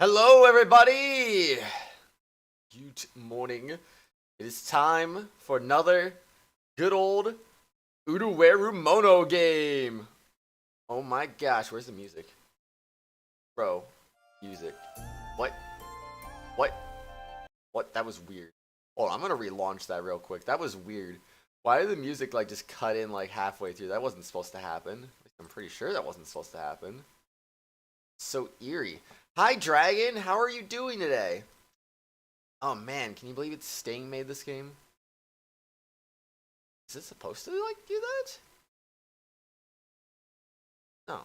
Hello, everybody! Good morning. It is time for another good old Utawarerumono game. Oh my gosh, where's the music? Bro, music. What? What? That was weird. Hold on, I'm gonna relaunch that real quick. That was weird. Why did the music like just cut in like halfway through? That wasn't supposed to happen. I'm pretty sure that wasn't supposed to happen. So eerie. Hi, Dragon. How are you doing today? Oh man, can you believe it's Sting made this game? Is it supposed to like do that? No.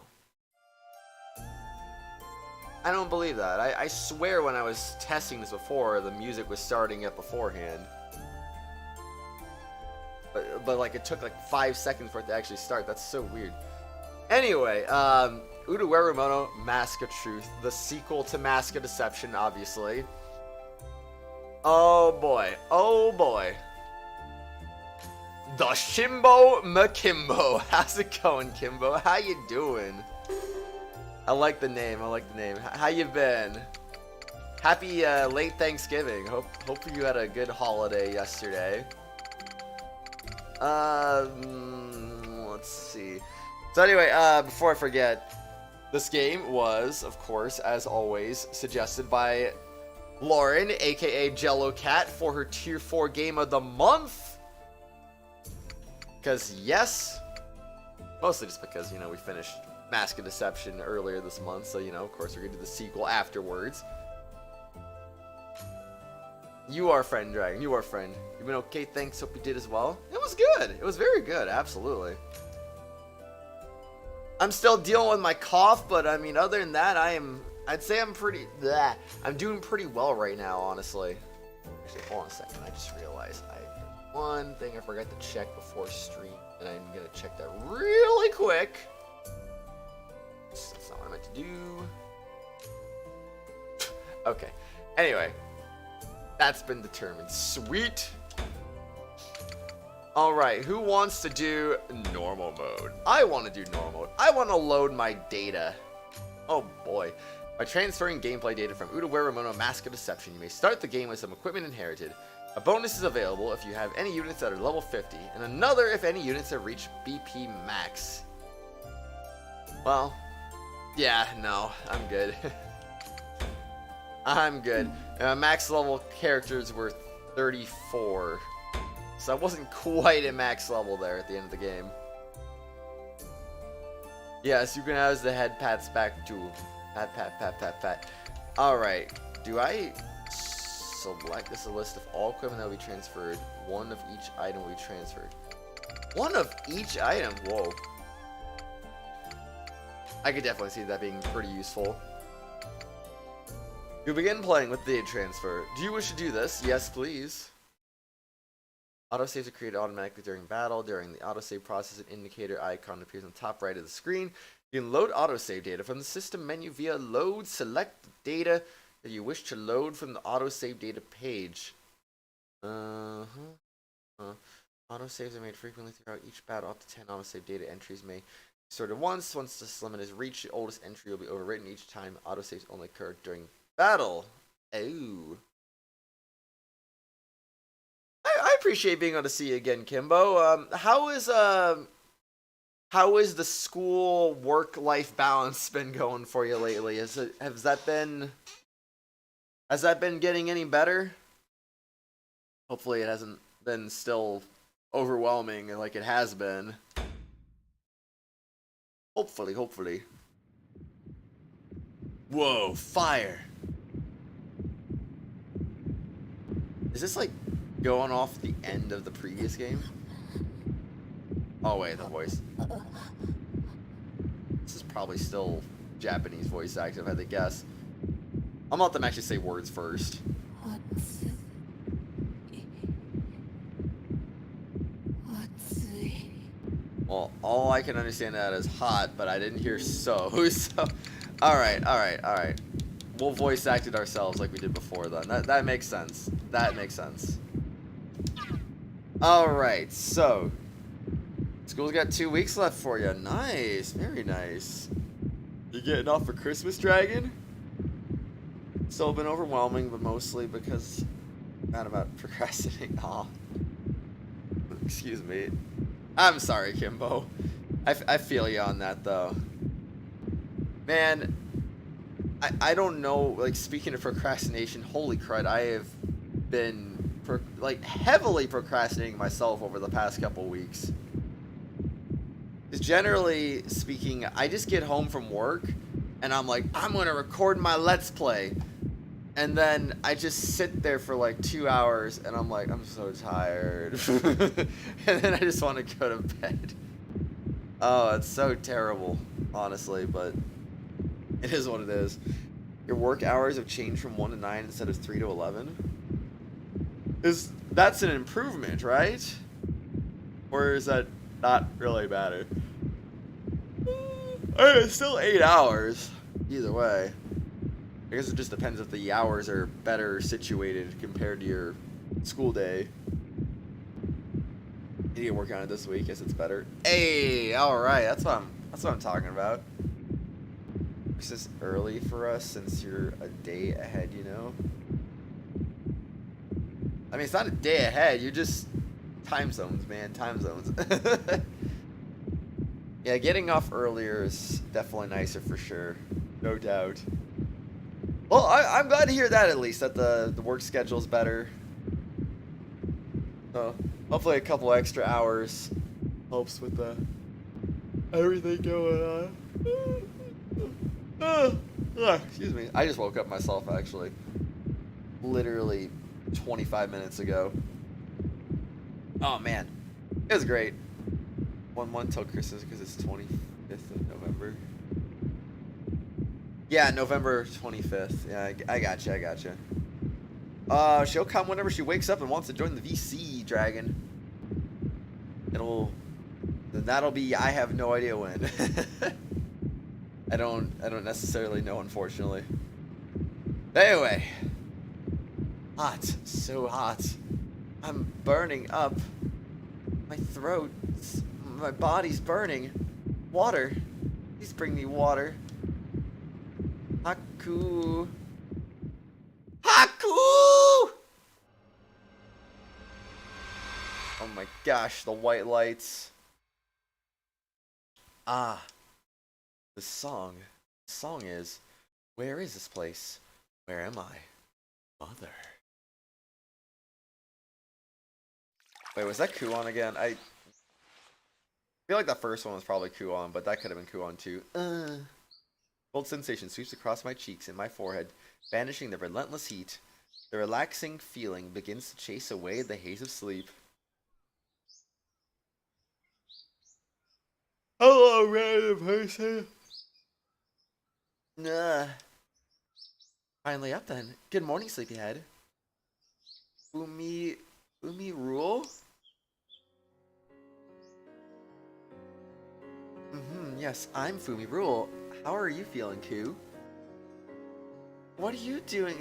I don't believe that. I swear when I was testing this before, the music was starting up beforehand. But like it took like 5 seconds for it to actually start. That's so weird. Anyway, Utawarerumono Mask of Truth, the sequel to Mask of Deception, obviously. Oh boy, oh boy. The Shimbo Makimbo. How's it going, Kimbo? How you doing? I like the name, I like the name. How you been? Happy late Thanksgiving. Hope you had a good holiday yesterday. Let's see. So anyway, before I forget, this game was, of course, as always, suggested by Lauren, aka Jello Cat, for her Tier 4 Game of the Month. Because, yes, mostly just because, you know, we finished Mask of Deception earlier this month, so, you know, of course, we're going to do the sequel afterwards. You are friend, Dragon, you are friend. You been okay? Thanks, hope you did as well. It was good. It was very good, absolutely. I'm still dealing with my cough, but I mean, other than that, I'd say I'm pretty, I'm doing pretty well right now, honestly. Actually, hold on a second, I just realized one thing I forgot to check before stream, and I'm gonna check that really quick. That's not what I meant to do. Okay, anyway, that's been determined. Sweet. Alright, who wants to do normal mode? I want to do normal mode. I want to load my data. Oh boy. By transferring gameplay data from Utawarerumono Mask of Deception, you may start the game with some equipment inherited. A bonus is available if you have any units that are level 50, and another if any units have reached BP max. Well, yeah, no, I'm good. I'm good. Max level characters were 34. So I wasn't quite at max level there at the end of the game. Yes, you can have the head pats back to pat. Alright, do I select this a list of all equipment that will be transferred? One of each item will be transferred. One of each item? Whoa. I could definitely see that being pretty useful. You begin playing with data transfer. Do you wish to do this? Yes, please. Autosaves are created automatically during battle. During the autosave process, an indicator icon appears on the top right of the screen. You can load autosave data from the system menu via load. Select the data that you wish to load from the autosave data page. Autosaves are made frequently throughout each battle. Up to 10 autosave data entries may be stored at once. Once this limit is reached, the oldest entry will be overwritten each time. Autosaves only occur during battle. Oh. I appreciate being able to see you again, Kimbo. How is the school work-life balance been going for you lately? Has that been getting any better? Hopefully it hasn't been still overwhelming like it has been. Hopefully. Whoa, fire. Is this like going off the end of the previous game? Oh wait, the voice. This is probably still Japanese voice acting, if I had to guess. I'm gonna let them actually say words first. Well, all I can understand that is hot, but I didn't hear so. Alright. We'll voice act it ourselves like we did before then. That makes sense. That makes sense. Alright, so school's got 2 weeks left for you. Nice, very nice. You getting off for Christmas, Dragon? still been overwhelming, but mostly because not about procrastinating. Aw. Excuse me. I'm sorry, Kimbo. I feel you on that, though. Man, I don't know, like, speaking of procrastination, holy crud, I have been, heavily procrastinating myself over the past couple weeks. Because generally speaking, I just get home from work, and I'm like, I'm going to record my Let's Play. And then I just sit there for like 2 hours, and I'm like, I'm so tired. And then I just want to go to bed. Oh, it's so terrible, honestly, but it is what it is. Your work hours have changed from 1 to 9 instead of 3 to 11. That's an improvement, right? Or is that not really matter? It's still 8 hours, either way. I guess it just depends if the hours are better situated compared to your school day. You need to work on it this week. Guess it's better. Hey, all right. That's what I'm talking about. It's just early for us since you're a day ahead, you know. I mean, it's not a day ahead. You're just time zones, man. Time zones. Yeah, getting off earlier is definitely nicer for sure. No doubt. Well, I'm glad to hear that at least, that the work schedule is better. So, hopefully a couple extra hours helps with everything going on. Excuse me. I just woke up myself, actually. Literally 25 minutes ago. Oh, man. It was great. 1 till Christmas because it's 25th of November. Yeah, November 25th. Yeah, I gotcha. She'll come whenever she wakes up and wants to join the VC, Dragon. That'll be, I have no idea when. I don't necessarily know, unfortunately. Anyway. Hot. So hot. I'm burning up. My throat. My body's burning. Water. Please bring me water. Haku! Oh my gosh, the white lights. Ah. The song. The song is, where is this place? Where am I? Mother. Wait, was that Kuon again? I feel like the first one was probably Kuon, but that could have been Kuon too. Cold sensation sweeps across my cheeks and my forehead, banishing the relentless heat. The relaxing feeling begins to chase away the haze of sleep. Hello, random person. Finally up then. Good morning, sleepyhead. Umi rule? Yes, I'm Fumi Rule. How are you feeling, Ku? What are you doing?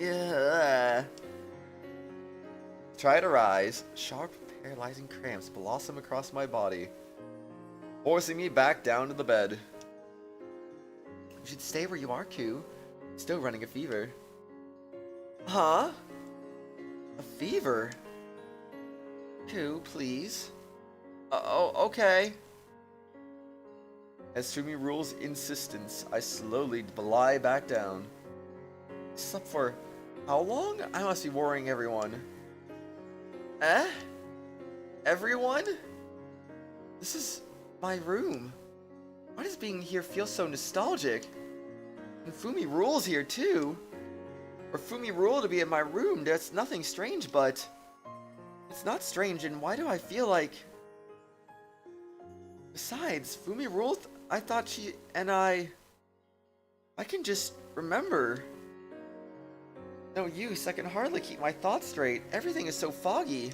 Try to rise. Sharp, paralyzing cramps blossom across my body, forcing me back down to the bed. You should stay where you are, Ku. Still running a fever. Huh? A fever? Ku, please. Oh, okay. As Fumi Rule's insistence, I slowly lie back down. Slept for how long? I must be worrying everyone. Everyone? This is my room. Why does being here feel so nostalgic? And Fumi Rule's here too. For Fumi Rule to be in my room, that's nothing strange, but it's not strange, and why do I feel like... Besides, Fumi Rule, I thought she and I can just remember. No use, I can hardly keep my thoughts straight. Everything is so foggy.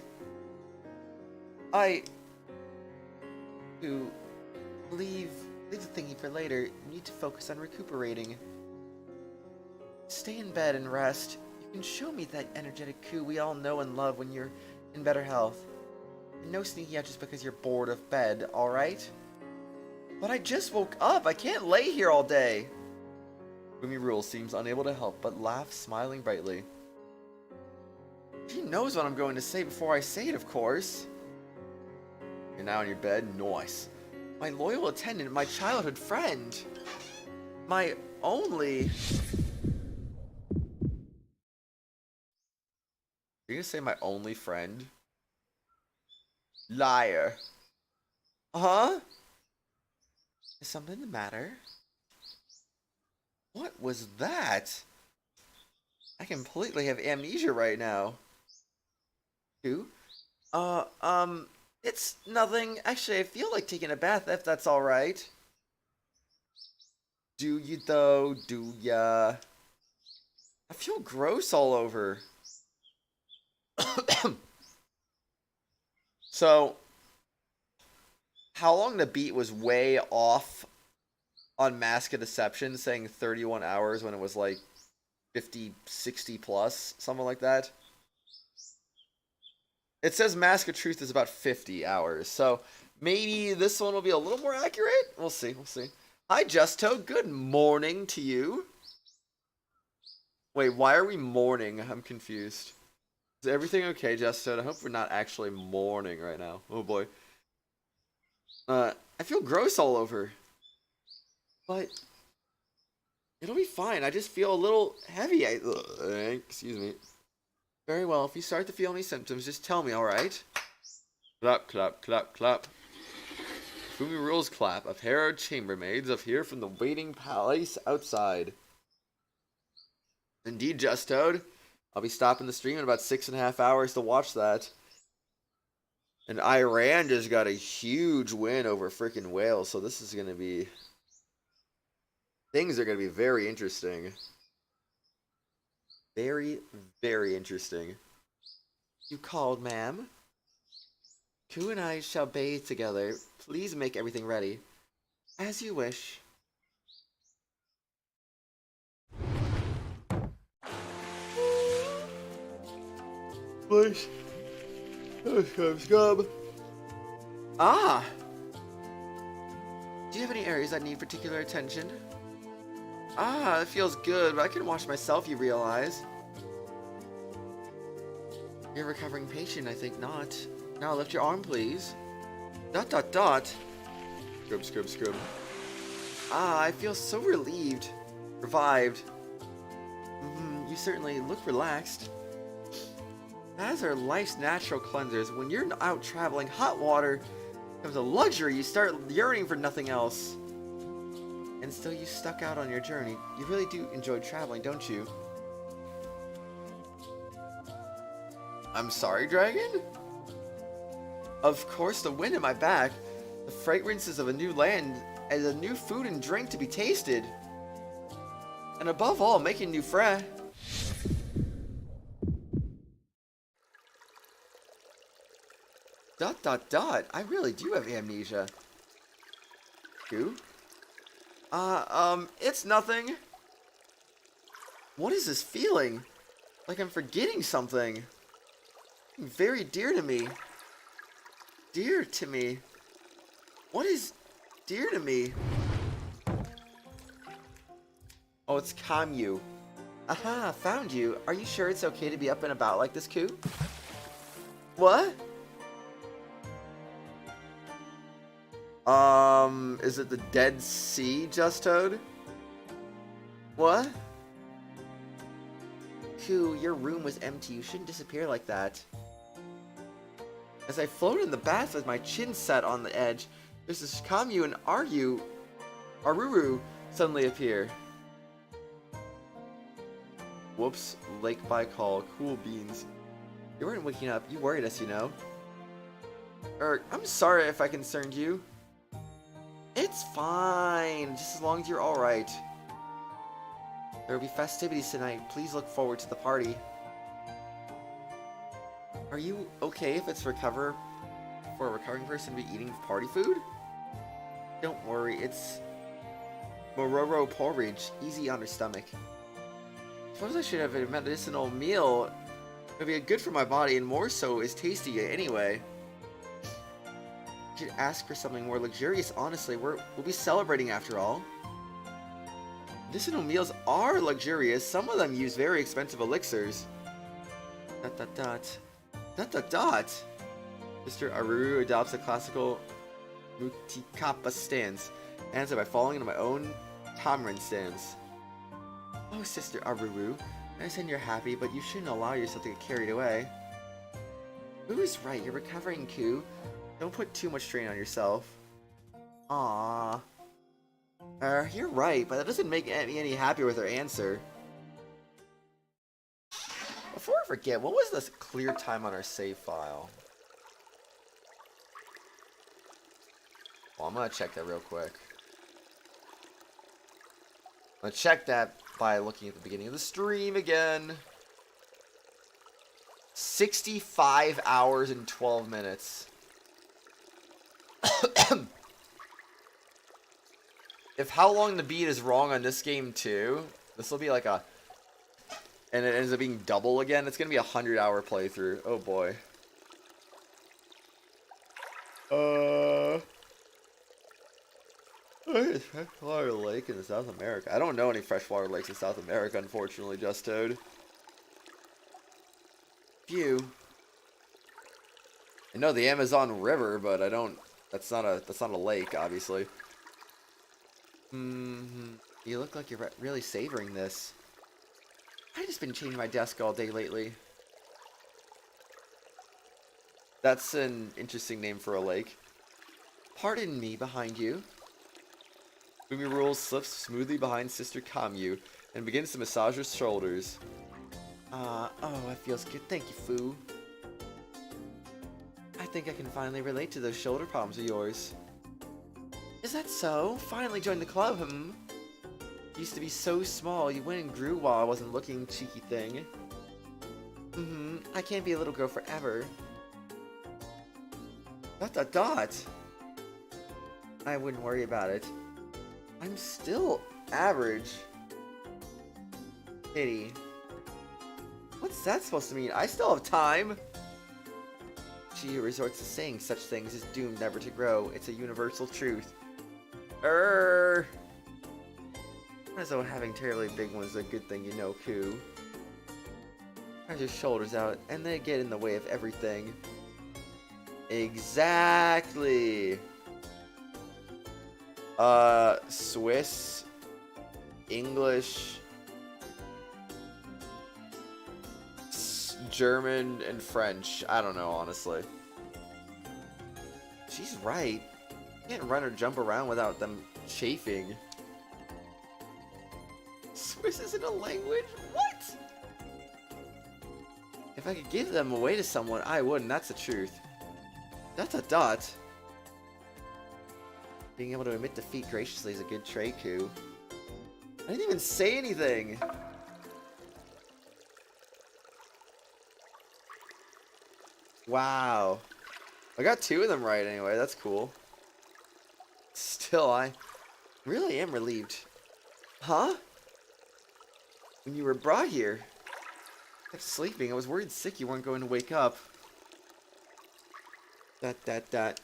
To leave the thinking for later. You need to focus on recuperating. Stay in bed and rest. You can show me that energetic Ku we all know and love when you're in better health. And no sneaking out just because you're bored of bed, alright? But I just woke up. I can't lay here all day. Rule seems unable to help but laughs, smiling brightly. She knows what I'm going to say before I say it, of course. You're now in your bed? Nice. My loyal attendant, my childhood friend. My only... You're gonna say my only friend? Liar. Huh? Is something the matter? What was that? I completely have amnesia right now. Who? It's nothing. Actually, I feel like taking a bath if that's alright. Do you though? Do ya? I feel gross all over. So, how long the beat was way off on Mask of Deception, saying 31 hours when it was like 50, 60 plus, something like that. It says Mask of Truth is about 50 hours, so maybe this one will be a little more accurate? We'll see, we'll see. Hi, Justo. Good morning to you. Wait, why are we mourning? I'm confused. Is everything okay, Justo? I hope we're not actually mourning right now. Oh, boy. I feel gross all over. But it'll be fine. I just feel a little heavy. Excuse me. Very well. If you start to feel any symptoms, just tell me, alright? Clap, clap, clap, clap. Fumi rules clap. A pair of chambermaids appear from the waiting palace outside. Indeed, Just Toad. I'll be stopping the stream in about 6.5 hours to watch that. And Iran just got a huge win over freaking Wales, so this is going to be... Things are going to be very interesting. Very, very interesting. You called, ma'am? Ku and I shall bathe together. Please make everything ready. As you wish. Please. Scrub. Ah! Do you have any areas that need particular attention? Ah, it feels good, but I can wash myself, you realize. You're a recovering patient, I think not. Now lift your arm, please. ... Scrub, scrub, scrub. Ah, I feel so relieved. Revived. You certainly look relaxed. As are life's natural cleansers. When you're out traveling, hot water becomes a luxury. You start yearning for nothing else. And still you stuck out on your journey. You really do enjoy traveling, don't you? I'm sorry, Dragon? Of course, the wind at my back, the fragrances of a new land, and a new food and drink to be tasted. And above all, making new friends. ... I really do have amnesia. Who? It's nothing. What is this feeling? Like I'm forgetting something. Very dear to me. Dear to me. What is dear to me? Oh, it's Kamyu. Aha, found you. Are you sure it's okay to be up and about like this, Ku? What? Is it the Dead Sea, Just Toad? What? Ku, your room was empty. You shouldn't disappear like that. As I float in the bath with my chin set on the edge, there's this Kamyu and Aruru suddenly appear. Whoops, lake by call, cool beans. You weren't waking up, you worried us, you know. I'm sorry if I concerned you. It's fine, just as long as you're alright. There will be festivities tonight, please look forward to the party. Are you okay if it's for a recovering person to be eating party food? Don't worry, it's Mororo porridge, easy on her stomach. Suppose I should have a medicinal meal. It would be good for my body, and more so is tasty anyway. I should ask for something more luxurious, honestly. We'll be celebrating after all. Medicinal meals are luxurious. Some of them use very expensive elixirs. Dot dot dot. Dot dot dot. Mr. Aruru adopts a classical Mutikapa stance. Answer by falling into my own tamarind stance. Oh, Sister Aruru, I understand you're happy, but you shouldn't allow yourself to get carried away. Who's right? You're recovering, Ku. Don't put too much strain on yourself. Aww. You're right, but that doesn't make me any happier with her answer. Before I forget, what was this clear time on our save file? Well, I'm gonna check that real quick. I'm gonna check that by looking at the beginning of the stream again. 65 hours and 12 minutes. If how long the beat is wrong on this game too, this will be like a... And it ends up being double again, it's gonna be a 100-hour playthrough. Oh boy. Freshwater lake in South America. I don't know any freshwater lakes in South America, unfortunately, Just Toad. Phew. I know the Amazon River, but I don't. That's not a lake, obviously. You look like you're really savoring this. I've just been changing my desk all day lately. That's an interesting name for a lake. Pardon me, behind you. Fumi Rule slips smoothly behind Sister Kamyu and begins to massage her shoulders. Oh, that feels good. Thank you, Fu. I think I can finally relate to those shoulder problems of yours. Is that so? Finally joined the club, Used to be so small, you went and grew while I wasn't looking, cheeky thing. I can't be a little girl forever. Dot dot dot. I wouldn't worry about it. I'm still average. Pity. What's that supposed to mean? I still have time. She who resorts to saying such things is doomed never to grow. It's a universal truth. As though having terribly big ones is a good thing, you know, Ku. Has your shoulders out, and they get in the way of everything. Exactly. Swiss, English, German, and French. I don't know, honestly. She's right. You can't run or jump around without them chafing. Swiss isn't a language? What? If I could give them away to someone, I would, and that's the truth. Dot dot dot. Being able to admit defeat graciously is a good trait, Ku. I didn't even say anything! Wow. I got 2 of them right anyway, that's cool. Still, I really am relieved. Huh? When you were brought here, I kept sleeping. I was worried sick you weren't going to wake up. Dot.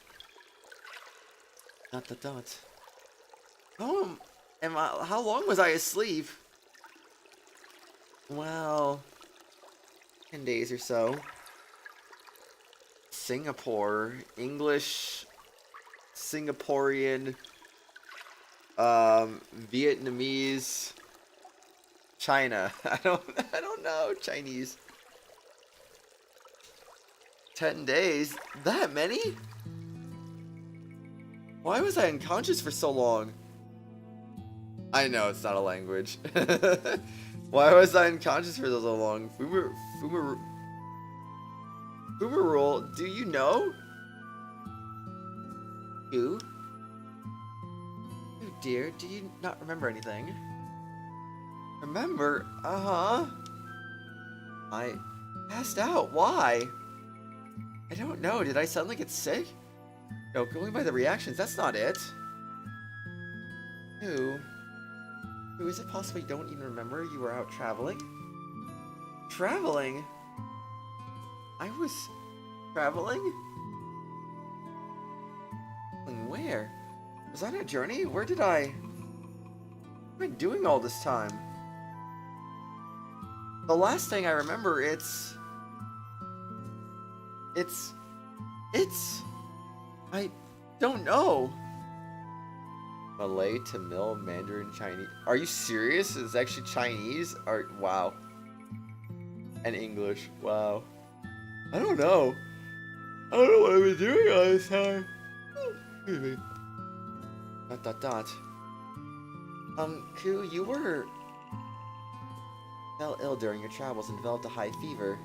Oh, how long was I asleep? Well, 10 days or so. Singapore, English, Singaporean, Vietnamese, China. I don't know, Chinese. 10 days? That many? Why was I unconscious for so long? I know it's not a language. Why was I unconscious for so long? Fumarole, do you know? You? Oh dear, do you not remember anything? Remember? I passed out. Why? I don't know. Did I suddenly get sick? No, going by the reactions, that's not it. Who? Is it possible you don't even remember you were out traveling? Traveling? I was traveling? Where? Was I on a journey? Where did I... What am I doing all this time? The last thing I remember, it's... I don't know. Malay, Tamil, Mandarin, Chinese. Are you serious? It's actually Chinese? Wow. And English. Wow. I don't know. I don't know what I've been doing all this time. Excuse me. ... Ku, you were... fell ill during your travels and developed a high fever.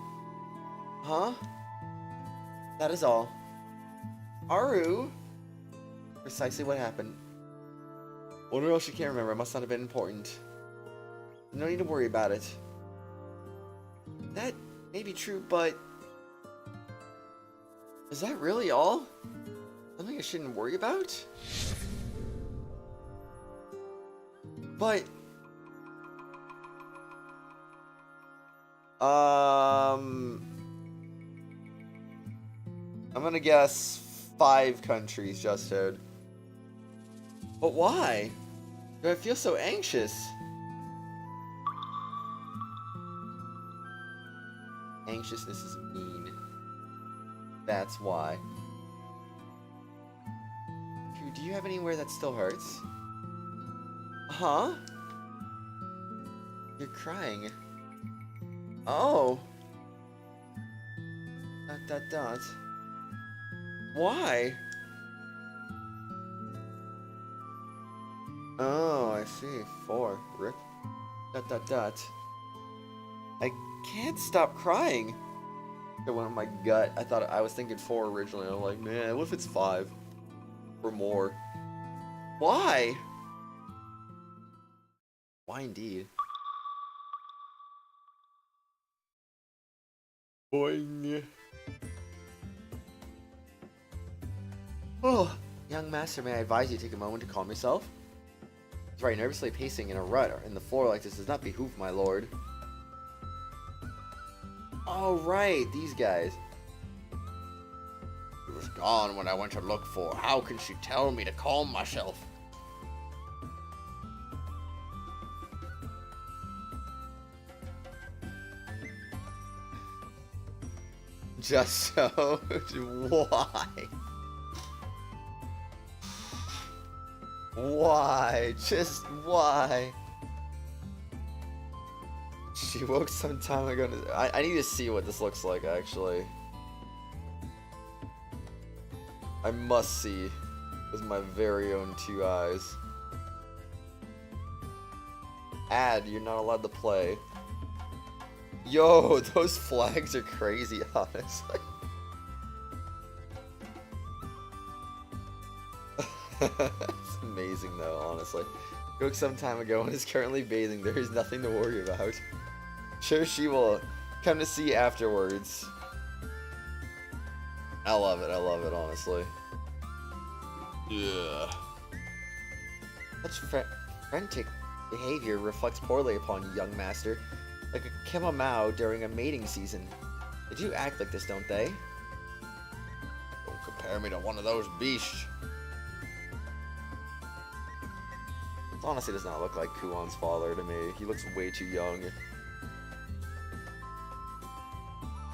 Huh? That is all. Aru? Precisely what happened. What else you can't remember? It must not have been important. No need to worry about it. That may be true, but... is that really all? Something I shouldn't worry about? But... I'm gonna guess 5 countries, Just Toad. But why? Do I feel so anxious? Anxiousness is mean. That's why. Do you have anywhere that still hurts? Huh? You're crying. Oh. ... Why? Oh, I see. 4. Rip. ... I can't stop crying. It went on my gut. I was thinking 4 originally. I'm like, man, what if it's 5? Or more? Why? Why indeed? Boing. Oh, young master, may I advise you to take a moment to calm yourself? That's right, nervously pacing in a rut in the floor like this does not behoove my lord. Oh, right, these guys. She was gone when I went to look for her. How can she tell me to calm myself? Just so. Why? Why? Just why? She woke some time ago. I need to see what this looks like, actually. I must see with my very own 2 eyes. Ad, you're not allowed to play. Yo, those flags are crazy, honestly. It's amazing, though, honestly. Woke some time ago and is currently bathing. There is nothing to worry about. Sure, she will come to see afterwards. I love it, honestly. Yeah. Such frantic behavior reflects poorly upon you, young master. Like a Kimamau during a mating season. They do act like this, don't they? Don't compare me to one of those beasts. This honestly does not look like Kuon's father to me. He looks way too young.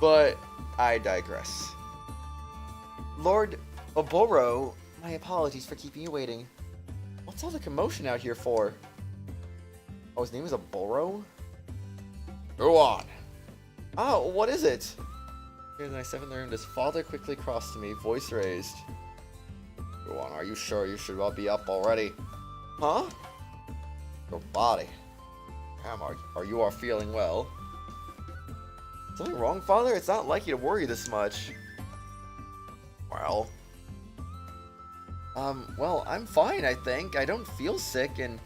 But I digress. Lord Oboro, my apologies for keeping you waiting. What's all the commotion out here for? Oh, his name is Oboro? Go on. Oh, what is it? Here, then I step in the room. His father quickly crossed to me, voice raised. Go on, are you sure you should well be up already? Huh? Your body. Damn, are you all feeling well? Something wrong, father? It's not like you to worry this much. Well. Well, I'm fine, I think. I don't feel sick and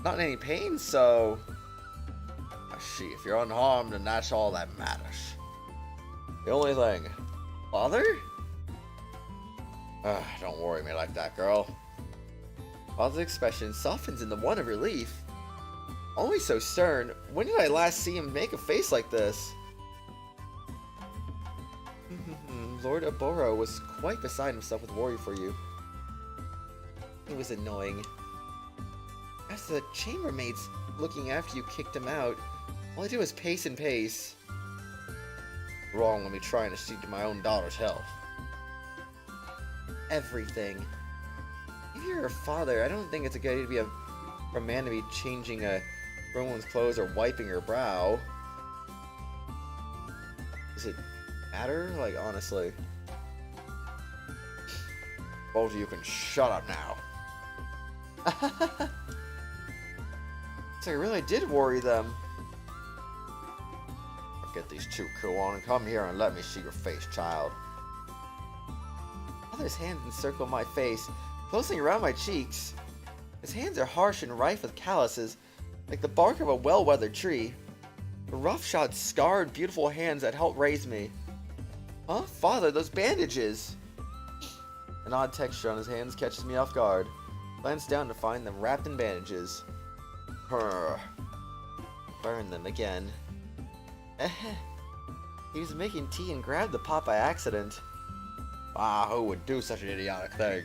not in any pain, so... See, if you're unharmed, then that's all that matters. The only thing... Father? Don't worry me like that, girl. Father's expression softens into one of relief. Always so stern. When did I last see him make a face like this? Lord Oboro was quite beside himself with worry for you. It was annoying. As the chambermaid's looking after you kicked him out, all I do is pace and pace. Wrong with me trying to see to my own daughter's health. Everything. If you're her father, I don't think it's a good idea for a man to be changing a grown woman's clothes or wiping her brow. Does it matter? Like, honestly. Both of you can shut up now. So I really did worry them. I'll get these two cool on and come here and let me see your face, child. Father's hands encircle my face, closing around my cheeks. His hands are harsh and rife with calluses, like the bark of a well-weathered tree. The rough-shod, scarred, beautiful hands that helped raise me. Huh? Father, those bandages! An odd texture on his hands catches me off guard. Glance down to find them wrapped in bandages. Brr. Burn them again. He was making tea and grabbed the pot by accident. Ah, who would do such an idiotic thing?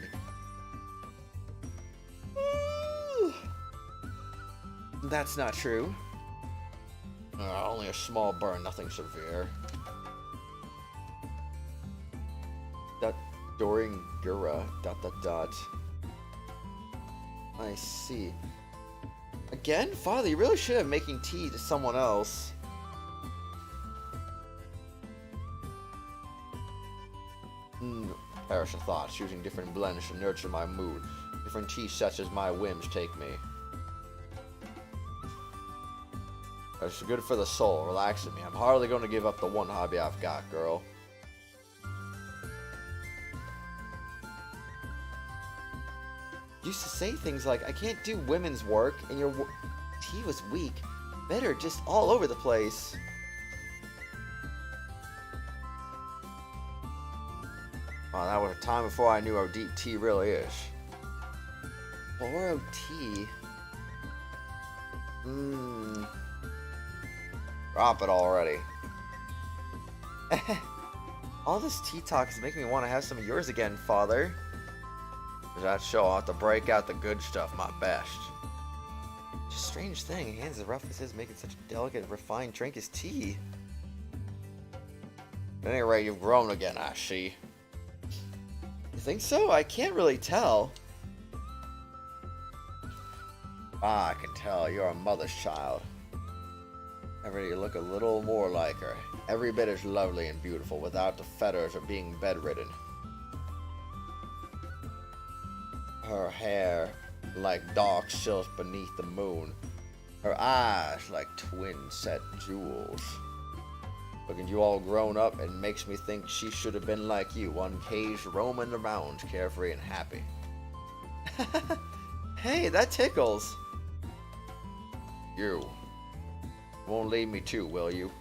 That's not true. Only a small burn, nothing severe. During Gura, ... I see. Again? Father, you really should have making tea to someone else. Perish of thoughts, using different blends to nurture my mood. Different tea sets as my whims take me. It's good for the soul, relaxing me. I'm hardly going to give up the one hobby I've got, girl. Used to say things like, I can't do women's work, and your tea was weak. Better just all over the place. Oh, that was a time before I knew how deep tea really is. Borrow tea? Drop it already. All this tea talk is making me want to have some of yours again, Father. That show, I'll have to break out the good stuff, my best. It's a strange thing, hands as rough as his making such a delicate, refined drink as tea. At any rate, you've grown again, I see. You think so? I can't really tell. Ah, I can tell, you're a mother's child. Every day you look a little more like her. Every bit as lovely and beautiful without the fetters of being bedridden. Her hair like dark silk beneath the moon. Her eyes like twin set jewels. Looking you all grown up, it makes me think she should have been like you, uncaged, roaming around, carefree and happy. Hey, that tickles. You won't leave me too, will you?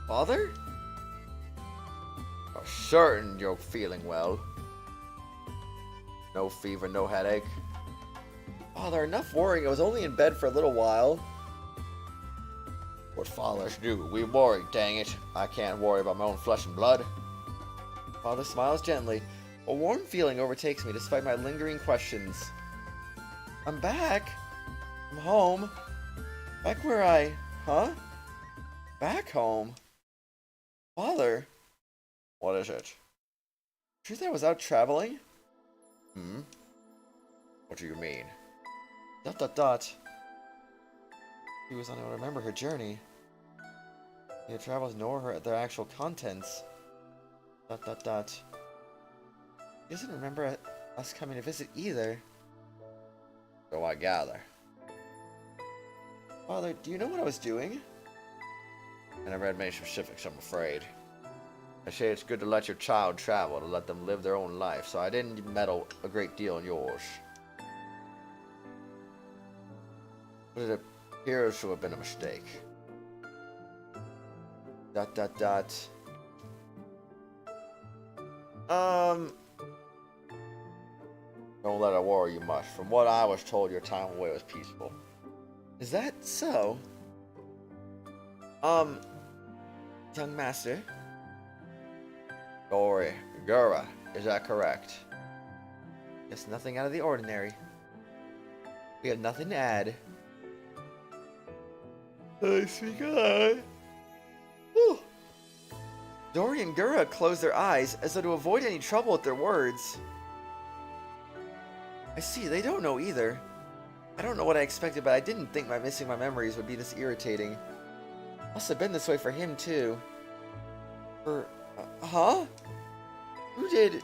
Father? I'm certain you're feeling well. No fever, no headache. Father, enough worrying. I was only in bed for a little while. What fathers do, we worry, dang it. I can't worry about my own flesh and blood. Father smiles gently. A warm feeling overtakes me despite my lingering questions. I'm back. I'm home. Back where Huh? Back home? Father? What is it? Truth, I was out traveling? What do you mean? ... He was unable to remember her journey. Neither travels nor their actual contents. ... He doesn't remember us coming to visit either. So I gather. Father, do you know what I was doing? I never had many specifics, I'm afraid. I say it's good to let your child travel, to let them live their own life, so I didn't meddle a great deal in yours. But it appears to have been a mistake. ... Don't let it worry you much. From what I was told, your time away was peaceful. Is that so? Young master? Gura, is that correct? Yes, nothing out of the ordinary. We have nothing to add. Speak on. Whew. Dory and Gura closed their eyes as though to avoid any trouble with their words. I see, they don't know either. I don't know what I expected, but I didn't think missing my memories would be this irritating. Must have been this way for him, too. Huh? Who did... ...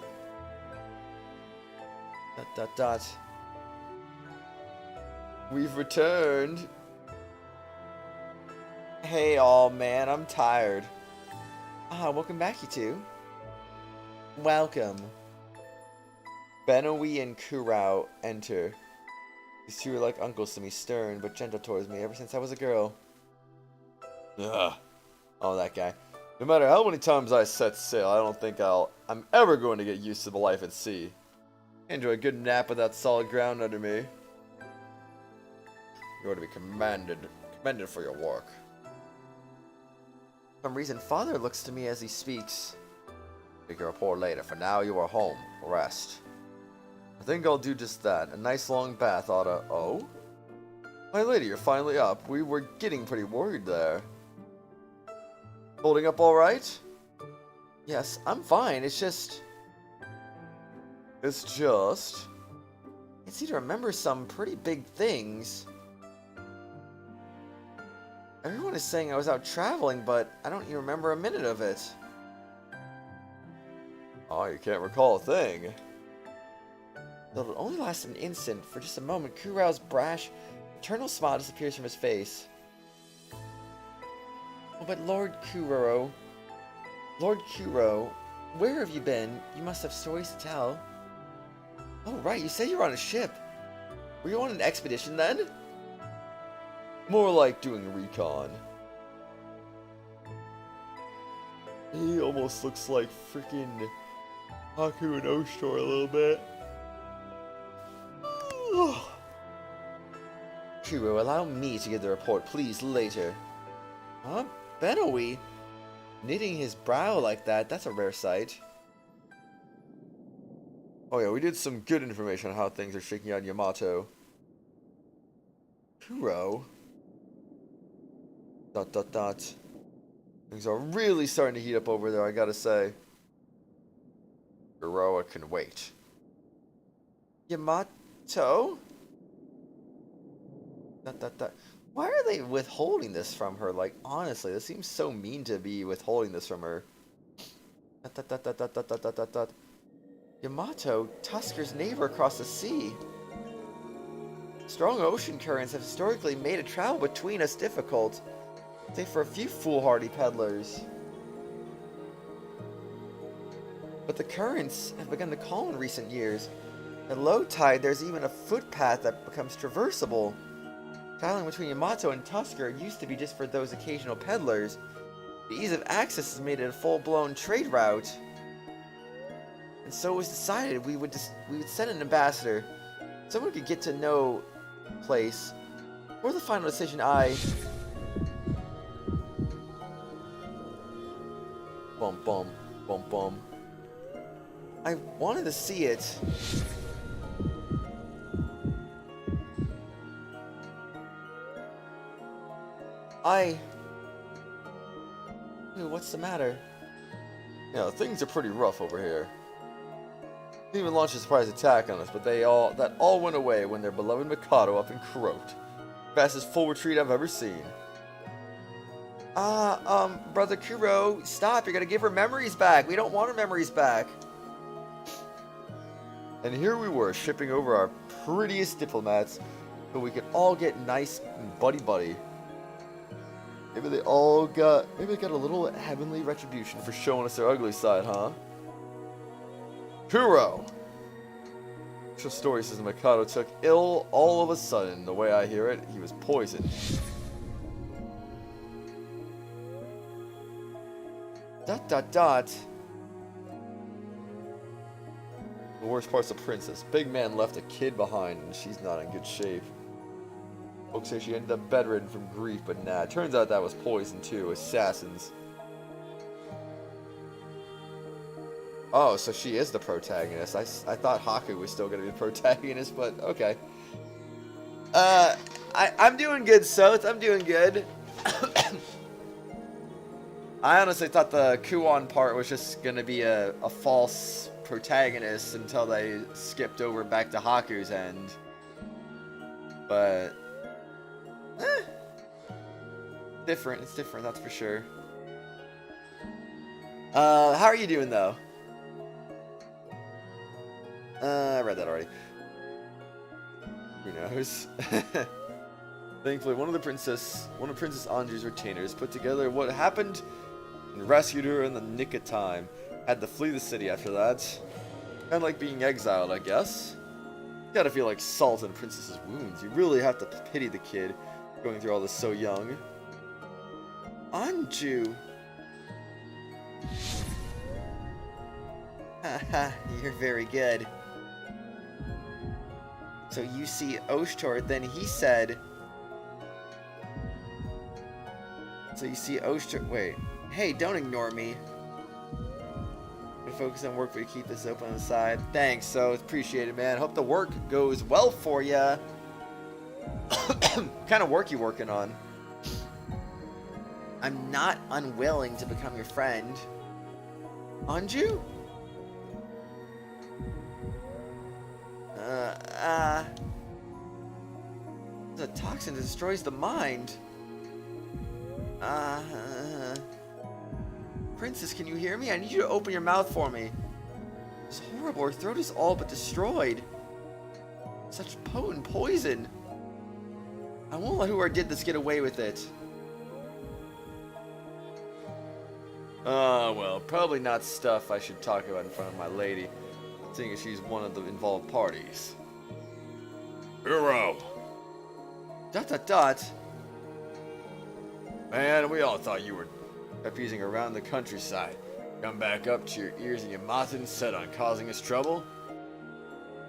We've returned. Hey, all man, I'm tired. Welcome back, you two. Welcome. Benowi and Kurao enter. These two are like uncles to me, stern but gentle towards me ever since I was a girl. Ugh. Oh, that guy. No matter how many times I set sail, I don't think I'm ever going to get used to the life at sea. Enjoy a good nap without solid ground under me. You ought to be commended for your work. For some reason, Father looks to me as he speaks. Make a report later. For now, you are home. Rest. I think I'll do just that. A nice long bath oughta... Oh? My lady, you're finally up. We were getting pretty worried there. Holding up alright? Yes, I'm fine. It's just... I seem to remember some pretty big things. Everyone is saying I was out traveling, but I don't even remember a minute of it. Oh, you can't recall a thing. Though it only lasted an instant, for just a moment, Kurao's brash, eternal smile disappears from his face. Oh, but Lord Kuro, where have you been? You must have stories to tell. Oh, right, you said you were on a ship. Were you on an expedition then? More like doing a recon. He almost looks like freaking Haku and Oshtor a little bit. Kuro, allow me to give the report, please, later. Huh? Benowi? Knitting his brow like that, that's a rare sight. Oh yeah, we did some good information on how things are shaking out in Yamato. Kuro? ... Things are really starting to heat up over there, I gotta say. Kuroa can wait. Yamato? ... Why are they withholding this from her? Like, honestly, this seems so mean to be withholding this from her. Yamato, Tusker's neighbor across the sea. Strong ocean currents have historically made a travel between us difficult, save for a few foolhardy peddlers. But the currents have begun to calm in recent years. At low tide, there's even a footpath that becomes traversable. Traveling between Yamato and Tusker used to be just for those occasional peddlers. The ease of access has made it a full-blown trade route. And so it was decided we would send an ambassador. Someone could get to know the place. For the final decision, Bum bum, bum bum. I wanted to see it. What's the matter? Yeah, things are pretty rough over here. They even launched a surprise attack on us, but that all went away when their beloved Mikado up and croaked. Fastest full retreat I've ever seen. Brother Kuro, stop, you're gonna give her memories back. We don't want her memories back. And here we were, shipping over our prettiest diplomats, so we could all get nice and buddy-buddy. Maybe they got a little heavenly retribution for showing us their ugly side, huh? Kuro! The story says Mikado took ill all of a sudden. The way I hear it, he was poisoned. The worst part's the princess. Big man left a kid behind, and she's not in good shape. Folks say she ended up bedridden from grief, but nah, turns out that was poison too. Assassins. Oh, so she is the protagonist. I thought Haku was still going to be the protagonist, but okay. I'm doing good, Soth. I'm doing good. I honestly thought the Kuon part was just gonna be a false protagonist until they skipped over back to Haku's end. But different. It's different, that's for sure. How are you doing though? I read that already. Who knows? Thankfully, one of Princess Anju's retainers put together what happened and rescued her in the nick of time. Had to flee the city after that. Kind of like being exiled, I guess. Gotta feel like salt in Princess's wounds. You really have to pity the kid going through all this so young. Anju! Haha, you're very good. So you see Oshtor, then he said... So you see Oshtor... Wait. Hey, don't ignore me. Focus on work, but you keep this open on the side. Thanks, so appreciate it, man. Hope the work goes well for ya. What kind of work you working on? I'm not unwilling to become your friend. Anju? The toxin destroys the mind. Princess, can you hear me? I need you to open your mouth for me. It's horrible. Her throat is all but destroyed. Such potent poison. I won't let whoever did this get away with it. Well, probably not stuff I should talk about in front of my lady, seeing as she's one of the involved parties. Hero! ... Man, we all thought you were appeasing around the countryside. Come back up to your ears in Yamato set on causing us trouble?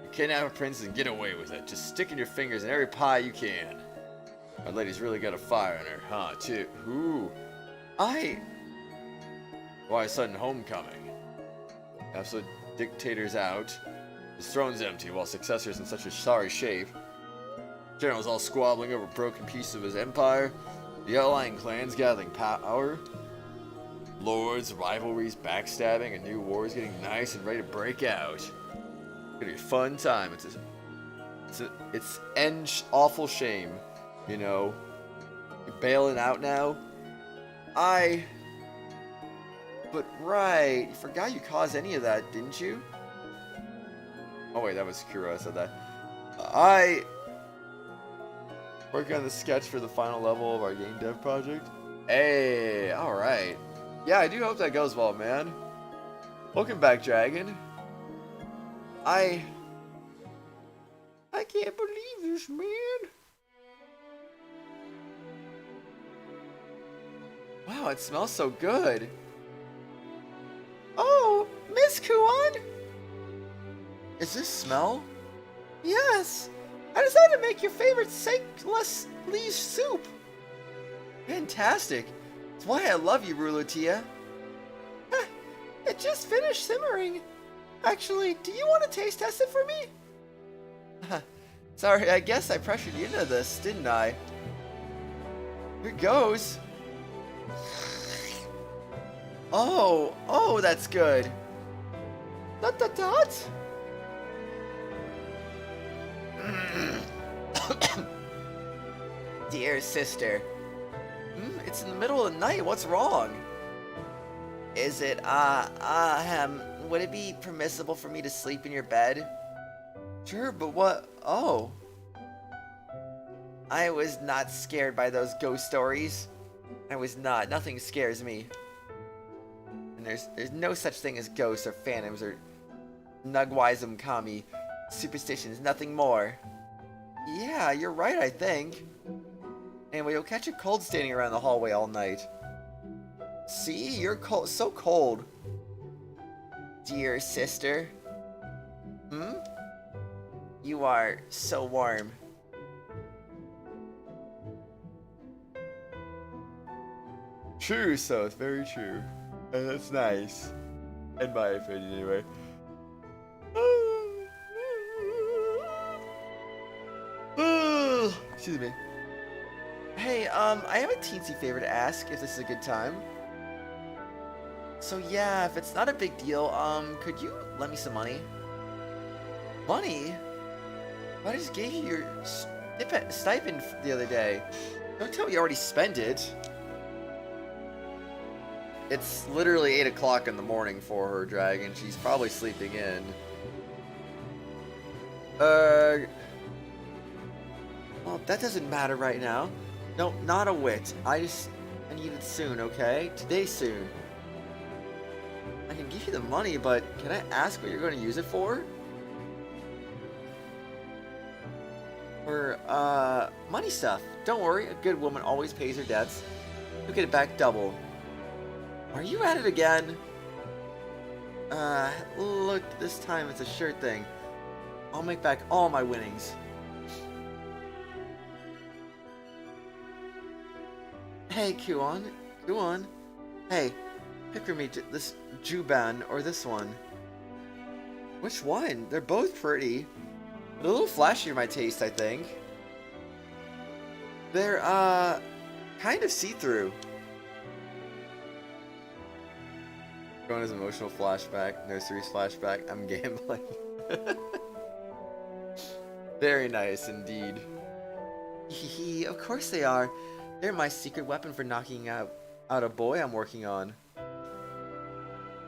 You kidnap a princess and get away with it. Just sticking your fingers in every pie you can. My lady's really got a fire in her, huh, too? Ooh. Why a sudden homecoming? Absolute dictator's out. His throne's empty while successor's in such a sorry shape. General's all squabbling over broken pieces of his empire. The outlying clans gathering power. Lords, rivalries, backstabbing, and new wars getting nice and ready to break out. It's gonna be a fun time. It's an awful shame, you know. You're bailing out now. But right, you forgot you caused any of that, didn't you? Oh wait, that was Kuro. I said that. Working on the sketch for the final level of our game dev project. Hey, alright. Yeah, I do hope that goes well, man. Welcome back, Dragon. I can't believe this, man. Wow, it smells so good. Oh, Miss Kuon? Is this smell? Yes. I decided to make your favorite steakless leaf soup. Fantastic. That's why I love you, Rulutia. It just finished simmering. Actually, do you want to taste test it for me? Sorry, I guess I pressured you into this, didn't I? Here goes. Oh, that's good. Dot. Dear sister. It's in the middle of the night. What's wrong? Is it, would it be permissible for me to sleep in your bed? Sure, but what? Oh. I was not scared by those ghost stories. I was not. Nothing scares me. And there's no such thing as ghosts or phantoms or nugwism kami. Superstitions, nothing more. Yeah, you're right, I think. Anyway, you'll catch a cold standing around the hallway all night. See, you're cold, so cold. Dear sister. You are so warm. True, so it's very true. And that's nice. In my opinion, anyway. Excuse me. Hey, I have a teensy favor to ask, if this is a good time. So yeah, if it's not a big deal, could you lend me some money? Money? I just gave you your stipend the other day. Don't tell me you already spent it. It's literally 8 o'clock in the morning for her, Dragon. She's probably sleeping in. Well, that doesn't matter right now. No, not a whit. I need it soon, okay? Today soon. I can give you the money, but can I ask what you're going to use it for? For, money stuff. Don't worry, a good woman always pays her debts. You'll get it back double. Are you at it again? Look, this time it's a sure thing. I'll make back all my winnings. Hey, Kuon. Hey, pick for me this Juban or this one. Which one? They're both pretty. But a little flashier my taste, I think. They're, kind of see-through. Going as emotional flashback, nursery's flashback, I'm gambling. Very nice indeed. Hehe, of course they are. They're my secret weapon for knocking out a boy I'm working on.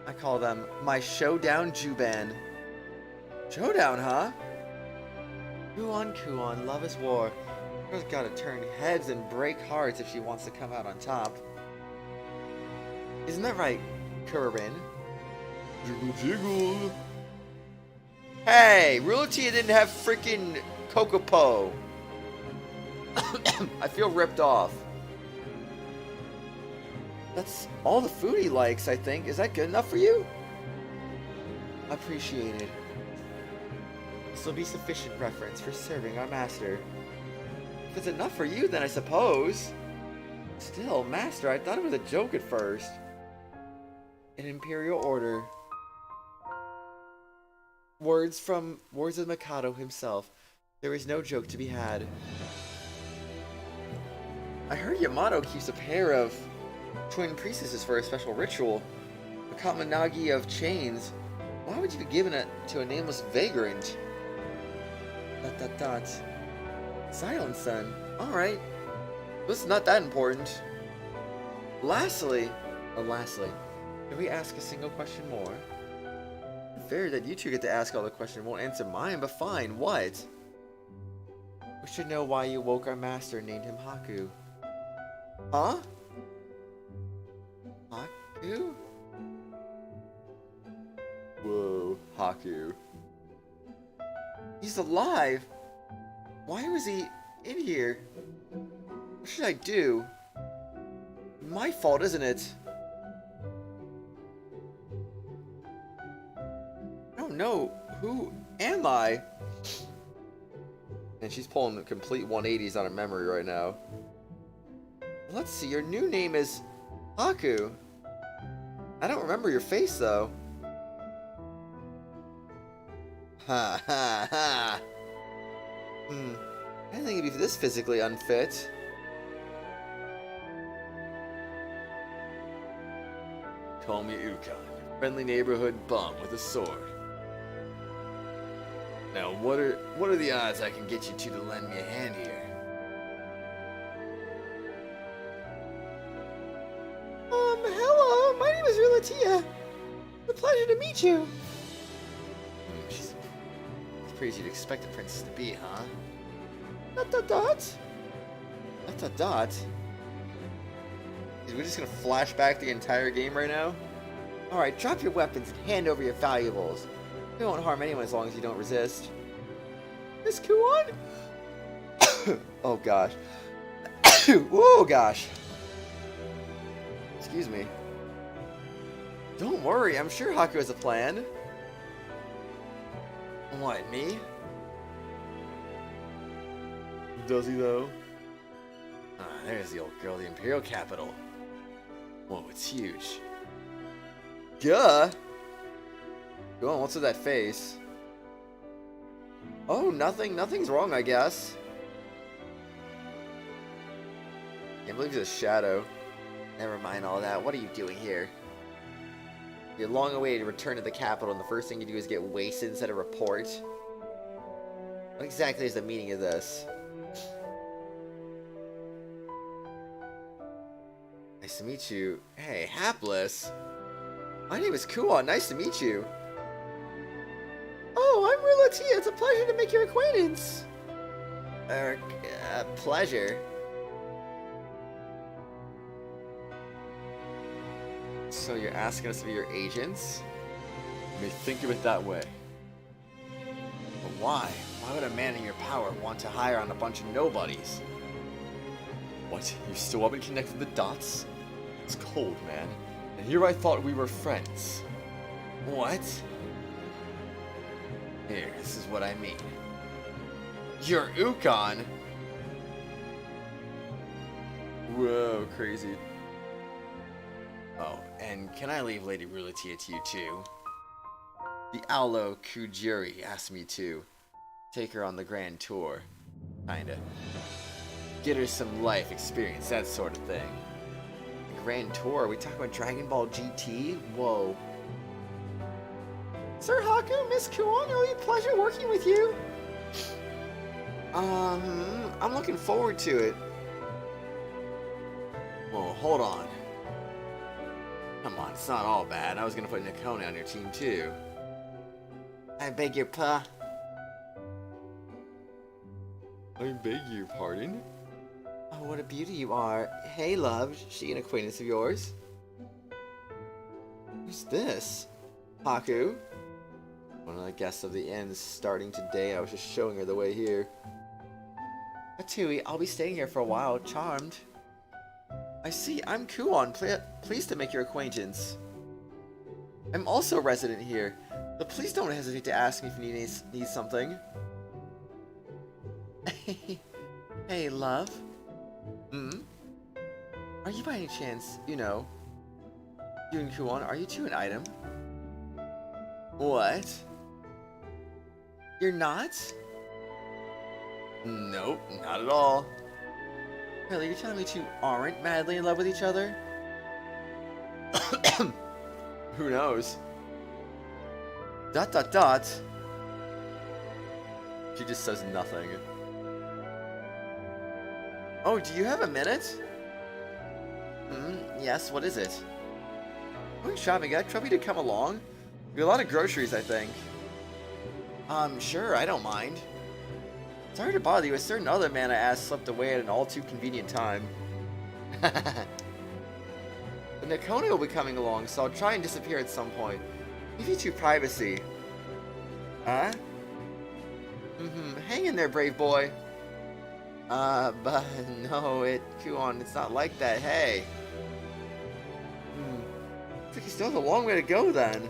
I call them my Showdown Juban. Showdown, huh? Kuon, love is war. Girl's gotta turn heads and break hearts if she wants to come out on top. Isn't that right, Kurin? Jiggle jiggle. Hey, Ruletia didn't have freaking Kokopo. I feel ripped off. That's all the food he likes, I think. Is that good enough for you? Appreciated. This will be sufficient reference for serving our master. If it's enough for you, then I suppose. Still, master, I thought it was a joke at first. An imperial order. Words of Mikado himself. There is no joke to be had. I heard Yamato keeps a pair of twin priestesses for a special ritual. A Kaminagi of chains. Why would you be giving it to a nameless vagrant? ... Silence then. Alright. This is not that important. Lastly, can we ask a single question more? Fair that you two get to ask all the questions, won't answer mine, but fine. What? We should know why you woke our master and named him Haku. Huh? Haku? Whoa, Haku. He's alive! Why was he in here? What should I do? My fault, isn't it? I don't know. Who am I? And she's pulling complete 180s on her memory right now. Let's see, your new name is Haku. I don't remember your face, though. Ha ha ha. I didn't think it'd be this physically unfit. Call me Ukan, your friendly neighborhood bum with a sword. Now, what are the odds I can get you two to lend me a hand here? Hello, my name is Ruletia. It's a pleasure to meet you. She's pretty as you'd expect a princess to be, huh? ... We're just gonna flash back the entire game right now? Alright, drop your weapons and hand over your valuables. We won't harm anyone as long as you don't resist. Miss Kuon? Oh gosh. Whoa gosh. Excuse me. Don't worry, I'm sure Haku has a plan. What, me? Does he though? Ah, there's the old girl, the Imperial capital. Whoa, it's huge. Duh! Go on, what's with that face? Oh, nothing's wrong, I guess. Can't believe he's a shadow. Never mind all that. What are you doing here? You're long away to return to the capital, and the first thing you do is get wasted instead of report. What exactly is the meaning of this? Nice to meet you. Hey, Hapless. My name is Kuon. Nice to meet you. Oh, I'm Rilatia. It's a pleasure to make your acquaintance. Pleasure. So you're asking us to be your agents? You may think of it that way. But why? Why would a man in your power want to hire on a bunch of nobodies? What? You still haven't connected the dots? It's cold, man. And here I thought we were friends. What? Here, this is what I mean. You're Ukon! Whoa, crazy. Oh, and can I leave Lady Rilatia to you too? The Alo Kujiri asked me to take her on the grand tour. Kinda. Get her some life experience, that sort of thing. The grand tour? Are we talking about Dragon Ball GT? Whoa. Sir Haku, Miss Kuon, it'll be a pleasure working with you. I'm looking forward to it. Whoa, hold on. Come on, it's not all bad. I was gonna put Nakone on your team too. I beg your pa. I beg your pardon? Oh, what a beauty you are. Hey, love. Is she an acquaintance of yours? Who's this? Haku? One of the guests of the inn starting today. I was just showing her the way here. Atui, I'll be staying here for a while. Charmed. I see. I'm Kuon. Pleased to make your acquaintance. I'm also a resident here, but please don't hesitate to ask me if you need something. Hey, love. Are you by any chance, you and Kuon, are you two an item? What? You're not? Nope, not at all. Really, you're telling me two aren't madly in love with each other? Who knows? ... She just says nothing. Oh, do you have a minute? Yes, what is it? Going shopping, I'd trouble you to come along. We have a lot of groceries, I think. Sure, I don't mind. Sorry to bother you, a certain other man I asked slipped away at an all too convenient time. But Nakone will be coming along, so I'll try and disappear at some point. Give you two privacy. Huh? Hang in there, brave boy. But no, Kuon, it's not like that, hey. Looks like you still have a long way to go then.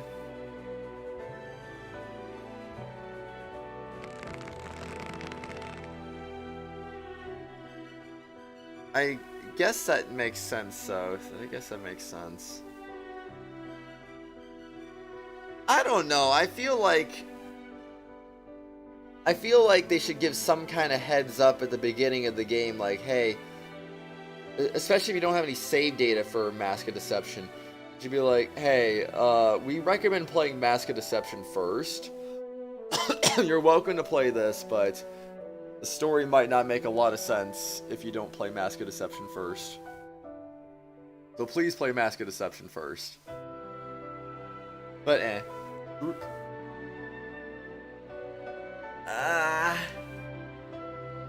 I guess that makes sense, though. I guess that makes sense. I don't know. I feel like they should give some kind of heads up at the beginning of the game, like, hey, especially if you don't have any save data for Mask of Deception, you should be like, hey, we recommend playing Mask of Deception first. You're welcome to play this, but the story might not make a lot of sense if you don't play Mask of Deception first. So please play Mask of Deception first. But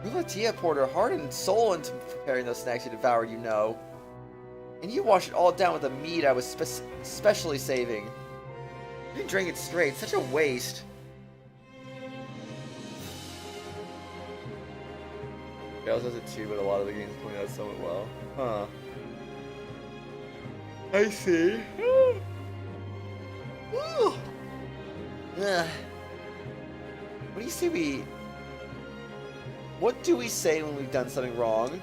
Rilatia poured her heart and soul into preparing those snacks you devoured, And you washed it all down with the mead I was specially saving. You didn't drink it straight, such a waste. Chaos does it too, but a lot of the games point out somewhat well. Huh. I see. What do we say when we've done something wrong?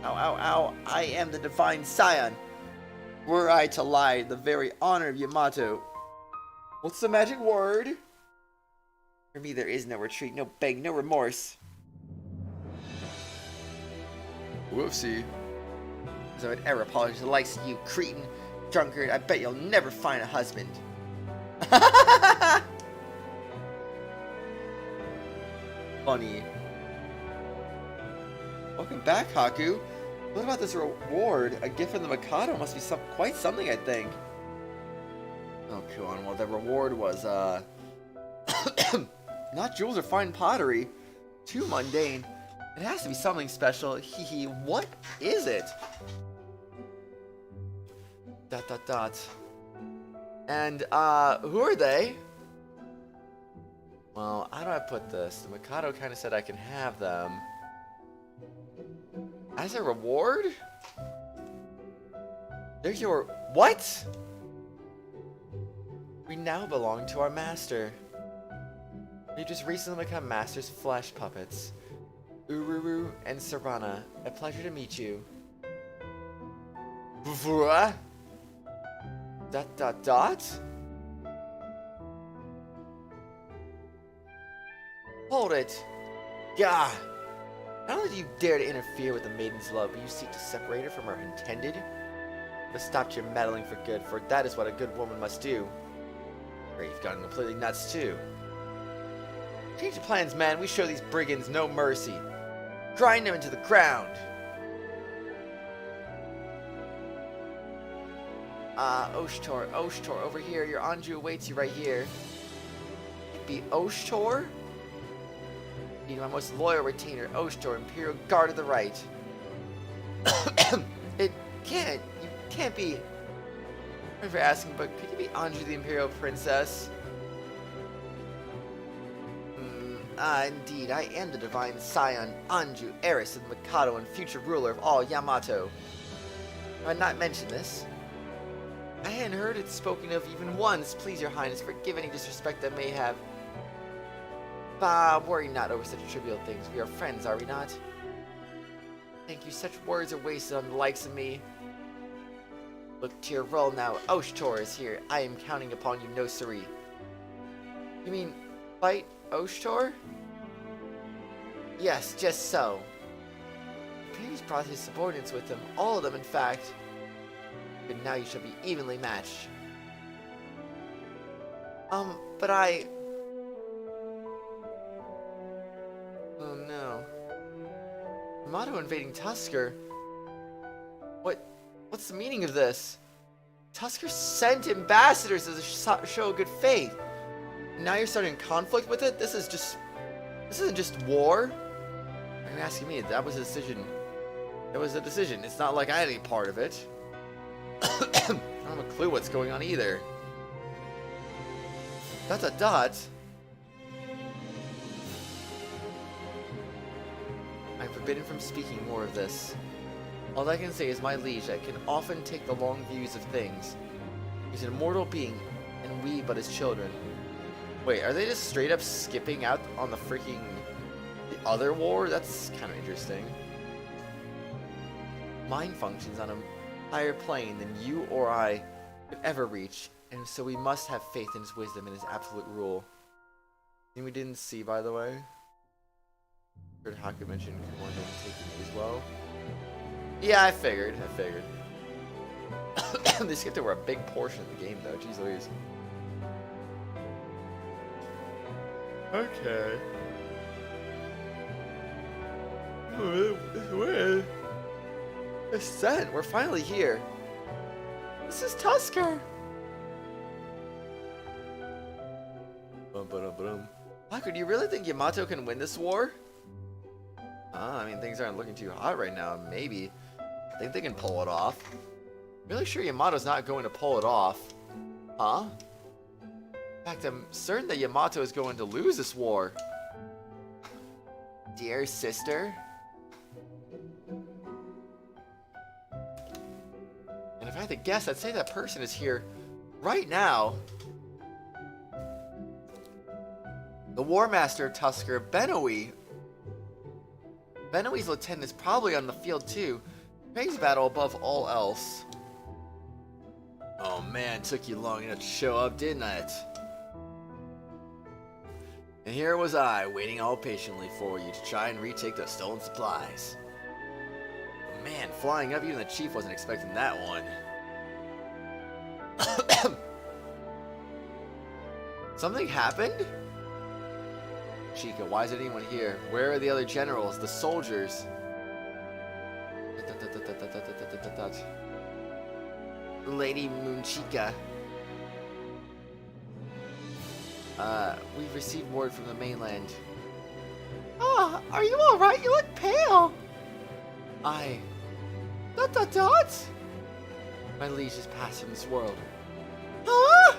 Ow, ow, ow. I am the divine scion. Were I to lie, the very honor of Yamato. What's the magic word? For me, there is no retreat, no beg, no remorse. Whoopsie. So an error apology likes you, cretin, drunkard. I bet you'll never find a husband. Funny. Welcome back, Haku. What about this reward? A gift from the Mikado must be quite something, I think. Oh, come on. Well, the reward was, not jewels or fine pottery. Too mundane. It has to be something special. Hee hee. What is it? ... And, who are they? Well, how do I put this? The Mikado kind of said I can have them. As a reward? They're your... What? We now belong to our master. We just recently become master's flesh puppets. Ururu and Sarana, a pleasure to meet you. Vuvura? ... Hold it. Gah! Not only do you dare to interfere with the maiden's love, but you seek to separate her from her intended? But stop your meddling for good, for that is what a good woman must do. Or you've gotten completely nuts too. Change your plans, man. We show these brigands no mercy. Grind them into the ground. Oshtor, over here. Your Anju awaits you right here. It'd be Oshtor? Need my most loyal retainer, Oshtor, Imperial Guard of the Right. You can't be. Sorry for asking, but could you be Anju the Imperial Princess? Indeed, I am the divine scion, Anju, heiress of the Mikado and future ruler of all Yamato. I had not mentioned this. I hadn't heard it spoken of even once. Please, your highness, forgive any disrespect I may have. Bah, worry not over such trivial things. We are friends, are we not? Thank you, such words are wasted on the likes of me. Look to your role now. Oshtor is here. I am counting upon you, no siree. You mean, fight Oshtor? Yes, just so. He's brought his subordinates with him. All of them, in fact. But now you shall be evenly matched. But I... Oh no. Yamato invading Tusker? What's the meaning of this? Tusker sent ambassadors as a show of good faith. And now you're starting conflict with it? This isn't just war. Are you asking me? That was a decision. It was a decision. It's not like I had any part of it. I don't have a clue what's going on either. ... I'm forbidden from speaking more of this. All I can say is my liege, I can often take the long views of things. He's an immortal being, and we but his children. Wait, are they just straight up skipping out on the other war? That's kind of interesting. Mind functions on a higher plane than you or I could ever reach, and so we must have faith in his wisdom and his absolute rule. And we didn't see, by the way. Heard Haku mention Komodo taking as well. Yeah, I figured. They skipped over a big portion of the game, though. Jeez Louise. Okay. Where? Ascent. We're finally here. This is Tusker. Haku, do you really think Yamato can win this war? I mean, things aren't looking too hot right now. Maybe. I think they can pull it off. Really sure Yamato's not going to pull it off. Huh? In fact, I'm certain that Yamato is going to lose this war. Dear sister. And if I had to guess, I'd say that person is here right now. The War Master of Tusker, Benoe. Benoe's lieutenant is probably on the field too. Praise battle above all else. Oh man, took you long enough to show up, didn't it? And here was I, waiting all patiently for you to try and retake the stolen supplies. man, flying up, even the chief wasn't expecting that one. Something happened? Chica, why is anyone here? Where are the other generals, the soldiers? Lady Moonchica. We've received word from the mainland. Ah, are you alright? You look pale! My liege is passed from this world. Huh?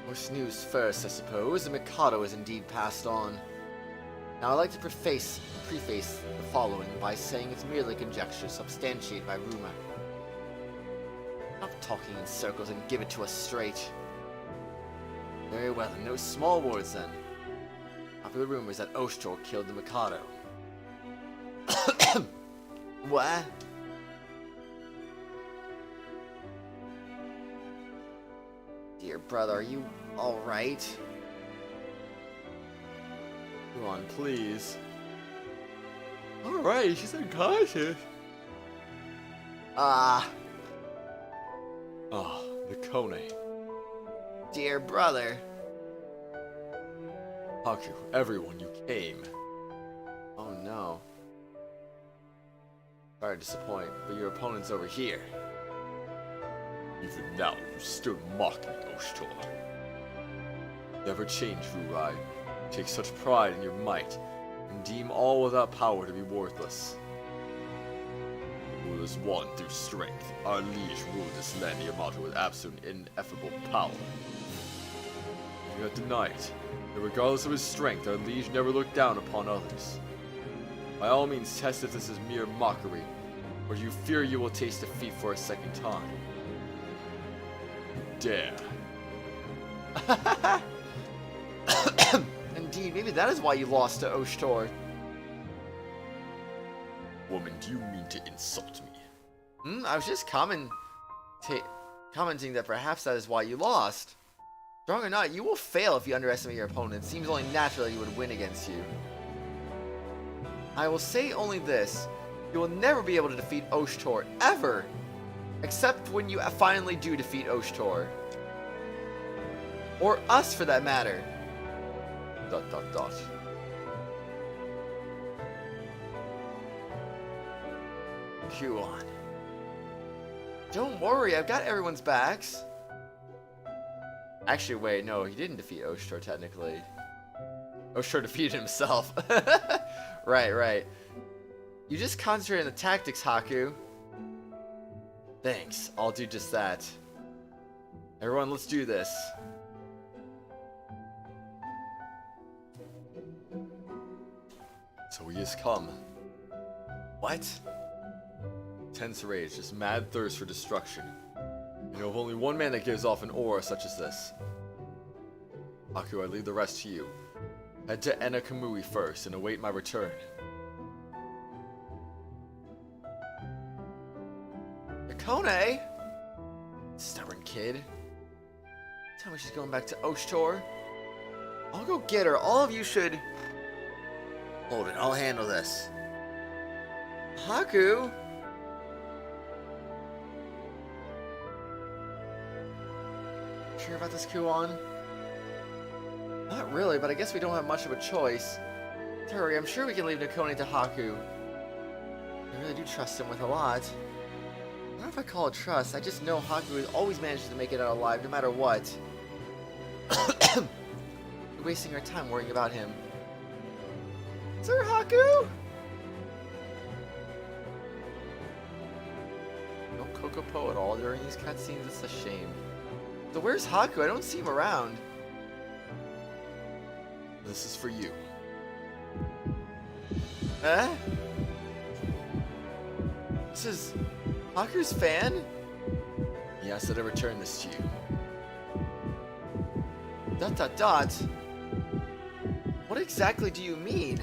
Worst news first, I suppose. The Mikado is indeed passed on. Now I'd like to preface the following by saying it's merely conjecture substantiated by rumor. Stop talking in circles and give it to us straight. Very well, no small words then. Popular rumors that Oshtor killed the Mikado. What? Dear brother, are you alright? Come on, please. Alright, she's unconscious. Nikone. Dear brother. Haku, everyone, you came. Oh no. Sorry to disappoint, but your opponent's over here. Even now, you still mock me, Oshtor. Never change, Furai. Take such pride in your might, and deem all without power to be worthless. Rule as one through strength. Our liege ruled this land Yamato with absolute ineffable power. You have denied it, that regardless of his strength, our liege never looked down upon others. By all means, test if this is mere mockery, or do you fear you will taste defeat for a second time? You dare. Indeed, maybe that is why you lost to Oshtor. Woman, do you mean to insult me? I was just commenting that perhaps that is why you lost. Strong or not, you will fail if you underestimate your opponent. It seems only natural that you would win against you. I will say only this. You will never be able to defeat Oshtor, ever! Except when you finally do defeat Oshtor. Or us, for that matter. ... Q on. Don't worry, I've got everyone's backs. Actually, wait, no, he didn't defeat Oshtor, technically. Oshtor defeated himself. Right. You just concentrate on the tactics, Haku. Thanks, I'll do just that. Everyone, let's do this. So he has come. What? Tense rage, just mad thirst for destruction. You know of only one man that gives off an aura such as this. Haku, I leave the rest to you. Head to Enakamui first and await my return. Nikone? Stubborn kid. Tell me she's going back to Oshtor. I'll go get her. All of you should... Hold it, I'll handle this. Haku? Sure about this, Kuon? Not really, but I guess we don't have much of a choice. Hurry, I'm sure we can leave Nikone to Haku. I really do trust him with a lot. I don't know if I call it trust, I just know Haku always manages to make it out alive no matter what. We're wasting our time worrying about him. Sir Haku? No Kokopo at all during these cutscenes, it's a shame. So where's Haku? I don't see him around. This is for you. Huh? This is Haku's fan? He asked that I return this to you. ... What exactly do you mean? ...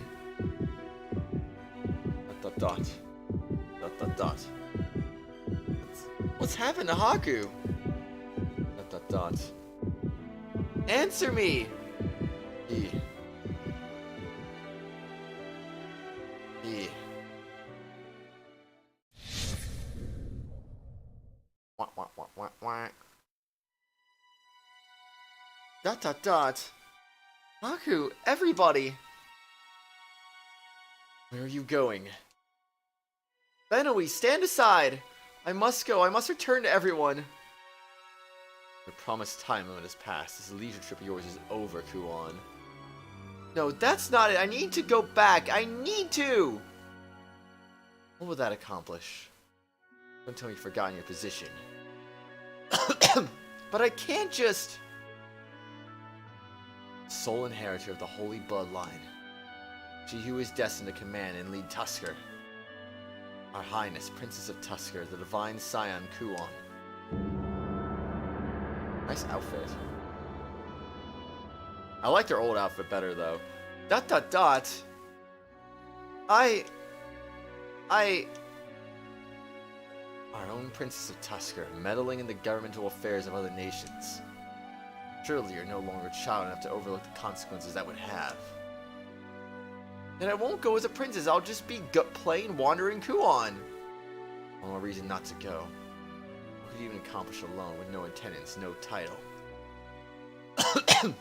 What's happened to Haku? ... Answer me! Dot dot dot. Haku, everybody! Where are you going? Benoe, stand aside! I must go. I must return to everyone. The promised time limit has passed. This leisure trip of yours is over, Kuon. No, that's not it. I need to go back. I need to! What will that accomplish? Don't tell me you've forgotten your position. But I can't just... Sole inheritor of the holy bloodline. She who is destined to command and lead Tusker. Our Highness, Princess of Tusker, the divine scion Kuon. Nice outfit. I liked her old outfit better, though. Dot dot dot. Our own Princess of Tusker, meddling in the governmental affairs of other nations. Surely you're no longer child enough to overlook the consequences that would have. Then I won't go as a princess, I'll just be plain wandering Kuon. One more reason not to go. What could you even accomplish alone with no attendants, no title? You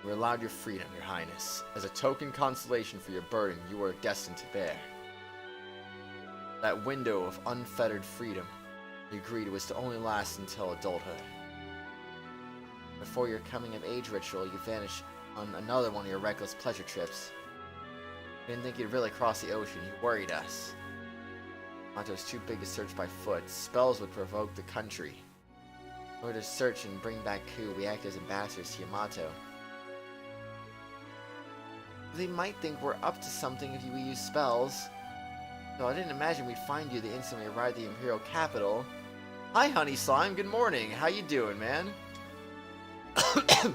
were allowed your freedom, your highness. As a token consolation for your burden you were destined to bear. That window of unfettered freedom you agreed was to only last until adulthood. Before your coming of age ritual, you vanished on another one of your reckless pleasure trips. You didn't think you'd really cross the ocean, you worried us. Yamato's too big to search by foot. Spells would provoke the country. In order to search and bring back Ku, we act as ambassadors to Yamato. They might think we're up to something if we use spells. So I didn't imagine we'd find you the instant we arrived at the Imperial capital. Hi, Honey Slime. Good morning. How you doing, man? Tried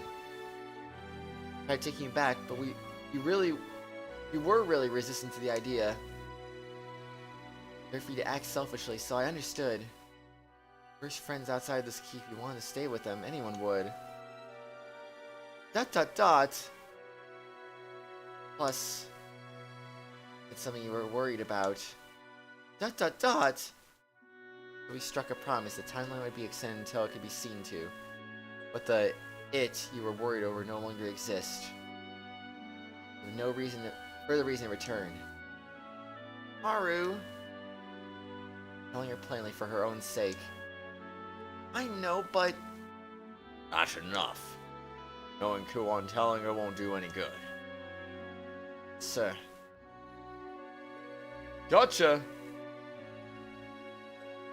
taking you back, but we were really resistant to the idea. They're free to act selfishly, so I understood. First friends outside this keep, you wanted to stay with them. Anyone would. Dot dot dot. Plus, it's something you were worried about. Dot dot dot. So we struck a promise. The timeline would be extended until it could be seen to. But the it you were worried over no longer exists. With no further reason to return. Haru. Telling her plainly for her own sake. I know, but... That's enough. Knowing Kuon telling her won't do any good. Sir. Gotcha!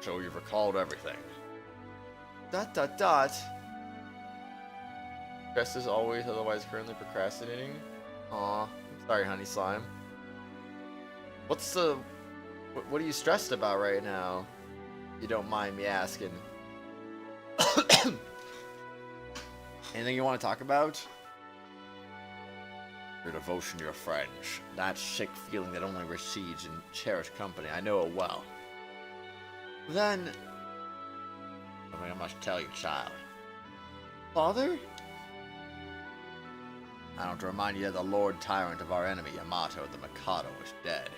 So you've recalled everything. Dot dot dot. Stressed as always, otherwise currently procrastinating. Aw, I'm sorry, Honey Slime. What are you stressed about right now? If you don't mind me asking. Anything you want to talk about? Your devotion to your friends. That sick feeling that only recedes in cherished company. I know it well. Then... something I must tell you, child. Father? I want to remind you that the Lord Tyrant of our enemy, Yamato, the Mikado, is dead.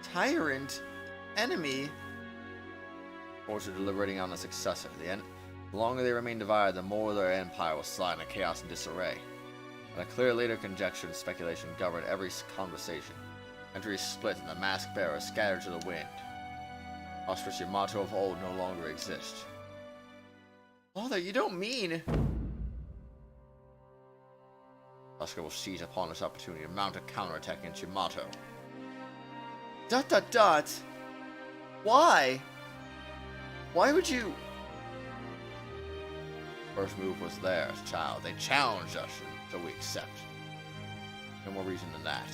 Tyrant? Enemy? Forces are deliberating on a successor. The longer they remain divided, the more their empire will slide into chaos and disarray. And a clear later conjecture and speculation govern every conversation. Countries split and the mask bearer scattered to the wind. Prosperous Yamato of old no longer exists. Father, you don't mean... Tusker will seize upon this opportunity to mount a counterattack against Yamato. Dot dot dot. Why? Why would you... First move was theirs, child. They challenged us, so we accept. No more reason than that.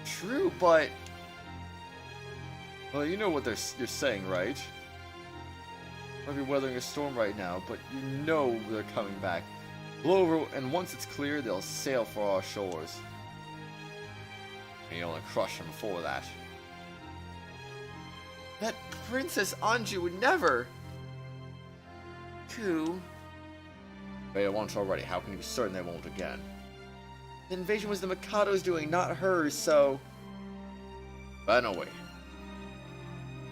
True, but... Well, you know what you're saying, right? Might be weathering a storm right now, but you know they're coming back. Blow over, and once it's clear, they'll sail for our shores. And you only crush them before that. That Princess Anju would never... Ku... Failed once already, how can you be certain they won't again? The invasion was the Mikado's doing, not hers, so... Anyway.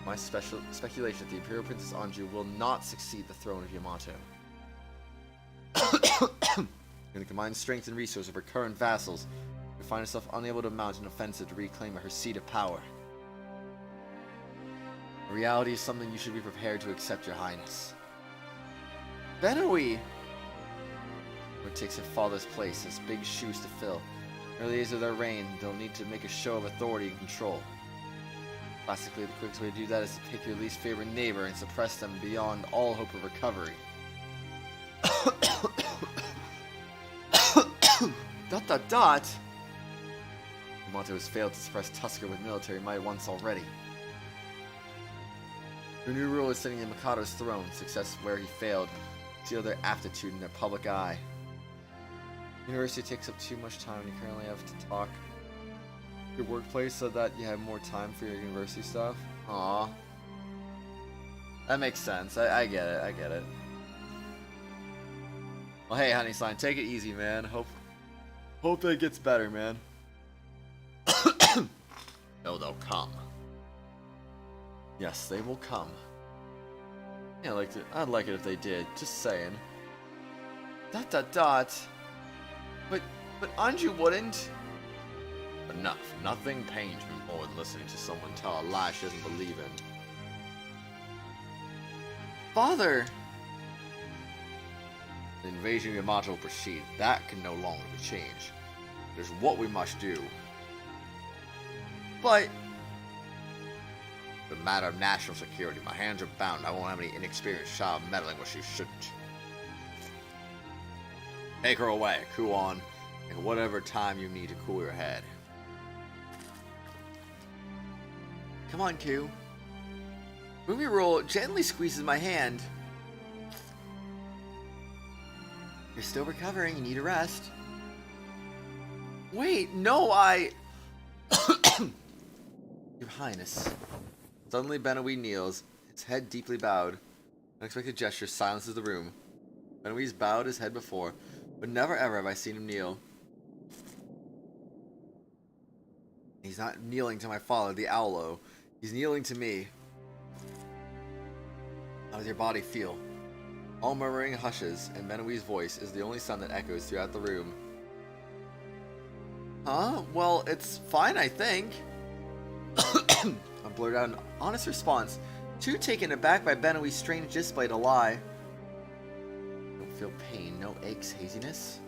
My special speculation that the Imperial Princess Anju will not succeed the throne of Yamato. In the combined strength and resources of her current vassals, we find herself unable to mount an offensive to reclaim her seat of power. Reality is something you should be prepared to accept, Your Highness. Benoi! Who takes her father's place has big shoes to fill. In early days of their reign, they'll need to make a show of authority and control. Classically, the quickest way to do that is to pick your least favorite neighbor and suppress them beyond all hope of recovery. Dot. Yamato has failed to suppress Tusker with military might once already. The new ruler is sitting in Mikado's throne, success where he failed, seal their aptitude in their public eye. University takes up too much time and you currently have to talk your workplace so that you have more time for your university stuff. Aww. That makes sense. I get it. Well, hey, honey slime, take it easy, man. Hope that gets better, man. No, they'll come. Yes, they will come. Yeah, I'd like it if they did. Just saying. Dot. But Anju wouldn't. Enough. Nothing pains me more than listening to someone tell a lie she doesn't believe in. Father! The invasion of Yamato will proceed. That can no longer be changed. It is what we must do. But the matter of national security, my hands are bound. I won't have any inexperienced child meddling where she shouldn't. Take her away, cool on, and whatever time you need to cool your head. Come on, Ku. Movie Roll gently squeezes my hand. You're still recovering, you need a rest. Wait, no, Your Highness. Suddenly Benoi kneels, his head deeply bowed. Unexpected gesture silences the room. Benoi's bowed his head before, but never ever have I seen him kneel. He's not kneeling to my father, the Owlo. He's kneeling to me. How does your body feel? All murmuring hushes, and Benoi's voice is the only sound that echoes throughout the room. Huh? Well, it's fine, I think. I blurted out an honest response, too taken aback by Benoi's strange display to lie. Don't feel pain, no aches, haziness.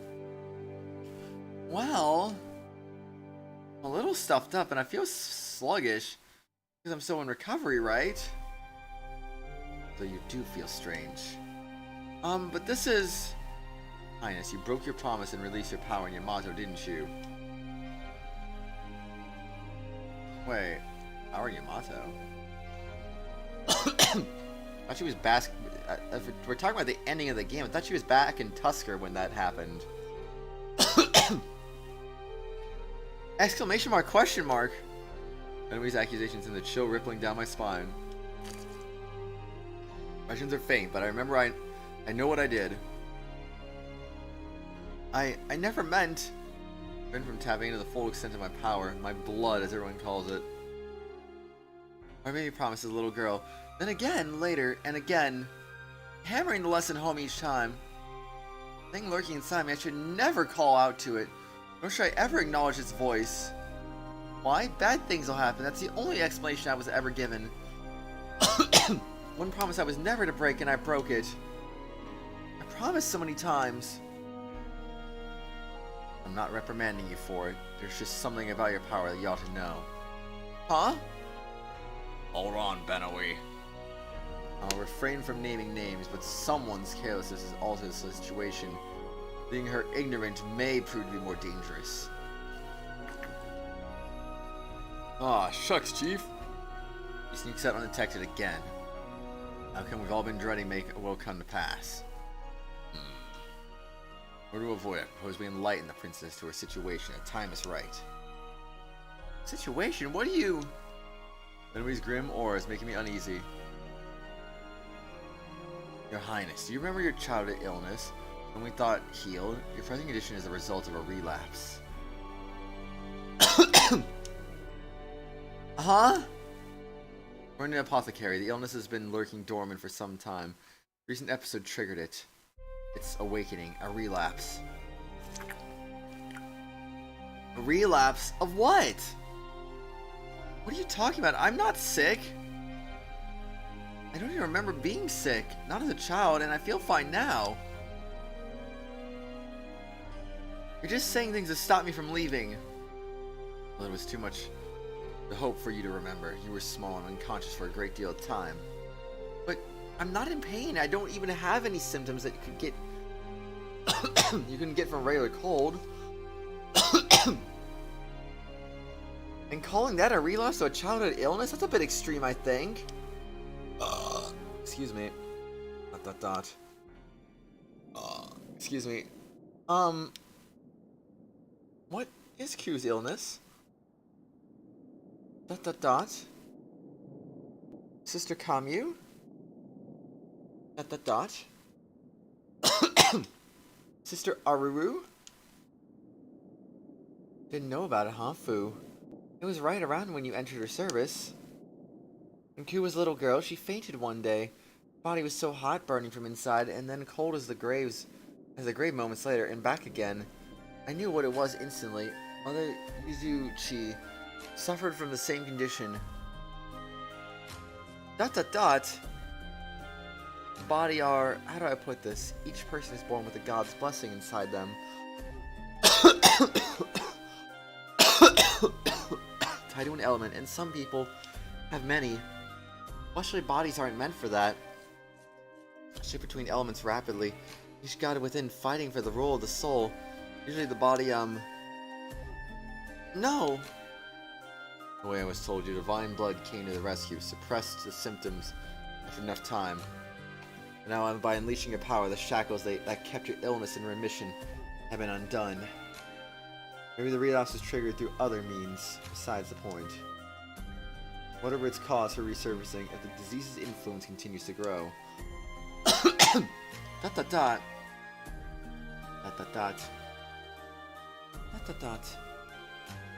Well, a little stuffed up, and I feel sluggish because I'm still in recovery, right? Though you do feel strange. But this is... Highness, you broke your promise and released your power in Yamato, didn't you? Wait, power in Yamato? I thought she was if we're talking about the ending of the game, I thought she was back in Tusker when that happened. Exclamation mark, question mark. Benoi's accusations send the chill rippling down my spine. Questions are faint, but I remember I know what I did. I never meant from tapping into the full extent of my power, my blood as everyone calls it. I made me promise as a little girl, then again later and again, hammering the lesson home each time. The thing lurking inside me, I should never call out to it, nor should I ever acknowledge its voice. Why? Bad things will happen. That's the only explanation I was ever given. One promise I was never to break, and I broke it. I promised so many times. I'm not reprimanding you for it. There's just something about your power that you ought to know. Huh? Hold on, Benoi. I'll refrain from naming names, but someone's carelessness has altered the situation. Being her ignorant may prove to be more dangerous. Aw, shucks, Chief. He sneaks out undetected again. How come we've all been dreading will come to pass? In order to avoid it, I propose we enlighten the princess to her situation. The time is right. Situation? What are you... Benoi's grim aura is making me uneasy. Your Highness, do you remember your childhood illness? When we thought healed, your present condition is the result of a relapse. Huh? We're an apothecary. The illness has been lurking dormant for some time. Recent episode triggered it. It's awakening. A relapse. A relapse of what? What are you talking about? I'm not sick. I don't even remember being sick. Not as a child, and I feel fine now. You're just saying things to stop me from leaving. Well, it was too much to hope for you to remember. You were small and unconscious for a great deal of time. But I'm not in pain. I don't even have any symptoms that you could get you can get from regular cold. And calling that a relapse to a childhood illness? That's a bit extreme, I think. Excuse me. ... Excuse me. What is Q's illness? ... Sister Kamyu? ... Sister Aruru? Didn't know about it, huh, Fu? It was right around when you entered her service. When Q was a little girl, she fainted one day. Her body was so hot, burning from inside, and then cold as the grave moments later, and back again. I knew what it was instantly. Mother Yuzuchi suffered from the same condition. ... Body are... How do I put this? Each person is born with a god's blessing inside them. Tied to an element, and some people have many. Fleshly bodies aren't meant for that. Shift between elements rapidly. Each god within fighting for the role of the soul. Usually the body, No! The way I was told, your divine blood came to the rescue, suppressed the symptoms after enough time. And now, by unleashing your power, the shackles that kept your illness in remission have been undone. Maybe the relapse was triggered through other means, besides the point. Whatever its cause for resurfacing, if the disease's influence continues to grow. ...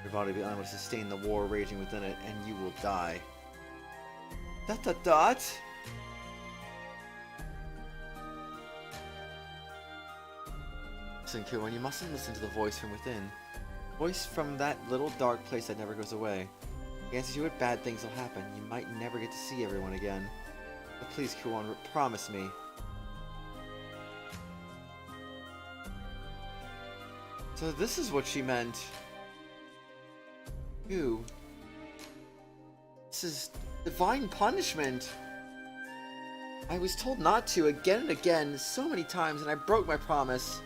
Your body will be unable to sustain the war raging within it, and you will die. ... Listen, Kuon, you mustn't listen to the voice from within. Voice from that little dark place that never goes away. It answers you what bad things will happen. You might never get to see everyone again. But please, Kuon, promise me. So this is what she meant. Ew. This is divine punishment. I was told not to again and again, so many times, and I broke my promise.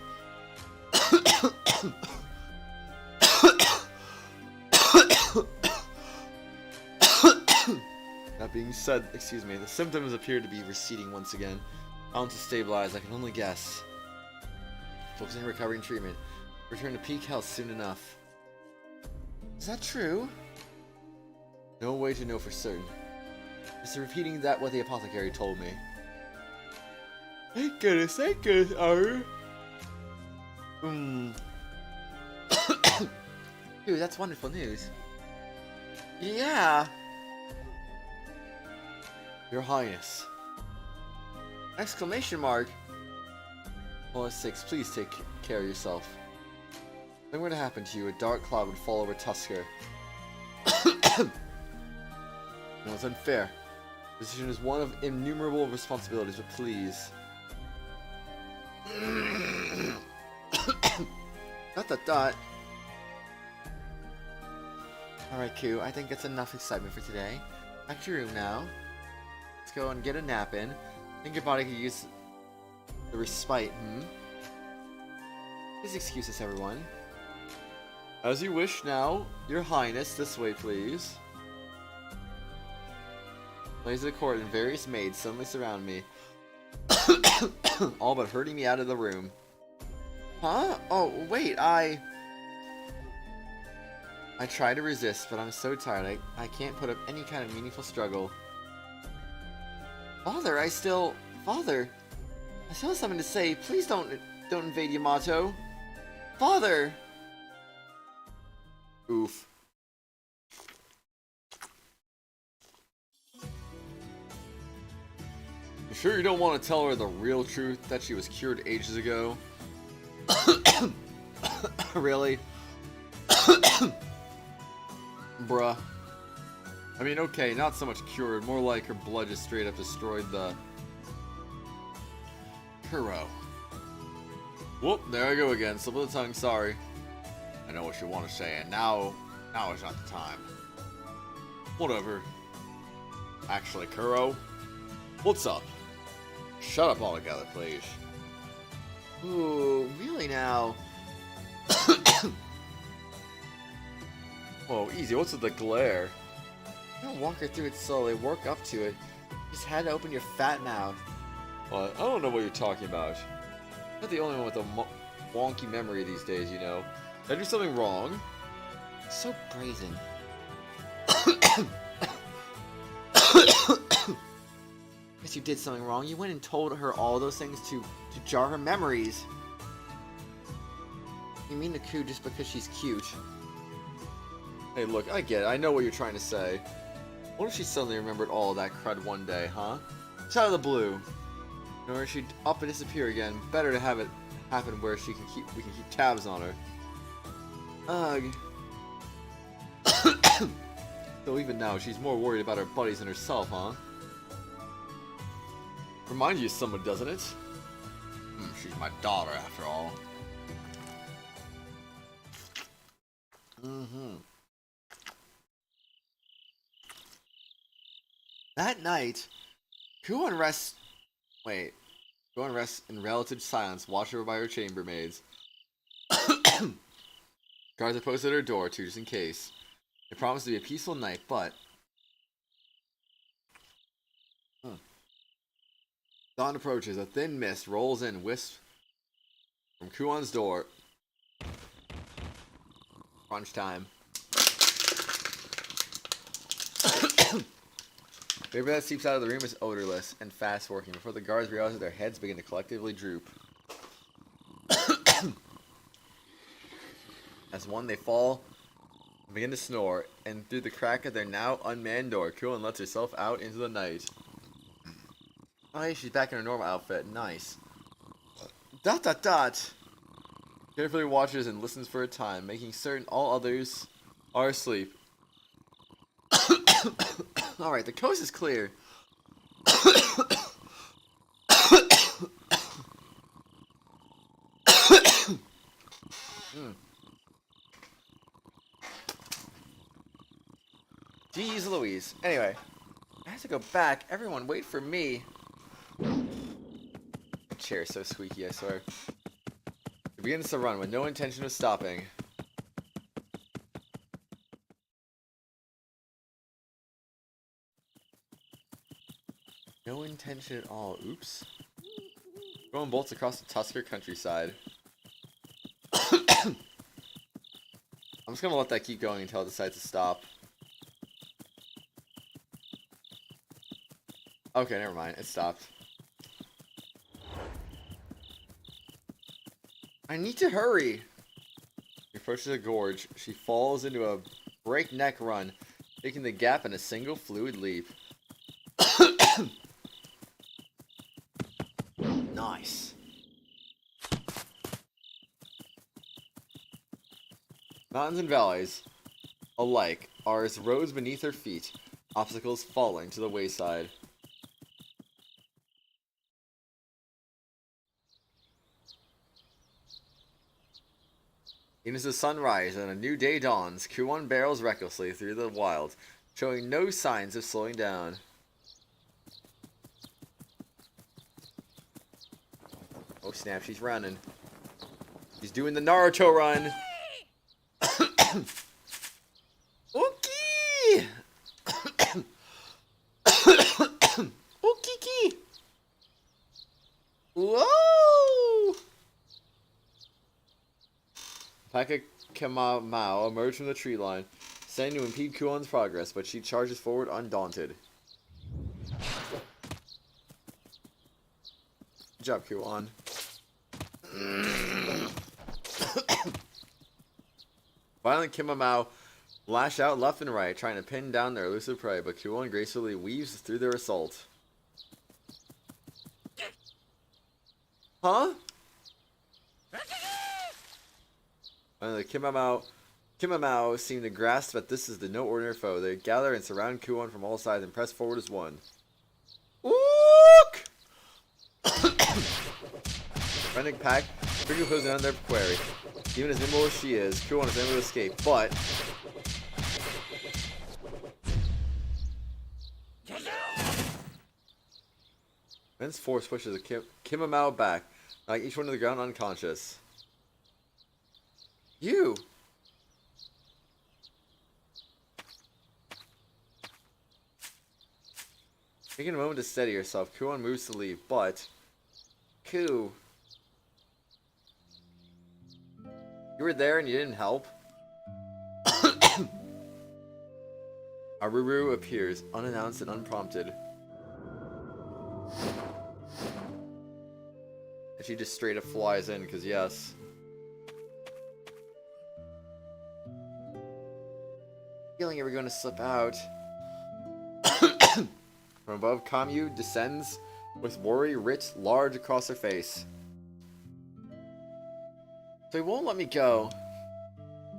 That being said, excuse me, the symptoms appear to be receding once again. Balance is stabilized, I can only guess. Focusing on recovery and treatment. Return to peak health soon enough. Is that true? No way to know for certain. Just repeating that what the apothecary told me. Thank goodness, Aru. Dude, that's wonderful news. Yeah. Your Highness. Exclamation mark. Well, 6, please take care of yourself. Something were to happen to you, a dark cloud would fall over Tusker. No, it's unfair. This decision is one of innumerable responsibilities, but please. Alright, Q, I think that's enough excitement for today. Back to your room now. Let's go and get a nap in. I think your body could use the respite, Please excuse us, everyone. As you wish now, Your Highness, this way, please. Ladies of the court and various maids suddenly surround me. All but herding me out of the room. Huh? Oh, wait, I try to resist, but I'm so tired, I can't put up any kind of meaningful struggle. Father, I still have something to say. Please don't invade Yamato. Father! Oof. Sure you don't want to tell her the real truth that she was cured ages ago? Really? Bruh. I mean, okay, not so much cured, more like her blood just straight up destroyed the... Kuro. Whoop, there I go again, slip of the tongue, sorry. I know what you want to say, and now is not the time. Whatever. Actually, Kuro, what's up? Shut up altogether, please. Ooh, really now? Whoa, easy, what's with the glare? Don't walk her through it slowly, work up to it. You just had to open your fat mouth. What? I don't know what you're talking about. You're not the only one with a wonky memory these days, you know. Did I do something wrong? So brazen. Guess you did something wrong. You went and told her all those things to jar her memories. You mean the coup just because she's cute? Hey, look, I get it. I know what you're trying to say. What if she suddenly remembered all of that crud one day, huh? It's out of the blue. Or she'd up and disappear again. Better to have it happen where we can keep tabs on her. Ugh. So even now, she's more worried about her buddies than herself, huh? Reminds you of someone, doesn't it? She's my daughter, after all. That night, Kuon rests in relative silence, watched over by her chambermaids. Guards are posted at her door, too, just in case. It promised to be a peaceful night, but... Dawn approaches. A thin mist rolls in, wisp from Kuon's door. Crunch time. Paper that seeps out of the room is odorless and fast working before the guards realize that their heads begin to collectively droop. As one, they fall and begin to snore, and through the crack of their now unmanned door, Kuon lets herself out into the night. Oh, hey, she's back in her normal outfit. Nice. Dot dot dot. Carefully watches and listens for a time, making certain all others are asleep. Alright, the coast is clear. Jeez Louise. Anyway, I have to go back. Everyone, wait for me. The chair's so squeaky, I swear. It begins to run with no intention of stopping. No intention at all. Oops. Going bolts across the Tusker countryside. I'm just gonna let that keep going until it decides to stop. Okay, never mind. It stopped. I need to hurry. She approaches a gorge. She falls into a breakneck run, taking the gap in a single fluid leap. Nice. Mountains and valleys alike are as roads beneath her feet, obstacles falling to the wayside. Even as the sun rises and a new day dawns, Kuon barrels recklessly through the wild, showing no signs of slowing down. Oh snap, she's running. She's doing the Naruto run. Okay. Okiki. Whoa. Pakakemao emerged from the tree line, setting to impede Kuon's progress, but she charges forward undaunted. Good job, Kuon. Violent Kimamau lash out left and right, trying to pin down their elusive prey, but Kuon gracefully weaves through their assault. Huh? And the Kimamau seem to grasp that this is the no ordinary foe. They gather and surround Kuon from all sides and press forward as one. Ook! Friendly pack, quickly closing down their quarry. Even as nimble as she is, Kuon is able to escape, but... Immense force pushes the Kimamau back, knocking each one to the ground unconscious. You! Taking a moment to steady yourself, Kuon moves to leave, but... Ku... You were there and you didn't help? Aruru appears, unannounced and unprompted. And she just straight up flies in, because yes. Feeling you were going to slip out. From above, Kamyu descends with worry writ large across her face. They won't let me go.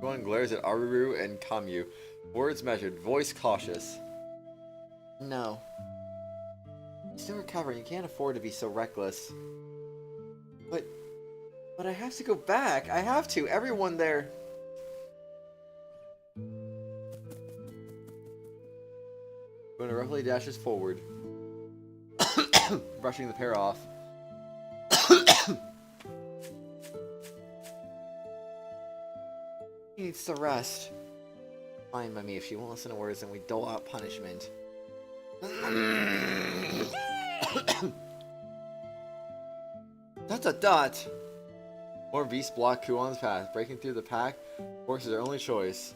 Kuon glares at Aruru and Kamyu. Words measured, voice cautious. No. You're still recovering. You can't afford to be so reckless. But I have to go back. I have to. Everyone there. Kuon roughly dashes forward, brushing the pair off. He needs to rest. Fine by me. If she won't listen to words, then we dole out punishment. Dot. More beasts block Kuon's path. Breaking through the pack, force is their only choice.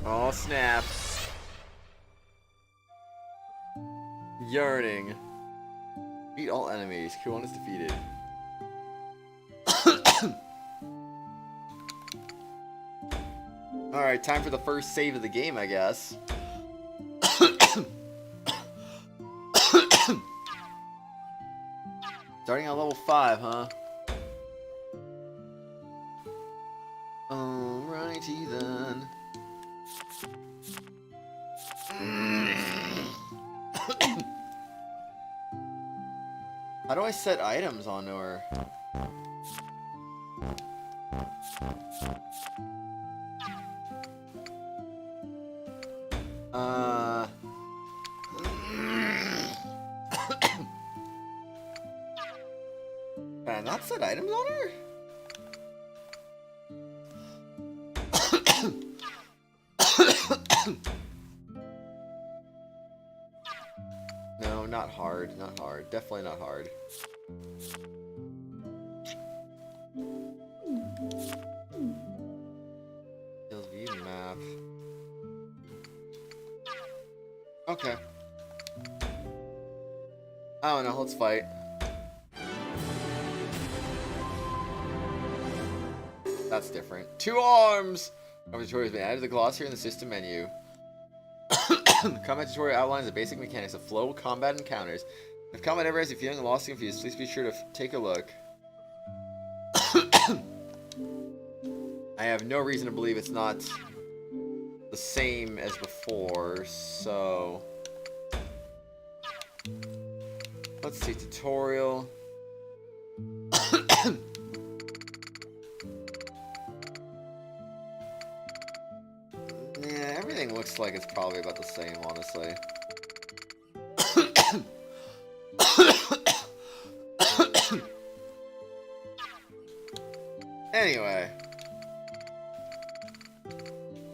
Oh snap. Yearning. Beat all enemies. Kuon is defeated. Alright, time for the first save of the game, I guess. Starting at level 5, huh? Alrighty then. How do I set items onto her? Can I not set items on her? No, not hard. Not hard. Definitely not hard. Skills view map. Okay. I don't know. Let's fight. That's different. 2 arms! Combat tutorial has been added to the glossary in the system menu. The combat tutorial outlines the basic mechanics of flow, combat, and counters. If combat ever has you feeling lost and confused, please be sure to take a look. I have no reason to believe it's not the same as before, so... Let's see, tutorial. Yeah, everything looks like it's probably about the same, honestly. Anyway.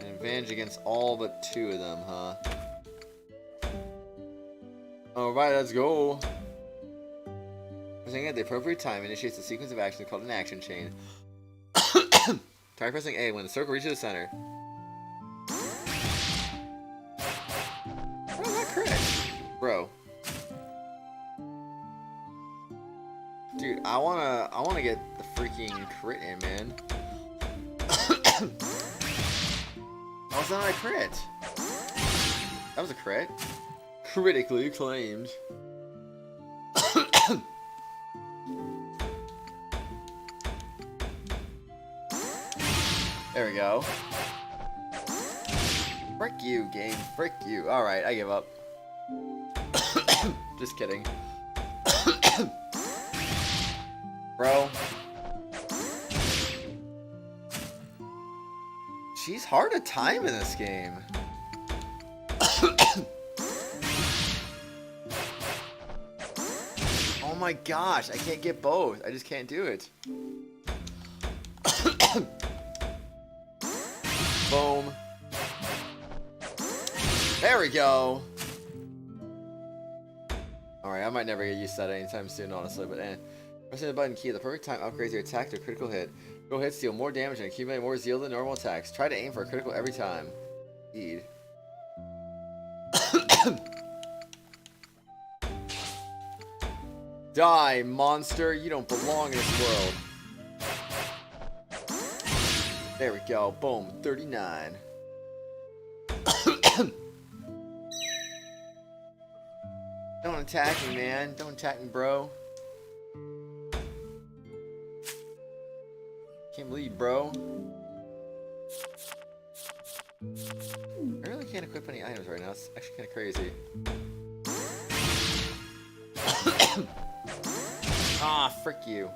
An advantage against all but 2 of them, huh? Alright, let's go. Pressing at the appropriate time initiates a sequence of actions called an action chain. Try pressing A when the circle reaches the center. Oh, that crit! Bro. Dude, I wanna get the freaking crit in, man. That was not a crit. That was a crit. Critically acclaimed. There we go. Frick you, game. Frick you. Alright, I give up. Just kidding. Bro. She's hard to time in this game. Oh my gosh, I can't get both. I just can't do it. Boom. There we go. Alright, I might never get used to that anytime soon, honestly, but pressing the button key at the perfect time upgrades your attack to a critical hit. Critical hits deal more damage and accumulate more zeal than normal attacks. Try to aim for a critical every time. Indeed. Die, monster! You don't belong in this world. There we go. Boom. 39. Don't attack me, man. Don't attack me, bro. Can't believe, bro. I really can't equip any items right now. It's actually kind of crazy. Ah, frick you.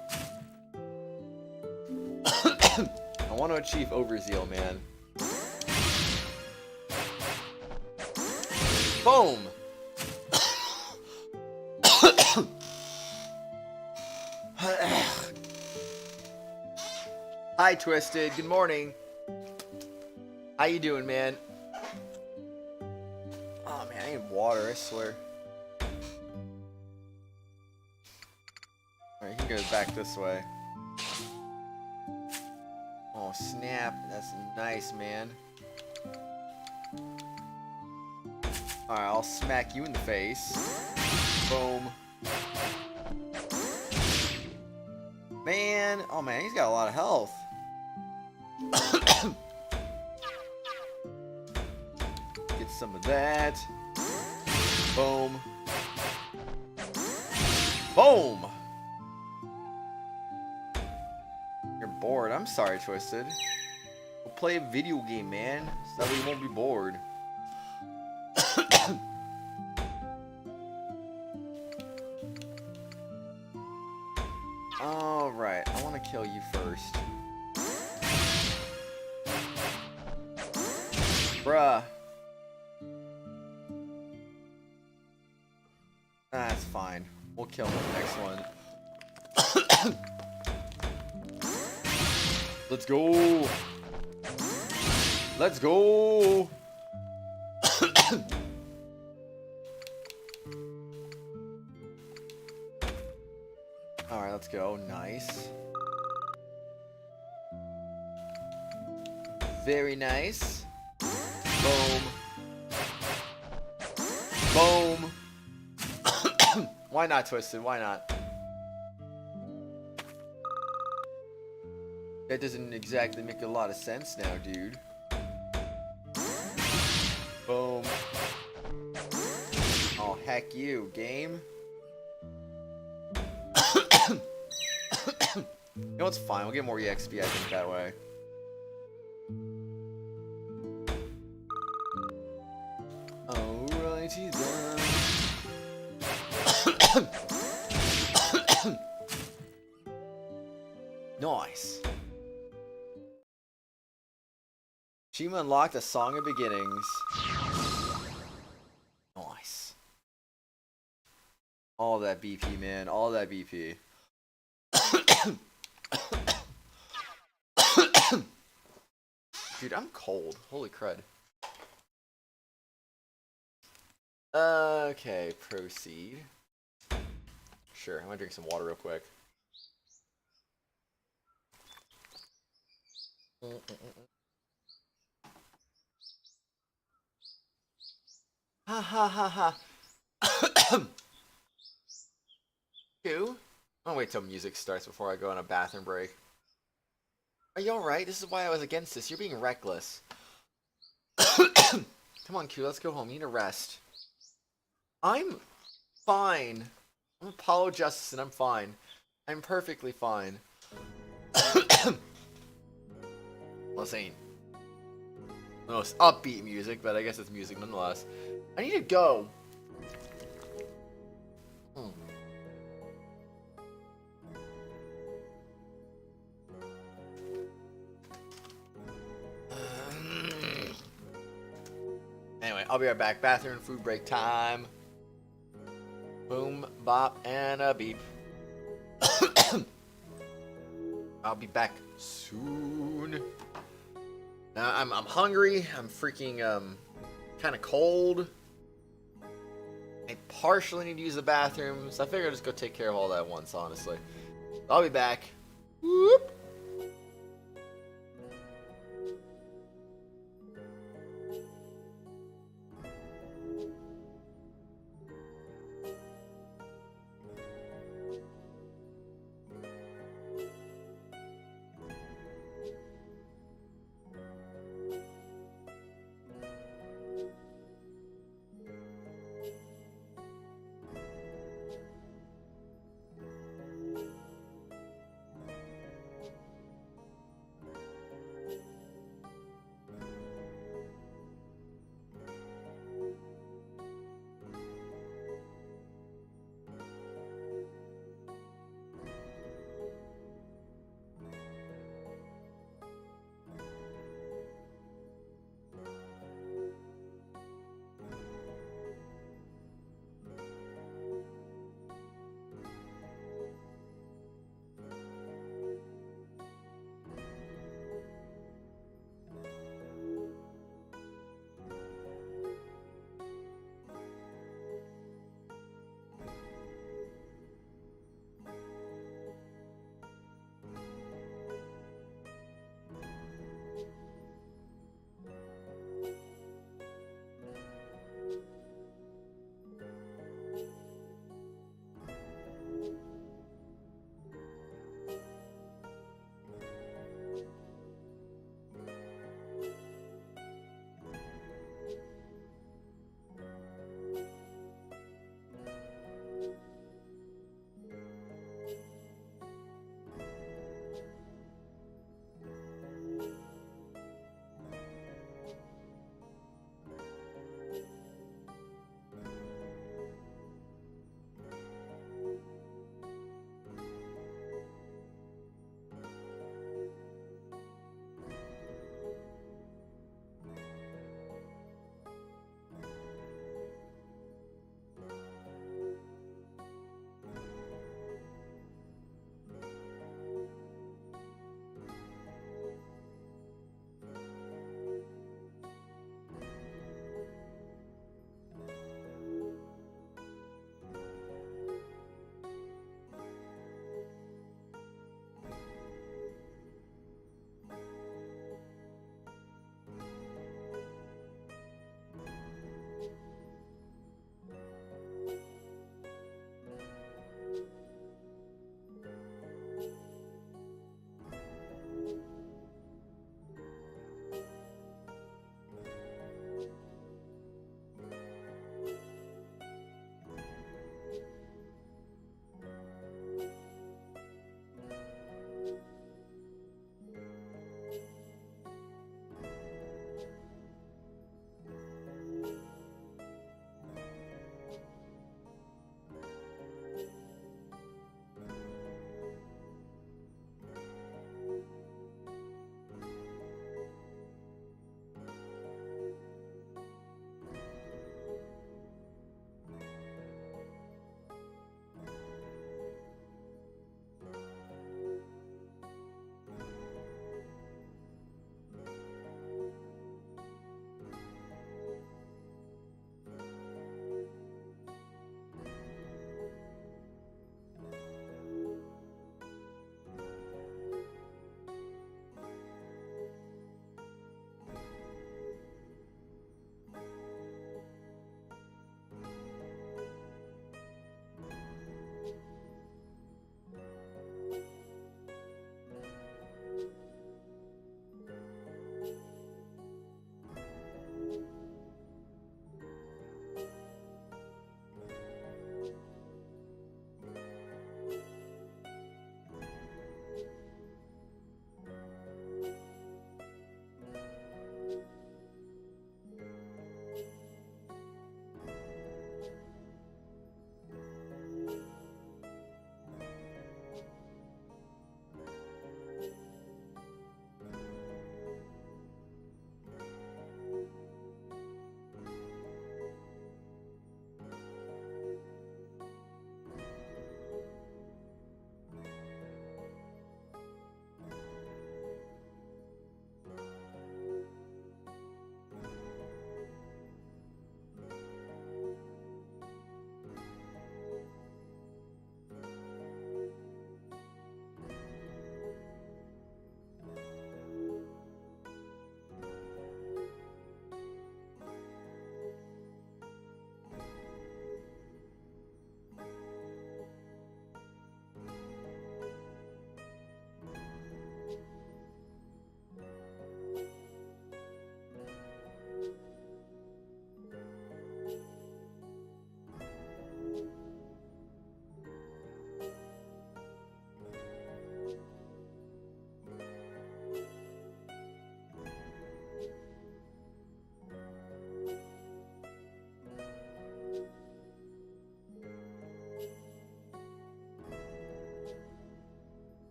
I want to achieve overzeal, man. Boom! Hi, Twisted. Good morning. How you doing, man? Oh, man, I need water, I swear. Alright, you can go back this way. Oh, snap. That's nice, man. Alright, I'll smack you in the face. Boom. Man. Oh, man, he's got a lot of health. Get some of that. Boom. Boom! You're bored. I'm sorry, Twisted. We'll play a video game, man. So that way you won't be bored. Alright, I want to kill you first. Bruh. That's fine. We'll kill him the next one. Let's go. Let's go. Alright, let's go. Nice. Very nice. Boom. Boom. Why not, Twisted? Why not? That doesn't exactly make a lot of sense now, dude. Boom. Oh, heck you, game. You know, it's fine. We'll get more EXP, I think, that way. Alrighty then. Nice. Shima unlocked a Song of Beginnings. Nice. All that BP, man. All that BP. Dude, I'm cold. Holy crud. Okay, proceed. Sure, I'm gonna drink some water real quick. Ha ha ha ha. Two? I'll wait till music starts before I go on a bathroom break. Are you alright? This is why I was against this. You're being reckless. Come on, Q, let's go home. You need a rest. I'm fine. I'm Apollo Justice and I'm fine. I'm perfectly fine. Well, this ain't the most upbeat music, but I guess it's music nonetheless. I need to go. Anyway, I'll be right back. Bathroom, food break time. Boom, bop, and a beep. I'll be back soon. Now I'm hungry. I'm freaking kind of cold. I partially need to use the bathroom, so I figured I'd just go take care of all that at once. Honestly, I'll be back. Whoop.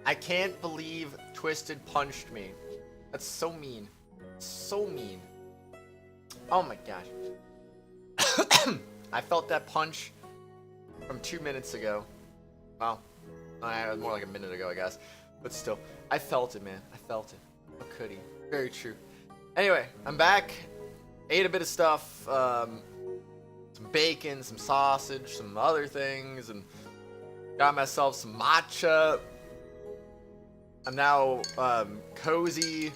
I can't believe Twisted punched me. That's so mean. So mean. Oh my gosh. I felt that punch from 2 minutes ago. Well, it was more like a minute ago, I guess. But still, I felt it, man. I felt it. How could he? Very true. Anyway, I'm back. Ate a bit of stuff. Some bacon, some sausage, some other things, and got myself some matcha. I'm now cozy.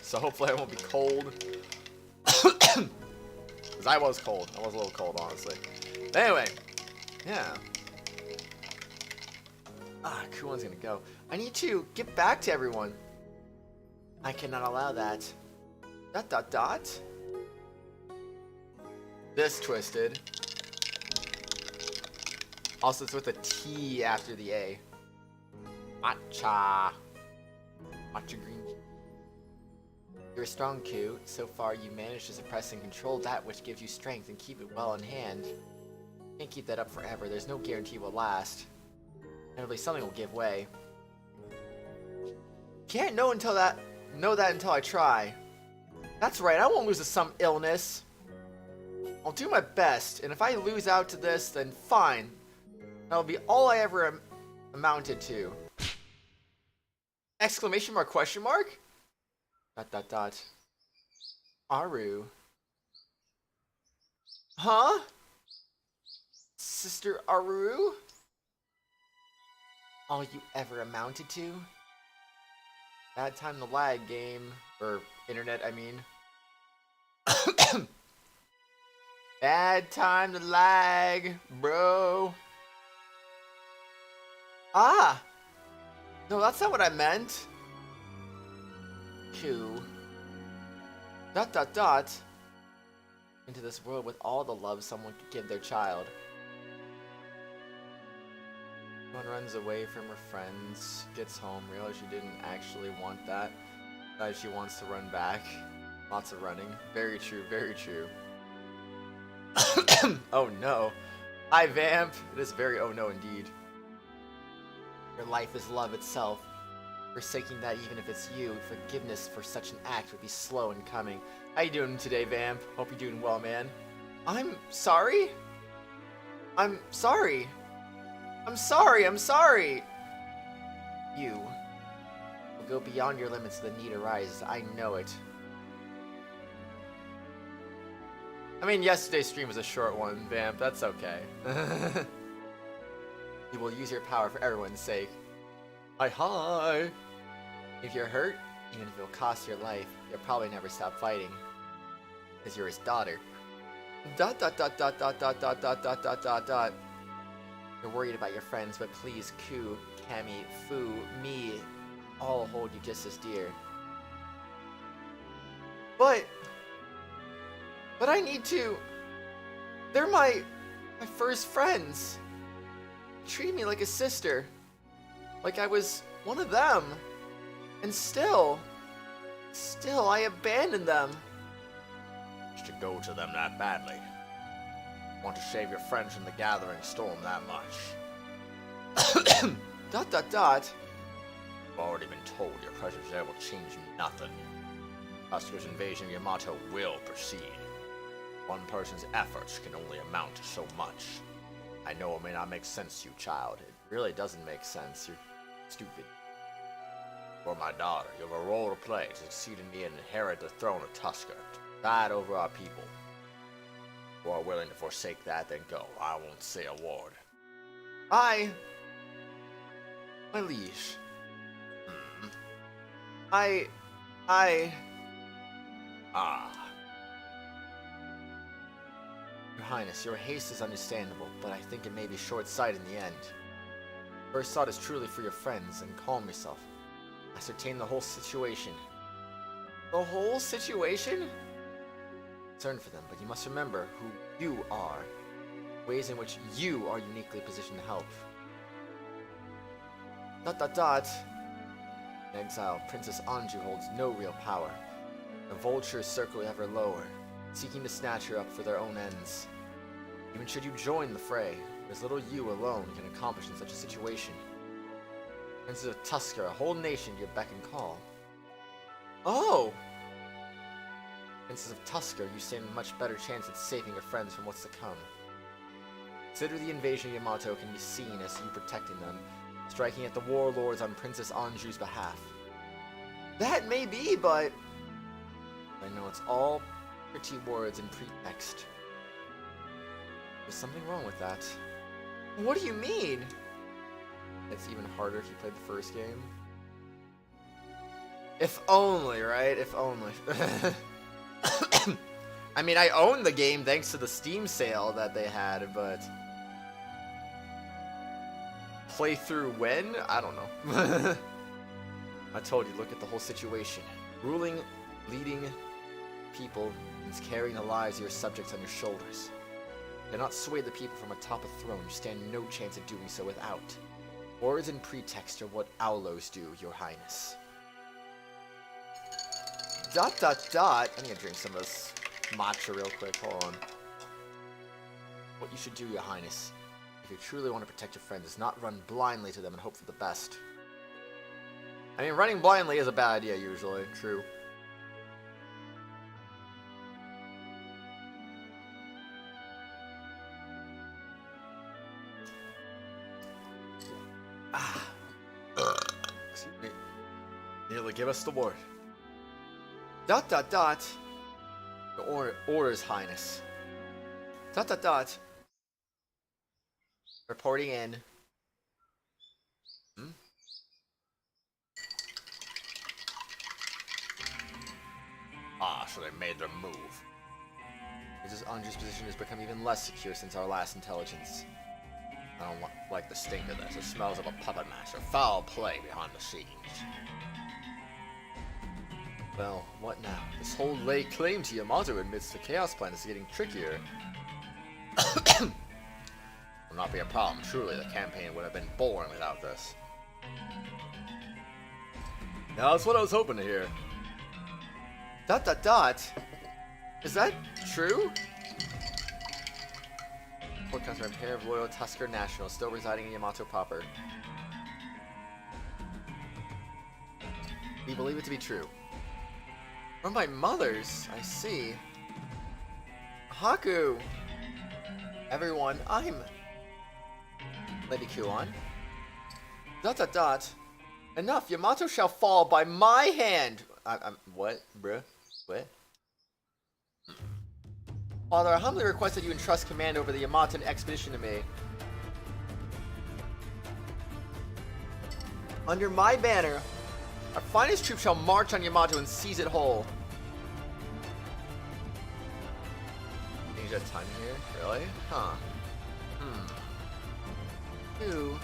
So hopefully I won't be cold. Because I was cold. I was a little cold, honestly. But anyway, yeah. Kuon's gonna go. I need to get back to everyone. I cannot allow that. ... This Twisted. Also, it's with a T after the A. Matcha. Matcha green. You're a strong Ku. So far, you managed to suppress and control that which gives you strength and keep it well in hand. You can't keep that up forever. There's no guarantee it will last. Inevitably, something will give way. Can't know that until I try. That's right, I won't lose to some illness. I'll do my best, and if I lose out to this, then fine. That'll be all I ever amounted to. Exclamation mark, question mark? ... Aru. Huh? Sister Aru? All you ever amounted to? Bad time to lag, game. Or internet, I mean. Bad time to lag, bro. Ah! No, that's not what I meant. Ku. ... Into this world with all the love someone could give their child. One runs away from her friends, gets home, realizes she didn't actually want that. That she wants to run back. Lots of running. Very true, very true. Oh no. Hi Vamp. It is very oh no indeed. Your life is love itself. Forsaking that even if it's you, forgiveness for such an act would be slow in coming. How you doing today, Vamp? Hope you're doing well, man. I'm sorry? I'm sorry. I'm sorry, I'm sorry! You will go beyond your limits if the need arises. I know it. I mean, yesterday's stream was a short one, Vamp. That's okay. You will use your power for everyone's sake. Hi! If you're hurt, even if it will cost your life, you'll probably never stop fighting. Because you're his daughter. ... You're worried about your friends, but please, Ku, Kami, Fu, me, all hold you just as dear. But I need to... They're my first friends. Treat me like a sister. Like I was one of them. And still, I abandoned them. Just to go to them that badly. Want to save your friends from the gathering storm that much. ... I've already been told your presence there will change nothing. Asuka's invasion of Yamato will proceed. One person's efforts can only amount to so much. I know it may not make sense to you, child. It really doesn't make sense. You're stupid. For my daughter, you have a role to play to succeed in me and inherit the throne of Tusker, to preside over our people. If you are willing to forsake that, then go. I won't say a word. My liege. Your Highness, your haste is understandable, but I think it may be short-sighted in the end. First thought is truly for your friends, and calm yourself. Ascertain the whole situation. The whole situation? Concern for them, but you must remember who you are. Ways in which you are uniquely positioned to help. ... In exile, Princess Anju holds no real power. The vultures circle ever lower, seeking to snatch her up for their own ends. Even should you join the fray, there's little you alone can accomplish in such a situation. Princes of Tusker, a whole nation to your beck and call. Oh! Princes of Tusker, you stand a much better chance at saving your friends from what's to come. Consider the invasion of Yamato can be seen as you protecting them, striking at the warlords on Princess Anju's behalf. That may be, but I know it's all pretty words and pretext. There's something wrong with that. What do you mean? It's even harder if you played the first game. If only, right? If only. I mean, I own the game thanks to the Steam sale that they had, but play through when? I don't know. I told you, look at the whole situation. Ruling, leading people means carrying the lives of your subjects on your shoulders. You cannot sway the people from atop a throne. You stand no chance of doing so without. Words and pretext are what Aulos do, your highness. ... I need to drink some of this matcha real quick. Hold on. What you should do, your highness, if you truly want to protect your friends, is not run blindly to them and hope for the best. I mean, running blindly is a bad idea usually. True. Excuse me. Nearly give us the word. ... The orders, highness. ... Reporting in. Ah, so they made their move. Princess Anju's position has become even less secure since our last intelligence. I don't like the stink of this. It smells of a puppet master. Foul play behind the scenes. Well, what now? This whole lay claim to Yamato amidst the Chaos Plan is getting trickier. Will not be a problem. Truly, the campaign would have been boring without this. Now, that's what I was hoping to hear. ... Is that true? Report comes from a pair of loyal Tusker nationals still residing in Yamato proper. We believe it to be true. From my mother's, I see. Haku! Everyone, I'm Lady Kuon. ... Enough! Yamato shall fall by my hand! What, bruh? What? Father, I humbly request that you entrust command over the Yamato expedition to me. Under my banner, our finest troops shall march on Yamato and seize it whole. You need a ton here? Really? Huh. Who?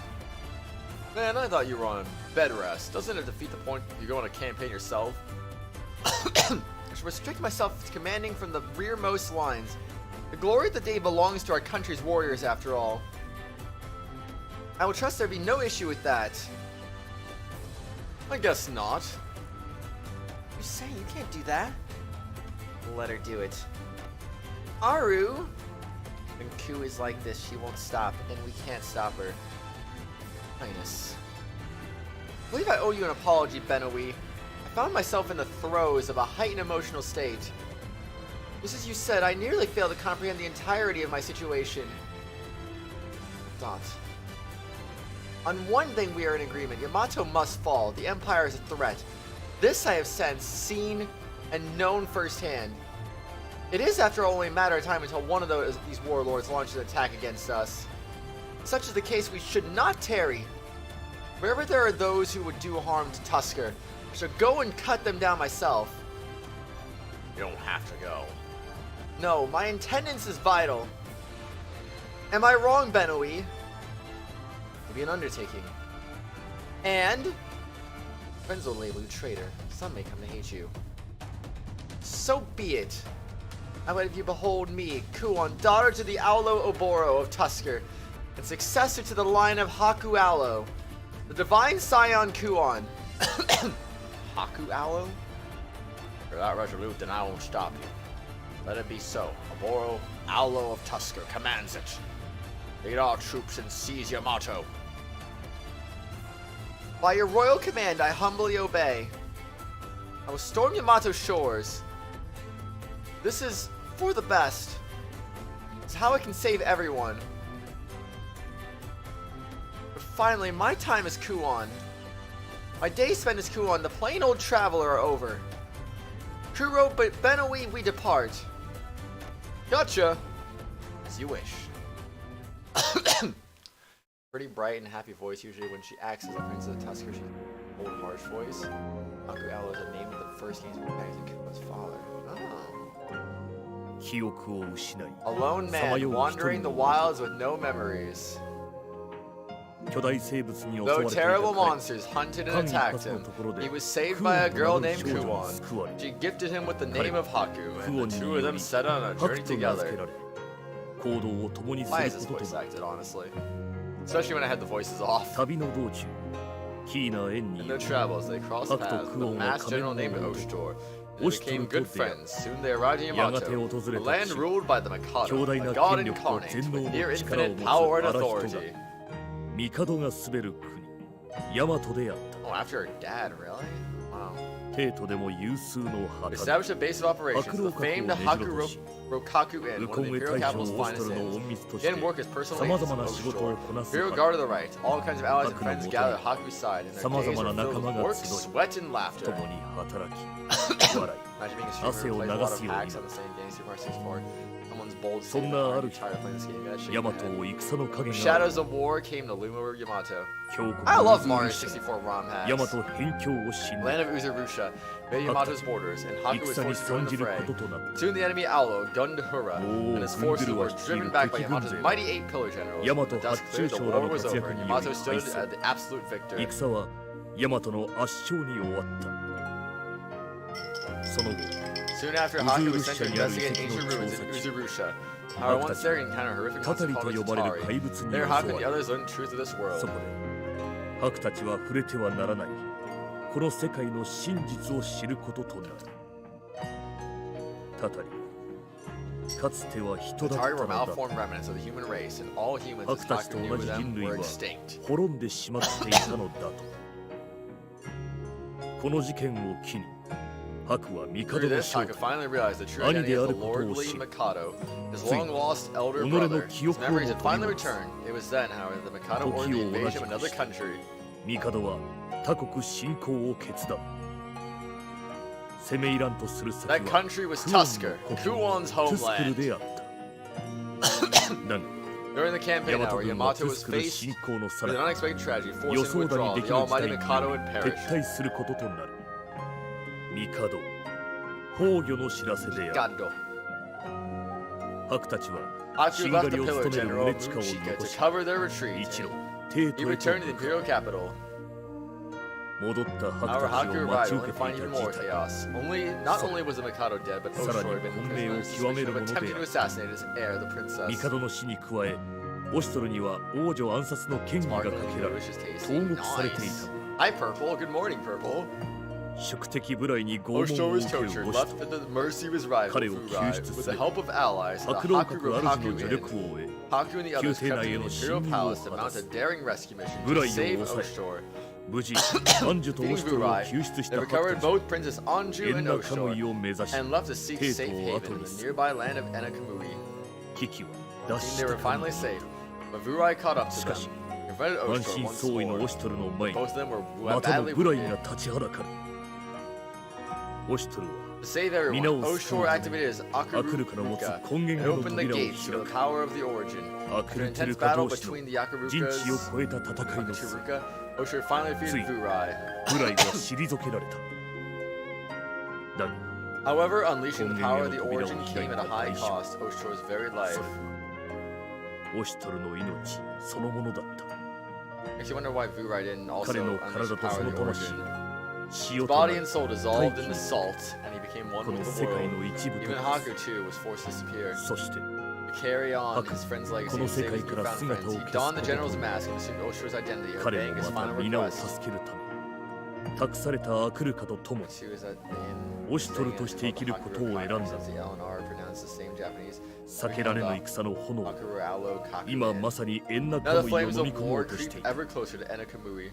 Man, I thought you were on bed rest. Doesn't it defeat the point you go on a campaign yourself? I should restrict myself to commanding from the rearmost lines. The glory of the day belongs to our country's warriors, after all. I will trust there be no issue with that. I guess not. You're saying you can't do that? Let her do it. Aru! When Ku is like this, she won't stop, and we can't stop her. Highness. I believe I owe you an apology, Benowi. I found myself in the throes of a heightened emotional state. Just as you said, I nearly failed to comprehend the entirety of my situation. On one thing we are in agreement. Yamato must fall. The Empire is a threat. This I have sensed, seen, and known firsthand. It is, after all, only a matter of time until one of these warlords launches an attack against us. Such is the case, we should not tarry. Wherever there are those who would do harm to Tusker, I shall go and cut them down myself. You don't have to go. No, my attendance is vital. Am I wrong, Benowi? It'll be an undertaking. And friends will label you traitor. Some may come to hate you. So be it. I would have you behold me, Kuon, daughter to the Aulo Oboro of Tusker, and successor to the line of Haku Aulo, the divine scion Kuon. Haku Aulo? If you're that resolute, then I won't stop you. Let it be so. Oboro, Aulo of Tusker, commands it. Lead our troops and seize Yamato. By your royal command, I humbly obey. I will storm Yamato's shores. This is for the best. It's how I can save everyone. But finally, my time as Kuon. My days spent as Kuon, the plain old traveler, are over. Kuro, but Benoi, we depart. Gotcha. As you wish. Pretty bright and happy voice usually when she acts as a princess of Tusker. She's old harsh voice. Hakuoro is the name of the first game's protagonist and Kuro's father. Oh. A lone man wandering the wilds with no memories. Though terrible monsters hunted and attacked him, he was saved by a girl named Kuon. She gifted him with the name of Haku, and the two of them set on a journey together. Why is this voice acted, honestly? Especially when I had the voices off. In their travels, they crossed paths with a masked general named Oshtor. They became good friends. Soon they arrived in Yamato, a land ruled by the Mikado, a god incarnate with near infinite power and authority. Oh, after her dad, really? Wow. Established a base of operations, the famed Hakuoro Inn, one of the Imperial capital's finest inns. He didn't work as personal agents of Oshtor. Imperial Guard of the Right. All kinds of allies and friends gathered at Haku's side, and their days were filled with work, sweat, and laughter. Imagine being a streamer who plays a lot of hacks on the same game, Super Mario 64. Someone's bold statement, I'm tired of playing this game, guys. From Shadows of War came to Lumo Yamato. I love Mario 64 ROM hacks. Land of Uzurusha made Yamato's borders, and Haku was forced to join the fray. Soon the enemy Aolo gunned Hura, and his forces were driven back by Yamato's mighty 8 pillar generals. When the dust cleared, the war was over, and Yamato stood as the absolute victor. Soon after, Haku was sent to investigate ancient ruins in Uzurusha. However, once there, he encountered a horrific monster called Futari. There, Haku and the others learned the truth of this world. Futari were malformed remnants of the human race, and all humans as Haku knew them were extinct. Through this, Haku finally realized the true identity of the lordly Mikado, his long-lost elder brother. His memories had finally returned. It was then, however, that the Mikado ordered the invasion of another country. That country was Tusker, Kuon's homeland. During the campaign hour, Yamato was faced with an unexpected tragedy, forcing to withdraw. The almighty Mikado had perished. Mikado. Haku left the pillar general Mushika to cover their retreat. He returned to the imperial capital. However, Haku arrived only to find even more chaos. Not only was the Mikado dead, but Oshtor had been imprisoned, suspicion of attempting to assassinate his heir, the princess. Sparkling, delicious, tasty, nice. Hi, Purple. Good morning, Purple. Oshtor was tortured, left at the mercy of his rival, Furai. With the help of allies, the Haku and the others crept to the Imperial Palace to mount a daring rescue mission to save Oshtor. Defeating Furai, they recovered both Princess Anju and Oshtor, and left to seek safe haven in the nearby land of Enakamui. They were finally safe, but Furai caught up to them, confronted Oshtor once more. Both of them were badly wounded. To save everyone, Oshtor activated his Akuruka and opened the gates to the power of the origin. After an intense battle between the Akurukas and Akuruka, Oshtor finally defeated Furai. However, unleashing the power of the origin came at a high cost, Oshtor's very life. Makes you wonder why Furai didn't also unleash the power of the origin. His body and soul dissolved in the salt, and he became one with the world. Even Haku, too, was forced to disappear. To carry on his friend's legacy and save his newfound friends, he donned the general's mask and assumed Oshtor's identity, obeying his final request. She was at the inn, staying at the Hakuoro Conference of the LNR, pronounced the same Japanese. Now the flames of war creep ever closer to Enakamui.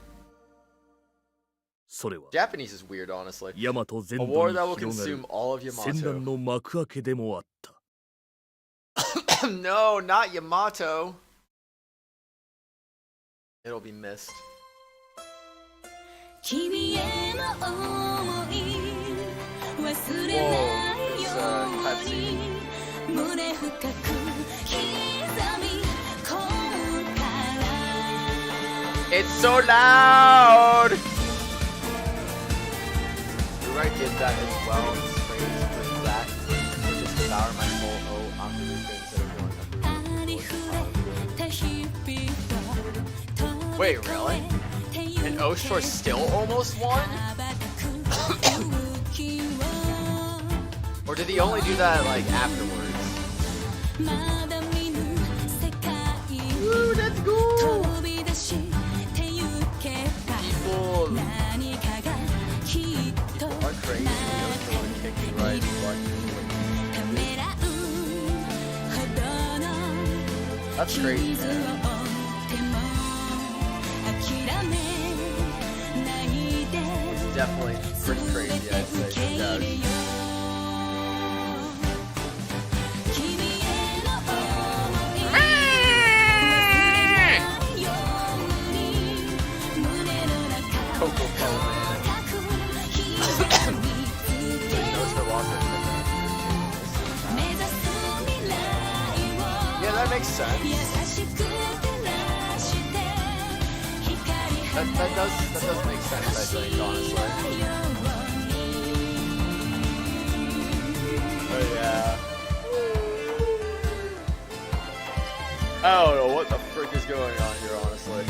それは Japanese is weird, honestly. ヤマト全 A 土 war に that will 広が consume る all of 戦乱 Yamato. の幕開けでもあった。 No, not Yamato. It'll be missed. 君への想い忘れ Whoa, ない this よ cutscene. うに胸深く刻み込むから It's so loud! Do I get that as well? It's crazy for that. Or just devour my soul. Oh, I'm the instead of one. ありふれた日々 Wait, really? And Oshtor still almost won? Or did he only do that like afterwards? Woo, let's go! People are crazy. Oshtor would kick me right in the butt. That's crazy, man. It's definitely pretty crazy, I'd say. No doubt. Coco Polo, man. Yeah, that makes sense. That does make sense, I think, honestly. Oh yeah. I don't know what the frick is going on here, honestly.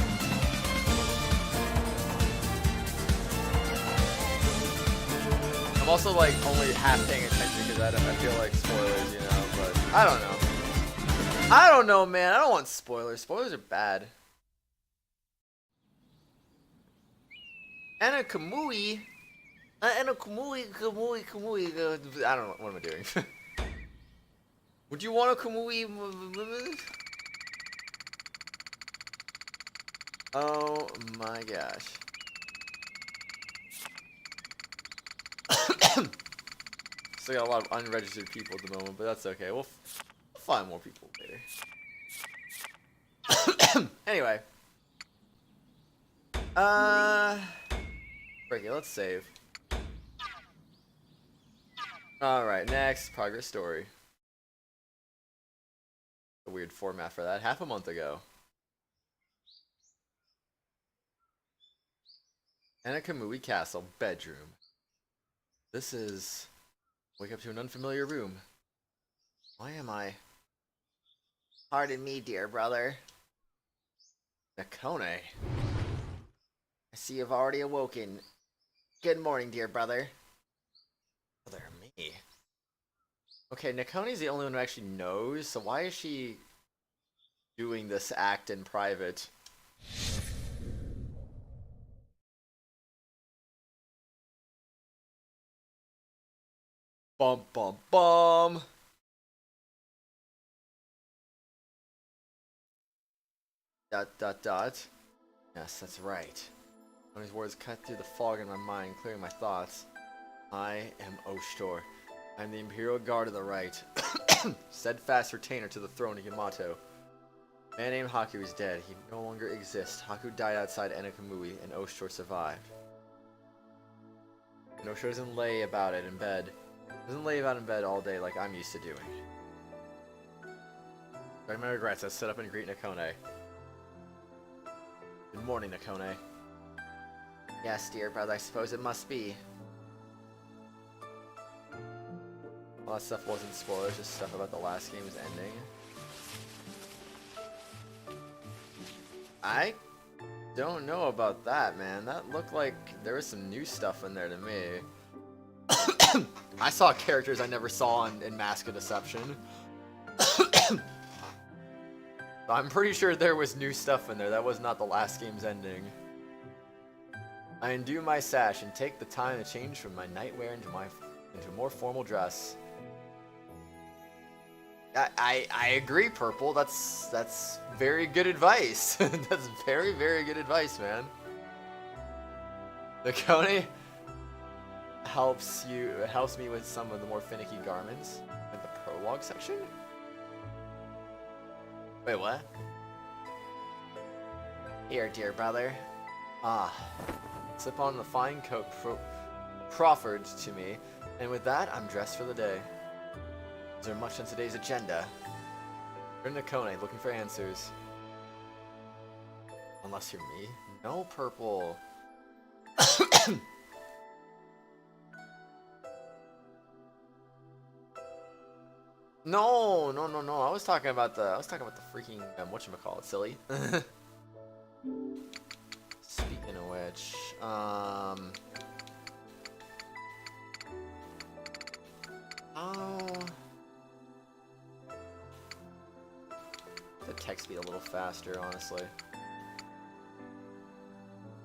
I'm also like only half paying attention because I feel like spoilers, you know, but I don't know. I don't know, man. I don't want spoilers. Spoilers are bad. Anna Kamui. Anna Kamui. I don't know. What am I doing? Would you want a Kamui? Oh my gosh. Still got a lot of unregistered people at the moment, but that's okay. We'll find more people later. Anyway. Break it, let's save. Alright, next, progress story. A weird format for that. Half a month ago. Anakamui Castle, bedroom. This is... Wake up to an unfamiliar room. Why am I... Pardon me, dear brother. Nakone. I see you've already awoken. Good morning, dear brother. Brother, me. Okay, Nakone's the only one who actually knows, so why is she doing this act in private? Bum bum bum. Dot dot dot. Yes, that's right. When his words cut through the fog in my mind, clearing my thoughts. I am oshtor. I am the Imperial Guard of the Right. Steadfast retainer to the throne of Yamato. A man named Haku is dead. He no longer exists. Haku died outside Enakamui, and oshtor survived. And oshtor doesn't lay about it in bed. Doesn't lay about in bed all day like I'm used to doing. During my regrets, I sit up and greet Nakone. Good morning, Nakone. Yes, dear brother, I suppose it must be. All that stuff wasn't spoilers, just stuff about the last game's ending. I don't know about that, man. That looked like there was some new stuff in there to me. I saw characters I never saw in Mask of Deception. I'm pretty sure there was new stuff in there. That was not the last game's ending. I undo my sash and take the time to change from my nightwear into more formal dress. I agree, Purple. That's very good advice. That's very, very good advice, man. The Kone helps me with some of the more finicky garments in the prologue section. Wait, what? Here, dear brother. Slip on the fine coat proffered to me, and with that, I'm dressed for the day. Is there much on today's agenda? Turn to Kone, looking for answers. Unless you're me? No, Purple. No. I was talking about the freaking whatchamacallit, silly. Speaking of which, the text be a little faster, honestly.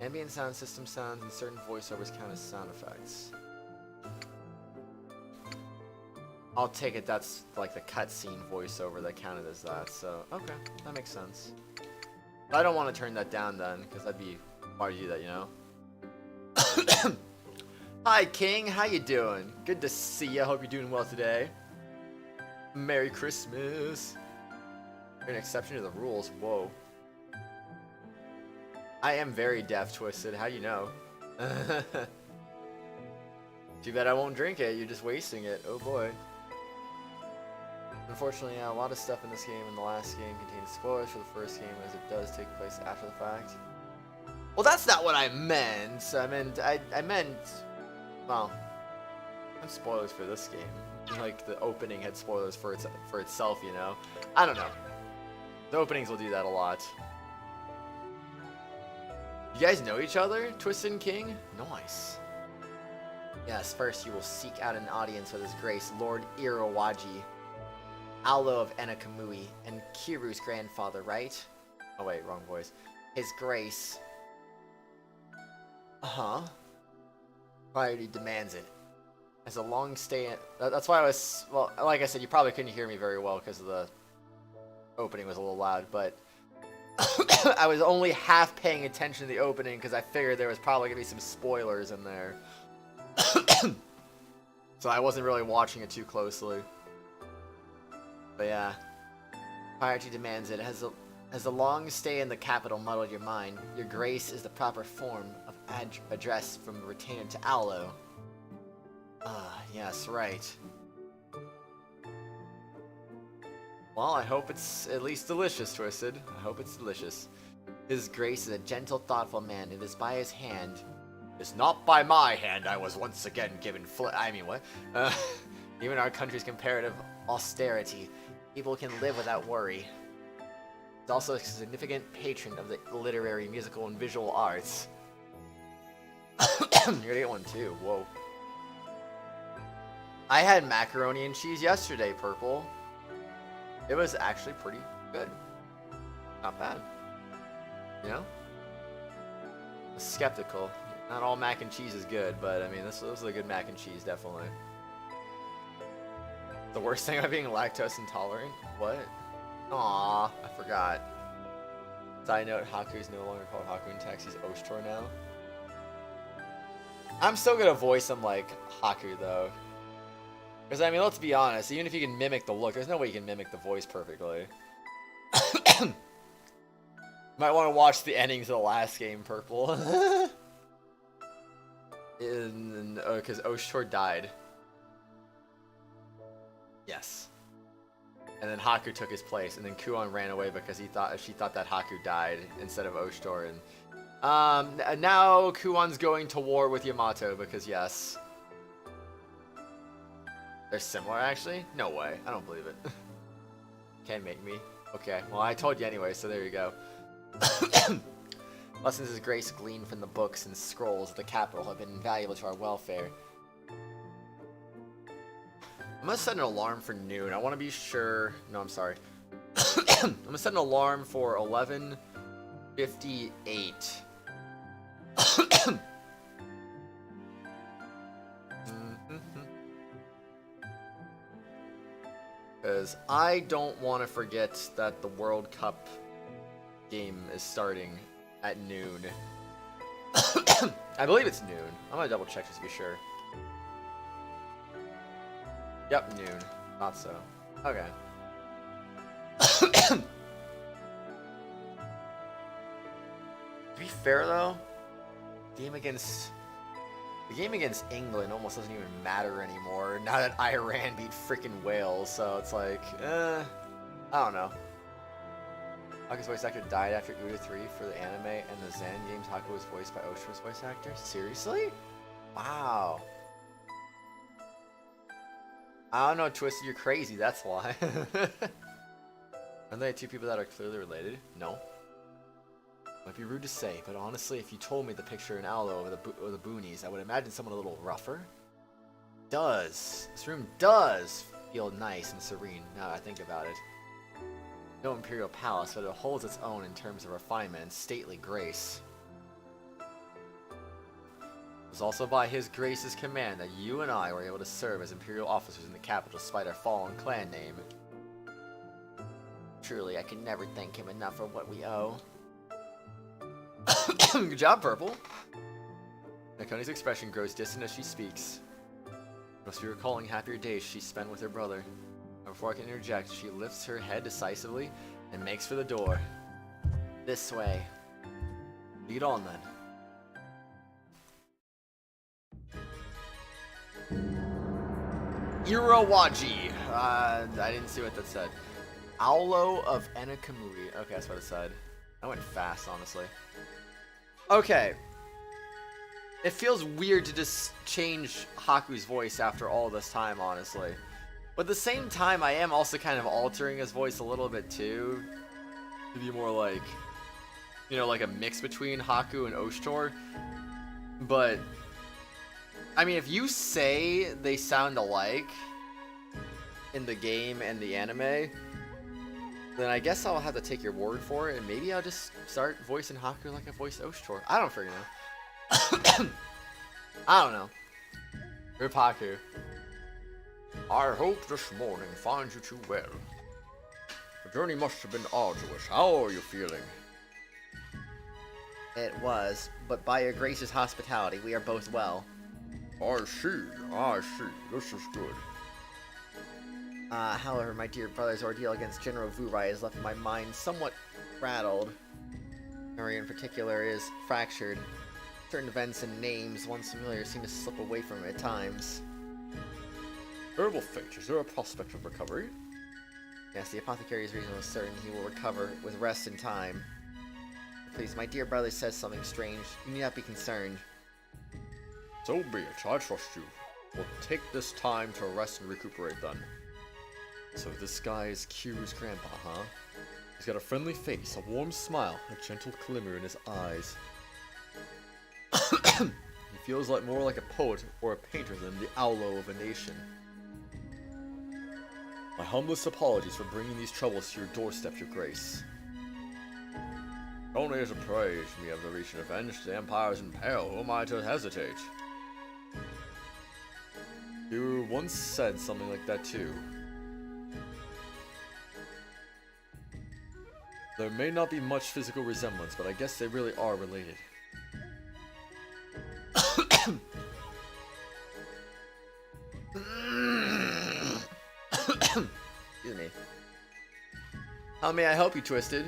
Ambient sound system sounds and certain voiceovers count as sound effects. I'll take it that's like the cutscene voiceover that counted as that, so okay, that makes sense. But I don't want to turn that down then, because that'd be hard to do that, you know? Hi King, how you doing? Good to see you, hope you're doing well today. Merry Christmas. You're an exception to the rules, whoa. I am very deaf, Twisted, how you know? Too bad I won't drink it, you're just wasting it, oh boy. Unfortunately, yeah, a lot of stuff in this game and the last game contains spoilers for the first game, as it does take place after the fact. Well, that's not what I meant. I meant, well, spoilers for this game. Like the opening had spoilers for itself, you know. I don't know. The openings will do that a lot. You guys know each other, Twisted and King? Nice. Yes, first you will seek out an audience with His Grace, Lord Irawaji, Alo of Enakamui, and Kiru's grandfather, right? Oh wait, wrong voice. His Grace. Priority demands it. As a long stay, that's why I was, well, like I said, you probably couldn't hear me very well because the opening was a little loud, but I was only half paying attention to the opening because I figured there was probably going to be some spoilers in there. So I wasn't really watching it too closely. But yeah, priority demands it. Has a long stay in the capital muddled your mind? Your Grace is the proper form of address from retainer to Alo. Yes, right. Well, I hope it's at least delicious, Twisted. I hope it's delicious. His Grace is a gentle, thoughtful man. It is by his hand. It's not by my hand I was once again given what? Even our country's comparative austerity, people can live without worry. He's also a significant patron of the literary, musical, and visual arts. You're gonna get one too, whoa. I had macaroni and cheese yesterday, Purple. It was actually pretty good. Not bad. You know? I was skeptical. Not all mac and cheese is good, but I mean, this was a good mac and cheese, definitely. The worst thing about being lactose intolerant? What? Aww, I forgot. Side note, Haku is no longer called Haku in text, he's oshtor now. I'm still gonna voice him like Haku though. Because I mean, let's be honest, even if you can mimic the look, there's no way you can mimic the voice perfectly. Might want to watch the endings of the last game, Purple. Because oshtor died. Yes. And then Haku took his place, and then Kuon ran away because she thought that Haku died instead of oshtor. And now Kuon's going to war with Yamato because yes. They're similar, actually? No way. I don't believe it. Can't make me. Okay, well, I told you anyway, so there you go. Lessons His Grace gleaned from the books and scrolls of the capital have been invaluable to our welfare. I'm gonna set an alarm for noon. I want to be sure... No, I'm sorry. I'm gonna set an alarm for 11:58. Because I don't want to forget that the World Cup game is starting at noon. I believe it's noon. I'm gonna double check just to be sure. Yep, noon. Not so. Okay. To be fair though, the game against England almost doesn't even matter anymore now that Iran beat freaking Wales, so it's like, I don't know. Haku's voice actor died after Uta 3 for the anime, and the Zen games Haku was voiced by Oshtor's voice actor? Seriously? Wow. I don't know, Twisted, you're crazy, that's why. Are they two people that are clearly related? No. Might be rude to say, but honestly, if you told me the picture in Aloe of the boonies, I would imagine someone a little rougher. This room does feel nice and serene now that I think about it. No imperial palace, but it holds its own in terms of refinement and stately grace. It was also by His Grace's command that you and I were able to serve as imperial officers in the capital despite our fallen clan name. Truly, I can never thank him enough for what we owe. Good job, Purple. Nakone's expression grows distant as she speaks. Must be recalling happier days she spent with her brother. Before I can interject, she lifts her head decisively and makes for the door. This way. Lead on, then. Urawaji. I didn't see what that said. Aulo of Enakamui. Okay, that's what it said. I went fast, honestly. Okay. It feels weird to just change Haku's voice after all this time, honestly. But at the same time, I am also kind of altering his voice a little bit too. To be more like, you know, like a mix between Haku and oshtor. But, I mean, if you say they sound alike in the game and the anime, then I guess I'll have to take your word for it, and maybe I'll just start voicing Haku like I voiced oshtor. I don't freaking know. I don't know. Rip Haku. I hope this morning finds you too well. The journey must have been arduous. How are you feeling? It was, but by your gracious hospitality, we are both well. I see. This is good. However, my dear brother's ordeal against General Vurai has left my mind somewhat rattled. Memory in particular is fractured. Certain events and names, once familiar, seem to slip away from him at times. Terrible fate. Is there a prospect of recovery? Yes, the apothecary is reasonably certain he will recover with rest and time. Please, my dear brother says something strange. You need not be concerned. So be it. I trust you. We'll take this time to rest and recuperate then. So this guy is Kiryu's grandpa, huh? He's got a friendly face, a warm smile, a gentle glimmer in his eyes. He feels like more like a poet or a painter than the Aulo of a nation. My humblest apologies for bringing these troubles to your doorstep, your grace. Only as a praise me of the recent events, the Empire is in peril. Who am I to hesitate? You once said something like that too. There may not be much physical resemblance, but I guess they really are related. Excuse me. How may I help you, Twisted?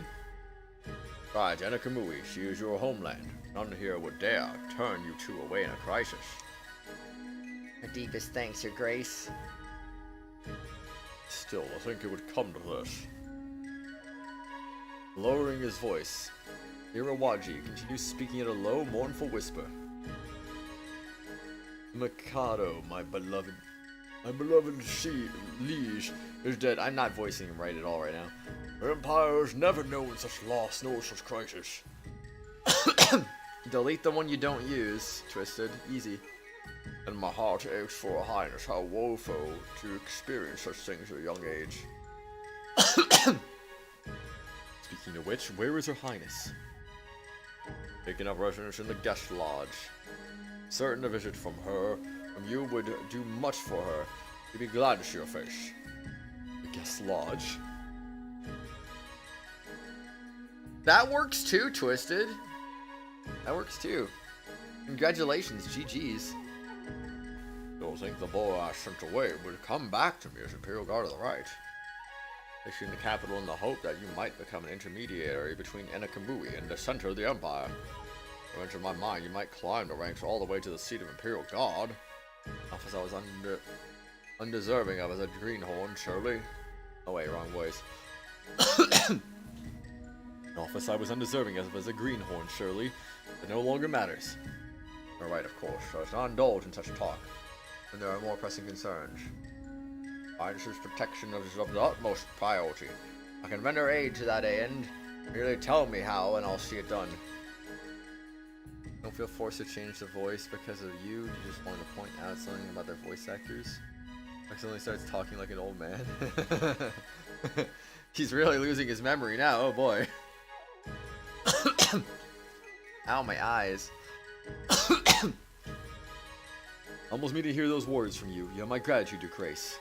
Right, Enakamui, she is your homeland. None here would dare turn you two away in a crisis. Our deepest thanks, your grace. Still, I think it would come to this. Lowering his voice, Urawaji continues speaking at a low, mournful whisper. Mikado, my beloved liege is dead. I'm not voicing him right at all right now. Our empire has never known such loss nor such crisis. Delete the one you don't use, Twisted. Easy. And my heart aches for a highness. How woeful to experience such things at a young age. Speaking of which, where is her highness? Taking up residence in the guest lodge. Certain a visit from you would do much for her. You'd be glad to see your face. The guest lodge. That works too, Twisted. That works too. Congratulations, GG's. Don't think the boy I sent away would come back to me as Imperial Guard of the Right. Issuing the capital in the hope that you might become an intermediary between Enakamui and the center of the Empire. It entered my mind you might climb the ranks all the way to the seat of Imperial Guard. Office I was undeserving of as a greenhorn, surely. Oh wait, wrong voice. Office I was undeserving of as a greenhorn, surely. It no longer matters. You're right, of course. So it's not indulge in such talk when there are more pressing concerns. Highness's protection is of the utmost priority. I can render aid to that end. Merely tell me how, and I'll see it done. Don't feel forced to change the voice because of you. You just want to point out something about their voice actors. Accidentally starts talking like an old man. He's really losing his memory now. Oh boy. Ow, my eyes. Almost me to hear those words from you. You have my gratitude, your grace.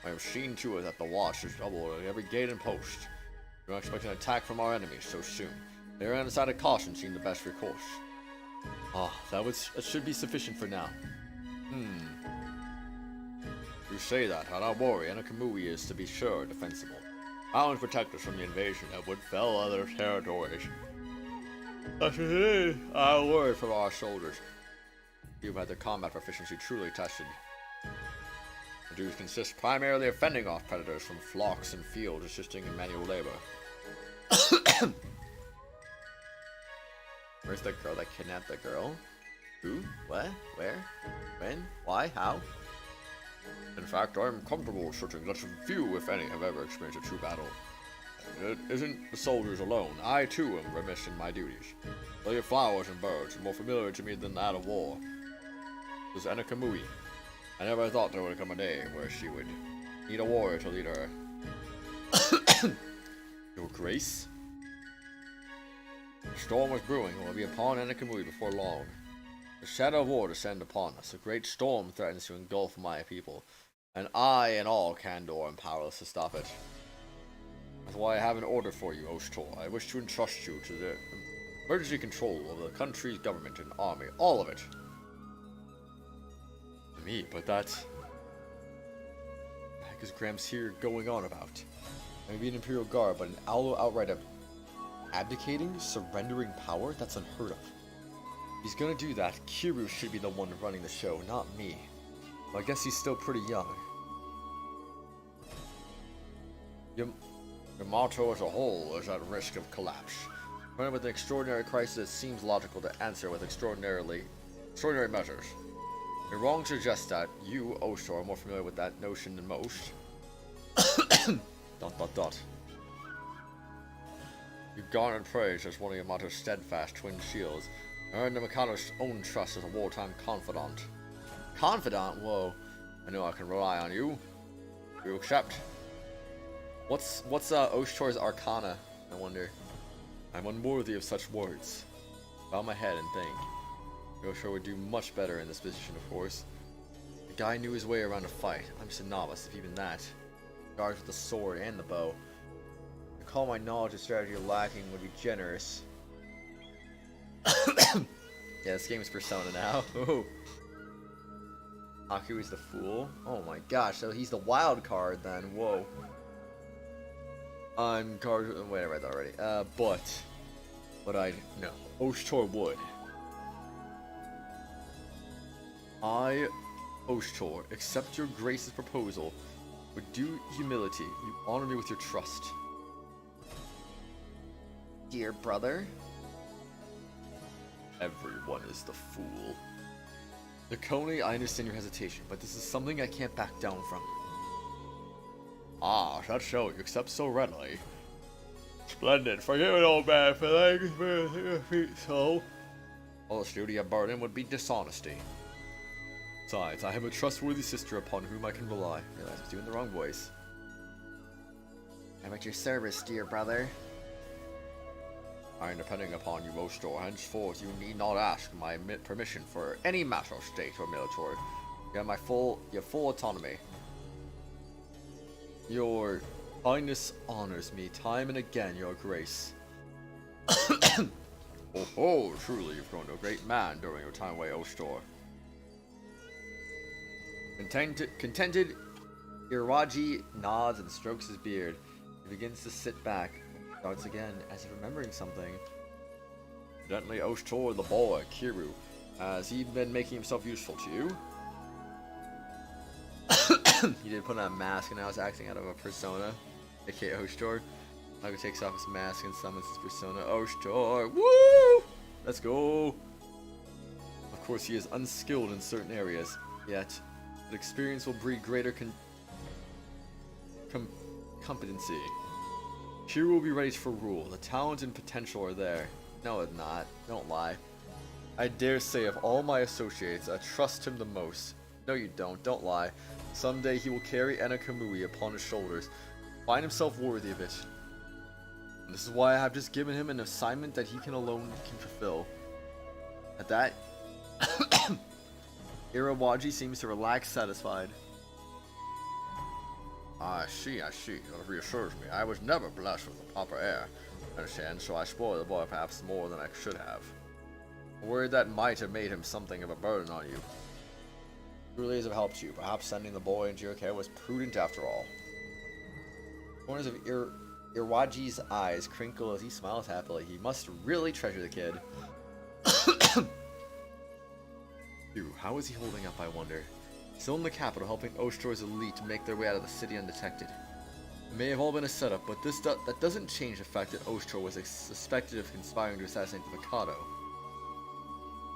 I have seen to it that the watch is double at every gate and post. Do not expect an attack from our enemies so soon. They are on the side of caution, seeing the best recourse. Ah, that should be sufficient for now. You say that, and I worry, Enakamui is, to be sure, defensible. Bound to protect us from the invasion that would fell other territories. Our word from our soldiers. You've had their combat proficiency truly tested. The duties consist primarily of fending off predators from flocks and fields, assisting in manual labor. Where's the girl that kidnapped the girl? Who? What? Where? When? Why? How? In fact, I am comfortable asserting that few, if any, have ever experienced a true battle. It isn't the soldiers alone. I, too, am remiss in my duties. Though your flowers and birds are more familiar to me than that of war. This is Enakamui. I never thought there would come a day where she would need a warrior to lead her. Your Grace? A storm was brewing and will be upon Enakamui before long. The shadow of war descends upon us. A great storm threatens to engulf my people, and I and all Kandor am powerless to stop it. That's why I have an order for you, oshtor. I wish to entrust you to the emergency control of the country's government and army. All of it. To me, but that... What the heck is Gramps here going on about? Maybe an Imperial Guard, but an owl outright abdicating, surrendering power? That's unheard of. If he's gonna do that, Kiryu should be the one running the show, not me. Well, I guess he's still pretty young. Yamato as a whole is at risk of collapse. Confronted with an extraordinary crisis, it seems logical to answer with extraordinary measures. You're wrong to suggest that. You, oshtor, are more familiar with that notion than most. ... You've garnered praise as one of Yamato's steadfast twin shields. Earned the Mikado's own trust as a wartime confidant. Confidant? Whoa. I know I can rely on you. You accept? What's oshtor's arcana, I wonder? I'm unworthy of such words. Bow my head and think. Oshtor would do much better in this position, of course. The guy knew his way around a fight. I'm just a novice, if even that. Guards with the sword and the bow. To call my knowledge of strategy lacking would be generous. Yeah, this game is Persona now. Ooh. Haku is the fool. Oh my gosh, so he's the wild card then. Whoa. I'm guard. Wait, I read that already. But I no. oshtor would. I, oshtor, accept your grace's proposal. With due humility, you honor me with your trust. Dear brother. Everyone is the fool. Nakone, I understand your hesitation, but this is something I can't back down from. Ah, that's so you accept so readily. Splendid. Forgive an old man for letting your feet so. All the duty of burden would be dishonesty. Besides, I have a trustworthy sister upon whom I can rely. I realize I was doing the wrong voice. I'm at your service, dear brother. I am depending upon you, oshtor. Henceforth, you need not ask my permission for any matter of state or military. You have full autonomy. Your kindness honors me time and again, your grace. Oh, truly you've grown to a great man during your time away, oshtor. Contented, Iraji nods and strokes his beard. He begins to sit back and starts again as if remembering something. Evidently, oshtor, the boy, Kiru, has he been making himself useful to you? He did put on a mask and now is acting out of a persona, aka oshtor. Haku takes off his mask and summons his persona. Oshtor! Woo! Let's go! Of course, he is unskilled in certain areas, yet the experience will breed greater competency. Kiru will be ready for rule. The talent and potential are there. No, it's not. Don't lie. I dare say of all my associates, I trust him the most. No, you don't. Don't lie. Someday he will carry Enakamui upon his shoulders, find himself worthy of it. And this is why I have just given him an assignment that he can alone fulfill. At that, Irawaji seems to relax, satisfied. I see. That reassures me. I was never blessed with the proper air, understand, so I spoiled the boy perhaps more than I should have. A word that might have made him something of a burden on you. Truly has helped you. Perhaps sending the boy into your care was prudent after all. Corners of Irawaji's eyes crinkle as he smiles happily. He must really treasure the kid. Dude, how is he holding up, I wonder? Still in the capital, helping Oshtor's elite make their way out of the city undetected. It may have all been a setup, but that doesn't change the fact that Oshtor was suspected of conspiring to assassinate the Mikado.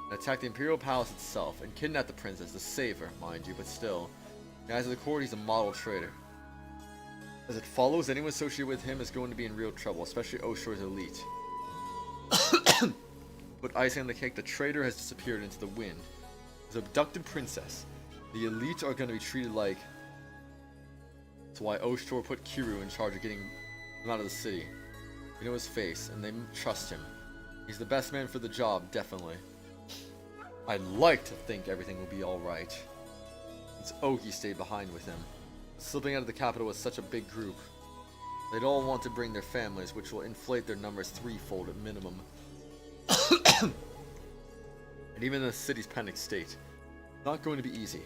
And attack the Imperial Palace itself, and kidnap the princess to save her, mind you, but still. In the eyes of the court, he's a model traitor. As it follows, anyone associated with him is going to be in real trouble, especially Oshtor's elite. Put icing on the cake, the traitor has disappeared into the wind. His abducted princess. The elite are going to be treated like... That's why Oshtor put Kiru in charge of getting them out of the city. We know his face, and they trust him. He's the best man for the job, definitely. I'd like to think everything will be alright. Since Oki stayed behind with him. Slipping out of the capital with such a big group. They'd all want to bring their families, which will inflate their numbers threefold at minimum. And even in the city's panic state. Not going to be easy.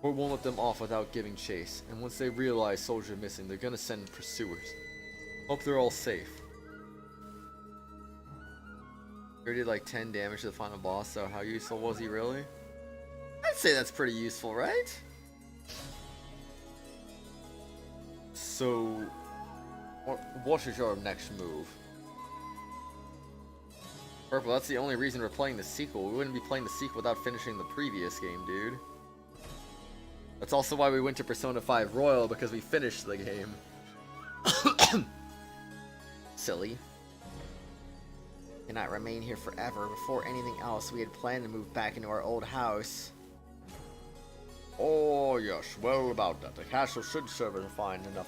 Or won't let them off without giving chase, and once they realize soldiers are missing, they're gonna send pursuers. Hope they're all safe. He did like 10 damage to the final boss, so how useful was he really? I'd say that's pretty useful, right? So, what is your next move? Purple, that's the only reason we're playing the sequel. We wouldn't be playing the sequel without finishing the previous game, dude. That's also why we went to Persona 5 Royal, because we finished the game. Silly. Cannot remain here forever. Before anything else, we had planned to move back into our old house. Oh, yes. Well, about that. The castle should serve as a fine enough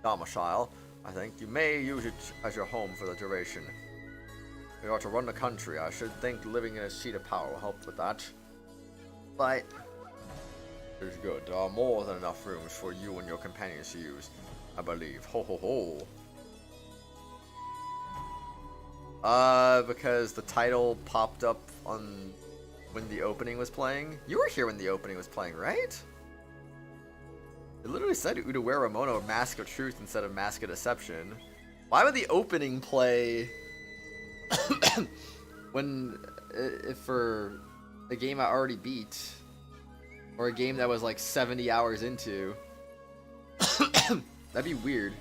domicile. I think you may use it as your home for the duration. We are to run the country. I should think living in a seat of power will help with that. But it is good. There are more than enough rooms for you and your companions to use, I believe. Ho ho ho. Because the title popped up on when the opening was playing. You were here when the opening was playing, right? It literally said Utawarerumono Mask of Truth instead of Mask of Deception. Why would the opening play when for a game I already beat, or a game that was like 70 hours into? That'd be weird.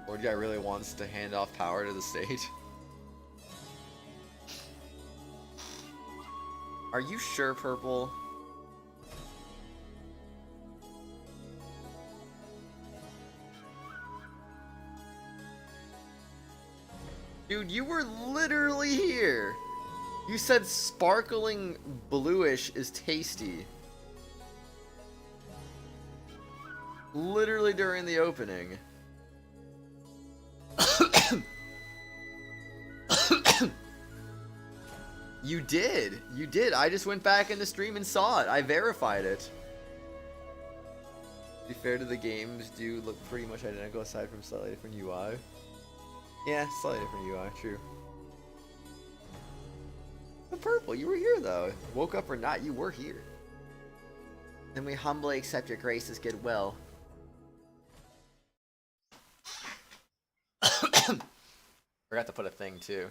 Or the guy really wants to hand off power to the stage. Are you sure, Purple? Dude, you were literally here. You said sparkling bluish is tasty. Literally during the opening. You did. You did. I just went back in the stream and saw it. I verified it. be fair to the games, do look pretty much identical aside from slightly different UI. Yeah, slightly different UI, true. But Purple, you were here though. Woke up or not, you were here. Then we humbly accept your grace's goodwill. Forgot to put a thing too.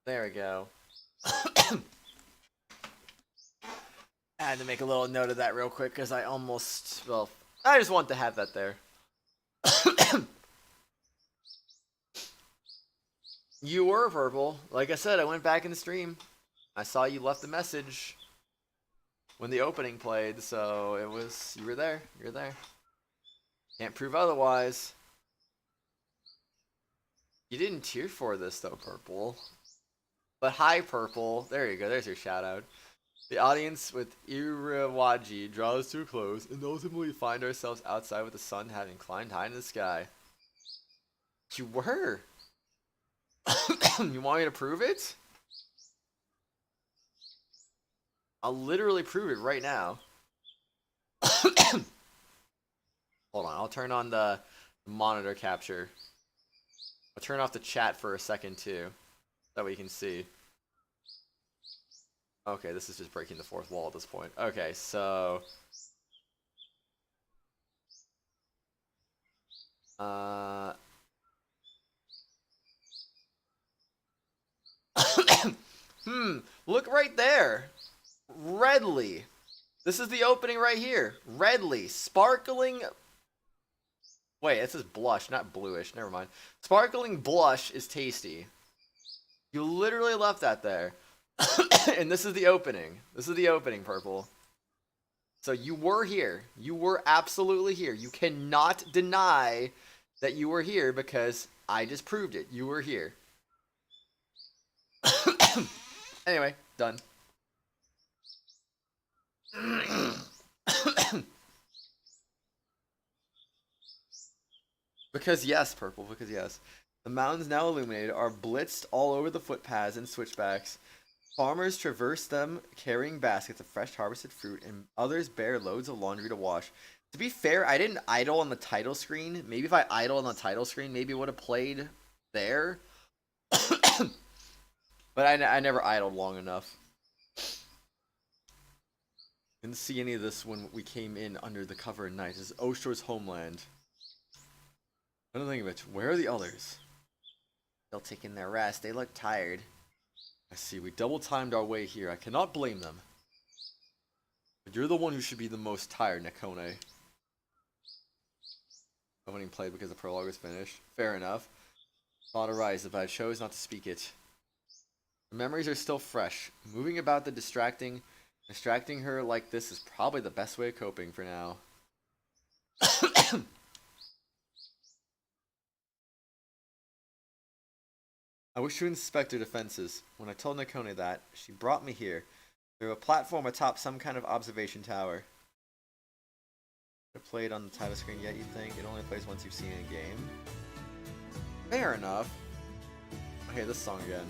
There we go. I had to make a little note of that real quick because I almost, well, I just want to have that there. You were Purple. Like I said, I went back in the stream. I saw you left a message when the opening played, so it was, you were there. You're there. Can't prove otherwise. You didn't cheer for this though, Purple. But hi, Purple. There you go. There's your shout out. The audience with Irawaji draws too close, and ultimately find ourselves outside with the sun having climbed high in the sky. You were. You want me to prove it? I'll literally prove it right now. Hold on, I'll turn on the monitor capture. I'll turn off the chat for a second too. That way you can see. Okay, this is just breaking the fourth wall at this point. Okay, so... Look right there. Redly. This is the opening right here. Redly. Sparkling... Wait, it says blush, not bluish. Never mind. Sparkling blush is tasty. You literally left that there. And this is the opening. This is the opening, Purple. So you were here. You were absolutely here. You cannot deny that you were here because I just proved it. You were here. Anyway, done. Because yes, Purple, because yes. The mountains now illuminated are blitzed all over the footpaths and switchbacks. Farmers traverse them carrying baskets of fresh harvested fruit, and others bear loads of laundry to wash. To be fair, I didn't idle on the title screen. Maybe if I idle on the title screen, maybe it would have played there. But I never idled long enough. Didn't see any of this when we came in under the cover of night. This is Oshtor's homeland. I don't think of it. Where are the others? Still taking their rest. They look tired. I see. We double-timed our way here. I cannot blame them. But you're the one who should be the most tired, Nekone. Opening played because the prologue was finished. Fair enough. Thought arises, but I chose not to speak it. The memories are still fresh. Moving about the distracting her like this is probably the best way of coping for now. I wish to inspect her defenses. When I told Nekone that, she brought me here. Through a platform atop some kind of observation tower. Have played on the title screen yet, you think? It only plays once you've seen it in game. Fair enough. I hear this song again.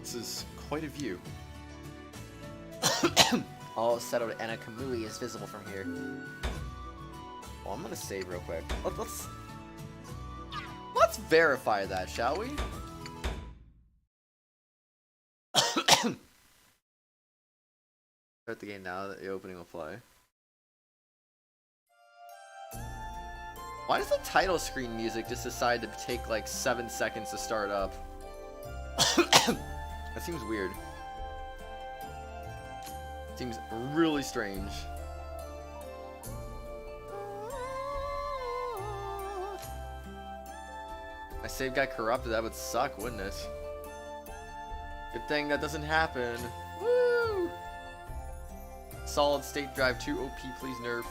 This is quite a view. All settled Anna Kamui is visible from here. Well, I'm gonna save real quick. Let's verify that, shall we? Start the game now that the opening will play. Why does the title screen music just decide to take like 7 seconds to start up? That seems weird. Seems really strange. I My save got corrupted. That would suck, wouldn't it? Good thing that doesn't happen. Woo! Solid state drive 2 OP, please nerf.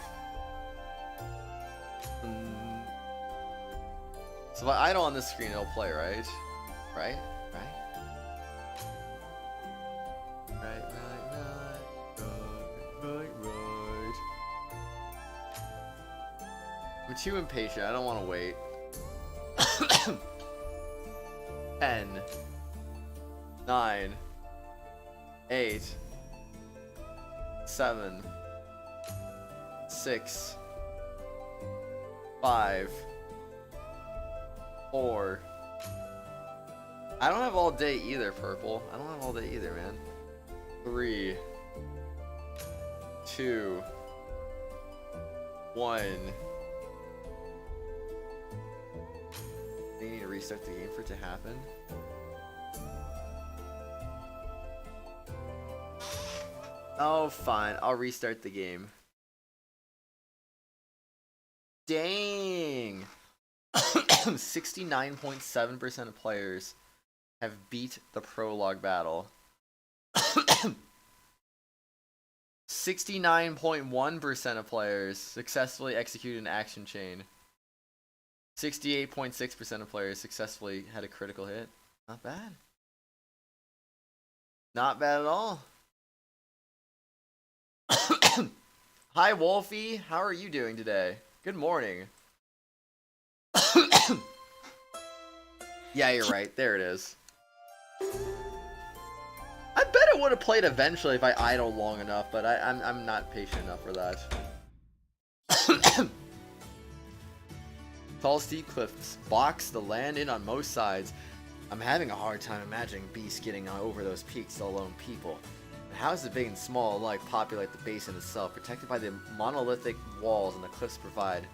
So if I idle on this screen, it'll play, right? Right? Right. I'm too impatient. I don't want to wait. 10, 9, 8, 7, 6, 5, 4. I don't have all day either, Purple. I don't have all day either, man. 3, 2, 1. You need to restart the game for it to happen. Oh, fine. I'll restart the game. Dang! 69.7% of players have beat the prologue battle. 69.1% of players successfully executed an action chain. 68.6% of players successfully had a critical hit. Not bad. Not bad at all. Hi, Wolfie. How are you doing today? Good morning. Yeah, you're right. There it is. I bet it would have played eventually if I idled long enough, but I'm not patient enough for that. Tall, steep cliffs box the land in on most sides. I'm having a hard time imagining beasts getting over those peaks, let alone people. The houses, big and small alike, populate the basin itself, protected by the monolithic walls and the cliffs provide.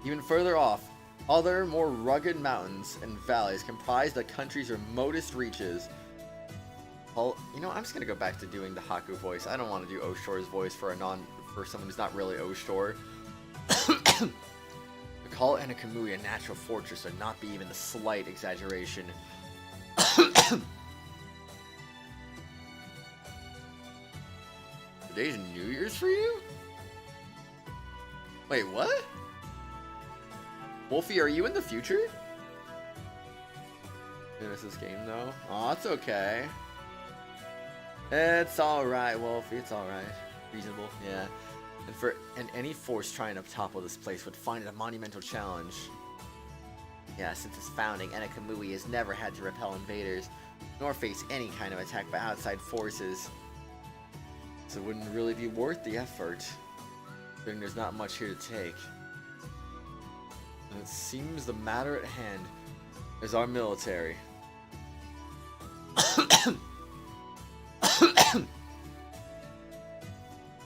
Even further off, other more rugged mountains and valleys comprise the country's remotest reaches. Well, you know, I'm just gonna go back to doing the Haku voice. I don't want to do Oshtor's voice for someone who's not really Oshtor. To call Anakamui a natural fortress would not be even the slight exaggeration. Today's New Year's for you? Wait, what? Wolfie, are you in the future? I miss this game though. Oh, it's okay. It's alright, Wolfie, it's alright. Reasonable, yeah. And any force trying to topple this place would find it a monumental challenge. Yeah, since its founding, Anakamui has never had to repel invaders, nor face any kind of attack by outside forces. So it wouldn't really be worth the effort, considering there's not much here to take. And it seems the matter at hand is our military.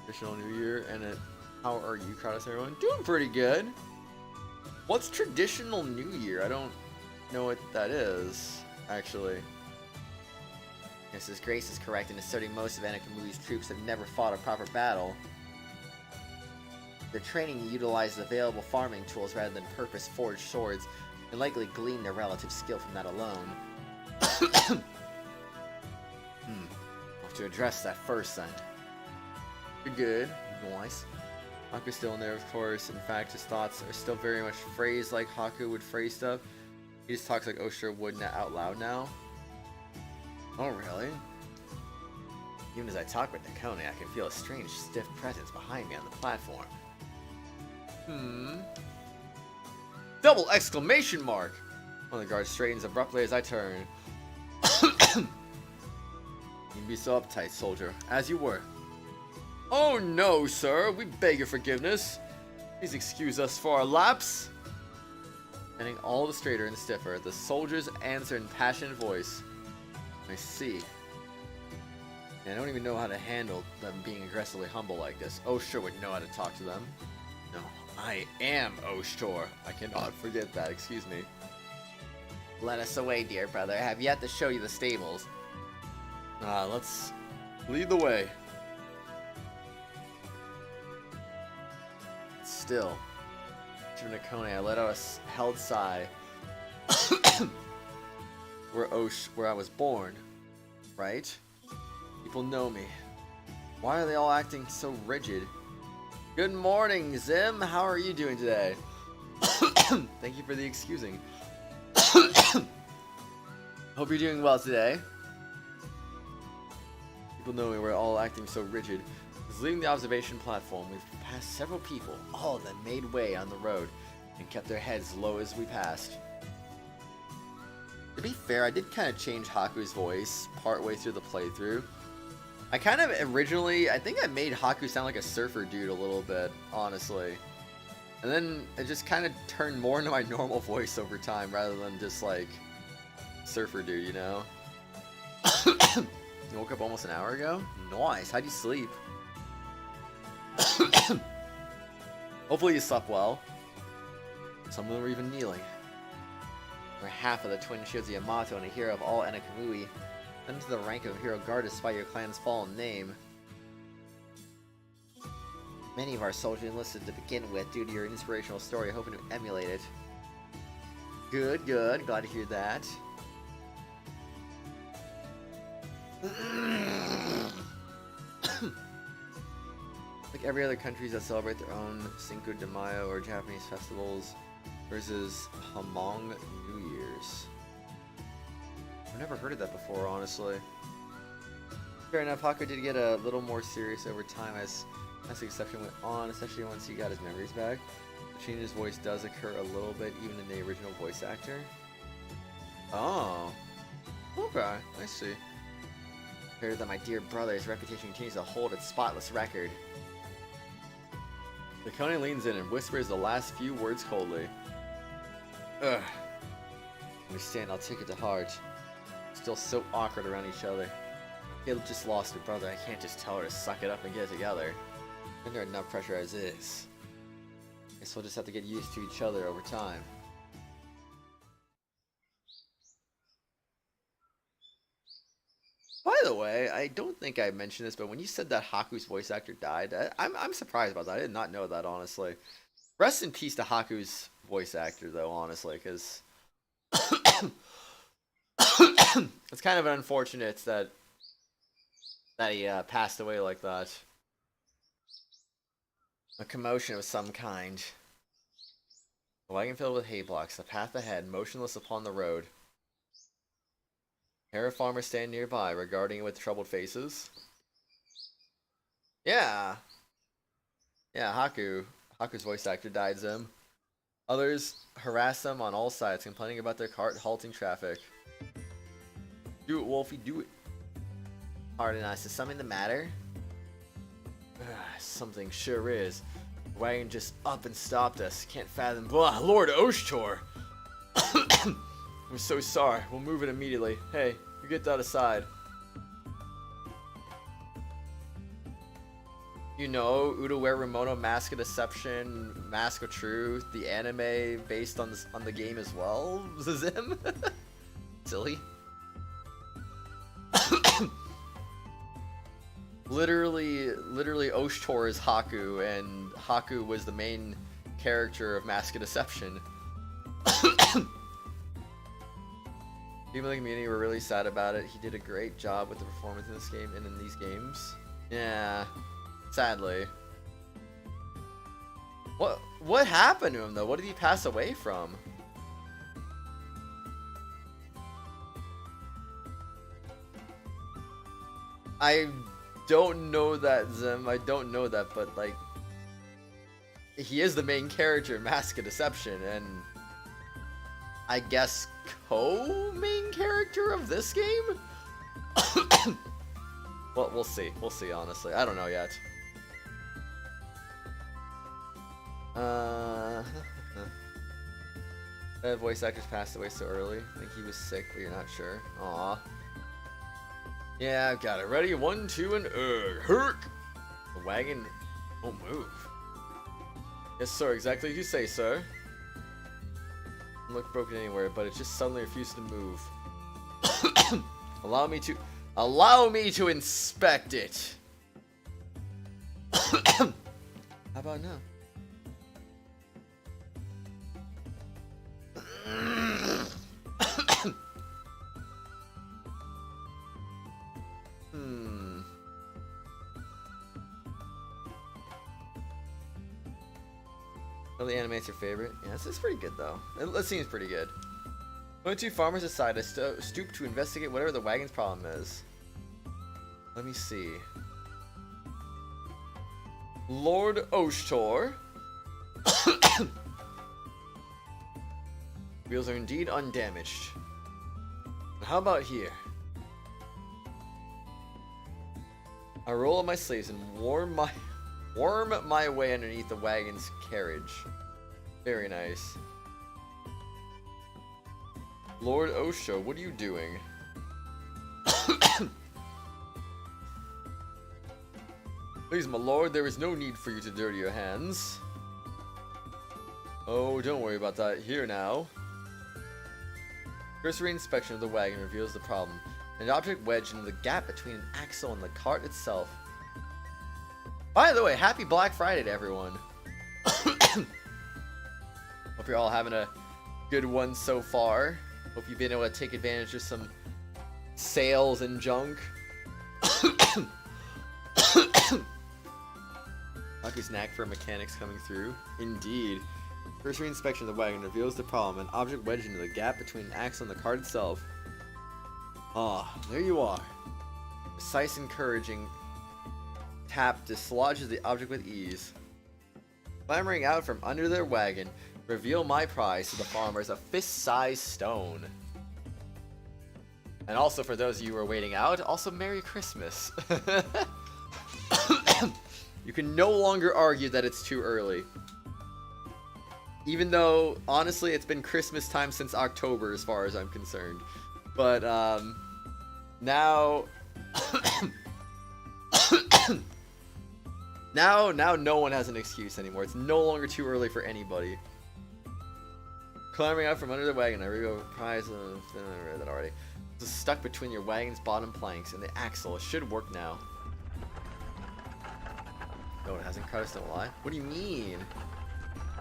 Traditional New Year, and how are you, Kratos, everyone? Doing pretty good. What's traditional New Year? I don't know what that is, actually. Yes, His Grace is correct in asserting most of Anakamui's troops have never fought a proper battle. Their training utilizes available farming tools rather than purpose-forged swords, and likely glean their relative skill from that alone. I'll have to address that first, then. Good. Nice. Haku's still in there, of course. In fact, his thoughts are still very much phrased like Haku would phrase stuff. He just talks like oshtor would out loud now. Oh, really? Even as I talk with Nakone, I can feel a strange, stiff presence behind me on the platform. Double exclamation mark! One of the guards straightens abruptly as I turn. You can be so uptight, soldier, as you were. Oh no, sir, we beg your forgiveness. Please excuse us for our lapse. Getting all the straighter and stiffer, the soldiers answer in passionate voice. I see. I don't even know how to handle them being aggressively humble like this. Oshtor would know how to talk to them. No, I am Oshtor. I cannot forget that, excuse me. Let us away, dear brother. I have yet to show you the stables. Let's lead the way. Still, To Nakone, I let out a held sigh. Where I was born, right? People know me. Why are they all acting so rigid? Good morning, Zim. How are you doing today? Thank you for the excusing. Hope you're doing well today. People know me. We're all acting so rigid. As leaving the observation platform, we've passed several people. All of them made way on the road and kept their heads low as we passed. To be fair, I did kind of change Haku's voice partway through the playthrough. I kind of originally, I think I made Haku sound like a surfer dude a little bit, honestly. And then it just kind of turned more into my normal voice over time rather than just like surfer dude, you know? You woke up almost an hour ago? Nice. How'd you sleep? Hopefully you slept well. Some of them were even kneeling. We're half of the twin shields of Yamato and a hero of all Enakamui. Sent to the rank of hero guard despite your clan's fallen name. Many of our soldiers enlisted to begin with due to your inspirational story, hoping to emulate it. Good, good. Glad to hear that. Like every other countries that celebrate their own Cinco de Mayo or Japanese festivals versus Hamong New Year's. I've never heard of that before, honestly. Fair enough, Haku did get a little more serious over time as the exception went on, especially once he got his memories back. The change in his voice does occur a little bit, even in the original voice actor. Oh. Okay, I see. Heard that my dear brother's reputation continues to hold its spotless record. Nakone leans in and whispers the last few words coldly. Ugh. Understand, I'll take it to heart. Still so awkward around each other. Caleb just lost her brother. I can't just tell her to suck it up and get it together. Under enough pressure as is. Guess we'll just have to get used to each other over time. By the way, I don't think I mentioned this, but when you said that Haku's voice actor died, I'm surprised about that. I did not know that, honestly. Rest in peace to Haku's voice actor, though, honestly, because it's kind of unfortunate that he passed away like that. A commotion of some kind. A wagon filled with hay blocks, the path ahead, motionless upon the road. Pair of farmers stand nearby, regarding it with troubled faces. Yeah. Yeah, Haku's voice actor died, Zim. Others harass them on all sides, complaining about their cart halting traffic. Do it, Wolfie, do it. Pardon us, is something the matter? Something sure is. The wagon just up and stopped us. Can't fathom. Blah, Lord Oshtor! I'm so sorry. We'll move it immediately. Hey, you get that aside. You know, Utawarerumono Mask of Deception, Mask of Truth, the anime based on the game as well. Zim, silly. literally, oshtor is Haku, and Haku was the main character of Mask of Deception. People in the community were really sad about it. He did a great job with the performance in this game and in these games. Yeah, sadly. What happened to him though? What did he pass away from? I don't know that, Zim. I don't know that, but like, he is the main character in Mask of Deception, and I guess co-main character of this game? Well, we'll see. We'll see, honestly. I don't know yet. That voice actor's passed away so early. I think he was sick, but you're not sure. Aw. Yeah, I've got it. Ready? 1, 2, and herk! The wagon won't move. Yes, sir. Exactly as you say, sir. Doesn't look broken anywhere, but it just suddenly refused to move. Allow me to inspect it. How about now? Oh, the animate's your favorite? Yeah, this is pretty good though. It seems pretty good. When two farmers aside, I stoop to investigate whatever the wagon's problem is. Let me see. Lord Oshtor. Wheels are indeed undamaged. But how about here? I roll up my sleeves and worm my way underneath the wagon's carriage. Very nice. Lord Osho, what are you doing? Please, my lord, there is no need for you to dirty your hands. Oh, don't worry about that. Here now. Cursory inspection of the wagon reveals the problem. An object wedged into the gap between an axle and the cart itself. By the way, happy Black Friday to everyone. Hope you're all having a good one so far. Hope you've been able to take advantage of some sales and junk. Haku's knack for mechanics coming through. Indeed. Cursory inspection of the wagon reveals the problem. An object wedged into the gap between an axle and the cart itself. Ah, there you are. Precise, encouraging tap dislodges the object with ease. Clambering out from under their wagon, reveal my prize to the farmers, a fist-sized stone. And also for those of you who are waiting out, also Merry Christmas. You can no longer argue that it's too early. Even though, honestly, it's been Christmas time since October as far as I'm concerned. But, now... now no one has an excuse anymore. It's no longer too early for anybody. Clambering out from under the wagon, I reveal prize of... I read that already. It's stuck between your wagon's bottom planks and the axle. It should work now. No, it hasn't. Kratos don't lie. What do you mean?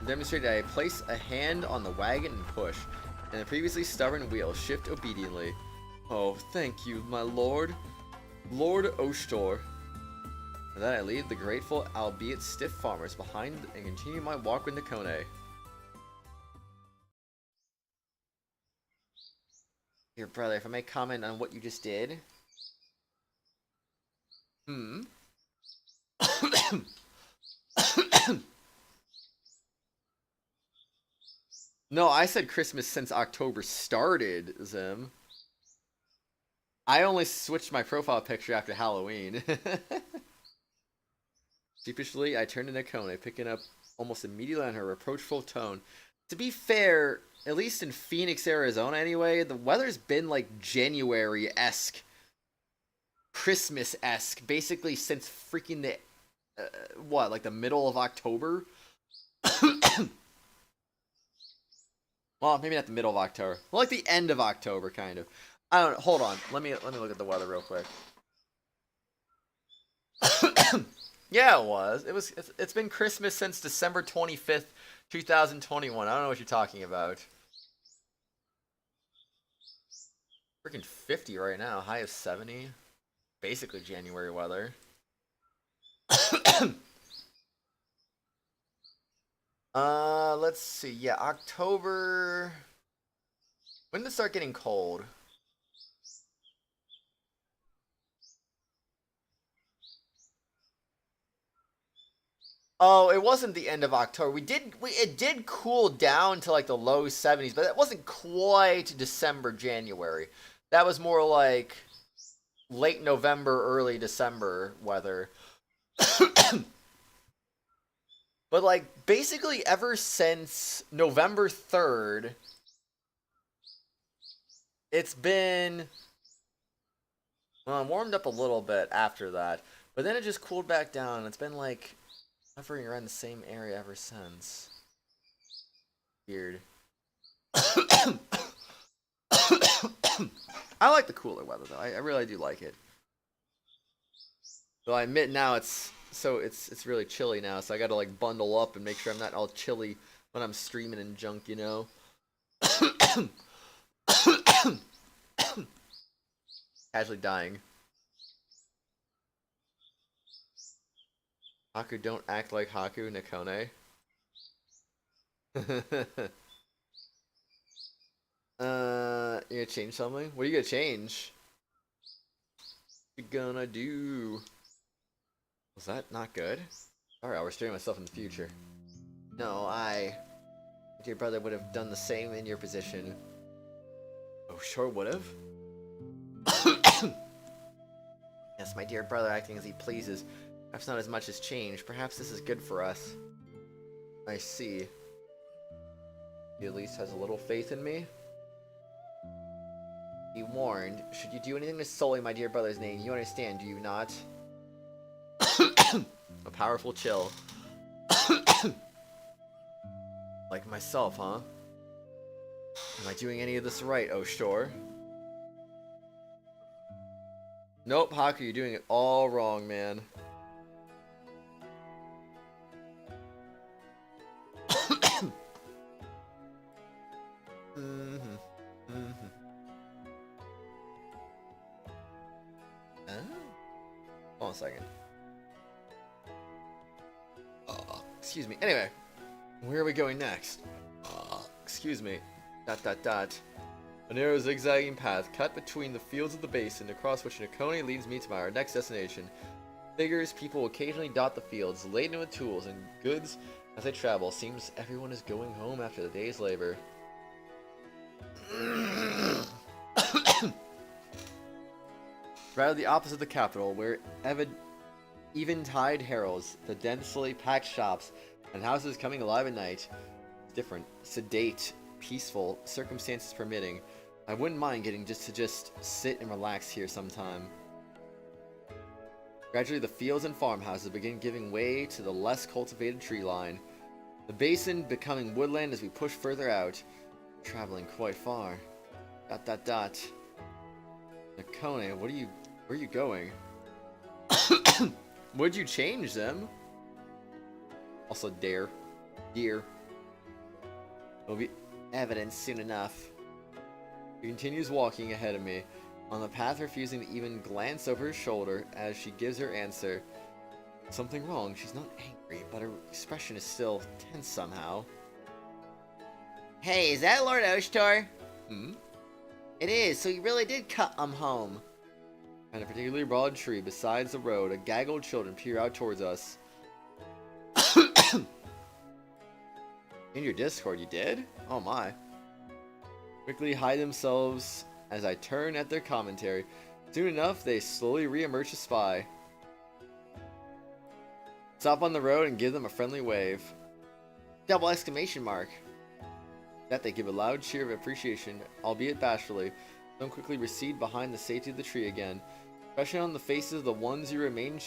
Demonstrated I place a hand on the wagon and push, and the previously stubborn wheel shift obediently. Oh, thank you, my lord. Lord Oshtor. And then I leave the grateful, albeit stiff farmers behind and continue my walk with Nakone. Here, brother, if I may comment on what you just did. No, I said Christmas since October started, Zim. I only switched my profile picture after Halloween. Sheepishly, I turned to Nakone, picking up almost immediately on her reproachful tone. To be fair, at least in Phoenix, Arizona anyway, the weather's been like January-esque. Christmas-esque, basically since freaking the, like the middle of October? Well, maybe not the middle of October. Well, like the end of October, kind of. I don't know. Hold on. Let me look at the weather real quick. Yeah, it was. It's been Christmas since December 25th, 2021. I don't know what you're talking about. Freaking 50 right now. High of 70. Basically January weather. Let's see. Yeah, October. When did it start getting cold? Oh, it wasn't the end of October. It did cool down to like the low 70s, but it wasn't quite December, January. That was more like late November, early December weather. But like basically ever since November 3rd, it's been, well, it warmed up a little bit after that, but then it just cooled back down. It's been like hovering around the same area ever since. Weird. I like the cooler weather though. I really do like it. Though I admit now it's really chilly now, so I gotta like bundle up and make sure I'm not all chilly when I'm streaming and junk, you know. Casually dying. Haku, don't act like Haku, Nakone. You gonna change something? What are you gonna change? What you gonna do? Was that not good? Alright, I'll restrain myself in the future. No, my dear brother would have done the same in your position. Oh, sure would have. Yes, my dear brother acting as he pleases. Perhaps not as much has changed. Perhaps this is good for us. I see. He at least has a little faith in me. Be warned, should you do anything to sully my dear brother's name, you understand, do you not? A powerful chill. Like myself, huh? Am I doing any of this right, oshtor? Nope, Haku, you're doing it all wrong, man. Hold on a second. Excuse me. Anyway, where are we going next? Excuse me. ... A narrow zigzagging path cut between the fields of the basin, across which Nakone leads me to our next destination. Figures, people occasionally dot the fields, laden with tools and goods as they travel. Seems everyone is going home after the day's labor. Rather the opposite of the capital, where eventide heralds, the densely packed shops, and houses coming alive at night. Different, sedate, peaceful, circumstances permitting. I wouldn't mind getting to just sit and relax here sometime. Gradually the fields and farmhouses begin giving way to the less cultivated tree line. The basin becoming woodland as we push further out. Traveling quite far. ... Nakone, where are you going? Would you change them? Also, dear. It'll be evident soon enough. He continues walking ahead of me, on the path refusing to even glance over his shoulder as she gives her answer. Something wrong. She's not angry, but her expression is still tense somehow. Hey, is that Lord Oshtor? Hmm? It is, so you really did cut home. And a particularly broad tree besides the road, a gaggle of children peer out towards us. In your Discord, you did? Oh my. Quickly hide themselves as I turn at their commentary. Soon enough, they slowly re-emerge to spy. Stop on the road and give them a friendly wave. Double exclamation mark. That they give a loud cheer of appreciation, albeit bashfully. Some quickly recede behind the safety of the tree again. Expression on the faces of the ones who remain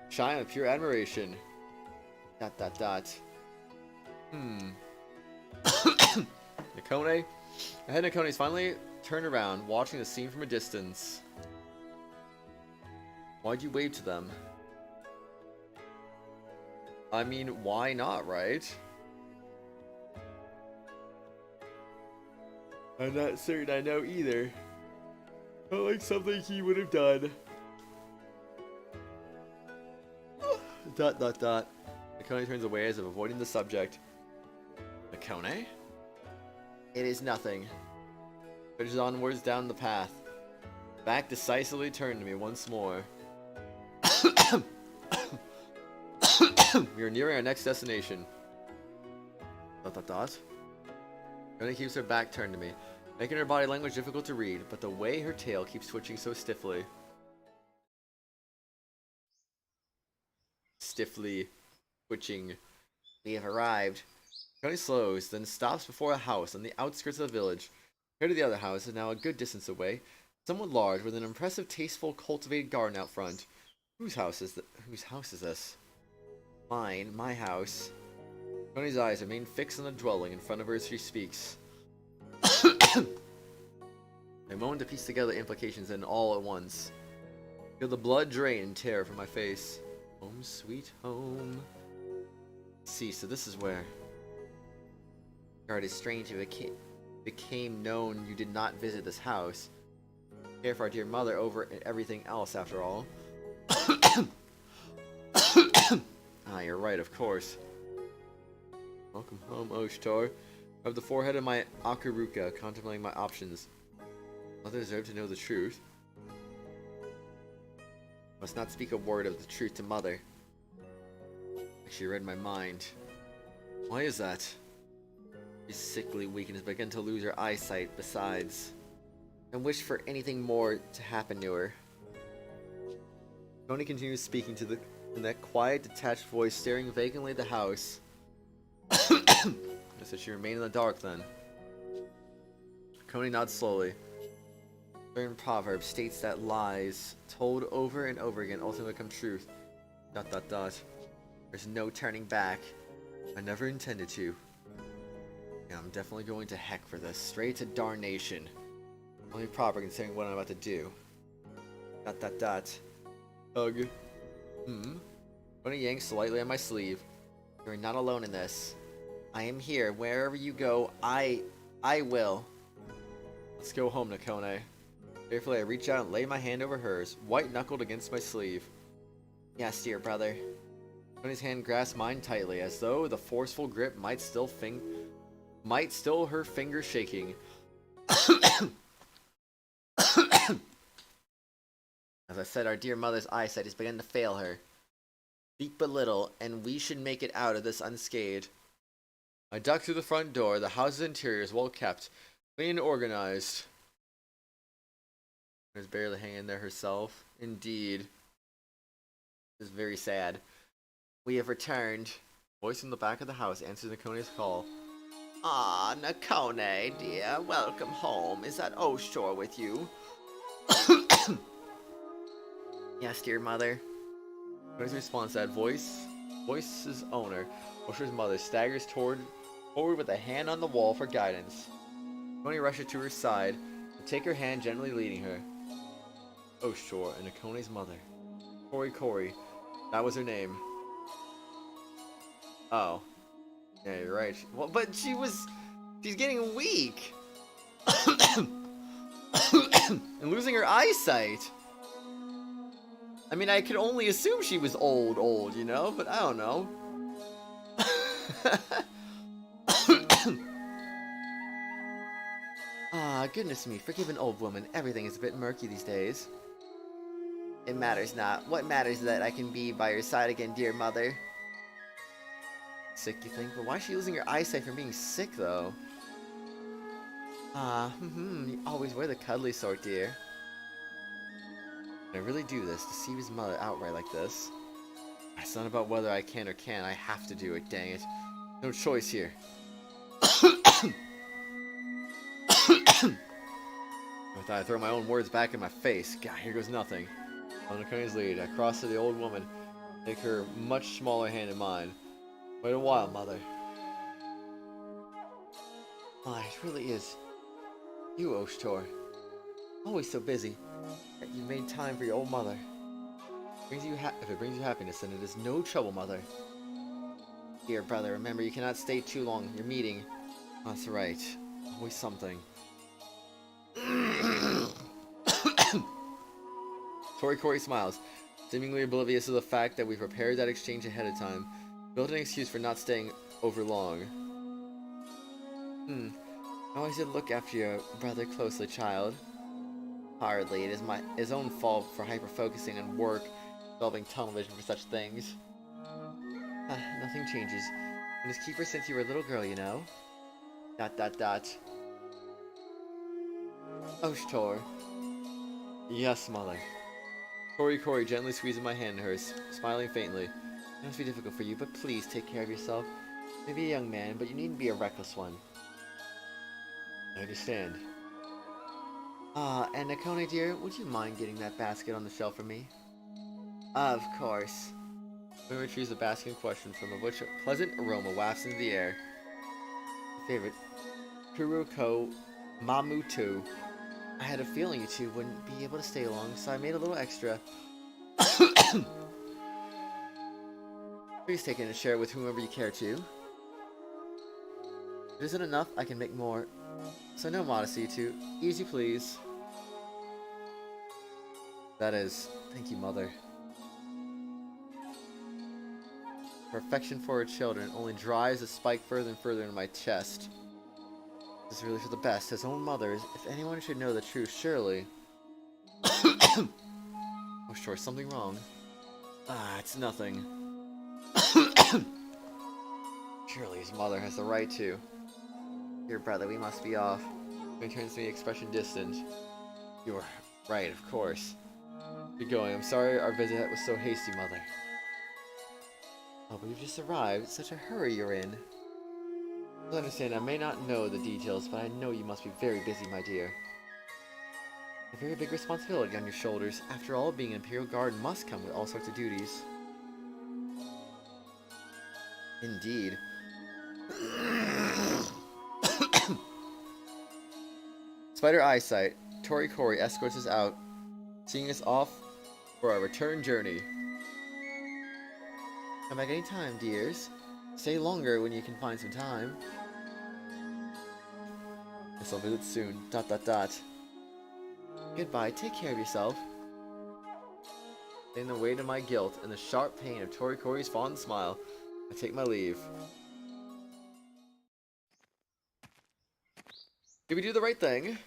shine with pure admiration. ... Nakone? Ahead, Nakone's finally turned around, watching the scene from a distance. Why'd you wave to them? I mean, why not, right? I'm not certain I know either. Not like something he would have done. ... Nakone turns away as if avoiding the subject. Nakone? It is nothing. Pushes onwards down the path. Back decisively turned to me once more. We are nearing our next destination. ... Nakone keeps her back turned to me, making her body language difficult to read, but the way her tail keeps twitching so stiffly. Stiffly twitching. We have arrived. Nakone slows, then stops before a house on the outskirts of the village. Compared to the other house is now a good distance away, somewhat large, with an impressive, tasteful, cultivated garden out front. Whose house is this? Mine, my house. Nakone's eyes remain fixed on the dwelling in front of her as she speaks. A moment to piece together implications and all at once. Feel the blood drain and tear from my face. Home sweet home. See, so this is where... It is strange it became known you did not visit this house. Care for our dear mother over everything else, after all. Ah, you're right, of course. Welcome home, oshtor. I have the forehead of my Akuruka, contemplating my options. Mother deserves to know the truth. Must not speak a word of the truth to mother. She read my mind. Why is that? She's sickly weak and has begun to lose her eyesight. Besides, I wish for anything more to happen to her. Tony continues speaking to in that quiet, detached voice, staring vacantly at the house. So she remained in the dark then. Coney nods slowly. A certain proverb states that lies, told over and over again, ultimately become truth. ... There's no turning back. I never intended to. Yeah, I'm definitely going to heck for this. Straight to darnation. Only proper considering what I'm about to do. ... Hug. Tony yanks slightly on my sleeve. You're not alone in this. I am here. Wherever you go, I will. Let's go home, Nakone. Carefully, I reach out and lay my hand over hers, white-knuckled against my sleeve. Yes, dear brother. Tony's hand grasps mine tightly, as though the forceful grip might still her fingers shaking. As I said, our dear mother's eyesight has begun to fail her. Speak but little, and we should make it out of this unscathed. I duck through the front door. The house's interior is well kept, clean and organized. There's barely hanging there herself. Indeed. This is very sad. We have returned. Voice in the back of the house answers Nakone's call. Ah, Nakone, dear. Welcome home. Is that oshtor with you? Yes, dear mother. Nakone's response to that voice's owner, oshtor's mother, staggers forward with a hand on the wall for guidance. Nakone rushes to her side and take her hand, gently leading her. Oshtor and Nakone's mother. Kori. That was her name. Oh. Yeah, you're right. Well, but she's getting weak. And losing her eyesight. I mean, I could only assume she was old, you know? But I don't know. Ah, goodness me. Forgive an old woman. Everything is a bit murky these days. It matters not. What matters is that I can be by your side again, dear mother. Sick, you think? But why is she losing her eyesight from being sick, though? You always were the cuddly sort, dear. I really do this to see his mother outright like this. It's not about whether I can or can't. I have to do it, dang it. No choice here. I thought I'd throw my own words back in my face. God, here goes nothing. On Nakone's lead, I cross to the old woman, take her much smaller hand in mine. Wait a while, mother. My, it really is. You, oshtor. Always so busy. Yet you made time for your old mother. If it brings you happiness, then it is no trouble, mother. Dear brother, remember you cannot stay too long. You're meeting. That's right. Always something. Kori smiles, seemingly oblivious of the fact that we prepared that exchange ahead of time. Built an excuse for not staying over long. I always did look after your brother closely, child. Hardly. It is his own fault for hyper-focusing on work, developing tunnel vision for such things. Nothing changes. Been his keeper since you were a little girl, you know? ... Oshtor. Yes, mother. Kori gently squeezing my hand in hers, smiling faintly. It must be difficult for you, but please take care of yourself. You may be a young man, but you needn't be a reckless one. I understand. And Nakone dear, would you mind getting that basket on the shelf for me? Of course. I retrieves the basket in question, from which a pleasant aroma wafts into the air. My favorite, Kuruko Mamutu. I had a feeling you two wouldn't be able to stay long, so I made a little extra. Please take it and share it with whomever you care to. If it isn't enough, I can make more. So no modesty, you two. Easy, please. That is. Thank you, mother. Her affection for her children only drives the spike further and further into my chest. This is really for the best. His own mother, if anyone should know the truth, surely. Oh, sure, something wrong. Ah, it's nothing. Surely his mother has the right to. Dear brother, we must be off. He turns to me, expression distant. You're right, of course. You're going. I'm sorry our visit was so hasty, mother. Oh, but you've just arrived. It's such a hurry you're in. You'll understand, I may not know the details, but I know you must be very busy, my dear. A very big responsibility on your shoulders. After all, being an Imperial Guard must come with all sorts of duties. Indeed. Spider eyesight. Torikori escorts us out, seeing us off for our return journey. Come back anytime, dears. Stay longer when you can find some time. Guess I'll visit soon. ... Goodbye, take care of yourself. In the weight of my guilt and the sharp pain of Torikori's fond smile, I take my leave. Did we do the right thing?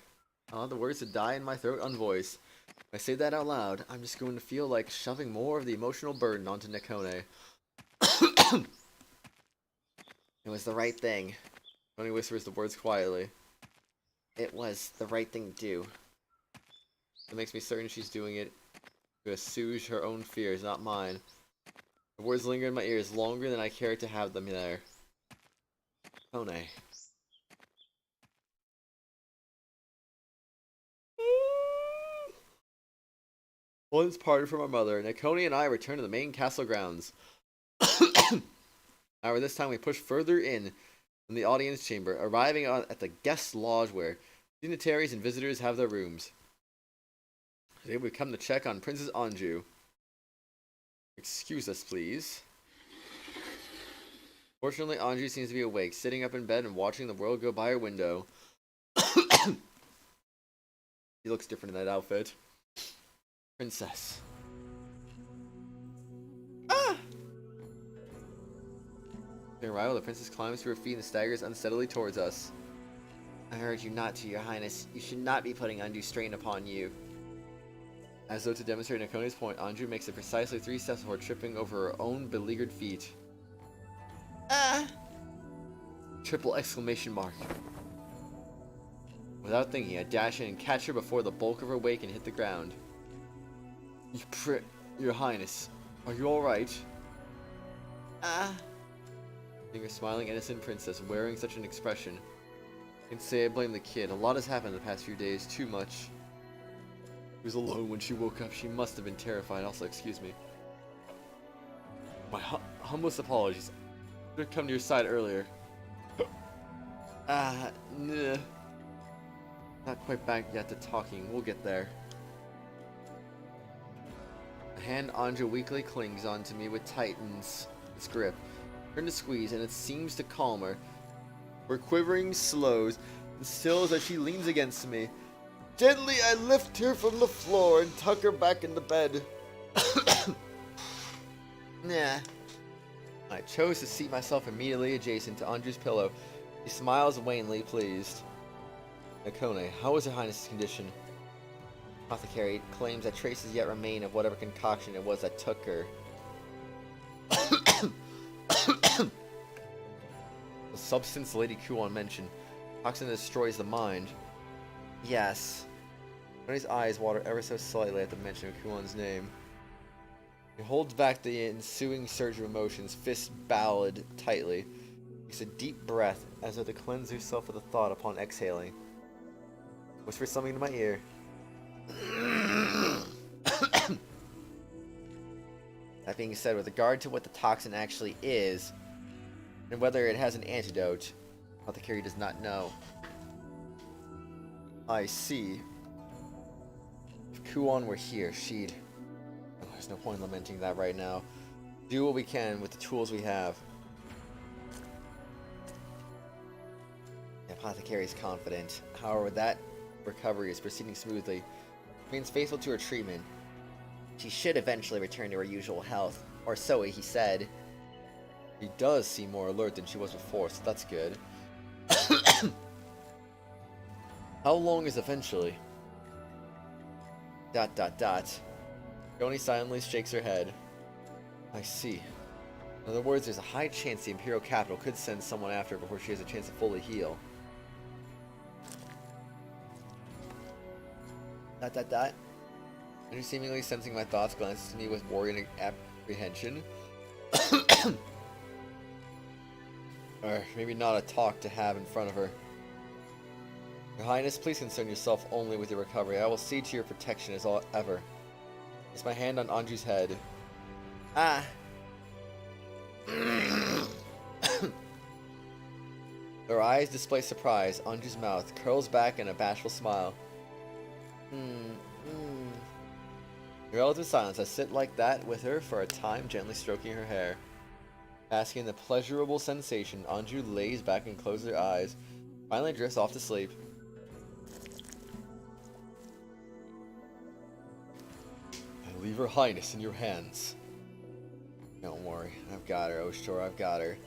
I'll have the words to die in my throat unvoiced. If I say that out loud, I'm just going to feel like shoving more of the emotional burden onto Nekone. It was the right thing. Tony whispers the words quietly. It was the right thing to do. It makes me certain she's doing it to assuage her own fears, not mine. The words linger in my ears longer than I care to have them there. Kone. Once parted from our mother, Nekone and I return to the main castle grounds. However, this time we push further in the audience chamber, arriving at the guest lodge where dignitaries and visitors have their rooms. Today we come to check on Princess Anju. Excuse us, please. Fortunately, Anju seems to be awake, sitting up in bed and watching the world go by her window. He looks different in that outfit. Princess. Ah! During arrival, the princess climbs to her feet and staggers unsteadily towards us. I urge you not to, your highness. You should not be putting undue strain upon you. As though to demonstrate Nekone's point, Anju makes it precisely 3 steps before tripping over her own beleaguered feet. Ah! Triple exclamation mark. Without thinking, I dash in and catch her before the bulk of her weight can hit the ground. Your highness, are you alright? Ah! Seeing her smiling, innocent princess wearing such an expression. I can say I blame the kid. A lot has happened in the past few days, too much. She was alone when she woke up. She must have been terrified. Also, excuse me. My humblest apologies. I should have come to your side earlier. Nah. Not quite back yet to talking. We'll get there. The hand Anju weakly clings onto me with tightens its grip. Turn to squeeze, and it seems to calm her. Her quivering slows and stills as she leans against me. Gently, I lift her from the floor and tuck her back in the bed. Nah. I chose to seat myself immediately adjacent to Anju's pillow. She smiles wanly, pleased. Nekone, how is Her Highness's condition? Apothecary claims that traces yet remain of whatever concoction it was that took her. The substance Lady Kuon mentioned. Toxin destroys the mind. Yes. Tony's eyes water ever so slightly at the mention of Kuon's name. He holds back the ensuing surge of emotions, fists balled tightly. He takes a deep breath, as though to cleanse herself of the thought upon exhaling. Whispers something to my ear. That being said, with regard to what the toxin actually is, and whether it has an antidote, Apothecary does not know. I see. If Kuon were here, she'd... Oh, there's no point in lamenting that right now. Do what we can with the tools we have. The Apothecary is confident. However, that recovery is proceeding smoothly. Remains faithful to her treatment. She should eventually return to her usual health, or so he said. She does seem more alert than she was before, so that's good. How long is eventually? ... Yoni silently shakes her head. I see. In other words, there's a high chance the Imperial capital could send someone after her before she has a chance to fully heal. ... And seemingly sensing my thoughts, glances to me with worry and apprehension. Or maybe not a talk to have in front of her. Your Highness, please concern yourself only with your recovery. I will see to your protection as ever. It's my hand on Anju's head. Ah! Her eyes display surprise. Anju's mouth curls back in a bashful smile. Relative silence. I sit like that with her for a time, gently stroking her hair. Basking in the pleasurable sensation, Anju lays back and closes her eyes, finally drifts off to sleep. I leave her Highness in your hands. Don't worry, I've got her, oshtor, I've got her.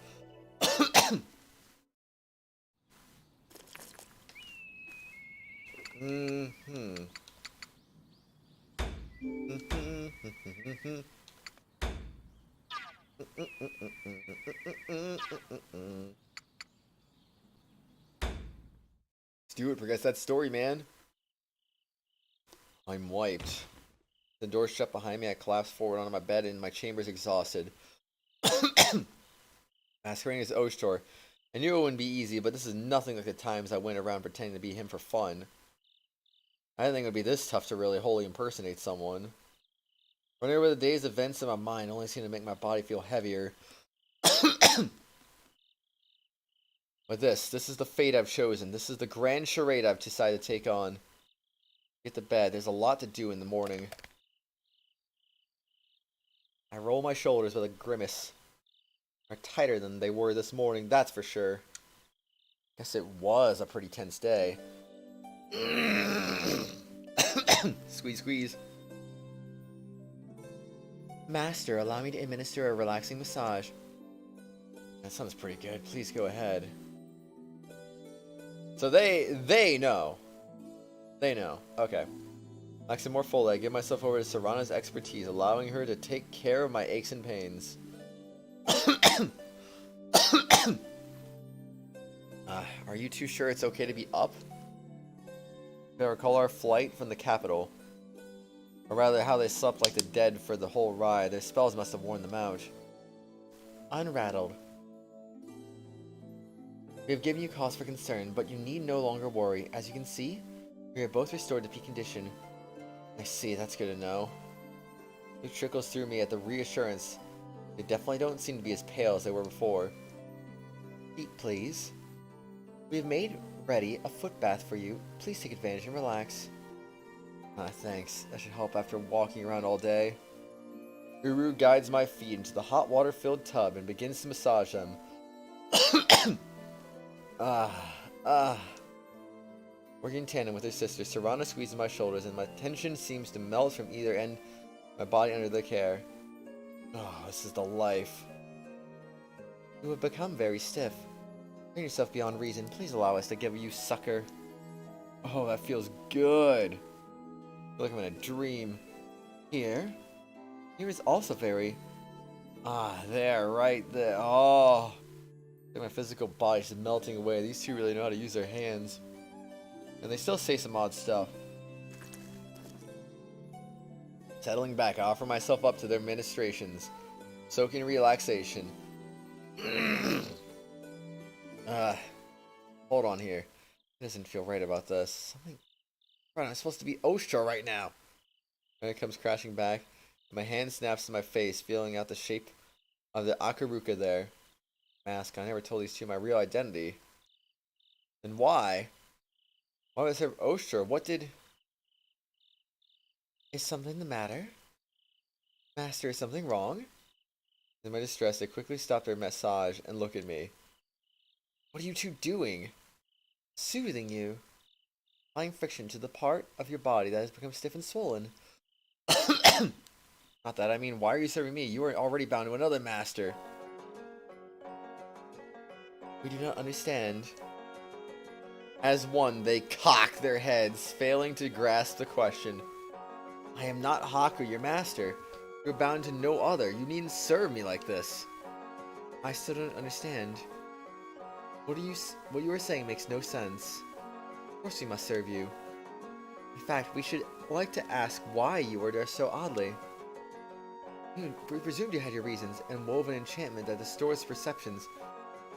Stuart, progress that story, man. I'm wiped. The door shut behind me. I collapse forward onto my bed and my chamber is exhausted. Masquerading as oshtor. I knew it wouldn't be easy, but this is nothing like the times I went around pretending to be him for fun. I didn't think it would be this tough to really wholly impersonate someone. Running over the day's events in my mind only seemed to make my body feel heavier. But this is the fate I've chosen. This is the grand charade I've decided to take on. Get to bed. There's a lot to do in the morning. I roll my shoulders with a grimace. They're tighter than they were this morning, that's for sure. Guess it was a pretty tense day. Squeeze, squeeze. Master, allow me to administer a relaxing massage. That sounds pretty good. Please go ahead. So they know. They know. Okay. Relaxing more fully, I give myself over to Serana's expertise, allowing her to take care of my aches and pains. Are you too sure it's okay to be up? If I recall our flight from the capital, or rather how they slept like the dead for the whole ride, their spells must have worn them out. Unrattled. We have given you cause for concern, but you need no longer worry. As you can see, we are both restored to peak condition. I see, that's good to know. It trickles through me at the reassurance. They definitely don't seem to be as pale as they were before. Eat, please. We have made ready a foot bath for you. Please take advantage and relax. Thanks. That should help after walking around all day. Uru guides my feet into the hot water-filled tub and begins to massage them. Working in tandem with her sister, Serana squeezes my shoulders and my tension seems to melt from either end of my body under their care. Oh, this is the life. You have become very stiff. Bring yourself beyond reason. Please allow us to give you succor. Oh, that feels good. I feel like I'm in a dream. Here is also very... there, right there. Oh. Like my physical body is melting away. These two really know how to use their hands. And they still say some odd stuff. Settling back, I offer myself up to their ministrations. Soaking in relaxation. Hold on here. It doesn't feel right about this. Right, I'm supposed to be oshtor right now. And it comes crashing back. My hand snaps to my face, feeling out the shape of the Akaruka there. Mask. I never told these two my real identity. Then why? Why was there oshtor? What did... Is something the matter? Master, is something wrong? In my distress, they quickly stop their massage and look at me. What are you two doing? Soothing you. Applying friction to the part of your body that has become stiff and swollen. Not that, I mean, why are you serving me? You are already bound to another master. We do not understand. As one, they cock their heads, failing to grasp the question. I am not Haku, your master. You're bound to no other. You needn't serve me like this. I still don't understand. What you are saying makes no sense. Of course we must serve you. In fact, we should like to ask why you ordered us so oddly. We presumed you had your reasons and wove an enchantment that distorts perceptions,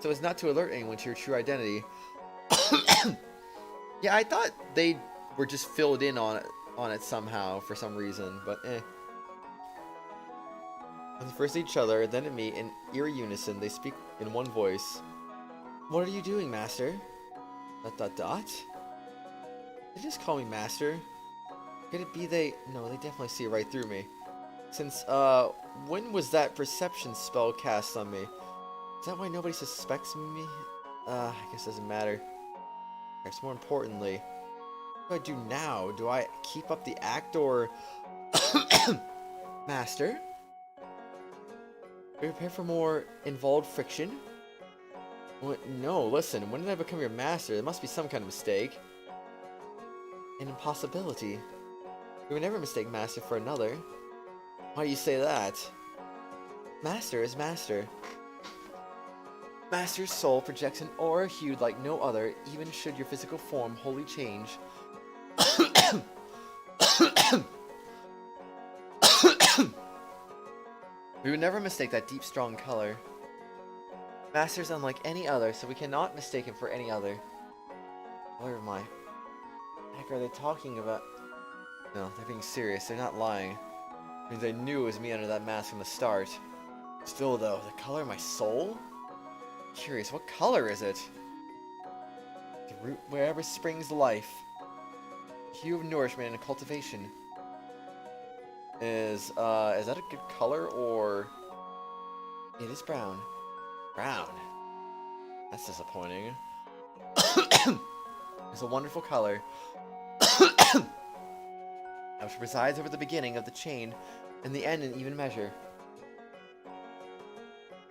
so as not to alert anyone to your true identity. Yeah, I thought they were just filled in on it somehow for some reason, but eh. And first at each other, then at me, in eerie unison, they speak in one voice. What are you doing, master? ... They just call me master. Could it be they... No, they definitely see right through me. Since, when was that perception spell cast on me? Is that why nobody suspects me? I guess it doesn't matter. Perhaps more importantly, what do I do now? Do I keep up the act or... Master? Prepare for more involved friction? What? No, listen, when did I become your master? There must be some kind of mistake. An impossibility. You would never mistake master for another. Why do you say that? Master is master. Master's soul projects an aura hued like no other, even should your physical form wholly change. We would never mistake that deep, strong color. Master's unlike any other, so we cannot mistake him for any other. Where am I? What the heck are they talking about? No, they're being serious. They're not lying. It means they knew it was me under that mask from the start. Still, though, the color of my soul? Curious, what color is it? The root wherever springs life. Hue of nourishment and cultivation. Is that a good color, or... It is brown. Brown. That's disappointing. It's a wonderful color. Which presides over the beginning of the chain and the end in even measure.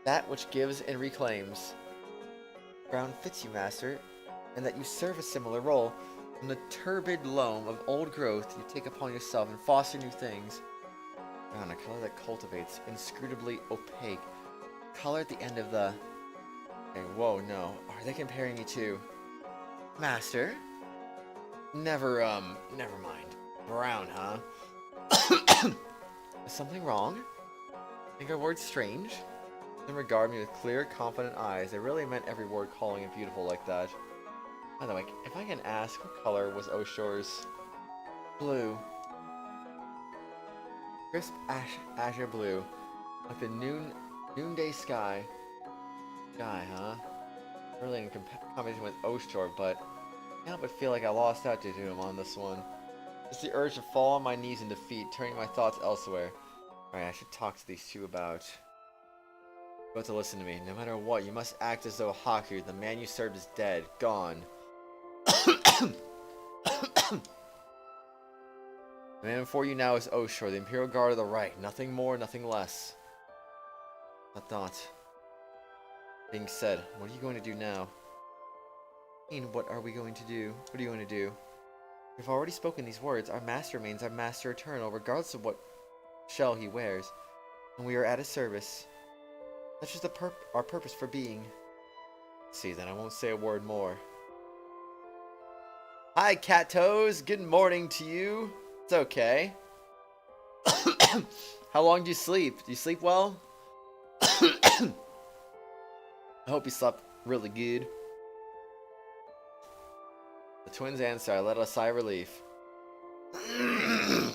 That which gives and reclaims. Brown fits you, master, and that you serve a similar role. From the turbid loam of old growth, you take upon yourself and foster new things. Brown, a color that cultivates, inscrutably opaque. Color at the end of the... Hey, whoa, no. Are they comparing me to... Master? Never mind. Brown, huh? Is something wrong? Think our word's strange? Then regard me with clear, confident eyes. They really meant every word, calling it beautiful like that. By the way, if I can ask, what color was Oshtor's? Blue. Crisp azure blue. Like the noonday sky. Sky, huh? Really in combination with Oshtor, but I can't but feel like I lost out to him on this one. It's the urge to fall on my knees in defeat, turning my thoughts elsewhere. Alright, I should talk to these two about... You have to listen to me. No matter what, you must act as though Haku, the man you served, is dead. Gone. The man before you now is Oshtor, the Imperial Guard of the Right. Nothing more, nothing less. A thought. Being said, what are you going to do now? What are we going to do? What are you going to do? We've already spoken these words. Our master remains our master eternal, regardless of what shell he wears. And we are at his service. That's just our purpose for being. See, then I won't say a word more. Hi, Cat Toes. Good morning to you. It's okay. How long do you sleep? Do you sleep well? I hope you slept really good. The twins answer. I let out a sigh of relief. The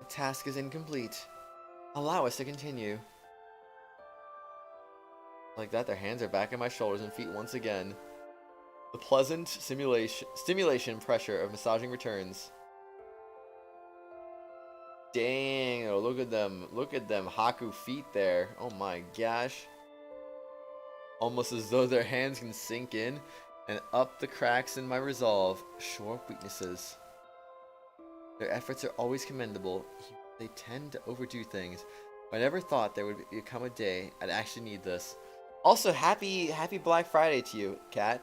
task is incomplete. Allow us to continue. Like that, their hands are back on my shoulders and feet once again. The pleasant stimulation pressure of massaging returns. Dang, oh, look at them. Look at them Haku feet there. Oh my gosh. Almost as though their hands can sink in and up the cracks in my resolve. Shore up weaknesses. Their efforts are always commendable. They tend to overdo things. I never thought there would become a day I'd actually need this. Also, happy Black Friday to you, Cat.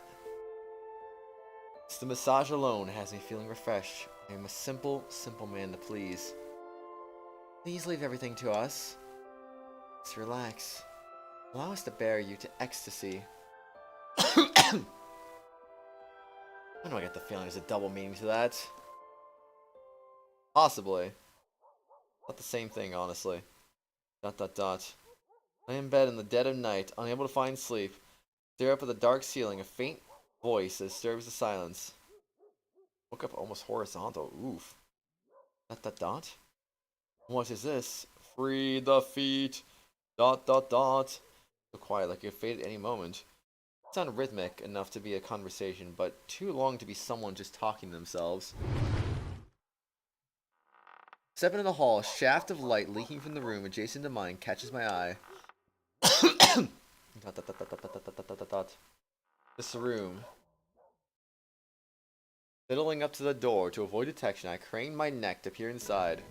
It's the massage alone has me feeling refreshed. I am a simple man to please. Please leave everything to us. Just relax. Allow us to bear you to ecstasy. I know I get the feeling there's a double meaning to that. Possibly. Not the same thing, honestly. ... I lay in bed in the dead of night, unable to find sleep. Stare up at the dark ceiling, a faint voice that disturbs the silence. Woke up almost horizontal. Oof. ... What is this? Free the feet. ... So quiet, like it fade at any moment. It sounded rhythmic enough to be a conversation, but too long to be someone just talking to themselves. Step into the hall, a shaft of light leaking from the room adjacent to mine catches my eye. This room. Fiddling up to the door to avoid detection, I crane my neck to peer inside.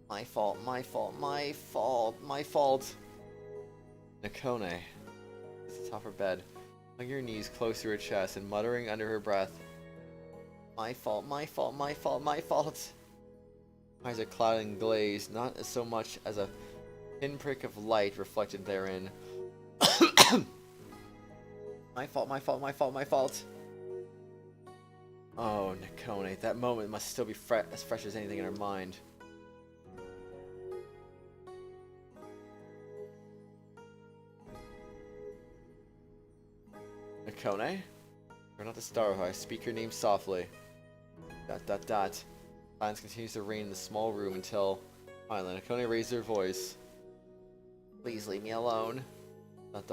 My fault. Nakone sits atop her bed, hugging her knees close to her chest and muttering under her breath. My fault. Eyes are clouded and glazed, not as so much as a pinprick of light reflected therein. My fault. Oh, Nakone, that moment must still be as fresh as anything in her mind. Nakone? You're not the star, I speak your name softly. ... Silence continues to reign in the small room until finally Nakone raises her voice. Please leave me alone. ... Not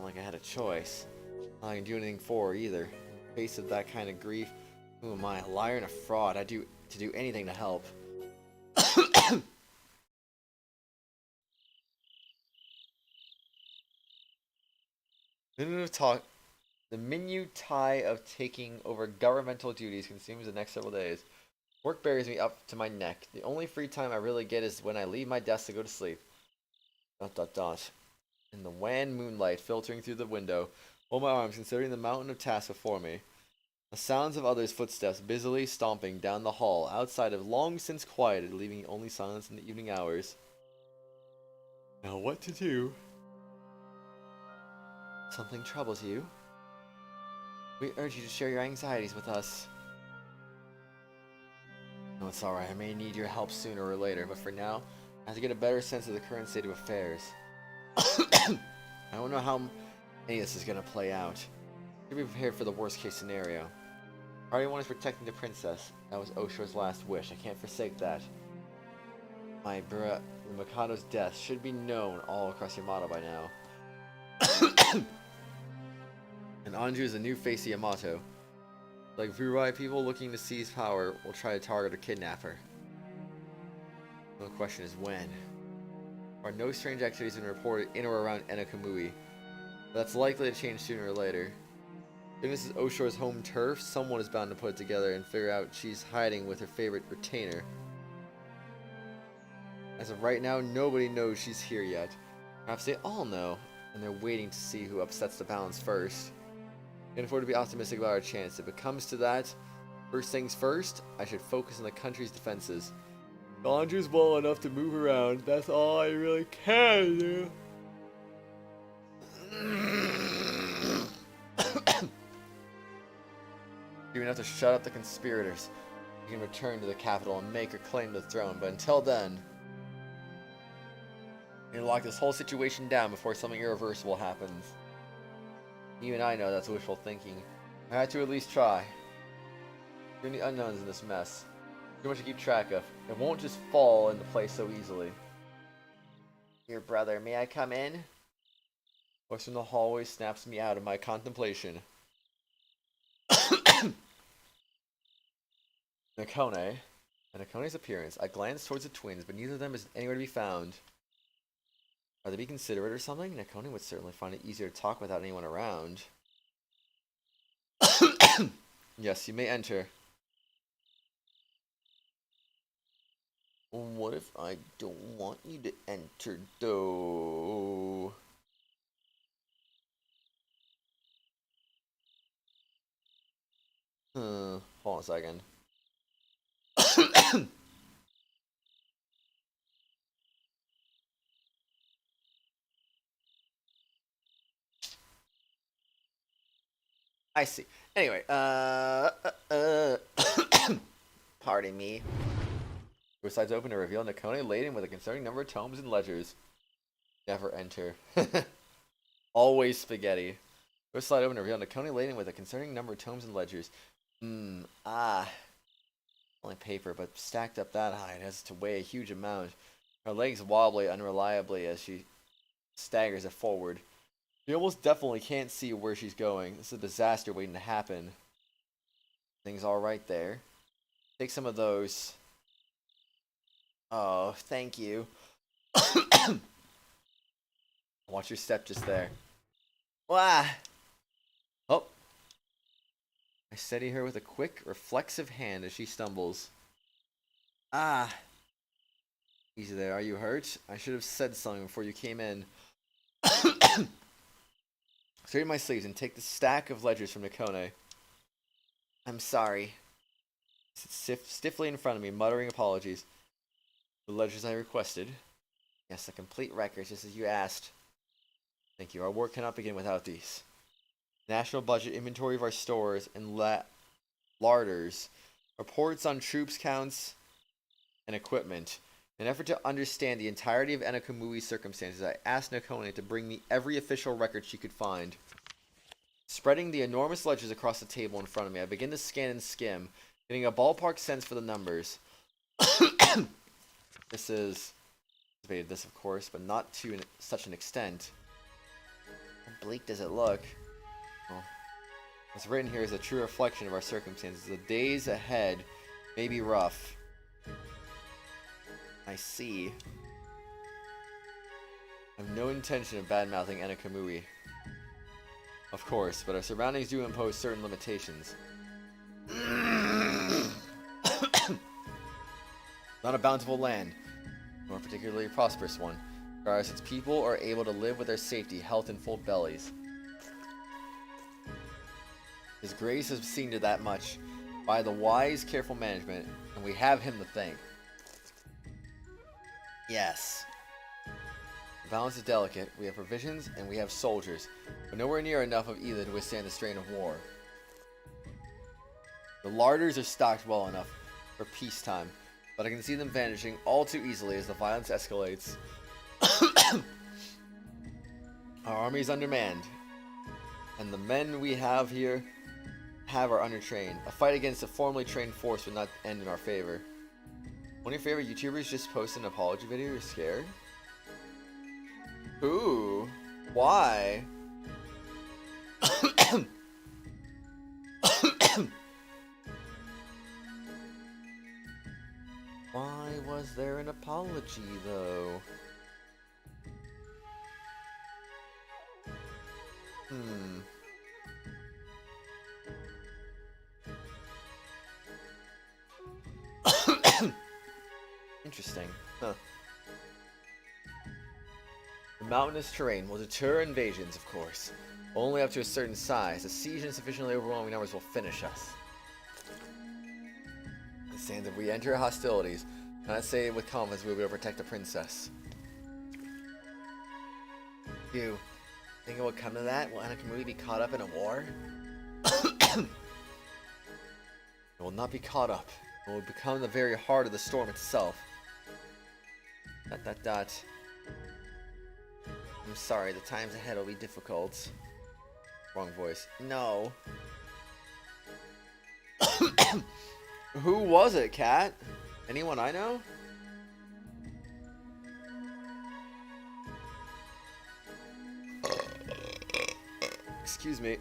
like I had a choice. Not like I can do anything for her either. In the face of that kind of grief, who am I? A liar and a fraud. I'd do anything to help. The minutiae of taking over governmental duties consumes the next several days. Work buries me up to my neck. The only free time I really get is when I leave my desk to go to sleep. ... In the wan moonlight filtering through the window, hold my arms considering the mountain of tasks before me. The sounds of others' footsteps busily stomping down the hall outside have long since quieted, leaving only silence in the evening hours. Now what to do? Something troubles you? We urge you to share your anxieties with us. No, it's alright. I may need your help sooner or later, but for now, I have to get a better sense of the current state of affairs. I don't know how any of this is going to play out. To be prepared for the worst case scenario. Priority 1 is protecting the princess. That was Oshtor's last wish. I can't forsake that. The Mikado's death should be known all across Yamato by now. And Anju is the new face of Yamato. Like Furai, people looking to seize power will try to target or kidnap her. The question is when. There are no strange activities been reported in or around Enokamui, but that's likely to change sooner or later. If this is Oshtor's home turf, someone is bound to put it together and figure out she's hiding with her favorite retainer. As of right now, nobody knows she's here yet. Perhaps they all know, and they're waiting to see who upsets the balance first. Can't afford to be optimistic about our chance. If it comes to that, first things first, I should focus on the country's defenses. Anju's well enough to move around. That's all I really can do. Even enough to shut up the conspirators. You can return to the capital and make her claim to the throne, but until then, you need to lock this whole situation down before something irreversible happens. Even I know that's wishful thinking. I had to at least try. Too many unknowns in this mess. Too much to keep track of. It won't just fall into place so easily. Dear brother, may I come in? Voice from the hallway snaps me out of my contemplation. Nakone. At Nakone's appearance, I glance towards the twins, but neither of them is anywhere to be found. Are they being considerate or something? Nakone would certainly find it easier to talk without anyone around. Yes, you may enter. What if I don't want you to enter, though? Hold on a second. I see. Anyway, pardon me. Besides open to reveal Nakone laden with a concerning number of tomes and ledgers. Never enter. Always spaghetti. Slide open to reveal Nakone laden with a concerning number of tomes and ledgers. Only paper, but stacked up that high, it has to weigh a huge amount. Her legs wobbly unreliably as she staggers it forward. You almost definitely can't see where she's going. This is a disaster waiting to happen. Things all right there. Take some of those. Oh, thank you. Watch your step just there. Wah! Oh. I steady her with a quick, reflexive hand as she stumbles. Ah. Easy there. Are you hurt? I should have said something before you came in. Straighten my sleeves and take the stack of ledgers from Nakone. I'm sorry. Sit stiffly in front of me, muttering apologies. The ledgers I requested. Yes, a complete record, just as you asked. Thank you. Our work cannot begin without these. National budget inventory of our stores and larders. Reports on troops counts and equipment. In an effort to understand the entirety of Enakamui's circumstances, I asked Nakone to bring me every official record she could find. Spreading the enormous ledgers across the table in front of me, I begin to scan and skim, getting a ballpark sense for the numbers. This is... debated this, of course, but not to such an extent. How bleak does it look? Well, what's written here is a true reflection of our circumstances. The days ahead may be rough. I see. I have no intention of bad-mouthing Enakamui. Of course, but our surroundings do impose certain limitations. Not a bountiful land, nor a particularly prosperous one. Regardless, its people are able to live with their safety, health, and full bellies. His Grace has seen to that much by the wise, careful management, and we have him to thank. Yes. The balance is delicate. We have provisions and we have soldiers, but nowhere near enough of either to withstand the strain of war. The larders are stocked well enough for peacetime, but I can see them vanishing all too easily as the violence escalates. Our army is undermanned, and the men we have here are undertrained. A fight against a formerly trained force would not end in our favor. One of your favorite YouTubers just posted an apology video. You're scared? Who? Why? Why was there an apology, though? Interesting. Huh. The mountainous terrain will deter invasions, of course. Only up to a certain size. A siege in sufficiently overwhelming numbers will finish us. It stands if we enter hostilities. Cannot say with confidence we will be able to protect the princess. You think it will come to that? Will Enakamui be caught up in a war? It will not be caught up. It will become the very heart of the storm itself. ... I'm sorry, the times ahead will be difficult. Wrong voice. No. Who was it, Cat? Anyone I know? Excuse me.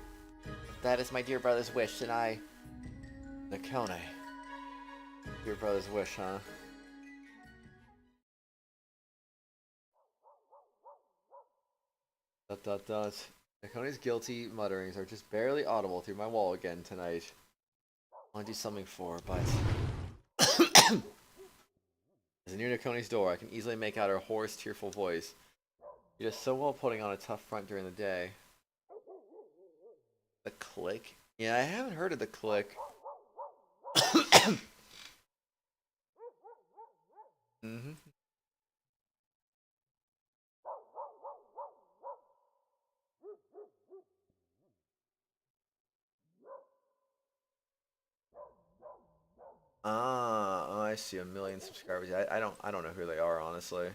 If that is my dear brother's wish, then I... Nakone. Dear brother's wish, huh? Nakone's guilty mutterings are just barely audible through my wall again tonight. I want to do something for her, but... As near Nakone's door, I can easily make out her hoarse, tearful voice. She does so well putting on a tough front during the day. The Click? Yeah, I haven't heard of the Click. Mm-hmm. Oh, I see, 1 million subscribers. I don't know who they are, honestly.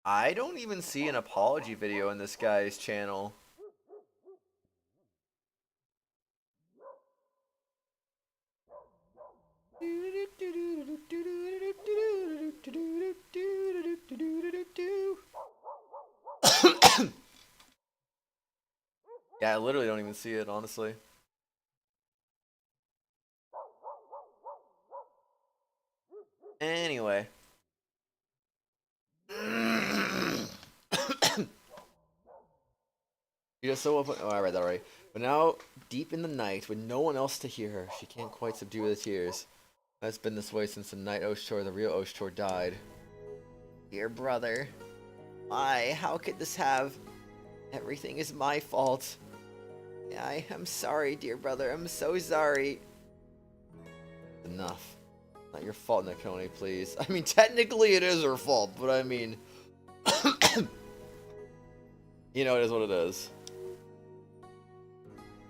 I don't even see an apology video in this guy's channel. Yeah, I literally don't even see it, honestly. Anyway. You just so open. Oh, I read that already. But now, deep in the night, with no one else to hear her, she can't quite subdue the tears. It's been this way since the night oshtor, the real oshtor, died. Dear brother, why? How could this have? Everything is my fault. I am sorry, dear brother. I'm so sorry. Enough. Not your fault, Nakone, please. I mean, technically it is her fault, but I mean... you know, it is what it is.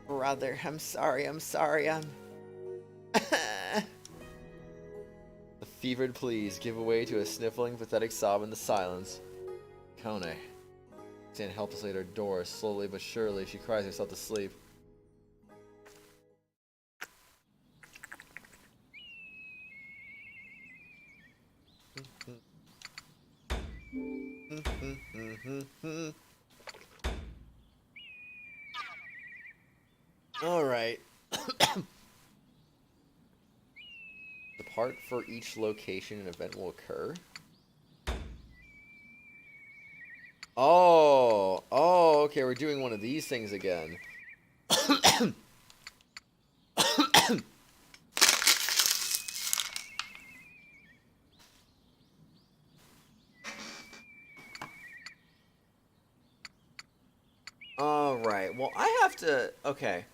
Brother, I'm sorry, I'm... The fevered pleas give way to a sniffling, pathetic sob in the silence. Kone. Standing helplessly at her door, slowly but surely, she cries herself to sleep. Alright. Depart for each location an event will occur. Oh, okay, we're doing one of these things again. Alright, well, I have to... Okay.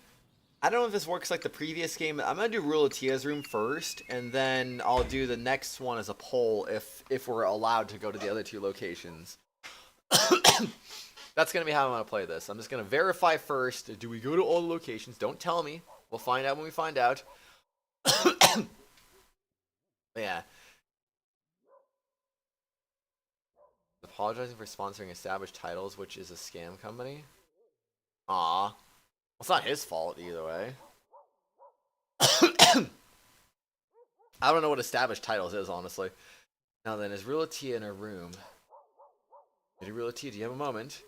I don't know if this works like the previous game. I'm going to do Rulatia's room first, and then I'll do the next one as a poll if we're allowed to go to the other two locations. That's going to be how I'm going to play this. I'm just going to verify first. Do we go to all the locations? Don't tell me. We'll find out when we find out. Yeah. Apologizing for sponsoring established titles, which is a scam company. Aw. Well, it's not his fault either way. I don't know what established titles is, honestly. Now then, is Rulatia in her room? Lady Rulatia, do you have a moment?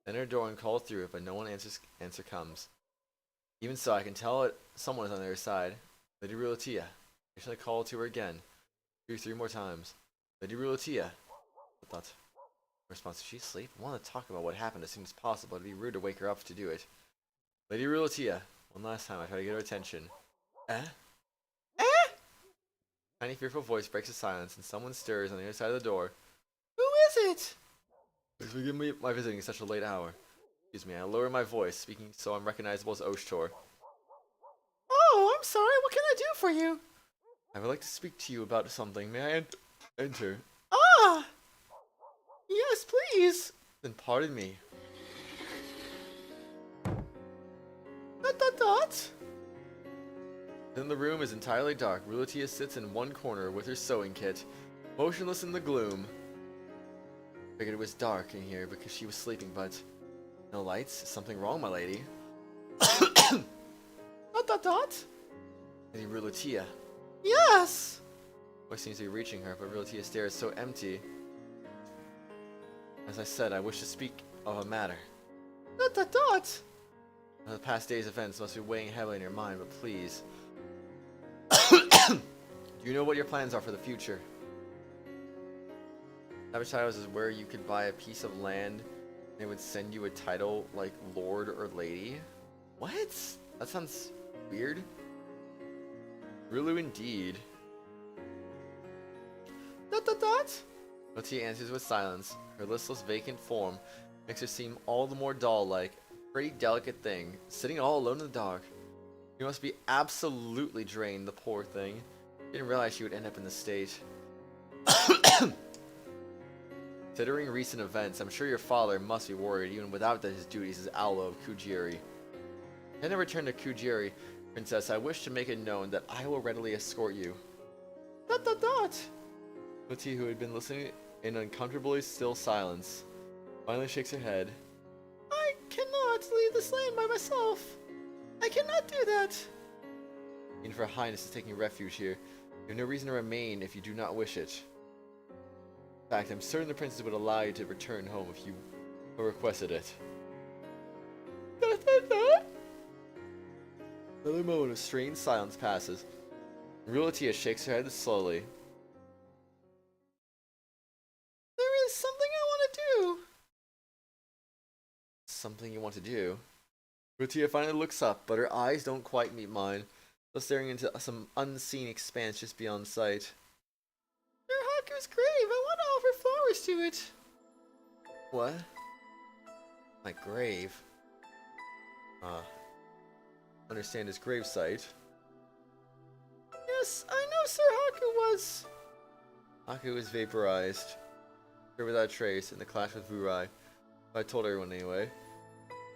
Enter her door and call through it, but no one answer comes. Even so, I can tell it someone is on the other side. Lady Rulatia. Should I call to her again? 3 more times. Lady Rulatia. What thought? Response, is she asleep? I want to talk about what happened as soon as possible. It'd be rude to wake her up to do it. Lady Rulatia. One last time, I try to get her attention. Eh? Eh? Tiny fearful voice breaks the silence, and someone stirs on the other side of the door. Who is it? Please forgive me my visiting at such a late hour. Excuse me, I lower my voice, speaking so unrecognizable as oshtor. Oh, I'm sorry. What can I do for you? I would like to speak to you about something. May I enter? Ah! Yes, please. Then pardon me. Dot. Then the room is entirely dark. Rulatia sits in one corner with her sewing kit, motionless in the gloom. Figured it was dark in here because she was sleeping, but no lights. Is something wrong, my lady? Dot. Lady Rulatia. Yes. Voice seems to be reaching her, but Rulatia stares so empty. As I said, I wish to speak of a matter. Dot. The past day's events must be weighing heavily in your mind, but please. Do you know what your plans are for the future? Savage titles is where you could buy a piece of land and it would send you a title like Lord or Lady. What? That sounds weird. Rulu indeed. Dot dot dot. Oti answers with silence. Her listless, vacant form makes her seem all the more doll-like. Pretty delicate thing, sitting all alone in the dark. She must be absolutely drained, the poor thing. She didn't realize she would end up in this state. Considering recent events, I'm sure your father must be worried, even without his duties as Alo of Kujiri. Then I return to Kujiri, Princess. I wish to make it known that I will readily escort you. Dot dot dot. Oti, who had been listening in uncomfortably still silence, finally shakes her head. I cannot leave this land by myself. I cannot do that. Even for Highness is taking refuge here. You have no reason to remain if you do not wish it. In fact, I'm certain the princess would allow you to return home if you requested it. Another moment of strained silence passes. Ruletia shakes her head slowly. There is something I want to do. Something you want to do? Ruletia finally looks up, but her eyes don't quite meet mine, still staring into some unseen expanse just beyond sight. Haku's grave. I want to offer flowers to it. What? My grave? Understand his gravesite. Yes, I know Sir Haku was. Haku was vaporized. Here without trace in the clash with Vurai. I told everyone anyway.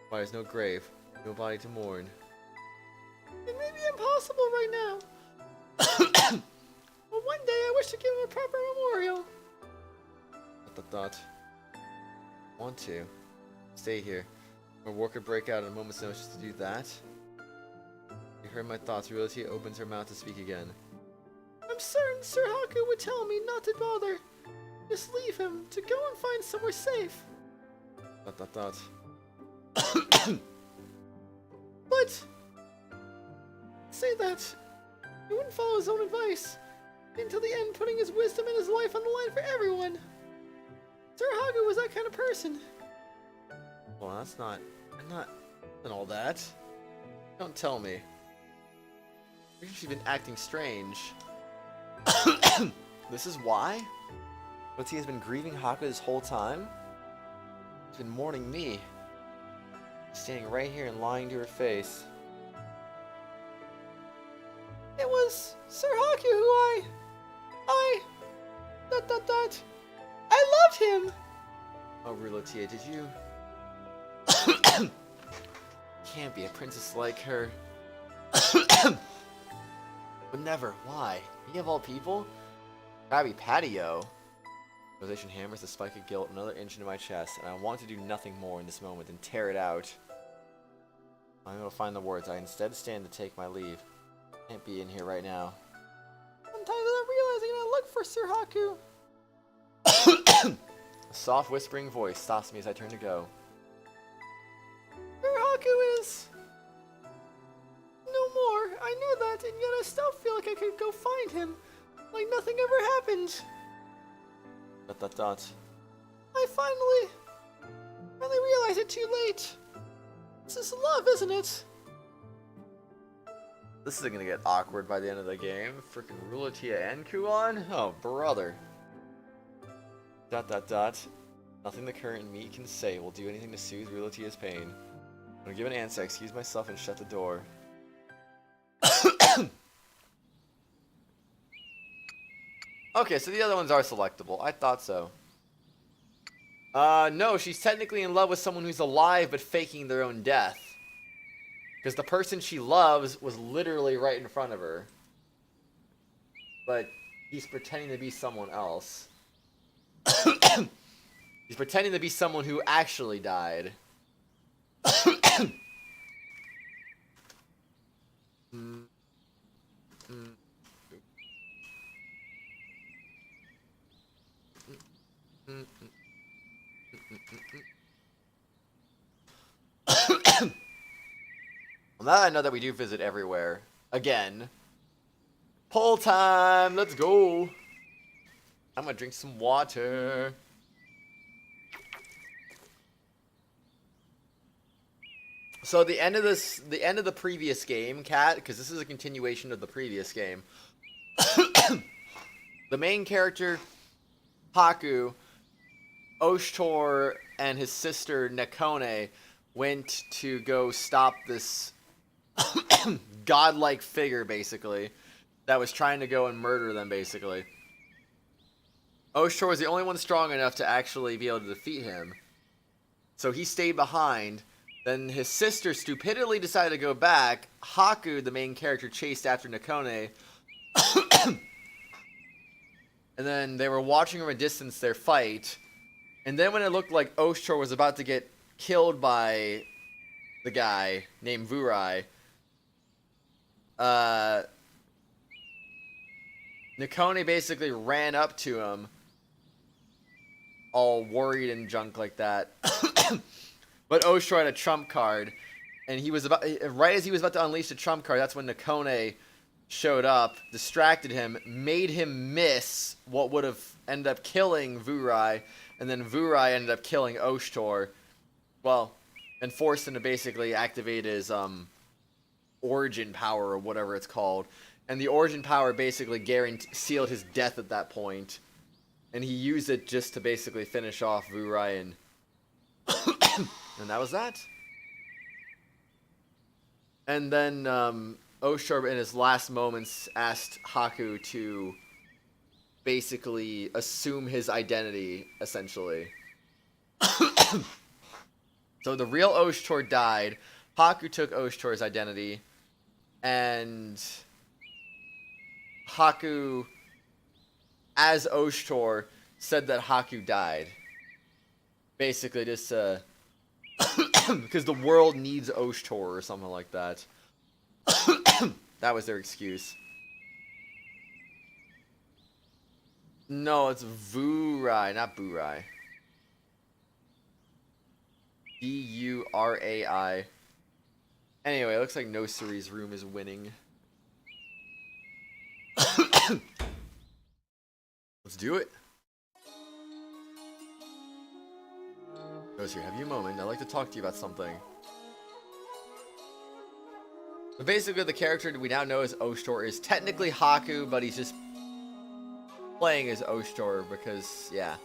Why there's no grave, no body to mourn. It may be impossible right now. But one day I wish to give him a proper memorial. Thought. Want to. Stay here. Or war could break out at a moment's notice to do that. You heard my thoughts. Reality opens her mouth to speak again. I'm certain Sir Haku would tell me not to bother. Just leave him to go and find somewhere safe. Thought. But say that he wouldn't follow his own advice until the end, putting his wisdom and his life on the line for everyone. Sir Haku was that kind of person. Well, I'm not all that. Don't tell me. She's been acting strange. This is why? But he has been grieving Haku this whole time? He's been mourning me. Standing right here and lying to her face. It was Sir Haku who I loved him! Oh, Ruletia, did you? Can't be a princess like her. But never. Why? Me of all people? Gotta be Patio. Realization hammers the spike of guilt another inch into my chest, and I want to do nothing more in this moment than tear it out. I'm gonna find the words. I instead stand to take my leave. Can't be in here right now. Sometimes I'm realizing I look for Sir Haku. A soft whispering voice stops me as I turn to go. Sir Haku is no more. I knew that, and yet I still feel like I could go find him, like nothing ever happened. I finally realized it too late. This is love, isn't it? This is gonna get awkward by the end of the game. Freaking Ruletia and Kuon? Oh, brother. Nothing the current me can say will do anything to soothe Ruletia's pain. I'm gonna give an answer, excuse myself, and shut the door. Okay, so the other ones are selectable. I thought so. No, she's technically in love with someone who's alive but faking their own death. Because the person she loves was literally right in front of her. But he's pretending to be someone else. He's pretending to be someone who actually died. Well, now that I know that we do visit everywhere again. Pull time, let's go. I'm gonna drink some water. So the end of the previous game, Cat, because this is a continuation of the previous game. The main character, Haku, Oshtor, and his sister Nekone went to go stop this godlike figure, basically, that was trying to go and murder them, basically. Oshtor was the only one strong enough to actually be able to defeat him. So he stayed behind. Then his sister stupidly decided to go back. Haku, the main character, chased after Nekone. And then they were watching from a distance their fight. And then when it looked like Oshtor was about to get killed by the guy named Vurai, Nekone basically ran up to him, all worried and junk like that. But Oshtor had a trump card, and he was right as he was about to unleash the trump card, that's when Nekone showed up, distracted him, made him miss what would have ended up killing Vurai, and then Vurai ended up killing Oshtor. Well, and forced him to basically activate his origin power, or whatever it's called. And the origin power basically sealed his death at that point. And he used it just to basically finish off Vurai, and and that was that. And then Oshtor, in his last moments, asked Haku to basically assume his identity, essentially. So the real Oshtor died. Haku took Oshtor's identity, and Haku, as Oshtor, said that Haku died. Basically, just because the world needs Oshtor or something like that. That was their excuse. No, it's Vurai, not Burai. Burai. Anyway, it looks like Nosuri's room is winning. Let's do it. Nosuri, have you a moment? I'd like to talk to you about something. But basically, the character we now know as Oshtor is technically Haku, but he's just playing as Oshtor because, yeah.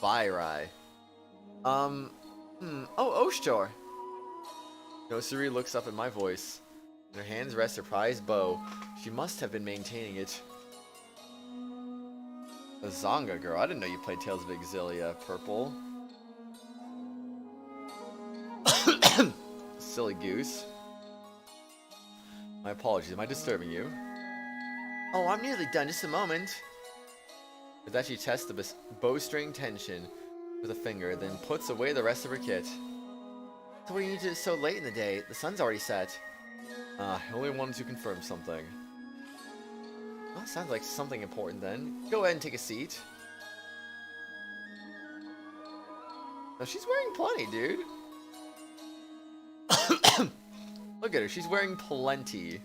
Virai. Oh, Oshtor. Nosuri looks up at my voice. In her hands rests her prized bow. She must have been maintaining it. A Zonga girl. I didn't know you played Tales of Exilia, Purple. Silly goose. My apologies. Am I disturbing you? Oh, I'm nearly done. Just a moment. But that she tests the bowstring tension with a finger, then puts away the rest of her kit. So what do you need to do so late in the day? The sun's already set. I only wanted to confirm something. Well, sounds like something important then. Go ahead and take a seat. No, she's wearing plenty, dude. Look at her, she's wearing plenty.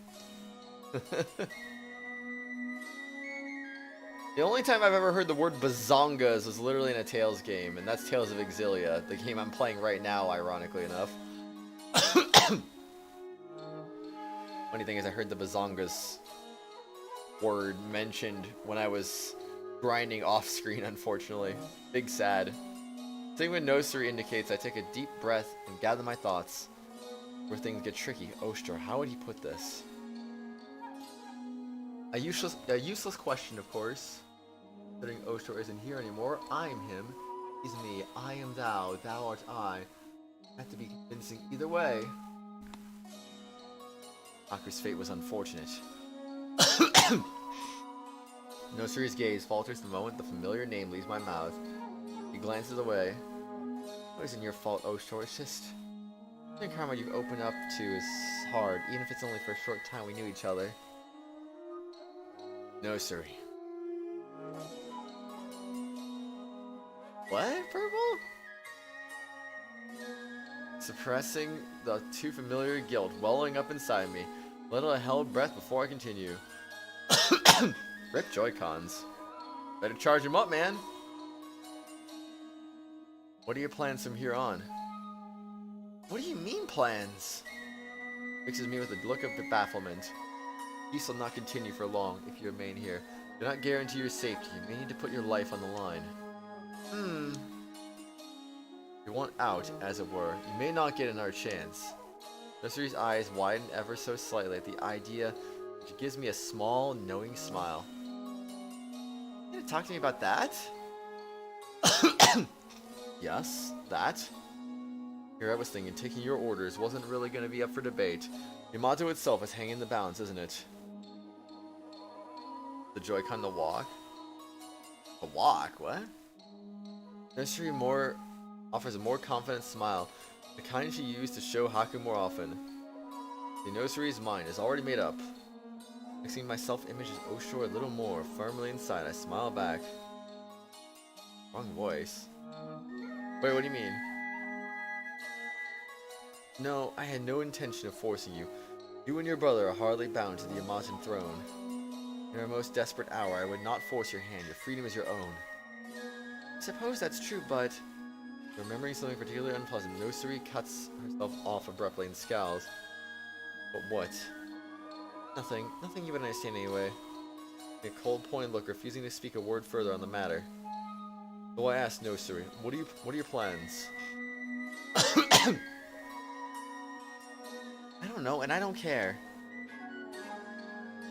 The only time I've ever heard the word bazongas was literally in a Tales game, and that's Tales of Exilia, the game I'm playing right now, ironically enough. Funny thing is, I heard the bazongas word mentioned when I was grinding off-screen, unfortunately. Big sad. Thing with Nosuri indicates I take a deep breath and gather my thoughts. Where things get tricky. Oshtor, how would he put this? A useless question, of course. Considering Oshtor isn't here anymore, I am him. He's me. I am thou. Thou art I. Have to be convincing either way. Haku's fate was unfortunate. Nosuri's gaze falters the moment the familiar name leaves my mouth. He glances away. It isn't your fault, Oshtor. It's just the karma you've opened up to is hard, even if it's only for a short time we knew each other. Nosuri. What, Purple? Suppressing the too familiar guilt welling up inside me. Little held breath before I continue. Rip Joy-Cons. Better charge him up, man. What are your plans from here on? What do you mean, plans? Fixes me with a look of bafflement. Peace will not continue for long if you remain here. Do not guarantee your safety. You may need to put your life on the line. You want out, as it were. You may not get another chance. Nursery's eyes widen ever so slightly at the idea, which gives me a small, knowing smile. You gonna talk to me about that? Yes, that. Here I was thinking, taking your orders wasn't really going to be up for debate. Yamato itself is hanging in the balance, isn't it? The Joy-Con to walk? A walk? What? Nursery offers a more confident smile, the kind she used to show Haku more often. The nursery's mind is already made up. Mixing my self-image as oshtor a little more firmly inside, I smile back. Wrong voice. Wait, what do you mean? No, I had no intention of forcing you. You and your brother are hardly bound to the Yamato throne. In our most desperate hour, I would not force your hand. Your freedom is your own. I suppose that's true, but... Remembering something particularly unpleasant, Nosuri cuts herself off abruptly and scowls. But what? Nothing you would understand anyway. A cold, pointed look, refusing to speak a word further on the matter. So I asked Nosuri, what are your plans? I don't know, and I don't care.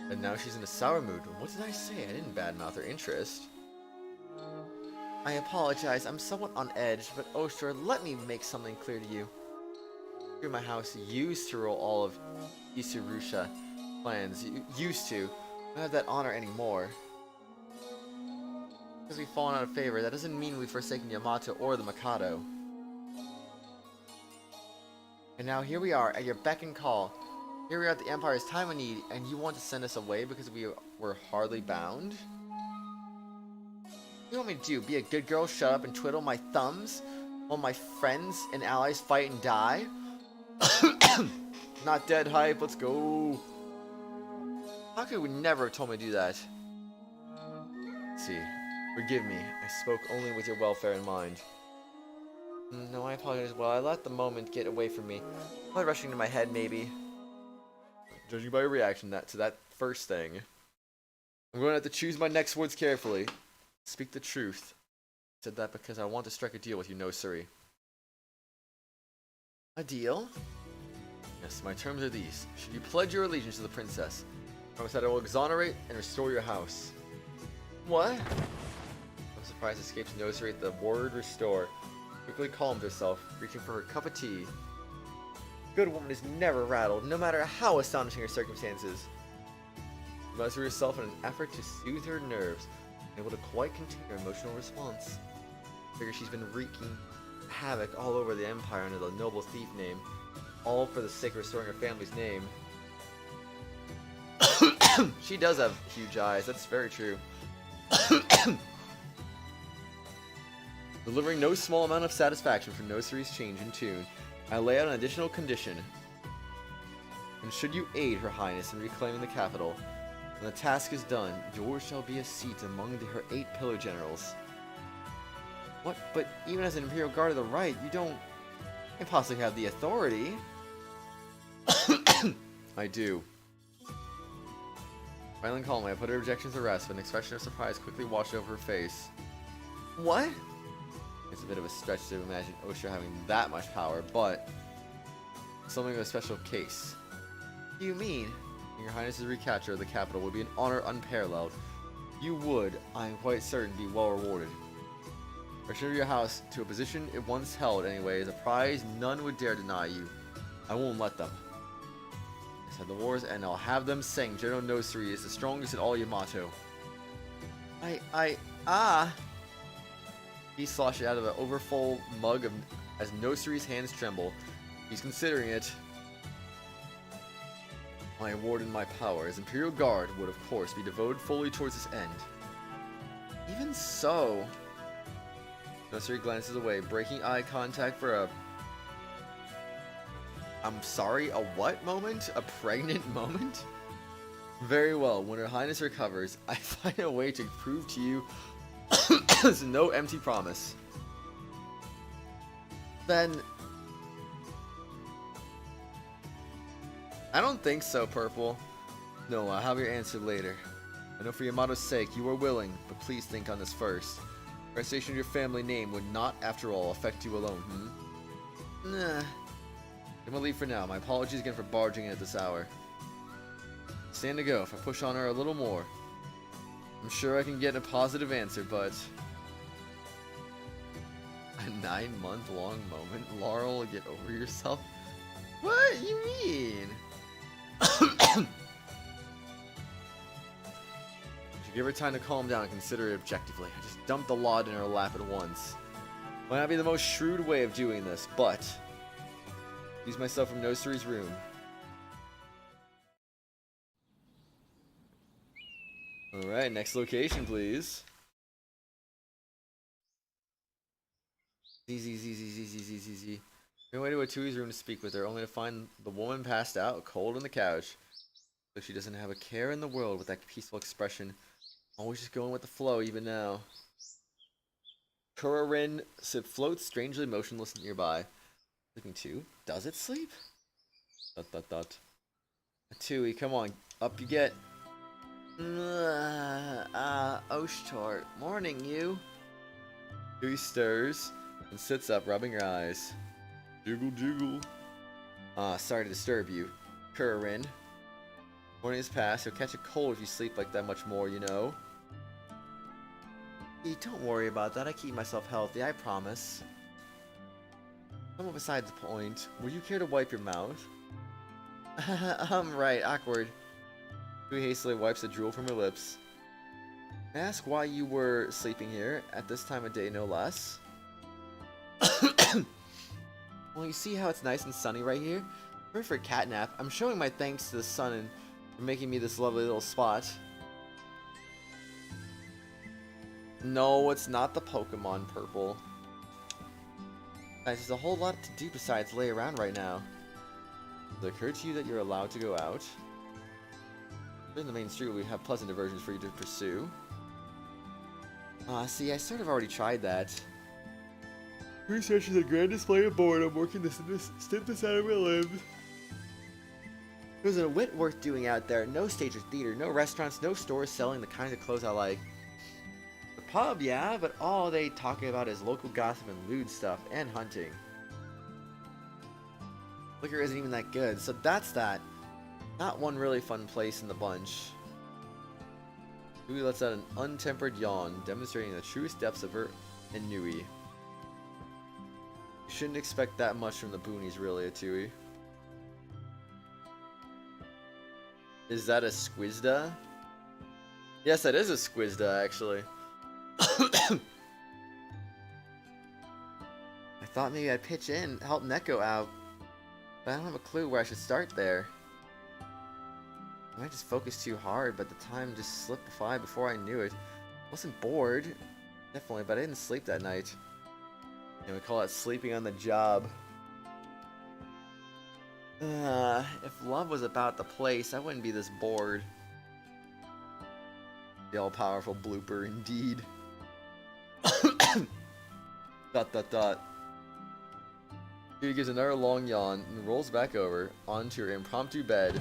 And now she's in a sour mood. What did I say? I didn't badmouth her interest. I apologize, I'm somewhat on edge, but oshtor, let me make something clear to you. Here in my house used to rule all of Isurusha clans. Used to. I don't have that honor anymore. Because we've fallen out of favor, that doesn't mean we've forsaken Yamato or the Mikado. And now here we are, at your beck and call. Here we are at the Empire's time of need, and you want to send us away because we were hardly bound? What do you want me to do? Be a good girl, shut up, and twiddle my thumbs while my friends and allies fight and die? Not dead hype, let's go. Haku would never have told me to do that. Let's see. Forgive me, I spoke only with your welfare in mind. No, I apologize. Well, I let the moment get away from me. Blood rushing to my head, maybe. Judging by your reaction to that first thing, I'm going to have to choose my next words carefully. Speak the truth. I said that because I want to strike a deal with you, Nosuri. A deal? Yes, my terms are these. Should you pledge your allegiance to the princess, promise that I will exonerate and restore your house. What? No surprise escapes Nosuri at the word restore. Quickly calmed herself, reaching for her cup of tea. Good woman is never rattled, no matter how astonishing her circumstances. She mustered herself in an effort to soothe her nerves, able to quite contain her emotional response. Figure she's been wreaking havoc all over the Empire under the noble thief name, all for the sake of restoring her family's name. She does have huge eyes, that's very true. Delivering no small amount of satisfaction for Nosuri's change in tune, I lay out an additional condition. And should you aid Her Highness in reclaiming the capital, when the task is done, yours shall be a seat among her 8 pillar generals. What? But even as an Imperial Guard of the Right, you can't possibly have the authority. I do. Finally calmly, I put her objections to rest, but an expression of surprise quickly washed over her face. What? It's a bit of a stretch to imagine oshtor having that much power, but something of a special case. What do you mean? Your Highness's recapture of the capital would be an honor unparalleled. You would, I am quite certain, be well rewarded. Return your house to a position it once held anyway, as a prize none would dare deny you. I won't let them. I said the wars end, I'll have them sing General Nosuri is the strongest in all Yamato. He sloshed it out of an overfull mug as Nosuri's hands tremble. He's considering it. My award and my power as Imperial Guard would, of course, be devoted fully towards this end. Even so... Nosuri glances away, breaking eye contact for a... I'm sorry, a what moment? A pregnant moment? Very well, when Her Highness recovers, I find a way to prove to you there's no empty promise. Then... I don't think so, Purple. No, I'll have your answer later. I know for Yamato's sake you are willing, but please think on this first. Restoration of your family name would not, after all, affect you alone, Nah. I'm gonna leave for now. My apologies again for barging in at this hour. Stand to go. If I push on her a little more, I'm sure I can get a positive answer, but... A 9-month-long moment? Laurel, get over yourself? What? You mean? Give her time to calm down and consider it objectively. I just dumped the lot in her lap at once. Might not be the most shrewd way of doing this, but... Use myself from Nosari's room. Alright, next location, please. Z. Been away to Atui's room to speak with her, only to find the woman passed out, cold on the couch. Like she doesn't have a care in the world with that peaceful expression. Always just going with the flow, even now. Kurarin floats strangely motionless nearby. Sleeping too? Does it sleep? ... Atui, come on, up you get. Oshtor, morning, you. Atui stirs and sits up, rubbing her eyes. Jiggle. Sorry to disturb you, Kurarin. Morning has passed. You'll catch a cold if you sleep like that much more, you know. Hey, don't worry about that. I keep myself healthy, I promise. Somewhat beside the point, would you care to wipe your mouth? Right, awkward. Hui hastily wipes the drool from her lips. May I ask why you were sleeping here, at this time of day no less? Well, you see how it's nice and sunny right here? Perfect for a cat nap. I'm showing my thanks to the sun and for making me this lovely little spot. No, it's not the Pokemon, Purple. Guys, there's a whole lot to do besides lay around right now. Does it occur to you that you're allowed to go out? In the main street, we have pleasant diversions for you to pursue. See, I sort of already tried that. Research is a grand display of boredom, working to stint this out of my limbs. There's a wit worth doing out there. No stage or theater, no restaurants, no stores selling the kinds of clothes I like. The pub, yeah, but all they talk about is local gossip and lewd stuff, and hunting. Liquor isn't even that good, so that's that. Not one really fun place in the bunch. Nui lets out an untempered yawn, demonstrating the truest depths of her ennui. You shouldn't expect that much from the boonies, really, Atui. Is that a Squizda? Yes, that is a Squizda, actually. I thought maybe I'd pitch in, help Neko out, but I don't have a clue where I should start there. I might just focus too hard, but the time just slipped by before I knew it. I wasn't bored, definitely, but I didn't sleep that night. And we call it sleeping on the job. If love was about the place, I wouldn't be this bored. The all-powerful blooper, indeed. ... She gives another long yawn and rolls back over onto her impromptu bed.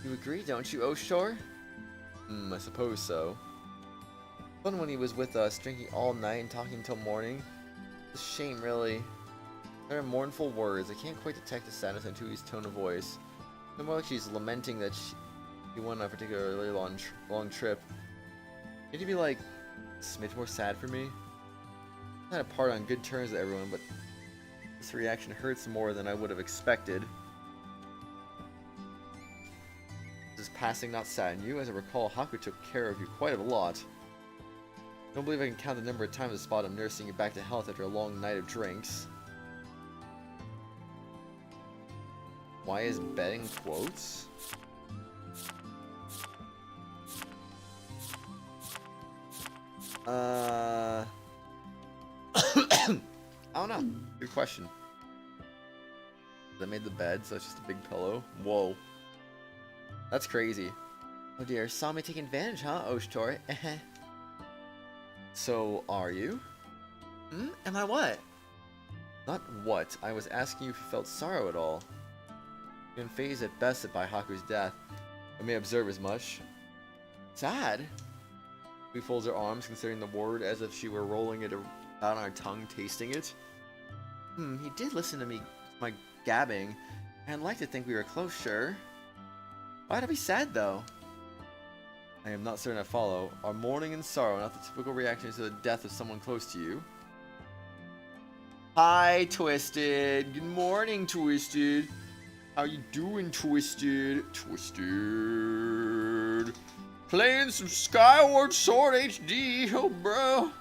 You agree, don't you, Oshtor? I suppose so. Fun when he was with us, drinking all night and talking until morning. It's a shame, really. There are mournful words. I can't quite detect the sadness in Tui's tone of voice. No more like she's lamenting that she went on a particularly long trip. Need to be like a smidge more sad for me. I had a part on good terms with everyone, but this reaction hurts more than I would have expected. This is passing not sadden you. As I recall, Haku took care of you quite a lot. I don't believe I can count the number of times I spot him nursing you back to health after a long night of drinks. Why is betting quotes? I don't know. Good question. I made the bed, so it's just a big pillow. Whoa. That's crazy. Oh dear, saw me taking advantage, huh, Oshtor? So, are you? Am I what? Not what. I was asking you if you felt sorrow at all. You've been phased at best by Haku's death. I may observe as much. Sad. We folds her arms, considering the word as if she were rolling it out on her tongue, tasting it. He did listen to me, my gabbing, and I'd like to think we were close, sure. Why'd I be sad, though? I am not certain I follow. Are mourning and sorrow not the typical reactions to the death of someone close to you? Hi, Twisted. Good morning, Twisted. How you doing, Twisted? Twisted. Playing some Skyward Sword HD. Oh, bro.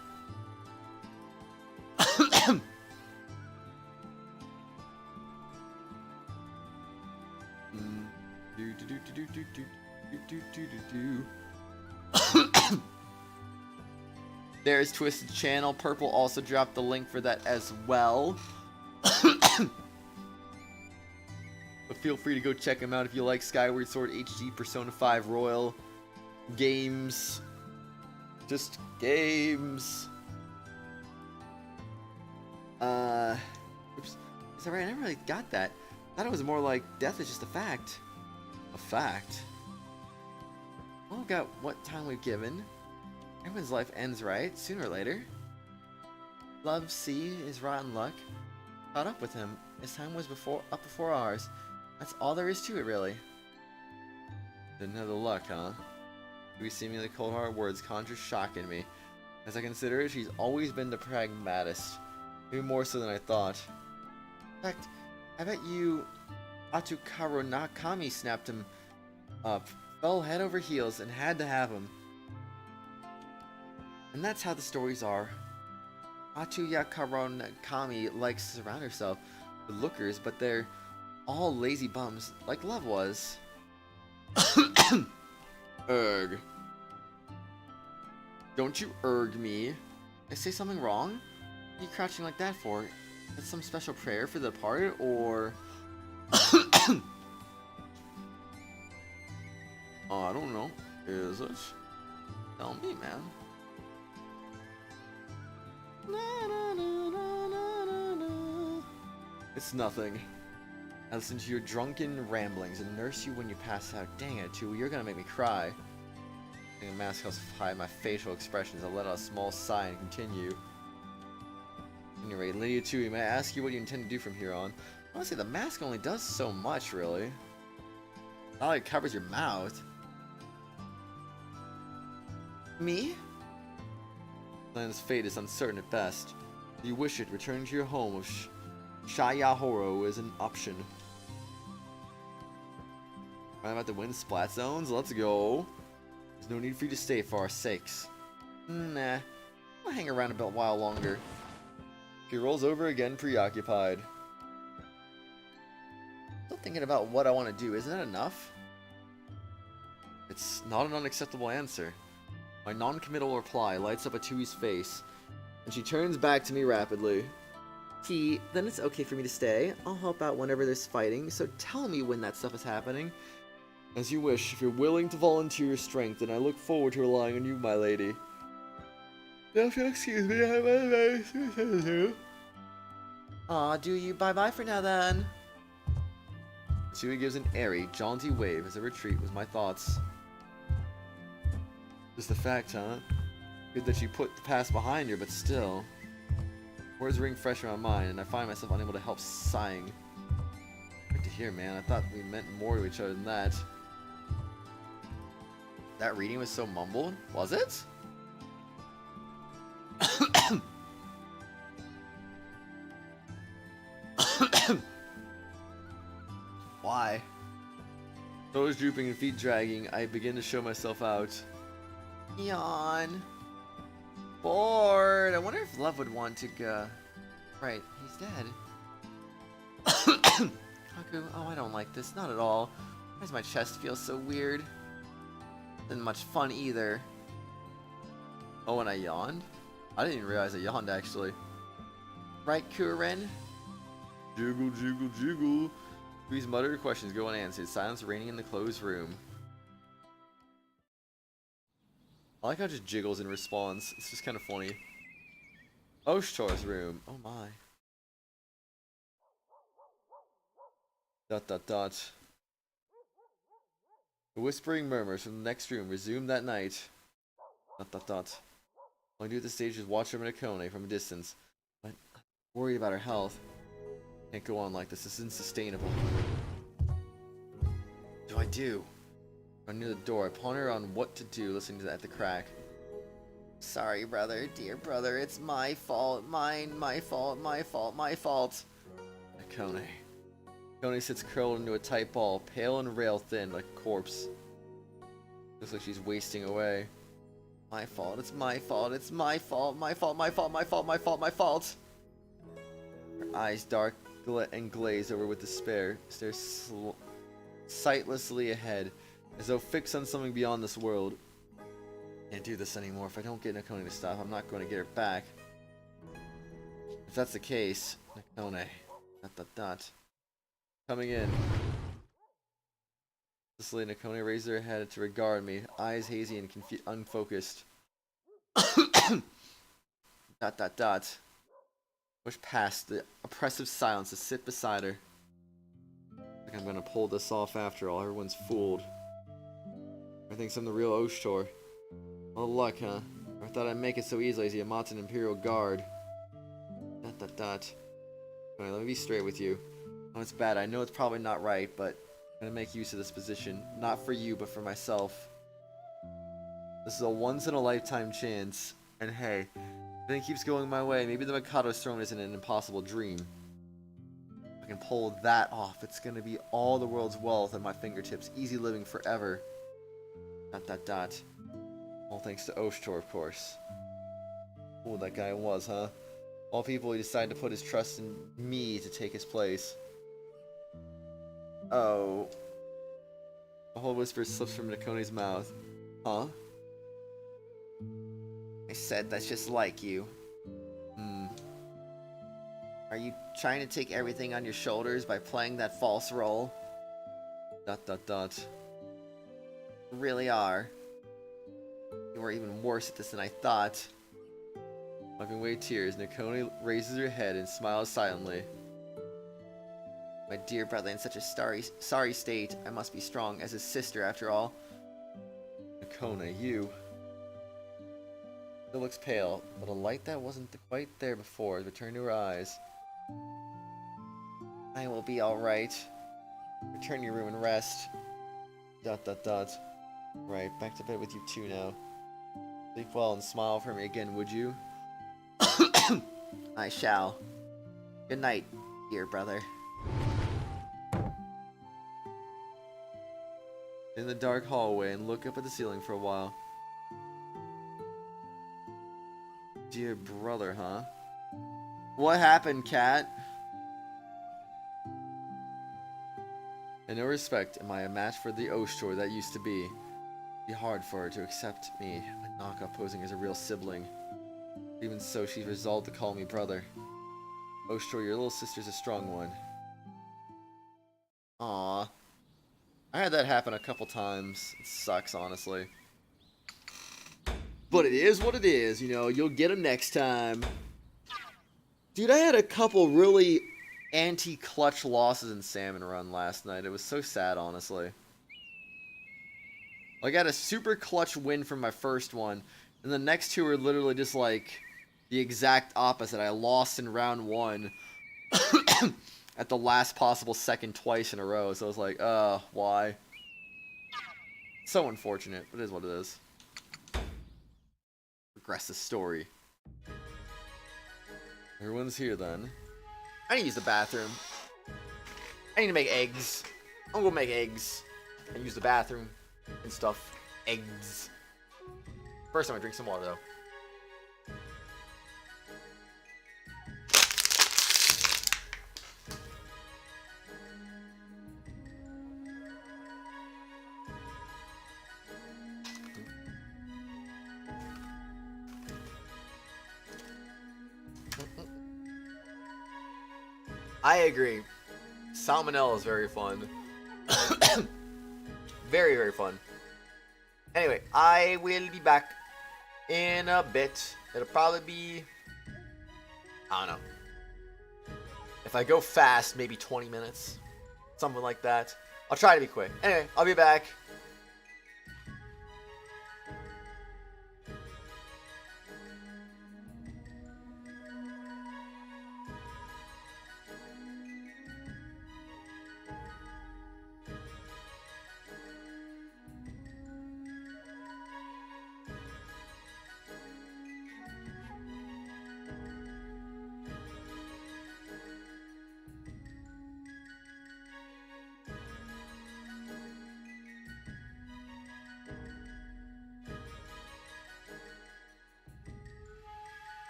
There's Twisted channel. Purple also dropped the link for that as well. But feel free to go check him out if you like Skyward Sword HD, Persona 5 Royal games. Just games. Oops. Is that right? I never really got that. I thought it was more like death is just a fact. A fact? Well, got what time we've given. Everyone's life ends, right? Sooner or later. Love C is rotten luck. Caught up with him. His time was up before ours. That's all there is to it, really. Didn't have the luck, huh? We seemingly cold-hearted words conjure shock in me. As I consider it, she's always been the pragmatist. Maybe more so than I thought. In fact, I bet you Utawarerumono Nakami snapped him up, fell head over heels, and had to have him. And that's how the stories are. Utawarerumono Nakami likes to surround herself with lookers, but they're all lazy bums, like love was. Erg. Don't you erg me. Did I say something wrong? What are you crouching like that for? Is that some special prayer for the departed, or... Oh, I don't know. Is it? Tell me, man. It's nothing. I listen to your drunken ramblings and nurse you when you pass out. Dang it, Chewie, you're gonna make me cry. The mask helps hide my facial expressions. I'll let out a small sigh and continue. At any rate, Lydia Chewie, may I ask you what you intend to do from here on? Honestly, the mask only does so much, really. Not like it covers your mouth. Me? Land's fate is uncertain at best. If you wish it, returning to your home of Shayahoro is an option. I'm about to win splat zones. Let's go. There's no need for you to stay for our sakes. Nah. I'll hang around a while longer. He rolls over again, preoccupied. Still thinking about what I want to do. Isn't that enough? It's not an unacceptable answer. My non-committal reply lights up Atui's face, and she turns back to me rapidly. T, then it's okay for me to stay. I'll help out whenever there's fighting, so tell me when that stuff is happening. As you wish. If you're willing to volunteer your strength, then I look forward to relying on you, my lady. If you'll excuse me, I have a nice to do. Aw, do you? Bye-bye for now, then. Atsui gives an airy, jaunty wave as a retreat was my thoughts. Just the fact, huh? Good that you put the past behind her, but still. Words ring fresh in my mind, and I find myself unable to help sighing. Good to hear, man. I thought we meant more to each other than that. That reading was so mumbled? Was it? Why? Toes drooping and feet dragging, I begin to show myself out. Yawn. Bored. I wonder if Love would want to go. Right, he's dead. Haku, oh, I don't like this. Not at all. Why does my chest feel so weird? Isn't much fun either. Oh, and I yawned? I didn't even realize I yawned, actually. Right, Kuren? Jiggle, jiggle, jiggle. Please mutter questions go unanswered. Silence reigning in the closed room. I like how it just jiggles in response. It's just kind of funny. Oshtor's room. Oh my. Dot dot dot. The whispering murmurs from the next room resumed that night. Dot dot dot. All I do at this stage is watch over Nakone from a distance. But I'm worried about her health. Can't go on like this. This isn't sustainable. What do I do? Run near the door. I ponder on what to do, listening to that at the crack. Sorry, brother, dear brother, it's my fault. My fault, my fault, my fault. Nakone. Nakone sits curled into a tight ball, pale and rail thin, like a corpse. Looks like she's wasting away. My fault, it's my fault, it's my fault, my fault, my fault, my fault, my fault, my fault. Her eyes dark and glaze over with despair, stares sightlessly ahead, as though fixed on something beyond this world. Can't do this anymore. If I don't get Nakone to stop, I'm not going to get her back. If that's the case, Nakone, dot dot dot. Coming in. Slowly, Nakone raises her head to regard me, eyes hazy and unfocused. Dot dot dot. Push past the oppressive silence to sit beside her. I think I'm gonna pull this off after all. Everyone's fooled. I think I'm the real oshtor. All luck, huh? I thought I'd make it so easily as the Yamato Imperial Guard. Dot dot dot. Okay, let me be straight with you. Oh, it's bad. I know it's probably not right, but I'm gonna make use of this position. Not for you, but for myself. This is a once-in-a-lifetime chance. And hey, if everything keeps going my way, maybe the Mikado's throne isn't an impossible dream. If I can pull that off, it's gonna be all the world's wealth at my fingertips. Easy living forever. Dot dot dot. All thanks to oshtor, of course. Ooh, that guy was, huh? All people, he decided to put his trust in me to take his place. Oh. A whole whisper slips from Nakone's mouth. Huh? I said that's just like you. Are you trying to take everything on your shoulders by playing that false role? Dot dot dot. You really are. You are even worse at this than I thought. Wiping away tears, Nakone raises her head and smiles silently. My dear brother, in such a sorry state, I must be strong as his sister after all. Nakone, you. Still looks pale, but a light that wasn't quite there before has returned to her eyes. I will be alright. Return to your room and rest. Dot dot dot. Right, back to bed with you two now. Sleep well and smile for me again, would you? I shall. Good night, dear brother. In the dark hallway and look up at the ceiling for a while. Dear brother, huh? What happened, cat? In no respect am I a match for the oshtor that used to be. It'd be hard for her to accept me, a knockoff posing as a real sibling. Even so, she's resolved to call me brother. Oshtor, your little sister's a strong one. Aww. I had that happen a couple times. It sucks, honestly. But it is what it is, you know. You'll get them next time. Dude, I had a couple really anti-clutch losses in Salmon Run last night. It was so sad, honestly. Like, I got a super clutch win from my first one, and the next two were literally just like the exact opposite. I lost in round one at the last possible second twice in a row, so I was like, why? So unfortunate, but it is what it is. Progress the story. Everyone's here then. I need to use the bathroom. I need to make eggs. I'm gonna make eggs and use the bathroom and stuff. Eggs. First, I'm gonna drink some water though. I agree. Salmonella is very fun. Very, very fun. Anyway, I will be back in a bit. It'll probably be, I don't know. If I go fast, maybe 20 minutes. Something like that. I'll try to be quick. Anyway, I'll be back.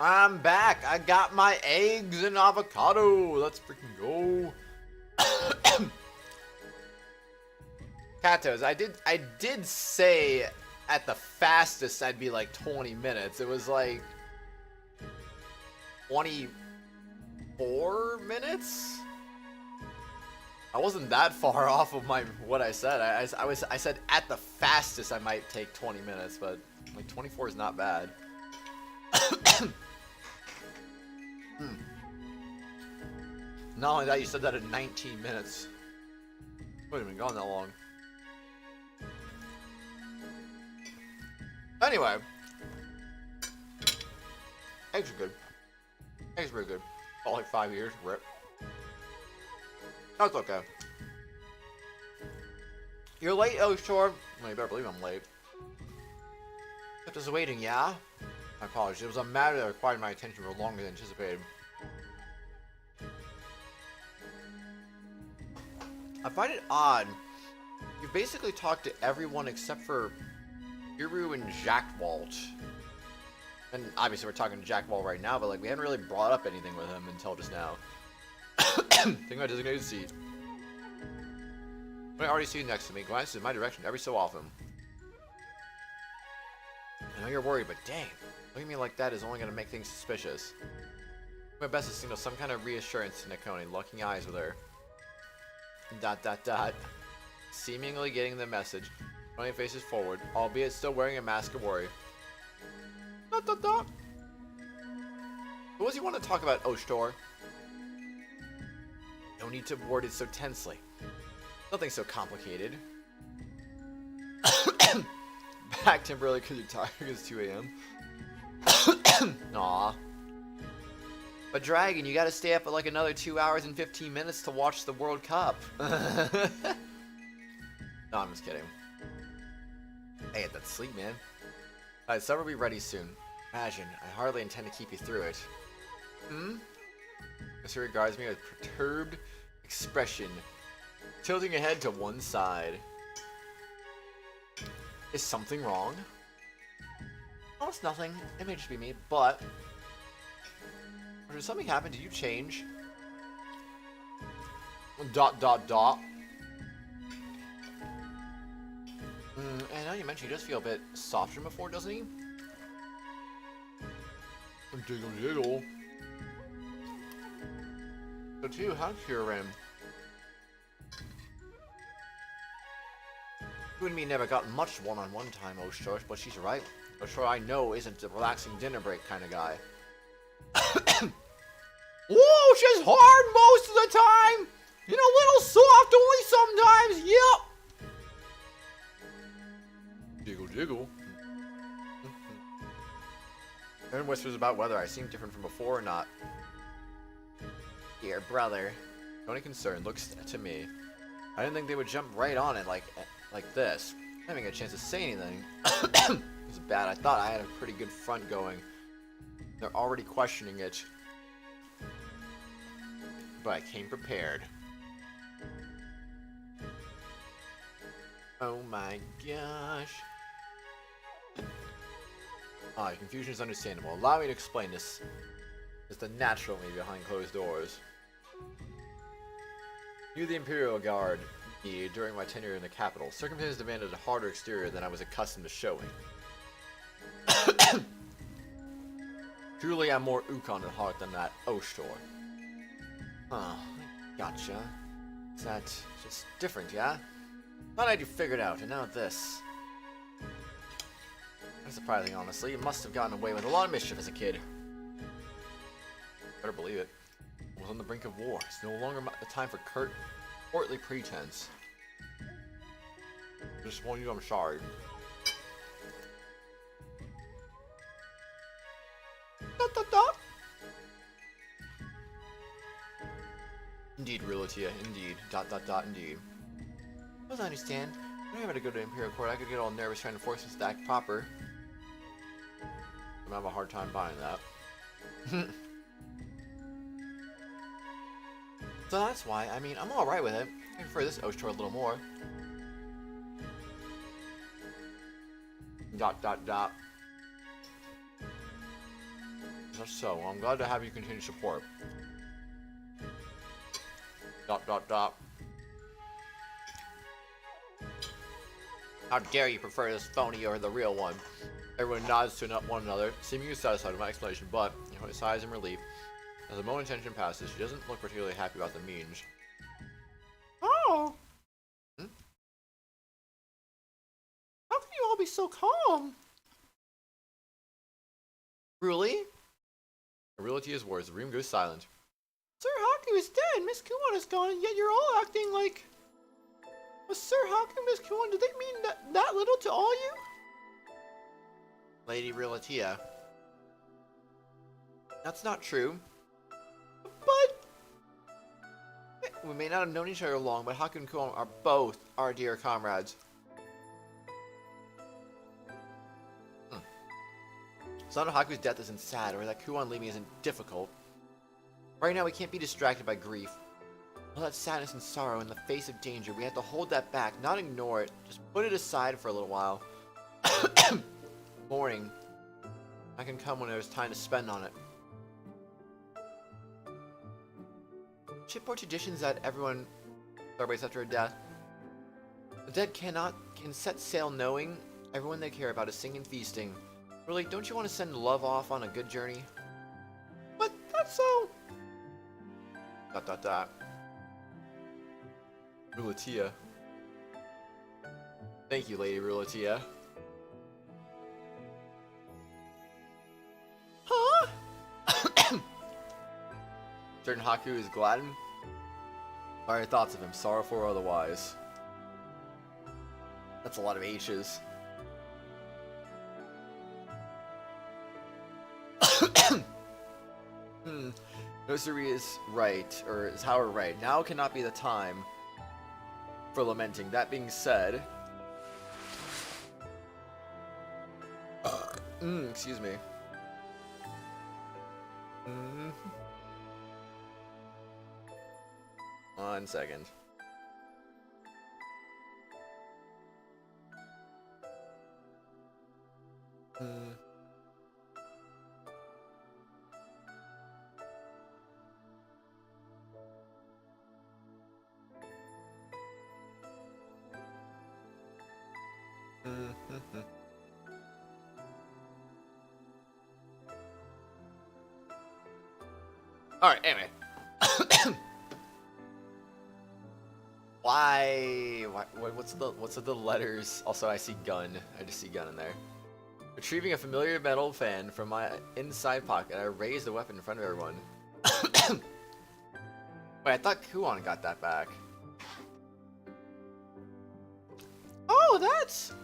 I'm back. I got my eggs and avocado. Let's freaking go. Kratos, I did say at the fastest I'd be like 20 minutes. It was like 24 minutes? I wasn't that far off of what I said. I said at the fastest I might take 20 minutes, but like 24 is not bad. Not only that, you said that in 19 minutes. Wouldn't have been gone that long. Anyway. Eggs are good. Eggs are very good. All like 5 years. Rip. That's okay. You're late, oshtor. Well, you better believe I'm late. Kept us waiting, yeah? My apologies. It was a matter that required my attention for longer than anticipated. I find it odd. You basically talked to everyone except for Iru and Jack Walt. And obviously we're talking to Jack Walt right now, but like we haven't really brought up anything with him until just now. Think about designated seat. I already see you next to me. Glances in my direction every so often. I know you're worried, but dang, looking at me like that is only going to make things suspicious. My best to signal some kind of reassurance to Nakoni, locking eyes with her. ... Seemingly getting the message. Nakoni faces forward, albeit still wearing a mask of worry. ... What does he want to talk about, oshtor? No need to word it so tensely. Nothing so complicated. Back temporarily because you're tired. It's 2 a.m. Aw. But Dragon, you gotta stay up for like another 2 hours and 15 minutes to watch the World Cup. No, I'm just kidding. Hey, get that sleep, man. Alright, supper will be ready soon. Imagine, I hardly intend to keep you through it. He regards me with perturbed expression, tilting her head to one side. Is something wrong? Oh, it's nothing. It may just be me, but... Or did something happen? Did you change? ... And now you mentioned he does feel a bit softer than before, doesn't he? Jiggle jiggle. So too, how's your You and me never got much one-on-one time, oshtor, but she's right. Oshtor I know isn't a relaxing dinner break kind of guy. Whoa, she's hard most of the time! And a little soft only sometimes, yep! Jiggle jiggle. Aaron whispers about whether I seem different from before or not. Dear brother. Only concern looks to me. I didn't think they would jump right on it like this. Having a chance to say anything. It's bad. I thought I had a pretty good front going. They're already questioning it. But I came prepared. Oh my gosh. Your confusion is understandable. Allow me to explain this. It's the natural me behind closed doors. You, the Imperial Guard, me during my tenure in the capital. Circumstances demanded a harder exterior than I was accustomed to showing. Truly, I'm more Ukon at heart than that oshtor. Oh, gotcha. Is that just different, yeah? Thought I'd figured out, and now this. That's surprising, honestly. You must have gotten away with a lot of mischief as a kid. Better believe it. I was on the brink of war. It's no longer the time for courtly pretense. I just want you, I'm sorry. Indeed, Realitia. Indeed. Indeed. As I understand, when I had to go to Imperial Court, I could get all nervous trying to force us to act proper. I'm gonna have a hard time buying that. So that's why, I mean, I'm alright with it. I prefer this oshtor a little more. that's so. Well, I'm glad to have you continue support. Dot dot dot. How dare you prefer this phony over the real one? Everyone nods to one another, seemingly satisfied with my explanation, but he sighs in relief. As the moment's tension passes, she doesn't look particularly happy about the means. Oh! Hmm? How can you all be so calm? Really? Realty's words, the room goes silent. Sir Haku is dead, Miss Kuon is gone, and yet you're all acting like... Sir Haku, Miss Kuon, do they mean that little to all you? Lady Realatia. That's not true. But... We may not have known each other long, but Haku and Kuon are both our dear comrades. It's not that Haku's death isn't sad, or that Kuon leaving isn't difficult. Right now we can't be distracted by grief. All that sadness and sorrow in the face of danger, we have to hold that back, not ignore it. Just put it aside for a little while. Mourning. I can come when there's time to spend on it. Shipboard traditions that everyone celebrates after a death. The dead can set sail knowing everyone they care about is singing and feasting. Really, don't you want to send love off on a good journey? But that's so... Dot dot dot. Realatia. Thank you, Lady Realatia. Huh? Certain Haku is gladdened by her thoughts of him, sorrowful or otherwise. That's a lot of H's. Nosuri is right, or is Howard right. Now cannot be the time for lamenting. That being said... excuse me. One second. Alright, anyway. What's the letters? Also, I see gun. I just see gun in there. Retrieving a familiar metal fan from my inside pocket, I raised the weapon in front of everyone. Wait, I thought Kuon got that back. Oh, that's...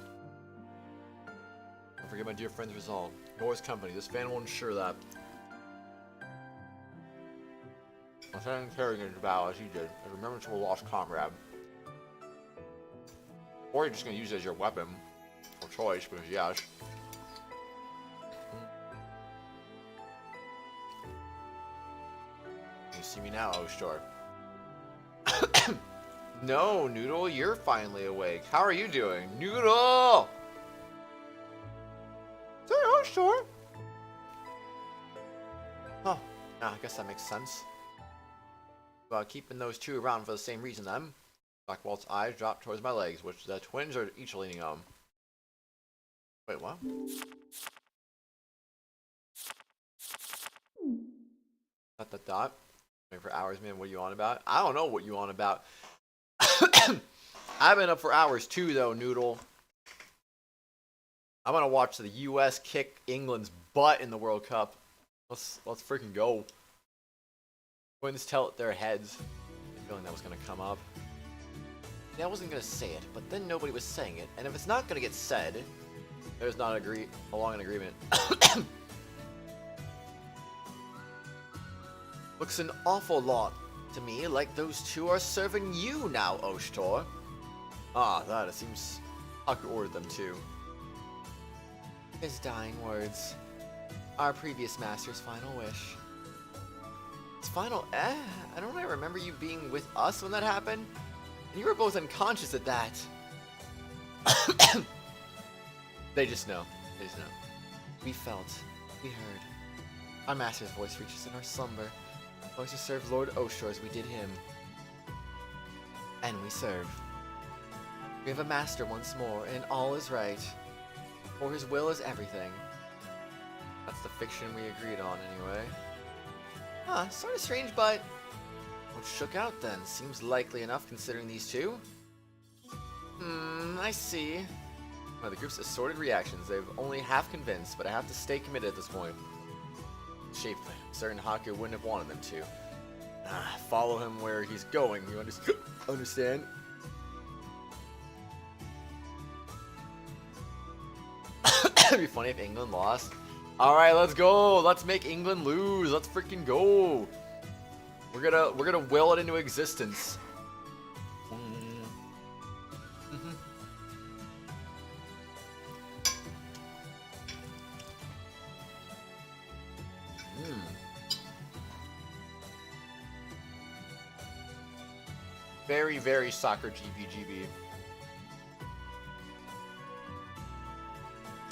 Don't forget my dear friend's resolve. Yours company. This fan will ensure that. I'm trying to carry into battle as you did. And remember to a lost comrade. Or you're just going to use it as your weapon. Or choice, because yes. You see me now, oshtor. No, Noodle, you're finally awake. How are you doing? Noodle! Sir, oshtor! Oh, I guess that makes sense. Well, keeping those two around for the same reason then. Black Walt's eyes dropped towards my legs, which the twins are each leaning on. Wait, what? Dot dot dot. Waiting for hours, man. What are you on about? I don't know what you on about. I've been up for hours too, though, Noodle. I'm gonna watch the U.S. kick England's butt in the World Cup. Let's freaking go. Twins tell their heads. I had a feeling that was gonna come up. Yeah, I wasn't gonna say it, but then nobody was saying it, and if it's not gonna get said, there's not along an agreement. Looks an awful lot to me like those two are serving you now, oshtor. Ah, it seems Haku ordered them too. His dying words. Our previous master's final wish. His final... I don't remember you being with us when that happened. And you were both unconscious at that. They just know. We felt. We heard. Our master's voice reaches in our slumber. Going to serve Lord Oshtor as we did him. And we serve. We have a master once more, and all is right. For his will is everything. That's the fiction we agreed on, anyway. Huh, sort of strange, but... what shook out, then? Seems likely enough, considering these two. I see. Well, the group's assorted reactions. They've only half convinced, but I have to stay committed at this point. Shapely. Certain Haku wouldn't have wanted them to. Follow him where he's going, you understand? It'd be funny if England lost. Alright, let's go! Let's make England lose! Let's freaking go! We're gonna will it into existence. Very, very soccer GBGB.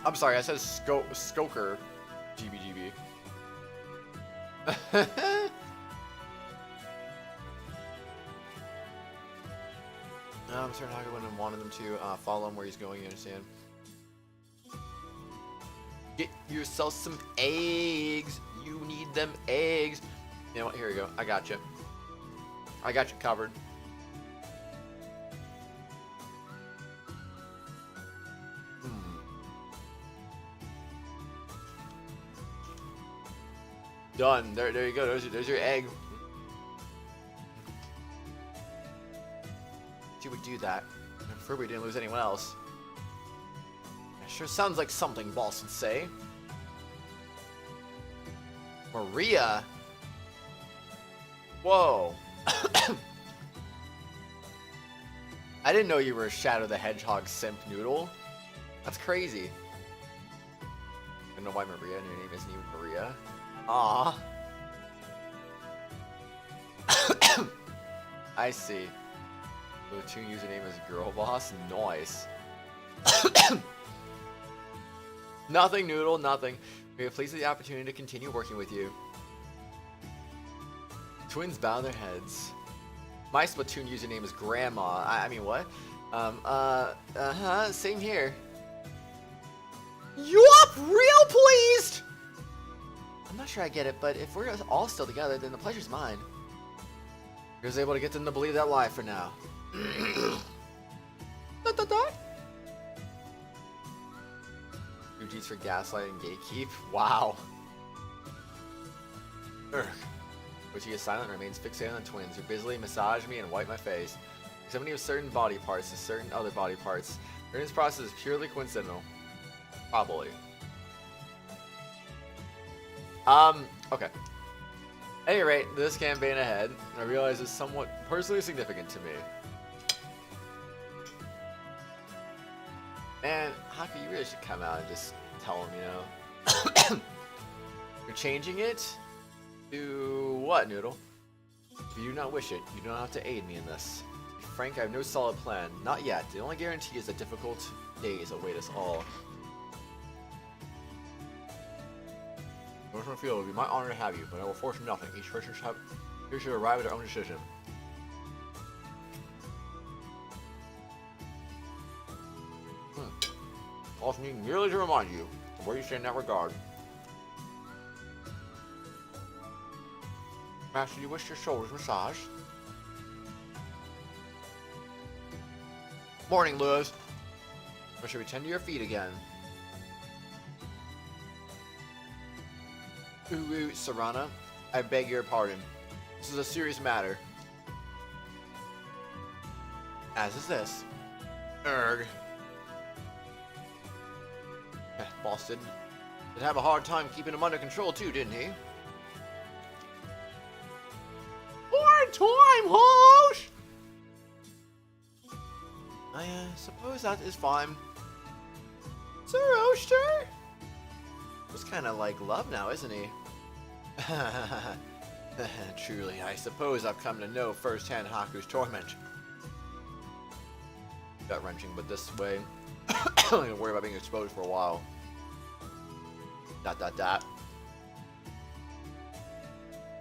I'm sorry, I said Skoker GBGB. I'm certain Haku wouldn't have wanted them to follow him where he's going, you understand? Get yourself some eggs. You need them eggs. You know what? Here we go. I got you. I got you covered. Done. There you go. There's your egg. She would do that. I prefer we didn't lose anyone else. That sure sounds like something boss would say. Maria? Whoa. I didn't know you were a Shadow the Hedgehog simp noodle. That's crazy. I don't know why Maria and your name isn't even Maria. Ah. I see. Platoon username is Girl Boss. Nice. Nothing, Noodle. Nothing. We are pleased with the opportunity to continue working with you. Twins bow their heads. My Splatoon username is Grandma. I mean, what? Same here. Yup! Real pleased! I'm not sure I get it, but if we're all still together, then the pleasure's mine. You're able to get them to believe that lie for now. Duties for gaslight and gatekeep. Wow. Which he is silent and remains fixated on the twins, who busily massage me and wipe my face. Examining of certain body parts to certain other body parts. This process is purely coincidental. Probably. Okay. At any rate, this campaign ahead, I realize is somewhat personally significant to me. And Haku, you really should come out and just tell him, you know. You're changing it to what, Noodle? If you do not wish it, you do not have to aid me in this. To be frank, I have no solid plan. Not yet. The only guarantee is that difficult days await us all. Personal feel, it would be my honor to have you, but I will force nothing. Each person should arrive at their own decision. Also need merely to remind you of where you stand in that regard. Master, you wish your shoulders massaged? Morning, Lewis. Or should we tend to your feet again? Ooh, Serana, I beg your pardon. This is a serious matter. As is this. Erg. Boss did have a hard time keeping him under control too, didn't he? Hard time, Hosh! I suppose that is fine. Sir Oshtor? It's kind of like love now, isn't he? Truly, I suppose I've come to know firsthand Haku's torment. Gut-wrenching, but this way, I don't need to worry about being exposed for a while. ...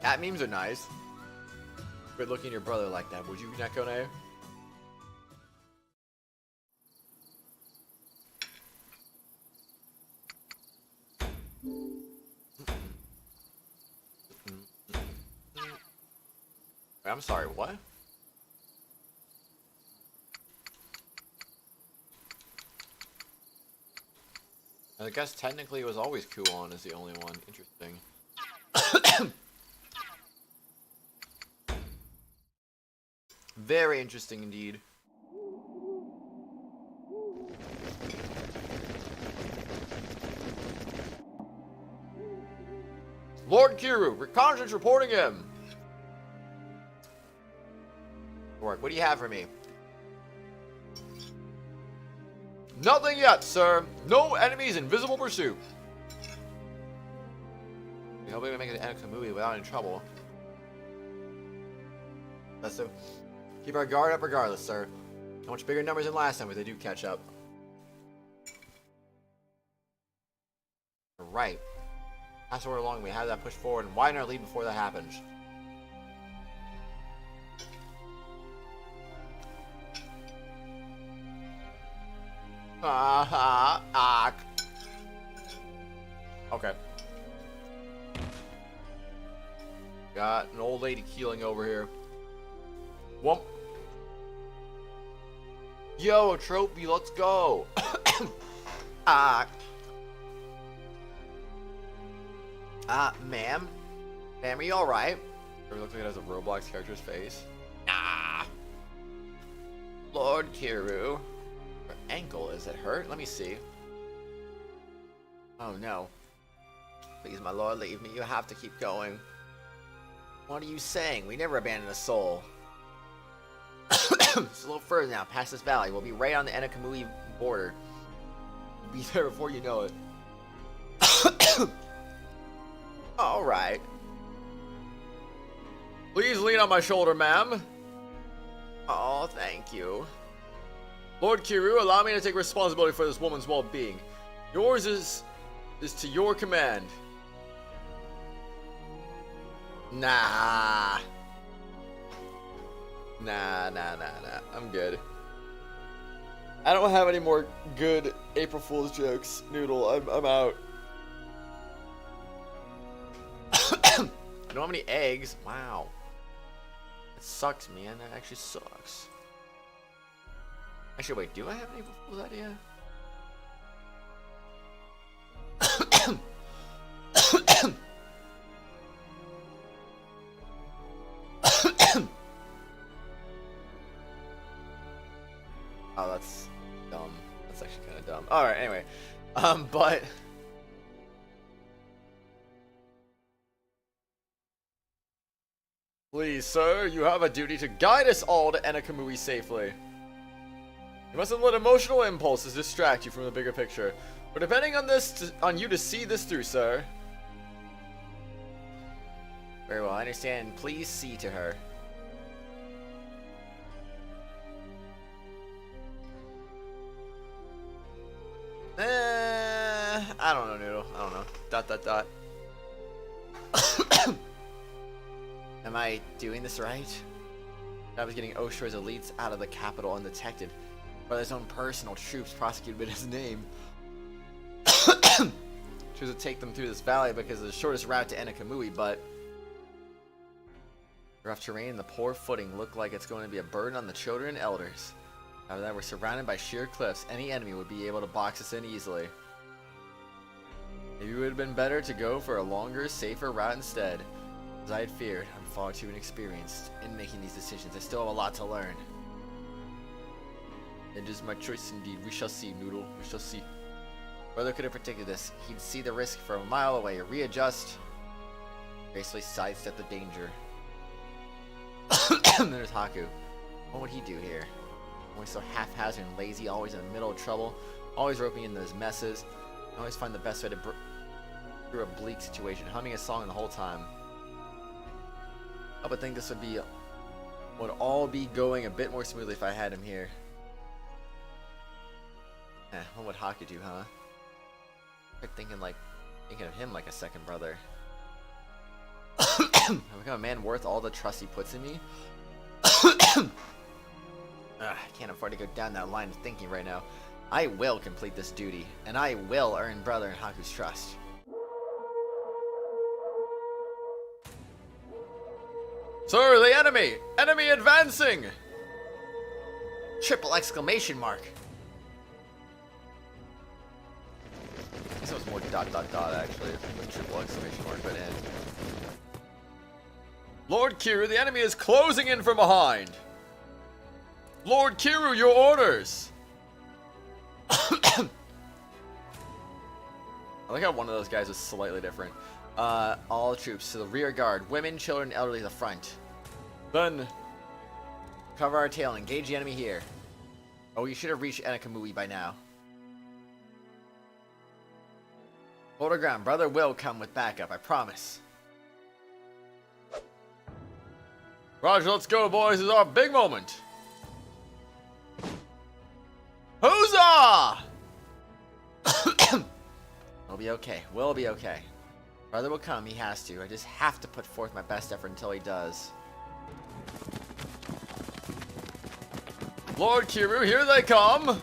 Cat memes are nice. Quit looking at your brother like that, would you, Nekone? Wait, I'm sorry, what? I guess technically it was always Kuon is the only one. Interesting. Very interesting indeed. Lord Kiru, reconnaissance reporting him. Work. What do you have for me? Nothing yet, sir. No enemies in visible pursuit. We hope we can make it to Anakamui without any trouble. That's so. Keep our guard up regardless, sir. How much bigger numbers than last time if they do catch up. Right. That's where along we have that push forward and widen our lead before that happens. Okay. Got an old lady keeling over here. Whoop. Yo, a trophy, let's go. Ma'am? Ma'am, are you alright? It looks like it has a Roblox character's face. Lord Kiru. Her ankle, is it hurt? Let me see. Oh no. Please, my lord, leave me. You have to keep going. What are you saying? We never abandon a soul. It's a little further now, past this valley. We'll be right on the Enakamui border. We'll be there before you know it. Alright. Please lean on my shoulder, ma'am. Oh, thank you. Lord Kiru, allow me to take responsibility for this woman's well-being. Yours is to your command. Nah. Nah. I'm good. I don't have any more good April Fool's jokes, Noodle. I'm out. I don't have any eggs. Wow. That sucks, man. That actually sucks. Actually, wait. Do I have an April Fool's idea? Oh, that's dumb. That's actually kind of dumb. Alright, anyway. But... Please, sir, you have a duty to guide us all to Enakamui safely. You mustn't let emotional impulses distract you from the bigger picture. We're depending on on you to see this through, sir. Very well, I understand. Please see to her. I don't know, Noodle. I don't know. ... Am I doing this right? I was getting Oshtor's elites out of the capital undetected, by his own personal troops prosecuted with his name. Choose to take them through this valley because it's the shortest route to Enakamui, but the rough terrain and the poor footing look like it's going to be a burden on the children and elders. Now that we're surrounded by sheer cliffs, any enemy would be able to box us in easily. Maybe it would have been better to go for a longer, safer route instead. As I had feared, I'm far too inexperienced in making these decisions. I still have a lot to learn. It is my choice indeed. We shall see, Noodle. We shall see. Brother could have predicted this. He'd see the risk from a mile away, readjust, gracefully sidestep the danger. There's Haku. What would he do here? Always so haphazard and lazy, always in the middle of trouble, always roping in those messes. I always find the best way to through a bleak situation, humming a song the whole time. I would think this would all be going a bit more smoothly if I had him here. What would Haku do, huh? I'm thinking of him like a second brother. I become a man worth all the trust he puts in me? I can't afford to go down that line of thinking right now. I will complete this duty, and I will earn Brother and Haku's trust. Sir, the enemy! Enemy advancing! Triple exclamation mark. This was more ... actually, with triple exclamation mark, but in. Lord Kiru, the enemy is closing in from behind! Lord Kiru, your orders! I like how one of those guys is slightly different. All troops to the rear guard. Women, children, elderly to the front. Then, cover our tail and engage the enemy here. Oh, you should have reached Enakamui by now. Hold our ground. Brother will come with backup, I promise. Roger, let's go, boys. This is our big moment. Huzzah! We'll be okay. We'll be okay. Brother will come. He has to. I just have to put forth my best effort until he does. Lord Kiru, here they come!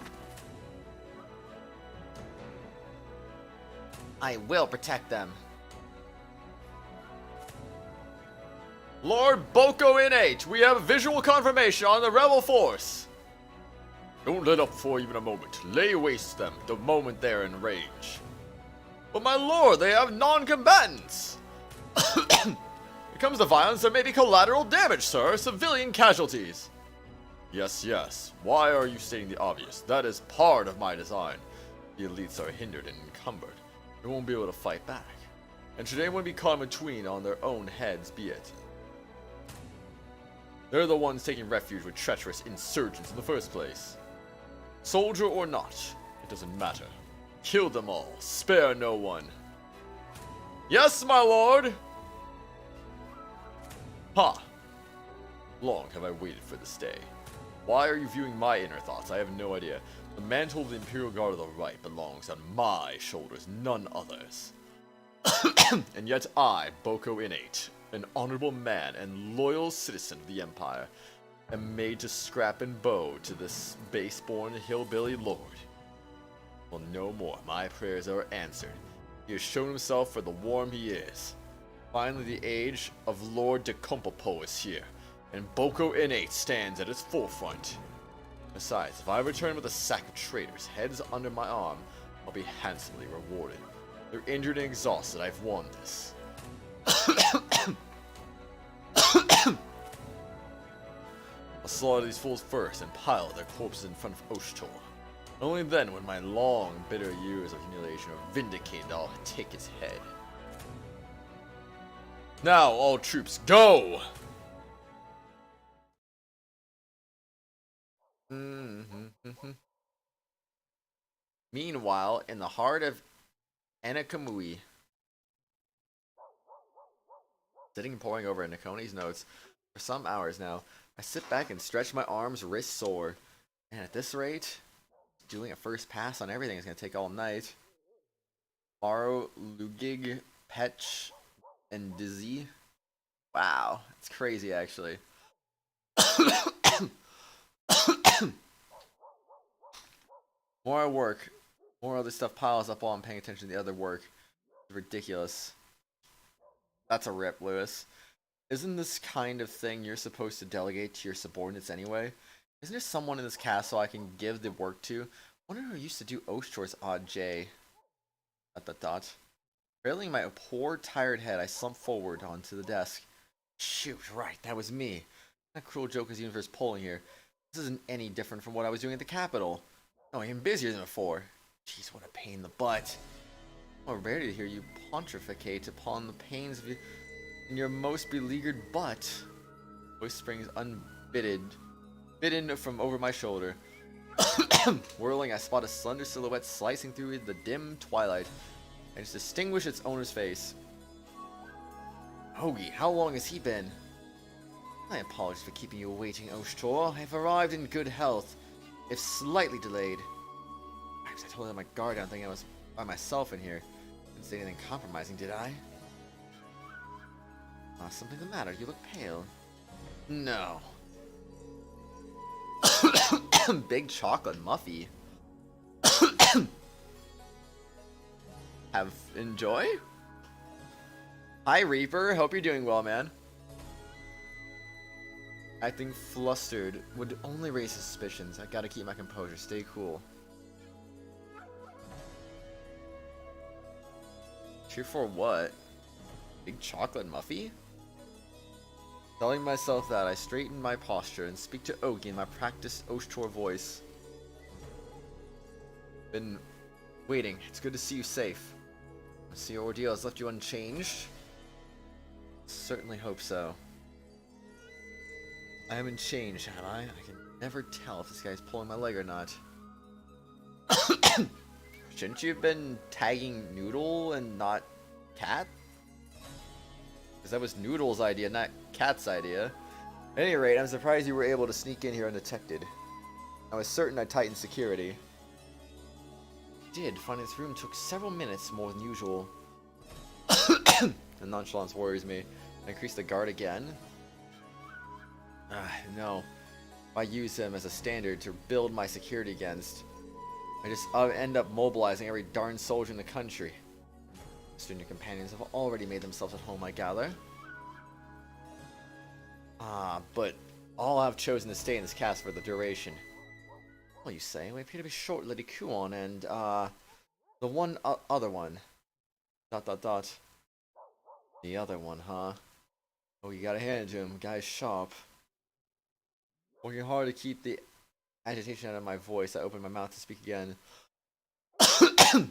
I will protect them. Lord Boko Innate, we have visual confirmation on the rebel force. Don't let up for even a moment. Lay waste them the moment they're in range. But my lord, they have non-combatants! When it comes to violence, there may be collateral damage, sir. Civilian casualties. Yes, yes. Why are you stating the obvious? That is part of my design. The elites are hindered and encumbered. They won't be able to fight back. And should anyone be caught in between, on their own heads be it. They're the ones taking refuge with treacherous insurgents in the first place. Soldier or not, it doesn't matter. Kill them all. Spare no one. Yes, my lord! Ha! Long have I waited for this day. Why are you viewing my inner thoughts? I have no idea. The mantle of the Imperial Guard of the Right belongs on my shoulders, none others. And yet I, Boko Innate, an honorable man and loyal citizen of the Empire, am made to scrap and bow to this base-born hillbilly lord. Well, no more. My prayers are answered. He has shown himself for the worm he is. Finally, the age of Lord Decompopo is here, and Boko Innate stands at its forefront. Besides, if I return with a sack of traitors, heads under my arm, I'll be handsomely rewarded. They're injured and exhausted. I've won this. I'll slaughter these fools first and pile their corpses in front of Oshtor. Only then, when my long, bitter years of humiliation are vindicated, I'll take his head. Now, all troops, go! Meanwhile, in the heart of Enakamui, sitting and poring over Nakone's notes for some hours now, I sit back and stretch my arms, wrists sore. And at this rate, doing a first pass on everything is going to take all night. Maro, Lugig, Petch, and Dizzy. Wow, it's crazy actually. More I work, more other stuff piles up while I'm paying attention to the other work. It's ridiculous. That's a rip, Lewis. Isn't this kind of thing you're supposed to delegate to your subordinates anyway? Isn't there someone in this castle I can give the work to? I wonder who used to do Oshtor's odd J. ... Trailing my poor, tired head, I slumped forward onto the desk. Shoot, right, that was me. That cruel joke is universe polling here. This isn't any different from what I was doing at the Capitol. No, even busier than before. Jeez, what a pain in the butt. Oh, rare to hear you pontificate upon the pains of your most beleaguered butt. Voice springs bidden from over my shoulder. Whirling, I spot a slender silhouette slicing through the dim twilight, and just distinguish its owner's face. Hoagie, how long has he been? I apologize for keeping you waiting, Oshtor. I have arrived in good health, if slightly delayed. I totally let my guard down thinking I was by myself in here. Didn't say anything compromising, did I? Something the matter? You look pale. No. Big chocolate muffy. Enjoy? Hi Reaper, hope you're doing well, man. Acting flustered would only raise suspicions. I gotta keep my composure. Stay cool. Cheer for what? Big chocolate muffy? Telling myself that, I straighten my posture and speak to Ogi in my practiced oshtor voice. Been waiting. It's good to see you safe. I see your ordeal has left you unchanged. Certainly hope so. I haven't changed, have I? I can never tell if this guy's pulling my leg or not. Shouldn't you have been tagging Noodle and not Cat? Because that was Noodle's idea, not Cat's idea. At any rate, I'm surprised you were able to sneak in here undetected. I was certain I'd tighten security. Finding this room took several minutes more than usual. The nonchalance worries me. I increased the guard again. No. If I use him as a standard to build my security against, I'll end up mobilizing every darn soldier in the country. Mister and your companions have already made themselves at home, I gather. But all have chosen to stay in this castle for the duration. Well, you say, we appear to be short Lady Kuon and, the one other one. ... The other one, huh? Oh, you gotta hand it to him. Guy's sharp. Working hard to keep the agitation out of my voice, I opened my mouth to speak again. Afraid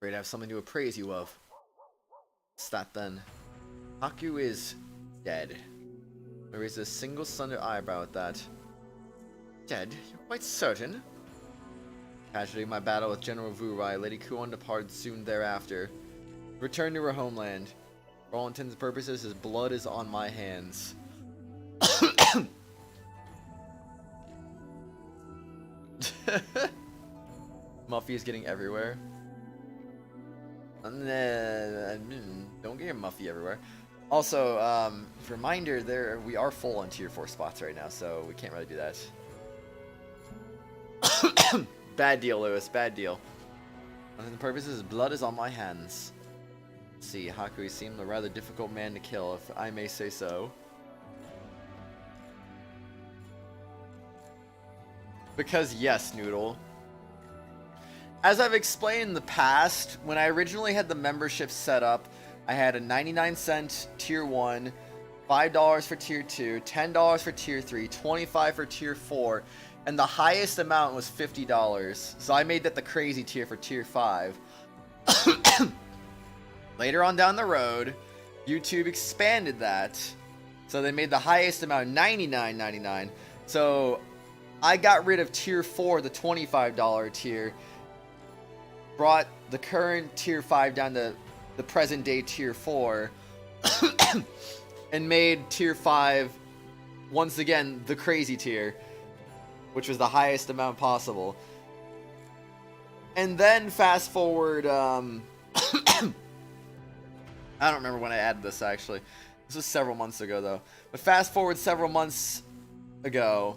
I have something to appraise you of. What's that then? Haku is dead. I raised a single slender eyebrow at that. Dead? You're quite certain? Casualty of my battle with General Vurai, Lady Kuon departed soon thereafter. Returned to her homeland. For all intents and purposes, his blood is on my hands. Muffy is getting everywhere. Don't get your Muffy everywhere. Also, reminder, we are full on tier 4 spots right now, so we can't really do that. Bad deal, Lewis. Bad deal. And the purpose is blood is on my hands. Let's see, Haku seemed a rather difficult man to kill, if I may say so. Because yes, Noodle. As I've explained in the past, when I originally had the membership set up, I had a 99-cent tier 1, $5 for tier 2, $10 for tier 3, $25 for tier 4, and the highest amount was $50. So I made that the crazy tier for tier 5. Later on down the road, YouTube expanded that. So they made the highest amount $99.99. So I got rid of tier 4, the $25 tier. Brought the current tier 5 down to the present day tier 4. And made tier 5 once again the crazy tier, which was the highest amount possible. And then fast forward, I don't remember when I added this actually. This was several months ago though. But fast forward several months ago,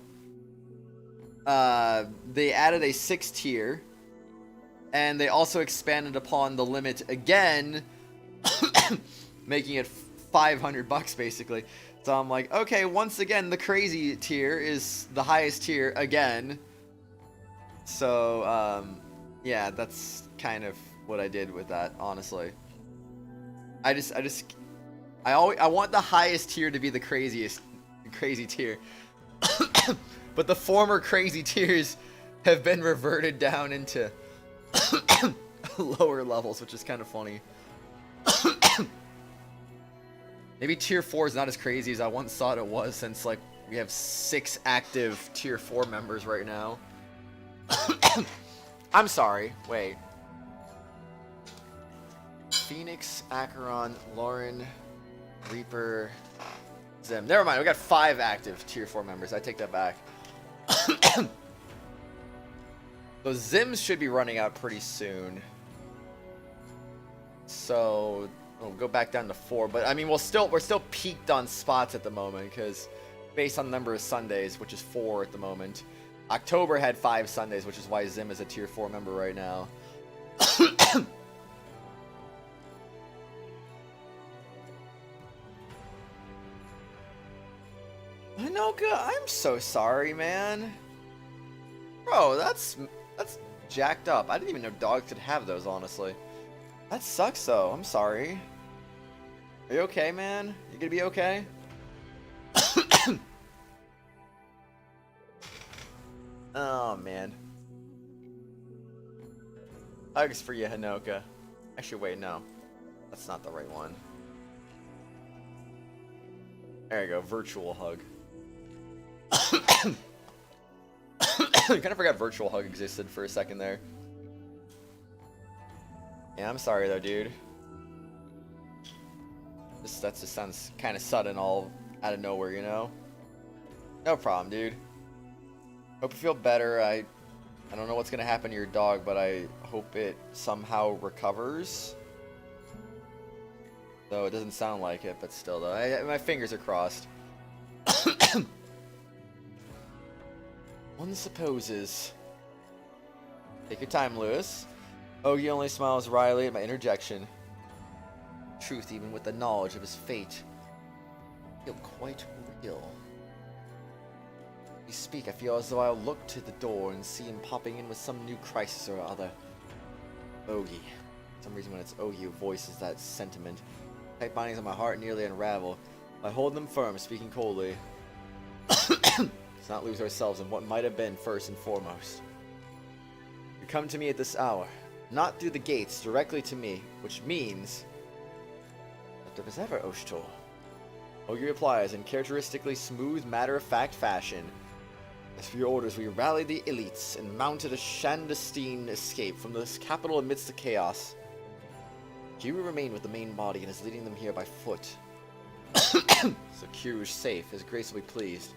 they added a 6th tier, and they also expanded upon the limit again, making it $500 basically. So I'm like, okay, once again, the crazy tier is the highest tier again. So, yeah, that's kind of what I did with that, honestly. I want the highest tier to be the crazy tier. But the former crazy tiers have been reverted down into lower levels, which is kind of funny. Maybe tier 4 is not as crazy as I once thought it was, since like we have 6 active tier 4 members right now. I'm sorry, wait. Phoenix, Acheron, Lauren, Reaper, Zim. Never mind, we got 5 active tier 4 members. I take that back. So Zims should be running out pretty soon. So We'll go back down to 4, but I mean we're still peaked on spots at the moment because based on the number of Sundays, which is 4 at the moment. October had 5 Sundays, which is why Zim is a tier 4 member right now. Hinoka, I'm so sorry, man. Bro, that's jacked up. I didn't even know dogs could have those, honestly. That sucks, though. I'm sorry. Are you okay, man? You gonna be okay? Oh, man. Hugs for you, Hinoka. Actually, wait, no. That's not the right one. There you go, virtual hug. I kind of forgot virtual hug existed for a second there. Yeah, I'm sorry though, dude. That just sounds kind of sudden, all out of nowhere, you know? No problem, dude. Hope you feel better. I don't know what's gonna happen to your dog, but I hope it somehow recovers. Though it doesn't sound like it, but still though. My fingers are crossed. One supposes. Take your time, Lewis. Ogie only smiles wryly at my interjection. Truth, even with the knowledge of his fate, I feel quite real. As you speak, I feel as though I'll look to the door and see him popping in with some new crisis or other. Ogie. For some reason when it's Ogie who voices that sentiment. Tight bindings on my heart nearly unravel. I hold them firm, speaking coldly. Let's not lose ourselves in what might have been first and foremost. You come to me at this hour, not through the gates, directly to me, which means that there was ever oshtor. Ogie replies in characteristically smooth, matter-of-fact fashion. As for your orders, we rallied the elites and mounted a clandestine escape from the capital amidst the chaos. Kiru remained with the main body and is leading them here by foot. So Kiru's safe, his grace will be pleased.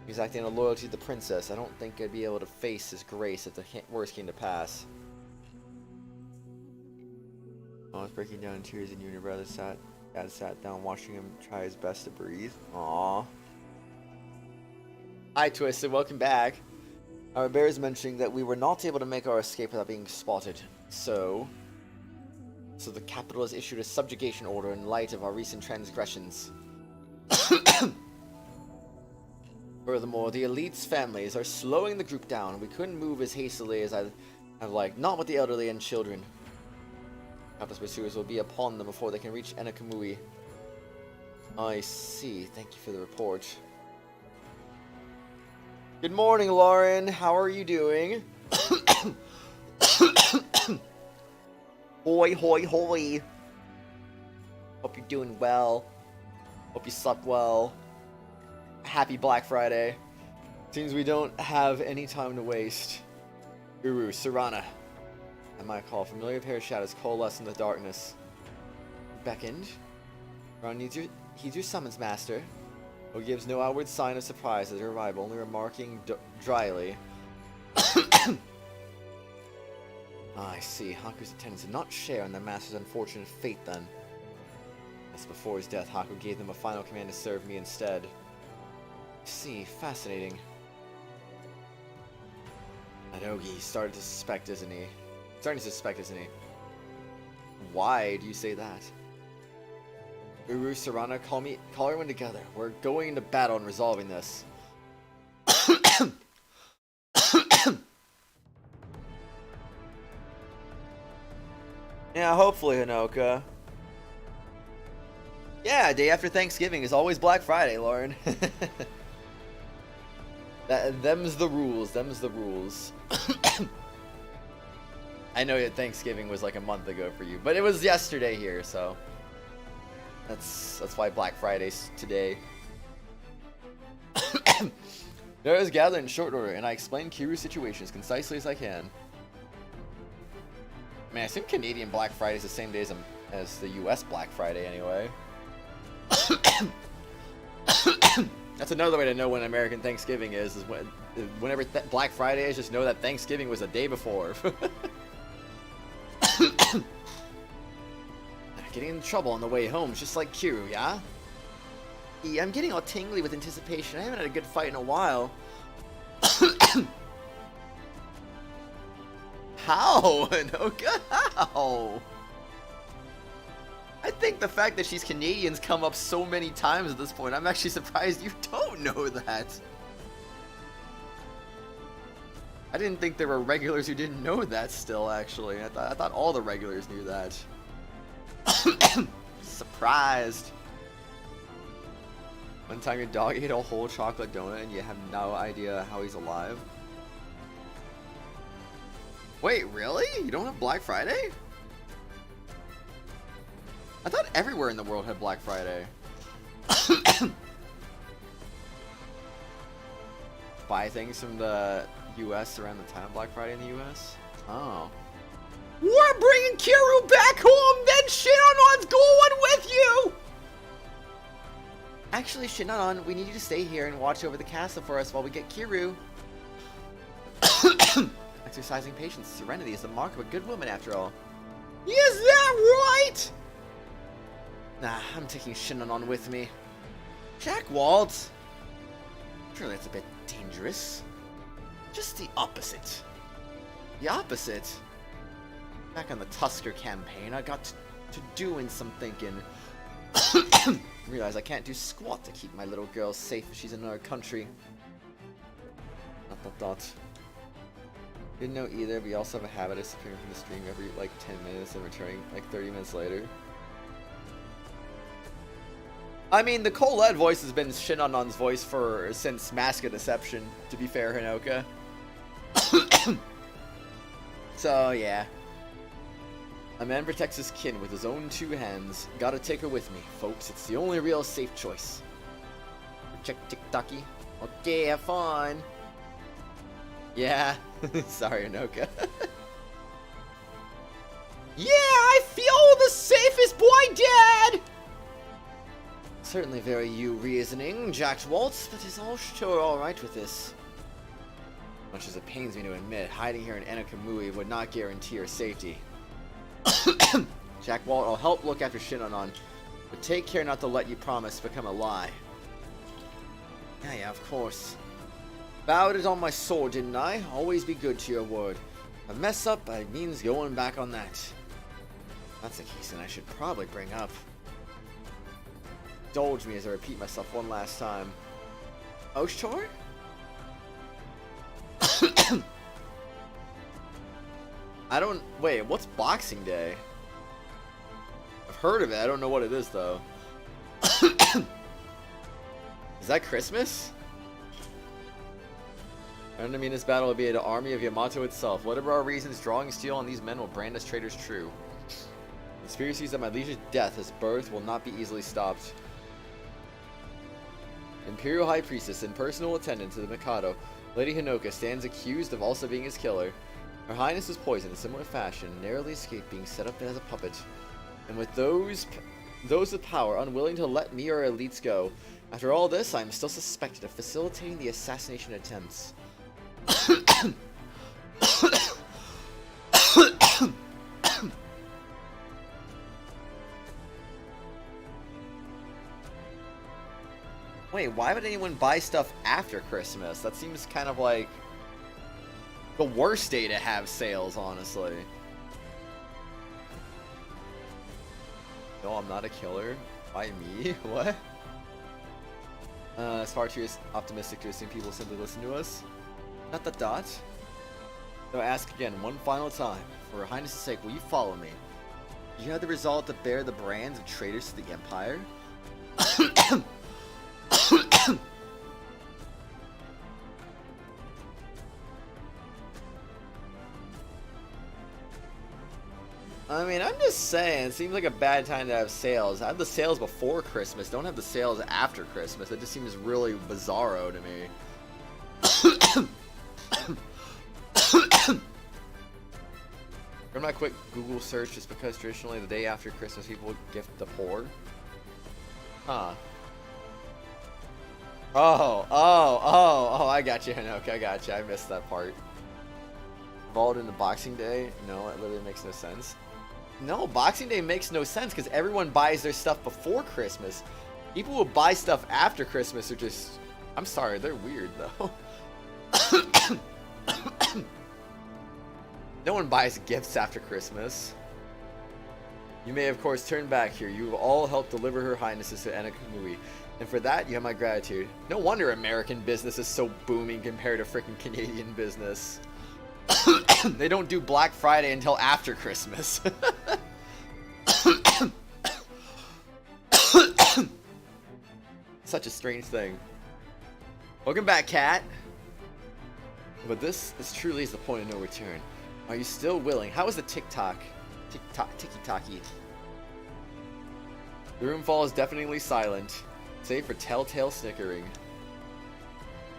He's acting in loyalty to the princess. I don't think I'd be able to face his grace if the worst came to pass. I was breaking down in tears and you and your brother sat down watching him try his best to breathe. Aww. Hi Twisted, welcome back. Our bear is mentioning that we were not able to make our escape without being spotted. So the capital has issued a subjugation order in light of our recent transgressions. Furthermore, the elite's families are slowing the group down. We couldn't move as hastily as I'd have liked, not with the elderly and children. Kratos pursuers will be upon them before they can reach Enakamui. I see. Thank you for the report. Good morning, Lauren. How are you doing? Hoi, hoi, hoi. Hope you're doing well. Hope you slept well. Happy Black Friday. Seems we don't have any time to waste. Uru, Serana. I might call a familiar pair of shadows coalesce in the darkness. Beckoned. Ron heeds your summons, master. Who gives no outward sign of surprise at her arrival, only remarking dryly. I see. Haku's attendants did not share in their master's unfortunate fate then. As before his death, Haku gave them a final command to serve me instead. I see. Fascinating. That Ogie started to suspect, isn't he? Why do you say that? Uru, Serana, call everyone together. We're going into battle and resolving this. Yeah, hopefully, Hinoka. Yeah, day after Thanksgiving is always Black Friday, Lauren. Them's the rules. I know that Thanksgiving was like a month ago for you, but it was yesterday here, so that's why Black Friday's today. There is gathered in short order, and I explain Kiru's situation as concisely as I can. Man, I assume Canadian Black Friday is the same day as the US Black Friday anyway. That's another way to know when American Thanksgiving is whenever Black Friday is, just know that Thanksgiving was the day before. I getting in trouble on the way home, just like Kiryu, yeah? Yeah, I'm getting all tingly with anticipation. I haven't had a good fight in a while. How? Anoka? How? I think the fact that she's Canadian's come up so many times at this point. I'm actually surprised you don't know that. I didn't think there were regulars who didn't know that still, actually. I thought all the regulars knew that. Surprised. One time your dog ate a whole chocolate donut and you have no idea how he's alive. Wait, really? You don't have Black Friday? I thought everywhere in the world had Black Friday. Buy things from the US around the time of Black Friday in the US? Oh. We're bringing Kiryu back home, then Shinonon's going with you! Actually, Shinonon, we need you to stay here and watch over the castle for us while we get Kiryu. Exercising patience and serenity is the mark of a good woman, after all. Is that right? Nah, I'm taking Shinonon with me. Jack Walt. Surely that's a bit dangerous. Just the opposite. The opposite? Back on the Tusker campaign, I got to doing some thinking. Realize I can't do squat to keep my little girl safe if she's in another country. Dot. Didn't know either, but you also have a habit of disappearing from the stream every like 10 minutes and returning like 30 minutes later. I mean, the Colette voice has been Shinonon's voice since Mask of Deception, to be fair, Hinoka. So, yeah. A man protects his kin with his own two hands. Gotta take her with me, folks. It's the only real safe choice. Check TikToky. Okay, have fun. Yeah. Sorry, Hinoka. Yeah, I feel the safest boy dead! Certainly very you reasoning, Jack Waltz, but is oshtor alright with this? Much as it pains me to admit, hiding here in Enokamui would not guarantee her safety. Jack Walt, I'll help look after Shinonon, but take care not to let you promise become a lie. Yeah, of course. Vowed it on my sword, didn't I? Always be good to your word. A mess up, it means going back on that. That's a case that I should probably bring up. Indulge me as I repeat myself one last time. Oshtor? Wait, what's Boxing Day? I've heard of it, I don't know what it is though. Is that Christmas? Our enemy in this battle will be an army of Yamato itself. Whatever our reasons, drawing steel on these men will brand us traitors true. Conspiracies that my liege's death, his birth, will not be easily stopped. Imperial High Priestess, in personal attendant to the Mikado, Lady Hinoka stands accused of also being his killer. Her Highness was poisoned in similar fashion, narrowly escaped being set up as a puppet. And with those with power unwilling to let me or elites go. After all this, I am still suspected of facilitating the assassination attempts. Wait, why would anyone buy stuff after Christmas? That seems kind of like the worst day to have sales, honestly. No, I'm not a killer. Why me? What? It's far too optimistic to assume people simply listen to us. Not the dot. So ask again, one final time. For Her Highness' sake, will you follow me? You have the resolve to bear the brands of traitors to the Empire? I mean, I'm just saying, it seems like a bad time to have sales. Have the sales before Christmas, don't have the sales after Christmas. It just seems really bizarro to me. Run my quick Google search just because traditionally the day after Christmas people gift the poor. Huh. Oh, I got you, Hinoka, I got you. I missed that part. Involved in the Boxing Day? No, it literally makes no sense. No, Boxing Day makes no sense because everyone buys their stuff before Christmas. People who buy stuff after Christmas are just... I'm sorry, they're weird, though. No one buys gifts after Christmas. You may, of course, turn back here. You have all helped deliver Her Highnesses to Anakamui. And for that, you have my gratitude. No wonder American business is so booming compared to freaking Canadian business. They don't do Black Friday until after Christmas. Such a strange thing. Welcome back, Cat. But this truly is the point of no return. Are you still willing? How is the TikTok? Tiki-taki. The room falls deafeningly silent, save for telltale snickering.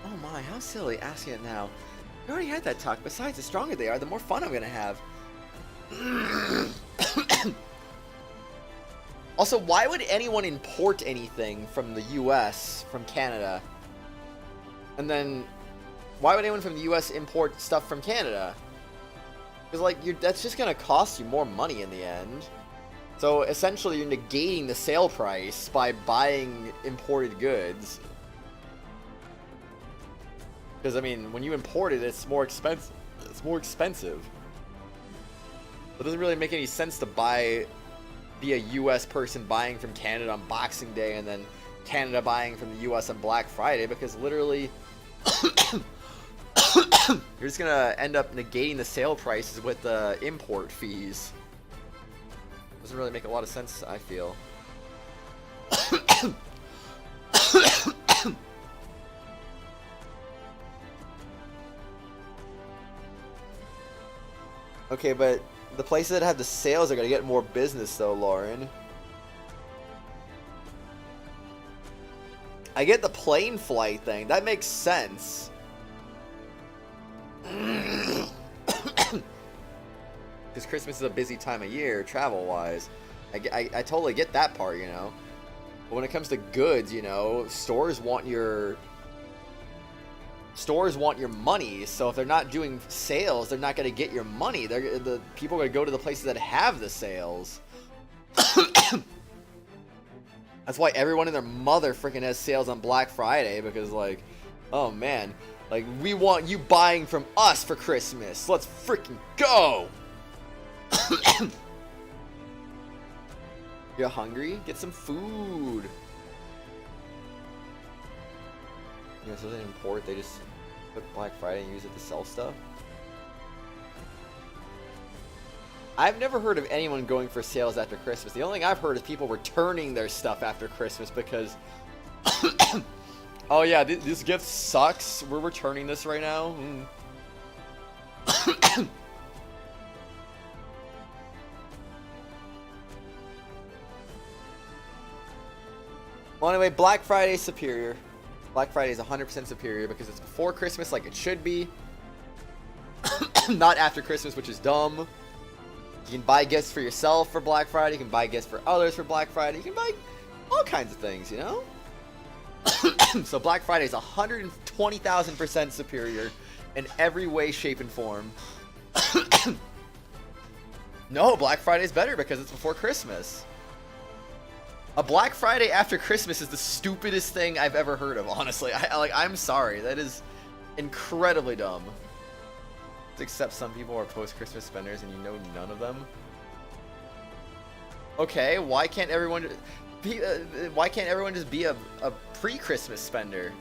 Oh my, how silly asking it now. We already had that talk. Besides, the stronger they are, the more fun I'm gonna have. Also, why would anyone import anything from the US, from Canada? And then, why would anyone from the US import stuff from Canada? Because, like, that's just gonna cost you more money in the end. So, essentially, you're negating the sale price by buying imported goods. Because, I mean, when you import it, it's more expensive. It's more expensive. It doesn't really make any sense to be a US person buying from Canada on Boxing Day and then Canada buying from the US on Black Friday, because literally you're just gonna end up negating the sale prices with the import fees. Doesn't really make a lot of sense, I feel. Okay, but the places that have the sales are gonna get more business though, Lauren. I get the plane flight thing. That makes sense. Because Christmas is a busy time of year, travel-wise. I totally get that part, you know. But when it comes to goods, you know, stores want your money. So if they're not doing sales, they're not going to get your money. The people are going to go to the places that have the sales. That's why everyone and their mother freaking has sales on Black Friday, because, like, oh man, like, we want you buying from us for Christmas. Let's freaking go. You're hungry? Get some food. You know, so they import, they just put Black Friday and use it to sell stuff. I've never heard of anyone going for sales after Christmas. The only thing I've heard is people returning their stuff after Christmas because... oh yeah, this gift sucks. We're returning this right now. Well, anyway, Black Friday is superior. Black Friday is 100% superior because it's before Christmas like it should be. Not after Christmas, which is dumb. You can buy gifts for yourself for Black Friday. You can buy gifts for others for Black Friday. You can buy all kinds of things, you know? So Black Friday is 120,000% superior in every way, shape, and form. No, Black Friday is better because it's before Christmas. A Black Friday after Christmas is the stupidest thing I've ever heard of, honestly. I'm sorry. That is incredibly dumb. Except some people are post-Christmas spenders and you know none of them. Okay, why can't everyone just be a pre-Christmas spender?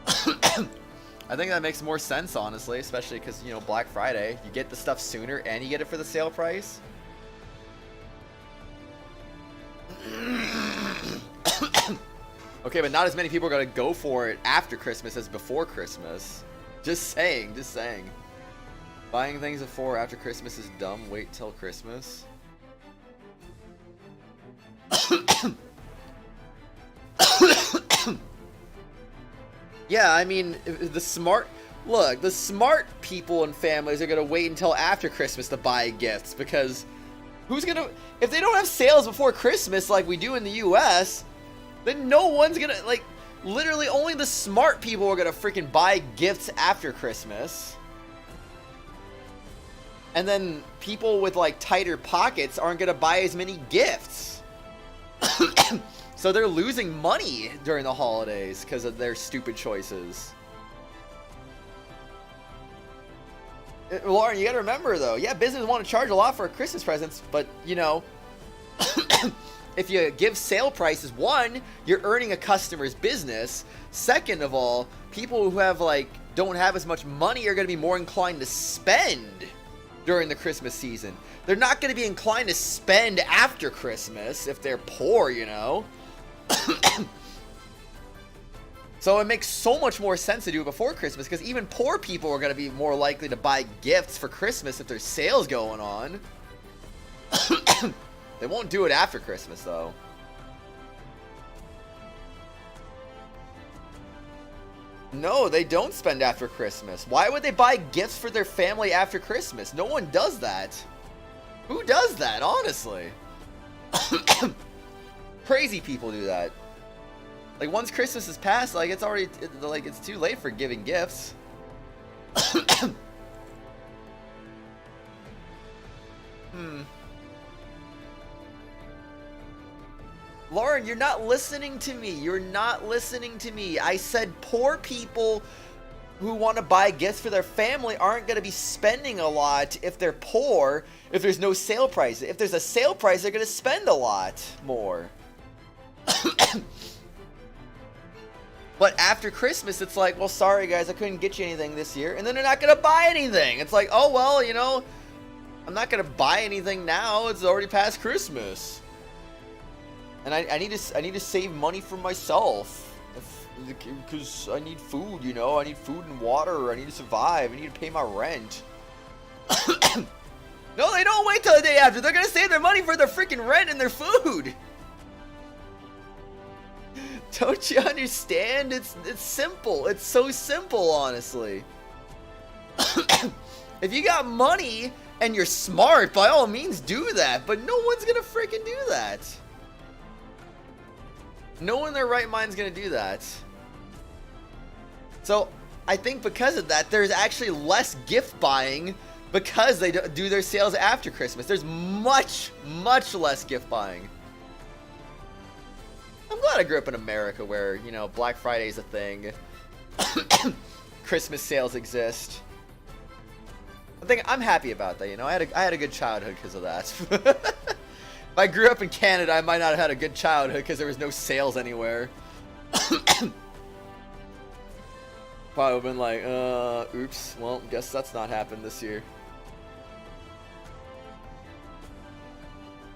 I think that makes more sense, honestly, especially because, you know, Black Friday, you get the stuff sooner and you get it for the sale price. Okay, but not as many people are gonna go for it after Christmas as before Christmas. Just saying, just saying. Buying things before or after Christmas is dumb. Wait till Christmas. Yeah, I mean, the smart people and families are gonna wait until after Christmas to buy gifts, because who's gonna, if they don't have sales before Christmas like we do in the US, then no one's gonna, like, literally only the smart people are gonna freaking buy gifts after Christmas. And then people with like tighter pockets aren't gonna buy as many gifts. So they're losing money during the holidays because of their stupid choices. Lauren, you gotta remember though, yeah, businesses want to charge a lot for Christmas presents, but you know, if you give sale prices, one, you're earning a customer's business. Second of all, people who have like don't have as much money are gonna be more inclined to spend during the Christmas season. They're not gonna be inclined to spend after Christmas if they're poor, you know. So it makes so much more sense to do it before Christmas, because even poor people are going to be more likely to buy gifts for Christmas if there's sales going on. They won't do it after Christmas, though. No, they don't spend after Christmas. Why would they buy gifts for their family after Christmas? No one does that. Who does that, honestly? Crazy people do that. Like, once Christmas is past, like, it's already, like, it's too late for giving gifts. Lauren, you're not listening to me. You're not listening to me. I said poor people who want to buy gifts for their family aren't going to be spending a lot if they're poor, if there's no sale price. If there's a sale price, they're going to spend a lot more. But after Christmas, it's like, well, sorry guys, I couldn't get you anything this year. And then they're not going to buy anything. It's like, oh, well, you know, I'm not going to buy anything now. It's already past Christmas. And I need to save money for myself. Because I need food, you know. I need food and water. I need to survive. I need to pay my rent. No, they don't wait till the day after. They're going to save their money for their freaking rent and their food. Don't you understand? It's simple. It's so simple, honestly. If you got money and you're smart, by all means do that. But no one's gonna freaking do that. No one in their right mind is gonna do that. So I think because of that, there's actually less gift buying because they do their sales after Christmas. There's much, much less gift buying. I'm glad I grew up in America where, you know, Black Friday is a thing. Christmas sales exist. I'm happy about that, you know. I had a good childhood because of that. If I grew up in Canada, I might not have had a good childhood because there was no sales anywhere. Probably been like, oops, well, guess that's not happened this year.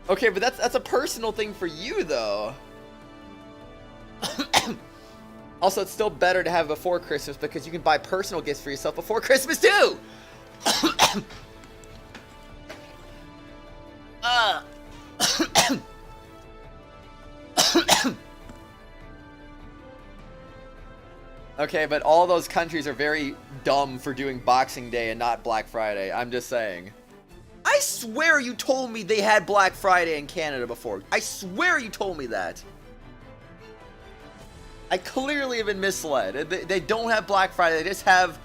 Okay, but that's a personal thing for you, though. Also, it's still better to have before Christmas because you can buy personal gifts for yourself before Christmas too. Okay, but all those countries are very dumb for doing Boxing Day and not Black Friday. I'm just saying. I swear you told me they had Black Friday in Canada before. I swear you told me that. I clearly have been misled. They don't have Black Friday. They just have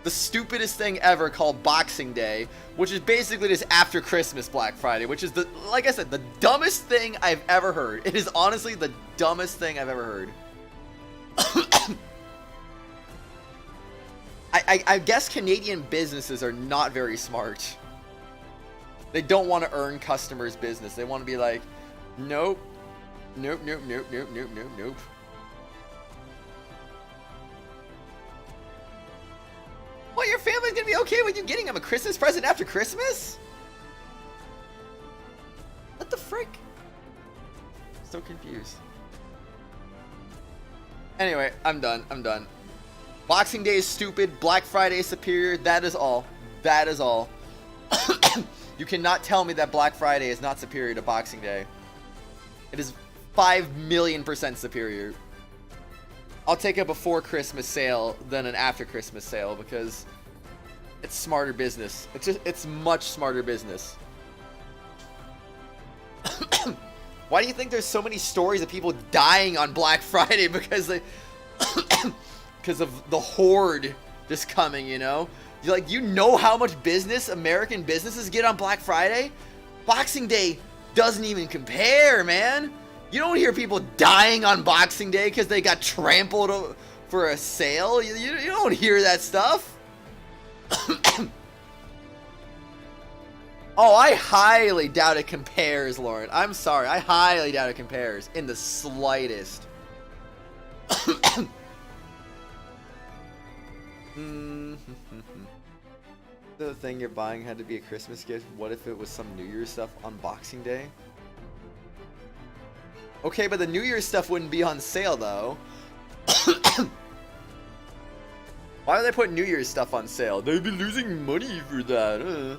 the stupidest thing ever called Boxing Day, which is basically just after Christmas Black Friday, which is, like I said, the dumbest thing I've ever heard. It is honestly the dumbest thing I've ever heard. I guess Canadian businesses are not very smart. They don't want to earn customers' business. They want to be like, nope, nope, nope, nope, nope, nope, nope, nope. Well, your family's gonna be okay with you getting them a Christmas present after Christmas? What the frick? So confused. Anyway, I'm done. Boxing Day is stupid. Black Friday is superior. That is all. That is all. You cannot tell me that Black Friday is not superior to Boxing Day. It is 5,000,000% superior. I'll take a before Christmas sale than an after Christmas sale because it's smarter business. It's much smarter business. Why do you think there's so many stories of people dying on Black Friday because of the horde just coming, you know? You know how much business American businesses get on Black Friday? Boxing Day doesn't even compare, man. You don't hear people dying on Boxing Day because they got trampled for a sale. You don't hear that stuff. Oh, I highly doubt it compares, Lauren. I'm sorry. I highly doubt it compares in the slightest. The thing you're buying had to be a Christmas gift. What if it was some New Year's stuff on Boxing Day? Okay, but the New Year's stuff wouldn't be on sale, though. Why would they put New Year's stuff on sale? They'd be losing money for that.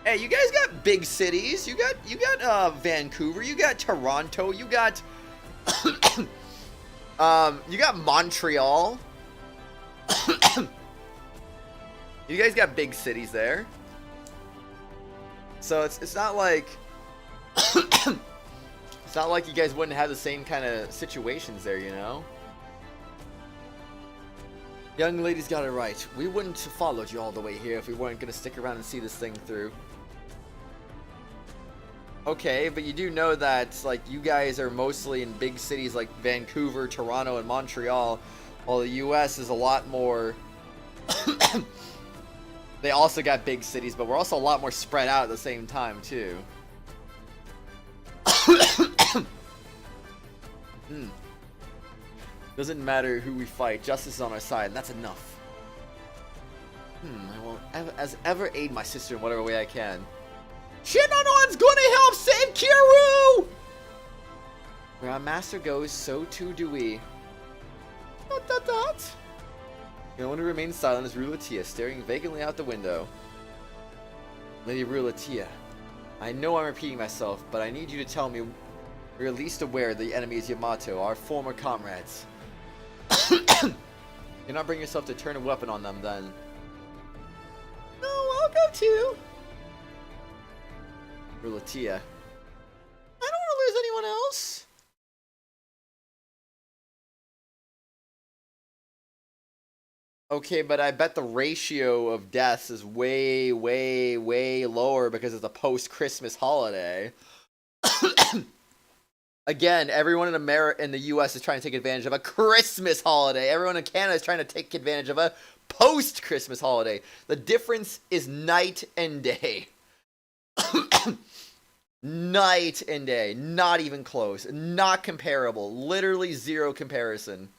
Hey, you guys got big cities. You got Vancouver. You got Toronto. You got you got Montreal. You guys got big cities there. So it's not like it's not like you guys wouldn't have the same kind of situations there, you know? Young lady's got it right. We wouldn't have followed you all the way here if we weren't going to stick around and see this thing through. Okay, but you do know that, like, you guys are mostly in big cities like Vancouver, Toronto, and Montreal, while the US is a lot more... They also got big cities, but we're also a lot more spread out at the same time, too. Doesn't matter who we fight, justice is on our side, and that's enough. I won't ever aid my sister in whatever way I can. Shinonon's gonna help save Kiryu! Where our master goes, so too do we. Dot dot dot. The only one who remains silent is Rulatia, staring vacantly out the window. Lady Rulatia, I know I'm repeating myself, but I need you to tell me we're at least aware the enemy is Yamato, our former comrades. You're not bring yourself to turn a weapon on them, then. No, I'll go too. Rulatia. I don't want to lose anyone else. Okay, but I bet the ratio of deaths is way, way, way lower because it's a post-Christmas holiday. Again, everyone in America, in the U.S. is trying to take advantage of a Christmas holiday. Everyone in Canada is trying to take advantage of a post-Christmas holiday. The difference is night and day. Night and day. Not even close. Not comparable. Literally zero comparison.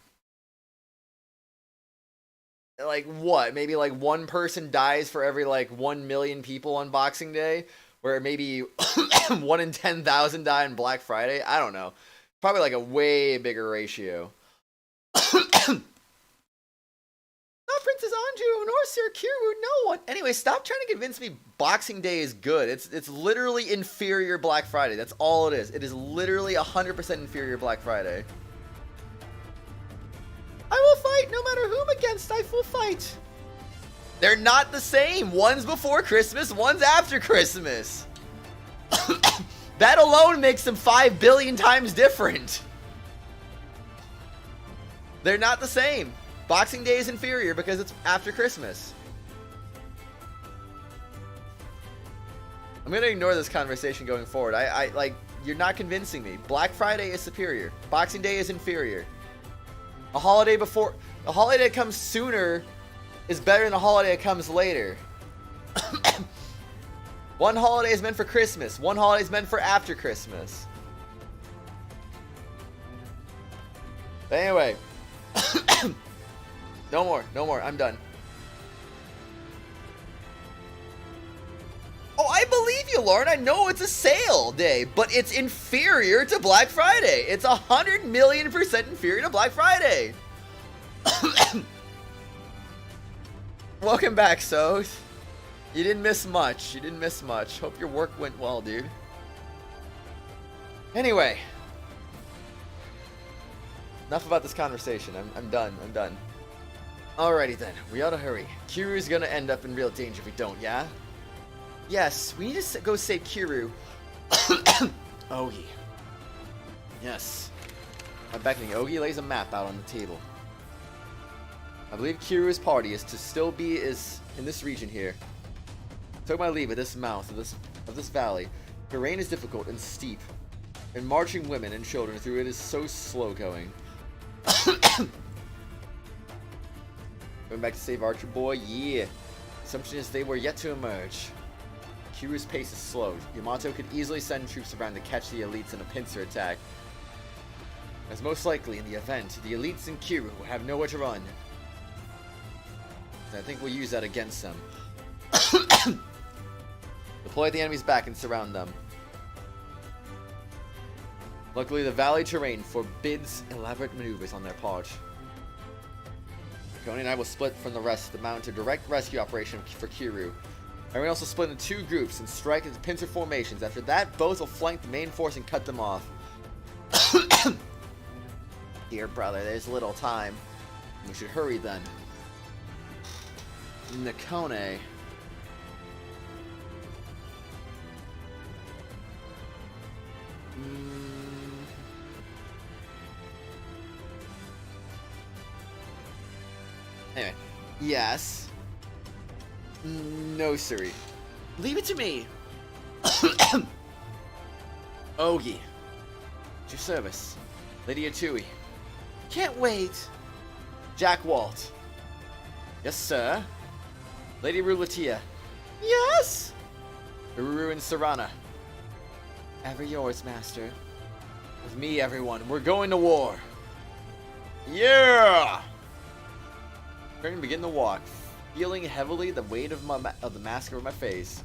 Like what? Maybe like one person dies for every like 1 million people on Boxing Day? Where maybe 1 in 10,000 die on Black Friday? I don't know. Probably like a way bigger ratio. Not Princess Anju, nor Sir Kiryu, no one. Anyway, stop trying to convince me Boxing Day is good. It's literally inferior Black Friday. That's all it is. It is literally 100% inferior Black Friday. I will fight no matter whom against. I will fight. They're not the same. One's before Christmas, one's after Christmas. That alone makes them 5 billion times different. They're not the same. Boxing Day is inferior because it's after Christmas. I'm gonna ignore this conversation going forward. I like, you're not convincing me. Black Friday is superior. Boxing Day is inferior. A holiday that comes sooner is better than a holiday that comes later. One holiday is meant for Christmas. One holiday is meant for after Christmas. But anyway. No more. I'm done. Oh, I believe you, Lauren. I know it's a sale day, but it's inferior to Black Friday. It's 100,000,000% inferior to Black Friday. Welcome back, So. You didn't miss much. Hope your work went well, dude. Anyway. Enough about this conversation. I'm done. Alrighty then. We ought to hurry. Kiryu's gonna end up in real danger if we don't, yeah? Yes, we need to go save Kiryu. Ogi. Yes. I'm beckoning. Ogi lays a map out on the table. I believe Kiru's party is to still be in this region here. Took my leave at this mouth of this valley. Terrain is difficult and steep, and marching women and children through it is so slow going. Going back to save Archer Boy? Yeah. Assumption is they were yet to emerge. Kiru's pace is slowed. Yamato could easily send troops around to catch the elites in a pincer attack. As most likely in the event, the elites and Kiru will have nowhere to run. And I think we'll use that against them. Deploy the enemy's back and surround them. Luckily, the valley terrain forbids elaborate maneuvers on their part. Koni and I will split from the rest to mount a direct rescue operation for Kiru. Everyone else will split into 2 groups and strike into pincer formations. After that, both will flank the main force and cut them off. Dear brother, there's little time. We should hurry then. Nakone. Anyway, yes. No, siree. Leave it to me. Ogi. At your service. Lady Atui. Can't wait. Jack Walt. Yes, sir. Lady Rulatia. Yes. Ururu and Sarana. Ever yours, master. With me, everyone. We're going to war. Yeah! Turn and begin the walk, feeling heavily the weight of the mask over my face.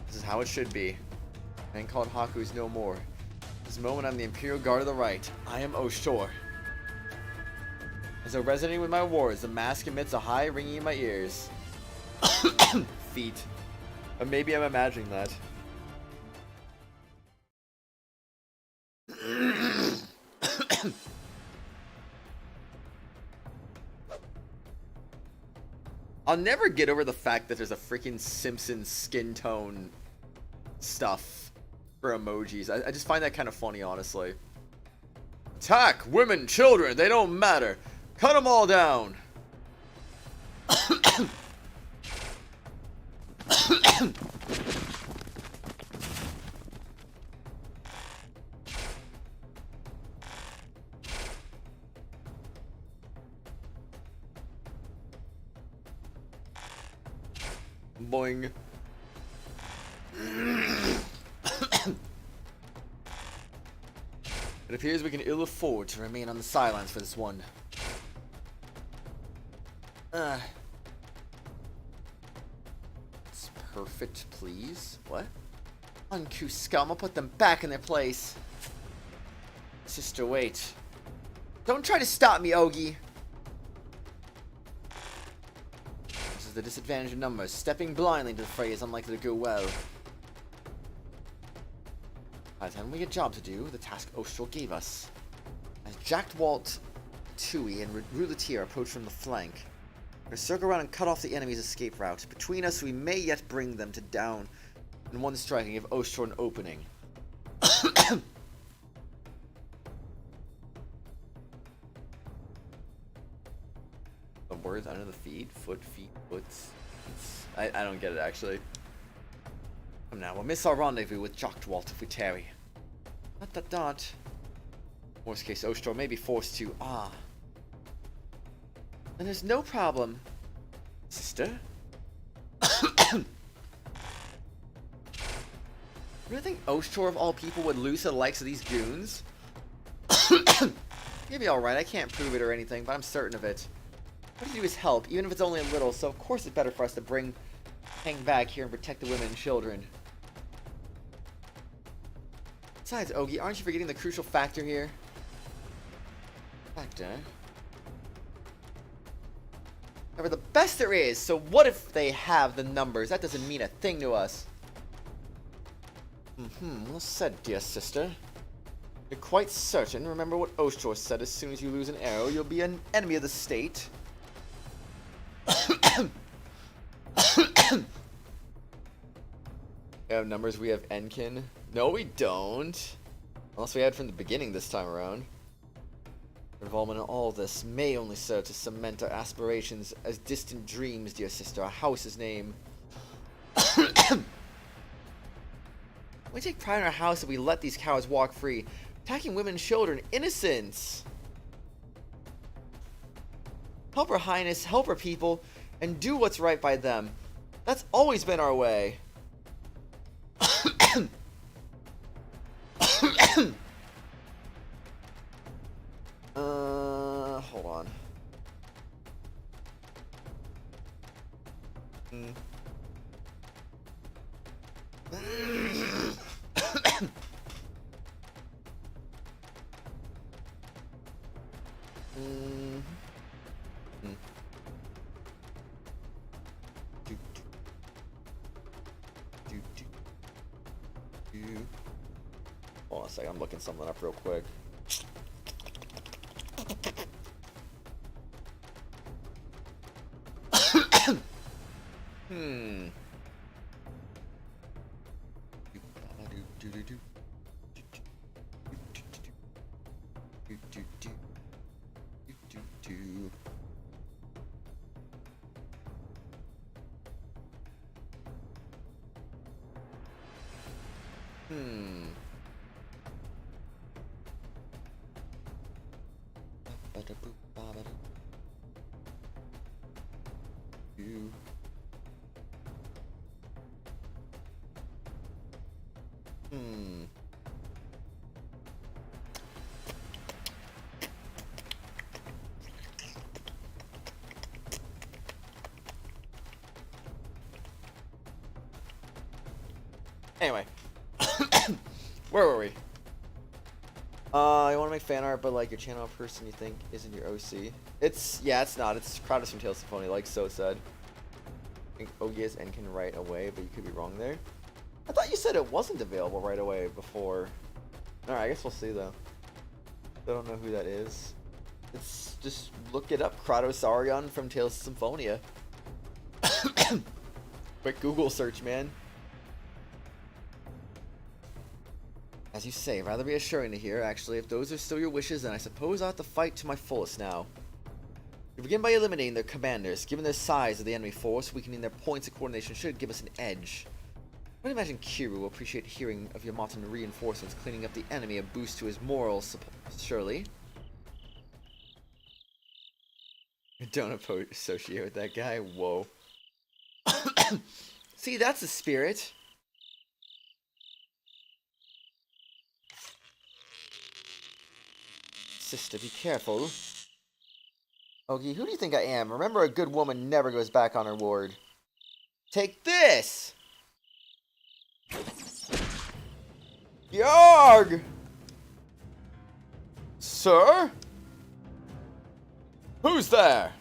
This is how it should be. Man called Haku is no more. This moment I'm the Imperial Guard of the Right. I am oshtor. As though resonating with my words, the mask emits a high ringing in my ears. Feet. Or maybe I'm imagining that. I'll never get over the fact that there's a freaking Simpsons skin tone stuff for emojis. I just find that kind of funny, honestly. Attack! Women, children, they don't matter. Cut them all down. Boing. It appears we can ill afford to remain on the sidelines for this one. It's perfect, please. What? Uncouth scum, I'll put them back in their place. Sister, wait. Don't try to stop me, Ogi. This is the disadvantage of numbers. Stepping blindly into the fray is unlikely to go well. By the time we get a job to do, the task Oshtor gave us. As Jack Walt, Tui, and Ruletier approach from the flank, we're going to circle around and cut off the enemy's escape route. Between us, we may yet bring them to down in one strike and give Oshtor an opening. The words under the feet, foot, foots. I don't get it, actually. Come now, we'll miss our rendezvous with Jocktwalt if we tarry. ... Worst case, Oshtor may be forced to... Then there's no problem. Sister? Really think Oshtor of all people would lose to the likes of these goons? You'll be alright, I can't prove it or anything, but I'm certain of it. What you do is help, even if it's only a little, so of course it's better for us to hang back here and protect the women and children. Besides, Ogi, aren't you forgetting the crucial factor here? Factor? However, the best there is, so what if they have the numbers? That doesn't mean a thing to us. Well said, dear sister. You're quite certain. Remember what Oshtor said, as soon as you lose an arrow, you'll be an enemy of the state. We have numbers, we have Enkin. No, we don't. Unless we had from the beginning this time around. Involvement in all this may only serve to cement our aspirations as distant dreams, dear sister. Our house's name. We take pride in our house that we let these cowards walk free, attacking women and children, innocents. Help her highness, help her people, and do what's right by them. That's always been our way. Hold on. Hold on a second, I'm looking something up real quick. Anyway, where were we? You want to make fan art, but like your channel person you think isn't your OC? It's not. It's Kratos from Tales of Symphonia, like So said. I think OGS and can right away, but you could be wrong there. I thought you said it wasn't available right away before. Alright, I guess we'll see though. I don't know who that is. It's just look it up. Kratos Arion from Tales of Symphonia. Quick Google search, man. As you say, rather reassuring to hear, actually. If those are still your wishes, then I suppose I'll have to fight to my fullest now. We begin by eliminating their commanders. Given their size of the enemy force, weakening their points of coordination should give us an edge. I would imagine Kiru will appreciate hearing of Yamatan reinforcements cleaning up the enemy, a boost to his morals, surely. Don't associate with that guy? Whoa. See, that's the spirit. Sister, be careful. Ogie, who do you think I am? Remember, a good woman never goes back on her word. Take this! Yarg! Sir? Who's there?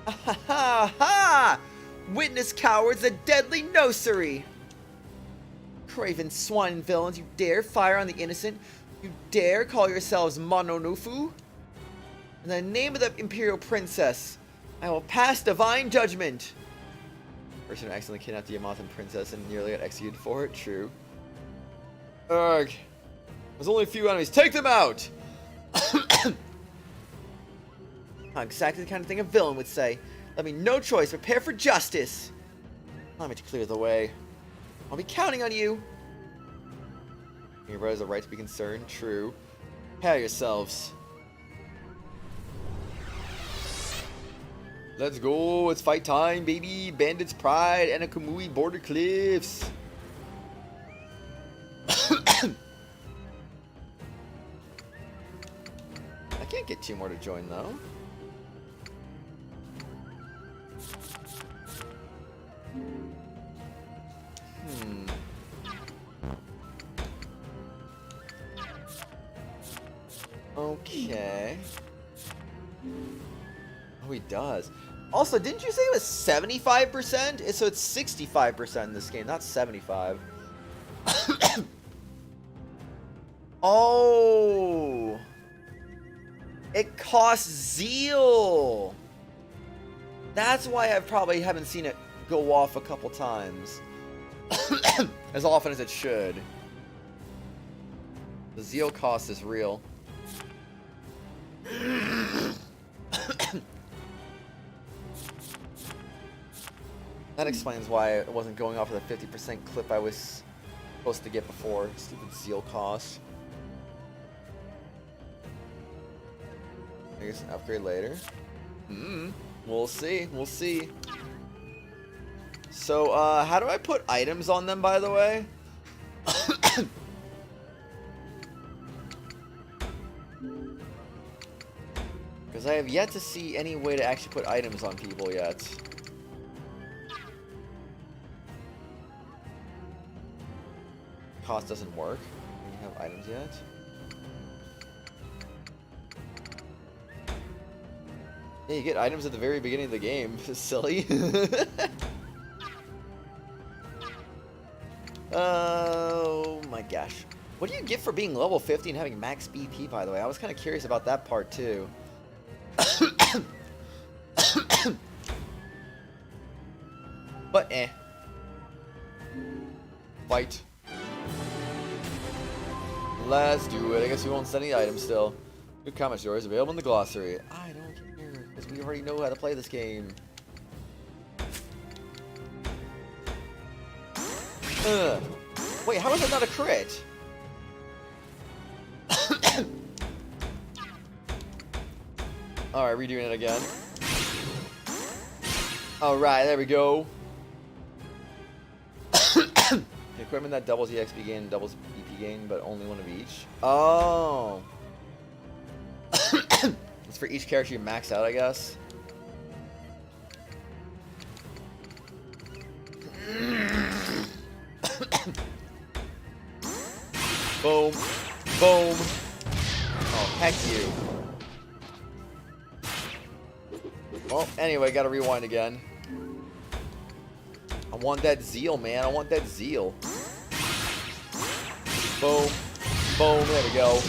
Ha ha ha! Witness, cowards, a deadly nosery! Craven swine villains, you dare fire on the innocent? You dare call yourselves Mononofu? In the name of the Imperial Princess, I will pass divine judgment! Person who accidentally kidnapped the Yamatan Princess and nearly got executed for it, true. Ugh. There's only a few enemies, take them out! Exactly the kind of thing a villain would say. Let me no choice, prepare for justice! Allow me to clear the way. I'll be counting on you! Your brother has a right to be concerned, true. Prepare yourselves. Let's go, it's fight time, baby! Bandits Pride and a Kamui Border Cliffs! I can't get two more to join, though. Okay. Oh, he does. Also, didn't you say it was 75%? So it's 65% in this game, not 75. Oh! It costs zeal! That's why I probably haven't seen it go off a couple times. As often as it should. The zeal cost is real. That explains why it wasn't going off of the 50% clip I was supposed to get before. Stupid zeal cost. I guess an upgrade later. We'll see. We'll see. So, how do I put items on them, by the way? Because I have yet to see any way to actually put items on people yet. Cost doesn't work. Do you have items yet? Yeah, you get items at the very beginning of the game. Silly. Oh my gosh. What do you get for being level 50 and having max BP, by the way? I was kind of curious about that part, too. But, Fight. Let's do it. I guess we won't send any items still. New comment stories available in the glossary. I don't care, because we already know how to play this game. Wait, how is that not a crit? Alright, redoing it again. Alright, there we go. Equipment that doubles EXP gain and doubles BP gain, but only one of each. Oh. It's for each character you max out, I guess. Boom. Boom. Oh, heck you. Well, anyway, gotta rewind again. I want that zeal, man. I want that zeal. Boom. Boom. There we go.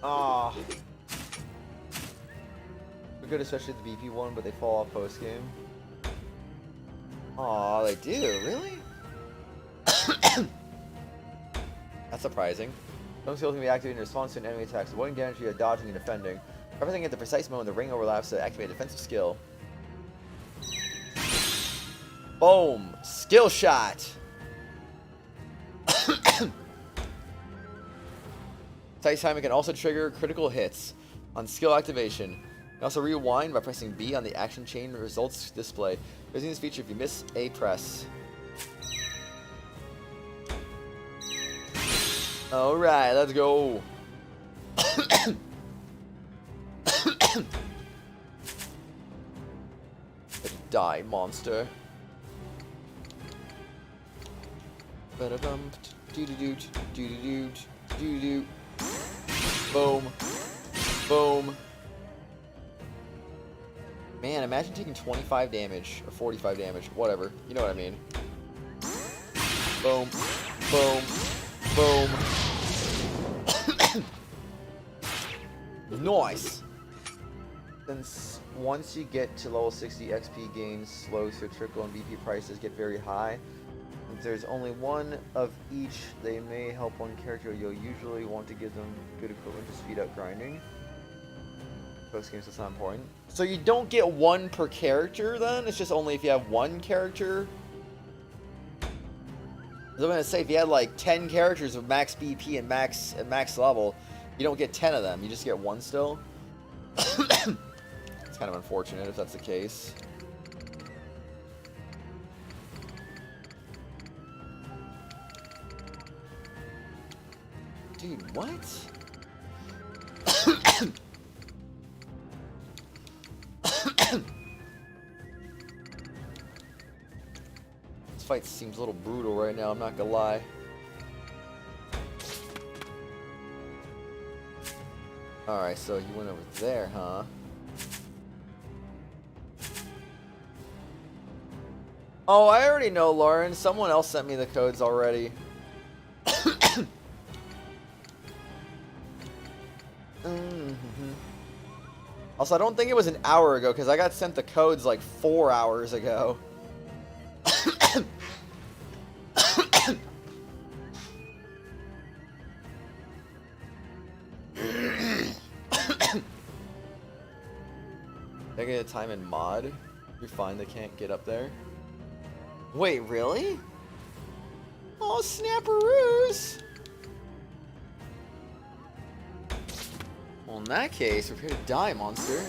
Ah. They're good, especially the BP one, but they fall off post game. Aw, they do? Really? That's surprising. Some skills can be activated in response to an enemy attack, so avoiding damage via dodging and defending. Everything at the precise moment the ring overlaps to activate a defensive skill. Boom! Skill shot! Precise timing can also trigger critical hits on skill activation. You can also rewind by pressing B on the action chain results display. Using this feature if you miss a press. Alright, let's go. Die, monster. Ba-da-bum, doo-doo-doo, doo-doo-doo, doo-doo-doo. Boom. Boom. Man, imagine taking 25 damage, or 45 damage, whatever. You know what I mean. Boom. Boom. Boom. Nice! Since once you get to level 60, XP gains slow to a trickle and BP prices get very high. If there's only one of each, they may help one character. You'll usually want to give them good equipment to speed up grinding. Post games, that's not important. So you don't get one per character then? It's just only if you have one character? I was gonna say, if you had like 10 characters with max BP and max level, you don't get 10 of them. You just get one still. It's kind of unfortunate if that's the case. Dude, what? This fight seems a little brutal right now, I'm not gonna lie. Alright, so you went over there, huh? Oh, I already know, Lauren. Someone else sent me the codes already. Also, I don't think it was an hour ago, because I got sent the codes like 4 hours ago. Negative time in mod. You're fine, they can't get up there. Wait, really? Oh, snapperoos! Well, in that case, prepare to die, monster.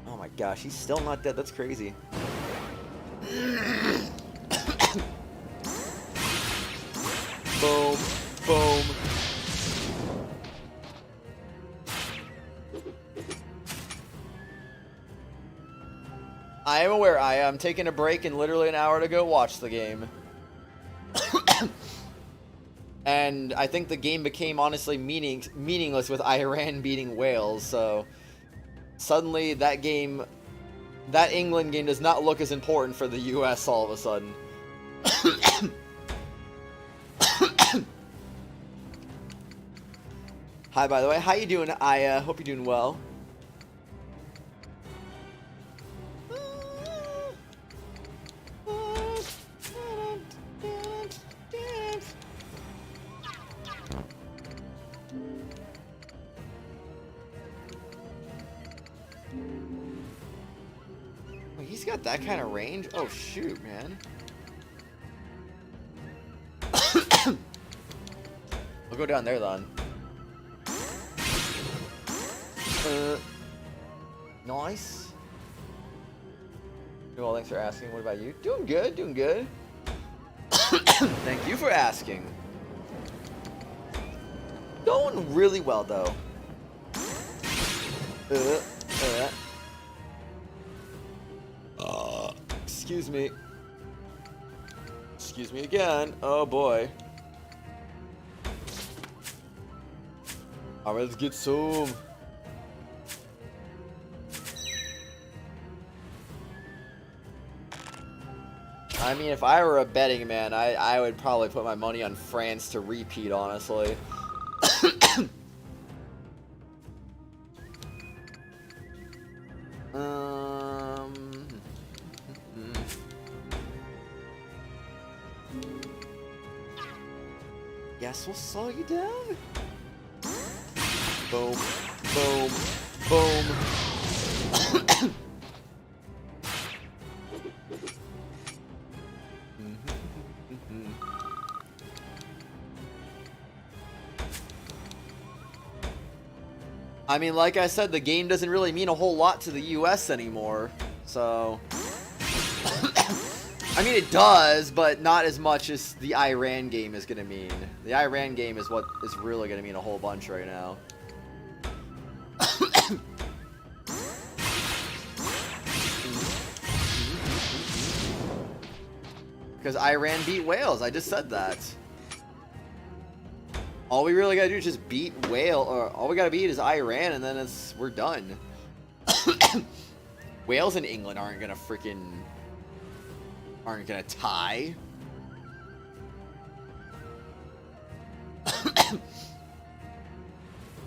Oh my gosh, he's still not dead. That's crazy. Boom, boom. I am aware I'm taking a break in literally an hour to go watch the game. And I think the game became honestly meaningless with Iran beating Wales, so suddenly that England game does not look as important for the US all of a sudden. Hi, by the way. How you doing? I hope you're doing well. He's got that kind of range? Oh, shoot, man. We'll go down there, then. Nice. Well, thanks for asking. What about you? Doing good, doing good. Thank you for asking. Going really well, though. Excuse me. Excuse me again. Oh boy. Alright, let's get some. I mean, if I were a betting man, I would probably put my money on France to repeat, honestly. Guess we'll slow you down. Boom, boom, boom. I mean, like I said, the game doesn't really mean a whole lot to the US anymore, so... I mean, it does, but not as much as the Iran game is going to mean. The Iran game is what is really going to mean a whole bunch right now. Because Iran beat Wales, I just said that. All we really gotta do is just beat Wales, or all we gotta beat is Iran, and then we're done. Wales and England aren't gonna tie.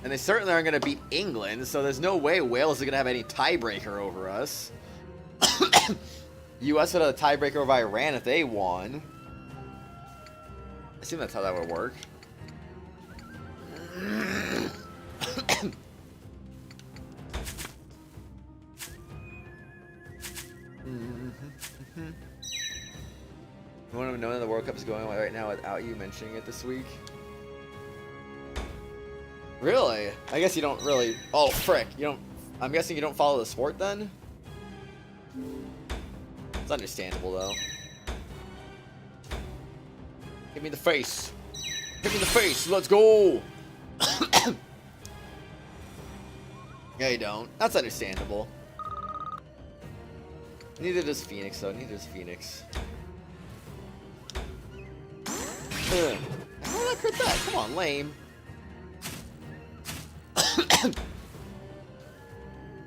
And they certainly aren't gonna beat England, so there's no way Wales is gonna have any tiebreaker over us. US would have a tiebreaker over Iran if they won. I assume that's how that would work. You want to know that the World Cup is going on right now without you mentioning it this week? Really? I guess you don't really... Oh, frick. You don't... I'm guessing you don't follow the sport then? It's understandable, though. Hit me in the face. Hit me in the face. Let's go. Yeah, you don't. That's understandable. Neither does Phoenix, though. Neither does Phoenix. Ugh. How did I crit that? Come on, lame.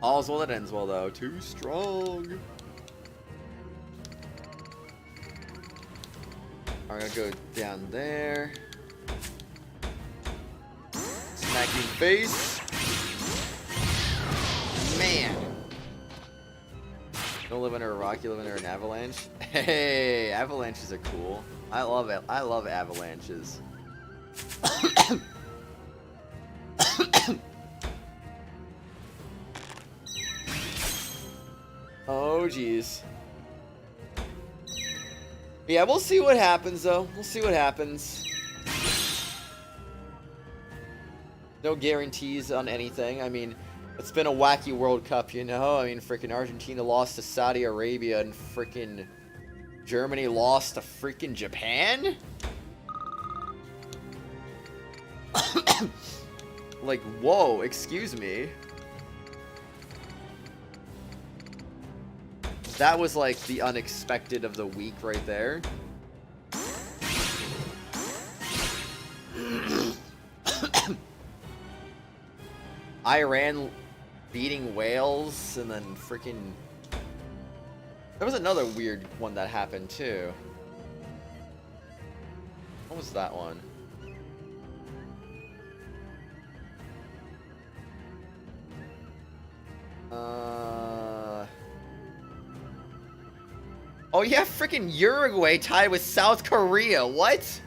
All's well that ends well, though. Too strong. I'm gonna go down there. Smack you in the face. Man. Don't live under a rock, you live under an avalanche. Hey, avalanches are cool. I love avalanches. Oh, jeez. Yeah, we'll see what happens, though. We'll see what happens. No guarantees on anything. I mean, it's been a wacky World Cup, you know? I mean, freaking Argentina lost to Saudi Arabia and freaking Germany lost to freaking Japan? Like, whoa, excuse me. That was like the unexpected of the week right there. Iran beating Wales, and then freaking... There was another weird one that happened too. What was that one? Oh yeah, freaking Uruguay tied with South Korea. What?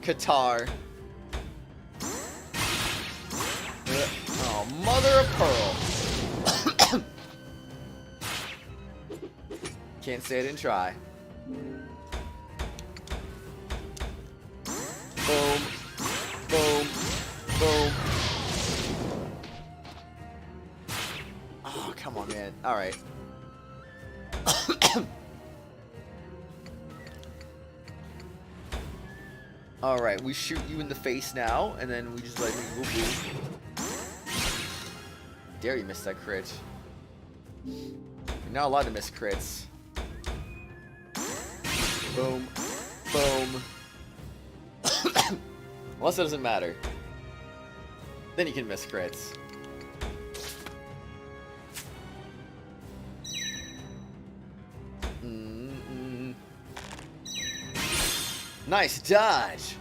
Qatar. Oh, mother of pearl. Can't say I didn't try. Boom. Boom. Boom. Oh, come on, man. Alright. Alright, we shoot you in the face now, and then we just like whoop whoop. Dare you miss that crit. You're not allowed to miss crits. Boom. Boom. Unless it doesn't matter. Then you can miss crits. Nice dodge!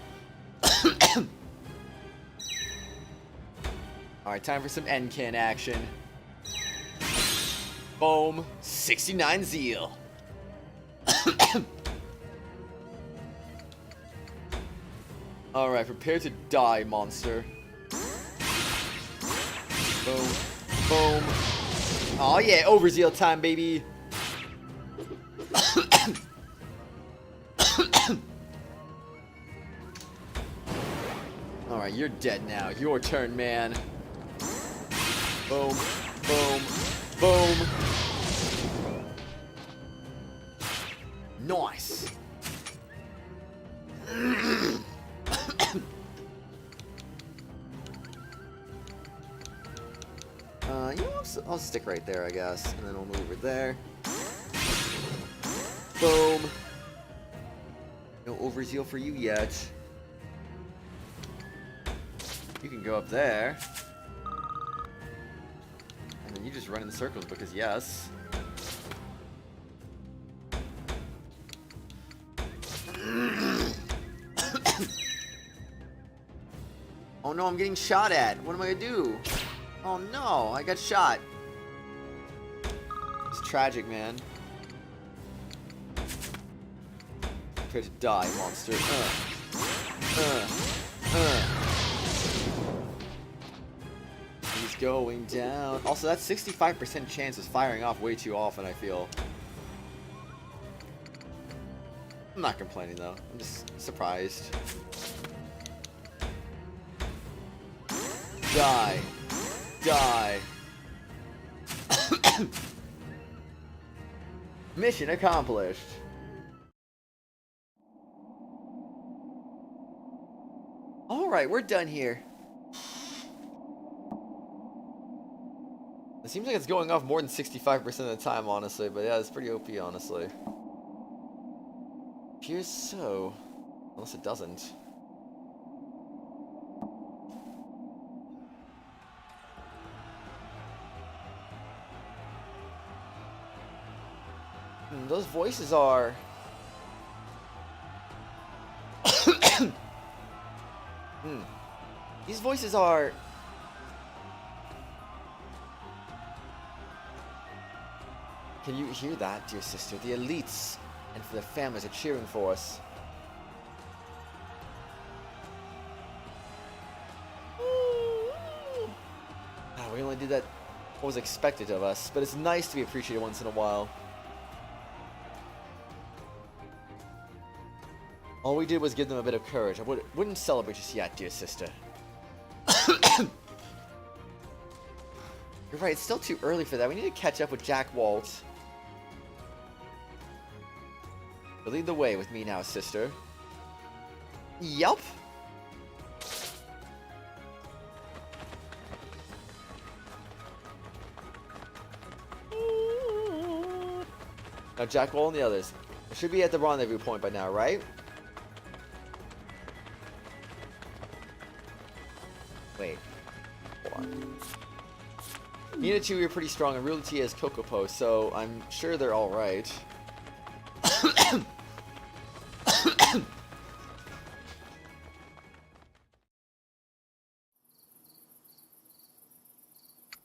Alright, time for some N-Can action. Boom. 69 Zeal. Alright, prepare to die, monster. Boom. Boom. Oh yeah, Overzeal time, baby! Alright, you're dead now. Your turn, man. Boom. Boom. Boom. Nice. You know, I'll stick right there, I guess. And then we'll move it there. Boom. No Overzeal for you yet. You can go up there. And then you just run in circles because yes. Oh no, I'm getting shot at. What am I gonna do? Oh no, I got shot. It's tragic, man. Prepare to die, monster. He's going down. Also, that 65% chance is firing off way too often, I feel. I'm not complaining, though. I'm just surprised. Die. Die. Mission accomplished. Alright, we're done here. It seems like it's going off more than 65% of the time, honestly, but yeah, it's pretty OP, honestly. Appears so. Unless it doesn't. Those voices are... These voices are... Can you hear that, dear sister? The elites and for their families are cheering for us. We only did that what was expected of us, but it's nice to be appreciated once in a while. All we did was give them a bit of courage. I wouldn't celebrate just yet, dear sister. You're right, it's still too early for that. We need to catch up with Jack Walt. So lead the way with me now, sister. Yup. Now Jack Walt and the others. I should be at the rendezvous point by now, right? Wait. Hold on. Minachi are pretty strong, and Realty is Kokopo, so I'm sure they're alright.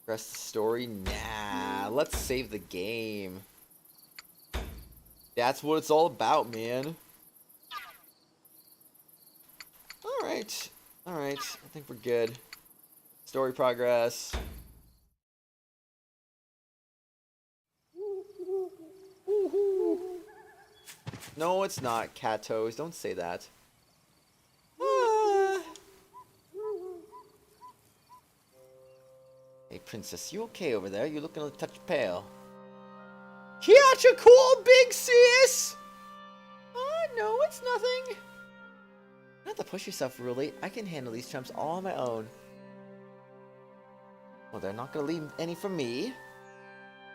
Rest the story? Nah, let's save the game. That's what it's all about, man. Alright. Alright, I think we're good. Story progress. No, it's not, Kratos. Don't say that. Hey, princess, you okay over there? You're looking a touch pale. Catch a cool big sis! Oh, no, it's nothing. You don't have to push yourself, really. I can handle these chumps all on my own. Well, they're not gonna leave any for me.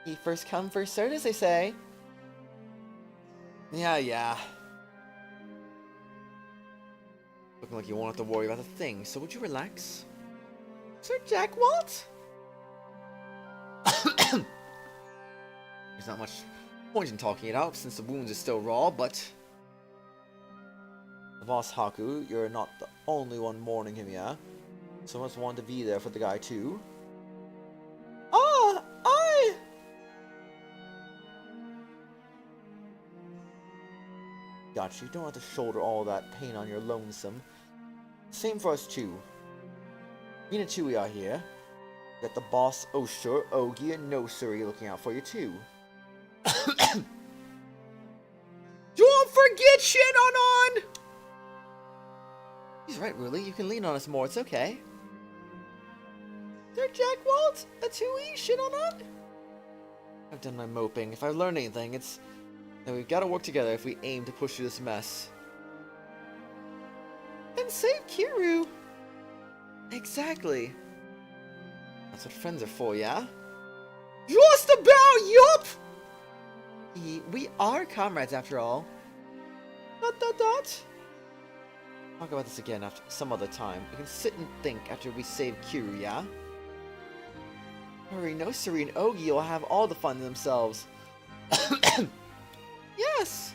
He first come, first served, as they say. Yeah. Looking like you won't have to worry about a thing, so would you relax? Sir Jack Walt? There's not much point in talking it out since the wounds are still raw, but... The boss Haku, you're not the only one mourning him, yeah? Someone's wanted to be there for the guy too. Gotcha, you don't have to shoulder all that pain on your lonesome. Same for us too. Minachi we are here. Got the boss Oshtor, Ogi, and Nosuri looking out for you too. Don't forget Shinonon! He's right, really. You can lean on us more. It's okay. Sir Jack Walt, that's who we Shinonon. I've done my moping. If I've learned anything, it's that we've got to work together if we aim to push through this mess. And save Kiryu. Exactly. That's what friends are for, yeah? Just about, yup! We are comrades after all. Talk about this again after some other time. We can sit and think after we save Kiryu, yeah? Hurry, Nosuri and Ogi will have all the fun themselves. Yes!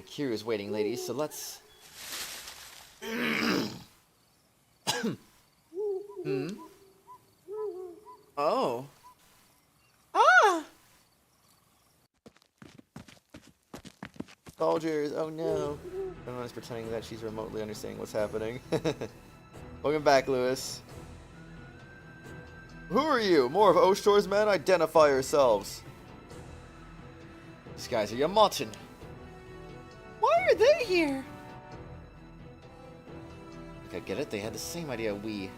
Kiryu is waiting, ladies, so let's... Oh. Soldiers, oh no. Everyone is pretending that she's remotely understanding what's happening. Welcome back, Lewis. Who are you? More of Oshtor's men? Identify yourselves. These guys are Yamato. Why are they here? I get it, they had the same idea we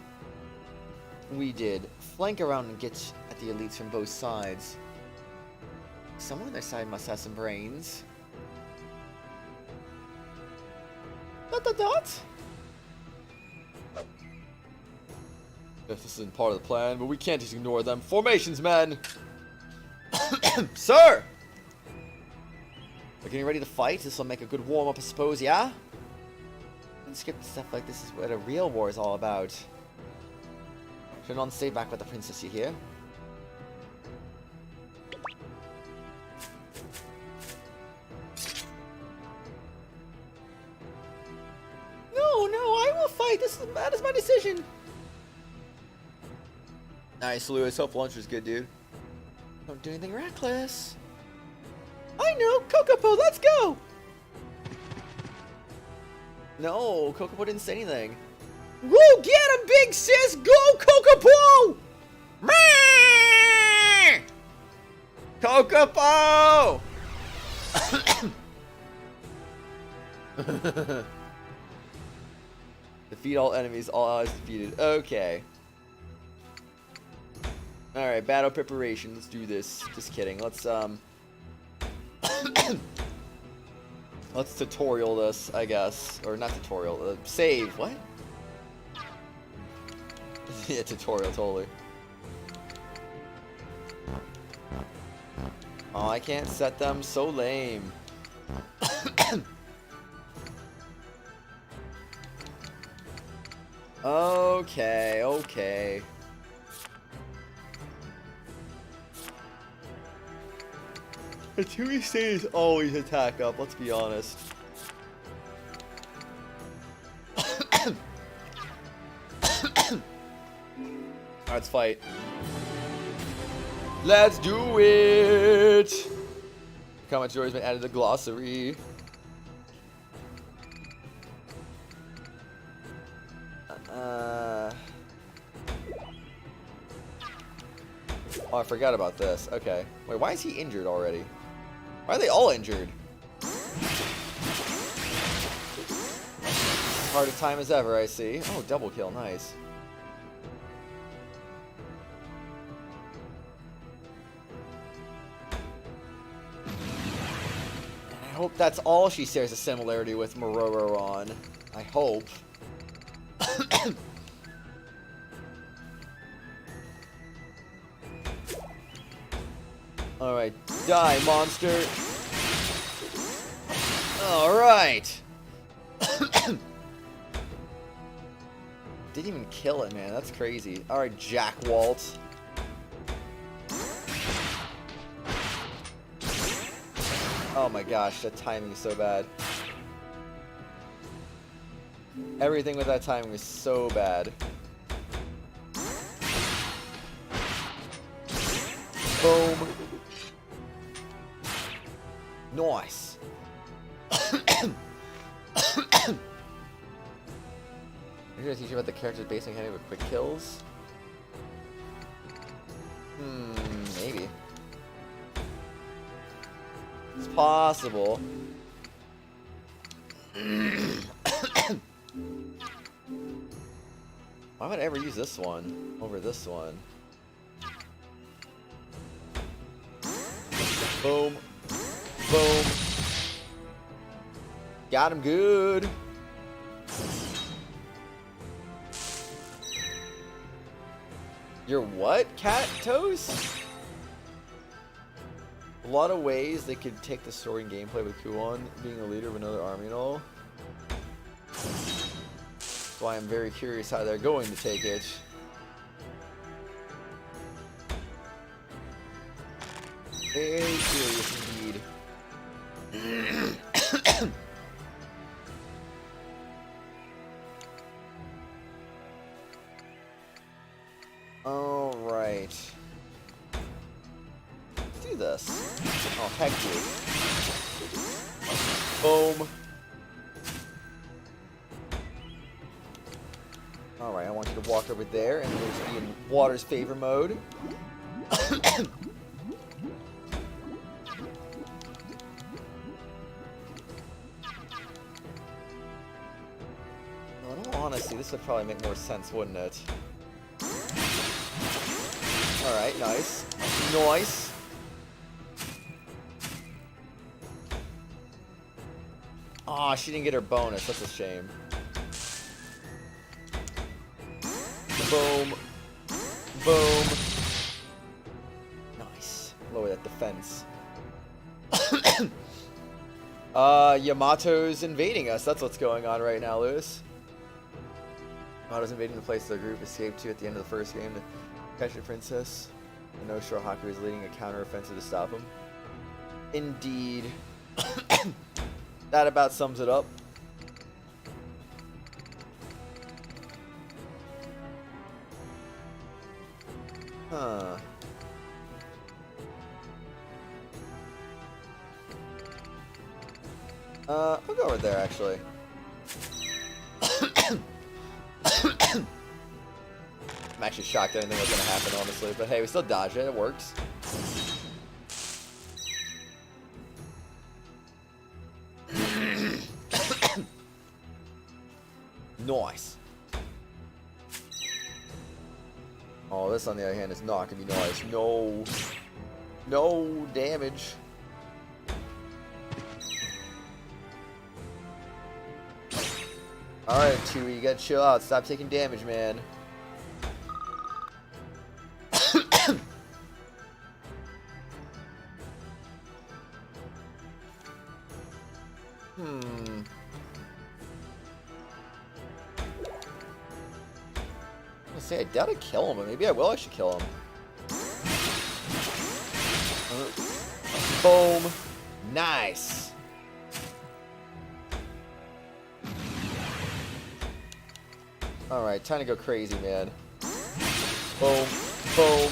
did. Flank around and get at the elites from both sides. Someone on their side must have some brains. This isn't part of the plan, but we can't just ignore them. Formations, men! Sir! We're getting ready to fight. This will make a good warm-up, I suppose, yeah? Skip stuff like this is what a real war is all about. Should not stay back with the princess, you hear? No, I will fight. That is my decision. Nice, Lewis. Hope lunch was good, dude. Don't do anything reckless. I know, Kokopo, let's go! No, Kokopo didn't say anything. Woo, get him, big sis! Chapo! Defeat all enemies, all allies defeated. Okay. Alright, battle preparation. Let's do this. Just kidding. Let's, let's tutorial this, I guess. Or not tutorial. Save. What? Yeah, tutorial, totally. Oh, I can't set them. So lame. Okay, okay. The 2E stages always attack up, let's be honest. Let's fight. Let's do it! Comment joy has been added to the glossary. Oh, I forgot about this. Okay. Wait, why is he injured already? Why are they all injured? Hard a time as ever, I see. Oh, double kill. Nice. I hope that's all she shares a similarity with Mororo on. I hope. Alright, die, monster! Alright! Didn't even kill it, man. That's crazy. Alright, Jack Walt. Oh my gosh, that timing is so bad. Everything with that timing is so bad. Boom. Nice. You're gonna teach you about the character's basic mechanic with quick kills? Maybe. It's possible. Why would I ever use this one over this one? Boom. Boom. Got him good. You're what, Kratos? A lot of ways they could take the story and gameplay with Kuon being a leader of another army and all. That's why I'm very curious how they're going to take it. Very curious indeed. Alright. Let's do this. Oh, heck you. Boom. Alright, I want you to walk over there and we'll just be in water's favor mode. Honestly, this would probably make more sense, wouldn't it? Alright, nice. Nice. Aw, she didn't get her bonus. That's a shame. Boom. Boom. Nice. Lower that defense. Yamato's invading us. That's what's going on right now, Lewis. Yamato's invading the place the group escaped to at the end of the first game to catch the princess. And oshtor Haku is leading a counter-offensive to stop him. Indeed. That about sums it up. Huh. I'll go over there, actually. I'm actually shocked that anything was gonna happen, honestly. But hey, we still dodged it. It works. Nice. Oh, this on the other hand is not gonna be nice. No. No damage. Alright, Chewie, you gotta chill out. Stop taking damage, man. I doubt I kill him, but maybe I will actually kill him. Boom. Nice. Alright, time to go crazy, man. Boom. Boom.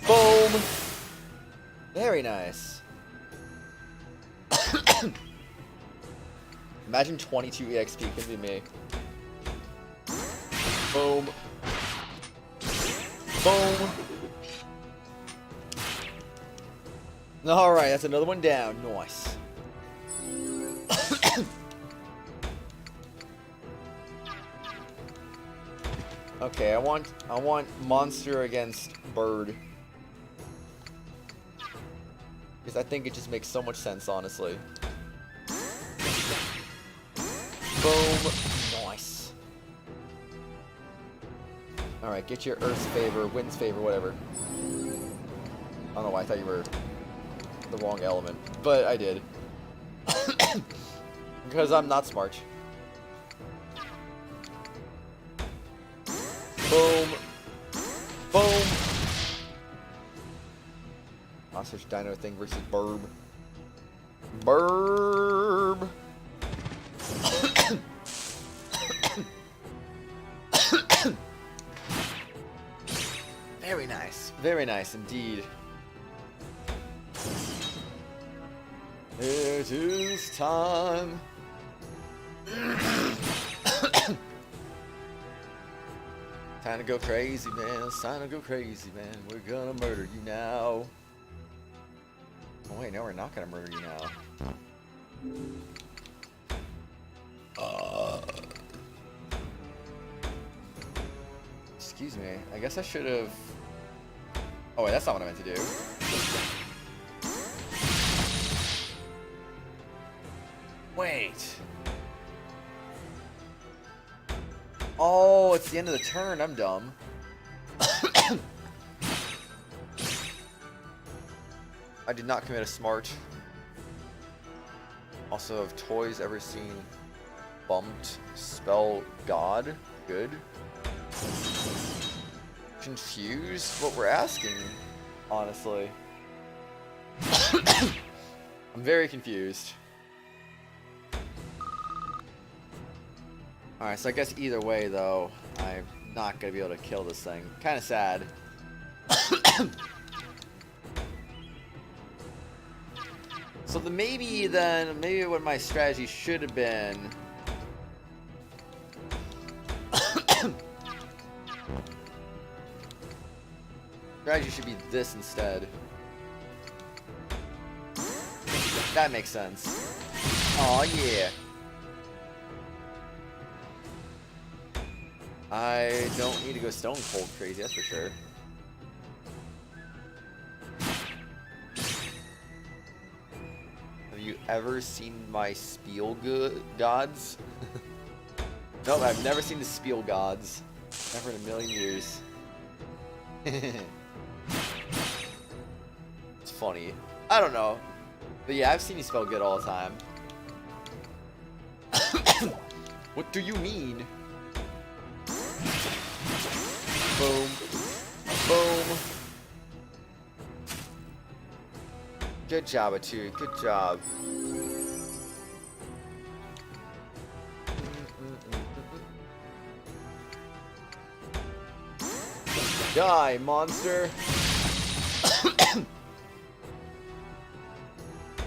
Boom. Very nice. Imagine 22 EXP could be me. Boom. Boom. Alright, that's another one down. Nice. Okay, I want monster against bird. Because I think it just makes so much sense, honestly. Boom. Nice. Alright, get your Earth's favor, Wind's favor, whatever. I don't know why I thought you were the wrong element, but I did. Because I'm not smart. Boom. Boom. Ostrich dino thing versus burb. Burb. Very nice. Very nice indeed. It is time. Time to go crazy, man. It's time to go crazy, man. We're gonna murder you now. Oh wait, no, we're not gonna murder you now. Excuse me. I guess I should have. Oh wait, that's not what I meant to do. Wait. Oh, it's the end of the turn. I'm dumb. I did not commit a smart. Also, have toys ever seen bumped spell God? Good. Confused what we're asking, honestly. I'm very confused. Alright, so I guess either way, though, I'm not going to be able to kill this thing. Kind of sad. So maybe what my strategy should have been... strategy should be this instead. That makes sense. Aw, yeah. I don't need to go stone cold crazy, that's for sure. Have you ever seen my Spiel gods? No, I've never seen the Spiel gods. Never in a million years. It's funny. I don't know. But yeah, I've seen you spell good all the time. What do you mean? Boom. Boom. Good job, Atu. Good job. Die, monster.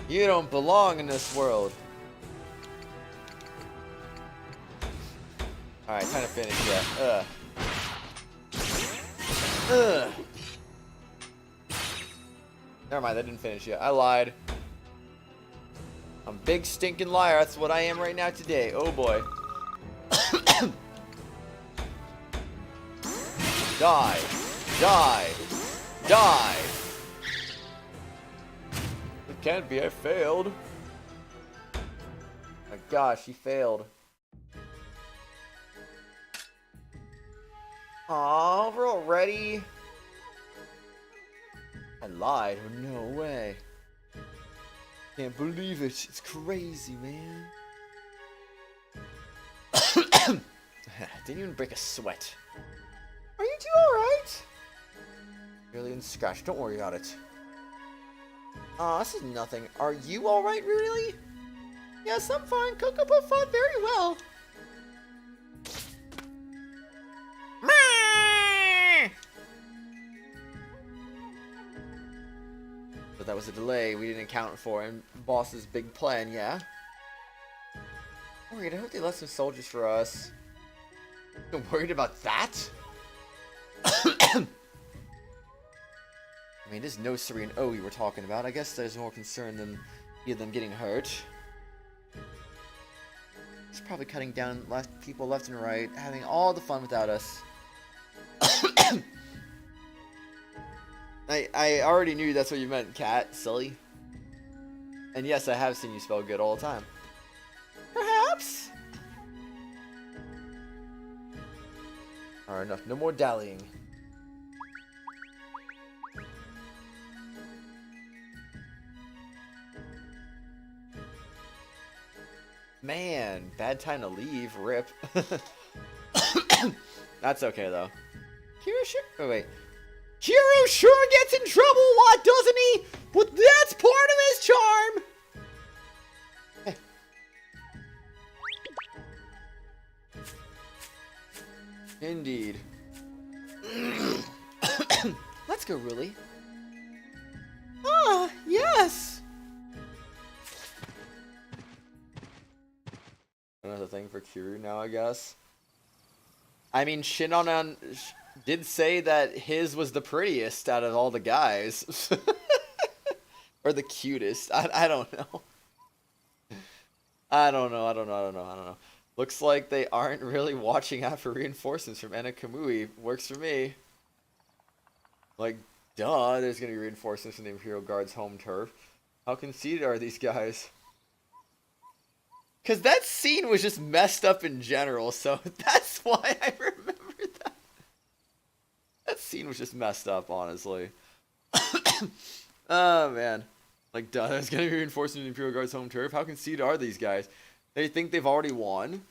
You don't belong in this world. Alright, time to finish that. Ugh. Never mind, that didn't finish yet. I lied. I'm a big stinking liar. That's what I am right now today. Oh boy. Die! Die! Die! It can't be, I failed. My gosh, he failed. Aw, we're all ready. I lied. Oh, no way. Can't believe it. It's crazy, man. Didn't even break a sweat. Are you two alright? Really in scratch. Don't worry about it. Aw, this is nothing. Are you alright, really? Yes, I'm fine. Coco fought very well. But that was a delay we didn't account for in Boss's big plan, yeah? Worried, I hope they left some soldiers for us. I'm worried about that? I mean, this is no Serene O we were talking about. I guess there's more concern than either of them getting hurt. He's probably cutting down people left and right, having all the fun without us. I already knew that's what you meant, Cat. Silly. And yes, I have seen you spell good all the time. Perhaps? Alright, enough. No more dallying. Man, bad time to leave. Rip. That's okay, though. Kira sure... Oh, wait. Kira sure gets in trouble a lot, doesn't he? But that's part of his charm! Indeed. Let's go, Ruli. Ah, yes! Another thing for Kiryu now, I guess. I mean, Shinonan did say that his was the prettiest out of all the guys. Or the cutest. I don't know. I don't know. Looks like they aren't really watching out for reinforcements from Ena Kamui. Works for me. Like, duh, there's gonna be reinforcements from the Imperial Guard's home turf. How conceited are these guys? Because that scene was just messed up in general, so that's why I remember that. That scene was just messed up, honestly. Oh, man. Like, duh, there's gonna be reinforcements from the Imperial Guard's home turf. How conceited are these guys? They think they've already won?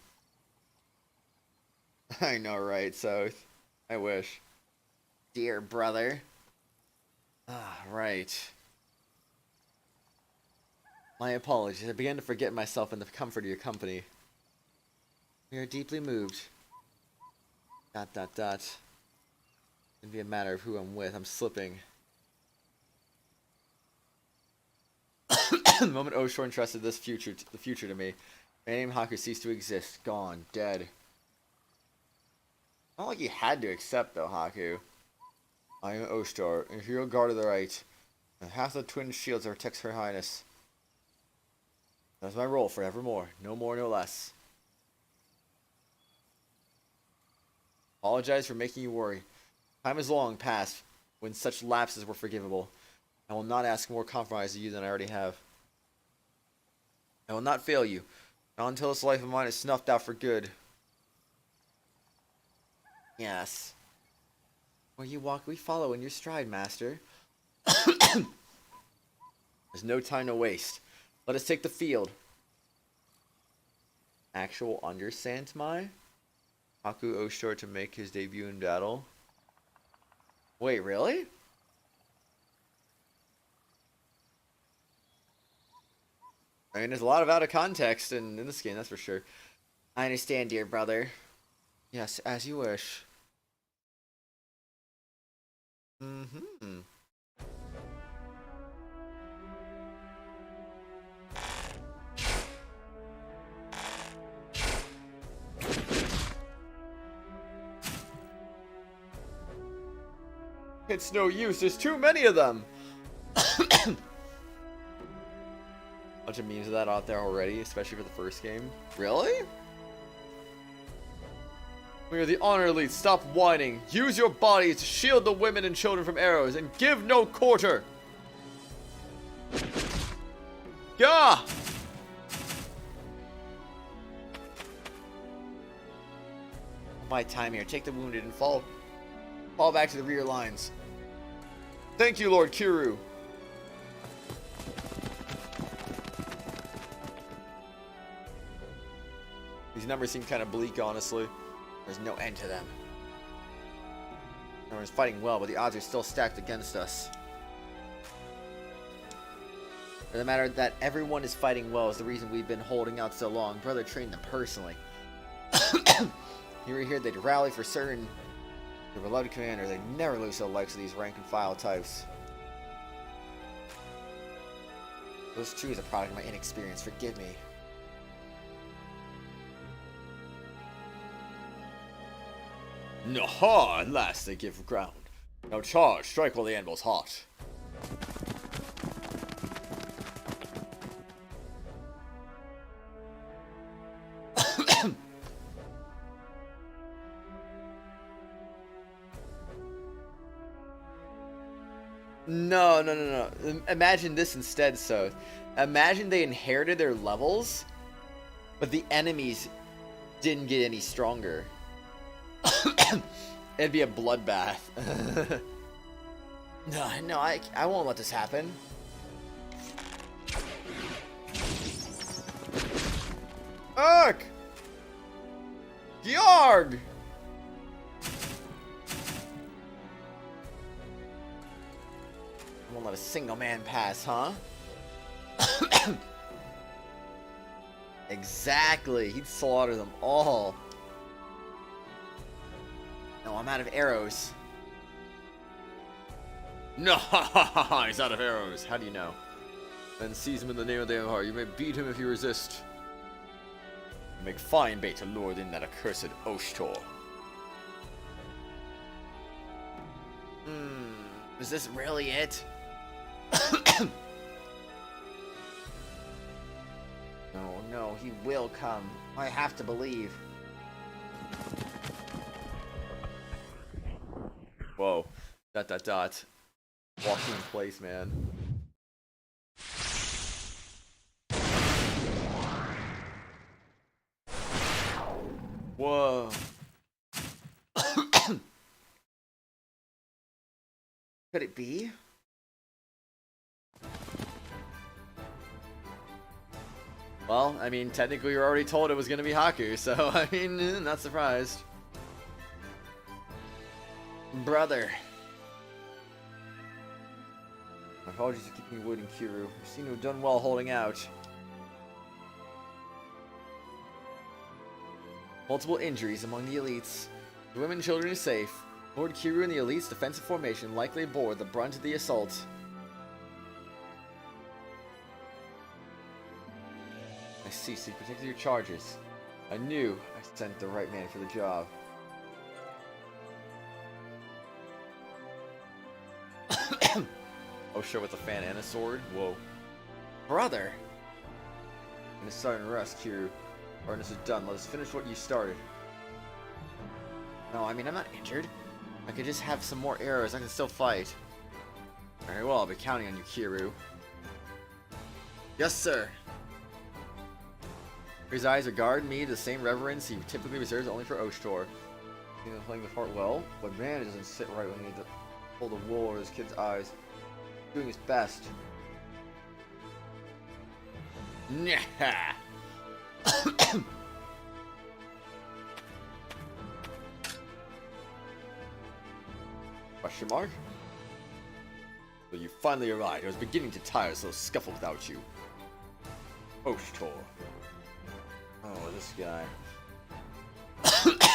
I know, right, so I wish. Dear brother. Ah, right. My apologies. I began to forget myself in the comfort of your company. We are deeply moved. ... It'd be a matter of who I'm with. I'm slipping. The moment Oshtor entrusted the future to me, my name Haku ceased to exist. Gone. Dead. Not like you had to accept, though, Haku. I am Oshtor, Imperial Guard of the Right, and half the twin shields that protects Her Highness. That was my role forevermore. No more, no less. Apologize for making you worry. Time is long past when such lapses were forgivable. I will not ask more compromise of you than I already have. I will not fail you, not until this life of mine is snuffed out for good. Yes. Where you walk, we follow in your stride, master. There's no time to waste. Let us take the field. Actual under Santmai? Haku Oshtor to make his debut in battle. Wait, really? I mean, there's a lot of out of context in this game, that's for sure. I understand, dear brother. Yes, as you wish. Mm-hmm. It's no use, there's too many of them! Bunch of memes of that out there already, especially for the first game. Really? We are the honor elite. Stop whining. Use your bodies to shield the women and children from arrows and give no quarter. Gah! My time here. Take the wounded and fall back to the rear lines. Thank you, Lord Kiru. These numbers seem kind of bleak, honestly. There's no end to them. Everyone's fighting well, but the odds are still stacked against us. For the matter that everyone is fighting well is the reason we've been holding out so long. Brother trained them personally. You were here, they'd rally for certain. Their beloved commander, they never lose the likes of these rank and file types. Those two is a product of my inexperience, forgive me. Naha! At last they give ground. Now charge, strike while the anvil's hot. No. Imagine this instead, so. Imagine they inherited their levels, but the enemies didn't get any stronger. It'd be a bloodbath. No, I won't let this happen. Ark! Georg! I won't let a single man pass, huh? Exactly, he'd slaughter them all. No, I'm out of arrows. No, he's out of arrows. How do you know? Then seize him in the name of the Empire. You may beat him if you resist. Make fine bait to lure in that accursed oshtor. Is this really it? No, he will come. I have to believe. Whoa. ... Walking in place, man. Whoa. Could it be? Well, I mean, technically we were already told it was going to be Haku, so, I mean, not surprised. Brother. My apologies for keeping you waiting, Kiru. You seem to have done well holding out. Multiple injuries among the elites. The women and children are safe. Lord Kiru and the elite's defensive formation likely bore the brunt of the assault. I see, so you protected your charges. I knew I sent the right man for the job. Oh, sure, with a fan and a sword? Whoa. Brother! I'm gonna start and rest, Kiru. Our business is done. Let us finish what you started. No, I mean, I'm not injured. I could just have some more arrows. I can still fight. Very well, I'll be counting on you, Kiru. Yes, sir. His eyes regard me the same reverence he typically reserves only for oshtor. He's playing the part well, but man, it doesn't sit right when he needs to pull the wool over his kid's eyes. Doing his best. Question mark? So you finally arrived. I was beginning to tire of this scuffle without you. Oshtor. Oh, this guy.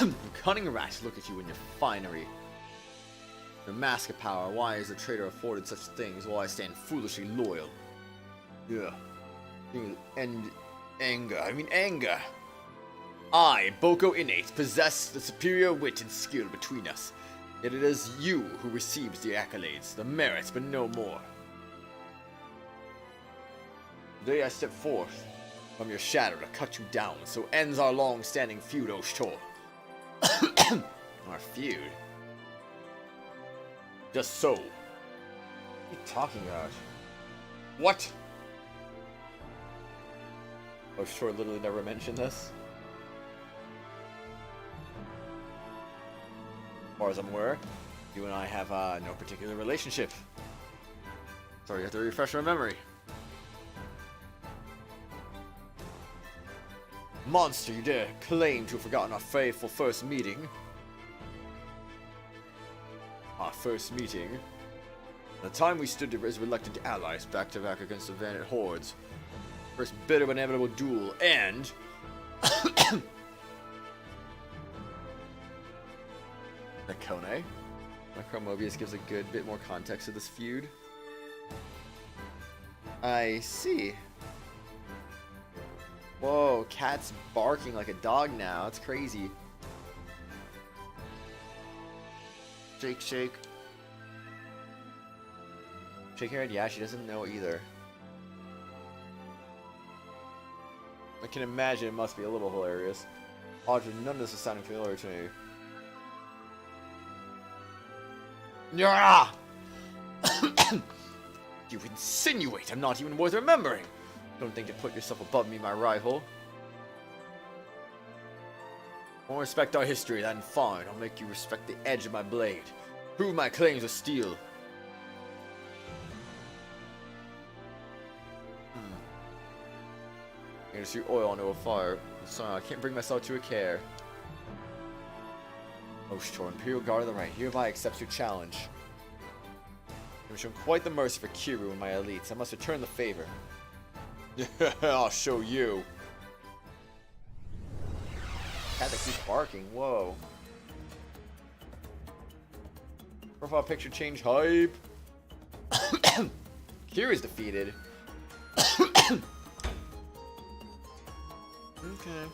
You cunning rat, look at you in your finery. Your mask of power, why is the traitor afforded such things while I stand foolishly loyal? Yeah. Anger. I, Boko Innate, possess the superior wit and skill between us. Yet it is you who receives the accolades, the merits, but no more. Today I step forth from your shadow to cut you down, so ends our long-standing feud, oshtor. Our feud. Just so. What are you talking about? What? Oshtor literally never mentioned this. As far as I'm aware, you and I have no particular relationship. Sorry, you have to refresh my memory. Monster, you dare claim to have forgotten our fateful first meeting? Our first meeting? The time we stood as reluctant allies back to back against the Vanit hordes. First bitter but inevitable duel, and... Nakone? Macromobius gives a good bit more context to this feud. I see. Whoa, cat's barking like a dog now. That's crazy. Shake, shake. Shaking her head, yeah, she doesn't know either. I can imagine it must be a little hilarious. Audrey, none of this is sounding familiar to me. Yeah! You insinuate I'm not even worth remembering! Don't think to put yourself above me, my rival. Won't respect our history, then fine. I'll make you respect the edge of my blade. Prove my claims of steel. I'm gonna shoot oil onto a fire. So I can't bring myself to a care. Oshtor, Imperial Guard of the Right, hereby accepts your challenge. I've shown quite the mercy for Kiru and my elites. I must return the favor. I'll show you. Cat that keeps barking. Whoa. Profile picture change hype. Kiru's defeated. Okay.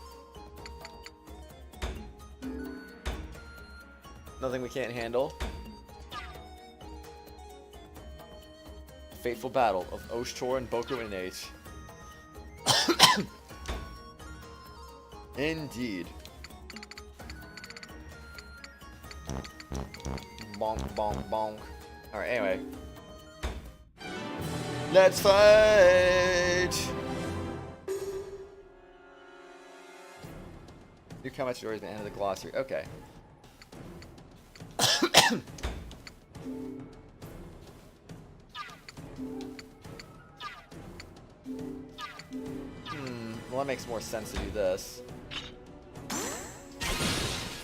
Nothing we can't handle. Fateful battle of Oshtor and Boku Innate. Indeed. Bonk, bonk, bonk. Alright, anyway. Let's fight! New combat story is the end of the glossary. Okay. Well, that makes more sense to do this.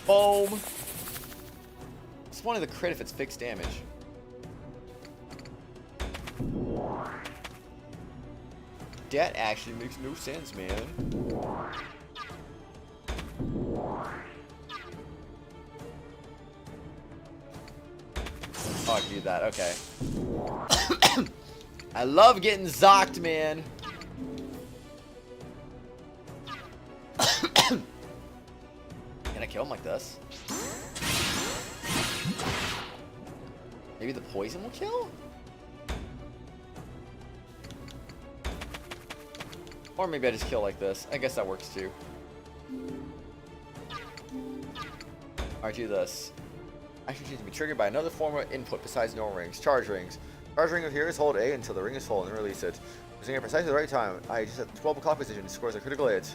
Boom! It's one of the crit if it's fixed damage. That actually makes no sense, man. Oh, I can do that. Okay. I love getting zocked, man. Can I kill him like this? Maybe the poison will kill? Or maybe I just kill like this. I guess that works too. Alright, do this. Action needs to be triggered by another form of input besides normal rings. Charge rings. Charge ring here is hold A until the ring is full and release it. Using it precisely the right time. I just at 12 o'clock position scores a critical hit.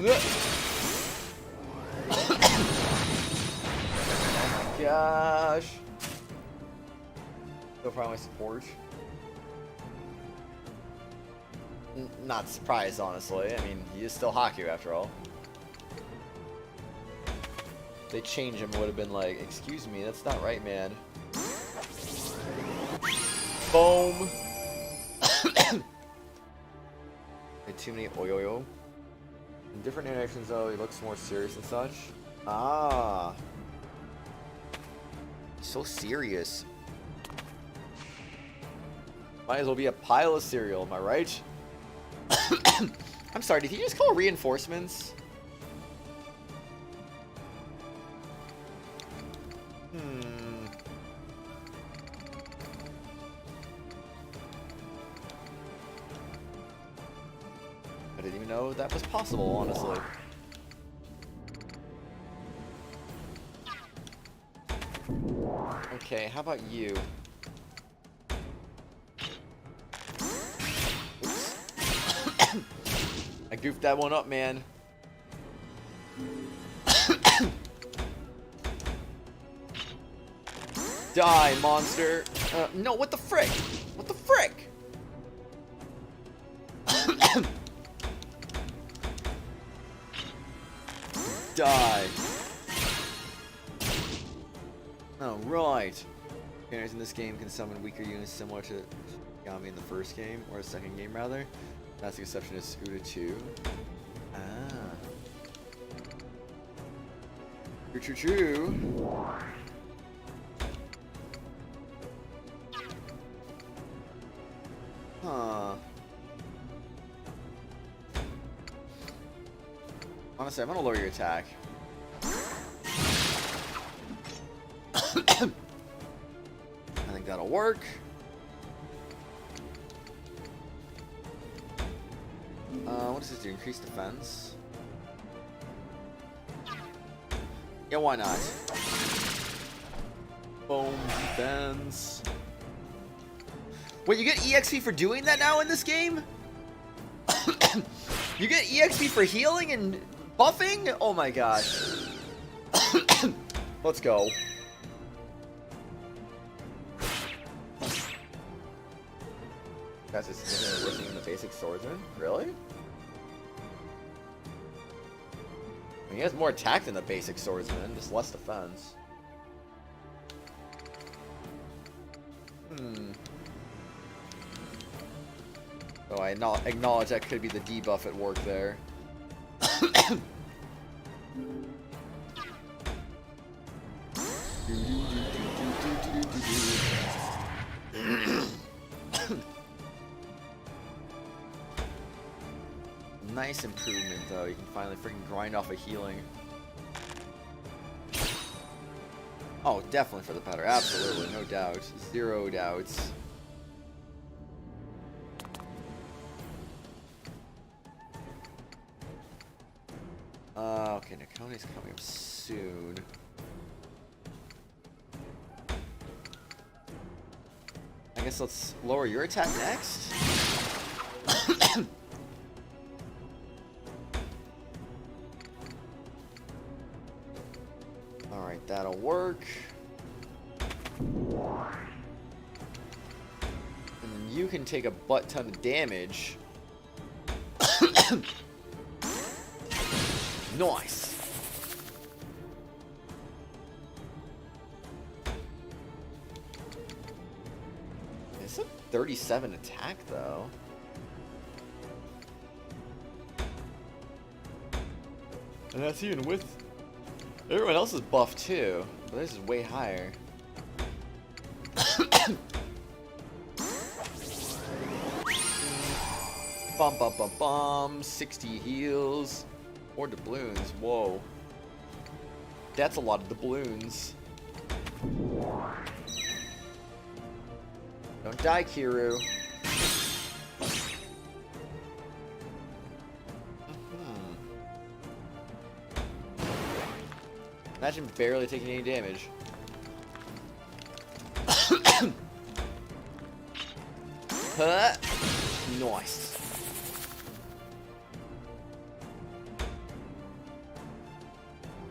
Oh my gosh. So far my support. Not surprised, honestly. I mean, he is still Haku after all. If they change him, it would have been like, excuse me, that's not right, man. Boom. Too many oyoyo. In different interactions, though, he looks more serious and such. Ah. So serious. Might as well be a pile of cereal, am I right? I'm sorry, did he just call reinforcements? Did he know that was possible, honestly. Okay, how about you? Oops. I goofed that one up, man. Die, monster. No, what the frick? What the frick? Die. Alright. Characters in this game can summon weaker units similar to Yami in the first game, or the second game rather. That's the exception is Uta 2. Ah. True. Huh. Honestly, I'm gonna lower your attack. I think that'll work. What does this do? Increase defense? Yeah, why not? Boom, defense. Wait, you get EXP for doing that now in this game? You get EXP for healing and buffing? Oh my gosh. Let's go. That's a significant working in the basic swordsman? Really? I mean, he has more attack than the basic swordsman, just less defense. So I acknowledge that could be the debuff at work there. Nice improvement though, you can finally freaking grind off a healing. Oh, definitely for the better, absolutely, no doubt. Zero doubts. Okay, Nakone's coming up soon. I guess let's lower your attack next. Alright, that'll work. And then you can take a butt ton of damage. Nice. It's a 37 attack though. And that's even with everyone else is buff too, but this is way higher. Bum bum bum bum. 60 heals. More doubloons. Whoa. That's a lot of doubloons. Don't die, Kiru. Imagine barely taking any damage. Huh? Nice.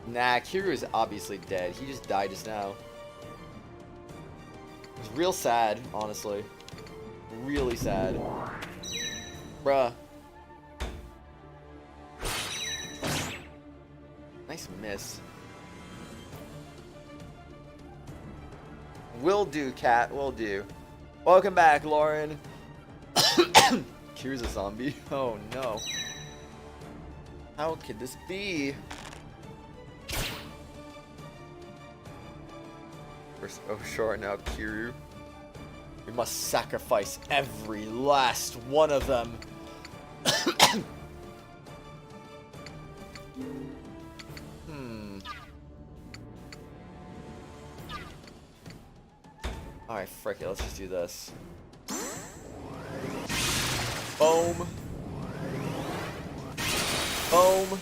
Nah, Kiru is obviously dead. He just died just now. It's real sad, honestly. Really sad. Bruh. Nice miss. Will do, cat. Will do. Welcome back, Lauren. Kiru's a zombie. Oh no. How could this be? First oshtor, now Kiru. We must sacrifice every last one of them. Alright, frick it, let's just do this. Boom. Boom.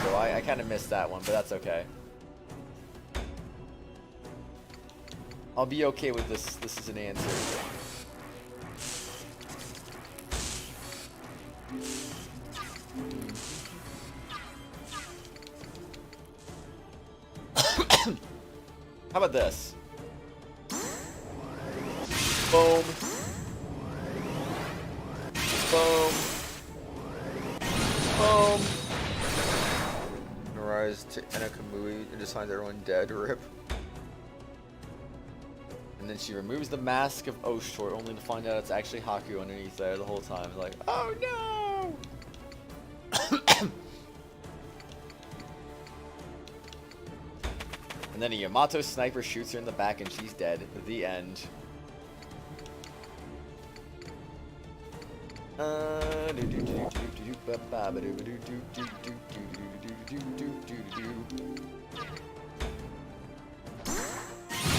So I kind of missed that one, but that's okay. I'll be okay with this. This is an answer. How about this? Boom. Boom. Boom. Rise to Enakamui and just finds everyone dead. Rip. And then she removes the mask of Oshtor, only to find out it's actually Haku underneath there the whole time. Like, oh no! And then a Yamato sniper shoots her in the back and she's dead. The end.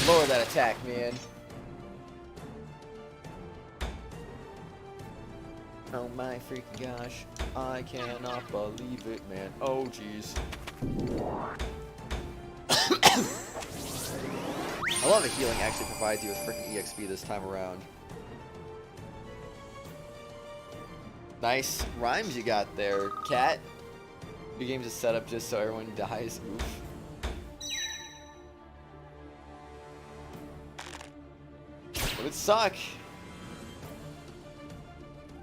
Lower that attack, man. Oh my freaking gosh. I cannot believe it, man. Oh jeez. I love that healing actually provides you with freaking EXP this time around. Nice rhymes you got there, cat. The game's a setup just so everyone dies. Oof. It would suck.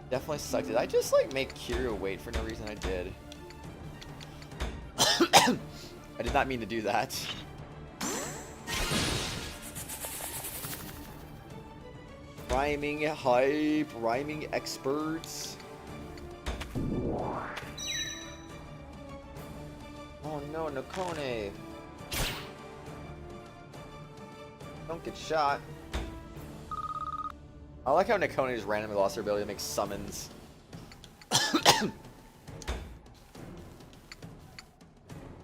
Definitely sucked. Did I just like make Kiryu wait for no reason? I did. I did not mean to do that. Rhyming hype, rhyming experts. Oh no, Nakone. Don't get shot. I like how Nakone just randomly lost her ability to make summons.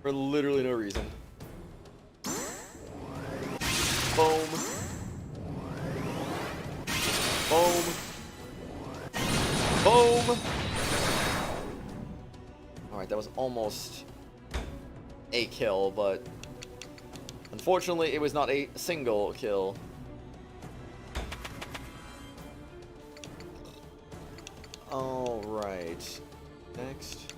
For literally no reason. Boom. Boom. Boom. Alright, that was almost a kill, but unfortunately it was not a single kill. Alright. Next.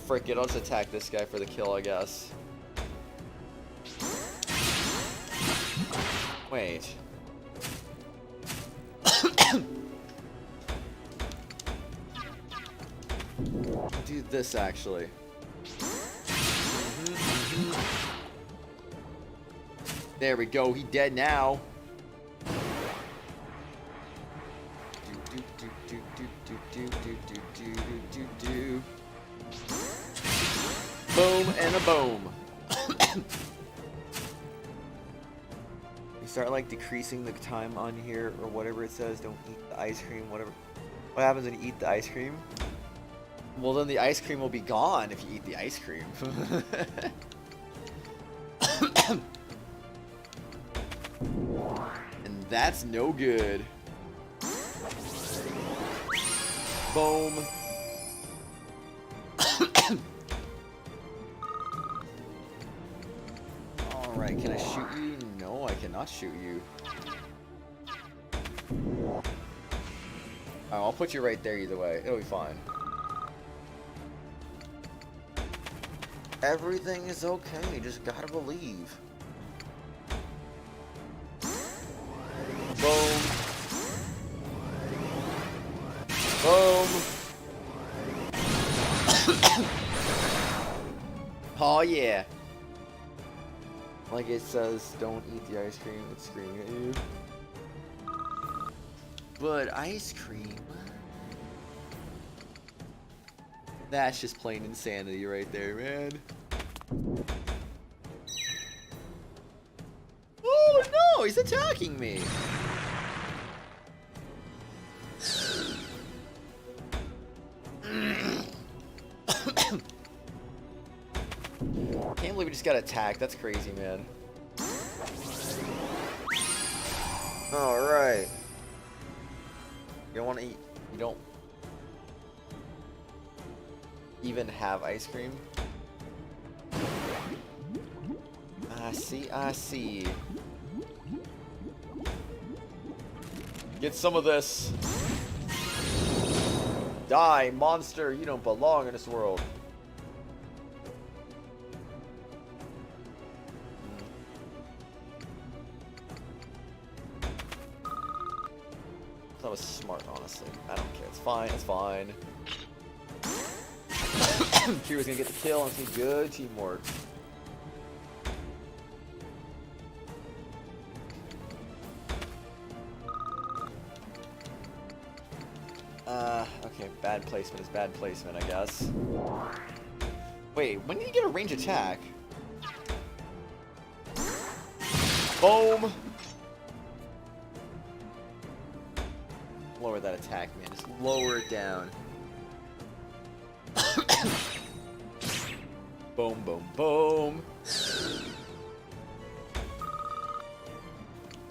Frick it, I'll just attack this guy for the kill, I guess. Wait. I'll do this actually. There we go, he dead now. Boom and a boom. You start like decreasing the time on here or whatever it says. Don't eat the ice cream, whatever. What happens when you eat the ice cream? Well, then the ice cream will be gone if you eat the ice cream. And that's no good. Boom. Alright, can I shoot you? No, I cannot shoot you. Alright, I'll put you right there either way. It'll be fine. Everything is okay, you just gotta believe. Boom. Boom. Oh yeah. Like it says, don't eat the ice cream, it's screaming at you. But ice cream? That's just plain insanity right there, man. Oh no, he's attacking me. Can't believe we just got attacked. That's crazy, man. Alright. You don't want to eat. You don't even have ice cream? I see, I see. Get some of this. Die, monster. You don't belong in this world. That was smart, honestly. I don't care. It's fine. It's fine. Kira's gonna get the kill, and it's gonna be good teamwork. Okay, bad placement is bad placement, I guess. Wait, when did you get a range attack? Boom! Lower that attack, man. Just lower it down. Boom, boom, boom.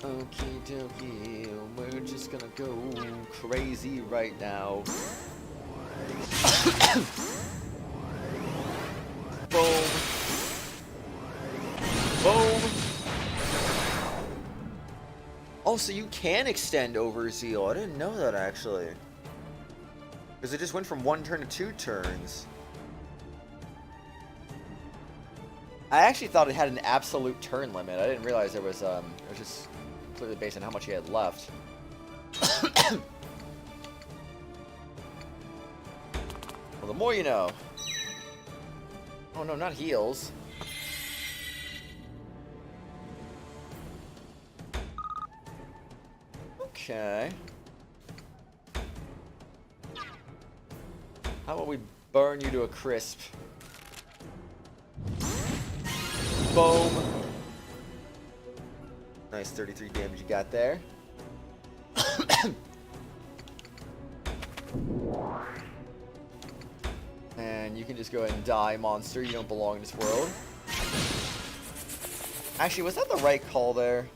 Okie dokie, we're just gonna go crazy right now. Boom. Boom. Oh, so you can extend over Zeal. I didn't know that, actually. Because it just went from 1 turn to 2 turns. I actually thought it had an absolute turn limit. I didn't realize there was, it was just completely based on how much he had left. Well, the more you know. Oh no, not heals. Okay. How about we burn you to a crisp? Boom. Nice 33 damage you got there. And you can just go ahead and die, monster. You don't belong in this world. Actually, was that the right call there?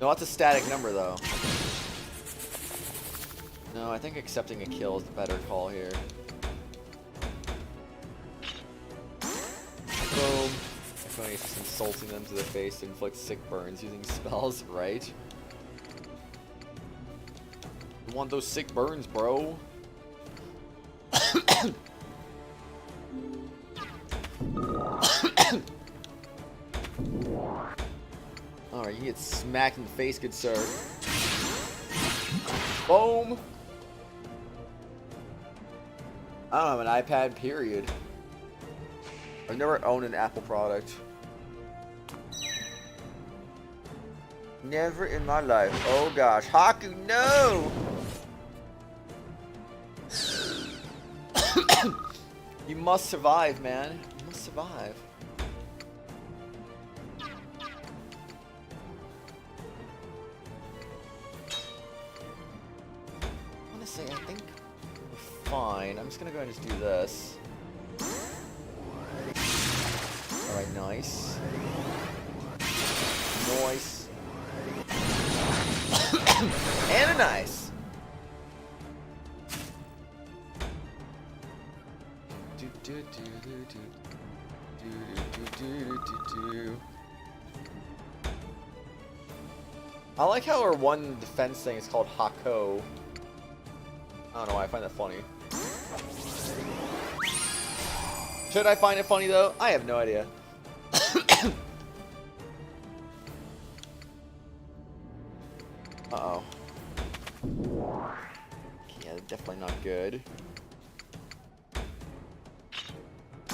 No, that's a static number, though. No, I think accepting a kill is the better call here. Boom. Everybody's just insulting them to their face to inflict sick burns using spells, right? You want those sick burns, bro? Alright, you get smacked in the face, good sir. Boom! I don't have an iPad, period. I've never owned an Apple product. Never in my life. Oh gosh. Haku, no! You must survive, man. You must survive. Honestly, I think we're fine. I'm just gonna go ahead and just do this. Alright, nice. Nice. And a nice. I like how our one defense thing is called Haku. I don't know why I find that funny. Should I find it funny though? I have no idea. Uh-oh. Yeah, definitely not good.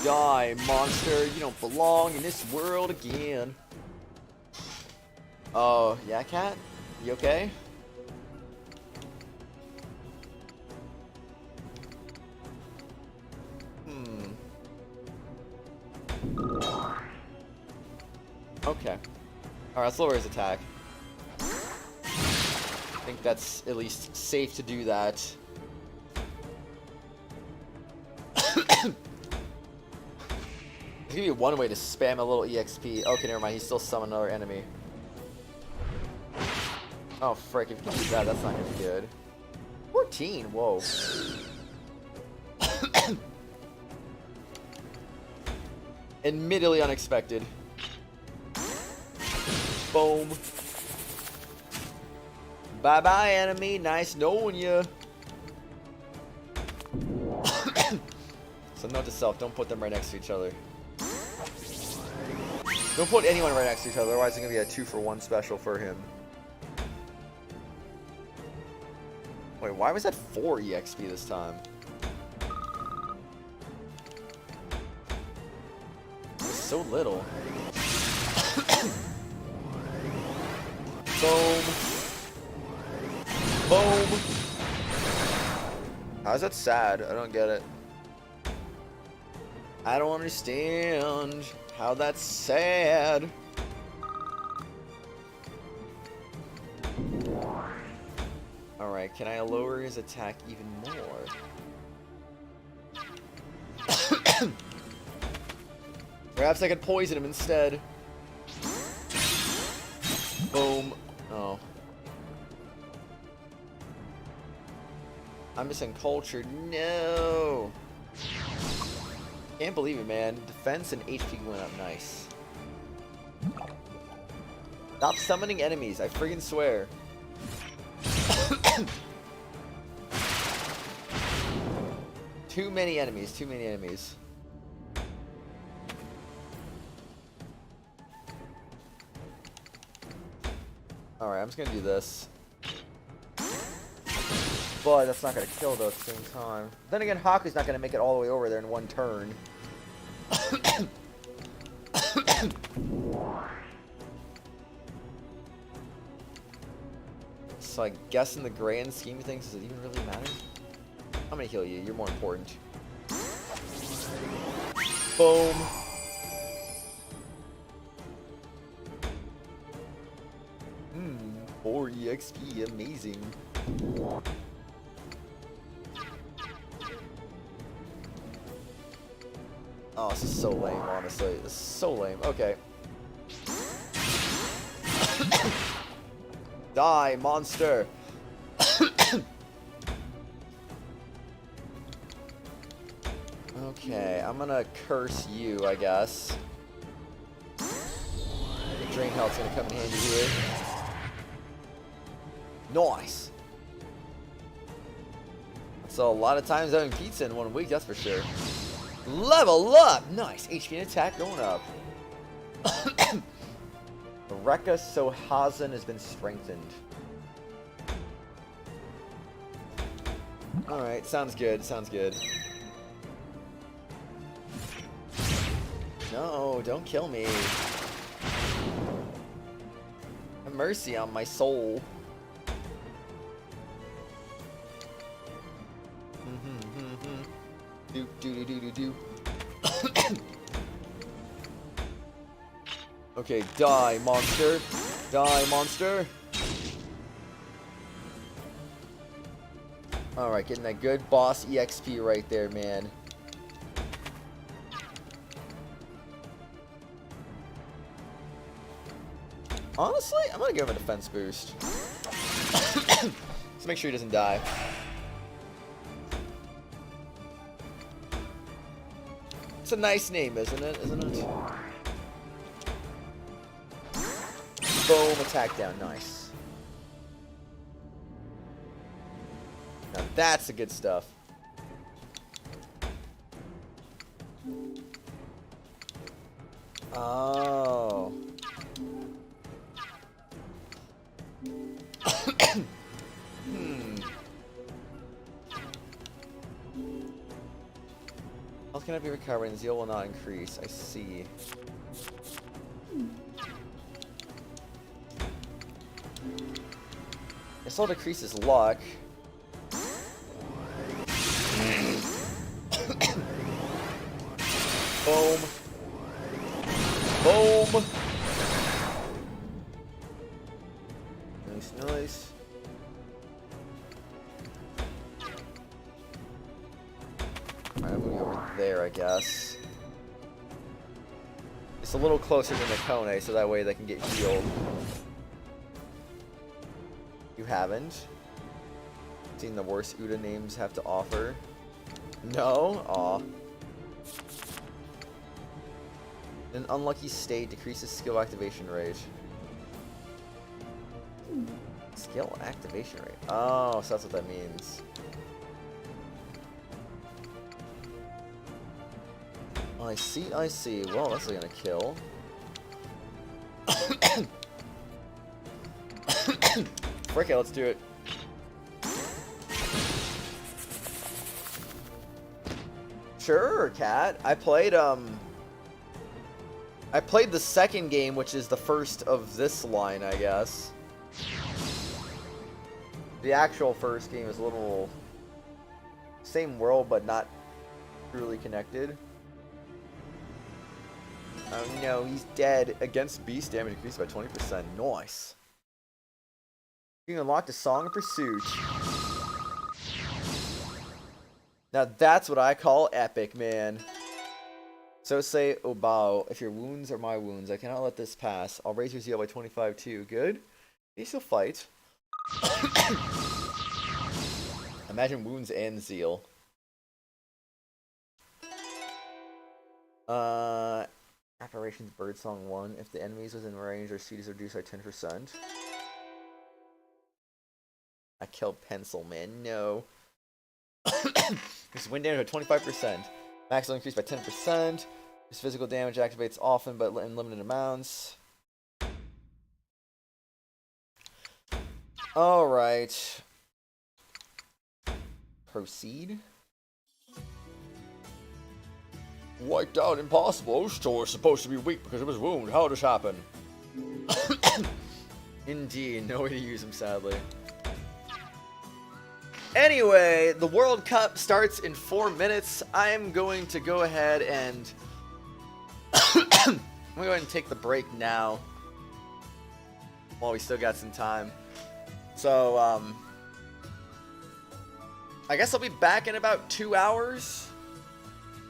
Die, monster. You don't belong in this world again. Oh, yeah, cat? You okay? Okay. Alright, let's lower his attack. I think that's at least safe to do that. give you one way to spam a little EXP. Okay, never mind. He still summoned another enemy. Oh, frick. If you can do that, that's not going to be good. 14. Whoa. Admittedly unexpected. Boom. Bye-bye, enemy. Nice knowing you. So note to self, don't put them right next to each other. Don't put anyone right next to each other, otherwise it's going to be a 2-for-1 special for him. Wait, why was that 4 EXP this time? It was so little. Boom. Boom. How's that sad? I don't get it. I don't understand how that's sad. Alright, can I lower his attack even more? Perhaps I could poison him instead. Boom. Oh. I'm missing culture. No! Can't believe it, man. Defense and HP went up. Nice. Stop summoning enemies. I friggin' swear. Too many enemies. Too many enemies. Alright, I'm just gonna do this. But that's not gonna kill though at the same time. Then again, Haku's not gonna make it all the way over there in one turn. So I guess in the grand scheme of things, does it even really matter? I'm gonna heal you. You're more important. Boom. 4 EXP, amazing. Oh, this is so lame, honestly. This is so lame. Okay. Die, monster! Okay, I'm gonna curse you, I guess. The drain health's gonna come in handy here. Nice! So a lot of times having pizza in 1 week, that's for sure. Level up! Nice! HP and attack going up. Rekka Sohazen has been strengthened. Alright, sounds good, sounds good. No, don't kill me. Have mercy on my soul. Do do do do do. Okay, die, monster. Die, monster. Alright, getting that good boss EXP right there, man. Honestly, I'm gonna give him a defense boost. Let's make sure he doesn't die. It's a nice name, isn't it? Isn't it? Boom, attack down, nice. Now that's the good stuff. Oh. Health cannot be recovered and zeal will not increase. I see. This all decreases luck. Boom. Boom. Nice, nice. Alright, I'm gonna go over there, I guess. It's a little closer than the Kone, so that way they can get healed. You haven't seen the worst Uta names have to offer? No? Aw. An unlucky state decreases skill activation rate. Skill activation rate? Oh, so that's what that means. I see, I see. Well, that's gonna kill. Frick it, let's do it. Sure, cat. I played the second game, which is the first of this line, I guess. The actual first game is a little same world, but not truly connected. Oh no, he's dead. Against beast damage increased by 20%. Nice. You can unlock the Song of Pursuit. Now that's what I call epic, man. So say Obao, if your wounds are my wounds, I cannot let this pass. I'll raise your zeal by 25 too. Good. You still fight. Imagine wounds and zeal. Operations Birdsong 1. If the enemies within range, their speed is reduced by 10%. I killed Pencil, man. No. This wind damage by 25%. Max will increase by 10%. This physical damage activates often, but in limited amounts. Alright. Proceed. Wiped out, impossible. Oshtor is supposed to be weak because of his wound. How did this happen? Indeed, no way to use him, sadly. Anyway, the World Cup starts in 4 minutes. I'm going to go ahead and I'm going to go ahead and take the break now while we still got some time. So, I guess I'll be back in about 2 hours.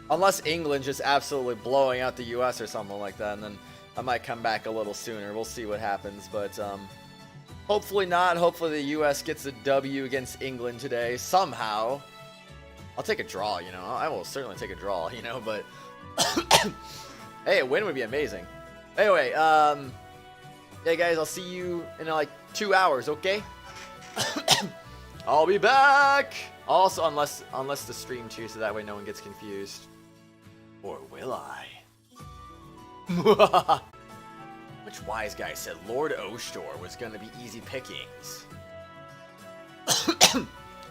Unless England's just absolutely blowing out the US or something like that, and then I might come back a little sooner. We'll see what happens, but hopefully not. Hopefully the US gets a W against England today, somehow. I'll take a draw, you know. I will certainly take a draw, you know, but hey, a win would be amazing. Anyway, hey guys, I'll see you in like 2 hours, okay? I'll be back! Also, unless the stream too, so that way no one gets confused. Or will I? Which wise guy said Lord Oshtor was gonna be easy pickings?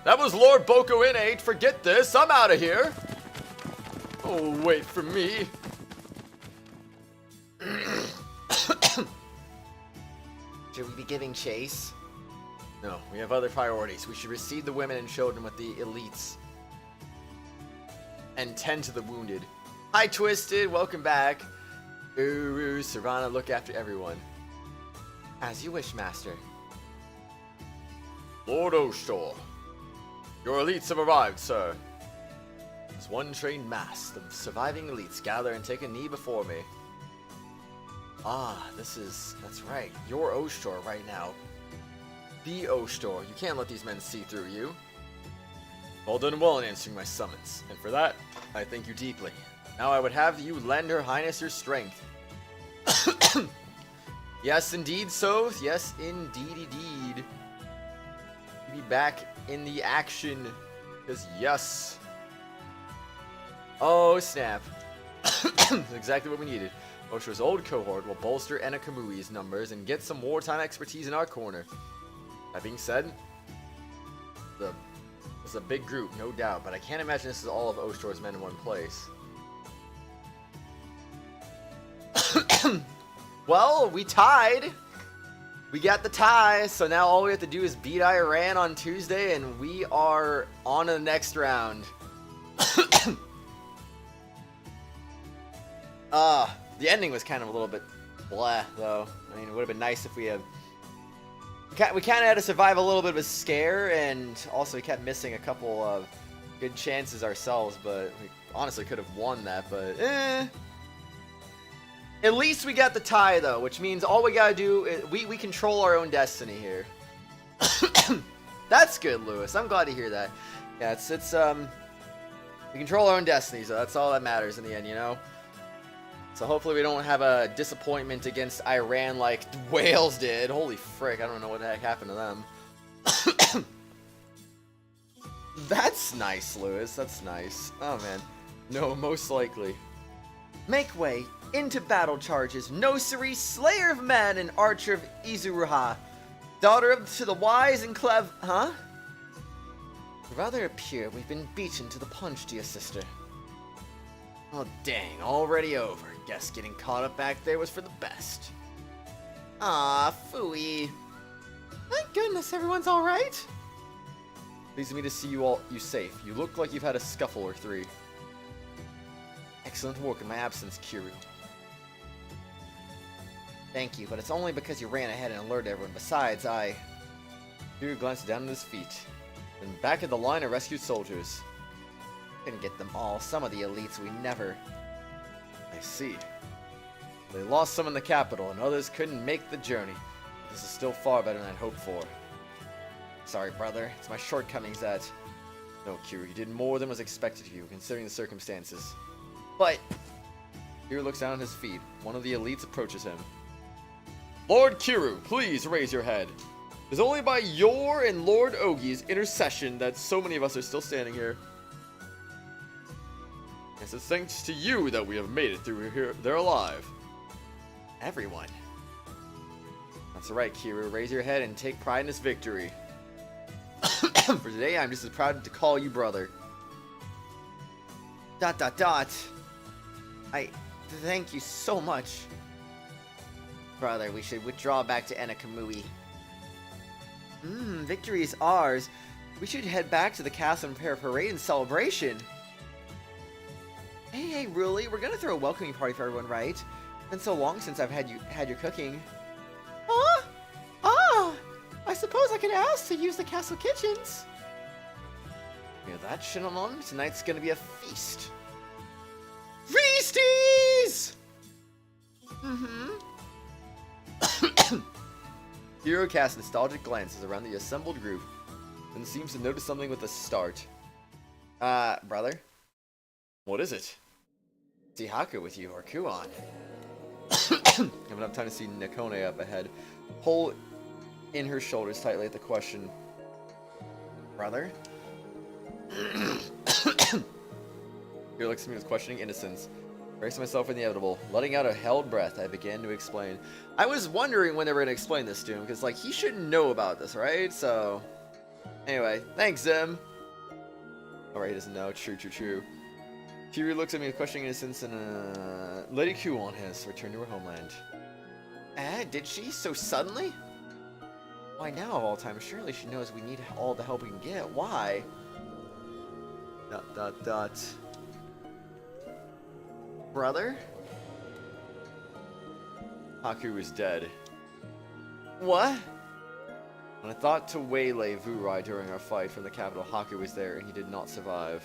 That was Lord Boko Innate. Forget this. I'm out of here. Oh, wait for me. Should we be giving chase? No, we have other priorities. We should receive the women and children with the elites. And tend to the wounded. Hi, Twisted. Welcome back. Uru, Serana, look after everyone. As you wish, Master. Lord Oshtor. Your elites have arrived, sir. As one trained mass, the surviving elites gather and take a knee before me. Ah, that's right. You're Oshtor right now. Be Oshtor. You can't let these men see through you. Well done well in answering my summons, and for that, I thank you deeply. Now I would have you lend Her Highness your strength. Yes, indeed, Soth. Yes, indeed. Be back in the action, because yes. Oh, snap. That's exactly what we needed. Oshtor's old cohort will bolster Enakamui's numbers and get some wartime expertise in our corner. That being said, it's a big group, no doubt, but I can't imagine this is all of Oshtor's men in one place. Well, we tied. We got the tie, so now all we have to do is beat Iran on Tuesday, and we are on to the next round. The ending was kind of a little bit blah, though. I mean, it would have been nice if we had... We kind of had to survive a little bit of a scare, and also we kept missing a couple of good chances ourselves, but we honestly could have won that, but At least we got the tie, though, which means all we gotta do is we control our own destiny here. That's good, Lewis. I'm glad to hear that. Yeah, it's we control our own destiny, so that's all that matters in the end, you know? So hopefully we don't have a disappointment against Iran like Wales did. Holy frick, I don't know what the heck happened to them. That's nice, Lewis. That's nice. Oh, man. No, most likely. Make way. Into battle charges. Nosiri, slayer of men and archer of Izuruha. Daughter of to the wise and clever. Huh? Rather appear we've been beaten to the punch, dear sister. Oh, dang. Already over. Guess getting caught up back there was for the best. Ah, phooey. Thank goodness everyone's alright. Pleased me to see you safe. You look like you've had a scuffle or three. Excellent work in my absence, Kiryu. Thank you, but it's only because you ran ahead and alerted everyone. Besides, Kiryu glanced down at his feet. Then back at the line of rescued soldiers. Couldn't get them all. Some of the elites we never... I see. They lost some in the capital, and others couldn't make the journey. This is still far better than I'd hoped for. Sorry, brother. It's my shortcomings that... No, Kiryu, you did more than was expected of you, considering the circumstances. But... Kiryu looks down at his feet. One of the elites approaches him. Lord Kiryu, please raise your head. It's only by your and Lord Ogi's intercession that so many of us are still standing here. It's thanks to you that we have made it through here. They're alive. Everyone. That's right, Kiryu. Raise your head and take pride in this victory. For today, I'm just as proud to call you brother. ... I thank you so much. Brother, we should withdraw back to Enakamui. Victory is ours. We should head back to the castle and prepare a parade and celebration. Hey, really? We're gonna throw a welcoming party for everyone, right? It's been so long since I've had your cooking. Huh? Ah! I suppose I could ask to use the castle kitchens. Hear that, Shinamon? Tonight's gonna be a feast. Feasties! Hero casts nostalgic glances around the assembled group and seems to notice something with a start. Brother? What is it? See Haku with you, or Kuon. Haven't enough time to see Nakone up ahead. Pull in her shoulders tightly at the question. Brother? Hero looks at me with questioning innocence. Bracing myself for the inevitable. Letting out a held breath, I began to explain. I was wondering when they were going to explain this to him, because, like, he shouldn't know about this, right? So, anyway, thanks, Zim. Alright, he doesn't know. True. Kiryu looks at me with questioning innocence, and, Lady Kuon has returned to her homeland. Did she? So suddenly? Why now, of all time? Surely she knows we need all the help we can get. Why? ... Brother? Haku is dead. What? When I thought to waylay Vurai during our fight from the capital, Haku was there, and he did not survive.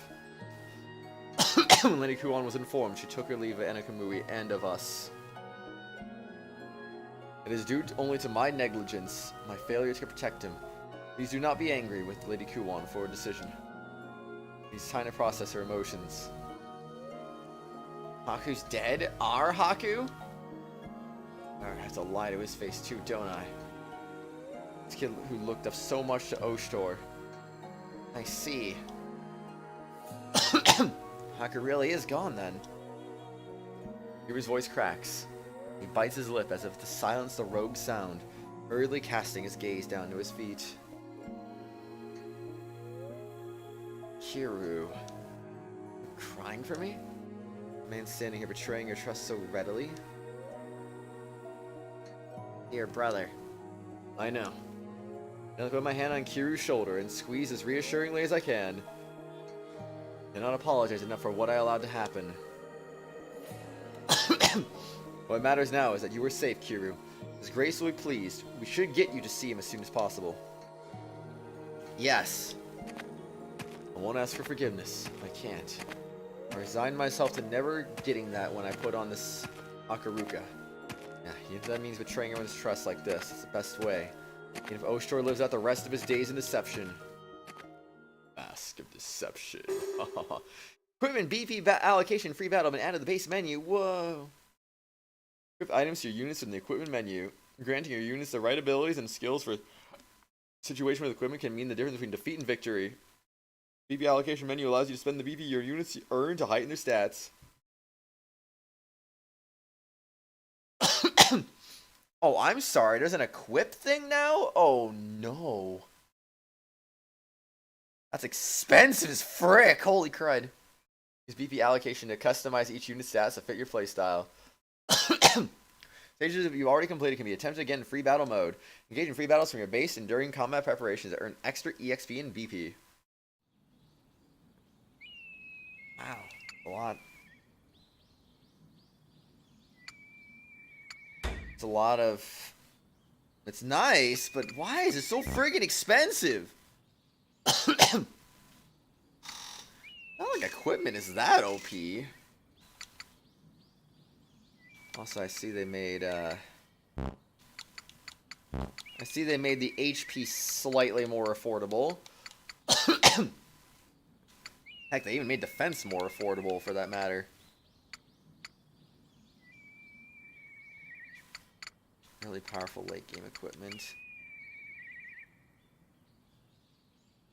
When Lady Kuon was informed, she took her leave of Enakamui and of us. It is due only to my negligence, my failure to protect him. Please do not be angry with Lady Kuon for a decision. Needs time to process her emotions. Haku's dead? Our Haku? I have to lie to his face too, don't I? This kid who looked up so much to Oshtor. I see. Haku really is gone then. Yuru's voice cracks. He bites his lip as if to silence the rogue sound, hurriedly casting his gaze down to his feet. Kiryu. Crying for me? Man standing here betraying your trust so readily? Dear brother. I know. I put my hand on Kiryu's shoulder and squeeze as reassuringly as I can. I cannot apologize enough for what I allowed to happen. What matters now is that you were safe, Kiryu. His grace will be pleased. We should get you to see him as soon as possible. Yes. I won't ask for forgiveness. I can't. I resigned myself to never getting that when I put on this Akaruka. Yeah, that means betraying everyone's trust like this. It's the best way. Even if Oshtor lives out the rest of his days in deception. Mask of Deception. Equipment BP allocation free battle been added to the base menu. Whoa. Equip items to your units in the equipment menu. Granting your units the right abilities and skills for situation with equipment can mean the difference between defeat and victory. BP allocation menu allows you to spend the BP your units earn to heighten their stats. Oh, I'm sorry. There's an equip thing now? Oh, no. That's expensive as frick. Holy crud. Use BP allocation to customize each unit's stats to fit your playstyle. Stages that you've already completed can be attempted again in free battle mode. Engage in free battles from your base and during combat preparations that earn extra EXP and BP. Wow. A lot. It's a lot of... It's nice, but why is it so friggin' expensive? Not like equipment is that OP. Also, I see they made the HP slightly more affordable. Heck, they even made defense more affordable for that matter. Really powerful late game equipment.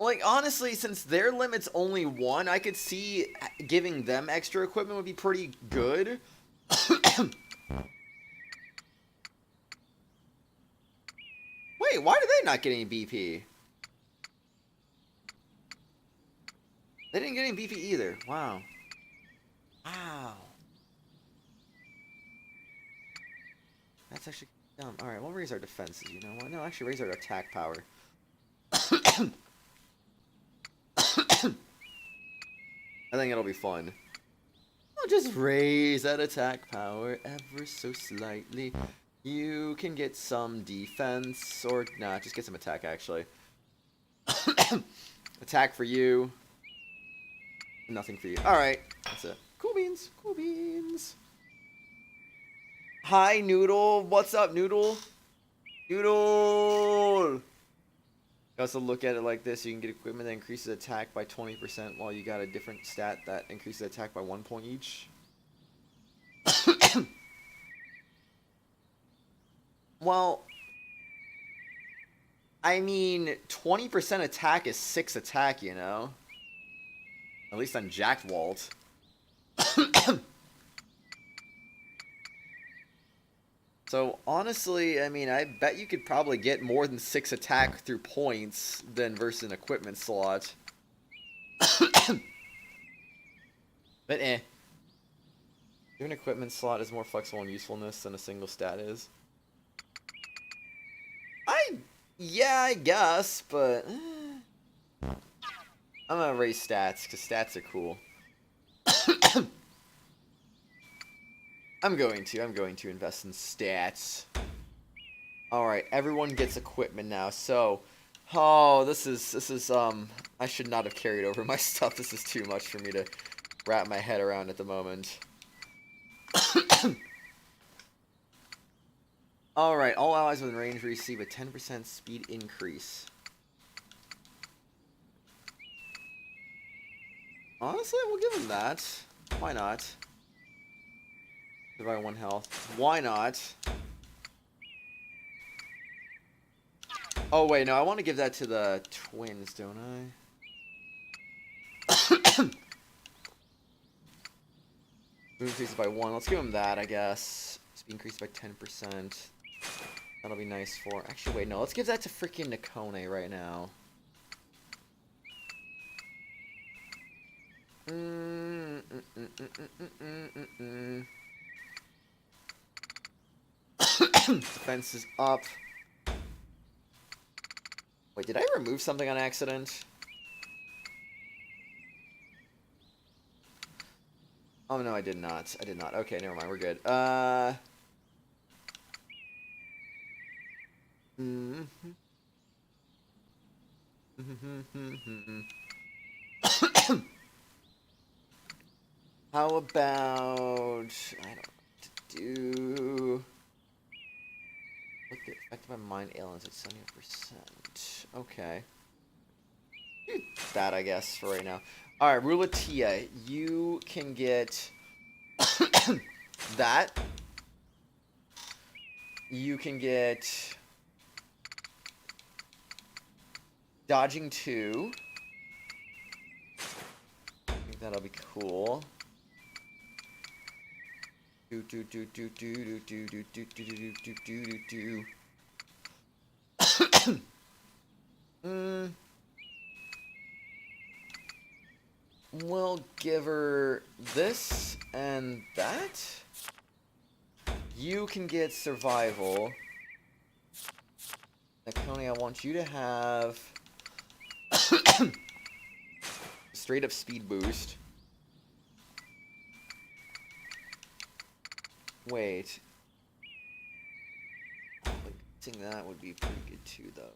Like, honestly, since their limit's only 1, I could see giving them extra equipment would be pretty good. Wait, why did they not get any BP? They didn't get any BP either. Wow. Wow. That's actually dumb. Alright, we'll raise our defenses, you know what? No, actually raise our attack power. I think it'll be fun. I'll just raise that attack power ever so slightly. You can get some defense, or nah, just get some attack actually. Attack for you. Nothing for you. Alright, that's it. Cool beans, cool beans. Hi, Noodle. What's up, Noodle? Noodle! You also look at it like this. You can get equipment that increases attack by 20% while you got a different stat that increases attack by 1 point each. Well, I mean, 20% attack is 6 attack, you know? At least on Jacked Walt. So, honestly, I mean, I bet you could probably get more than 6 attack through points than versus an equipment slot. But Doing an equipment slot is more flexible in usefulness than a single stat is. Yeah, I guess, but... I'm gonna raise stats, because stats are cool. I'm going to invest in stats. Alright, everyone gets equipment now, so... Oh, this is, I should not have carried over my stuff. This is too much for me to wrap my head around at the moment. Alright, all allies within range receive a 10% speed increase. Honestly, we'll give him that. Why not? Divide 1 health. Why not? Oh, wait, no, I want to give that to the twins, don't I? Move increases by 1. Let's give him that, I guess. Speed increased by 10%. That'll be nice for... Actually, wait, no. Let's give that to freaking Nakone right now. Defense is up. Wait, did I remove something on accident? Oh, no, I did not. I did not. Okay, never mind. We're good. How about... I don't know what to do. My mind aliens at 70%. Okay. Do that, I guess, for right now. Alright, Rulatia, you can get that. You can get dodging 2. I think that'll be cool. Do do do do do do do do do do do do do do. We'll give her this and that. You can get survival. Nakoni, I want you to have straight up speed boost. Wait. I think that would be pretty good too, though.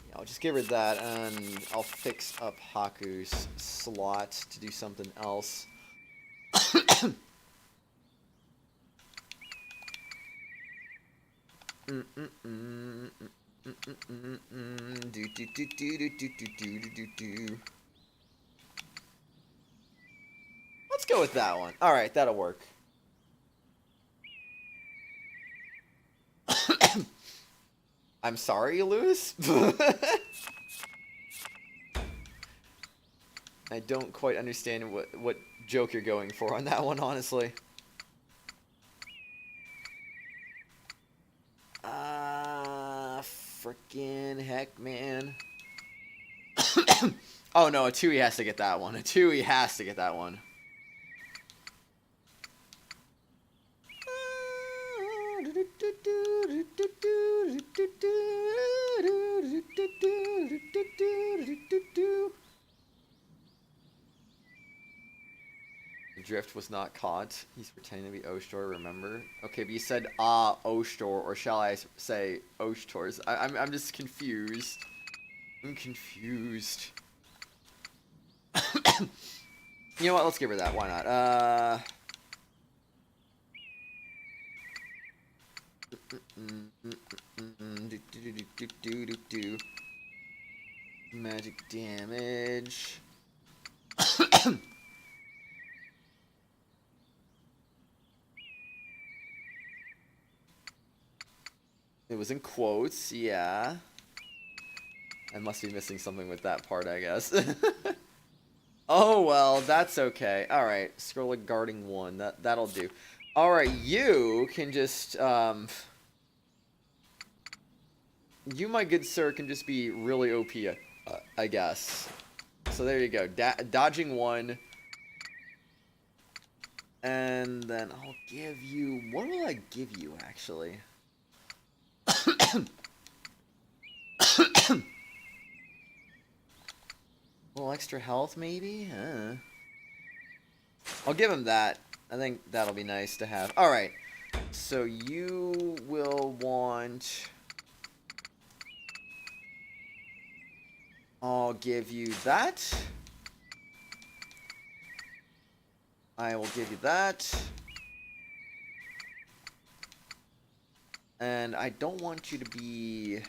Yeah, I'll just give her that, and I'll fix up Haku's slot to do something else. Let's go with that one. Alright, that'll work. I'm sorry, Lewis. I don't quite understand what joke you're going for on that one, honestly. Frickin' heck, man. Oh no, a 2E has to get that one. A 2E has to get that one. The drift was not caught. He's pretending to be oshtor, remember? Okay, but you said oshtor, or shall I say oshtors? I'm just confused. I'm confused. You know what? Let's give her that. Why not? Magic damage. It was in quotes, yeah. I must be missing something with that part, I guess. Oh well, that's okay. Alright, scroll guarding 1. That'll do. Alright, you can just you, my good sir, can just be really OP, I guess. So there you go. Dodging 1. And then I'll give you... What will I give you, actually? A little extra health, maybe? I'll give him that. I think that'll be nice to have. Alright. So you will want... I'll give you that. I will give you that. And I don't want you to be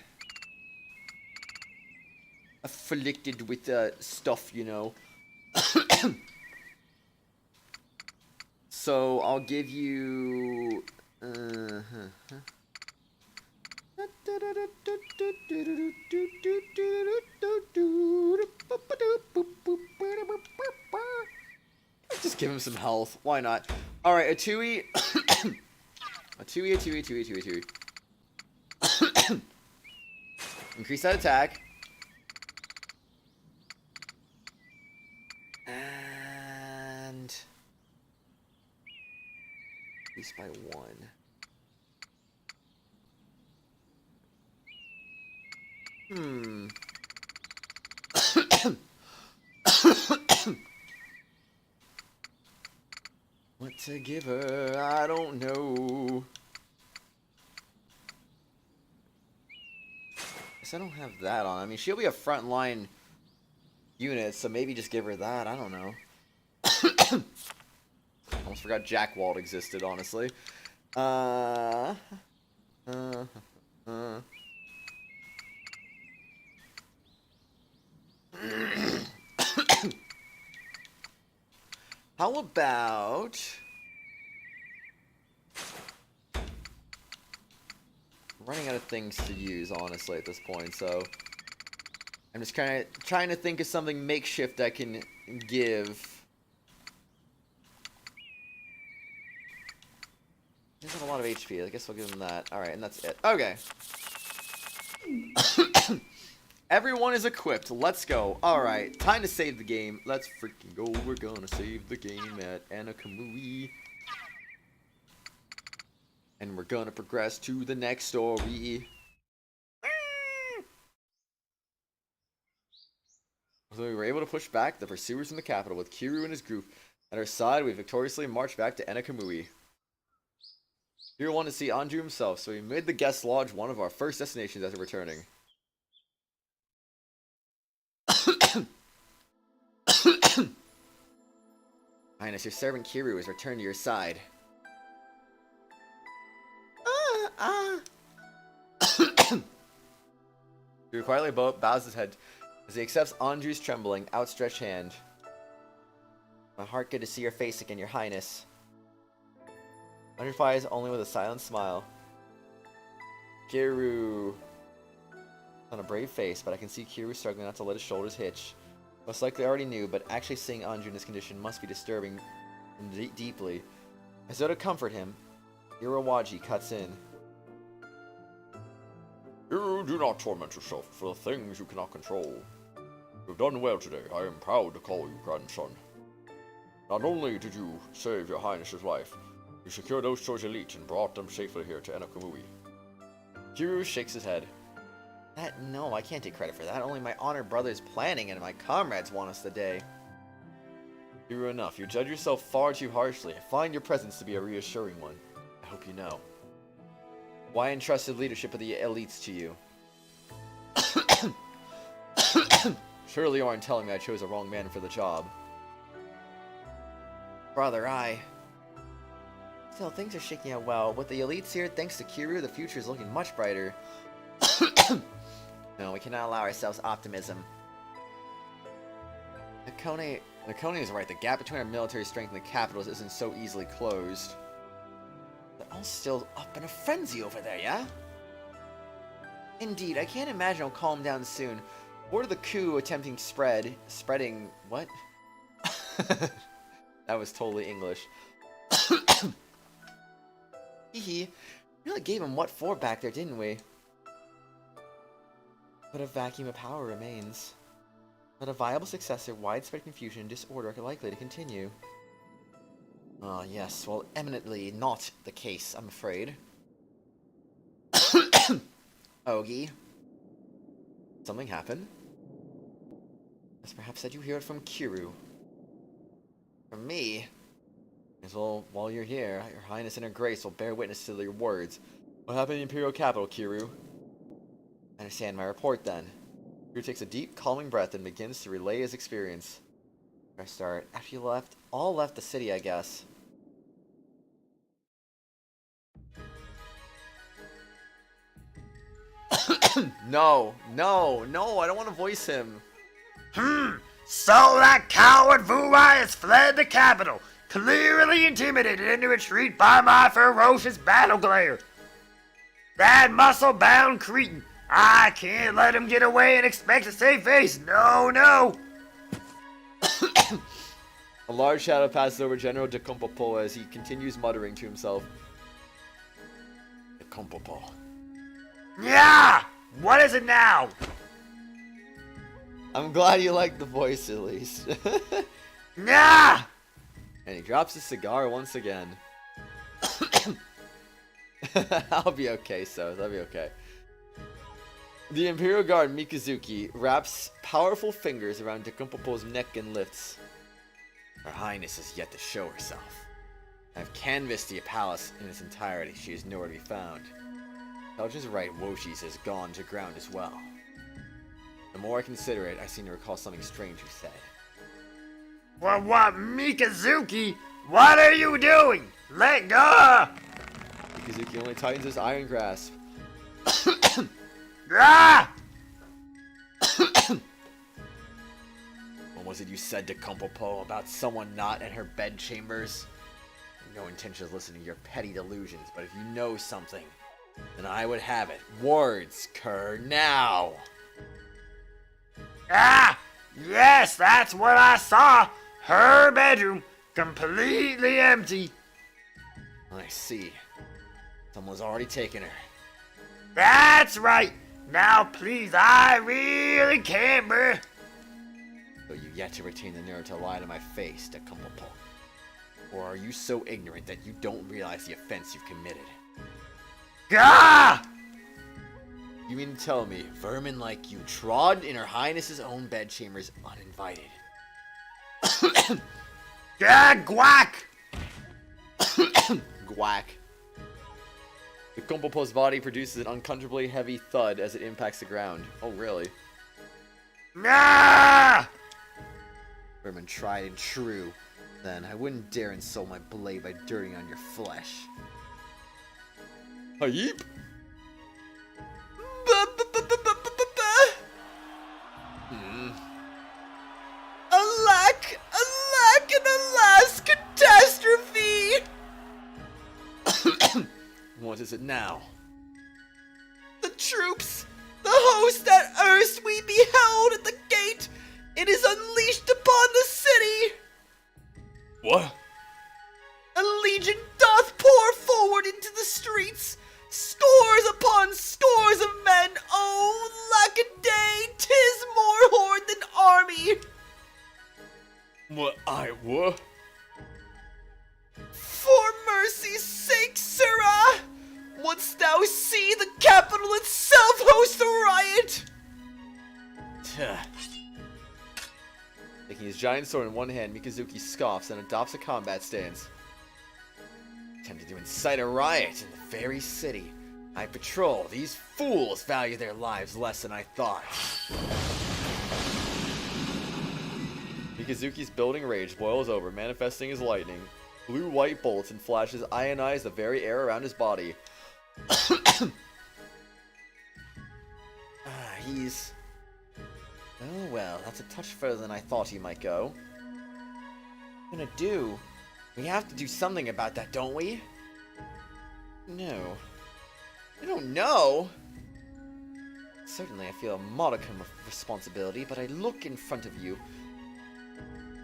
afflicted with stuff, you know. So I'll give you... Just give him some health. Why not? Alright, a 2E... a 2E, a 2E, 2E, 2E, 2E. Increase that attack. And... increase by 1. What to give her? I don't know. Guess I don't have that on. I mean, she'll be a frontline unit, so maybe just give her that. I don't know. Almost forgot Jack Walt existed, honestly. How about... running out of things to use, honestly, at this point, so... I'm just trying to think of something makeshift I can give. He doesn't have a lot of HP. I guess I'll give him that. Alright, and that's it. Okay. Everyone is equipped. Let's go. Alright, time to save the game. Let's freaking go. We're gonna save the game at Anakamui. And we're gonna progress to the next story. So we were able to push back the pursuers in the capital with Kiryu and his group. At our side, we victoriously marched back to Enakamui. Kiryu wanted to see Anju himself, so we made the guest lodge one of our first destinations after returning. Highness, your servant Kiryu has returned to your side. Kiryu quietly bows his head as he accepts Anju's trembling, outstretched hand. My heart, good to see your face again, your highness. Anju replies only with a silent smile. Kiryu on a brave face, but I can see Kiryu struggling not to let his shoulders hitch. Most likely already knew, but actually seeing Anju in this condition must be disturbing him deeply. As though to comfort him, Urawaji cuts in. Kiryu, do not torment yourself for the things you cannot control. You've done well today. I am proud to call you grandson. Not only did you save your highness's life, you secured Oshtor's elite and brought them safely here to Enakamui. Kiryu shakes his head. No, I can't take credit for that. Only my honored brother's planning and my comrades want us today. Kiryu, enough. You judge yourself far too harshly. I find your presence to be a reassuring one. I hope you know. Why entrusted leadership of the elites to you? Surely you aren't telling me I chose the wrong man for the job. Brother, Still, things are shaking out well. With the elites here, thanks to Kiryu, the future is looking much brighter. No, we cannot allow ourselves optimism. Nakone is right. The gap between our military strength and the capitals isn't so easily closed. They're all still up in a frenzy over there, yeah? Indeed, I can't imagine I'll calm down soon. Word of the coup attempting spreading, what? That was totally English. Hehe, really gave him what for back there, didn't we? But a vacuum of power remains. Not a viable successor, widespread confusion and disorder are likely to continue. Ah, yes, well, eminently not the case, I'm afraid. Ogi. Something happened? As perhaps said you hear it from Kiryu. From me? As well, while you're here, your highness and her grace will bear witness to your words. What happened in the imperial capital, Kiryu? I understand my report, then. Kiryu takes a deep, calming breath and begins to relay his experience. Where I start? After you all left the city, I guess. No, I don't want to voice him. So that coward Vuai has fled the capital, clearly intimidated into retreat by my ferocious battle glare. That muscle-bound cretin, I can't let him get away and expect to save face. No. A large shadow passes over General Decompopo as he continues muttering to himself. Decompopo. Yeah! What is it now? I'm glad you like the voice, at least. Nah! And he drops his cigar once again. I'll be okay, so I'll be okay. The Imperial Guard Mikazuki wraps powerful fingers around Decompopo's neck and lifts. Her Highness is yet to show herself. I've canvassed the palace in its entirety. She is nowhere to be found. Intelligence right, Woshi's has gone to ground as well. The more I consider it, I seem to recall something strange you said. Well, what, Mikazuki? What are you doing? Let go! Mikazuki only tightens his iron grasp. Ah! What was it you said to Kumpopo about someone not in her bedchambers? No intention of listening to your petty delusions, but if you know something, then I would have it. Words, Kerr, now! Ah! Yes, that's what I saw. Her bedroom, completely empty. I see. Someone's already taken her. That's right. Now, please, I really can't bear. So you yet to retain the nerve to lie to my face, to Kumpopo. Or are you so ignorant that you don't realize the offense you've committed? Gah! You mean to tell me, vermin like you trod in Her Highness's own bedchambers uninvited? Gah, guac! Gwack. The Kumpopo's body produces an uncomfortably heavy thud as it impacts the ground. Oh, really? Nah! Vermin tried and true. Then I wouldn't dare insult my blade by dirtying on your flesh. Hayip! Alack! Alack and alas! Catastrophe! What is it now? The troops! The host that erst we beheld at the gate! It is unleashed upon the city! What? A legion doth pour forward into the streets! Scores upon scores of men! Oh, lack-a-day! 'Tis more horde than army! What? For mercy's sake, sirrah! Wouldst thou see the capital itself host a riot? Taking his giant sword in one hand, Mikazuki scoffs and adopts a combat stance. Attempting to incite a riot in the very city. I patrol. These fools value their lives less than I thought. Mikazuki's building rage boils over, manifesting as lightning. Blue-white bolts and flashes ionize the very air around his body. He's... Oh well, that's a touch further than I thought he might go. What are we gonna do? We have to do something about that, don't we? No. I don't know! Certainly I feel a modicum of responsibility, but I look in front of you.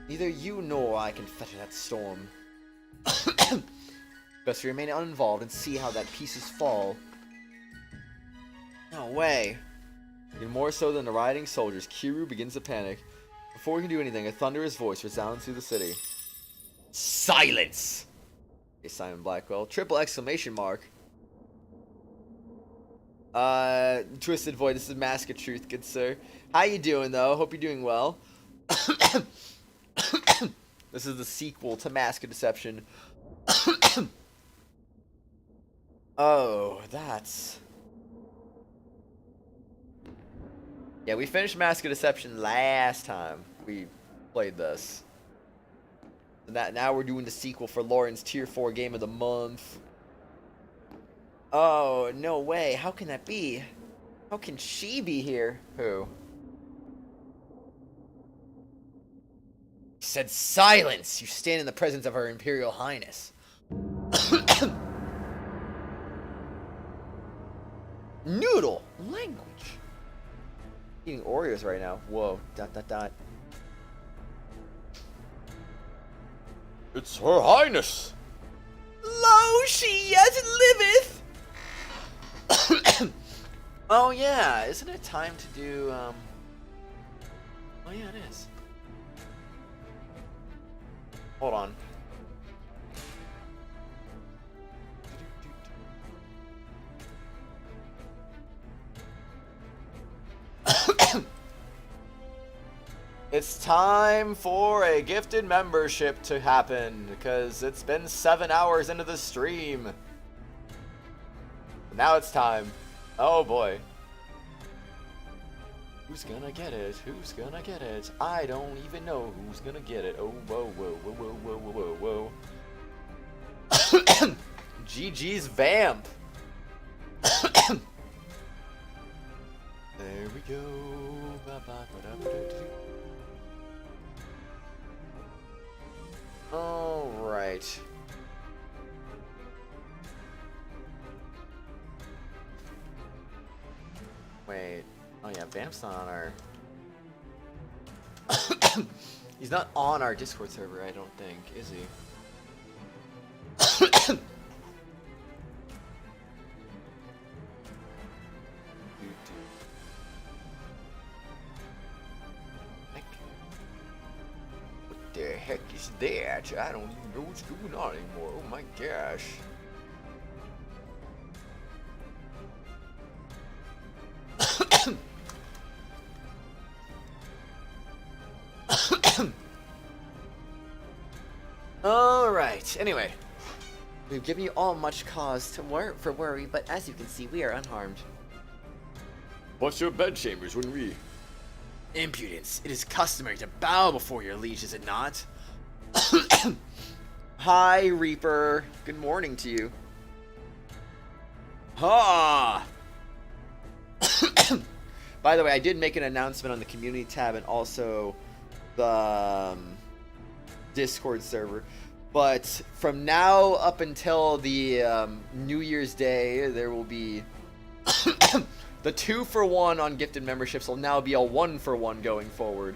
Neither you nor I can fetter that storm. Best remain uninvolved and see how that pieces fall. No way. Even more so than the rioting soldiers, Kiryu begins to panic. Before we can do anything, a thunderous voice resounds through the city. Silence! Hey, Simon Blackwell. Triple exclamation mark. Twisted Void, this is Mask of Truth, good sir. How you doing, though? Hope you're doing well. This is the sequel to Mask of Deception. Oh, that's... Yeah, we finished Mask of Deception last time we played this. And now we're doing the sequel for Lauren's Tier 4 Game of the Month. Oh, no way. How can that be? How can she be here? Who? He said silence! You stand in the presence of Her Imperial Highness. Noodle! Language! Eating Oreos right now. Whoa. ... It's Her Highness! Lo, she yet liveth! Oh yeah, isn't it time to do, Oh yeah, it is. Hold on. It's time for a gifted membership to happen, because it's been 7 hours into the stream. Now it's time. Oh boy. Who's gonna get it? Who's gonna get it? I don't even know who's gonna get it. Oh, whoa, whoa, whoa, whoa, whoa, whoa, whoa. GG's Vamp. There we go. All right. Wait. Oh yeah, Vamp's not on our. He's not on our Discord server, I don't think, is he? What the heck is that? I don't even know what's going on anymore. Oh my gosh. Alright, anyway. We've given you all much cause to worry, but as you can see, we are unharmed. What's your bedchambers when we... Impudence. It is customary to bow before your liege, is it not? Hi, Reaper. Good morning to you. Ha! By the way, I did make an announcement on the community tab and also the Discord server. But from now up until the New Year's Day, there will be the 2-for-1 on gifted memberships will now be a 1-for-1 going forward.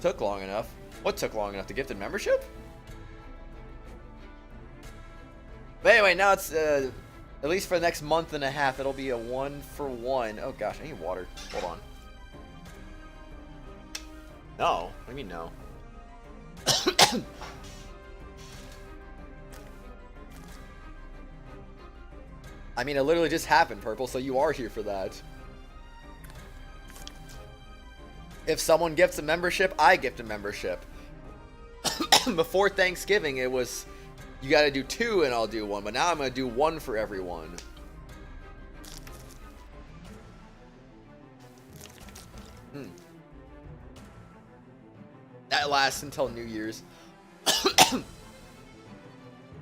Took long enough. What took long enough? The gifted membership? But anyway, now it's at least for the next month and a half, it'll be a 1-for-1. Oh gosh, I need water. Hold on. No. What do you mean no? I mean, it literally just happened, Purple, so you are here for that. If someone gifts a membership, I gift a membership. Before Thanksgiving, it was, you gotta do 2 and I'll do 1, but now I'm gonna do 1 for everyone. That lasts until New Year's.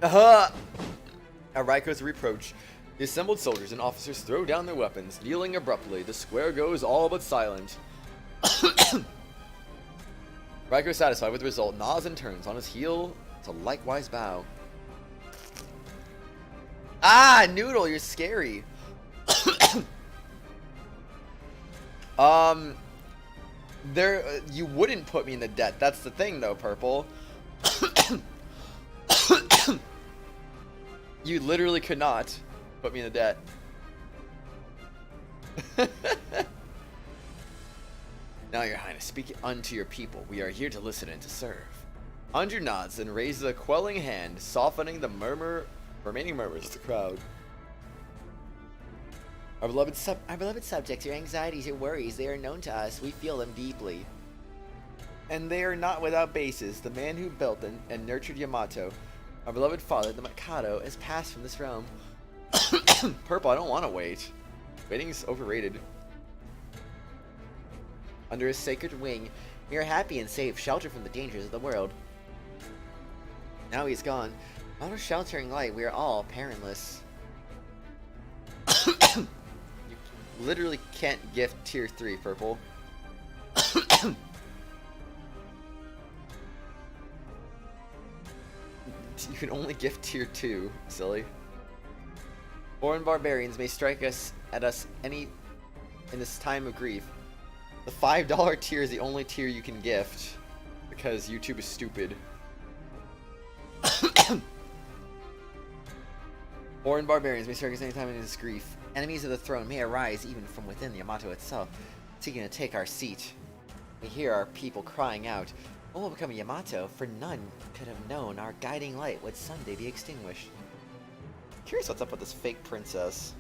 At Raiko's reproach, the assembled soldiers and officers throw down their weapons. Kneeling abruptly, the square goes all but silent. Raiko, satisfied with the result, nods and turns on his heel to likewise bow. Ah, Noodle, you're scary. You wouldn't put me in the debt. That's the thing, though, Purple. You literally could not put me in the debt. Now, Your Highness, speak unto your people. We are here to listen and to serve. Andrew nods and raises a quelling hand, softening the remaining murmurs of the crowd. Our beloved subjects, your anxieties, your worries, they are known to us. We feel them deeply. And they are not without basis. The man who built and nurtured Yamato, our beloved father, the Mikado, has passed from this realm. Purple, I don't want to wait. Waiting's overrated. Under his sacred wing, we are happy and safe, sheltered from the dangers of the world. Now he's gone. Without a sheltering light, we are all parentless. You literally can't gift tier 3, Purple. You can only gift tier 2, silly. Foreign barbarians may strike us any in this time of grief. The $5 tier is the only tier you can gift because YouTube is stupid. Foreign barbarians may strike us any time in this grief. Enemies of the throne may arise even from within the Yamato itself, seeking to take our seat. We hear our people crying out, "What will become of Yamato? For none could have known our guiding light would someday be extinguished." Curious what's up with this fake princess.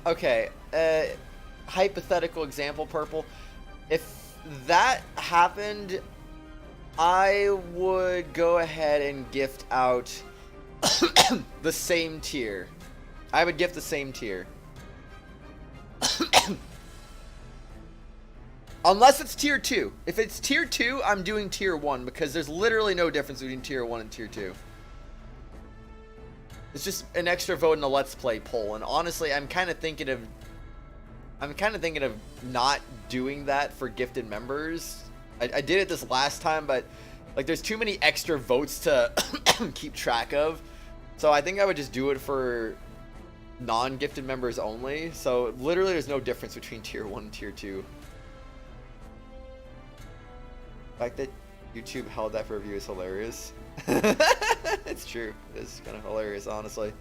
Okay, hypothetical example, Purple. If that happened, I would go ahead and gift out the same tier. I would gift the same tier. Unless it's tier 2. If it's tier 2, I'm doing tier 1 because there's literally no difference between tier 1 and tier 2. It's just an extra vote in the Let's Play poll, and honestly, I'm kind of thinking of not doing that for gifted members. I did it this last time, but like there's too many extra votes to keep track of. So I think I would just do it for non-gifted members only. So literally there's no difference between tier 1 and tier 2. The fact that YouTube held that for review is hilarious. It's true. It's kind of hilarious, honestly.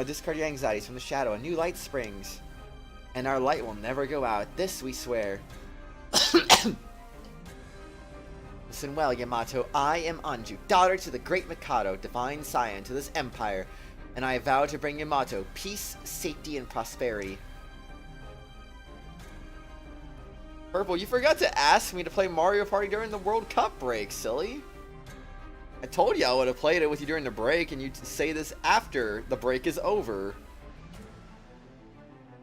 Discard your anxieties from the shadow. A new light springs. And our light will never go out. This we swear. Listen well, Yamato. I am Anju, daughter to the great Mikado, divine scion to this empire. And I vow to bring Yamato peace, safety, and prosperity. Purple, you forgot to ask me to play Mario Party during the World Cup break, silly. I told you I would have played it with you during the break, and you'd say this after the break is over.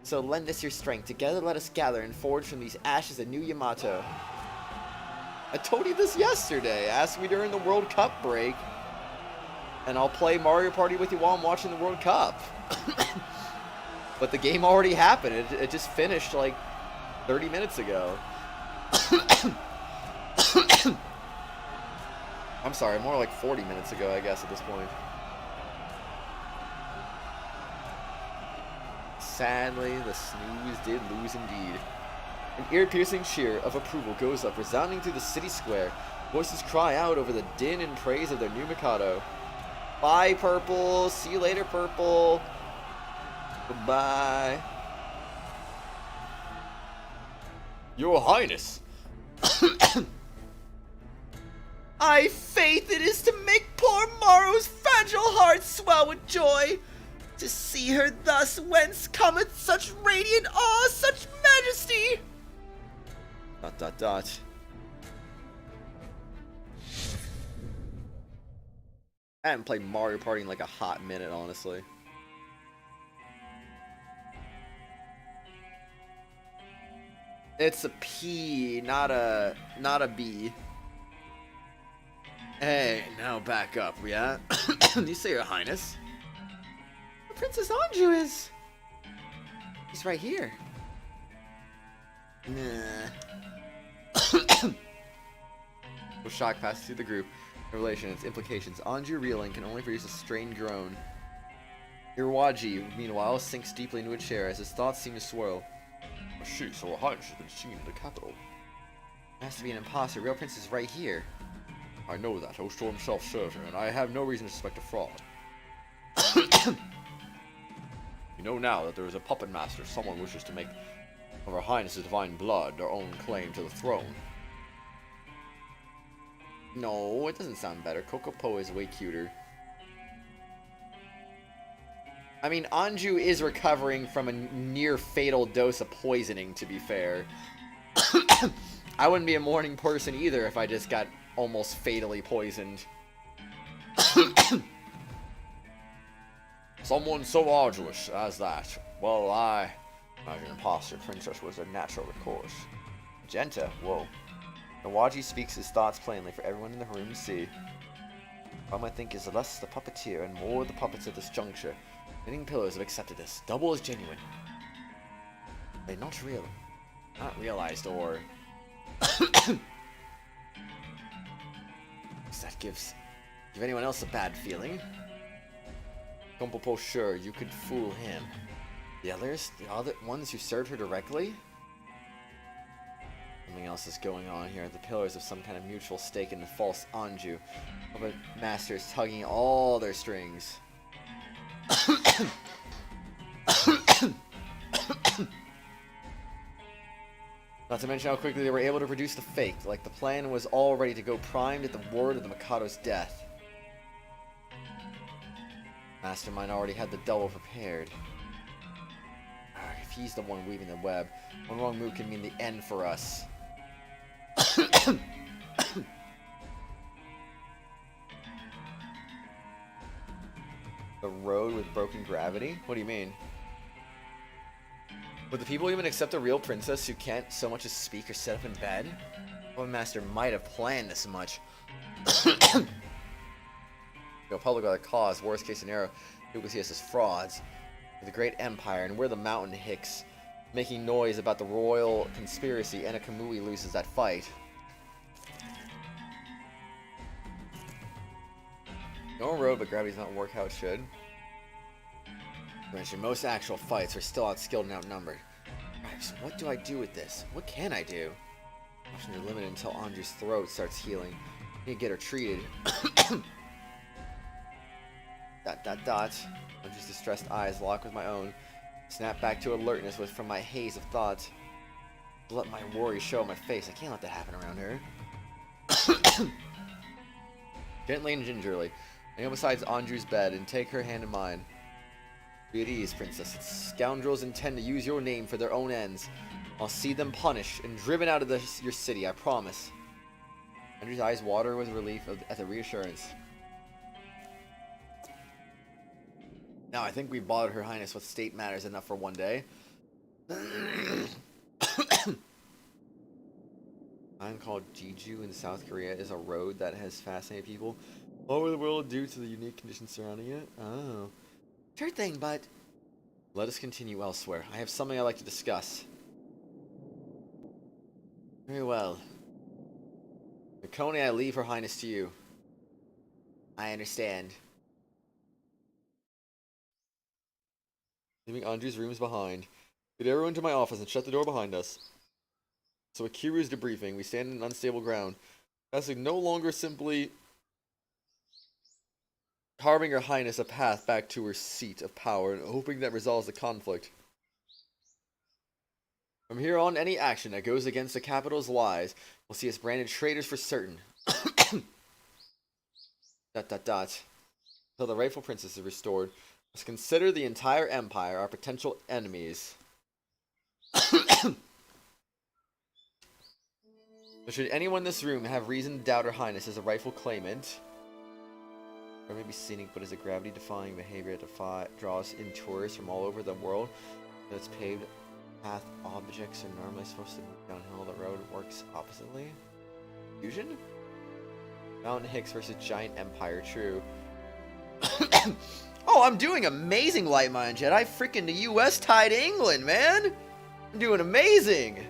So lend us your strength. Together let us gather and forge from these ashes a new Yamato. I told you this yesterday. Ask me during the World Cup break, and I'll play Mario Party with you while I'm watching the World Cup. But the game already happened. It just finished like 30 minutes ago. I'm sorry, more like 40 minutes ago, I guess, at this point. Sadly, the snooze did lose indeed. An ear-piercing cheer of approval goes up, resounding through the city square. Voices cry out over the din and praise of their new Mikado. Bye, Purple. See you later, Purple. Goodbye. Your Highness. I faith it is to make poor Maru's fragile heart swell with joy. To see her thus, whence cometh such radiant awe, such majesty. ... I haven't played Mario Party in like a hot minute, honestly. It's a P, not a B. Hey, now back up, yeah? You say, Your Highness? Where Princess Anju is? He's right here. Nah. The shock passes through the group. Revelation and its implications. Anju reeling can only produce a strained groan. Irawaji, meanwhile, sinks deeply into a chair as his thoughts seem to swirl. She, so Her Highness has been seen in the capital. It has to be an imposter. Real Prince is right here. I know that. Oshtor himself served her, and I have no reason to suspect a fraud. You know now that there is a puppet master. Someone wishes to make of Her Highness's divine blood their own claim to the throne. No, it doesn't sound better. Kokopo is way cuter. I mean, Anju is recovering from a near-fatal dose of poisoning, to be fair. I wouldn't be a morning person either if I just got almost fatally poisoned. Someone so arduous as that. Well, I imagine imposter princess was a natural recourse. Magenta, whoa. Nawaji speaks his thoughts plainly for everyone in the room to see. All I think is less the puppeteer and more the puppets at this juncture. Living pillars have accepted this. Double is genuine. They not realized, or that give anyone else a bad feeling. Kompopo, sure, you could fool him. The others, the other ones who served her directly. Something else is going on here. The pillars have some kind of mutual stake in the false Anju. Puppet masters tugging all their strings. Not to mention how quickly they were able to produce the fake, like the plan was all ready to go primed at the word of the Mikado's death. Mastermind already had the double prepared. If he's the one weaving the web, one wrong move can mean the end for us. The road with broken gravity? What do you mean? Would the people even accept a real princess who can't so much as speak or sit up in bed? One master might have planned this much. Go public by the cause, worst case scenario, people see us as frauds. We're the great empire, and we're the mountain hicks, making noise about the royal conspiracy, and a Kamui loses that fight. No road, but gravity's not work how it should. Mention most actual fights are still outskilled and outnumbered. Alright, so what do I do with this? What can I do? Options are limited until Andrew's throat starts healing. I need to get her treated. Andrew's distressed eyes lock with my own. Snap back to alertness from my haze of thoughts. Let my worry show on my face. I can't let that happen around her. Gently and gingerly, I go beside Andrew's bed and take her hand in mine. Be at ease, princess. Scoundrels intend to use your name for their own ends. I'll see them punished and driven out of your city, I promise. Andrew's eyes water with relief at the reassurance. Now, I think we bothered Her Highness with state matters enough for one day. I'm called Jeju in South Korea is a road that has fascinated people all over the world due to the unique conditions surrounding it. Oh. Sure thing, but... Let us continue elsewhere. I have something I'd like to discuss. Very well. Mikone, I leave Her Highness to you. I understand. Leaving Andrew's rooms behind. Get everyone to my office and shut the door behind us. So Akiru's debriefing. We stand in unstable ground. Asking no longer simply carving Her Highness a path back to her seat of power and hoping that resolves the conflict. From here on, any action that goes against the capital's lies will see us branded traitors for certain. ... Until the rightful princess is restored, must consider the entire empire our potential enemies. But should anyone in this room have reason to doubt Her Highness as a rightful claimant, or maybe scenic, but is a gravity-defying behavior that draws in tourists from all over the world, that its paved path objects are normally supposed to move downhill, the road works oppositely? Fusion? Mountain Hicks versus Giant Empire, true. Oh, I'm doing amazing, Lightmine Jedi. Freaking the US tied England, man. I'm doing amazing.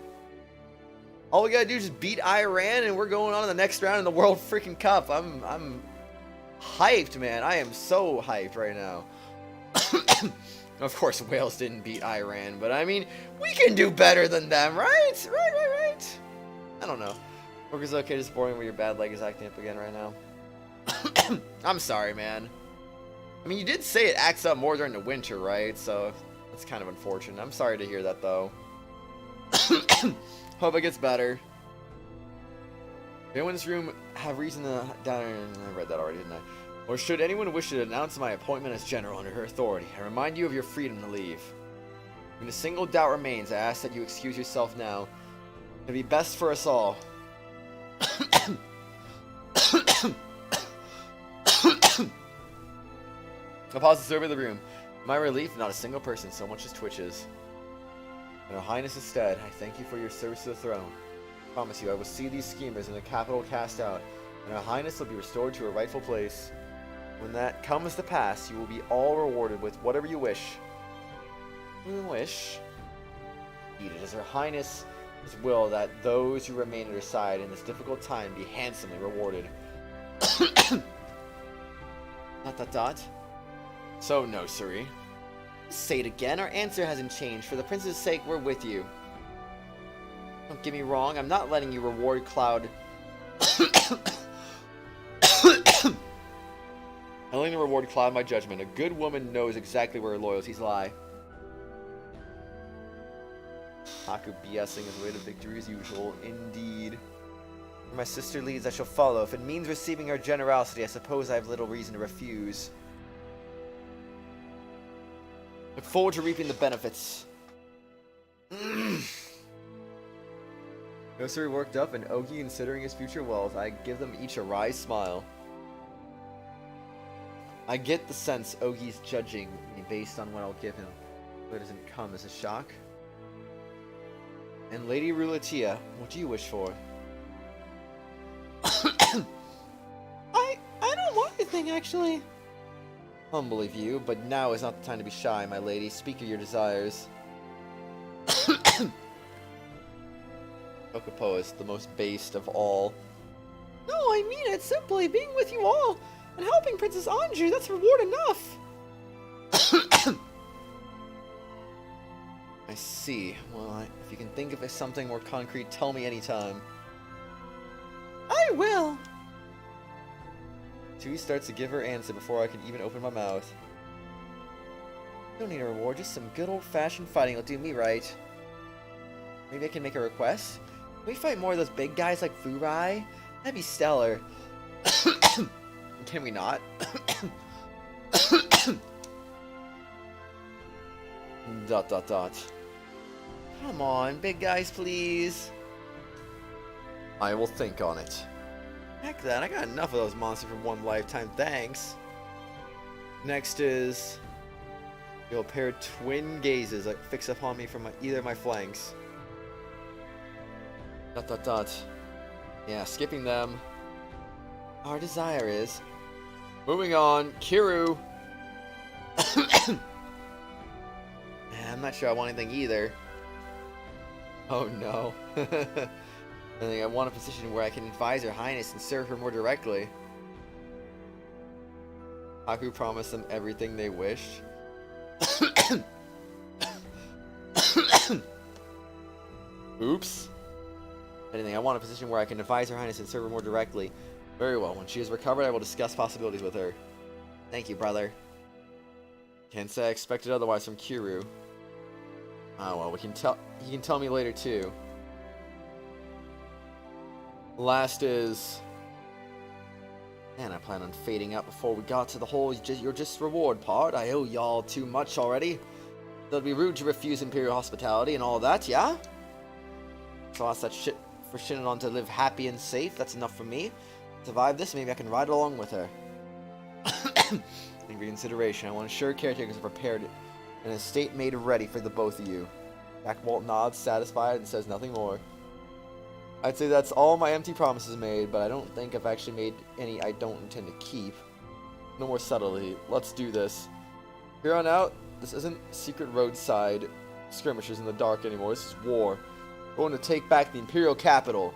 All we gotta do is just beat Iran, and we're going on to the next round in the World freaking Cup. I'm hyped, man. I am so hyped right now. Of course, Wales didn't beat Iran, but I mean, we can do better than them, right? Right. I don't know. Work is okay, just boring where your bad leg is acting up again right now. I'm sorry, man. I mean, you did say it acts up more during the winter, right? So, that's kind of unfortunate. I'm sorry to hear that, though. Hope it gets better. Anyone in this room have reason to... I read that already, didn't I? Or should anyone wish to announce my appointment as general under her authority, I remind you of your freedom to leave. When a single doubt remains, I ask that you excuse yourself now. It'd be best for us all. I pause to survey the room. To my relief, not a single person so much as twitches. And Her Highness instead, I thank you for your service to the throne. I promise you, I will see these schemers in the capital cast out, and Her Highness will be restored to her rightful place. When that comes to pass, you will be all rewarded with whatever you wish. Wish? Indeed, it is Her Highness's will that those who remain at her side in this difficult time be handsomely rewarded. ... So, no, Suri. Say it again, our answer hasn't changed. For the prince's sake, we're with you. Don't get me wrong, I'm not letting you reward Cloud. I'm letting the reward Cloud my judgment. A good woman knows exactly where her loyalties lie. Haku BSing his way to victory as usual. Indeed. Where my sister leads, I shall follow. If it means receiving her generosity, I suppose I have little reason to refuse. Look forward to reaping the benefits. Nosuri worked up, and Ogi considering his future wealth, I give them each a wry smile. I get the sense Ogi's judging me based on what I'll give him. But it doesn't come as a shock. And Lady Rulatia, what do you wish for? I don't want anything, actually. Humble of you, but now is not the time to be shy, my lady. Speak of your desires. Okapo is the most based of all. No, I mean it. Simply being with you all and helping Princess Anju, that's reward enough. I see. Well, if you can think of something more concrete, tell me anytime. I will. Tui starts to give her answer before I can even open my mouth. Don't need a reward, just some good old-fashioned fighting will do me right. Maybe I can make a request? Can we fight more of those big guys like Furai? That'd be stellar. Can we not? Dot dot dot. Come on, big guys, please. I will think on it. Heck that, I got enough of those monsters for one lifetime, thanks. Next is... You'll pair twin gazes that fix upon me from either of my flanks. Dot dot dot. Yeah, skipping them. Our desire is... Moving on, Kiru! I'm not sure I want anything either. Oh no. I think I want a position where I can advise Her Highness and serve her more directly. Haku promised them everything they wished. Oops. Anything, I want a position where I can advise Her Highness and serve her more directly. Very well, when she is recovered, I will discuss possibilities with her. Thank you, brother. Can't say I expected otherwise from Kiru. Oh well, he can tell me later too. Last is... Man, I plan on fading out before we got to the whole your just reward part. I owe y'all too much already. It'd be rude to refuse Imperial hospitality and all that, yeah? So that's that shit for Shinnon to live happy and safe. That's enough for me. Survive this, maybe I can ride along with her. In reconsideration, I want to ensure caretakers are prepared and a state made ready for the both of you. Jack Walt nods, satisfied, and says nothing more. I'd say that's all my empty promises made, but I don't think I've actually made any I don't intend to keep. No more subtlety. Let's do this. Here on out, this isn't secret roadside skirmishes in the dark anymore. This is war. We're going to take back the Imperial capital.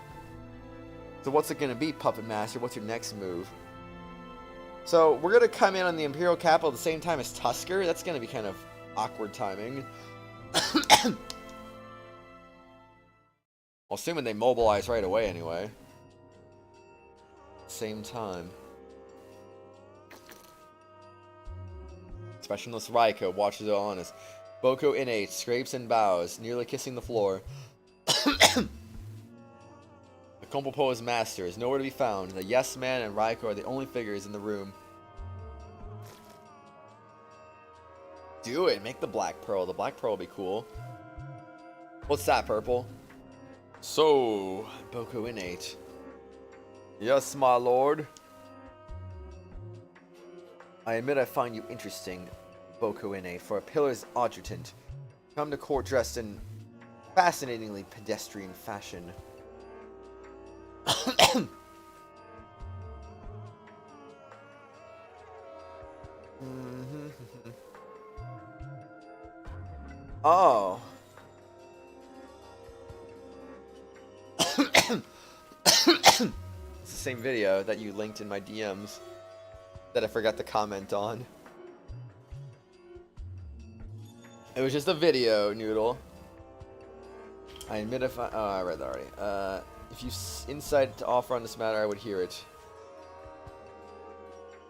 So what's it going to be, Puppet Master? What's your next move? So we're going to come in on the Imperial capital at the same time as Tusker. That's going to be kind of awkward timing. Well, assuming they mobilize right away anyway. Same time. Expressionless Raiko watches it on as Boko innate scrapes and bows, nearly kissing the floor. The Kompopo's master is nowhere to be found. The Yes Man and Raiko are the only figures in the room. Do it! Make the Black Pearl. The Black Pearl will be cool. What's that, Purple? So, Boko innate. Yes, my lord. I admit I find you interesting, Boko innate, for a pillar's adjutant. Come to court dressed in fascinatingly pedestrian fashion. Oh. It's the same video that you linked in my DMs that I forgot to comment on. It was just a video, Noodle. I admit if I... Oh, I read that already. If you insight to offer on this matter, I would hear it.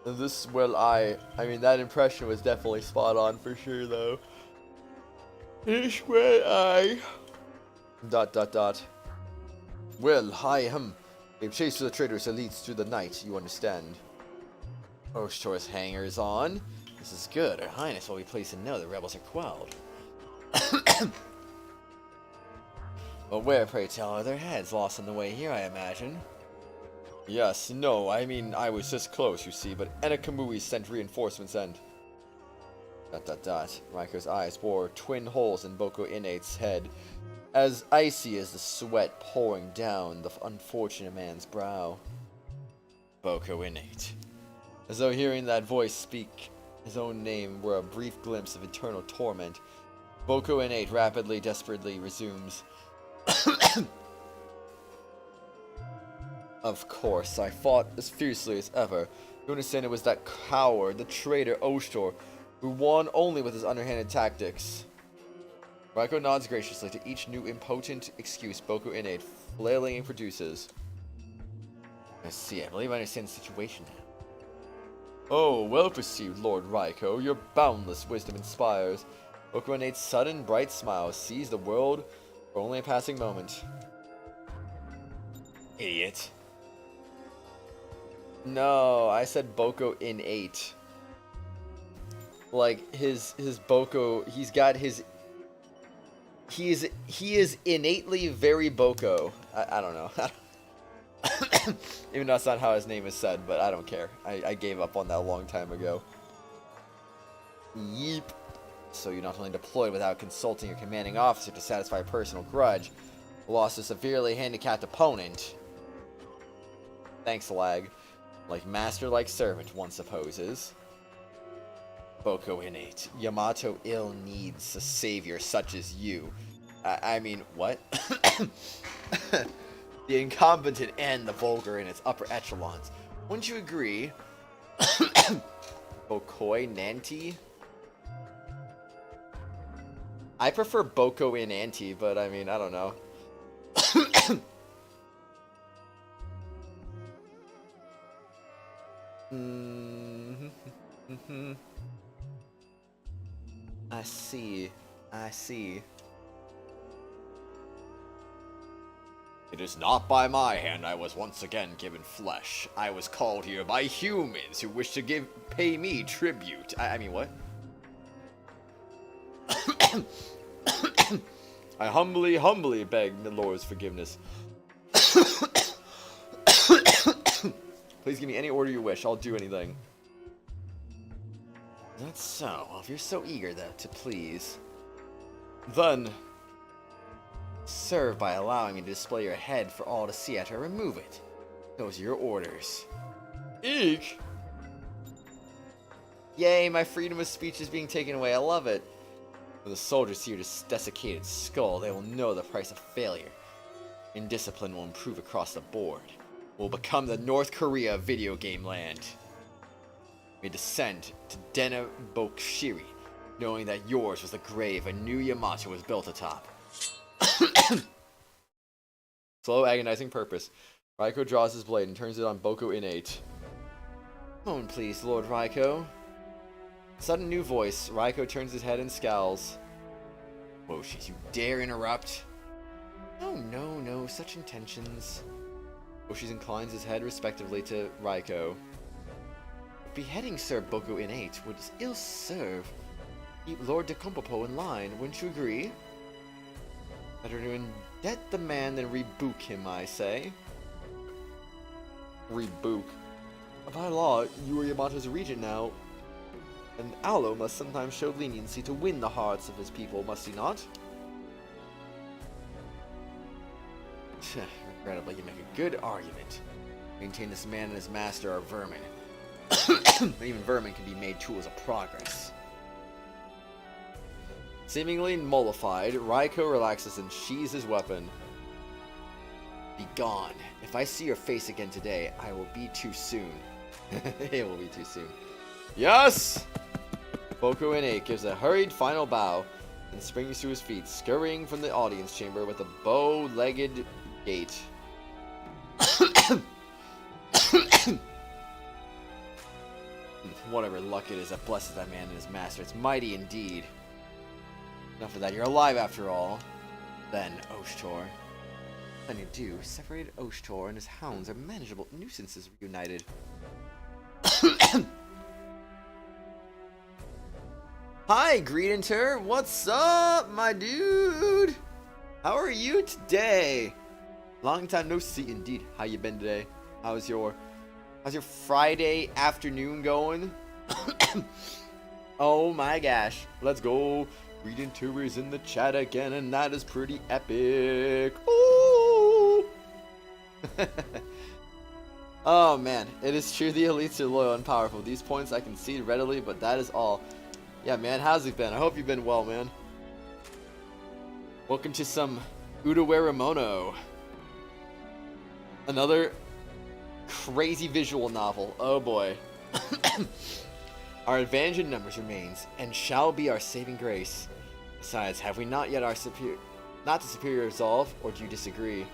This, well, I mean, that impression was definitely spot on for sure, though. This, well, I... ... Well, they've chased the traitors elites through the night, you understand. Oshtor's hangers on. This is good. Her Highness will be pleased to know the rebels are quelled. But where, pray tell, are their heads lost on the way here, I imagine? Yes, no, I mean, I was this close, you see, but Enakamui sent reinforcements and... ... Raiko's eyes bore twin holes in Boko Innate's head, as icy as the sweat pouring down the unfortunate man's brow. Boko Innate. As though hearing that voice speak his own name were a brief glimpse of eternal torment, Boko Innate rapidly, desperately resumes. Of course, I fought as fiercely as ever. You understand it was that coward, the traitor oshtor, who won only with his underhanded tactics. Raiko nods graciously to each new impotent excuse Boko Innate flailingly produces. I see, I believe I understand the situation now. Oh, well perceived, Lord Raiko. Your boundless wisdom inspires. Boko Innate's sudden, bright smile sees the world for only a passing moment. Idiot. No, I said Boko Innate. Like, his Boko, he's got his... He is innately very Boko. I don't know. Even though that's not how his name is said, but I don't care. I gave up on that a long time ago. Yeep. So you're not only deployed without consulting your commanding officer to satisfy a personal grudge, lost a severely handicapped opponent. Thanks, Lag. Like master, like servant, one supposes. Boko Innate. Yamato ill needs a savior such as you. I mean, what? The incompetent and the vulgar in its upper echelons. Wouldn't you agree? Bokoi Nanti? I prefer Boko Inanti, but I mean, I don't know. I see. I see. It is not by my hand I was once again given flesh. I was called here by humans who wish to pay me tribute. I mean, what? I humbly beg the Lord's forgiveness. Please give me any order you wish. I'll do anything. That's so. Well, if you're so eager, though, to please, then serve by allowing me to display your head for all to see after I remove it. Those are your orders. Eek! Yay, my freedom of speech is being taken away. I love it. When the soldiers see your desiccated skull, they will know the price of failure. Indiscipline will improve across the board. We'll become the North Korea of video game land. We descend to Dena Bokshiri, knowing that yours was the grave a new Yamato was built atop. Slow, agonizing purpose. Raiko draws his blade and turns it on Boko Innate. Moment, please, Lord Raiko. Sudden new voice. Raiko turns his head and scowls. Woshis, you dare interrupt? Oh, no, such intentions. Woshis inclines his head respectively to Raiko. Beheading Sir Boko Innate would ill serve. Keep Lord Dekompopo in line, wouldn't you agree? Better to indebt the man than rebook him, I say. Rebook? By law, you are Yamato's regent now. And Alo must sometimes show leniency to win the hearts of his people, must he not? Regrettably, you make a good argument. Maintain this man and his master are vermin. Even vermin can be made tools of progress. Seemingly mollified, Raiko relaxes and sheathes his weapon. Be gone. If I see your face again today, I will be too soon. It will be too soon. Yes! Boko Innate gives a hurried final bow and springs to his feet, scurrying from the audience chamber with a bow-legged gait. Whatever luck it is that blesses that man and his master, it's mighty indeed. Enough of that, you're alive after all. Then, oshtor. Then you do, separated oshtor and his hounds are manageable nuisances reunited. Hi, Greedinter! What's up, my dude? How are you today? Long time no see indeed. How you been today? How's your Friday afternoon going? Oh my gosh. Let's go. Reading tours in the chat again, and that is pretty epic. Ooh. Oh man, it is true the elites are loyal and powerful. These points I concede readily, but that is all. Yeah, man, how's it been? I hope you've been well, man. Welcome to some Utawarerumono. Another crazy visual novel. Oh boy. Our advantage in numbers remains, and shall be our saving grace. Besides, have we not yet not the superior resolve, or do you disagree?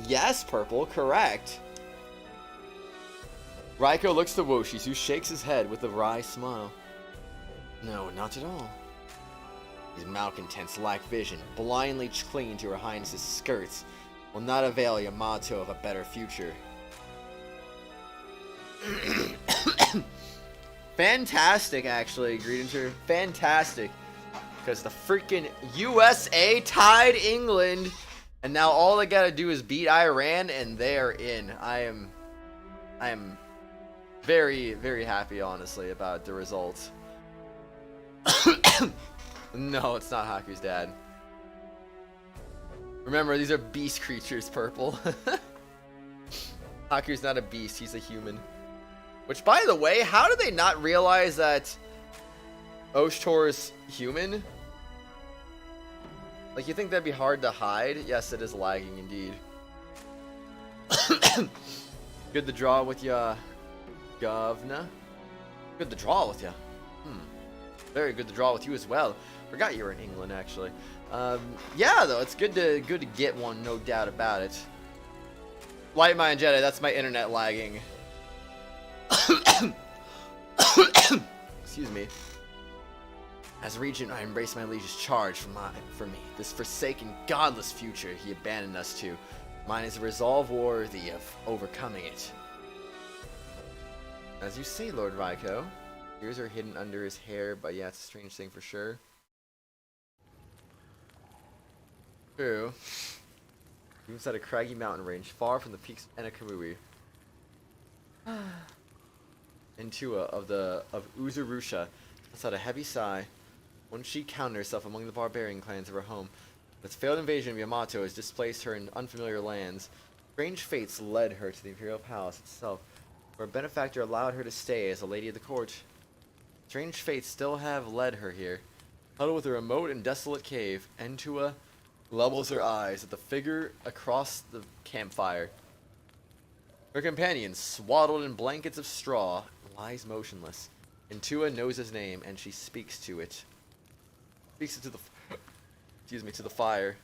Yes, Purple, correct. Raiko looks to Woshis, who shakes his head with a wry smile. No, not at all. These malcontents lack vision, blindly clinging to her highness's skirts, will not avail Yamato of a better future. Fantastic, actually, Greedinger. Fantastic. Because the freaking USA tied England. And now all they gotta do is beat Iran, and they are in. I am very, very happy, honestly, about the results. No, it's not Haku's dad. Remember, these are beast creatures, Purple. Haku's not a beast, he's a human. Which, by the way, how did they not realize that oshtor is human? Like, you think that'd be hard to hide? Yes, it is lagging indeed. Good to draw with ya, Govna. Good to draw with ya. Very good to draw with you as well. Forgot you were in England, actually. Yeah, though, it's good to get one, no doubt about it. Light Mind Jedi, that's my internet lagging. Excuse me. As regent, I embrace my liege's charge for me. This forsaken, godless future he abandoned us to. Mine is a resolve worthy of overcoming it. As you say, Lord Raiko. Ears are hidden under his hair, but yeah, it's a strange thing for sure. True. Inside a craggy mountain range, far from the peaks of Enakamui. Intua of Uzurusha lets out a heavy sigh. Once she counted herself among the barbarian clans of her home, its failed invasion of Yamato has displaced her in unfamiliar lands. Strange fates led her to the Imperial Palace itself, where a benefactor allowed her to stay as a lady of the court. Strange fates still have led her here. Huddled with a remote and desolate cave, Intua levels her eyes at the figure across the campfire. Her companion, swaddled in blankets of straw, lies motionless. Intua knows his name, and she speaks to it. Speaks it to the, to the fire.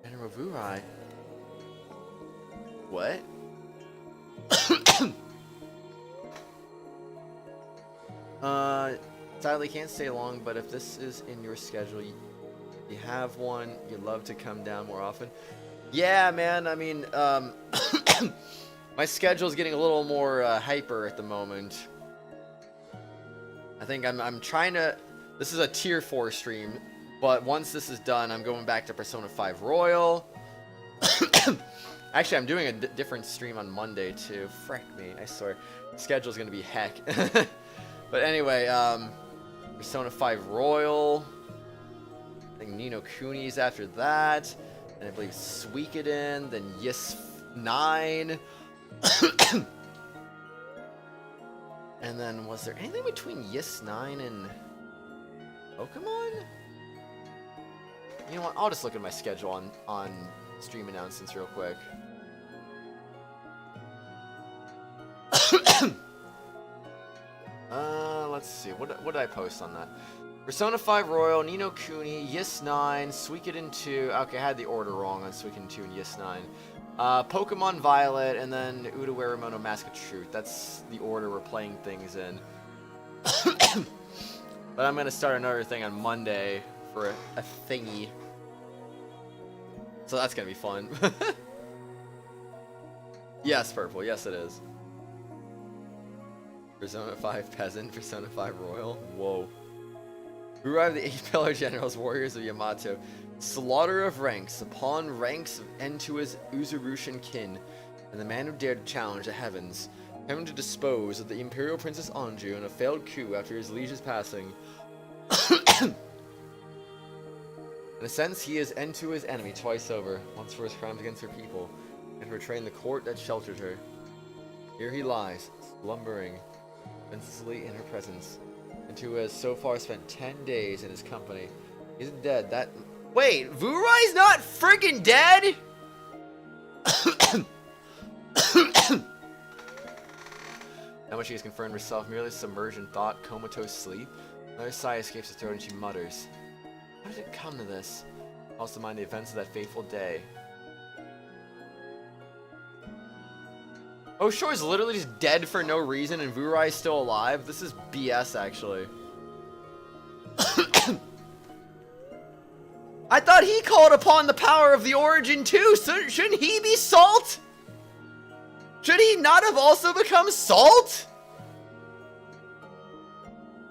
General Vurai. What? Sadly can't stay long, but if this is in your schedule, you have one, you'd love to come down more often. Yeah, man, I mean, my schedule's getting a little more hyper at the moment. I think I'm trying to, this is a tier 4 stream, but once this is done, I'm going back to Persona 5 Royal. Actually, I'm doing a different stream on Monday too. Frick me, I swear. The schedule's gonna be heck. But anyway, Persona 5 Royal. I think Ni no Kuni's after that. And I believe Suikoden, then Ys 9. And then was there anything between Ys 9 and Pokemon? You know what? I'll just look at my schedule on stream announcements real quick. Let's see. What did I post on that? Persona 5 Royal, Ni no Kuni, Ys 9, Suikoden 2. Okay, I had the order wrong on Suikoden 2 and Ys 9. Pokemon Violet, and then Utawarerumono Mask of Truth. That's the order we're playing things in. But I'm gonna start another thing on Monday for a thingy. So that's gonna be fun. Yes, Purple. Yes, it is. Persona 5 Peasant, Persona 5 Royal. Whoa. Furai of the 8 Pillar Generals, warriors of Yamato. Slaughter of ranks, upon ranks of Entua's Uzurushin kin, and the man who dared to challenge the heavens, having to dispose of the Imperial Princess Anju in a failed coup after his liege's passing. In a sense, he is Entua's enemy twice over, once for his crimes against her people, and for betraying the court that sheltered her. Here he lies, slumbering, defenselessly in her presence. Entua has so far spent 10 days in his company. He isn't dead, that... Wait, Vurai's not freaking dead?! Now when she has confirmed herself, merely submerged in thought, comatose sleep, another sigh escapes her throat and she mutters, "How did it come to this?" Calls to mind the events of that fateful day. Oshtor is literally just dead for no reason and Vurai is still alive? This is BS, actually. I thought he called upon the power of the origin too, so shouldn't he be Salt? Should he not have also become Salt?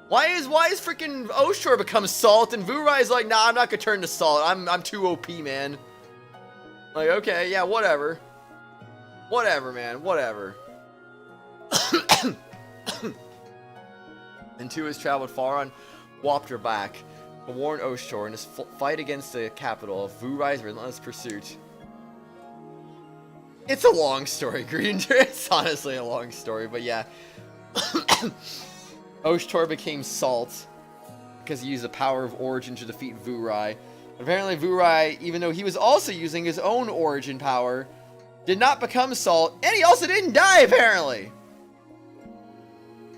Why is freaking Oshtor become Salt and Vurai is like, nah, I'm not gonna turn to Salt. I'm too OP, man. Like, okay, yeah, whatever. Whatever, man, whatever. Entua has traveled far on Wapter back to warn Oshtor in his fight against the capital of Vurai's relentless pursuit. It's a long story, Green. It's honestly a long story, but yeah. Oshtor became Salt because he used the power of origin to defeat Vurai. Apparently Vurai, even though he was also using his own origin power, did not become Salt, and he also didn't die, apparently!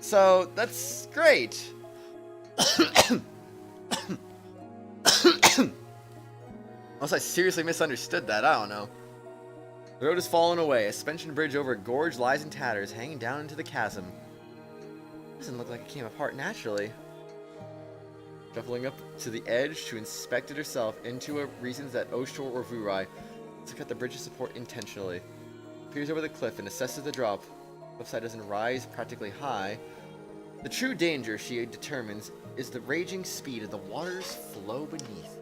So, that's great. Unless I seriously misunderstood that, I don't know. The road has fallen away. A suspension bridge over a gorge lies in tatters, hanging down into the chasm. Doesn't look like it came apart naturally. Shuffling up to the edge to inspect it herself, Entua reasons that Oshtor or Vurai to cut the bridge's support intentionally. Peers over the cliff and assesses the drop. The cliffside doesn't rise practically high. The true danger, she determines, is the raging speed of the water's flow beneath.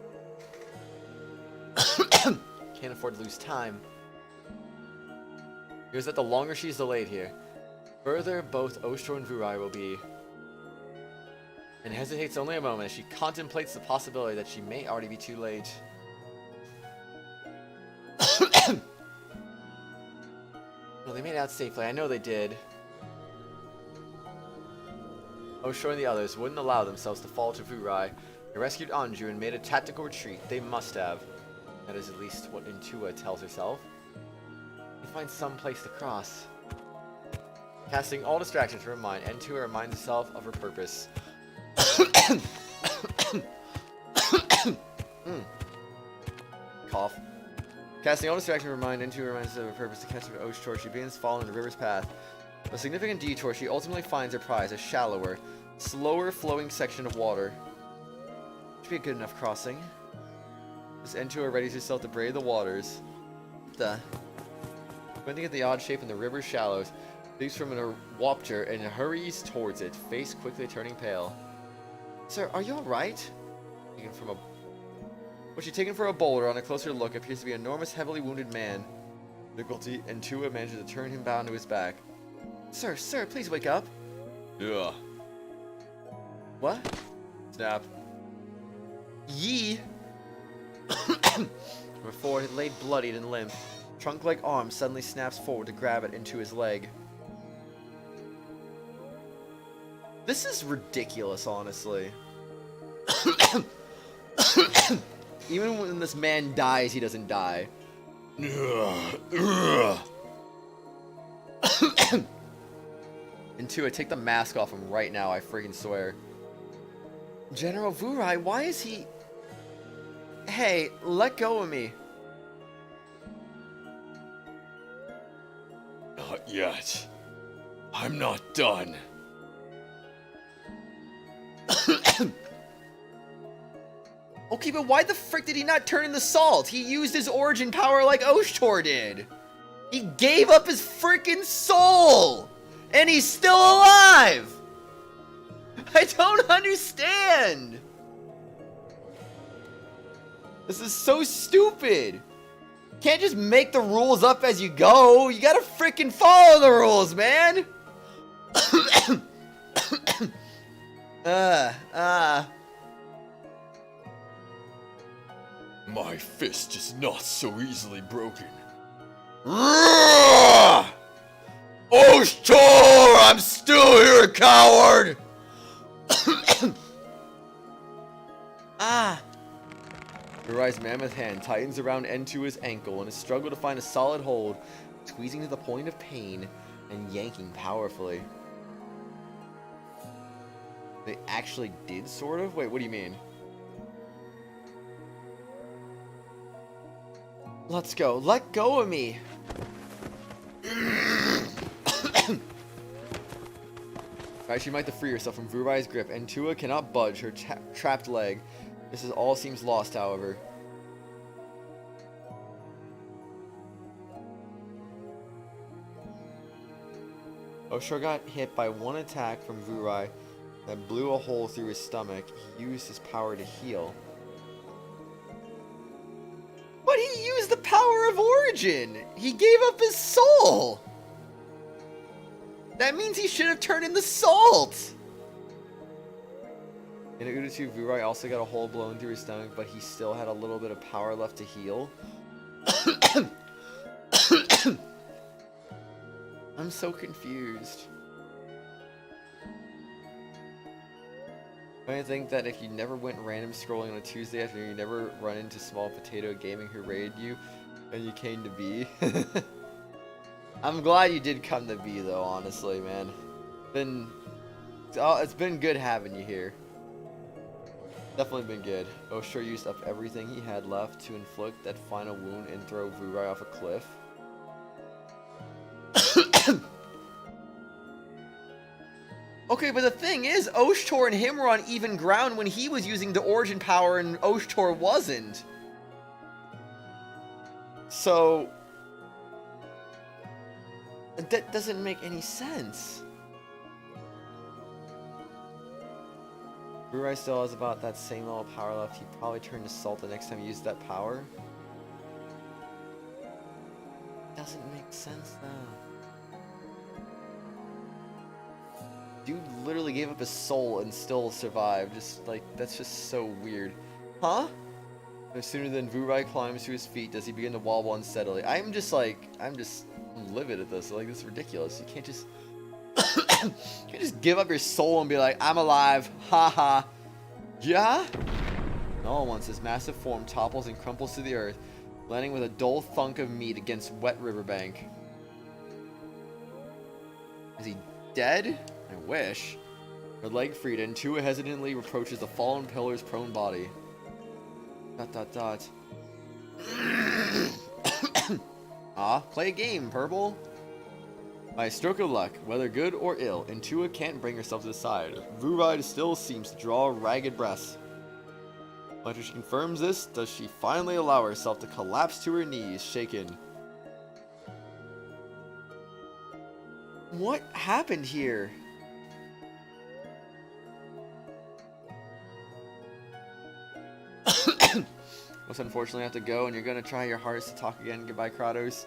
Can't afford to lose time. Here's that the longer she's delayed here, further both Oshtor and Vurai will be. And hesitates only a moment as she contemplates the possibility that she may already be too late. Well, they made it out safely. I know they did. Oshtor and the others wouldn't allow themselves to fall to Vurai. They rescued Anju and made a tactical retreat. They must have. That is at least what Entua tells herself. They find some place to cross. Casting all distractions from her mind, Entua reminds herself of her purpose. Cough. Casting all distractions from her mind, Entua reminds herself of her purpose to catch up to Oshtor. She begins following the river's path. A significant detour, she ultimately finds her prize, a shallower, slower flowing section of water. Should be a good enough crossing. As Entua readies herself to brave the waters. Squinting at the odd shape in the river's shallows, leaps from her wapter and hurries towards it, face quickly turning pale. Sir, are you alright? What she taken for a boulder on a closer look appears to be an enormous, heavily wounded man. Difficulty, Entua manages to turn him bound to his back. Sir, please wake up. Yeah. What? Snap. Yee! Her forehead laid bloodied and limp. Trunk-like arm suddenly snaps forward to grab it into his leg. This is ridiculous, honestly. Even when this man dies, he doesn't die. Entua, take the mask off him right now, I freaking swear. General Vurai, why is he... Hey, let go of me. Not yet. I'm not done. Okay, but why the frick did he not turn into Salt? He used his origin power like Oshtor did. He gave up his freaking soul! And he's still alive! I don't understand! This is so stupid. Can't just make the rules up as you go. You gotta freaking follow the rules, man. My fist is not so easily broken. Oshtor! I'm still here, coward! Urai's mammoth hand tightens around Entua's ankle in a struggle to find a solid hold, squeezing to the point of pain and yanking powerfully. They actually did, sort of? Wait, what do you mean? Let's go. Let go of me! Alright, she might to free herself from Urai's grip. Entua cannot budge her trapped leg. This all seems lost, however. Oshtor got hit by one attack from Urai that blew a hole through his stomach. He used his power to heal. But he used the power of origin! He gave up his soul! That means he should have turned into salt! In Udatu, Urai also got a hole blown through his stomach, but he still had a little bit of power left to heal. I'm so confused. I think that if you never went random scrolling on a Tuesday afternoon, you never run into Small Potato Gaming who raided you, and you came to B. I'm glad you did come to B though, honestly, man. It's been good having you here. Definitely been good. Oshtor used up everything he had left to inflict that final wound and throw Urai off a cliff. Okay, but the thing is, Oshtor and him were on even ground when he was using the origin power and Oshtor wasn't. So that doesn't make any sense. Urai still has about that same level of power left. He'd probably turn to salt the next time he used that power. Doesn't make sense though. Dude literally gave up his soul and still survived. Just like, that's just so weird. Huh? No sooner than Urai climbs to his feet does he begin to wobble unsteadily. I'm livid at this. Like, this is ridiculous. You can't just you can't just give up your soul and be like, I'm alive. Haha. Yeah? And all at once, his massive form topples and crumples to the earth, landing with a dull thunk of meat against wet riverbank. Is he dead? I wish. Her leg freed, and Tua hesitantly approaches the fallen pillar's prone body. ... play a game, Purple. By a stroke of luck, whether good or ill, Entua can't bring herself to the side. Urai still seems to draw ragged breaths. After she confirms this, does she finally allow herself to collapse to her knees, shaken? What happened here? Most unfortunately, I have to go, and you're gonna try your hardest to talk again. Goodbye, Kratos.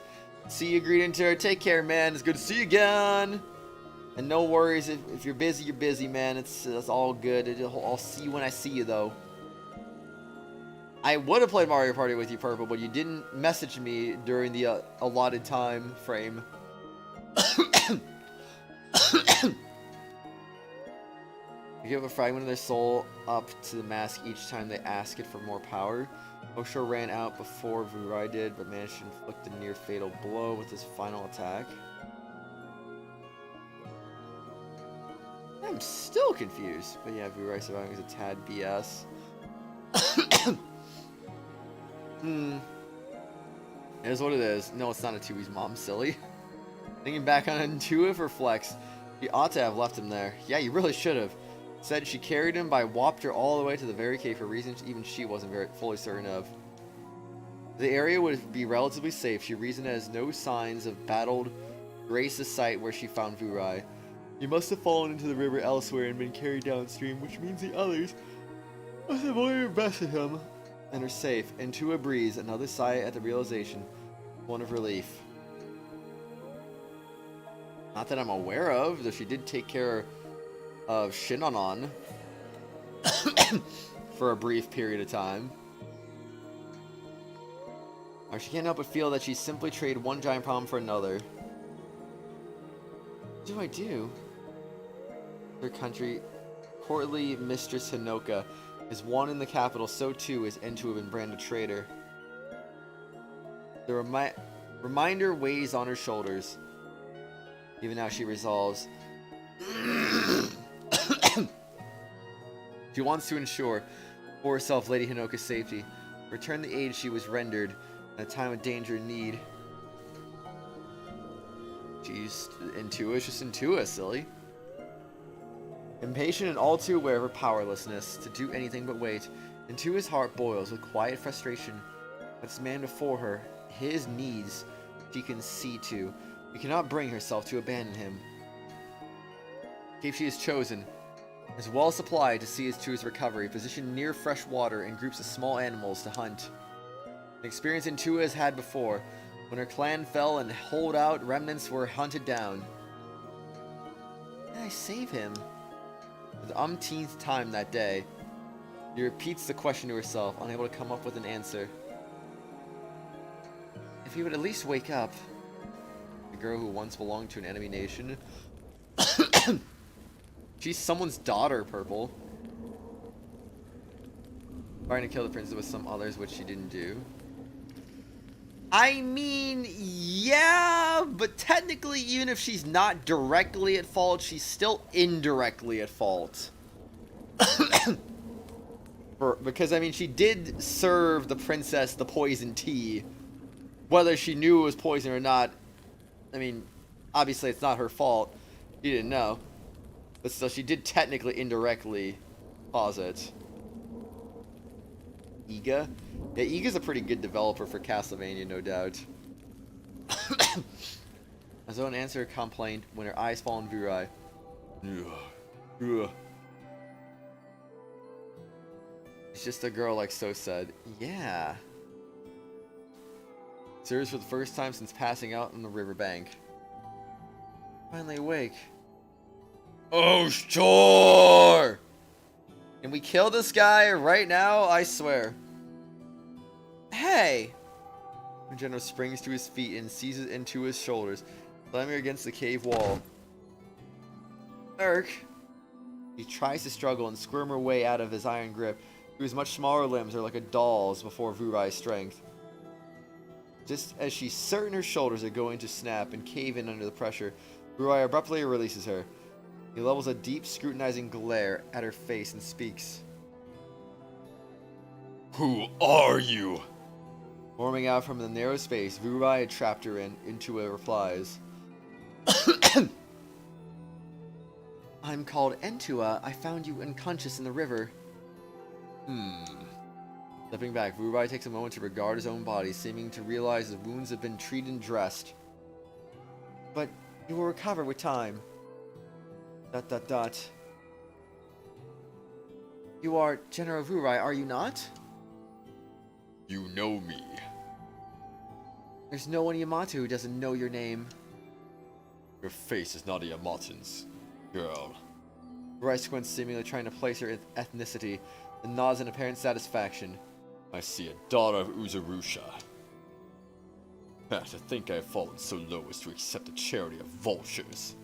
See you, Greedinter. Take care, man. It's good to see you again. And no worries, if you're busy, you're busy, man. That's all good. I'll see you when I see you, though. I would have played Mario Party with you, Purple, but you didn't message me during the allotted time frame. You give a fragment of their soul up to the mask each time they ask it for more power. Oshtor ran out before Urai did, but managed to inflict a near fatal blow with his final attack. I'm still confused. But yeah, Urai surviving is a tad BS. It is what it is. No, it's not a 2B's mom, silly. Thinking back on Intuitive reflects, you ought to have left him there. Yeah, you really should have. Said she carried him by whopped her all the way to the very cave for reasons even she wasn't fully certain of. The area would be relatively safe. She reasoned as no signs of battled grace the site where she found Urai. He must have fallen into the river elsewhere and been carried downstream, which means the others must have only bested him. and are safe. Into a breeze, another sigh at the realization, one of relief. Not that I'm aware of, though she did take care of Shinnonon for a brief period of time. Or she can't help but feel that she simply traded one giant problem for another. What do I do? Her country, courtly Mistress Hinoka, is one in the capital, so too is Entu and branded traitor. The reminder weighs on her shoulders. Even now she resolves. She wants to ensure for herself Lady Hinoka's safety, return the aid she was rendered in a time of danger and need. She's Intui's just Intua, silly. Impatient and all too aware of her powerlessness to do anything but wait, Intua's heart boils with quiet frustration at this man before her, his needs she can see to. She cannot bring herself to abandon him. The cave she has chosen is well supplied to see to his recovery, positioned near fresh water and groups of small animals to hunt. An experience Intua has had before, when her clan fell and holdout remnants were hunted down. Did I save him? For the umpteenth time that day, she repeats the question to herself, unable to come up with an answer. If he would at least wake up. The girl who once belonged to an enemy nation. She's someone's daughter, Purple. Trying to kill the princess with some others, which she didn't do. I mean, yeah, but technically, even if she's not directly at fault, she's still indirectly at fault. Because, I mean, she did serve the princess the poison tea. Whether she knew it was poison or not, I mean, obviously it's not her fault. She didn't know. But still, she did technically indirectly cause it. Iga? Yeah, Iga's a pretty good developer for Castlevania, no doubt. As though an answer complained when her eyes fall on Vurai. It's just a girl, like So said. Yeah. Serious for the first time since passing out on the riverbank. Finally awake. Oshtor! Can we kill this guy right now? I swear. Hey! The general springs to his feet and seizes into his shoulders, slamming against the cave wall. Urk! He tries to struggle and squirm her way out of his iron grip. Whose much smaller limbs are like a doll's before Vurai's strength. Just as she's certain her shoulders are going to snap and cave in under the pressure, Vurai abruptly releases her. He levels a deep, scrutinizing glare at her face and speaks. Who are you? Warming out from the narrow space Vurai had trapped her in, Intua replies. I'm called Entua. I found you unconscious in the river. Stepping back, Vurai takes a moment to regard his own body, seeming to realize his wounds have been treated and dressed. But you will recover with time. ... You are General Vurai, are you not? You know me. There's no one Yamato who doesn't know your name. Your face is not a Yamaton's, girl. Vurai squints, seemingly trying to place her ethnicity, and nods in apparent satisfaction. I see a daughter of Uzurusha. To think I have fallen so low as to accept the charity of vultures.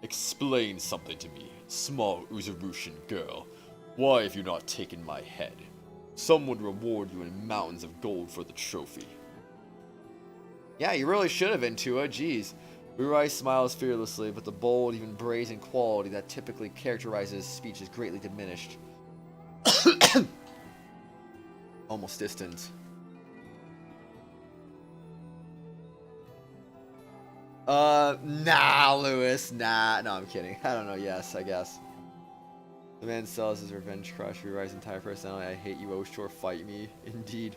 Explain something to me, small Uzurushan girl. Why have you not taken my head? Some would reward you in mountains of gold for the trophy. Yeah, you really should have, Intua, jeez. Vurai smiles fearlessly, but the bold, even brazen quality that typically characterizes his speech is greatly diminished. Almost distant. Nah, Lewis, nah. No, I'm kidding. I don't know, yes, I guess. The man sells his revenge crush, Vurai's entire personality. I hate you, oshtor, fight me. Indeed.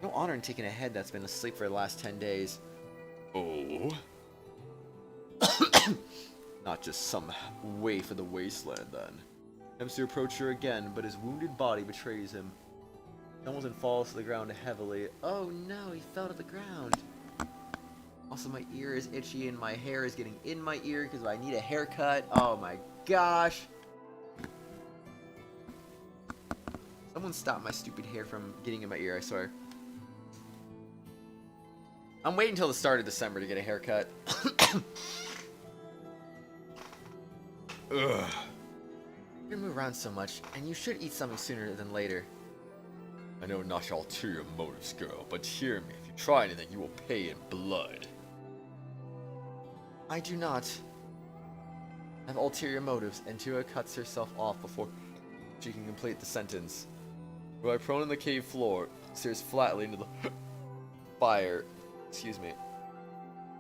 No honor in taking a head that's been asleep for the last 10 days. Oh? Not just some waif of the wasteland, then. Attempts to approach her again, but his wounded body betrays him. Stumbles and falls to the ground heavily. Oh no, he fell to the ground. Also, my ear is itchy and my hair is getting in my ear because I need a haircut. Oh my gosh. Someone stop my stupid hair from getting in my ear, I swear. I'm waiting until the start of December to get a haircut. Ugh. You move around so much, and you should eat something sooner than later. I know not your ulterior motives, girl, but hear me. If you try anything, you will pay in blood. I do not have ulterior motives, and Tua cuts herself off before she can complete the sentence. While prone on the cave floor, stares flatly into the fire. Excuse me.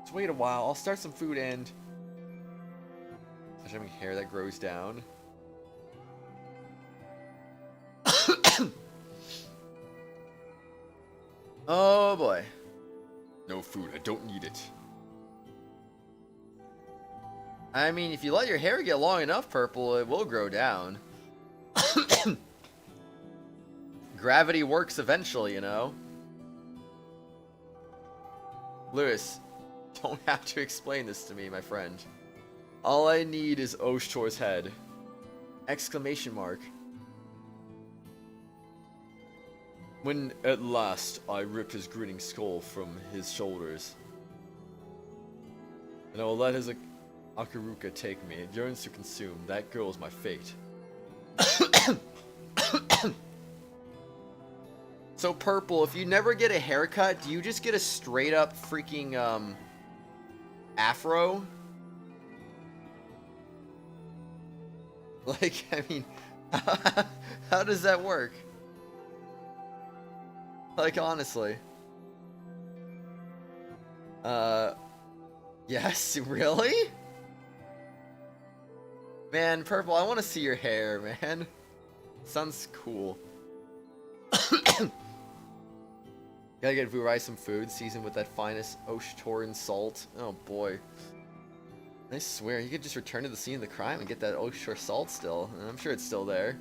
Just wait a while, I'll start some food and... Having hair that grows down. Oh boy. No food, I don't need it. I mean, if you let your hair get long enough, Purple, it will grow down. Gravity works eventually, you know? Lewis, you don't have to explain this to me, my friend. All I need is Oshtor's head. Exclamation mark. When at last I rip his grinning skull from his shoulders, and I will let his Akaruka take me. It yearns to consume. That girl is my fate. So Purple, if you never get a haircut, do you just get a straight up freaking afro? Like, I mean, how does that work? Like, honestly. Yes, really? Man, Purple, I want to see your hair, man. Sounds cool. Gotta get Vurai some food, seasoned with that finest oshtor salt. Oh boy. I swear, you could just return to the scene of the crime and get that oshtor salt still. And I'm sure it's still there.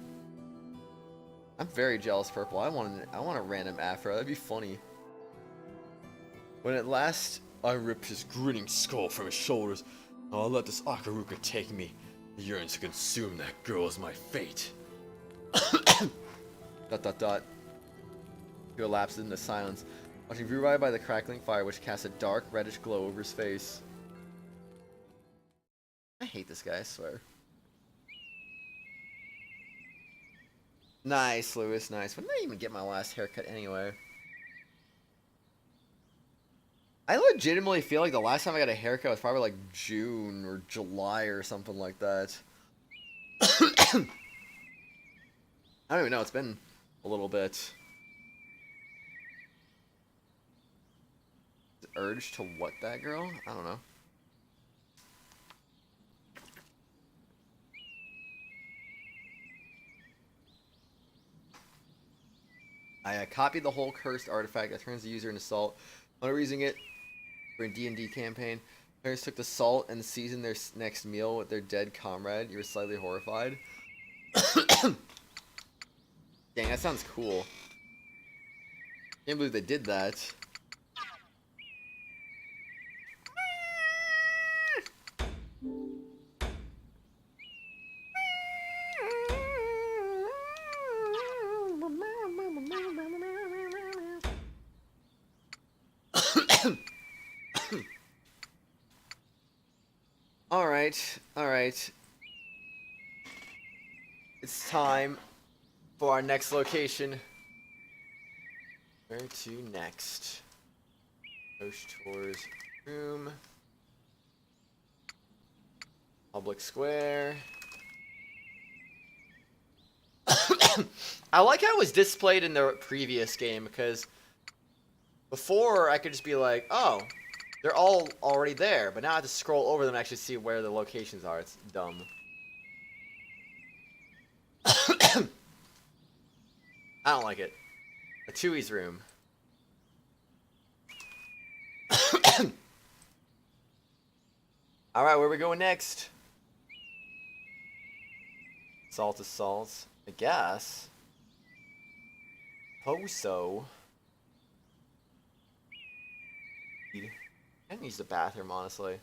I'm very jealous, Purple. I want a random afro. That'd be funny. When at last I rip his grinning skull from his shoulders, I'll let this Akaruka take me. He yearns to consume that girl as my fate. ... He lapses into silence, watching Vurai by the crackling fire, which casts a dark reddish glow over his face. I hate this guy, I swear. Nice, Lewis, nice. When did I even get my last haircut anyway? I legitimately feel like the last time I got a haircut was probably like June or July or something like that. I don't even know, it's been a little bit. Urge to what that girl? I don't know. I copied the whole cursed artifact that turns the user into salt. I'm using it for a D&D campaign. Players took the salt and seasoned their next meal with their dead comrade. You were slightly horrified. Dang, that sounds cool. Can't believe they did that. Alright. It's time for our next location. Where to next? Oshtor's room. Public square. I like how it was displayed in the previous game, because before I could just be like, oh, they're all already there, but now I have to scroll over them and actually see where the locations are. It's dumb. I don't like it. A Tui's room. Alright, where are we going next? Salt is salt, I guess. suppose so. I can use the bathroom, honestly.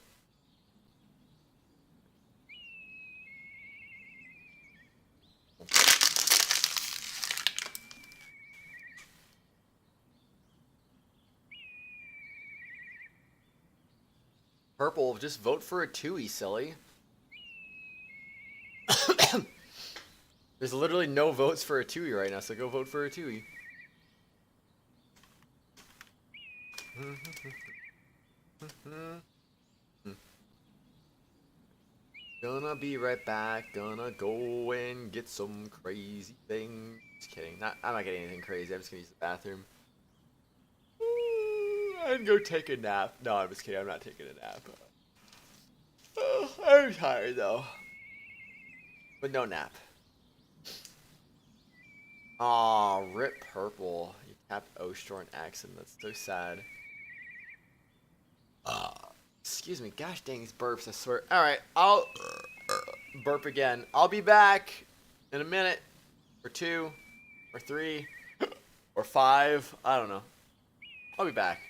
Purple, just vote for a 2E, silly. There's literally no votes for a 2E right now, so go vote for a 2E. Gonna be right back, gonna go and get some crazy things. Just kidding, I'm not getting anything crazy, I'm just gonna use the bathroom. And go take a nap. No, I'm just kidding, I'm not taking a nap. I'm tired though. But no nap. Aw, rip purple. You tapped oshtor and accent, that's so sad. Excuse me, gosh dang these burps, I swear. Alright, I'll burp again. I'll be back in a minute, or 2, or 3, or 5, I don't know. I'll be back.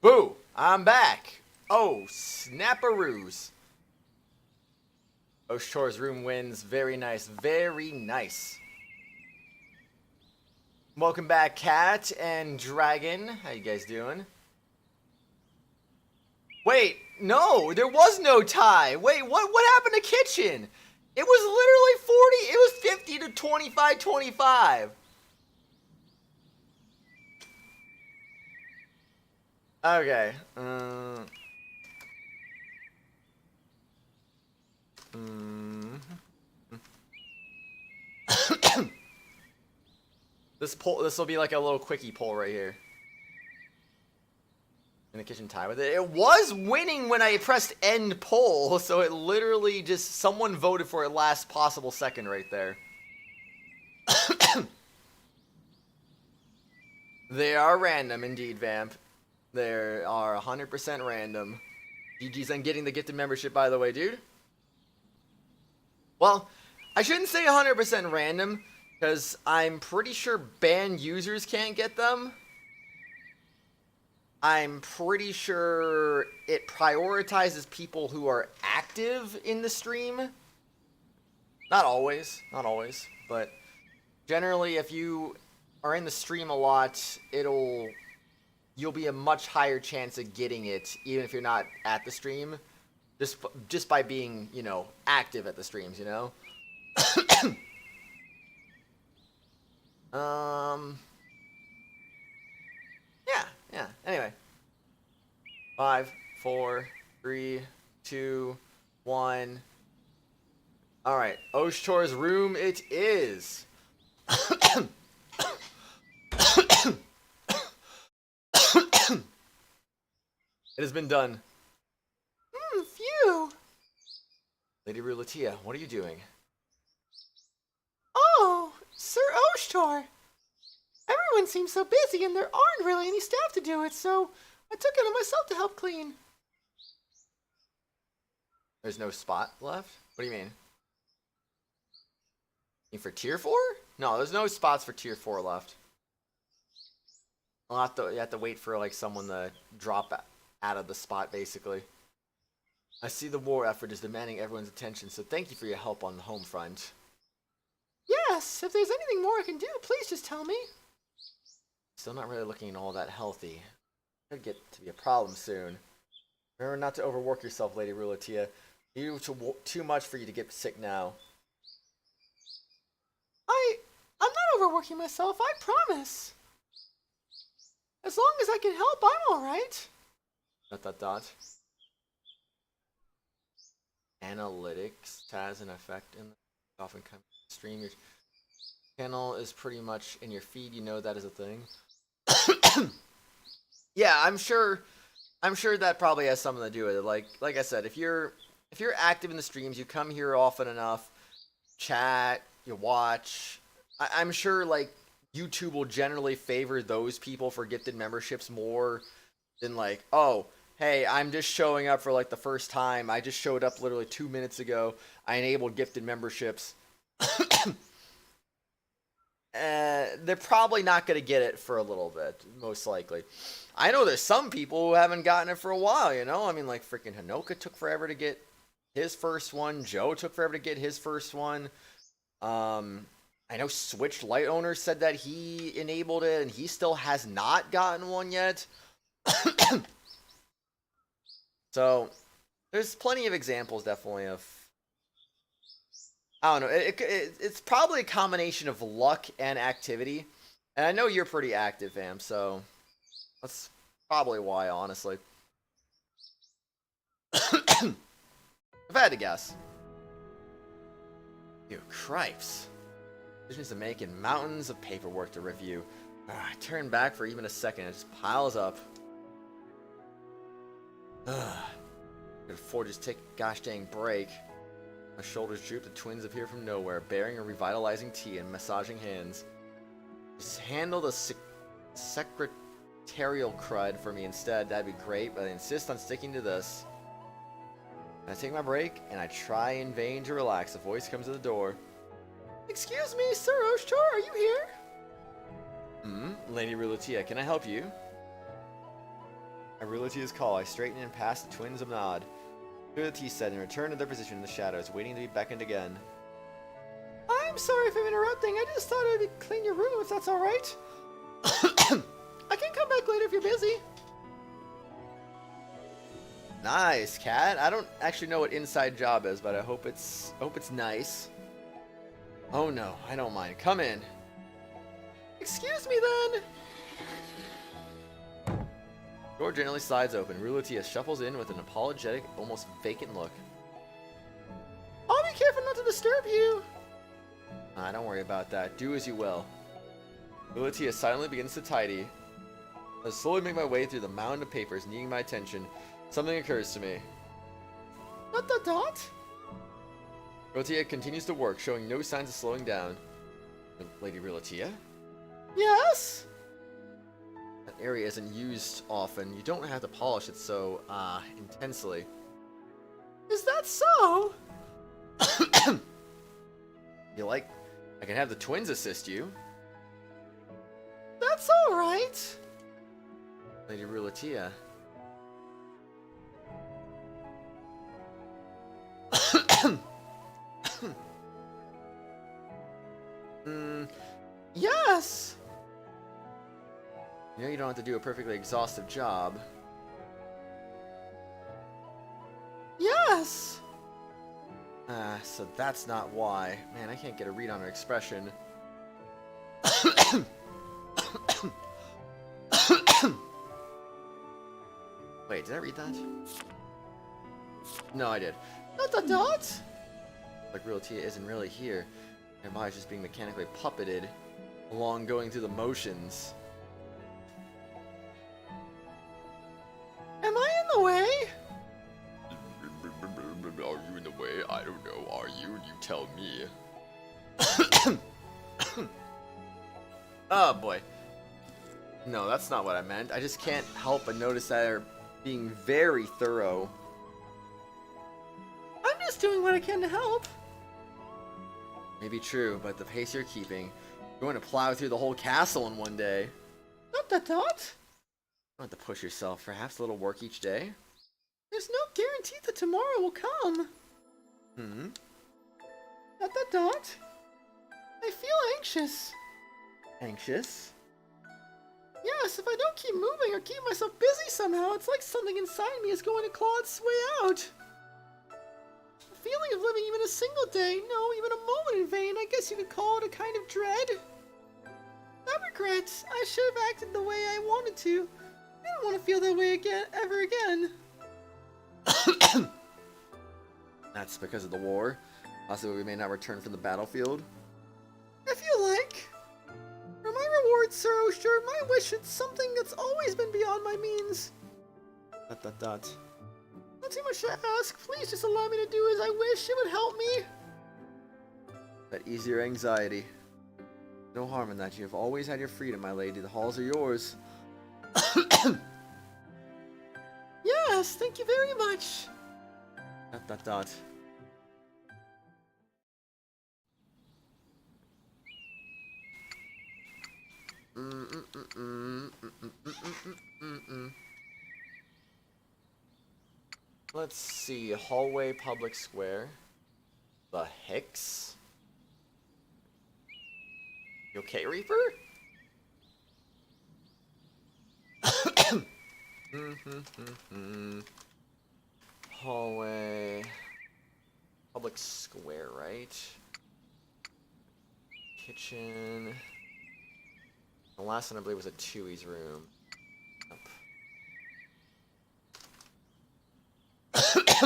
Boo! I'm back! Oh, snapperoos. Oshtor's room wins. Very nice. Very nice. Welcome back, Cat and Dragon. How you guys doing? Wait, no, there was no tie. Wait, what happened to Kitchen? It was literally 40. It was 50 to 25, 25. Okay. This will be like a little quickie poll right here. In the kitchen tie with it. It was winning when I pressed end poll, so it literally just someone voted for it last possible second right there. They are random indeed, Vamp. They are 100% random. GG's on getting the gifted membership, by the way, dude. Well, I shouldn't say 100% random, because I'm pretty sure banned users can't get them. I'm pretty sure it prioritizes people who are active in the stream. Not always, but generally if you are in the stream a lot, you'll be a much higher chance of getting it even if you're not at the stream. Just by being, you know, active at the streams, you know? Yeah. Anyway. 5, 4, 3, 2, 1. Alright. Oshtor's room it is. It has been done. Phew. Lady Rulatia, what are you doing? Oh, Sir Oshtor. Everyone seems so busy and there aren't really any staff to do it, so I took it on myself to help clean. There's no spot left? What do you mean? You mean for tier 4? No, there's no spots for tier 4 left. You have to wait for like someone to drop out of the spot basically. I see the war effort is demanding everyone's attention, so thank you for your help on the home front. Yes, if there's anything more I can do, please just tell me. Still not really looking all that healthy. Could get to be a problem soon. Remember not to overwork yourself, Lady Rulatia. You too much for you to get sick now. I'm not overworking myself, I promise. As long as I can help, I'm alright. ... Analytics has an effect in the often come stream. Your channel is pretty much in your feed, you know that is a thing. Yeah, I'm sure that probably has something to do with it. Like I said, if you're active in the streams, you come here often enough, chat, you watch. I'm sure like YouTube will generally favor those people for gifted memberships more than like, oh, hey, I'm just showing up for like the first time. I just showed up literally 2 minutes ago. I enabled gifted memberships. They're probably not going to get it for a little bit, most likely. I know there's some people who haven't gotten it for a while, you know? I mean, like, freaking Hanoka took forever to get his first one. Joe took forever to get his first one. I know Switch Lite owner said that he enabled it, and he still has not gotten one yet. So, there's plenty of examples, definitely, of... I don't know. It's probably a combination of luck and activity. And I know you're pretty active, fam, so... That's probably why, honestly. If I had to guess. Ew, cripes. Decisions to make and mountains of paperwork to review. I turn back for even a second, it just piles up. Could afford to just take a gosh dang break. My shoulders droop, the twins appear from nowhere, bearing a revitalizing tea and massaging hands. Just handle the secretarial crud for me instead, that'd be great, but I insist on sticking to this. I take my break, and I try in vain to relax. A voice comes to the door. Excuse me, Sir Oshtor, are you here? Lady Rulatia, can I help you? I Rulatia's call. I straighten and pass the twins a nod. Rulatia said and returned to their position in the shadows, waiting to be beckoned again. I'm sorry if I'm interrupting. I just thought I'd clean your room if that's alright. I can come back later if you're busy. Nice, cat. I don't actually know what inside job is, but I hope it's nice. Oh no, I don't mind. Come in. Excuse me then. Door generally slides open. Rulatia shuffles in with an apologetic, almost vacant look. I'll be careful not to disturb you. Don't worry about that. Do as you will. Rulatia silently begins to tidy. As I slowly make my way through the mound of papers needing my attention, something occurs to me. Dot? Rulatia continues to work, showing no signs of slowing down. Lady Rulatia? Yes? That area isn't used often. You don't have to polish it so, intensely. Is that so? You like, I can have the twins assist you. That's alright. Lady Rulatia. Yes. You know you don't have to do a perfectly exhaustive job. Yes. So that's not why. Man, I can't get a read on her expression. Wait, did I read that? No, I did. Dot? Like Rulatia isn't really here. Her mind's just being mechanically puppeted along going through the motions. Am I in the way? Are you in the way? I don't know. Are you? You tell me. Oh boy. No, that's not what I meant. I just can't help but notice that they're being very thorough. I'm just doing what I can to help. Maybe true, but the pace you're keeping, you're going to plow through the whole castle in one day. Dot? You don't have to push yourself. Perhaps a little work each day. There's no guarantee that tomorrow will come. Dot? I feel anxious. Anxious? Yes, if I don't keep moving or keep myself busy somehow, it's like something inside me is going to claw its way out. The feeling of living even a single day, no, even a moment in vain, I guess you could call it a kind of dread. I regret. I should have acted the way I wanted to. I don't want to feel that way again, ever again. That's because of the war. Possibly we may not return from the battlefield. If you like. For my reward, Sir Oshtor, my wish is something that's always been beyond my means. Dot. Not too much to ask. Please just allow me to do as I wish. It would help me. That ease your anxiety. No harm in that. You have always had your freedom, my lady. The halls are yours. Yes, thank you very much. Dot. Let's see. Hallway, public square. The Hicks. You okay, Reaper? Hallway. Public square, right? Kitchen. The last one I believe was a Tui's room. Yep.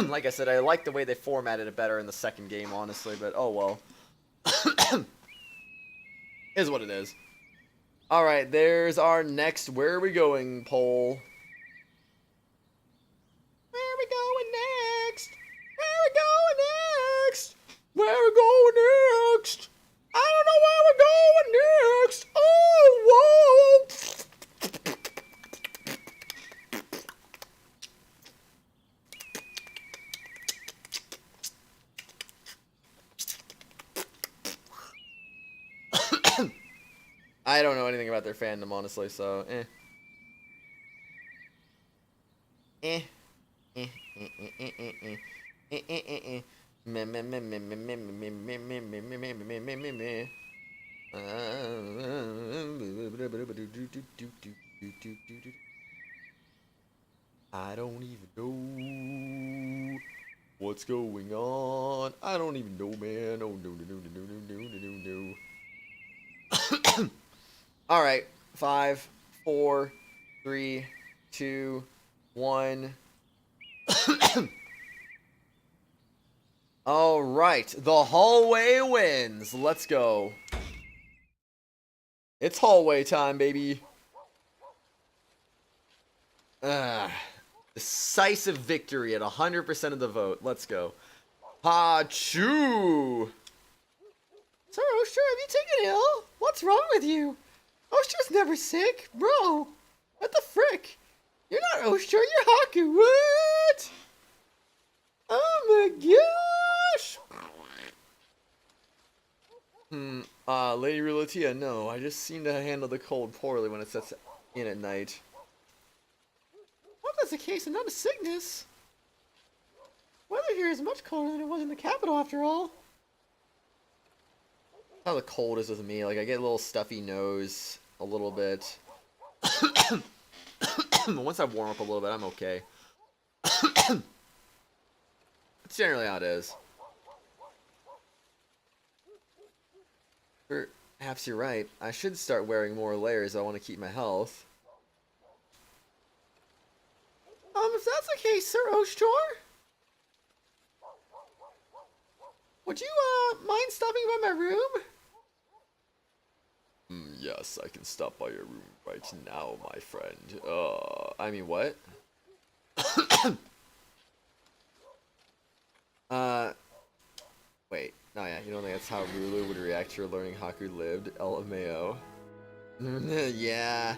Like I said, I like the way they formatted it better in the second game, honestly, but oh well. Is what it is. Alright, there's our next Where Are We Going poll. Where are we going next? Where are we going next? Where are we going next? I don't know where we're going next. Oh, whoa. I don't know anything about their fandom, honestly, so eh. Eh. Eh. Eh. Eh. Eh. Eh. Eh. Eh. Eh. Eh. Eh. Meh, meh, meh, meh, meh, meh, meh, meh, meh, meh, meh, meh, meh, meh, meh, meh. I don't even know what's going on. I don't even know, man. Oh, no, no, no, no, no, no, no, no, no. All right. 5, 4, 3, 2, 1. All right. The hallway wins. Let's go. It's hallway time, baby. Decisive victory at 100% of the vote. Let's go. Ha-choo! Sir Oshtor, have you taken ill? What's wrong with you? Oshtor's never sick. Bro, what the frick? You're not Oshtor, you're Haku. What? Oh my gosh! Lady Rulatia, no. I just seem to handle the cold poorly when it sets in at night. Well, that's the case and not a sickness. Weather here is much colder than it was in the capital, after all. How the cold is with me. Like, I get a little stuffy nose a little bit. Once I warm up a little bit, I'm okay. That's generally how it is. Perhaps you're right. I should start wearing more layers if I want to keep my health. If that's the case, Sir Oshtor, would you, mind stopping by my room? Yes, I can stop by your room right now, my friend. I mean, what? Wait. No, yeah, you don't think that's how Rulu would react to her learning Haku lived? LMAO. Yeah.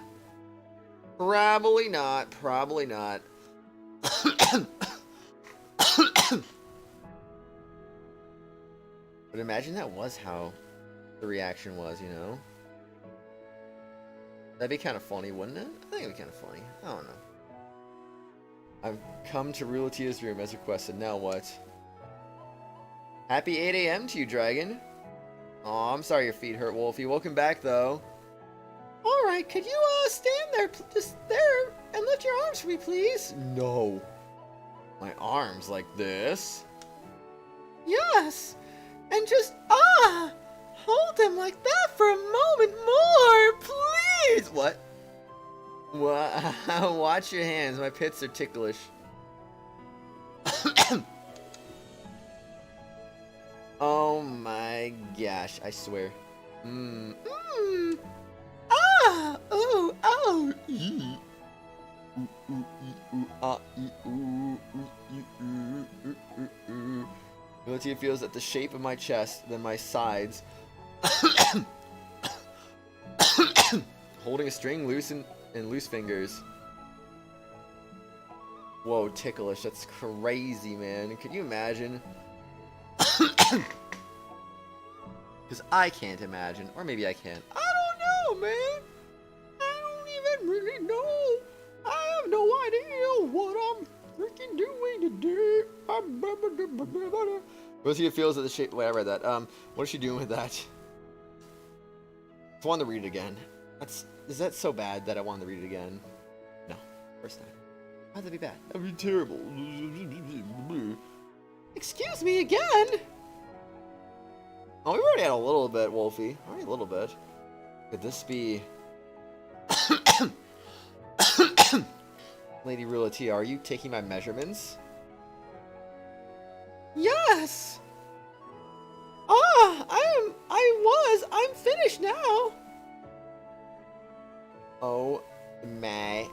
Probably not. Probably not. But imagine that was how the reaction was, you know? That'd be kind of funny, wouldn't it? I think it'd be kind of funny. I don't know. I've come to Rulatia's room as requested. Now what? Happy 8 a.m. to you, Dragon. Aw, I'm sorry your feet hurt, Wolfie. Welcome back, though. Alright, could you, stand there, just there, and lift your arms for me, please? No. My arms like this? Yes! And just, hold them like that for a moment more, please! What? What? Watch your hands. My pits are ticklish. Oh my gosh, I swear. Ooh, oh! Relatia feels at the shape of my chest, then my sides. Holding a string loose in loose fingers. Whoa, ticklish. That's crazy, man. Could you imagine? Because I can't imagine. Or maybe I can. I don't know, man. I don't even really know. I have no idea what I'm freaking doing today. Relatia feels at the shape. Wait, I read that. What is she doing with that? I wanted to read it again. Is that so bad that I wanted to read it again? No. First time. How'd that be bad? That'd be terrible. Excuse me again? Oh, we already had a little bit, Wolfie. Already a little bit. Could this be... Lady Rulatia, are you taking my measurements? Yes! I'm finished now. Oh my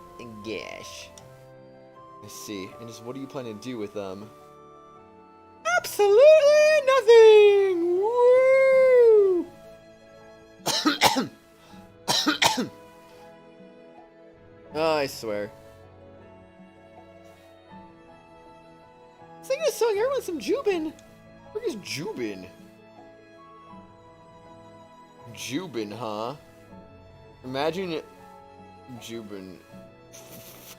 gosh. I see. And just what are you planning to do with them? Absolutely nothing! Woo! Oh, I swear. Sing a song, everyone some Jubin. Where is Jubin? Jubin, huh? Imagine Jubin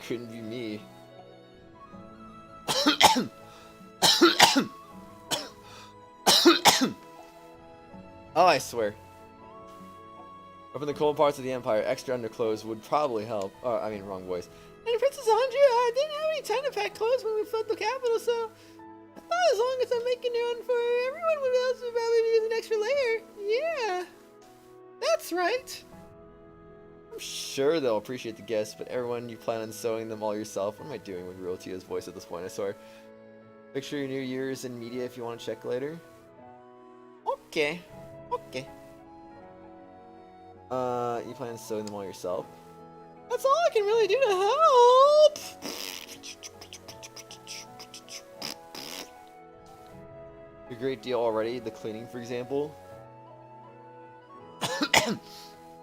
couldn't be me. Oh, I swear. Up in the cold parts of the Empire, extra underclothes would probably help. Oh, I mean, wrong voice. And Princess Andrea, didn't have any time to pack clothes when we fled the capital, so I thought as long as I'm making one for everyone else would probably use an extra layer. Yeah, that's right. I'm sure they'll appreciate the gifts, but everyone, you plan on sewing them all yourself. What am I doing with Real Tia's voice at this point, I swear? Picture your New Year's in media if you want to check later. Okay. Okay. You plan on sewing them all yourself? That's all I can really do to help. A great deal already. The cleaning, for example.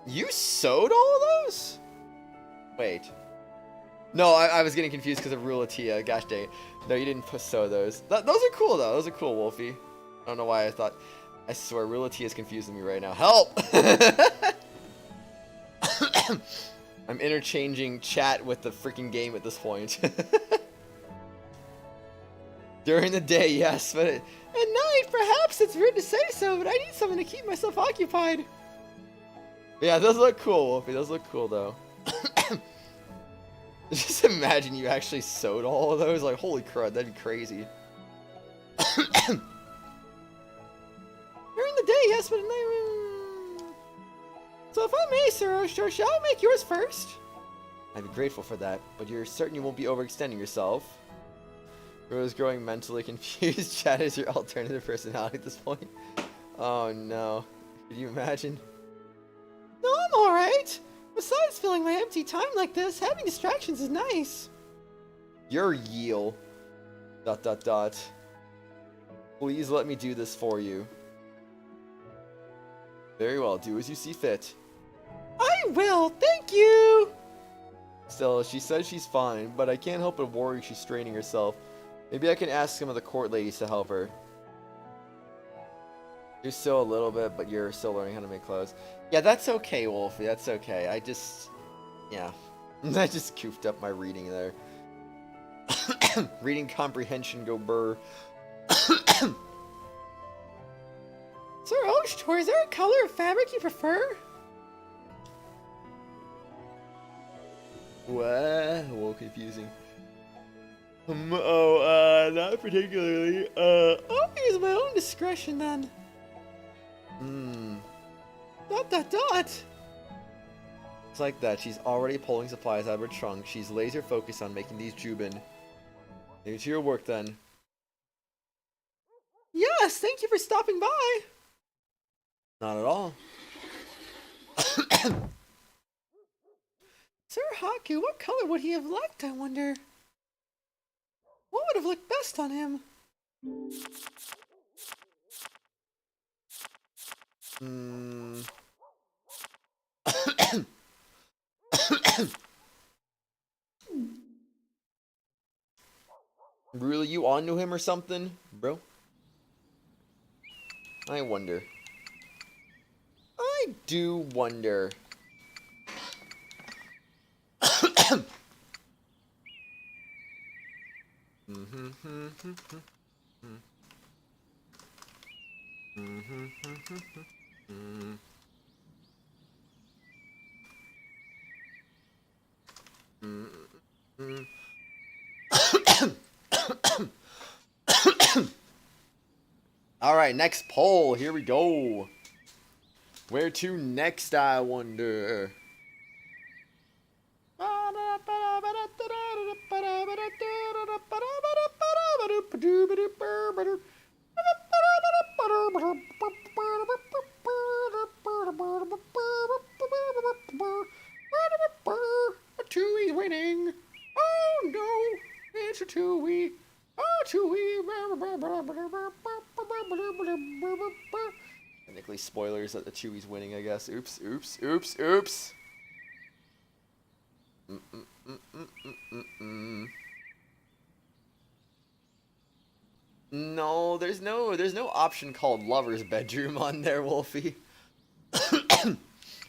You sewed all of those? Wait. No, I was getting confused because of Rulatia. Gosh dang it. No, you didn't sew those. Those are cool, though. Those are cool, Wolfie. I don't know why I thought... I swear, Rulatia is confusing me right now. Help! I'm interchanging chat with the freaking game at this point. During the day, yes, but... At night, perhaps it's rude to say so, but I need something to keep myself occupied. Yeah, those look cool, Wolfie. Those look cool, though. Just imagine you actually sewed all of those. Like, holy crud, that'd be crazy. During the day, yes, but at night... So if I may, Sir Oshtor, shall I make yours first? I'd be grateful for that, but you're certain you won't be overextending yourself? Rose growing mentally confused. Chad is your alternative personality at this point. Oh no. Could you imagine? No, I'm alright. Besides filling my empty time like this, having distractions is nice. You're Yeel. ... Please let me do this for you. Very well, do as you see fit. I will, thank you! Still, she says she's fine, but I can't help but worry she's straining herself. Maybe I can ask some of the court ladies to help her. You're still a little bit, but you're still learning how to make clothes. Yeah, that's okay, Wolfie, that's okay. Yeah. I just goofed up my reading there. Reading comprehension go burr. Sir Oshtor, is there a color of fabric you prefer? What? Well, confusing. Not particularly. I'll use my own discretion then. Hmm. ... It's like that. She's already pulling supplies out of her trunk. She's laser focused on making these Jubin. Leave it to your work then. Yes, thank you for stopping by. Not at all. Sir Haku, what color would he have liked, I wonder? What would have looked best on him? Hmm. Really, you onto him or something, bro? I wonder. I do wonder. Alright, next poll. Here we go. Where to next, I wonder? A Tui winning. Oh no, it's a Tui. Oh, Tui. Technically spoilers that the Chewy's winning, I guess. Oops, oops, oops, oops. No, there's no option called lover's bedroom on there, Wolfie.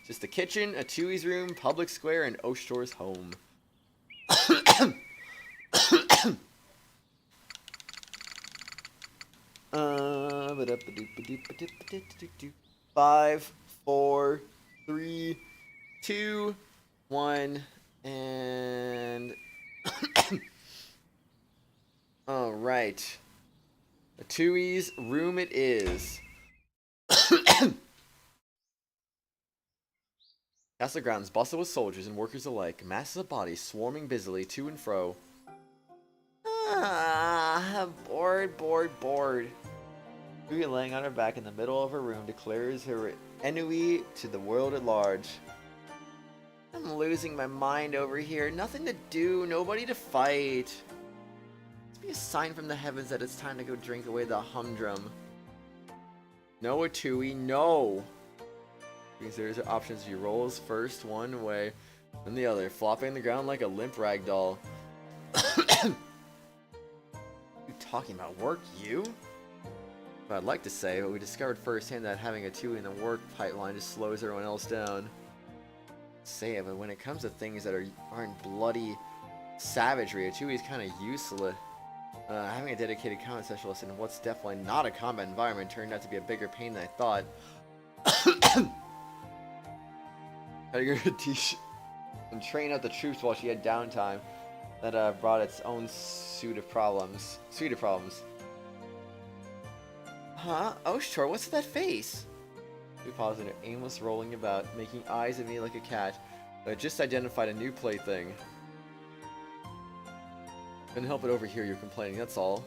Just a kitchen, a Chewy's room, public square, and Oshtor's home. 5, 4, 3, 2, 1, and all right. Tui's room it is. Castle grounds bustle with soldiers and workers alike, masses of bodies swarming busily to and fro. Bored. Tui, laying on her back in the middle of her room, declares her ennui to the world at large. I'm losing my mind over here. Nothing to do, nobody to fight. Must be a sign from the heavens that it's time to go drink away the humdrum. No, Tui, no! Considers her options. She rolls first one way, then the other, flopping on the ground like a limp rag doll. You talking about work, you? But I'd like to say, but we discovered firsthand that having a Tui in the work pipeline just slows everyone else down. Say it, but when it comes to things that aren't bloody savagery, a Tui is kind of useless. Having a dedicated combat specialist in what's definitely not a combat environment turned out to be a bigger pain than I thought. Had to go to teach and train out the troops while she had downtime. That brought its own suite of problems. Huh? Oshtor, what's that face? We paused in her aimless rolling about, making eyes at me like a cat. But I just identified a new plaything. Couldn't help but overhear you complaining, that's all.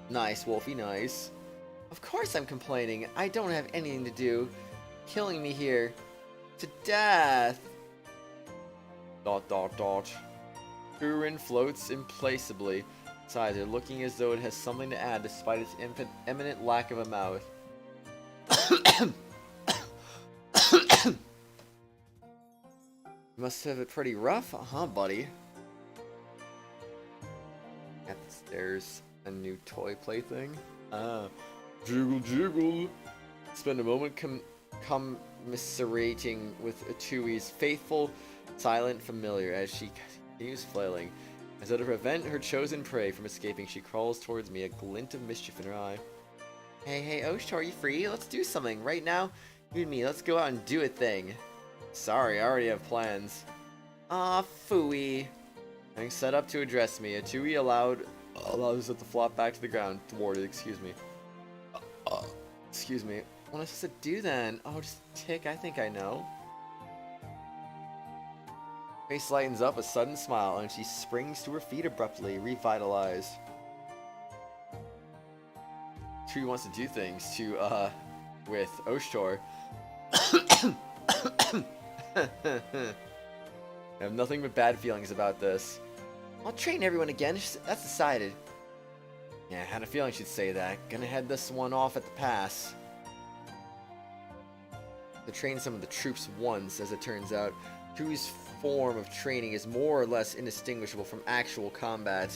Nice, Wolfie, nice. Of course I'm complaining. I don't have anything to do. Killing me here. To death. ... Kurin floats implacably beside her, looking as though it has something to add despite its imminent lack of a mouth. You must have it pretty rough, huh, buddy? At the stairs, a new toy plaything. Jiggle. Spend a moment commiserating with Tui's faithful, silent familiar as she continues flailing. As though to prevent her chosen prey from escaping, she crawls towards me, a glint of mischief in her eye. Hey, Oshtor, are you free? Let's do something. Right now, you and me, let's go out and do a thing. Sorry, I already have plans. Ah, phooey. Having set up to address me, a Tui allows it to flop back to the ground, thwarted, excuse me. Excuse me. What am I supposed to do then? Oh, just tick, I think I know. Face lightens up, a sudden smile, and she springs to her feet abruptly, revitalized. Tui wants to do things with Oshtor. I have nothing but bad feelings about this. I'll train everyone again, that's decided. Yeah, I had a feeling she'd say that. Gonna head this one off at the pass. To train some of the troops once, as it turns out. Tui's form of training is more or less indistinguishable from actual combat.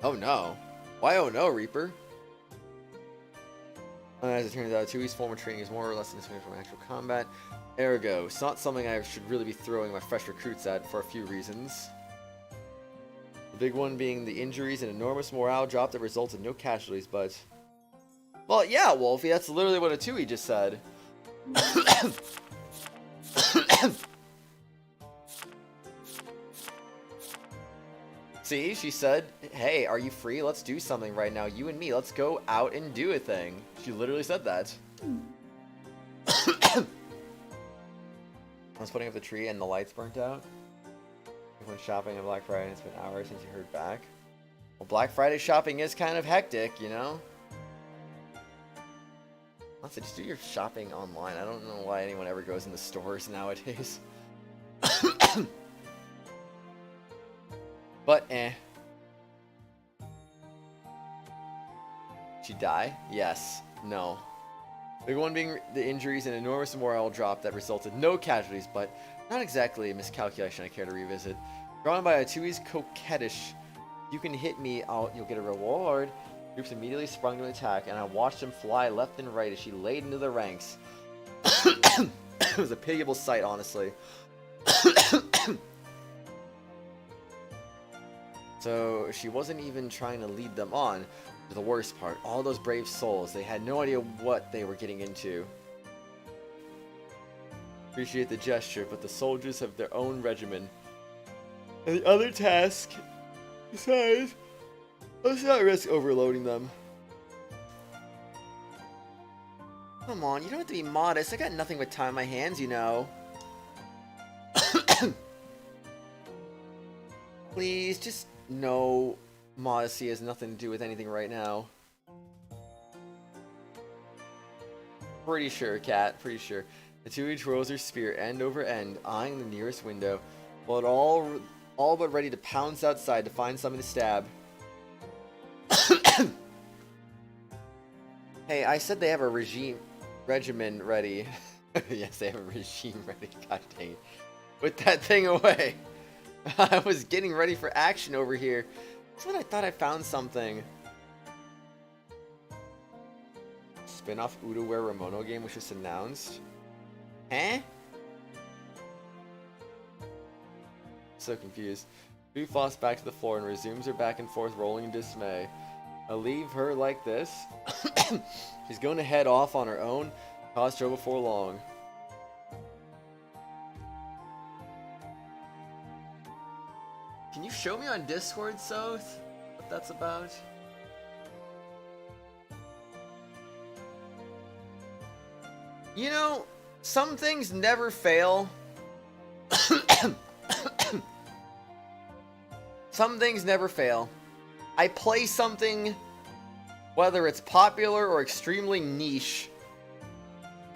Oh no. Why oh no, Reaper? As it turns out, Tui's form of training is more or less indistinguishable from actual combat. Ergo, it's not something I should really be throwing my fresh recruits at for a few reasons. The big one being the injuries and enormous morale drop that results in no casualties, but... Well, yeah, Wolfie, that's literally what a Tui just said. See, she said, hey, are you free? Let's do something right now. You and me, let's go out and do a thing. She literally said that. I was putting up the tree and the lights burnt out. I went shopping on Black Friday and it's been hours since you heard back. Well, Black Friday shopping is kind of hectic, you know? Honestly, just do your shopping online. I don't know why anyone ever goes in the stores nowadays. But, She die? Yes. No. Big one being the injuries and enormous morale drop that resulted no casualties, but not exactly a miscalculation I care to revisit. Drawn by a Tui's coquettish, you can hit me, you'll get a reward. Troops immediately sprung to attack, and I watched them fly left and right as she laid into the ranks. It was a pitiable sight, honestly. So she wasn't even trying to lead them on to the worst part. All those brave souls, they had no idea what they were getting into. Appreciate the gesture, but the soldiers have their own regimen. And the other task, besides, let's not risk overloading them. Come on, you don't have to be modest. I got nothing but time on my hands, you know. Please, just know modesty has nothing to do with anything right now. Pretty sure, Cat. Pretty sure. The two each rolls her spear end over end, eyeing the nearest window, while it all but ready to pounce outside to find something to stab. Hey, I said they have a regimen ready. Yes, they have a regime ready. God dang it. Put that thing away. I was getting ready for action over here. That's when I thought I found something. Spin-off Utawarerumono game was just announced. Huh? So confused. Sue flops back to the floor and resumes her back and forth rolling in dismay. I leave her like this. She's going to head off on her own. Cause trouble before long. Can you show me on Discord, Soth, what that's about? You know, some things never fail. Some things never fail. I play something, whether it's popular or extremely niche,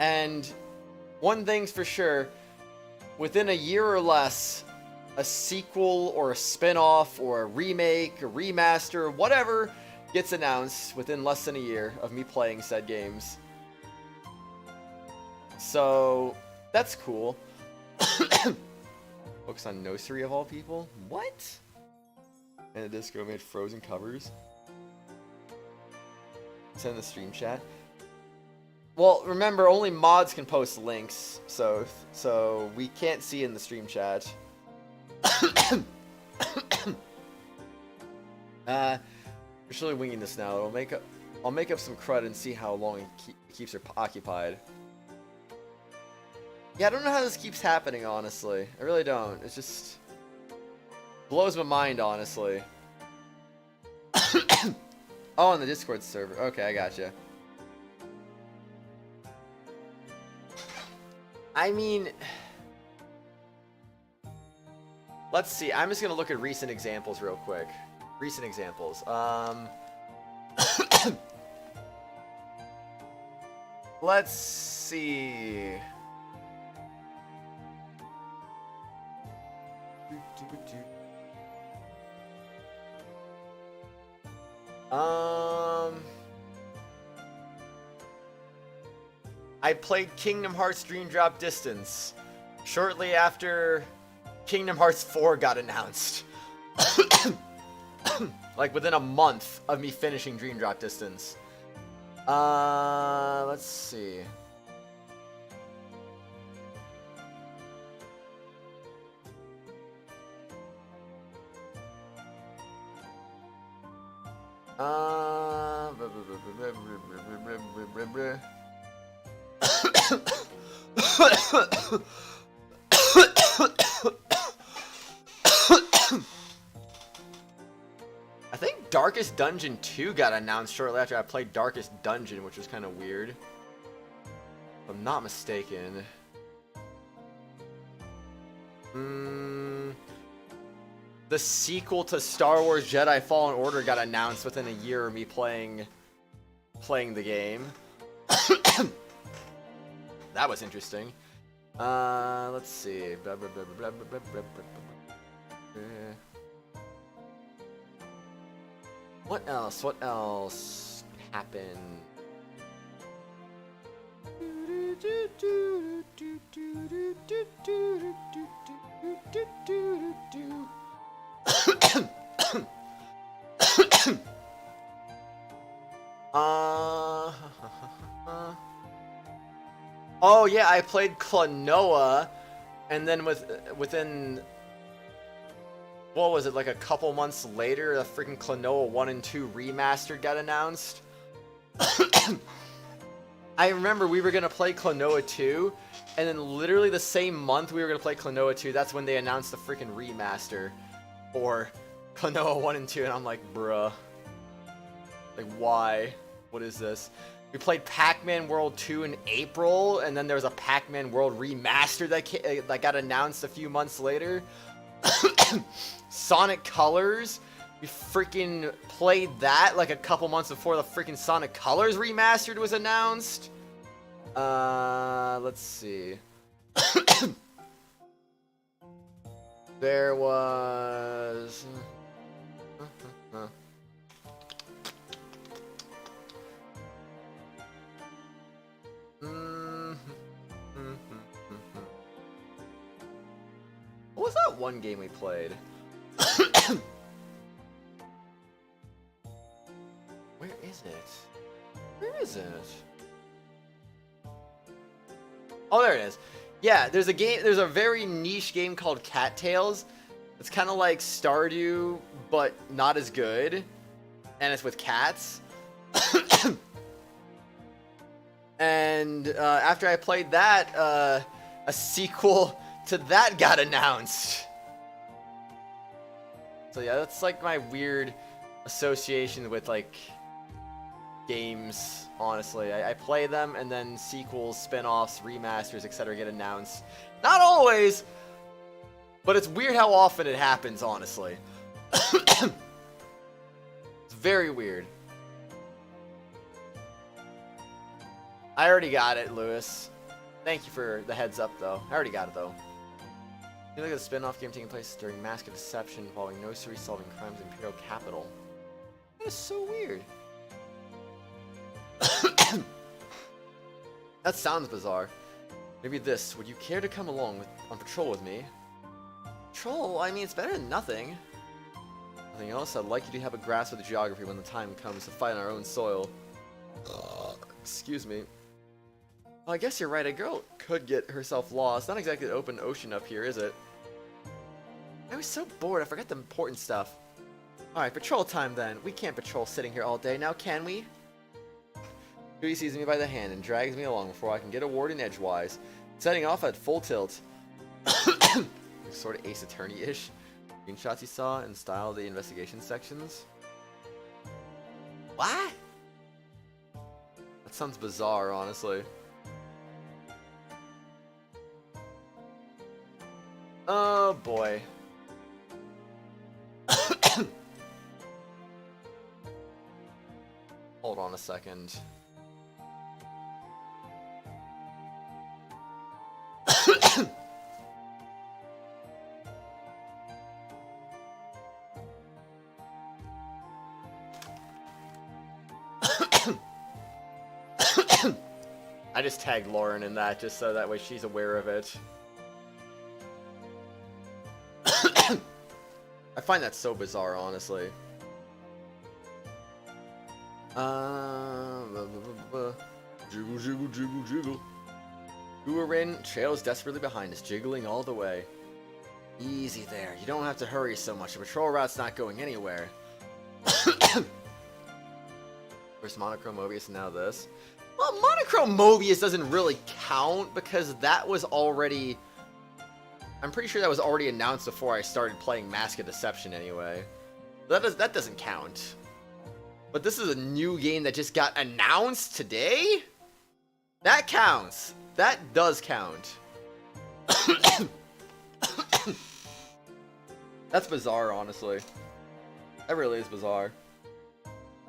and one thing's for sure, within a year or less, a sequel or a spin-off or a remake, a remaster, whatever gets announced within less than a year of me playing said games. So, that's cool. Focus on nursery of all people? What? And the disco made frozen covers? Send the stream chat. Well, remember, only mods can post links, so we can't see in the stream chat. We're surely winging this now. I'll make up some crud and see how long it keeps her occupied. Yeah, I don't know how this keeps happening, honestly. I really don't. It just blows my mind, honestly. Oh, on the Discord server. Okay, I gotcha. I mean, let's see. I'm just gonna look at recent examples real quick. Recent examples. Let's see. I played Kingdom Hearts Dream Drop Distance shortly after Kingdom Hearts 4 got announced. Like within a month of me finishing Dream Drop Distance. Let's see. I think Darkest Dungeon 2 got announced shortly after I played Darkest Dungeon, which was kind of weird. If I'm not mistaken. The sequel to Star Wars Jedi Fallen Order got announced within a year of me playing the game. That was interesting. Let's see. What else? What else happened? Oh yeah, I played Klonoa, and then within what was it, like a couple months later, the freaking Klonoa 1 and 2 remastered got announced. I remember we were gonna play Klonoa 2, and then literally the same month we were gonna play Klonoa 2, that's when they announced the freaking remaster for Klonoa 1 and 2, and I'm like, bruh. Like, why? What is this? We played Pac-Man World 2 in April, and then there was a Pac-Man World remaster that got announced a few months later. Sonic Colors, we freaking played that like a couple months before the freaking Sonic Colors remastered was announced. Let's see. There was... What was that one game we played? Where is it? Where is it? Oh, there it is. Yeah, there's a very niche game called Cattails. It's kind of like Stardew, but not as good. And it's with cats. And after I played that, a sequel to that got announced. So yeah, that's like my weird association with like games, honestly. I play them and then sequels, spin-offs, remasters, etc. get announced. Not always, but it's weird how often it happens, honestly. It's very weird. I already got it, Lewis. Thank you for the heads up, though. I already got it, though. You look at the spin-off game taking place during Mask of Deception involving Nosuri solving crimes in Imperial Capital. That is so weird. That sounds bizarre. Maybe this. Would you care to come along on patrol with me? Patrol? I mean, it's better than nothing. Nothing else? I'd like you to have a grasp of the geography when the time comes to fight on our own soil. Excuse me. Well, I guess you're right. A girl could get herself lost. Not exactly an open ocean up here, is it? I was so bored. I forgot the important stuff. Alright, patrol time then. We can't patrol sitting here all day now, can we? Huey sees me by the hand and drags me along before I can get a word in edgewise. Setting off at full tilt. Sort of Ace Attorney-ish. Screenshots he saw and style of the investigation sections. What? That sounds bizarre, honestly. Oh boy. Hold on a second. I just tagged Lauren in that just so that way she's aware of it. I find that so bizarre, honestly. Jiggle, jiggle, jiggle, jiggle. Uarin trails desperately behind us, jiggling all the way. Easy there. You don't have to hurry so much. The patrol route's not going anywhere. First Monochrome Mobius and now this. Well, Monochrome Mobius doesn't really count because that was already... I'm pretty sure that was already announced before I started playing Mask of Deception anyway. That doesn't count. But this is a new game that just got announced today? That counts. That does count. That's bizarre, honestly. That really is bizarre.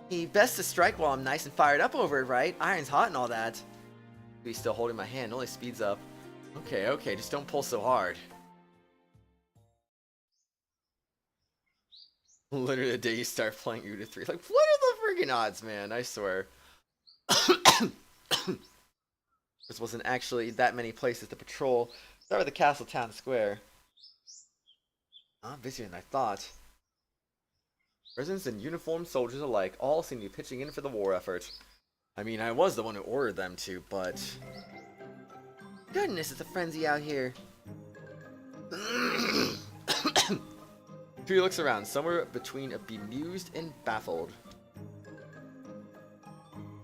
Hey, best to strike while I'm nice and fired up over it, right? Iron's hot and all that. He's still holding my hand, only speeds up. Okay, just don't pull so hard. Literally the day you start playing Uta 3. Like, what are the freaking odds, man? I swear. This wasn't actually that many places to patrol. Start with the castle town square. I'm busier than I thought. Residents and uniformed soldiers alike all seem to be pitching in for the war effort. I mean, I was the one who ordered them to, but... Goodness, it's a frenzy out here. Chewie looks around, somewhere between bemused and baffled.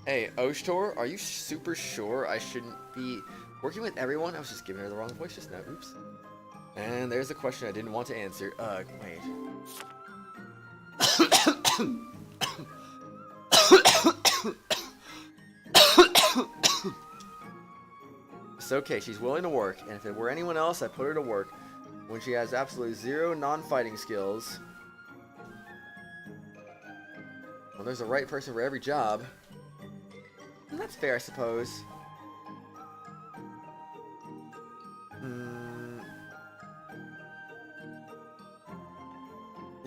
Hey, Oshtor, are you super sure I shouldn't be working with everyone? I was just giving her the wrong voice just now. Oops. And there's a question I didn't want to answer. Wait. It's okay, she's willing to work, and if it were anyone else, I'd put her to work. When she has absolutely zero non-fighting skills. Well, there's a right person for every job. And that's fair, I suppose.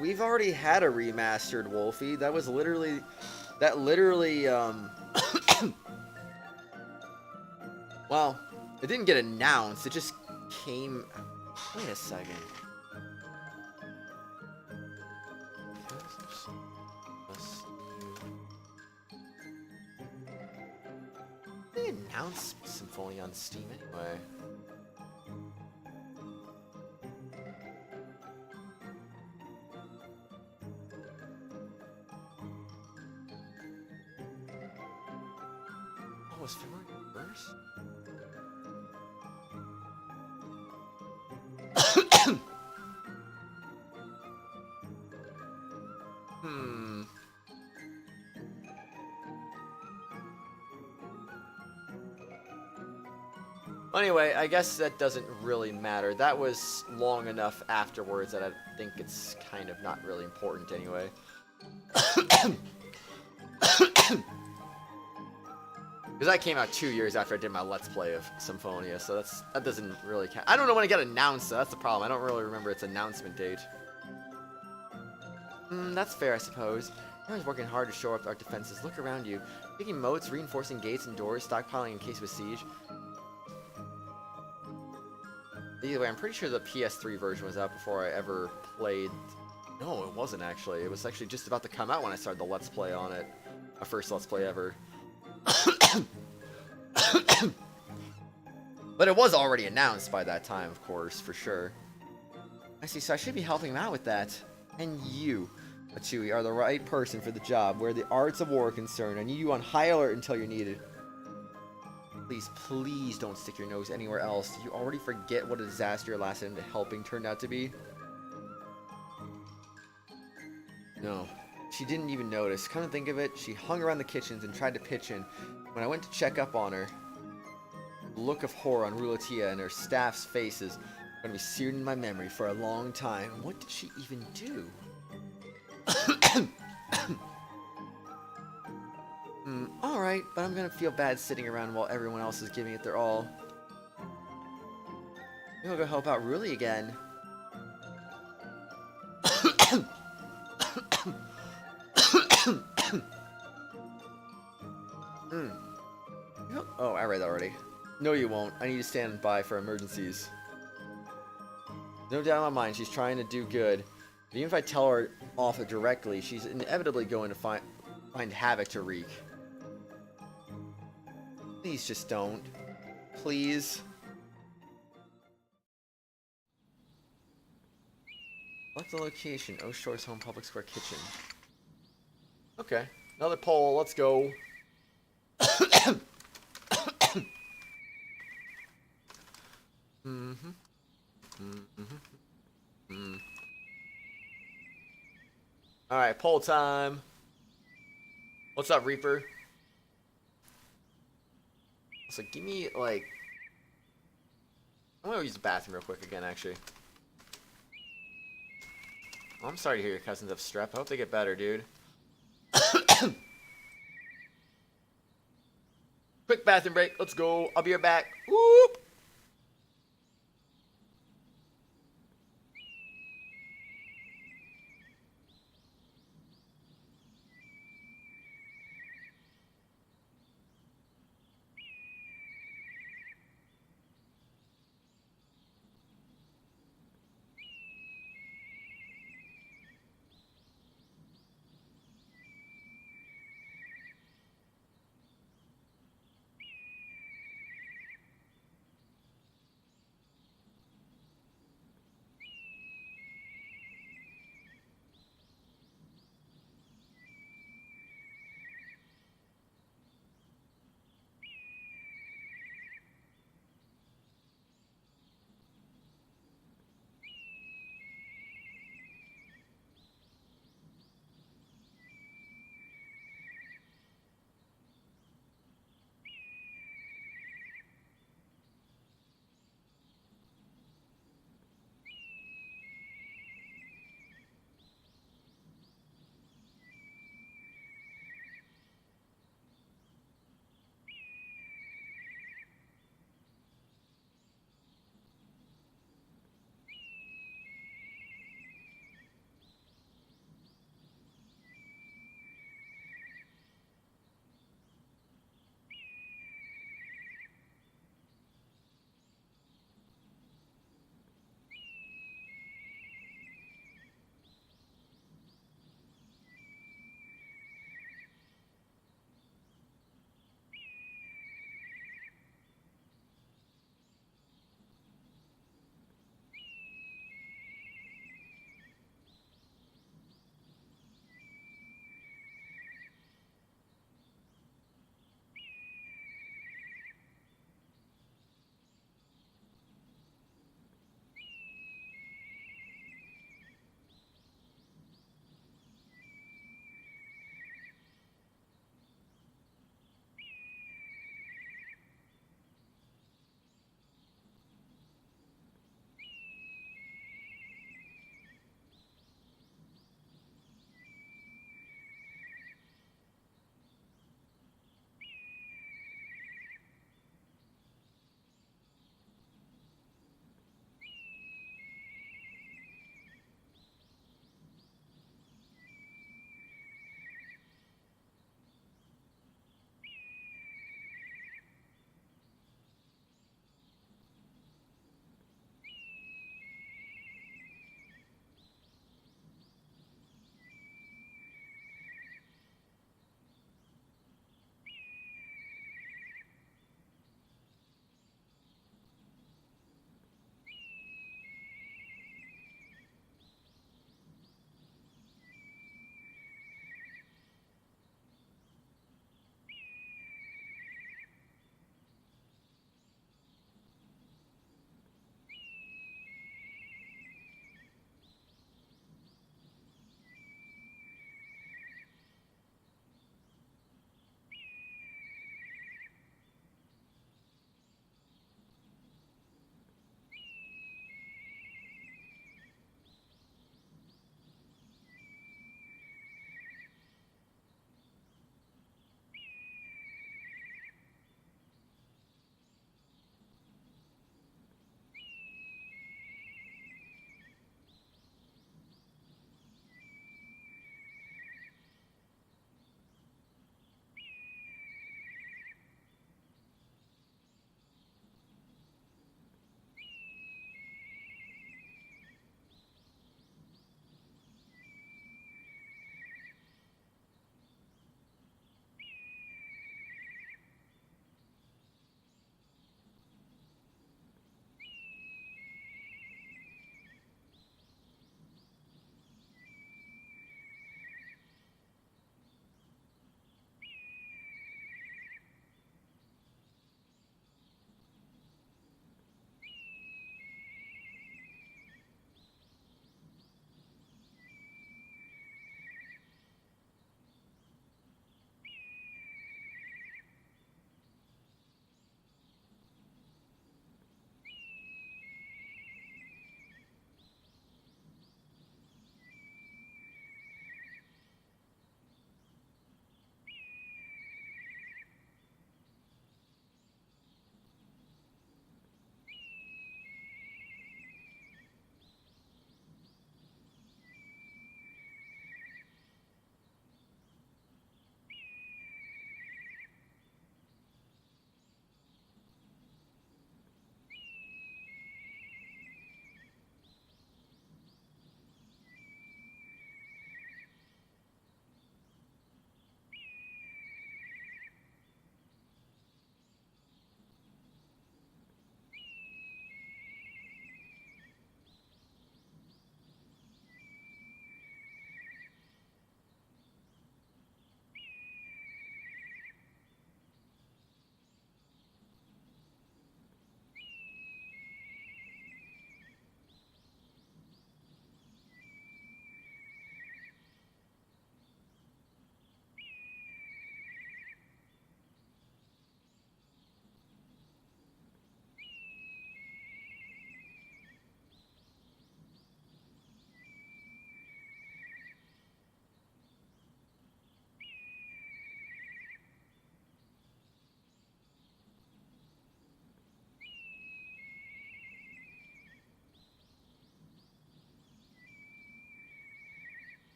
We've already had a remastered Wolfie. That was literally... Well, it didn't get announced. It just came... Wait a second. They announced Symphony on Steam anyway. Oh, it was February 1st? Anyway, I guess that doesn't really matter. That was long enough afterwards that I think it's kind of not really important anyway. Because that came out 2 years after I did my Let's Play of Symphonia, so that doesn't really count. I don't know when it got announced, though. That's the problem. I don't really remember its announcement date. That's fair, I suppose. Everyone's working hard to shore up our defenses. Look around you. Making moats, reinforcing gates and doors, stockpiling in case of a siege. Either way, I'm pretty sure the PS3 version was out before I ever played... No, it wasn't actually. It was actually just about to come out when I started the Let's Play on it. My first Let's Play ever. But it was already announced by that time, of course, for sure. I see, so I should be helping him out with that. And you, Matsui, are the right person for the job. Where the arts of war are concerned, I need you on high alert until you're needed. Please, please don't stick your nose anywhere else. Did you already forget what a disaster your last attempt at helping turned out to be? No. She didn't even notice. Come to think of it, she hung around the kitchens and tried to pitch in. When I went to check up on her, the look of horror on Rulatia and her staff's faces are going to be seared in my memory for a long time. What did she even do? Alright, but I'm gonna feel bad sitting around while everyone else is giving it their all. Maybe I'll go help out Ruli again. Oh, I read that already. No, you won't. I need to stand by for emergencies. No doubt in my mind, she's trying to do good. But even if I tell her off directly, she's inevitably going to find havoc to wreak. Please just don't. Please. Select the location. Oshtor's home public square kitchen. Okay. Another poll. Let's go. Alright, poll time. What's up, Reaper? So give me, like... I'm gonna use the bathroom real quick again, actually. Oh, I'm sorry to hear your cousins have strep. I hope they get better, dude. Quick bathroom break. Let's go. I'll be right back. Whoop!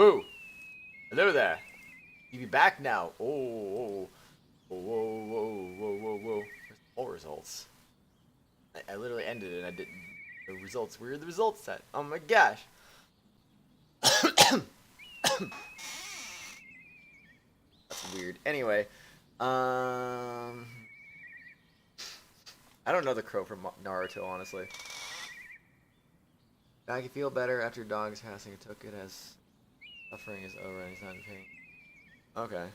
Boo! Hello there. You be back now. Oh, whoa, whoa, whoa, whoa, whoa, whoa, whoa. Where's the poll results? I literally ended it and I didn't. The results. Where are the results at? Oh my gosh. That's weird. Anyway, I don't know the crow from Naruto, honestly. I can feel better after dog's passing. I took it as suffering is over and he's not in pain. Okay.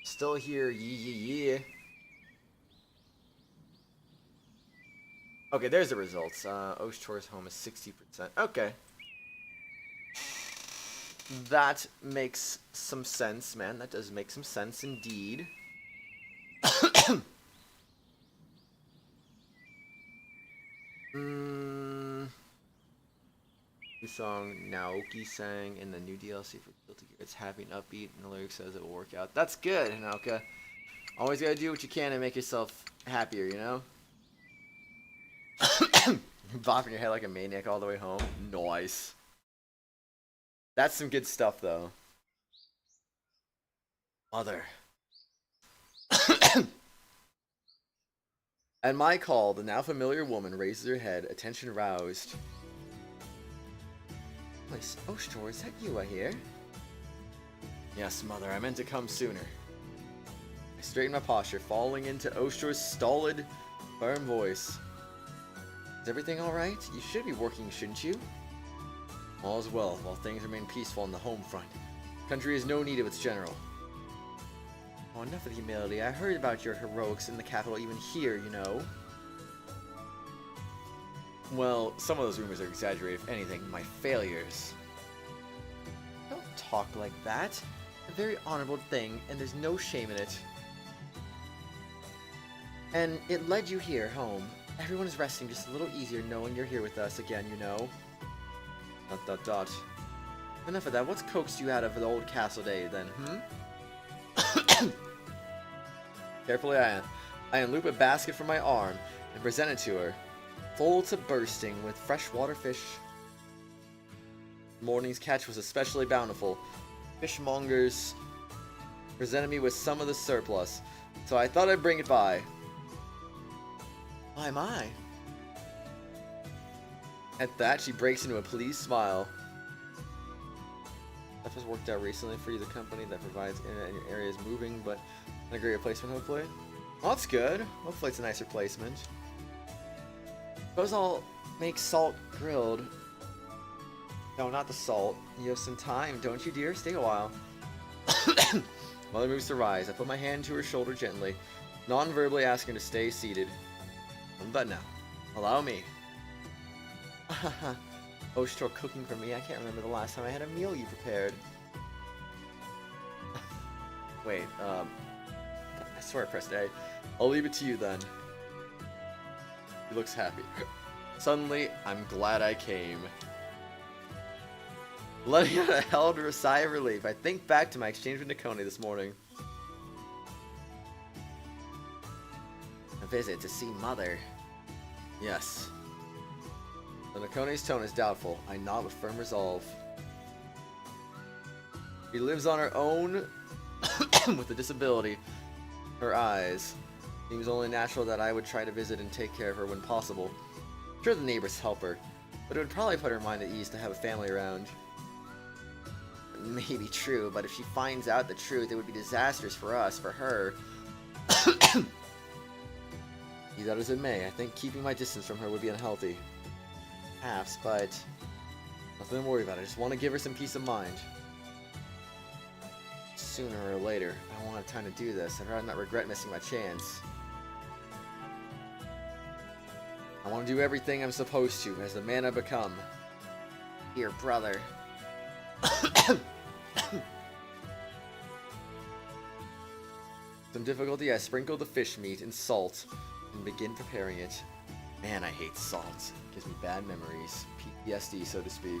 Still here, yeah. Okay, there's the results. Oshtor's home is 60%. Okay. That makes some sense, man. That does make some sense indeed. The song Naoki sang in the new DLC for Guilty Gear. It's happy and upbeat, and the lyric says it will work out. That's good, Naoka. Always gotta do what you can to make yourself happier, you know? Bopping your head like a maniac all the way home. Nice. That's some good stuff, though. Mother. At my call, the now familiar woman raises her head, attention roused. Oshtor, is that you I hear? Yes, Mother, I meant to come sooner. I straighten my posture, falling into Oshtor's stolid, firm voice. Is everything alright? You should be working, shouldn't you? All is well, while things remain peaceful on the home front. The country has no need of its general. Oh, enough of the humility. I heard about your heroics in the capital, even here, you know. Well, some of those rumors are exaggerated, if anything. My failures. Don't talk like that. A very honorable thing, and there's no shame in it. And it led you here, home. Everyone is resting just a little easier knowing you're here with us again, you know. ... Enough of that. What's coaxed you out of the old castle day, then, Carefully I unloop a basket from my arm and present it to her, full to bursting with freshwater fish. The morning's catch was especially bountiful. Fishmongers presented me with some of the surplus, so I thought I'd bring it by. My. At that, she breaks into a pleased smile. Stuff has worked out recently for you, the company that provides internet in your area is moving, but a great replacement, hopefully. Well, that's good. Hopefully it's a nice replacement. Suppose I'll make salt grilled. No, not the salt. You have some time, don't you, dear? Stay a while. Mother moves to rise. I put my hand to her shoulder gently, non-verbally asking her to stay seated. But now, allow me. Oshtor cooking for me. I can't remember the last time I had a meal you prepared. Wait, I swear I pressed A. I'll leave it to you then. He looks happy. Suddenly, I'm glad I came. Letting out a held sigh of relief, I think back to my exchange with Nakone this morning. A visit to see Mother. Yes. The Nakone's tone is doubtful. I nod with firm resolve. She lives on her own with a disability. Her eyes. Seems only natural that I would try to visit and take care of her when possible. I'm sure the neighbors help her, but it would probably put her mind at ease to have a family around. It may be true, but if she finds out the truth, it would be disastrous for us, for her. Be that as it may, I think keeping my distance from her would be unhealthy. Perhaps, but nothing to worry about. I just want to give her some peace of mind. Sooner or later, I won't have time to do this. I'd rather not regret missing my chance. I want to do everything I'm supposed to, as the man I become. Dear brother. Some difficulty, I sprinkle the fish meat in salt and begin preparing it. Man, I hate salt. It gives me bad memories. PTSD, so to speak.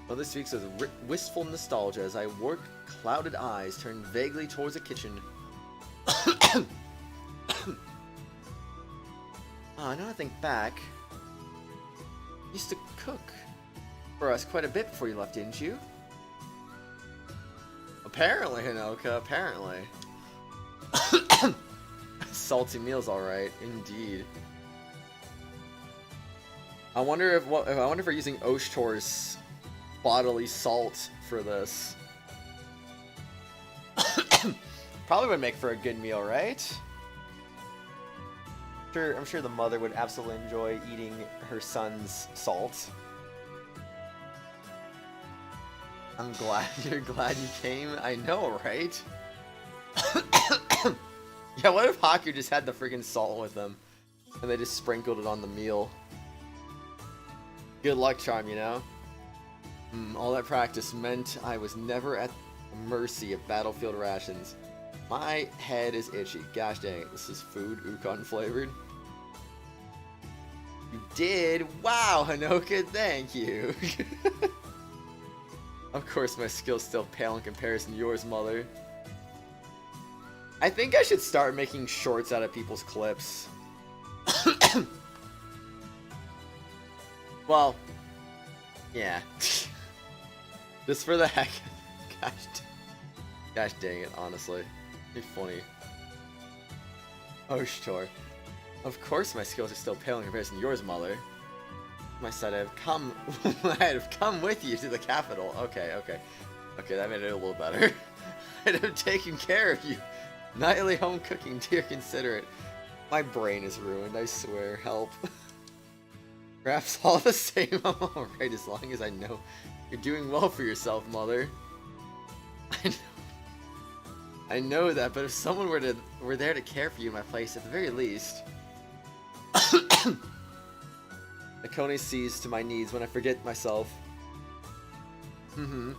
Mother speaks with wistful nostalgia as I work clouded eyes turn vaguely towards the kitchen. Now I think back. You used to cook for us quite a bit before you left, didn't you? Apparently, Hinoka, apparently. Salty meals, alright, indeed. I wonder if we're using Oshtor's bodily salt for this. Probably would make for a good meal, right? I'm sure the mother would absolutely enjoy eating her son's salt. I'm glad you're glad you came. I know, right? Yeah, what if Haku just had the freaking salt with them and they just sprinkled it on the meal? Good luck charm, you know? All that practice meant I was never at the mercy of battlefield rations. My head is itchy. Gosh dang it, this is food Ukon flavored. You did? Wow, Hinoka, thank you. Of course my skills still pale in comparison to yours, mother. I think I should start making shorts out of people's clips. Well, yeah. Just for the heck. Gosh dang it, honestly. You're funny. Oshtor. Of course my skills are still pale in comparison to yours, mother. I said I'd have come with you to the capital. Okay, that made it a little better. I'd have taken care of you. Nightly home cooking, dear, consider it. My brain is ruined, I swear, help. Perhaps all the same, I'm alright as long as I know you're doing well for yourself, mother. I know that, but if someone were there to care for you in my place, at the very least. Akone sees to my needs when I forget myself. I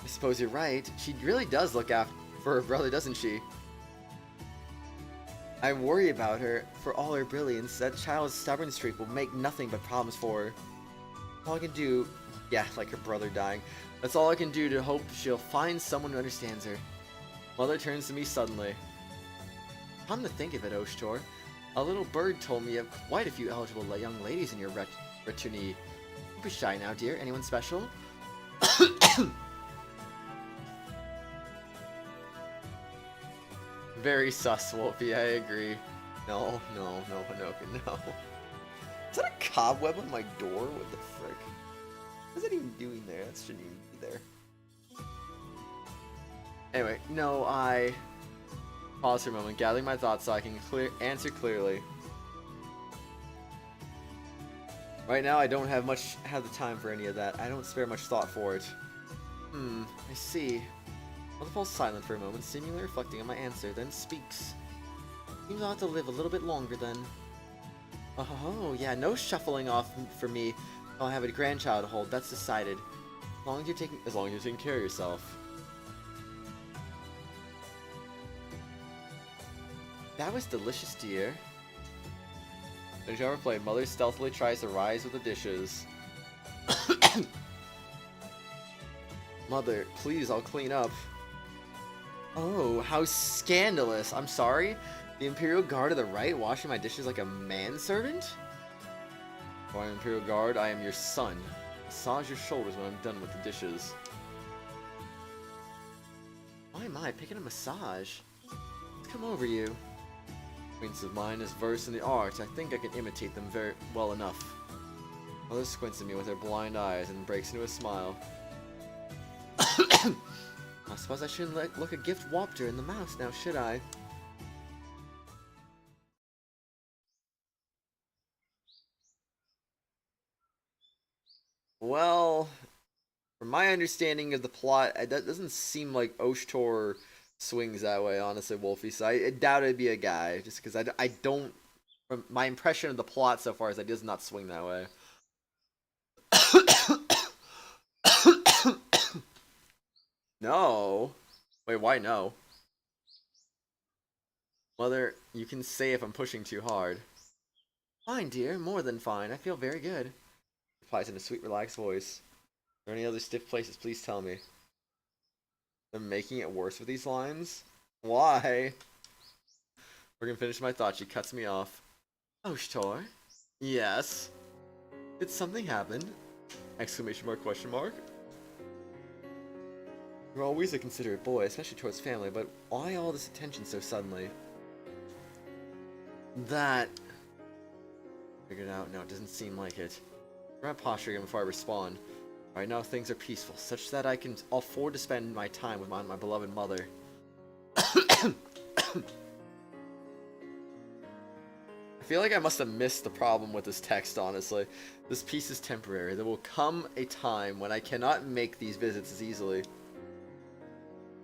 suppose you're right. She really does look after her brother, doesn't she? I worry about her. For all her brilliance, that child's stubborn streak will make nothing but problems for her. All I can do... Yeah, like her brother dying. That's all I can do to hope she'll find someone who understands her. Mother turns to me suddenly. Come to think of it, Oshtor. A little bird told me you have quite a few eligible young ladies in your retinue. Don't be shy now, dear. Anyone special? Very sus, Wolfie, I agree. No, Hinoka, no. Is that a cobweb on my door? What the frick? What is that even doing there? That shouldn't even be there. Anyway, no, I... Pause for a moment, gathering my thoughts so I can answer clearly. Right now, I don't have the time for any of that. I don't spare much thought for it. I see. Mother falls silent for a moment, seemingly reflecting on my answer, then speaks. Seems I'll have to live a little bit longer then. Oh, yeah, no shuffling off for me. I'll have a grandchild to hold, that's decided. As long as you're taking care of yourself. That was delicious, dear. Finish our play. Mother stealthily tries to rise with the dishes. Mother, please, I'll clean up. Oh, how scandalous. I'm sorry? The Imperial Guard of the right washing my dishes like a manservant? Oh, I'm Imperial Guard, I am your son. Massage your shoulders when I'm done with the dishes. Why am I picking a massage? Let's come over you. Acquaintance of mine is versed in the arts. I think I can imitate them very well enough. Mother squints at me with her blind eyes and breaks into a smile. I suppose I shouldn't look a gift whopped her in the mouth now, should I? Well, from my understanding of the plot, that doesn't seem like Oshtor swings that way, honestly, Wolfie. So I doubt it'd be a guy, just because I don't... From my impression of the plot so far is that it does not swing that way. No. Wait, why no? Mother, you can say if I'm pushing too hard. Fine, dear. More than fine. I feel very good. Replies in a sweet, relaxed voice. there any other stiff places? Please tell me. They're making it worse with these lines? Why? We're gonna finish my thought. She cuts me off. Oshtor? Yes? Did something happen? Exclamation mark, question mark. You're always a considerate boy, especially towards family, but why all this attention so suddenly? That... Figured out. No, it doesn't seem like it. I'm not posturing before I respond. Right now things are peaceful, such that I can afford to spend my time with my beloved mother. I feel like I must have missed the problem with this text, honestly. This piece is temporary. There will come a time when I cannot make these visits as easily.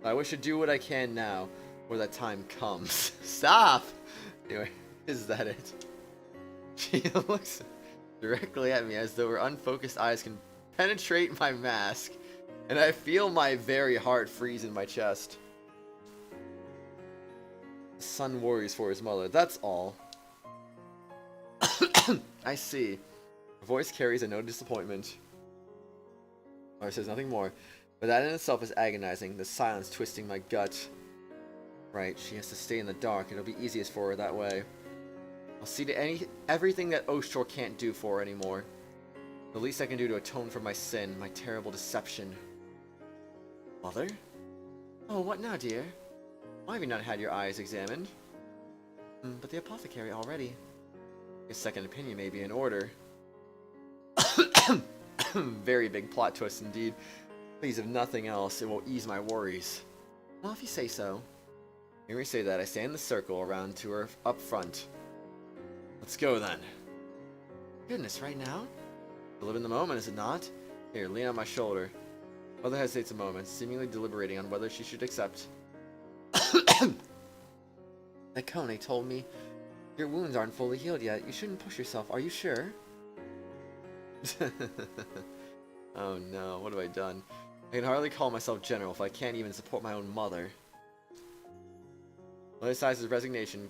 I wish to do what I can now, where that time comes. Stop! Anyway, is that it? She looks directly at me as though her unfocused eyes can penetrate my mask, and I feel my very heart freeze in my chest. The son worries for his mother, that's all. I see. Her voice carries a note of disappointment. Or says nothing more, but that in itself is agonizing, the silence twisting my gut. Right, she has to stay in the dark, it'll be easiest for her that way. I'll see to everything that oshtor can't do for her anymore. The least I can do to atone for my sin, my terrible deception. Mother? Oh, what now, dear? Why have you not had your eyes examined? But the apothecary already. A second opinion may be in order. Very big plot twist indeed. Please, if nothing else, it will ease my worries. Well, if you say so. Hearing me say that, I stand in the circle around to her up front. Let's go then. Goodness, right now? To live in the moment, is it not? Here, lean on my shoulder. Mother hesitates a moment, seemingly deliberating on whether she should accept. Akone told me your wounds aren't fully healed yet. You shouldn't push yourself. Are you sure? Oh no, what have I done? I can hardly call myself general if I can't even support my own mother. Mother sighs with resignation,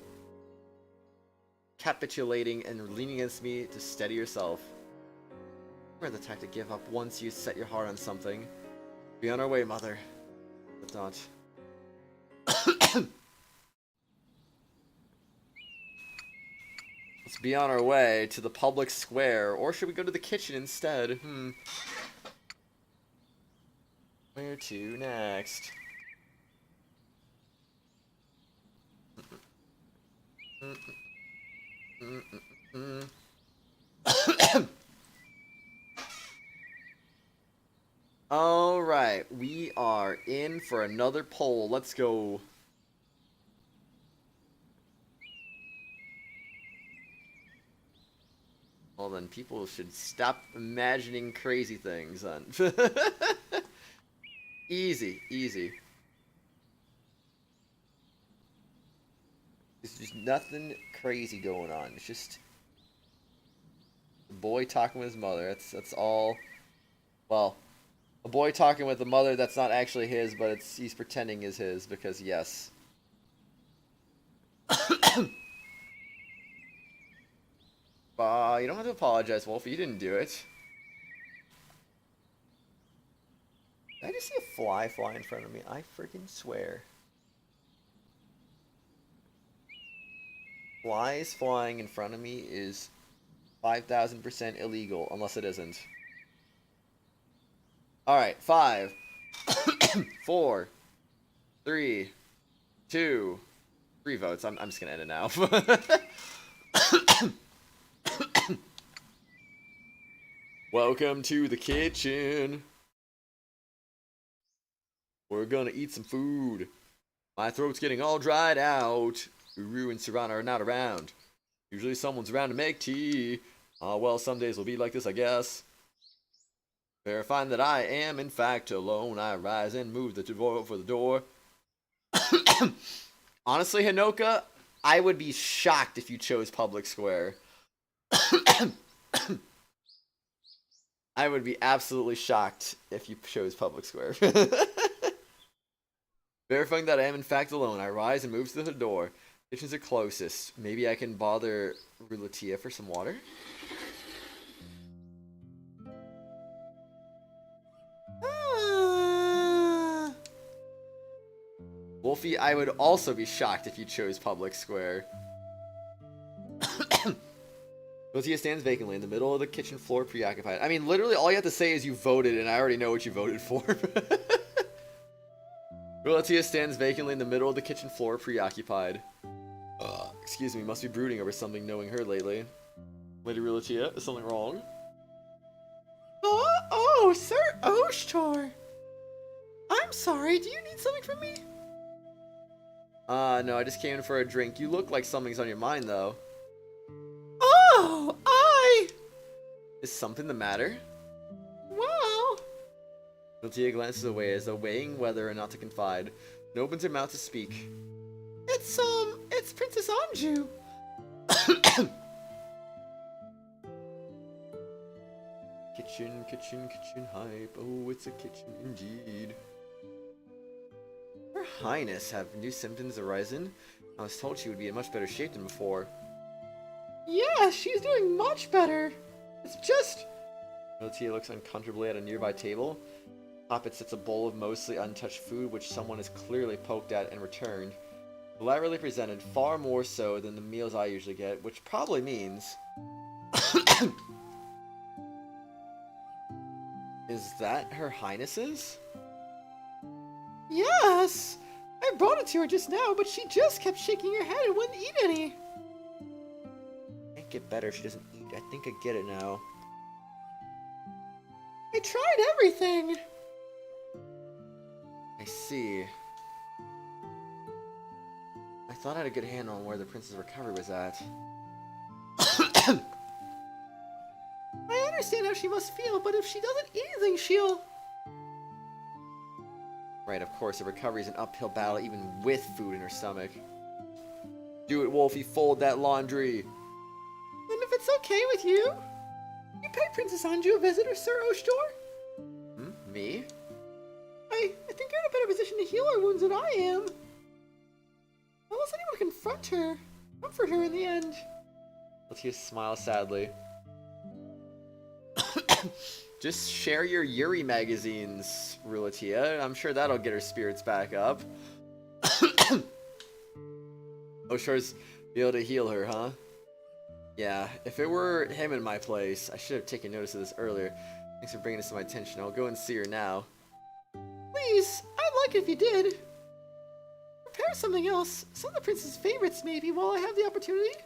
capitulating and leaning against me to steady yourself. We're the type to give up once you set your heart on something. Be on our way, mother. But not. Let's be on our way to the public square, or should we go to the kitchen instead? Where to next? Alright, we are in for another poll. Let's go. Well then, people should stop imagining crazy things then. Easy, easy. There's just nothing crazy going on. It's just a boy talking with his mother. That's all. Well, a boy talking with a mother that's not actually his, but he's pretending is his because yes. You don't have to apologize, Wolf. You didn't do it. Did I just see a fly in front of me? I freaking swear. Flies flying in front of me is 5,000% illegal, unless it isn't. Alright, 5, 4, 3, 2, 3 votes. I'm just gonna end it now. Welcome to the kitchen. We're gonna eat some food. My throat's getting all dried out. Uru and Serrano are not around. Usually someone's around to make tea. Well, some days will be like this, I guess. Verifying that I am, in fact, alone, I rise and move the door for the door. Honestly, Hinoka, I would be shocked if you chose Public Square. I would be absolutely shocked if you chose Public Square. Verifying that I am in fact alone, I rise and move to the door. Kitchens are closest. Maybe I can bother Rulatia for some water? Wolfie, I would also be shocked if you chose public square. Rotia stands vacantly in the middle of the kitchen floor, preoccupied. I mean, literally all you have to say is you voted, and I already know what you voted for. Rotia stands vacantly in the middle of the kitchen floor, preoccupied. Excuse me, must be brooding over something knowing her lately. Lady Rotia, is something wrong? Oh, Sir Oshtor. I'm sorry, do you need something from me? No, I just came in for a drink. You look like something's on your mind, though. Oh, Is something the matter? well... Rotia glances away as though weighing whether or not to confide, and opens her mouth to speak. It's Princess Anju. Kitchen hype. Oh, it's a kitchen indeed. Her Highness, have new symptoms arisen? I was told she would be in much better shape than before. Yeah, she's doing much better. It's just... Rotia looks uncomfortably at a nearby table. Atop it sits a bowl of mostly untouched food which someone has clearly poked at and returned. Elaborately presented, far more so than the meals I usually get, which probably means... Is that Her Highness's? Yes! I brought it to her just now, but she just kept shaking her head and wouldn't eat any. Can't get better if she doesn't eat. I think I get it now. I tried everything. I see. I thought I had a good handle on where the prince's recovery was at. I understand how she must feel, but if she doesn't eat anything, she'll... Right, of course, the recovery is an uphill battle even with food in her stomach. Do it, Wolfie, fold that laundry! And if it's okay with you, pay Princess Anju a visit, or Sir Oshtor? Me? I think you're in a better position to heal her wounds than I am. Unless anyone can comfort her in the end. Rotia smiles sadly. Just share your Yuri magazines, Rotia. I'm sure that'll get her spirits back up. Oshtor's be able to heal her, huh? Yeah, if it were him in my place, I should have taken notice of this earlier. Thanks for bringing this to my attention. I'll go and see her now. Please, I'd like it if you did. Prepare something else. Some of the prince's favorites, maybe, while I have the opportunity.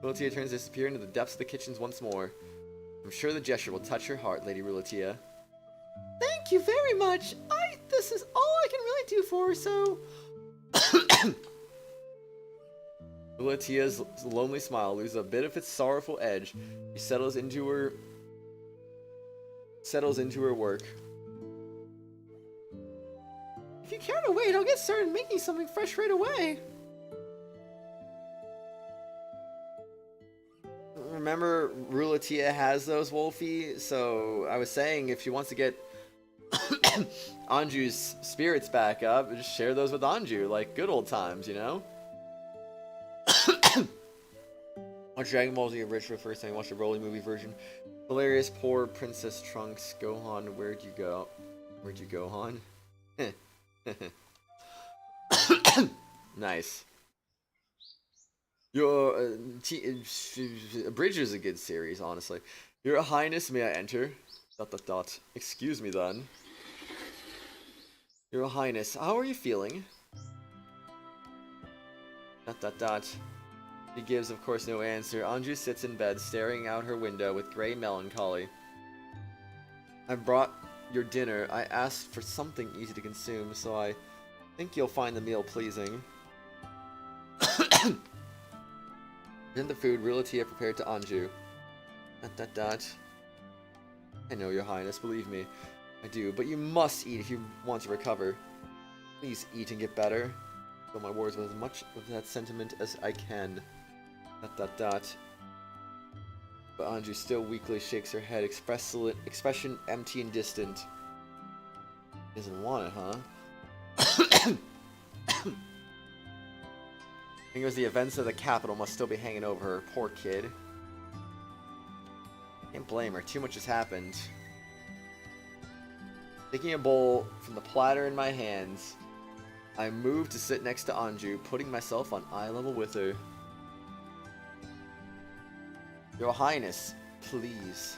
Rotia turns to disappear into the depths of the kitchens once more. I'm sure the gesture will touch your heart, Lady Rotia. Thank you very much. This is all I can really do for her, so... Rotia's lonely smile loses a bit of its sorrowful edge. She settles into her work. If you care to wait, I'll get started making something fresh right away. Remember, Rotia has those, Wolfie, so I was saying if she wants to get Anju's spirits back up, just share those with Anju, like good old times, you know? Watch Dragon Ball Z original first time, watch the Broly movie version. Hilarious, poor Princess Trunks. Gohan, where'd you go? Where'd you go, Han? Nice. Your Bridge is a good series, honestly. Your Highness, may I enter? ... Excuse me, then. Your Highness, how are you feeling? ... He gives, of course, no answer. Anju sits in bed, staring out her window with grey melancholy. I brought your dinner. I asked for something easy to consume, so I think you'll find the meal pleasing. Then the food Rotia prepared to Anju. ... I know, Your Highness, believe me. I do, but you must eat if you want to recover. Please eat and get better. Fill my words with as much of that sentiment as I can. ... But Anju still weakly shakes her head, expression empty and distant. Doesn't want it, huh? Fingers the events of the capital must still be hanging over her. Poor kid. Can't blame her. Too much has happened. Taking a bowl from the platter in my hands, I move to sit next to Anju, putting myself on eye level with her. Your Highness, please. ...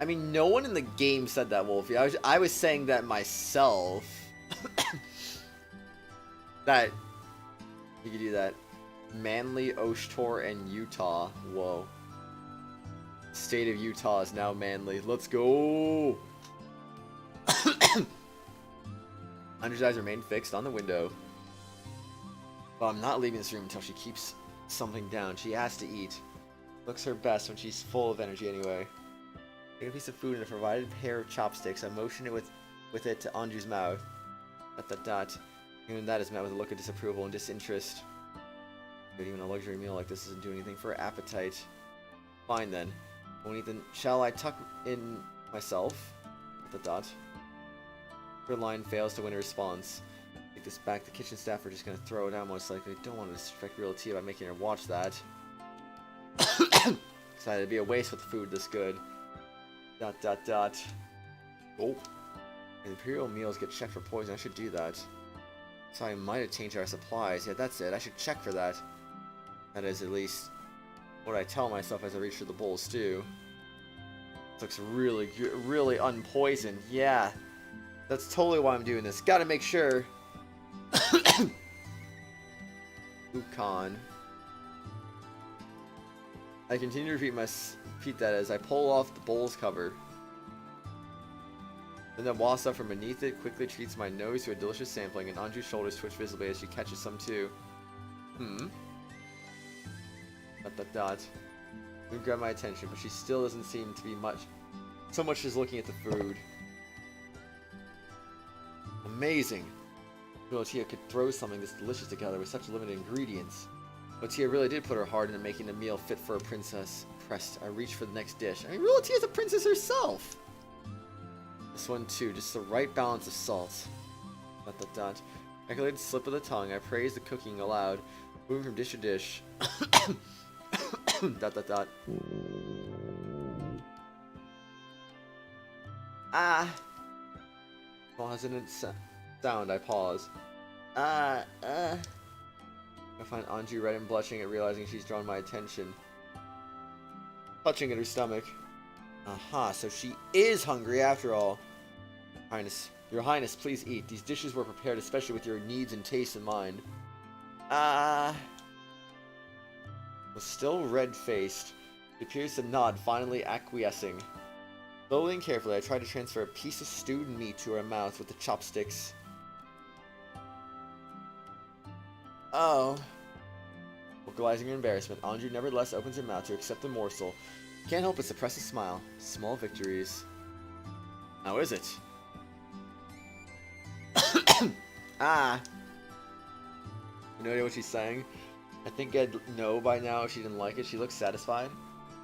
I mean, no one in the game said that, Wolfie. I was saying that myself. That you could do that. Manly, Oshtor, and Utah. Whoa. State of Utah is now Manly. Let's go! Anju's eyes remain fixed on the window. Well, I'm not leaving this room until she keeps something down. She has to eat. Looks her best when she's full of energy anyway. Take a piece of food and a provided pair of chopsticks. I motion it with it to Anju's mouth. ... Even that is met with a look of disapproval and disinterest. But even a luxury meal like this doesn't do anything for her appetite. Fine then. Won't eat then. Shall I tuck in myself? ... Her line fails to win a response. Take this back. The kitchen staff are just gonna throw it out most likely. Don't want to disrespect real tea by making her watch that. Decided it'd be a waste with food this good. ... Oh. The Imperial meals get checked for poison. I should do that. So I might have changed our supplies. Yeah, that's it. I should check for that. That is at least what I tell myself as I reach for the bowl of stew. This looks really good, really unpoisoned. Yeah, that's totally why I'm doing this. Gotta make sure. Ukan. I continue to repeat that as I pull off the bowl's cover. Then the wafts up from beneath it quickly treats my nose to a delicious sampling, and Anju's shoulders twitch visibly as she catches some too. It grab my attention, but she still doesn't seem to be so much as looking at the food. Amazing! Tia could throw something this delicious together with such limited ingredients. But Tia really did put her heart into making a meal fit for a princess. Pressed, I reach for the next dish. I mean, Tia's a princess herself! This one too, just the right balance of salt. Calculated slip of the tongue, I praise the cooking aloud, moving from dish to dish. Ah! Small hesitant sound, I pause. I find Anju red and blushing at realizing she's drawn my attention. Clutching at her stomach. Aha, so she is hungry after all. Your Highness, please eat. These dishes were prepared especially with your needs and tastes in mind. Was still red-faced. She appears to nod, finally acquiescing. Slowly and carefully, I try to transfer a piece of stewed meat to her mouth with the chopsticks. Oh. Vocalizing her embarrassment, Anju nevertheless opens her mouth to accept the morsel. Can't help but suppress a smile. Small victories. How is it? Ah! No idea what she's saying. I think I'd know by now if she didn't like it. She looks satisfied. ...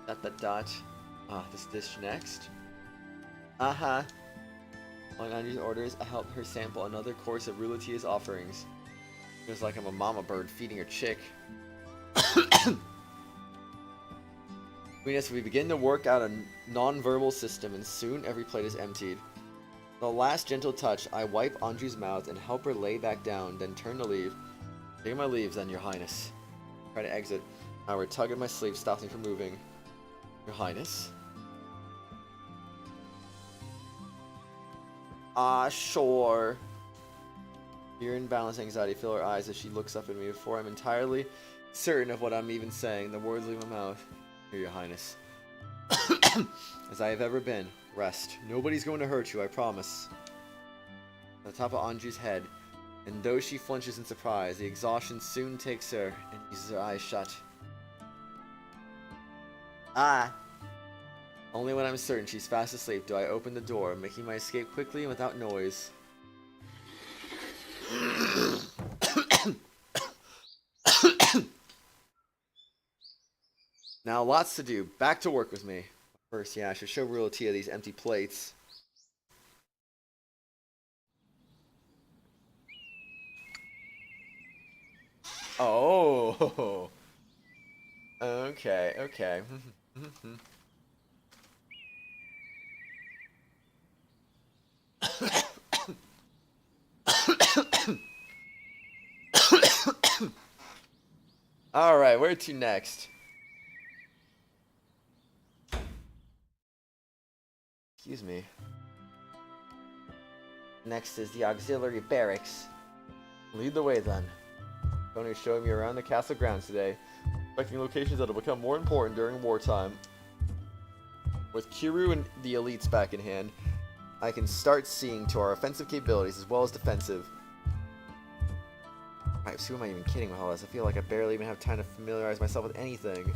Ah, this dish next. Following Anju's orders, I help her sample another course of Rulatia's offerings. Feels like I'm a mama bird feeding her chick. Between us, we begin to work out a non-verbal system, and soon every plate is emptied. With the last gentle touch, I wipe Anju's mouth and help her lay back down, then turn to leave. Taking my leaves, then, Your Highness. Try to exit. However, a tug at my sleeve stops me from moving. Your Highness? Ah, sure. Fear and balance anxiety fill her eyes as she looks up at me before I'm entirely certain of what I'm even saying. The words leave my mouth. Here, Your Highness. As I have ever been. Rest. Nobody's going to hurt you, I promise. At the top of Anju's head, and though she flinches in surprise, the exhaustion soon takes her and uses her eyes shut. Only when I'm certain she's fast asleep do I open the door, making my escape quickly and without noise. Now, lots to do. Back to work with me. First, yeah, I should show Tia these empty plates. Oh! Okay. Alright, where to next? Excuse me. Next is the auxiliary barracks. Lead the way then. Tony's showing me around the castle grounds today, expecting locations that will become more important during wartime. With Kiryu and the elites back in hand, I can start seeing to our offensive capabilities as well as defensive. Right, so who am I even kidding with all this? I feel like I barely even have time to familiarize myself with anything.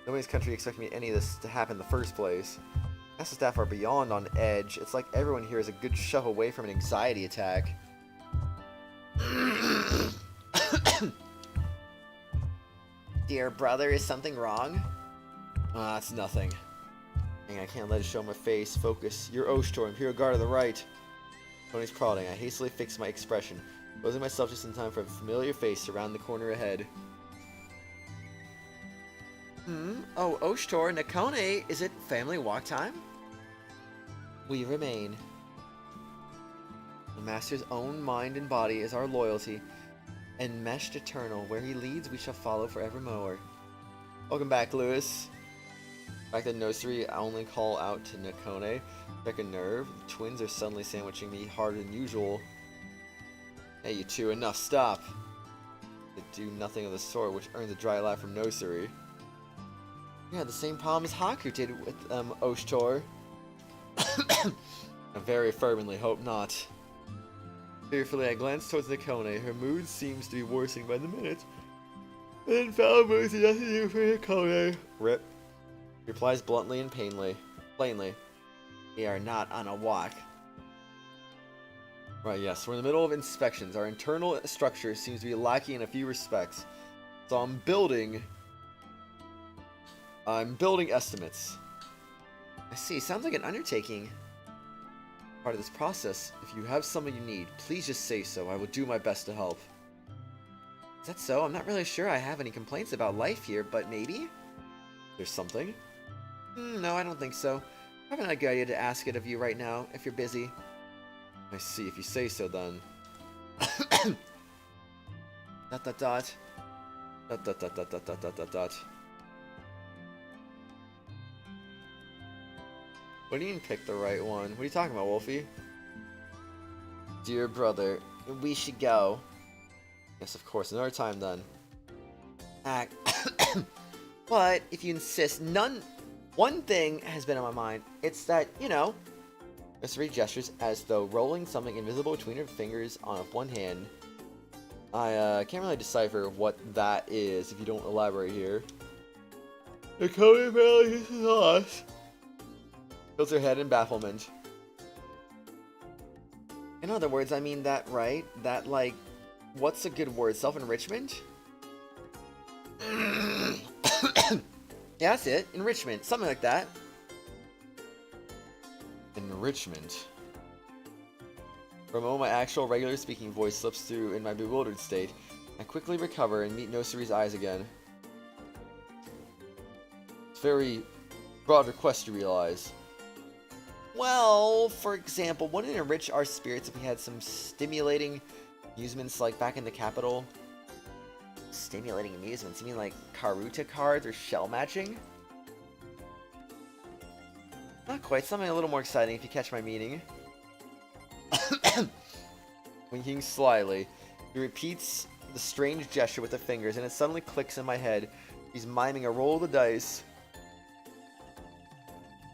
Nobody's country expected me any of this to happen in the first place. Master staff are beyond on edge. It's like everyone here is a good shove away from an anxiety attack. Dear brother, is something wrong? It's nothing. Dang, I can't let it show my face. Focus. You're oshtor, Imperial Guard to the right. Tony's prodding. I hastily fix my expression, posing myself just in time for a familiar face around the corner ahead. Oh, oshtor, Nakone, is it family walk time? We remain. The Master's own mind and body is our loyalty, enmeshed eternal. Where he leads, we shall follow forevermore. Welcome back, Lewis. Back at Nosuri, I only call out to Nakone. Check a nerve. The twins are suddenly sandwiching me harder than usual. Hey, you two, enough, stop. They do nothing of the sort, which earns a dry laugh from Nosuri. Yeah, the same problem as Haku did with, oshtor. I very fervently hope not. Fearfully, I glance towards Nakone. Her mood seems to be worsening by the minute. Then foul moods have nothing to do for Nakone. Rip. He replies bluntly and plainly. We are not on a walk. Right, yes, we're in the middle of inspections. Our internal structure seems to be lacking in a few respects. So I'm building estimates. I see, sounds like an undertaking. Part of this process. If you have someone you need, please just say so. I will do my best to help. Is that so? I'm not really sure I have any complaints about life here, but maybe? There's something? No, I don't think so. Probably not a good idea to ask it of you right now, if you're busy. I see, if you say so then. Dot dot dot. Dot dot dot dot dot dot dot dot dot. What do you mean pick the right one? What are you talking about, Wolfie? Dear brother, we should go. Yes, of course, another time then. But, if you insist, one thing has been on my mind. It's that, you know, Mr. gestures as though rolling something invisible between her fingers on one hand. I can't really decipher what that is if you don't elaborate here. The Cody apparently is us. Tilts her head in bafflement. In other words, I mean that, right? That, like, what's a good word? Self-enrichment? Yeah, that's it. Enrichment. Something like that. Enrichment. For a moment, my actual regular speaking voice slips through in my bewildered state. I quickly recover and meet Nosuri's eyes again. It's a very broad request, you realize. Well, for example, wouldn't it enrich our spirits if we had some stimulating amusements like back in the capital? Stimulating amusements? You mean like Karuta cards or shell matching? Not quite. Something a little more exciting if you catch my meaning. Winking slyly, he repeats the strange gesture with the fingers, and it suddenly clicks in my head. He's miming a roll of the dice.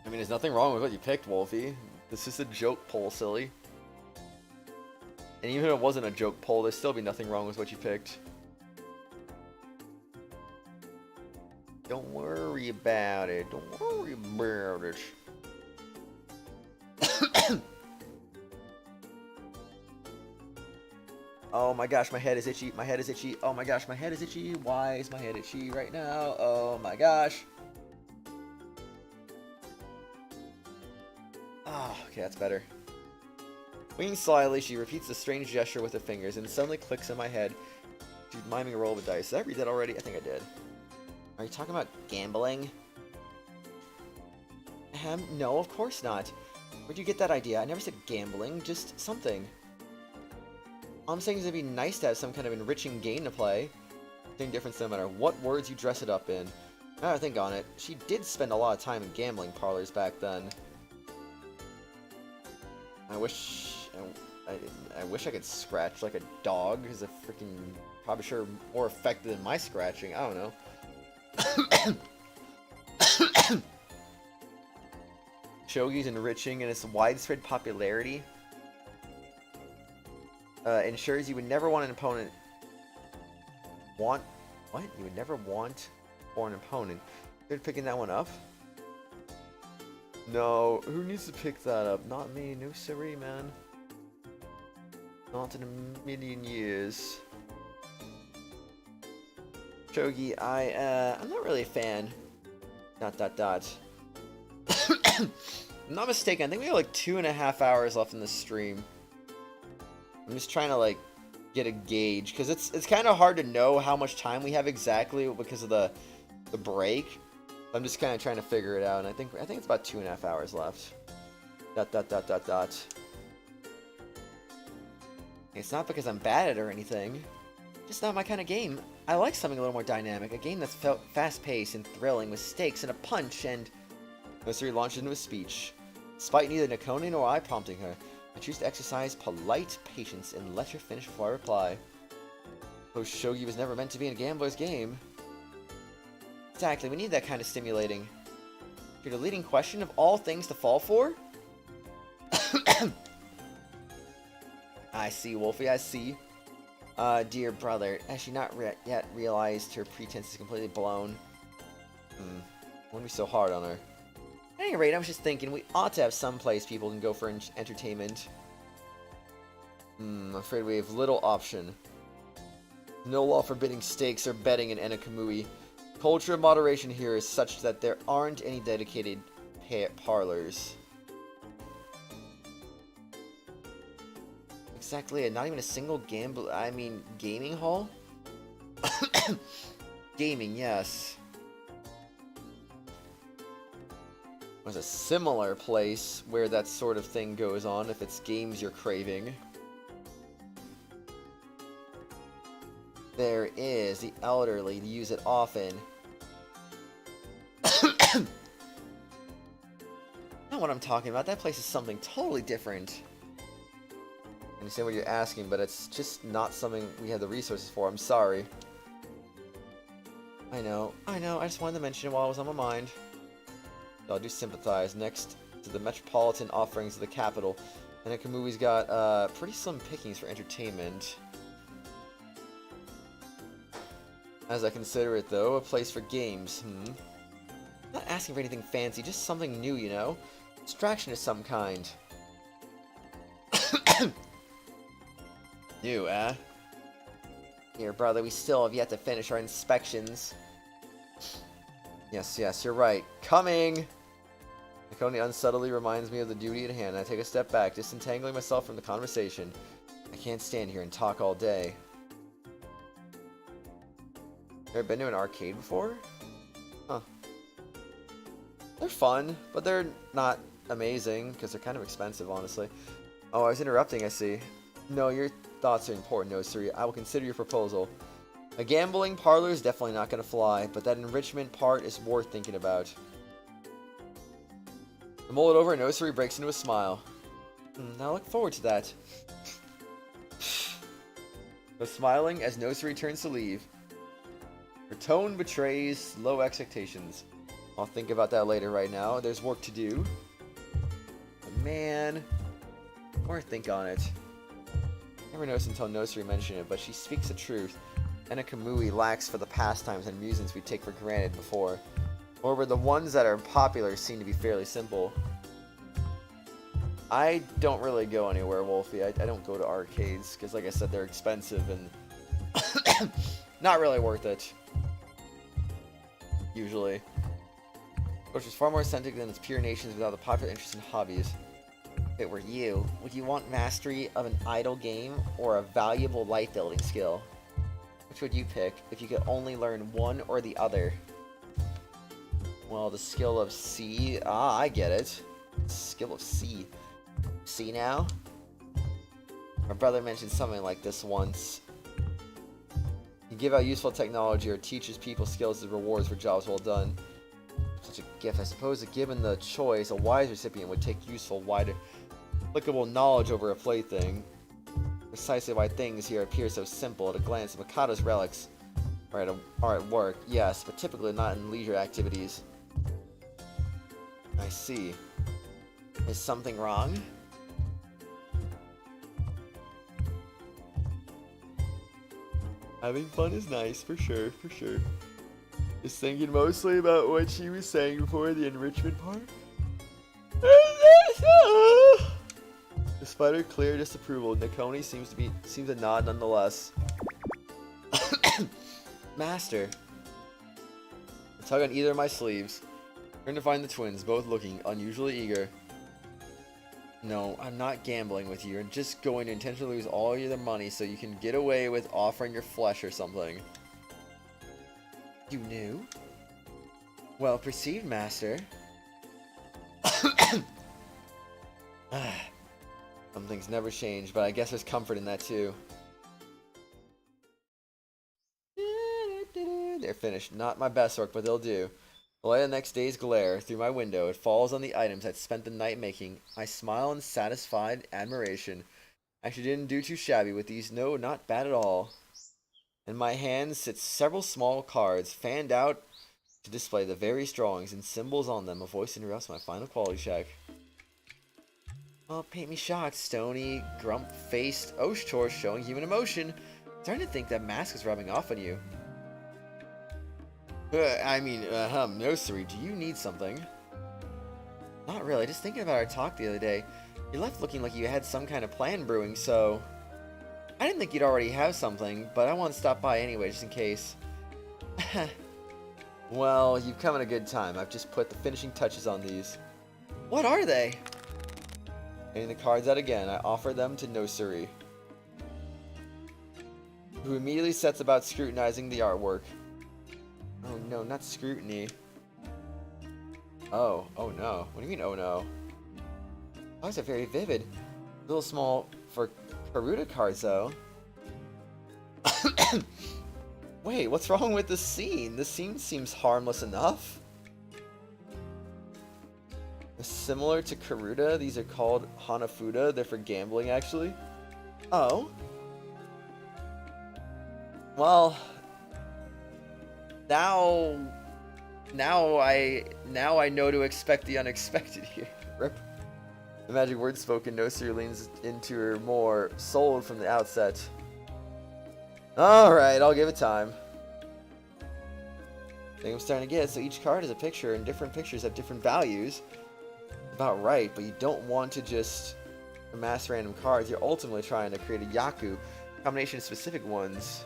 I mean, there's nothing wrong with what you picked, Wolfie. This is a joke poll, silly. And even if it wasn't a joke poll, there'd still be nothing wrong with what you picked. Don't worry about it. Don't worry about it. Oh my gosh, my head is itchy. My head is itchy. Oh my gosh, my head is itchy. Why is my head itchy right now? Oh my gosh. Oh, okay, that's better. Winking slyly, she repeats the strange gesture with her fingers, and it suddenly clicks in my head. She's miming a roll of dice. Did I read that already? I think I did. Are you talking about gambling? No, of course not. Where'd you get that idea? I never said gambling, just something. All I'm saying is it'd be nice to have some kind of enriching game to play. Same difference no matter what words you dress it up in. Now that I think on it, she did spend a lot of time in gambling parlors back then. I wish I could scratch like a dog. Is a freaking probably sure more effective than my scratching. I don't know. Shogi's enriching and its widespread popularity ensures you would never want an opponent. What? You would never want for an opponent. You're picking that one up? No, who needs to pick that up? Not me, no siree, man. Not in a million years. Shogi, I'm not really a fan. ... I'm not mistaken, I think we have like 2.5 hours left in the stream. I'm just trying to like get a gauge, because it's kind of hard to know how much time we have exactly because of the break. I'm just kind of trying to figure it out, and I think it's about 2.5 hours left. ... It's not because I'm bad at it or anything. Just not my kind of game. I like something a little more dynamic, a game that's fast-paced and thrilling with stakes and a punch, and... Mystery launched into a speech. Despite neither Nakone nor I prompting her, I choose to exercise polite patience and let her finish before I reply. Oh, Shogi was never meant to be in a gambler's game. Exactly, we need that kind of stimulating. You're the leading question of all things to fall for? I see, Wolfie, I see. Dear brother, has she not yet realized her pretense is completely blown? Wouldn't be so hard on her. At any rate, I was just thinking we ought to have some place people can go for entertainment. I'm afraid we have little option. No law forbidding stakes or betting in Enakamui. Culture of moderation here is such that there aren't any dedicated parlors. Exactly, not even a single gaming hall? Gaming, yes. There's a similar place where that sort of thing goes on if it's games you're craving. There is. The elderly use it often. Not what I'm talking about. That place is something totally different. I understand what you're asking, but it's just not something we have the resources for. I'm sorry. I know. I just wanted to mention it while it was on my mind. I do sympathize. Next to the metropolitan offerings of the capital, Enakamui's got pretty slim pickings for entertainment. As I consider it, though, a place for games. I'm not asking for anything fancy, just something new, you know? Distraction of some kind. New, eh? Here, brother, we still have yet to finish our inspections. Yes, you're right. Coming! Nakone unsubtly reminds me of the duty at hand, and I take a step back, disentangling myself from the conversation. I can't stand here and talk all day. Ever been to an arcade before? Huh. They're fun, but they're not amazing, because they're kind of expensive, honestly. Oh, I was interrupting, I see. No, your thoughts are important, Nosuri. I will consider your proposal. A gambling parlor is definitely not going to fly, but that enrichment part is worth thinking about. To mull it over, Nosuri breaks into a smile. I look forward to that. But smiling as Nosuri turns to leave. Her tone betrays low expectations. I'll think about that later right now. There's work to do. But man, more think on it. Never noticed until Nosuri mentioned it, but she speaks the truth. Enakamui lacks for the pastimes and amusements we take for granted before. However, the ones that are popular seem to be fairly simple. I don't really go anywhere, Wolfie. I don't go to arcades, because like I said, they're expensive and not really worth it. Usually. Which is far more authentic than its pure nations without the popular interest in hobbies. If it were you, would you want mastery of an idle game or a valuable life-building skill? Which would you pick if you could only learn one or the other? Well, the skill of C. I get it. Skill of C. See now? My brother mentioned something like this once. He give out useful technology or teaches people skills as rewards for jobs well done. Such a gift. I suppose that given the choice, a wise recipient would take useful, wider, applicable knowledge over a plaything. Precisely why things here appear so simple at a glance. Mikado's relics are at work, yes, but typically not in leisure activities. I see. Is something wrong? Having fun is nice, for sure, for sure. Just thinking mostly about what she was saying before the enrichment part. Despite her clear disapproval, Nikoni seems to nod nonetheless. Master. I tug on either of my sleeves. Turn to find the twins, both looking unusually eager. No, I'm not gambling with you. You're just going to intentionally lose all your money so you can get away with offering your flesh or something. You knew? Well perceived, Master. Some things never change, but I guess there's comfort in that too. They're finished. Not my best work, but they'll do. The light of the next day's glare through my window. It falls on the items I'd spent the night making. I smile in satisfied admiration. Actually didn't do too shabby with these. No, not bad at all. In my hands sits several small cards, fanned out to display the various drawings and symbols on them. A voice interrupts my final quality check. Well, paint me shocked. Stony, grump-faced oshtor showing human emotion. Starting to think that mask is rubbing off on you. No, Siri, do you need something? Not really, just thinking about our talk the other day. You left looking like you had some kind of plan brewing, so... I didn't think you'd already have something, but I want to stop by anyway, just in case. Well, you've come at a good time. I've just put the finishing touches on these. What are they? Getting the cards out again, I offer them to Nosuri, who immediately sets about scrutinizing the artwork. Oh no, not scrutiny. Oh no. What do you mean, oh no? Cards are very vivid. A little small for Karuta cards, though. Wait, what's wrong with the scene? The scene seems harmless enough. Similar to Karuta, these are called Hanafuda. They're for gambling, actually. Oh. Well... Now I know to expect the unexpected here. Rip. The magic word spoken, Nosiri leans into her more, sold from the outset. Alright, I'll give it time. I think I'm starting to get it. So each card is a picture, and different pictures have different values. About right, but you don't want to just amass random cards. You're ultimately trying to create a Yaku, combination of specific ones.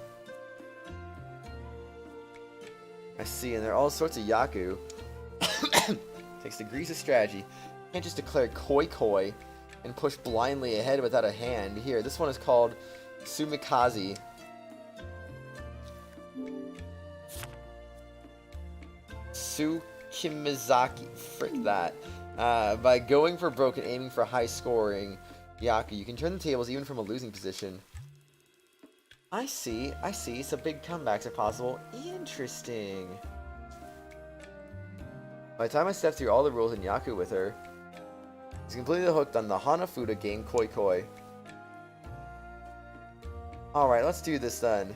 I see, and there are all sorts of Yaku. Takes degrees of strategy. You can't just declare Koi Koi and push blindly ahead without a hand. Here, this one is called Sumikaze. Tsukimizaki. Frick that. By going for broke and aiming for high scoring Yaku, you can turn the tables even from a losing position. I see, so big comebacks are possible. Interesting. By the time I step through all the rules in Yaku with her, she's completely hooked on the Hanafuda game Koi Koi. Alright, let's do this then.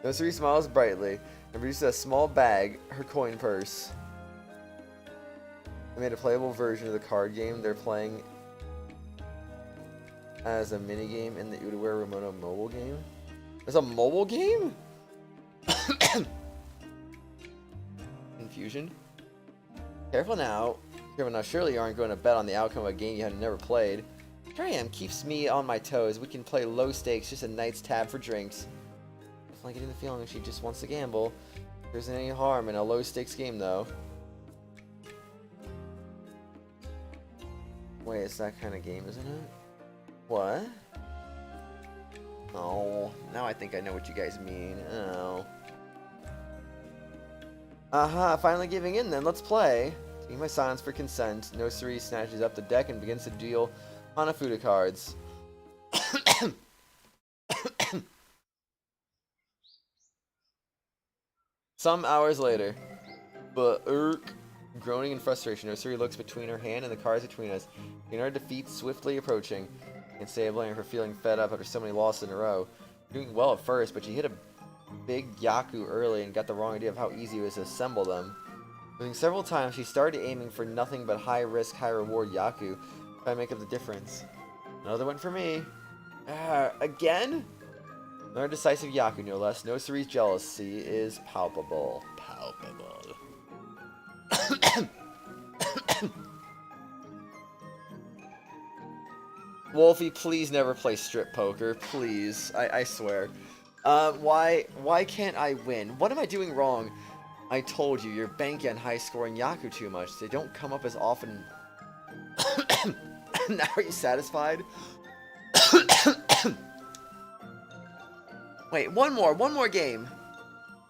Nosuri smiles brightly and produces a small bag, her coin purse. I made a playable version of the card game they're playing as a minigame in the Utawarerumono mobile game. There's a mobile game? Confusion. Careful now. Surely you aren't going to bet on the outcome of a game you have never played. Here I am, keeps me on my toes. We can play low stakes, just a night's tab for drinks. Definitely getting the feeling she just wants to gamble. There isn't any harm in a low stakes game though. Wait, it's that kind of game, isn't it? What? Oh, now I think I know what you guys mean. Oh. Aha, finally giving in then. Let's play. Taking my silence for consent, Nosuri snatches up the deck and begins to deal Hanafuda cards. Some hours later, but groaning in frustration, Osuri looks between her hand and the cards between us. In our defeat swiftly approaching, and say I blame her for feeling fed up after so many losses in a row. Doing well at first, but she hit a big Yaku early and got the wrong idea of how easy it was to assemble them. Losing several times, she started aiming for nothing but high risk, high reward Yaku. Try to make up the difference. Another one for me. Again? Another decisive Yaku, no less. Nosuri's jealousy is palpable. Palpable. Wolfie, please never play strip poker. Please. I swear. Why can't I win? What am I doing wrong? I told you, you're banking on high-scoring Yaku too much. They don't come up as often. Now are you satisfied? Wait, one more game.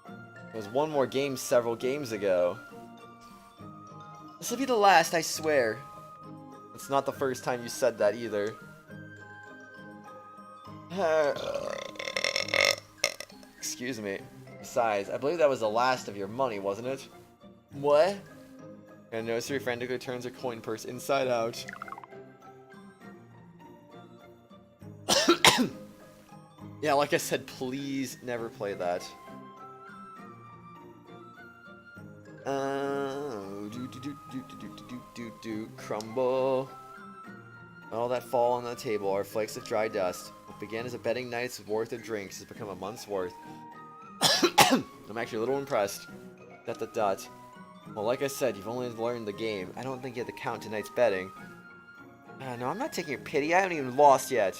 There was one more game several games ago. This will be the last, I swear. It's not the first time you said that either. Excuse me. Besides, I believe that was the last of your money, wasn't it? What? And Nosuri frantically turns her coin purse inside out. Yeah, like I said, please never play that. Crumble. All that fall on the table are flakes of dry dust. What began as a betting night's worth of drinks has become a month's worth. I'm actually a little impressed. ... Well, like I said, you've only learned the game. I don't think you have to count tonight's betting. No, I'm not taking your pity. I haven't even lost yet.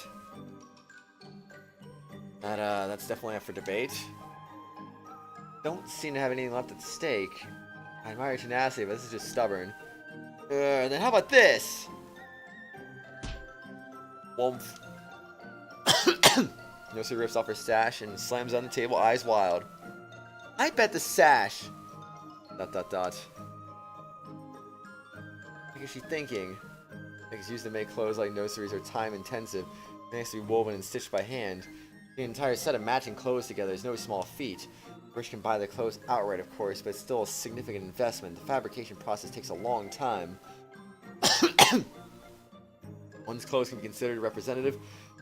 That's definitely up for debate. Don't seem to have anything left at stake. I admire your tenacity, but this is just stubborn. Then how about this? Womp. Nosuri rips off her sash and slams on the table, eyes wild. I bet the sash. ... What is she thinking? Things used to make clothes like Nosuri's are time intensive. They have to be woven and stitched by hand. The entire set of matching clothes together is no small feat. Rich can buy the clothes outright, of course, but it's still a significant investment. The fabrication process takes a long time. One's clothes can be considered representative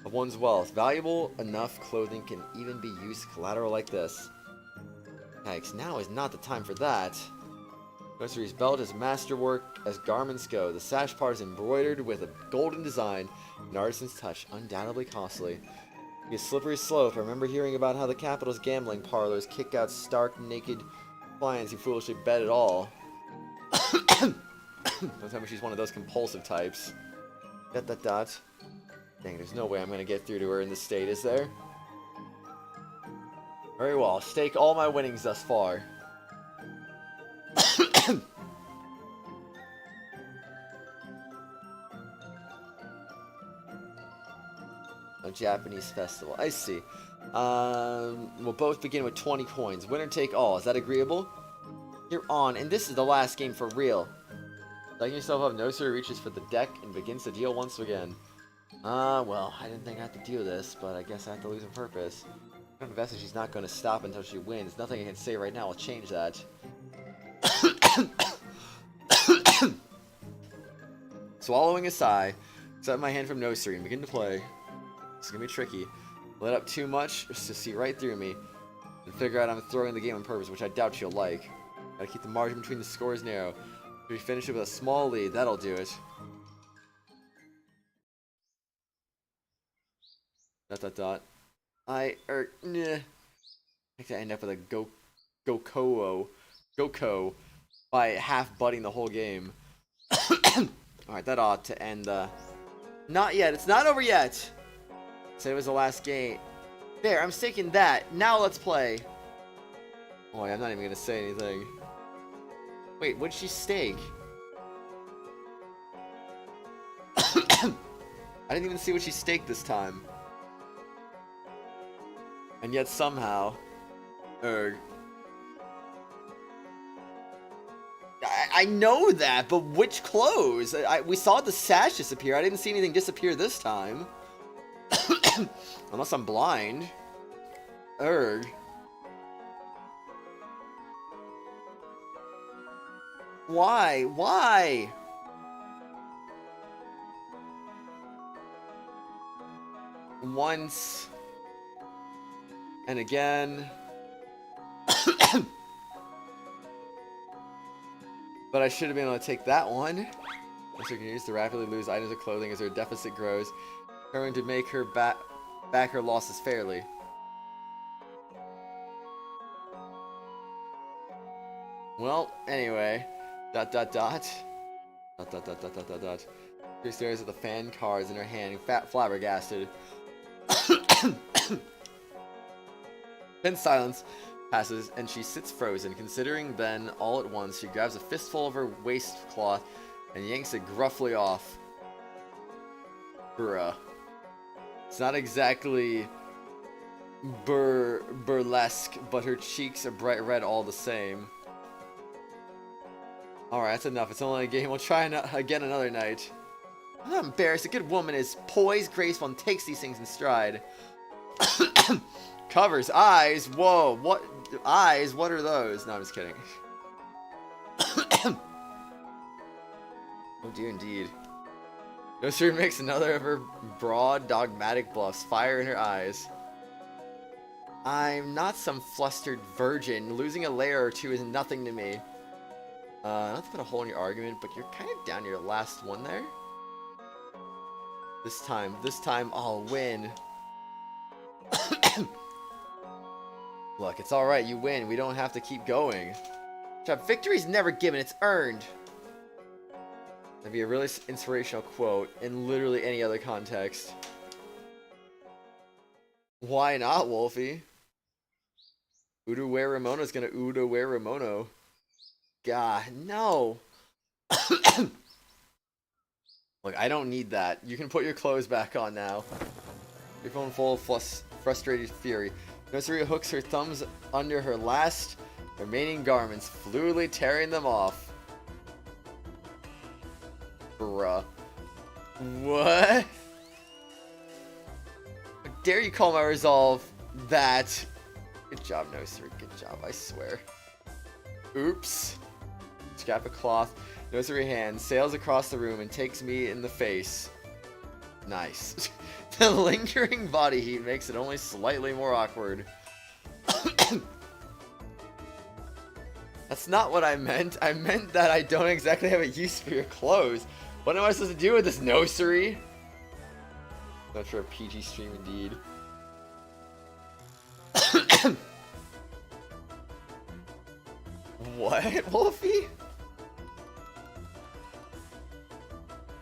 of one's wealth. Valuable enough clothing can even be used as collateral like this. Yikes, now is not the time for that. Nosuri's belt is masterwork as garments go. The sash part is embroidered with a golden design, an artisan's touch, undoubtedly costly. Be a slippery slope. I remember hearing about how the capital's gambling parlors kick out stark, naked clients who foolishly bet it all. Don't tell me she's one of those compulsive types. ... Dang, there's no way I'm gonna get through to her in this state, is there? Very well, I'll stake all my winnings thus far. A Japanese festival. I see. We'll both begin with 20 coins. Winner take all. Is that agreeable? You're on, and this is the last game for real. Liking yourself up, Nosuri reaches for the deck and begins to deal once again. Well, I didn't think I had to do this, but I guess I have to lose on purpose. I'm invested she's not going to stop until she wins. Nothing I can say right now will change that. Swallowing a sigh, accept my hand from Nosuri and begin to play. It's gonna be tricky. Let up too much just to see right through me and figure out I'm throwing the game on purpose, which I doubt she'll like. Gotta keep the margin between the scores narrow. If we finish it with a small lead, that'll do it. ... I think I end up with a Goko by half butting the whole game. Alright, that ought to end the... Not yet, it's not over yet! Said it was the last game. There, I'm staking that. Now let's play. Oh, I'm not even gonna say anything. Wait, what'd she stake? I didn't even see what she staked this time. And yet somehow... I know that, but which clothes? We saw the sash disappear. I didn't see anything disappear this time. Unless I'm blind. Erg. Why? Why? Once. And again. But I should have been able to take that one. So you can use to rapidly lose items of clothing as her deficit grows, trying to make her back her losses fairly. Well, anyway, dot dot dot, dot dot dot dot dot dot dot. She stares at the fan cards in her hand, flabbergasted. Then silence passes, and she sits frozen, considering. Then, all at once, she grabs a fistful of her waistcloth and yanks it gruffly off. Bruh. It's not exactly burlesque, but her cheeks are bright red all the same. Alright, that's enough. It's only a game. We'll try again another night. I'm not embarrassed. A good woman is poised, graceful, and takes these things in stride. Covers, eyes, whoa, what, eyes, what are those? No, I'm just kidding. Oh dear, indeed. Yoshiro makes another of her broad, dogmatic bluffs, fire in her eyes. I'm not some flustered virgin. Losing a layer or two is nothing to me. Not to put a hole in your argument, but you're kind of down to your last one there. This time, I'll win. Look, it's alright, you win. We don't have to keep going. Victory's never given, it's earned. That'd be a really inspirational quote in literally any other context. Why not, Wolfie? Utawarerumono's gonna Utawarerumono. God, no. Look, I don't need that. You can put your clothes back on now. Your phone full of frustrated fury. Nursery hooks her thumbs under her last remaining garments, fluidly tearing them off. Bruh. What? How dare you call my resolve that? Good job, Nursery. Good job, I swear. Oops. Scrap of cloth. Nursery hand sails across the room and takes me in the face. Nice. The lingering body heat makes it only slightly more awkward. That's not what I meant. I meant that I don't exactly have a use for your clothes. What am I supposed to do with this nursery? Not for a PG stream indeed. What, Wolfie?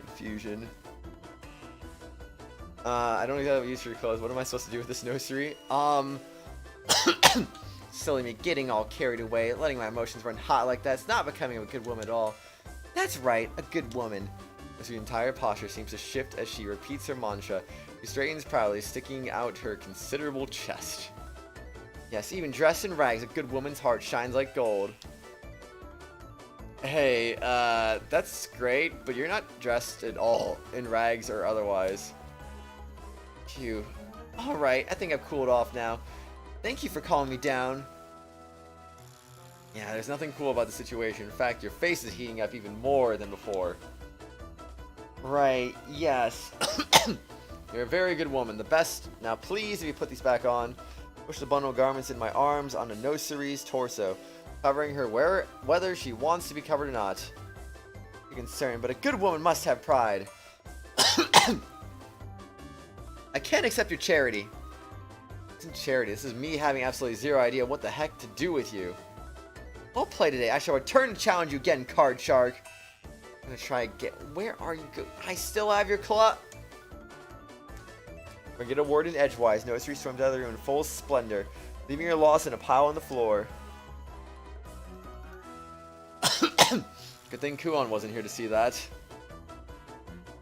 Confusion. I don't exactly have a use for your clothes. What am I supposed to do with this nursery? Silly me getting all carried away, letting my emotions run hot like that. It's not becoming a good woman at all. That's right, a good woman. As her entire posture seems to shift as she repeats her mantra. She straightens proudly, sticking out her considerable chest. Yes, even dressed in rags, a good woman's heart shines like gold. Hey, that's great, but you're not dressed at all, in rags or otherwise. Phew. Alright, I think I've cooled off now. Thank you for calming me down. Yeah, there's nothing cool about the situation. In fact, your face is heating up even more than before. Right, yes. You're a very good woman, the best. Now please, if you put these back on, push the bundle of garments in my arms onto Nursery's torso, covering her whether she wants to be covered or not. You're concerned, but a good woman must have pride. I can't accept your charity. This isn't charity, this is me having absolutely zero idea what the heck to do with you. Well played today. I shall return to challenge you again, Card Shark. I'm gonna try again. Where are you I still have your claw. We get a word in edgewise. Nursery swims out of the room in full splendor, leaving her lost in a pile on the floor. Good thing Kuon wasn't here to see that.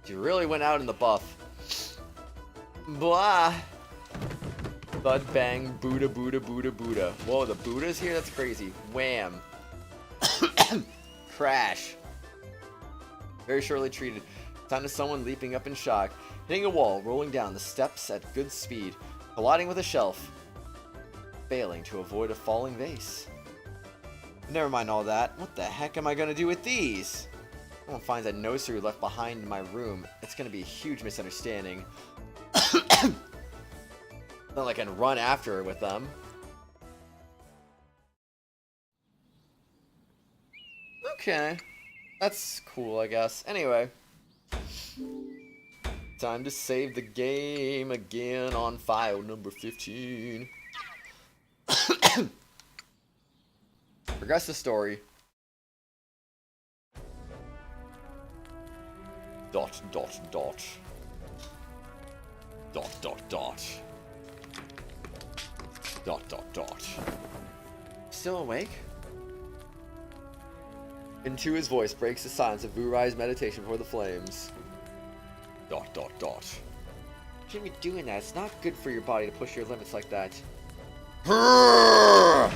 She really went out in the buff. Blah. Thud bang, Buddha, Buddha, Buddha, Buddha. Whoa, the Buddha's here? That's crazy. Wham. Crash. Very shortly treated. down to someone leaping up in shock, hitting a wall, rolling down the steps at good speed, colliding with a shelf, failing to avoid a falling vase. Never mind all that. What the heck am I gonna do with these? If someone finds that Nosaru left behind in my room, it's gonna be a huge misunderstanding. Not like I can run after her with them. Okay. That's cool, I guess. Anyway. Time to save the game again on file number 15. Progress the story. Dot, dot, dot. Dot, dot, dot. Dot, dot, dot. Still awake? Into his voice breaks the silence of Vurai's meditation before the flames. Dot, dot, dot. You shouldn't be doing that. It's not good for your body to push your limits like that. Are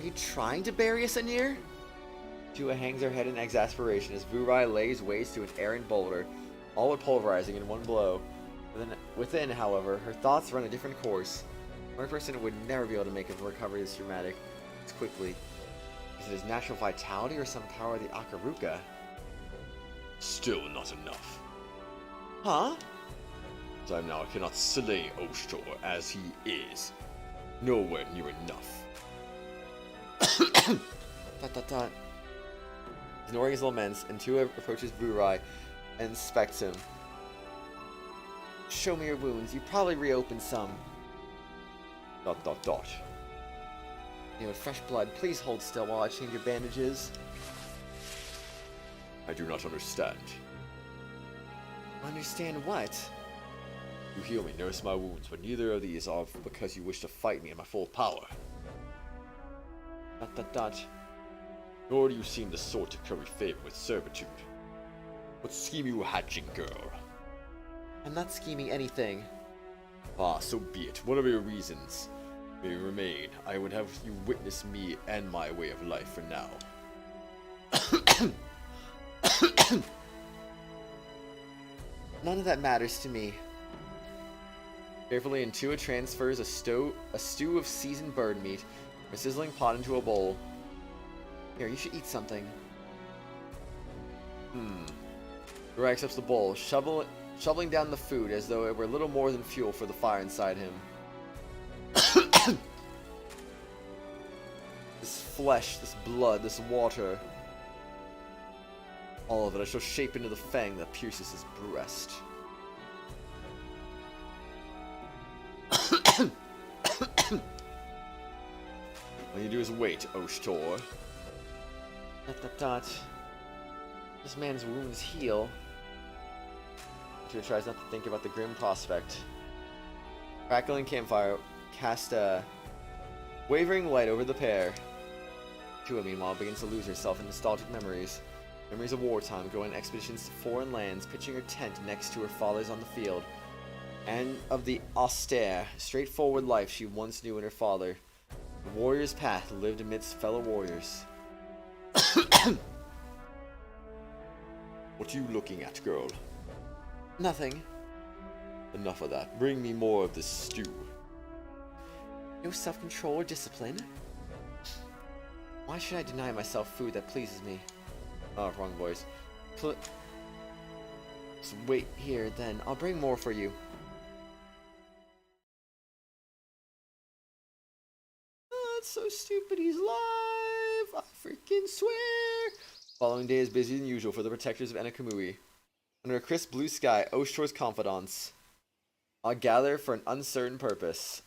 you trying to bury us in here? Tua hangs her head in exasperation as Vurai lays waste to an errant boulder, all but pulverizing in one blow. Within, however, her thoughts run a different course. One person would never be able to make a recovery this dramatic, this quickly. Is it his natural vitality or some power of the Akaruka? Still not enough. Huh? Time now I cannot slay Oshtor as he is. Nowhere near enough. Dot dot dot. Ignoring his laments, and Tua approaches Vurai and inspects him. Show me your wounds. You probably reopened some. Dot dot dot. You know, fresh blood. Please hold still while I change your bandages. I do not understand. Understand what? You heal me, nurse my wounds, but neither of these are because you wish to fight me in my full power. Dot dot dot. Nor do you seem the sort to curry favor with servitude. What scheme you hatching, girl? I'm not scheming anything. Ah, so be it. Whatever your reasons may remain, I would have you witness me and my way of life for now. None of that matters to me. Carefully, Tua transfers a stew of seasoned bird meat from a sizzling pot into a bowl. Here, you should eat something. Ura accepts the bowl, shoveling down the food as though it were little more than fuel for the fire inside him. This flesh, this blood, this water. All of it I shall shape into the fang that pierces his breast. All you do is wait, Oshtor. Dot dot dot. This man's wounds heal. Tua tries not to think about the grim prospect. Crackling campfire cast a wavering light over the pair. Tua, meanwhile, begins to lose herself in nostalgic memories. Memories of wartime, going on expeditions to foreign lands, pitching her tent next to her father's on the field, and of the austere, straightforward life she once knew in her father. The warrior's path lived amidst fellow warriors. What are you looking at, girl? Nothing. Enough of that. Bring me more of this stew. No self-control or discipline? Why should I deny myself food that pleases me? Oh, wrong voice. Just wait here, then. I'll bring more for you. Oh, that's so stupid. He's live. I freaking swear. Following day is busier than usual for the protectors of Enekamui. Under a crisp blue sky, Oshtor's confidants all gather for an uncertain purpose.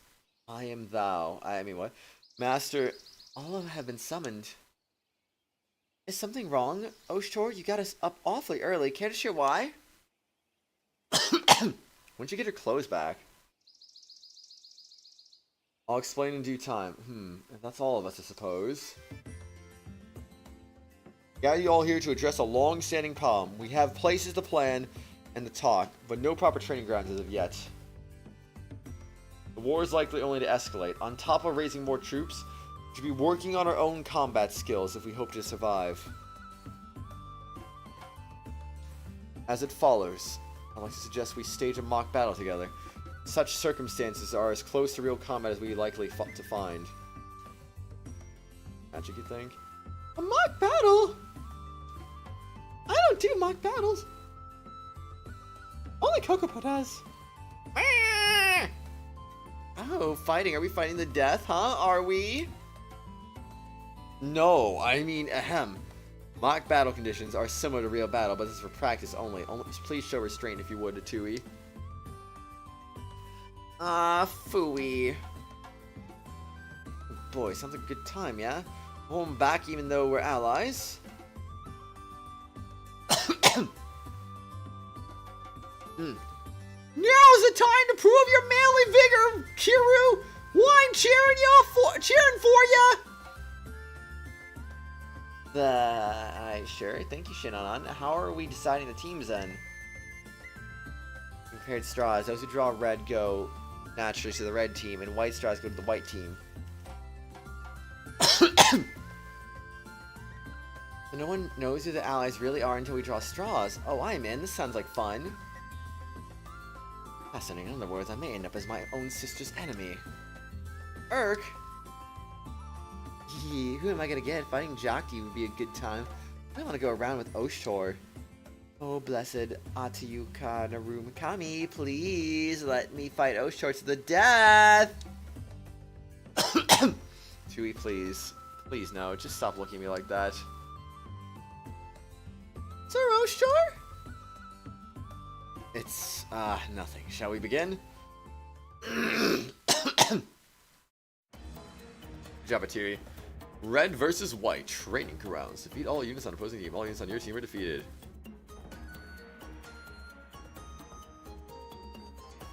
I am thou. I mean, what? Master, all of them have been summoned. Is something wrong, Oshtor? You got us up awfully early. Care to share why? When'd you get your clothes back? I'll explain in due time. That's all of us, I suppose. Gather you all here to address a long-standing problem. We have places to plan and to talk, but no proper training grounds as of yet. The war is likely only to escalate. On top of raising more troops, Should be working on our own combat skills if we hope to survive. As it follows, I'd like to suggest we stage a mock battle together. Such circumstances are as close to real combat as we likely to find. Magic, you think? A mock battle? I don't do mock battles. Only Cocopo does. Oh, fighting. Are we fighting the death, huh? Are we? No, I mean, ahem. Mock battle conditions are similar to real battle, but this is for practice only. Please show restraint if you would to Tui. Ah, phooey. Boy, sounds like a good time, yeah? Home back even though we're allies. Now's the time to prove your manly vigor, Kiru! I'm cheering for ya! Sure. Thank you, Shinanan. How are we deciding the teams then? Compared straws, those who draw red go naturally to the red team, and white straws go to the white team. So no one knows who the allies really are until we draw straws. Oh, I'm in. This sounds like fun. Fascinating. In other words, I may end up as my own sister's enemy. Urk? Yee, who am I gonna get? Fighting Jockey would be a good time. I want to go around with Oshtor. Oh, blessed Atayuka Narumikami, please let me fight Oshtor to the death! Tui, please. Please, no. Just stop looking at me like that. Sir Oshtor? It's, nothing. Shall we begin? Good job, Atiri. Red versus white. Training grounds. Defeat all units on opposing team. All units on your team are defeated.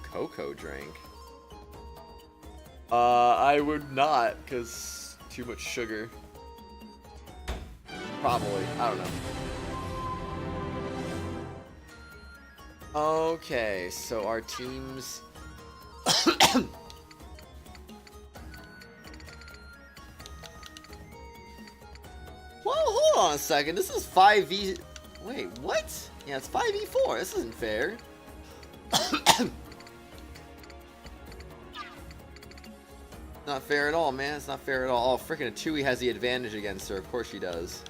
Cocoa drink. I would not, because too much sugar. Probably. I don't know. Okay, so our teams... Well, hold on a second. This is 5v... Wait, what? Yeah, it's 5v4. This isn't fair. Not fair at all, man. It's not fair at all. Oh, freaking Tui has the advantage against her. Of course she does.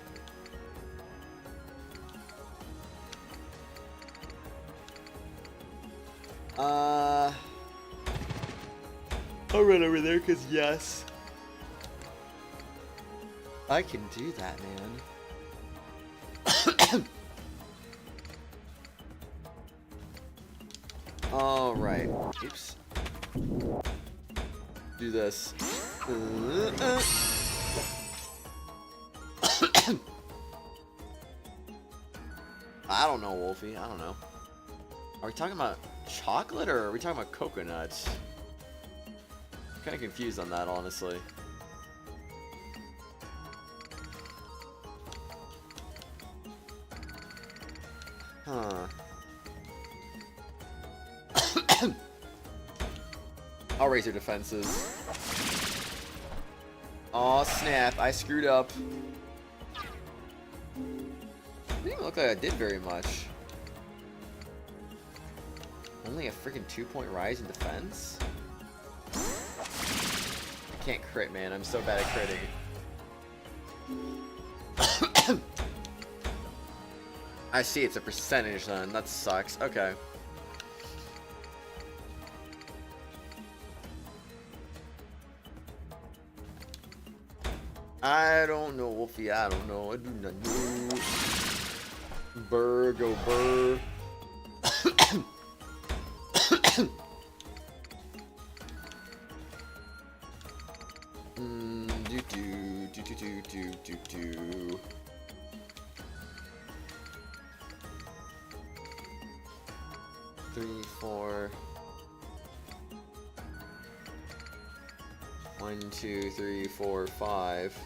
I'll run over there, because yes. I can do that, man. Alright. Oops. Do this. I don't know, Wolfie. I don't know. Are we talking about chocolate or are we talking about coconuts? I'm kind of confused on that, honestly. Huh. I'll raise your defenses. Aw, snap. I screwed up. It didn't look like I did very much. Only a freaking 2-point rise in defense? I can't crit, man. I'm so bad at critting. I see it's a percentage then. That sucks. Okay. I don't know, Wolfie. I don't know. I do not know. Burr, go burr. Do. 3, 4. 1, 2, 3, 4, 5.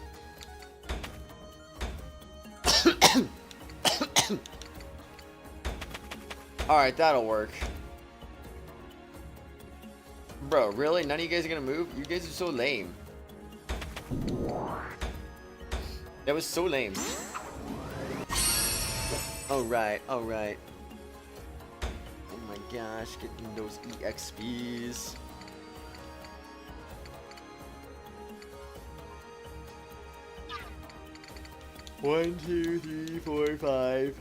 Alright, that'll work. Bro, really? None of you guys are gonna move? You guys are so lame. That was so lame. Alright, alright. Oh my gosh, getting those EXPs. One, two, three, four, five.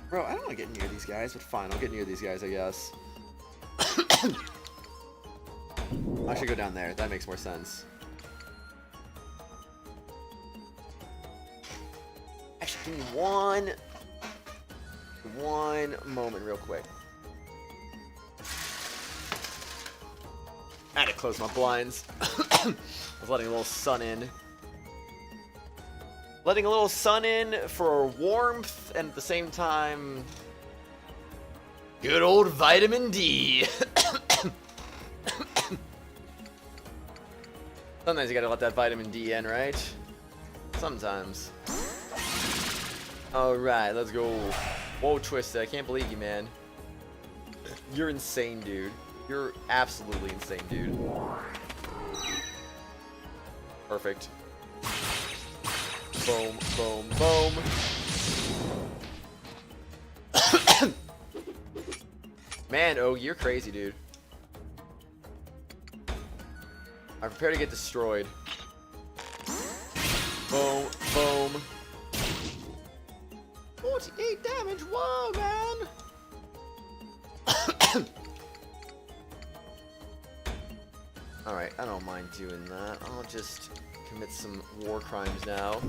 Bro, I don't want to get near these guys, but fine, I'll get near these guys, I guess. I should go down there. That makes more sense. Actually, give me one moment real quick. I had to close my blinds. I was letting a little sun in. Letting a little sun in for warmth and at the same time, good old vitamin D. Sometimes you gotta let that vitamin D in, right? Sometimes. Alright, let's go. Whoa, Twisted, I can't believe you, man. You're insane, dude. You're absolutely insane, dude. Perfect. Boom, boom, boom. Man, oh, you're crazy, dude. I prepare to get destroyed. Boom, boom. 48 damage, whoa, man! Alright, I don't mind doing that. I'll just commit some war crimes now.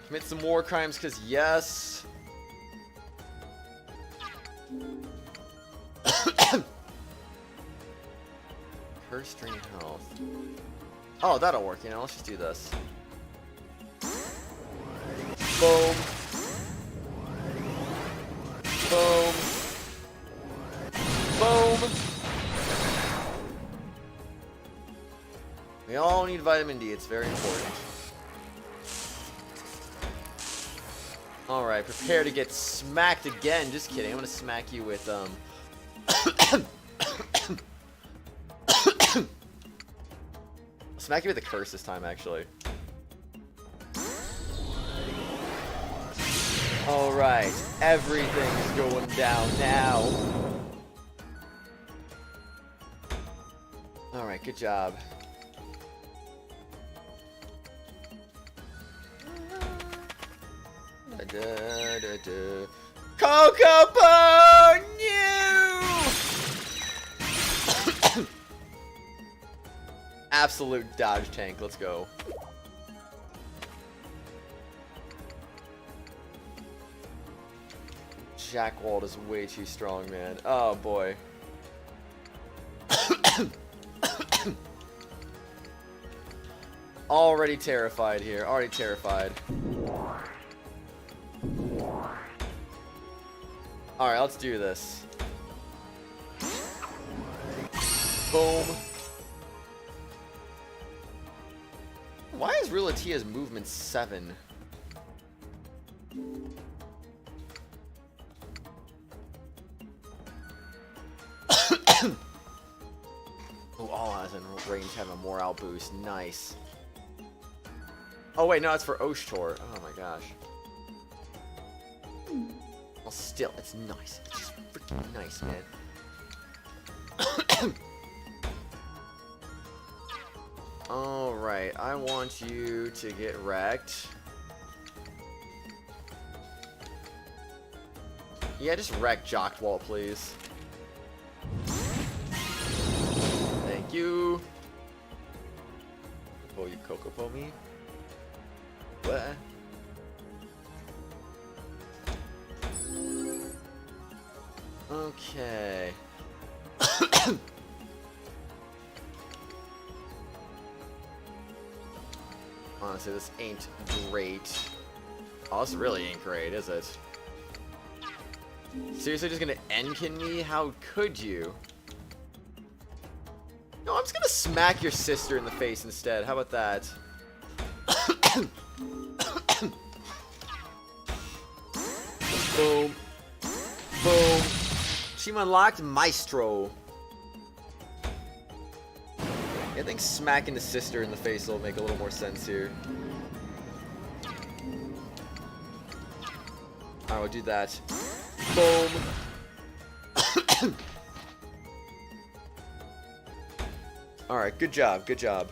Commit some war crimes, because yes. Curse drain health. Oh, that'll work, you know, let's just do this. Boom. Boom. Boom. We all need vitamin D, it's very important. Alright, prepare to get smacked again. Just kidding, I'm gonna smack you with, smack you with a curse this time, actually. Alright, everything's going down now. Alright, good job. Cocoa new! Absolute dodge tank, let's go. Jack Wald is way too strong, man. Oh boy. Already terrified here. Already terrified. Alright, let's do this. Boom. Why is Rulatia's movement 7? Oh, all eyes in range have a morale boost. Nice. Oh wait, no, it's for oshtor. Oh my gosh. Well, still, it's nice. It's just freaking nice, man. Alright, I want you to get wrecked. Yeah, just wreck Jockwall, please. Thank you. Oh, you Cocoa me? What? Okay. Honestly, this ain't great. Oh, this really ain't great, is it? Seriously, just gonna Enkin me? How could you? No, I'm just gonna smack your sister in the face instead. How about that? Boom. Boom. She unlocked Maestro. I think smacking the sister in the face will make a little more sense here. Alright, we'll do that. Boom! Alright, good job, good job.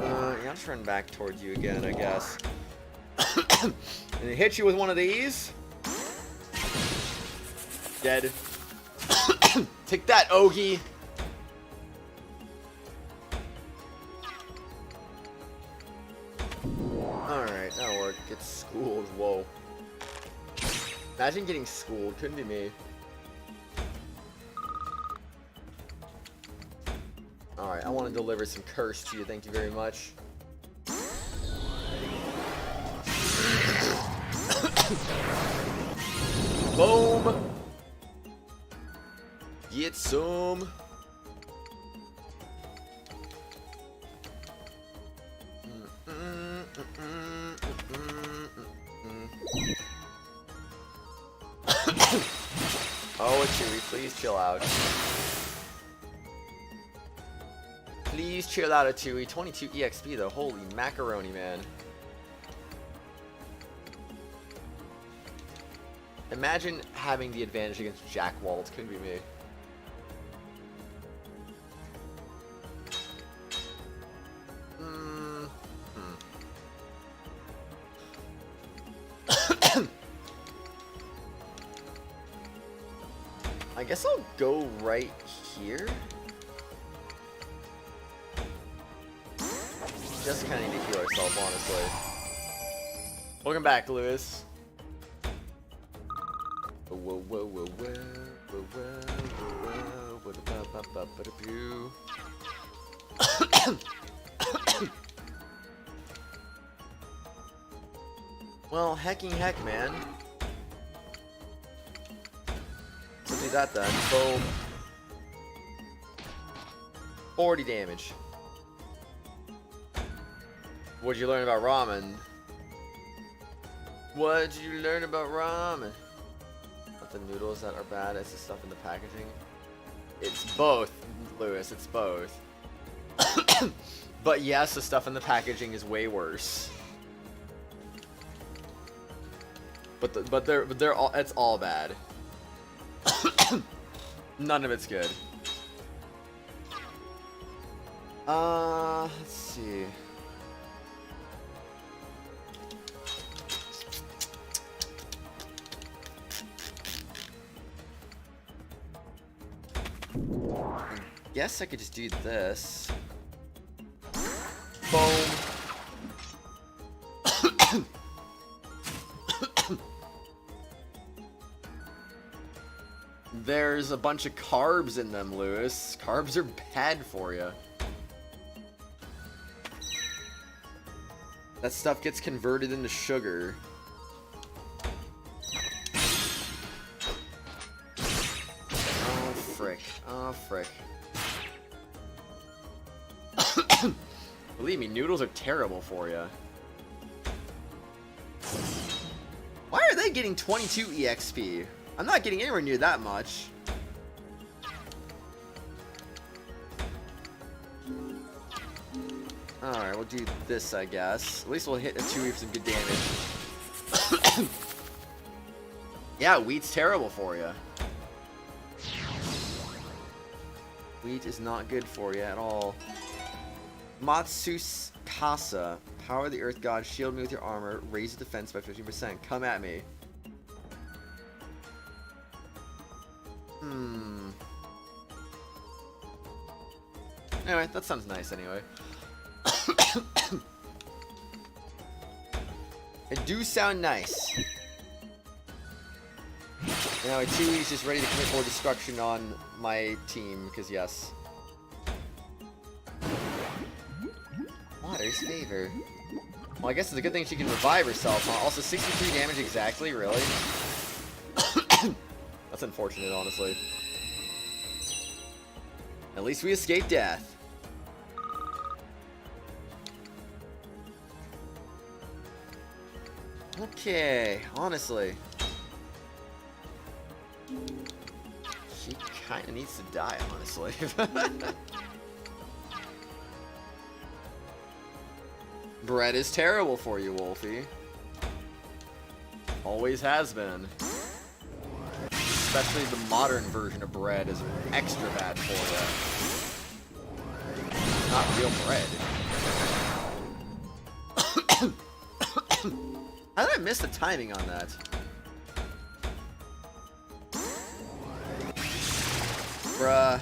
Yeah, I'll just run back towards you again, I guess. And then hit you with one of these. Dead. Take that, Ogie! Alright, that'll work. Get schooled. Whoa. Imagine getting schooled. Couldn't be me. Alright, I want to deliver some curse to you. Thank you very much. Boom! Get some. Oh, Chewy, please chill out. Please chill out, Chewy. 22 EXP though. Holy macaroni, man. Imagine having the advantage against Jack Wald. Couldn't be me. I guess I'll go right here. Just kind of need to heal ourselves, honestly. Welcome back, Lewis. Whoa, whoa, whoa, whoa, whoa, whoa, whoa, well, hecking heck, man. Let's do that then. Boom. 40 damage. What'd you learn about ramen? What'd you learn about ramen? Not the noodles that are bad, it's the stuff in the packaging. It's both, Lewis, it's both. But yes, the stuff in the packaging is way worse. But they're all, it's all bad. None of it's good. Let's see. Guess I could just do this. Boom. There's a bunch of carbs in them, Lewis. Carbs are bad for you. That stuff gets converted into sugar. Oh, frick. Oh, frick. Believe me, noodles are terrible for you. Why are they getting 22 EXP? I'm not getting anywhere near that much. Alright, we'll do this, I guess. At least we'll hit a 2 with some good damage. Yeah, wheat's terrible for you. Wheat is not good for you at all. Matsus Kasa. Power of the Earth God. Shield me with your armor. Raise the defense by 15%. Come at me. Anyway, that sounds nice anyway. It do sound nice. Now my 2E's just ready to commit more destruction on my team, because yes. Water's favor. Well, I guess it's a good thing she can revive herself, huh? Also, 63 damage exactly, really? That's unfortunate, honestly. At least we escaped death. Okay, honestly. She kinda needs to die, honestly. Bread is terrible for you, Wolfie. Always has been. Especially the modern version of bread is extra bad for you. Not real bread. How did I miss the timing on that? Bruh.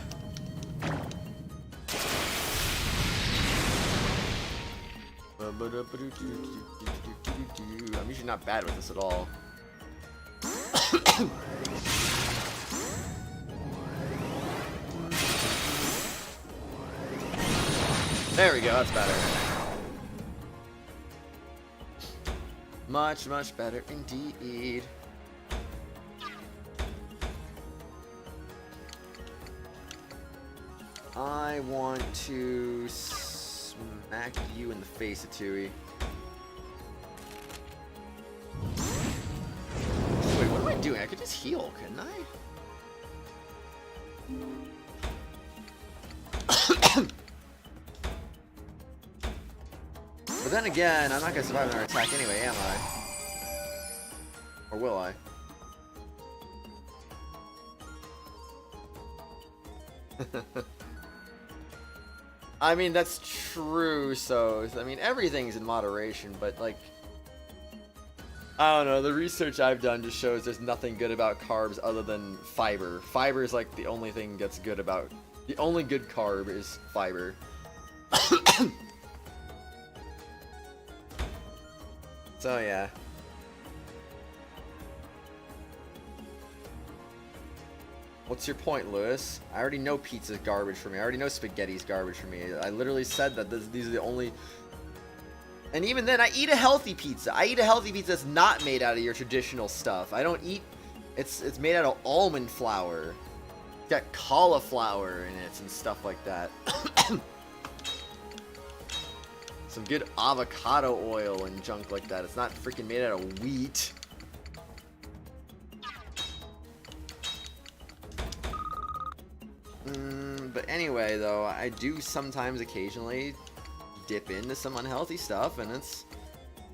I'm usually not bad with this at all. There we go, that's better. Much, much better indeed. I want to smack you in the face, Atui. Wait, what am I doing? I could just heal, couldn't I? But then again, I'm not gonna survive another attack anyway, am I? Or will I? I mean, that's true, so, I mean, everything's in moderation, but, like, I don't know, the research I've done just shows there's nothing good about carbs other than fiber. Fiber is, like, the only thing that's good about, the only good carb is fiber. So, yeah. What's your point, Lewis? I already know pizza's garbage for me. I already know spaghetti's garbage for me. I literally said that these are the only... And even then, I eat a healthy pizza. I eat a healthy pizza that's not made out of your traditional stuff. I don't eat... It's made out of almond flour. It's got cauliflower in it and stuff like that. Some good avocado oil and junk like that. It's not freaking made out of wheat. But anyway, though, I do sometimes occasionally dip into some unhealthy stuff, and it's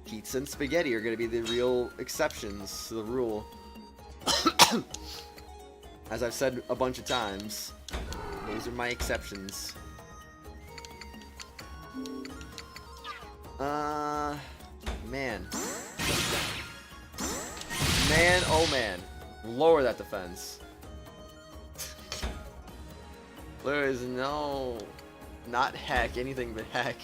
pizza and spaghetti are going to be the real exceptions to the rule. As I've said a bunch of times, those are my exceptions. Man. Man, oh man. Lower that defense. There is no... Not heck, anything but heck.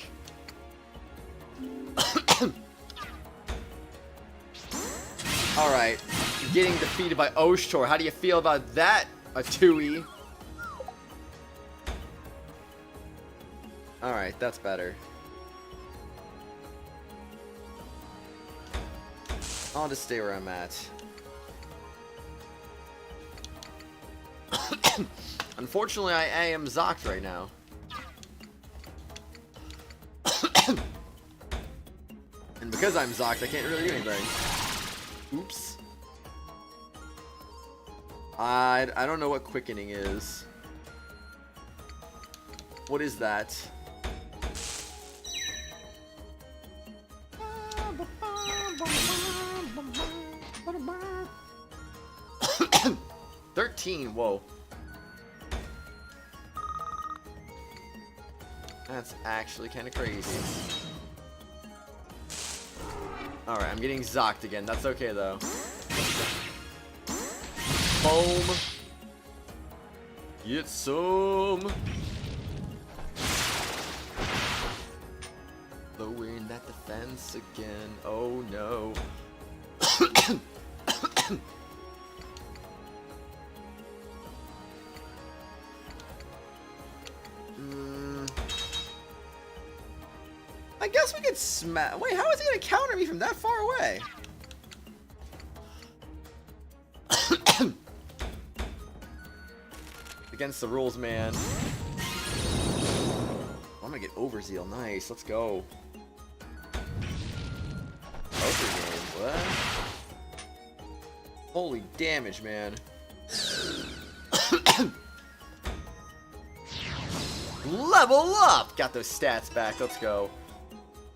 Alright. Getting defeated by Oshtor. How do you feel about that, Atui? Alright, that's better. I'll just stay where I'm at. Unfortunately, I am zocked right now. And because I'm zocked, I can't really do anything. Oops. I don't know what quickening is. What is that? Whoa. That's actually kind of crazy. Alright, I'm getting zocked again. That's okay, though. Boom. Get some. Lowering that defense again. Oh, no. I guess we could smash. Wait, how is he gonna counter me from that far away? Against the rules, man. I'm gonna get overzeal. Nice, let's go. Poker game, what? Holy damage, man. Level up! Got those stats back. Let's go.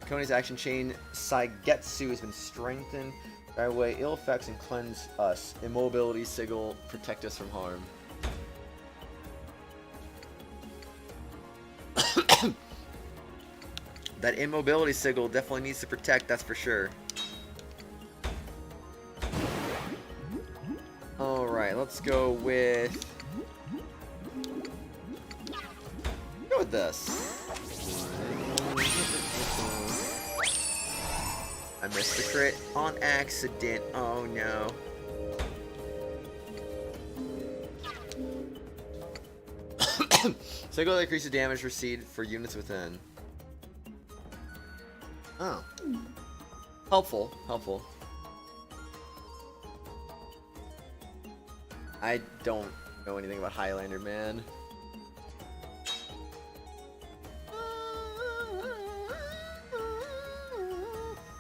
Koni's action chain Saigetsu has been strengthened. Drive away ill effects and cleanse us. Immobility sigil, protect us from harm. That immobility sigil definitely needs to protect, that's for sure. Alright, let's go with... Go with this. I missed the crit on accident. Oh no. Sigil that increases damage received for units within. Oh. Helpful. Helpful. I don't know anything about Highlander, man.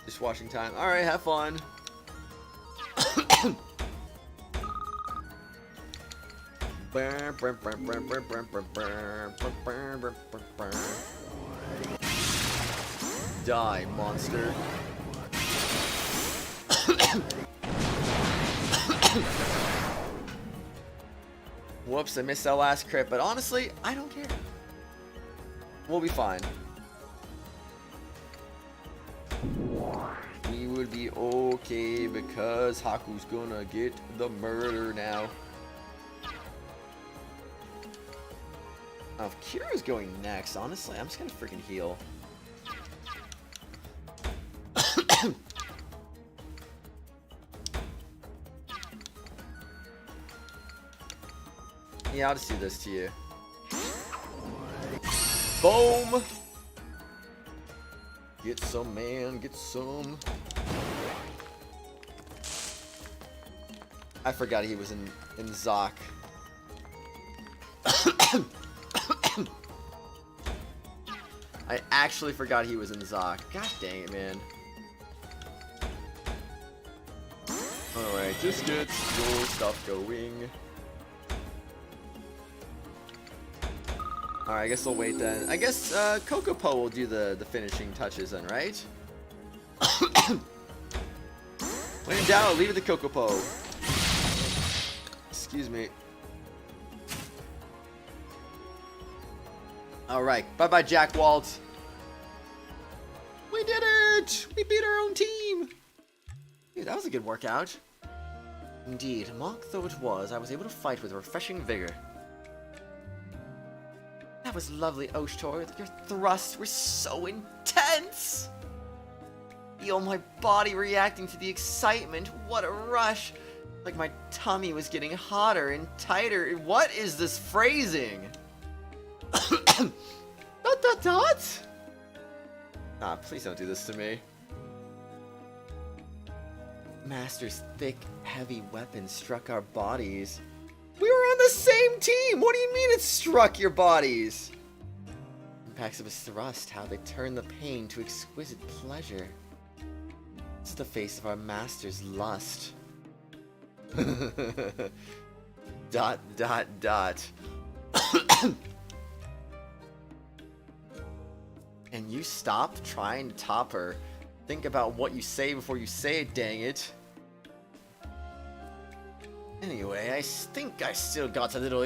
Dishwashing time. Alright, have fun. Die, monster. Whoops, I missed that last crit, but honestly, I don't care. We'll be fine. We would be okay because Haku's gonna get the murder now. Now, if Kira's going next, honestly, I'm just gonna freaking heal. Yeah, I'll just do this to you. Boom! Get some, man, get some. I forgot he was in Zoc. I actually forgot he was in Zoc. God dang it, man. Alright, just get your stuff going. Alright, I guess we'll wait then. I guess Kokopo will do the finishing touches then, right? When in doubt, leave it to Kokopo. Excuse me. Alright, bye-bye, Jack Walt. We did it! We beat our own team! Dude, that was a good workout. Indeed, mock though it was, I was able to fight with refreshing vigor. That was lovely, oshtor. Your thrusts were so intense! Feel my body reacting to the excitement. What a rush! Like my tummy was getting hotter and tighter. What is this phrasing? Dot dot dot! Ah, please don't do this to me. Master's thick, heavy weapon struck our bodies. We were on the same team! What do you mean it struck your bodies? Impacts of his thrust, how they turn the pain to exquisite pleasure. It's the face of our master's lust. Dot, dot, dot. And you stop trying to top her. Think about what you say before you say it, dang it. Anyway, I think I still got a little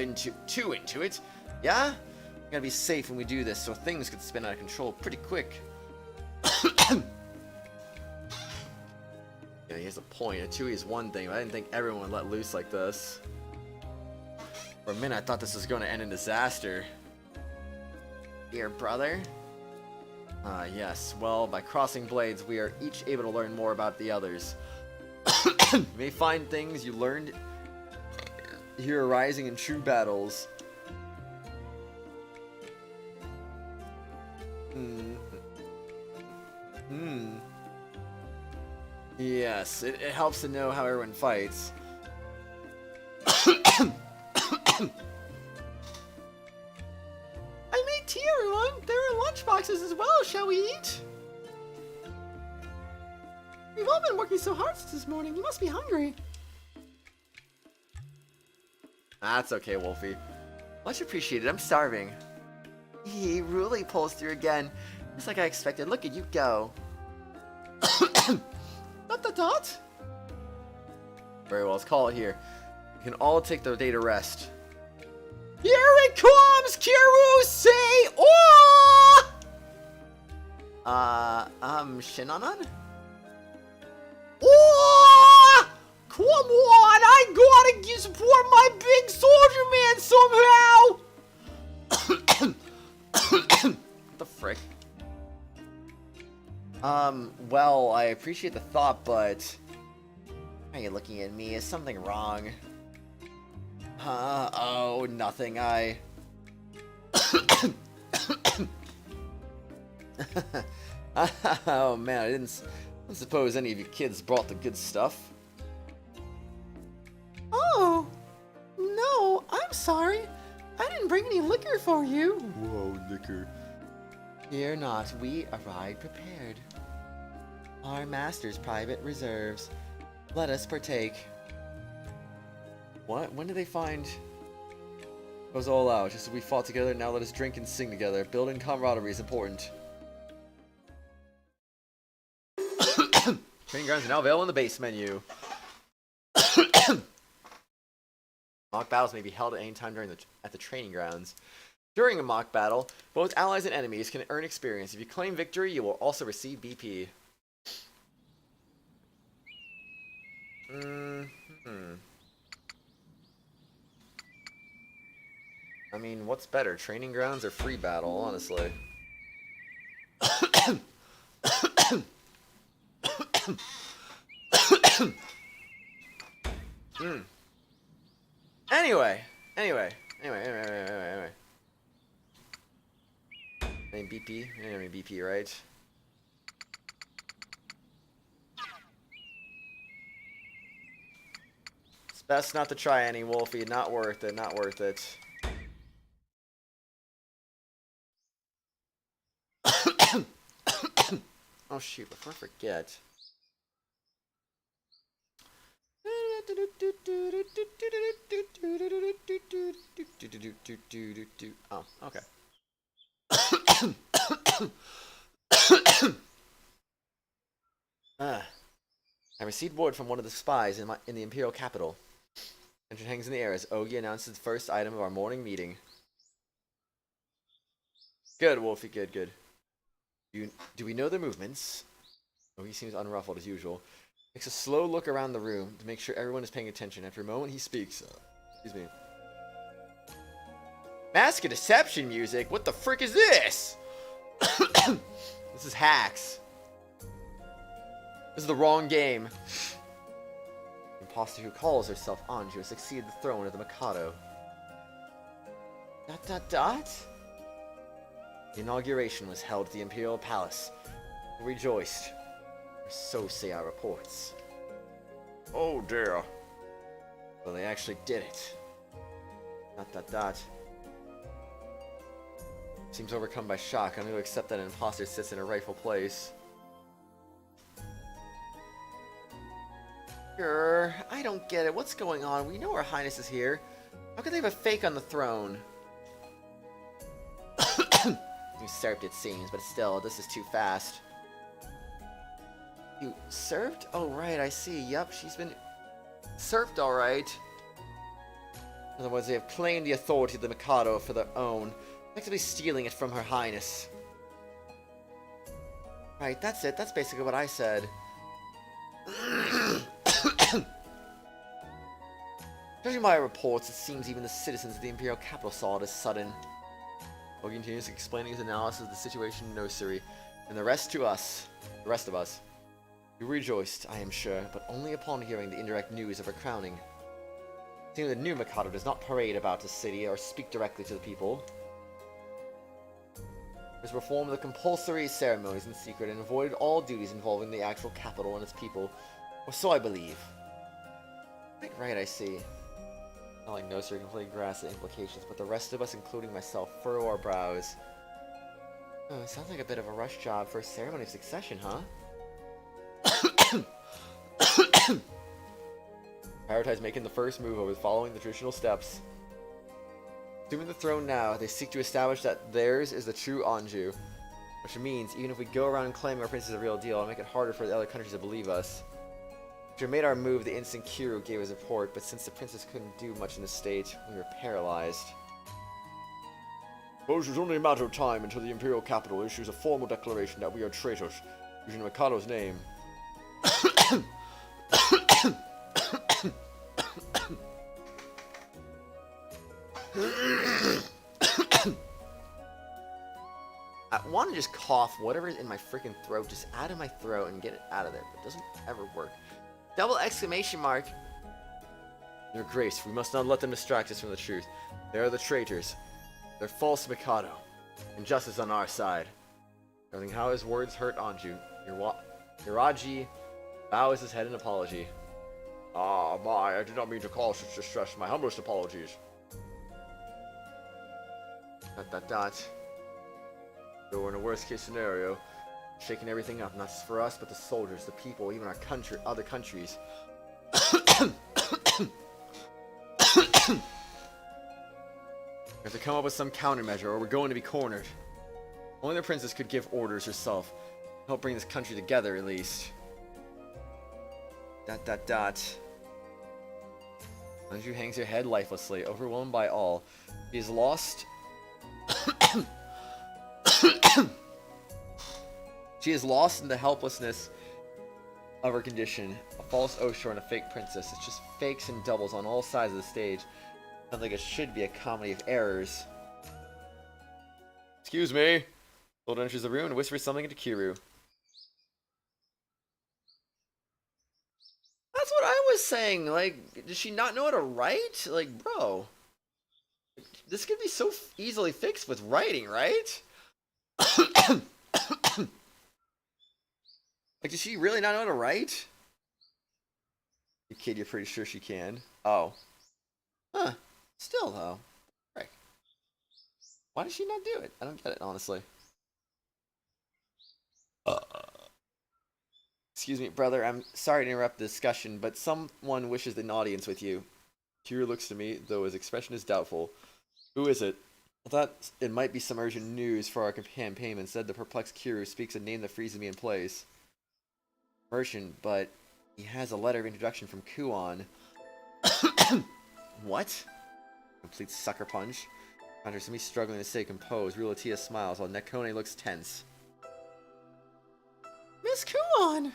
too into it. Yeah? Gotta be safe when we do this, so things could spin out of control pretty quick. Yeah, he has a point. A Tui is one thing, but I didn't think everyone would let loose like this. For a minute, I thought this was going to end in disaster. Dear brother? Yes. Well, by crossing blades, we are each able to learn more about the others. You may find things you learned here arising in true battles. Yes, it helps to know how everyone fights. I made tea, everyone. There are lunchboxes as well. Shall we eat? We've all been working so hard since this morning. You must be hungry. That's okay, Wolfie. Much appreciated. I'm starving. He really pulls through again. Just like I expected. Look at you go. Dot. Very well, let's call it here. You can all take the day to rest. Here it comes, Kiru! Say, oh! Shinanan? Oh! Come on, I gotta support my big soldier man somehow! What the frick? Well, I appreciate the thought, but... Why are you looking at me? Is something wrong? Oh, nothing, Oh man, I didn't suppose any of you kids brought the good stuff. Oh, no, I'm sorry. I didn't bring any liquor for you. Whoa, liquor. Fear not, we arrived prepared. Our master's private reserves. Let us partake. What? When did they find... It was all out, just as we fought together, now let us drink and sing together. Building camaraderie is important. Training grounds are now available in the base menu. Mock battles may be held at any time at the training grounds. During a mock battle, both allies and enemies can earn experience. If you claim victory, you will also receive BP. I mean, what's better, training grounds or free battle, honestly? Anyway. Name BP? I mean BP, right? It's best not to try any, Wolfie. Not worth it, not worth it. Oh shoot, before I forget. Oh, okay. I received word from one of the spies in the Imperial capital. Tension hangs in the air as Ogi announces the first item of our morning meeting. Good, Wolfie, good. Do we know their movements? Ogi seems unruffled as usual. Takes a slow look around the room to make sure everyone is paying attention. After a moment, he speaks. Excuse me. Mask of Deception music? What the frick is this? This is hacks. This is the wrong game. The imposter who calls herself Anju has succeeded the throne of the Mikado. ... The inauguration was held at the Imperial Palace. We rejoiced. Or so say our reports. Oh dear. Well, they actually did it. ... Seems overcome by shock. I'm going to accept that an imposter sits in a rightful place. Sure, I don't get it. What's going on? We know Her Highness is here. How could they have a fake on the throne? Usurped, it seems, but still, this is too fast. Usurped? Oh, right, I see. Yup, she's been usurped, alright. In other words, they have claimed the authority of the Mikado for their own, effectively stealing it from Her Highness. Right, that's it. That's basically what I said. Judging by reports, it seems even the citizens of the Imperial capital saw it as sudden. Ogi continues explaining his analysis of the situation in Nosuri, and the rest of us, we rejoiced, I am sure, but only upon hearing the indirect news of her crowning. Seeing the new Mikado does not parade about the city or speak directly to the people. Has performed the compulsory ceremonies in secret and avoided all duties involving the actual capital and its people, or so I believe. Right, I see. Not like Nosuri completely grasp the implications, but the rest of us, including myself, furrow our brows. Oh, sounds like a bit of a rush job for a ceremony of succession, huh? Prioritize making the first move over following the traditional steps. Assuming the throne now, they seek to establish that theirs is the true Anju. Which means, even if we go around claiming our princess is a real deal, it'll make it harder for the other countries to believe us. After we made our move, the instant Kiru gave his report, but since the princess couldn't do much in the state, we were paralyzed. Well, it was only a matter of time until the imperial capital issues a formal declaration that we are traitors, using Mikado's name. I want to just cough whatever's in my freaking throat just out of my throat and get it out of there, but it doesn't ever work. Double exclamation mark. Your Grace, we must not let them distract us from the truth. They are the traitors. They're false Mikado. Injustice on our side. Knowing how his words hurt Anju, Yuraji bows his head in apology. Ah, my, I did not mean to cause such distress. My humblest apologies. ... So we're in a worst case scenario, shaking everything up, not just for us, but the soldiers, the people, even our country, other countries. We have to come up with some countermeasure, or we're going to be cornered. Only the princess could give orders herself. Help bring this country together, at least. ... Anju hangs her head lifelessly, overwhelmed by all. He is lost. She is lost in the helplessness of her condition. A false oshtor and a fake princess. It's just fakes and doubles on all sides of the stage. Sounds like it should be a comedy of errors. Excuse me. Gold enters the room and whispers something into Kiru. That's what I was saying. Like, does she not know how to write? Like, bro. This could be so easily fixed with writing, right? Like, does she really not know how to write? You kid, you're pretty sure she can. Oh. Huh. Still, though. Frick. Why does she not do it? I don't get it, honestly. Excuse me, brother, I'm sorry to interrupt the discussion, but someone wishes an audience with you. Kiru looks to me, though his expression is doubtful. Who is it? I thought it might be some urgent news for our campaign. Instead, the perplexed Kiru speaks a name that freezes me in place. Merchant, but he has a letter of introduction from Kuon. What? Complete sucker punch. Under me struggling to stay composed, Rulatia smiles while Nekone looks tense. Miss Kuon!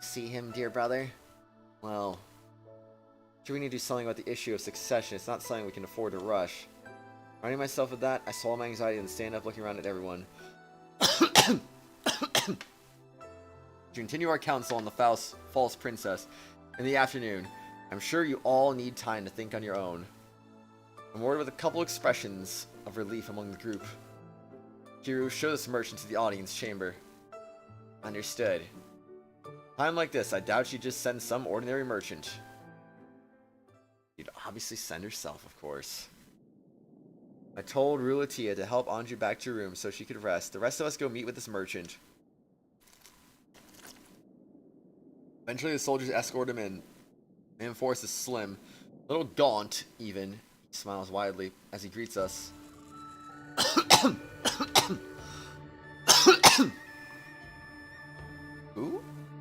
See him, dear brother? Well, sure we need to do something about the issue of succession. It's not something we can afford to rush. Finding myself with that, I swallow my anxiety and stand up looking around at everyone. To continue our counsel on the false princess in the afternoon, I'm sure you all need time to think on your own. I'm worded with a couple expressions of relief among the group. Kiru, show this merchant to the audience chamber. Understood. Time like this, I doubt she'd just send some ordinary merchant. She'd obviously send herself, of course. I told Rulatia to help Anju back to her room so she could rest. The rest of us go meet with this merchant. Eventually, the soldiers escort him in. The man force is slim, a little gaunt, even. He smiles widely as he greets us. Who?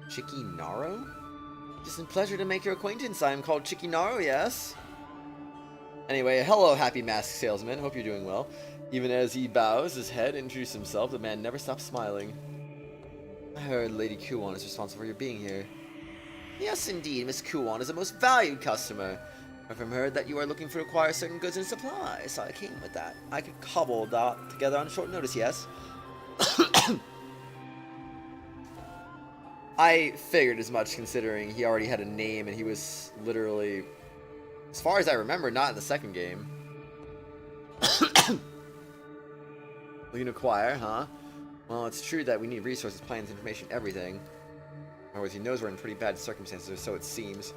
Chikinaro? Distant pleasure to make your acquaintance. I am called Chikinaro, yes? Anyway, hello, happy mask salesman. Hope you're doing well. Even as he bows his head and introduces himself, the man never stops smiling. I heard Lady Kuon is responsible for your being here. Yes, indeed. Miss Kuon is a most valued customer. I've heard that you are looking to acquire certain goods and supplies, so I came with that. I could cobble that together on short notice, yes? I figured as much, considering he already had a name and he was literally, as far as I remember, not in the second game. Looking to acquire, huh? Well, it's true that we need resources, plans, information, everything. In other words, he knows we're in pretty bad circumstances, or so it seems.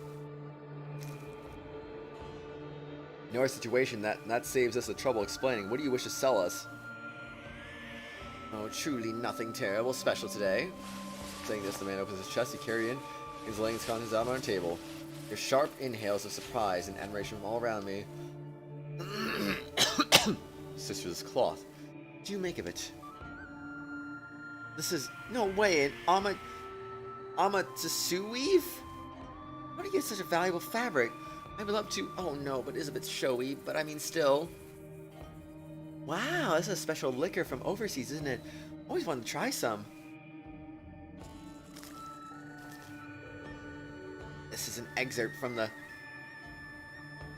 You know our situation, that saves us the trouble explaining. What do you wish to sell us? Oh, truly nothing terrible special today. Saying this, the man opens his chest to carry in. He's laying his contents out on our table. Your sharp inhales of surprise and admiration from all around me. sister's cloth. What do you make of it? This is no way an Amaterasu weave? How do you get such a valuable fabric? I would love to. Oh no, but it is a bit showy, but I mean still. Wow, this is a special liquor from overseas, isn't it? Always wanted to try some. This is an excerpt from the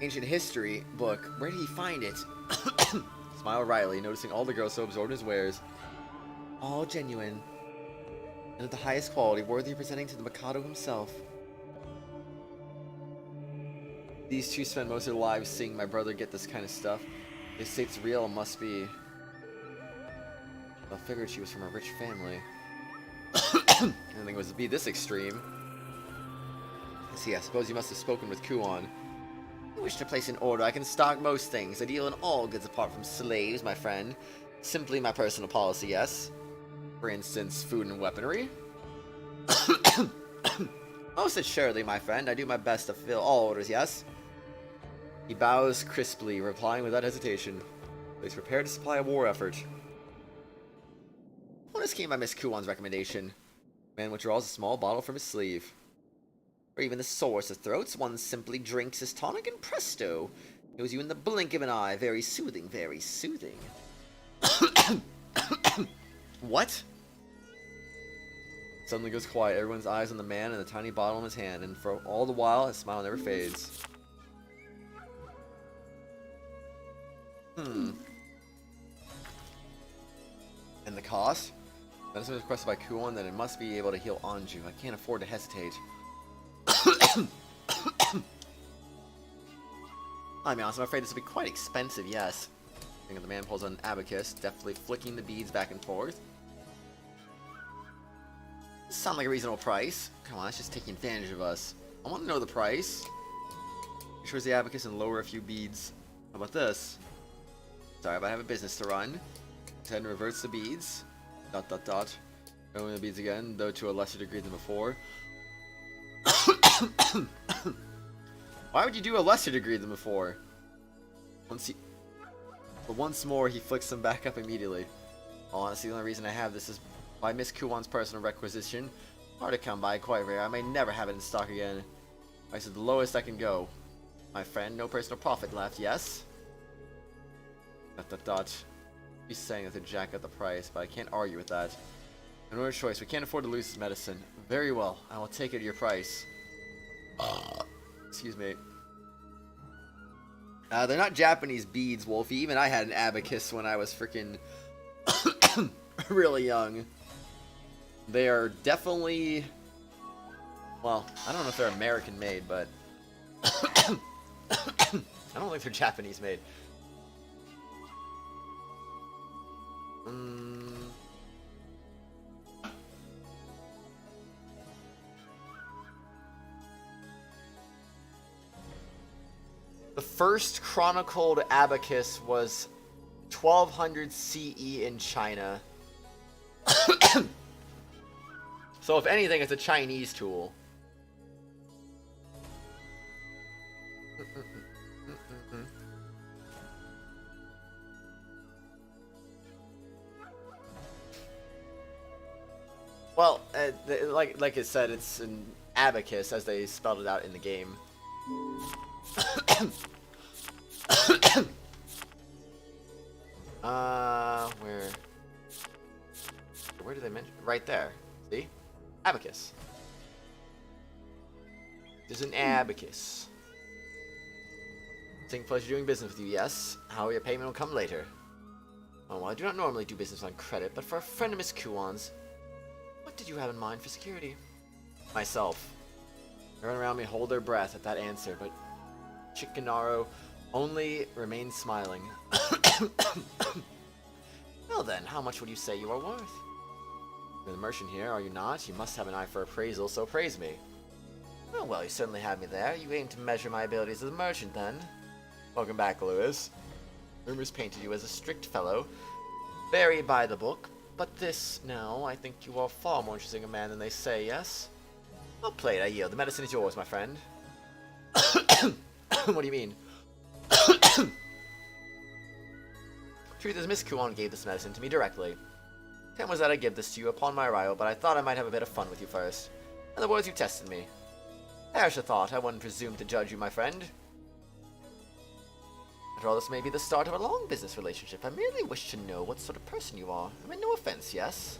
ancient history book. Where did he find it? Smiled wryly, noticing all the girls so absorbed in his wares. All genuine. And of the highest quality, worthy of presenting to the Mikado himself. These two spend most of their lives seeing my brother get this kind of stuff. They say it's real, must be. I figured she was from a rich family. I didn't think it was to be this extreme. See, I suppose you must have spoken with Kuon. I wish to place an order. I can stock most things. I deal in all goods apart from slaves, my friend. Simply my personal policy, yes. For instance, food and weaponry. Most assuredly, my friend. I do my best to fulfill all orders, yes. He bows crisply, replying without hesitation. He's prepared to supply a war effort. Well, this came by Miss Kuon's recommendation. Man withdraws a small bottle from his sleeve. Or even the sorest of throats, one simply drinks his tonic and presto. Knows you in the blink of an eye. Very soothing, very soothing. What? Suddenly goes quiet, everyone's eyes on the man and the tiny bottle in his hand, and for all the while, his smile never fades. And the cost? Medicine was requested by Kuon that it must be able to heal Anju. I can't afford to hesitate. I'll be honest, I'm afraid this will be quite expensive, yes. I think the man pulls on an abacus, deftly flicking the beads back and forth. Sound like a reasonable price. Come on, that's just taking advantage of us. I want to know the price. He shows the abacus and lower a few beads. How about this? Sorry, but I have a business to run. Ted reverts the beads. ... Knowing the beads again, though to a lesser degree than before. Why would you do a lesser degree than before? But once more, he flicks them back up immediately. Honestly, the only reason I have this is by Miss Kuon's personal requisition. Hard to come by, quite rare. I may never have it in stock again. I said the lowest I can go. My friend, no personal profit left, yes? ... He's saying that to jack up the price, but I can't argue with that. No other choice. We can't afford to lose this medicine. Very well. I will take it at your price. Excuse me. They're not Japanese beads, Wolfie. Even I had an abacus when I was freaking really young. They are definitely... Well, I don't know if they're American made, but... I don't think they're Japanese made. The first chronicled abacus was 1200 CE in China. So if anything, it's a Chinese tool. Well, like it said, it's an abacus, as they spelled it out in the game. Where did they mention? Right there. See? Abacus. There's an abacus. It's a pleasure doing business with you, yes. However, your payment will come later. Oh, well, I do not normally do business on credit, but for a friend of Miss Kuon's, what did you have in mind for security? Myself. Everyone around me hold their breath at that answer, but Chikanaro only remains smiling. Well then, how much would you say you are worth? You're the merchant here, are you not? You must have an eye for appraisal, so praise me. Oh, well, you certainly have me there. You aim to measure my abilities as a merchant, then. Welcome back, Lewis. Rumors painted you as a strict fellow, very by the book, but this, now, I think you are far more interesting a man than they say, yes? Well played, I yield. The medicine is yours, my friend. What do you mean? Truth is, Miss Kuon gave this medicine to me directly. Intent was that I give this to you upon my arrival, but I thought I might have a bit of fun with you first. In other words, you tested me. Perish the thought, I wouldn't presume to judge you, my friend. After all, this may be the start of a long business relationship. I merely wish to know what sort of person you are. I mean, no offense, yes?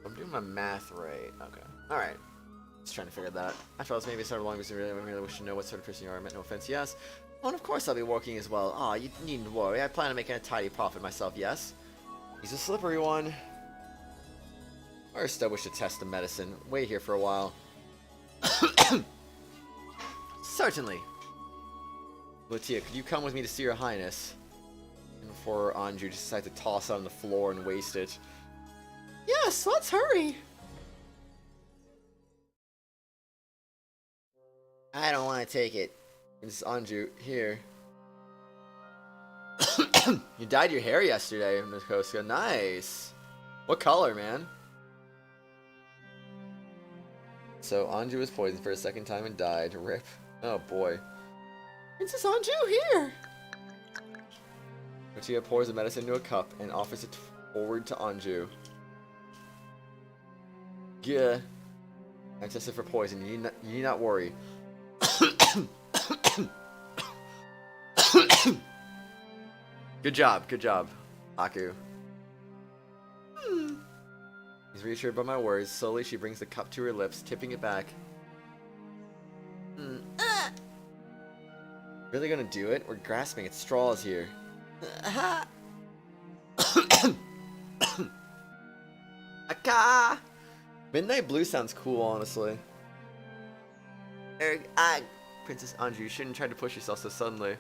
I'm doing my math right. Okay. Alright. Just trying to figure that out. After all, this may be a start of a long business relationship. I really wish to know what sort of person you are. I meant no offense, yes? Oh, and of course I'll be working as well. Aw, you needn't worry. I plan on making a tidy profit myself, yes? He's a slippery one. First, I wish to test the medicine. Wait here for a while. Certainly. Lutia, could you come with me to see your highness? And before Anju decides to toss it on the floor and waste it. Yes, let's hurry. I don't want to take it. This is Anju. Here. You dyed your hair yesterday, Mikoska. Nice. What color, man? So Anju was poisoned for a second time and died. Rip. Oh boy. Princess Anju here. Lucia pours the medicine into a cup and offers it forward to Anju. Yeah. I tested for poison. You need not worry. Good job, Haku. He's reassured by my words. Slowly, she brings the cup to her lips, tipping it back. Really gonna do it? We're grasping at straws here. Aka! Midnight Blue sounds cool, honestly. Princess Anju, you shouldn't try to push yourself so suddenly.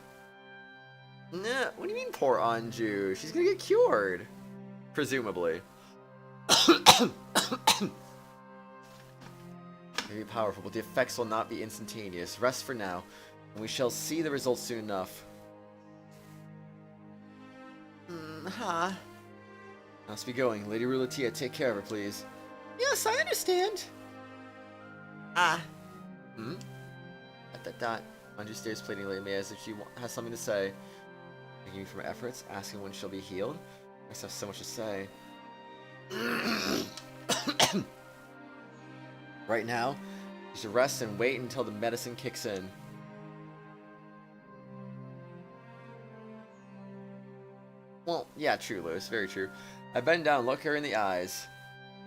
Nah, what do you mean poor Anju? She's gonna get cured. Presumably. Very powerful, but the effects will not be instantaneous. Rest for now, and we shall see the results soon enough. Must be going. Lady Rulatia, take care of her, please. Yes, I understand. Anju stares pleadingly at me as if she has something to say. Thanking me for my efforts, asking when she'll be healed. I must have so much to say. Right now, you should rest and wait until the medicine kicks in. Well, yeah, true, Lewis. Very true. I bend down and look her in the eyes.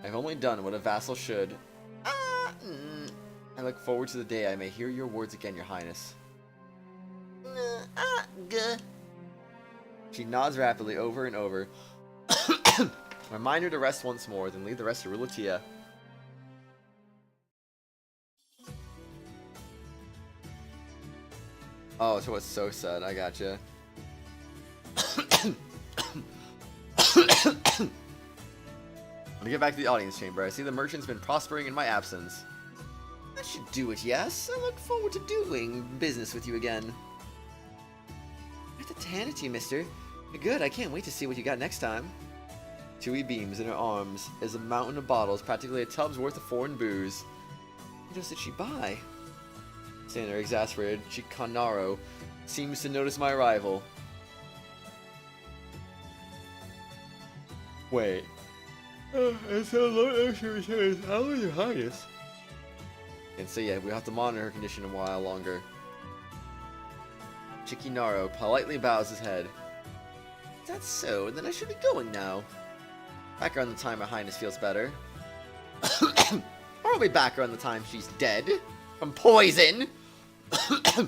I've only done what a vassal should. I look forward to the day I may hear your words again, your highness. She nods rapidly over and over. Remind her to rest once more, then leave the rest to Rulatia. Oh, so it's so sad. I gotcha. When I get back to the audience chamber, I see the merchant's been prospering in my absence. That should do it, yes? I look forward to doing business with you again. I have to hand it to you, mister. You're good, I can't wait to see what you got next time. Tui beams in her arms is a mountain of bottles, practically a tub's worth of foreign booze. What else did she buy? Standing there exasperated, Chikanaro seems to notice my arrival. Wait. It's so low, she says, how is your highness? And so yeah, we have to monitor her condition a while longer. Chikinaro politely bows his head. If that's so, then I should be going now. Back around the time her highness feels better. Or I'll be back around the time she's dead. From poison! This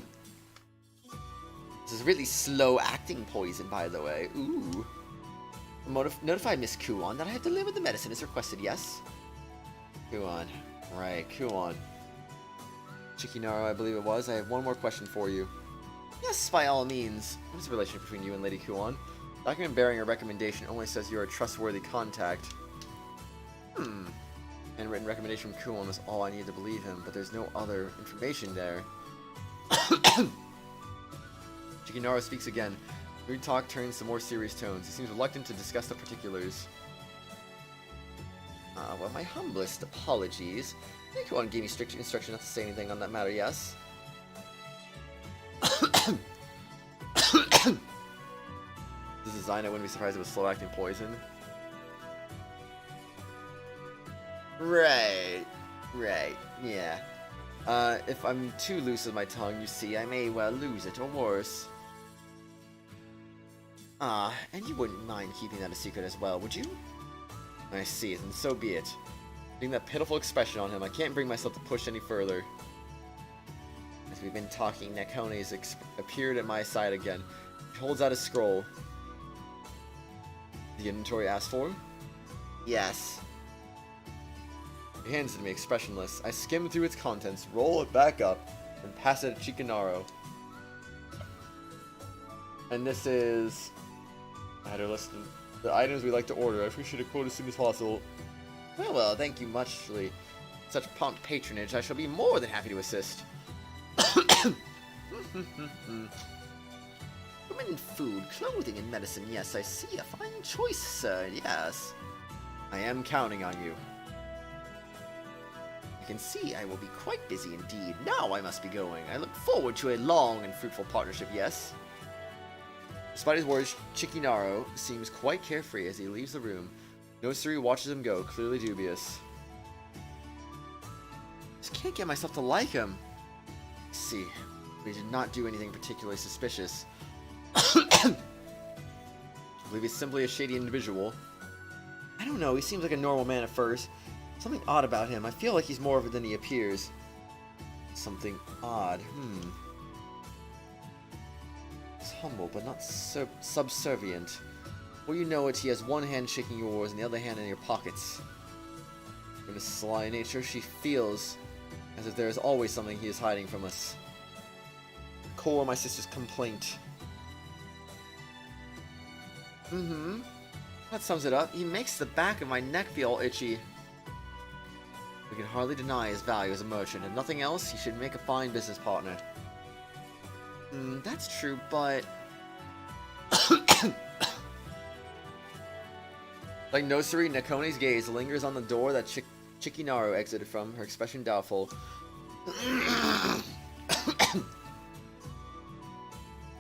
is really slow acting poison, by the way. Ooh. Notify Miss Kuon that I have delivered the medicine as requested, yes? Kuon. Right, Kuon. Chikinaro, I believe it was. I have one more question for you. Yes, by all means. What is the relationship between you and Lady Kuon? Document bearing a recommendation only says you're a trustworthy contact. Handwritten recommendation from Kuon was all I needed to believe him, but there's no other information there. Chikinaro speaks again. Weird talk turns to more serious tones. He seems reluctant to discuss the particulars. Ah, well, my humblest apologies. Nico gave me strict instruction not to say anything on that matter, yes? This is Zaina, wouldn't be surprised it was slow-acting poison. Right, yeah. If I'm too loose with my tongue, you see, I may well lose it, or worse. Ah, and you wouldn't mind keeping that a secret as well, would you? I see, and so be it. Seeing that pitiful expression on him, I can't bring myself to push any further. As we've been talking, Nekone's appeared at my side again. He holds out a scroll. The inventory asked for? Yes. He hands it to me, expressionless. I skim through its contents, roll it back up, and pass it to Chikinaro. And this is... Matter listed. The items we'd like to order. I appreciate a quote as soon as possible. Well, thank you muchly. Such prompt patronage, I shall be more than happy to assist. Women in food, clothing, and medicine. Yes, I see. A fine choice, sir. Yes. I am counting on you. You can see I will be quite busy indeed. Now I must be going. I look forward to a long and fruitful partnership, yes? Despite his words, Chikinaro seems quite carefree as he leaves the room. Nosuri watches him go, clearly dubious. Just can't get myself to like him. Let's see, we did not do anything particularly suspicious. I believe he's simply a shady individual. I don't know, he seems like a normal man at first. Something odd about him. I feel like he's more of it than he appears. Something odd. He's humble, but not subservient. Well, you know it, he has one hand shaking yours and the other hand in your pockets. In his sly nature, she feels as if there is always something he is hiding from us. The core of my sister's complaint. That sums it up. He makes the back of my neck feel itchy. We can hardly deny his value as a merchant. If nothing else, he should make a fine business partner. That's true, but... Like Nosuri, Nekone's gaze lingers on the door that Chikinaro exited from, her expression doubtful.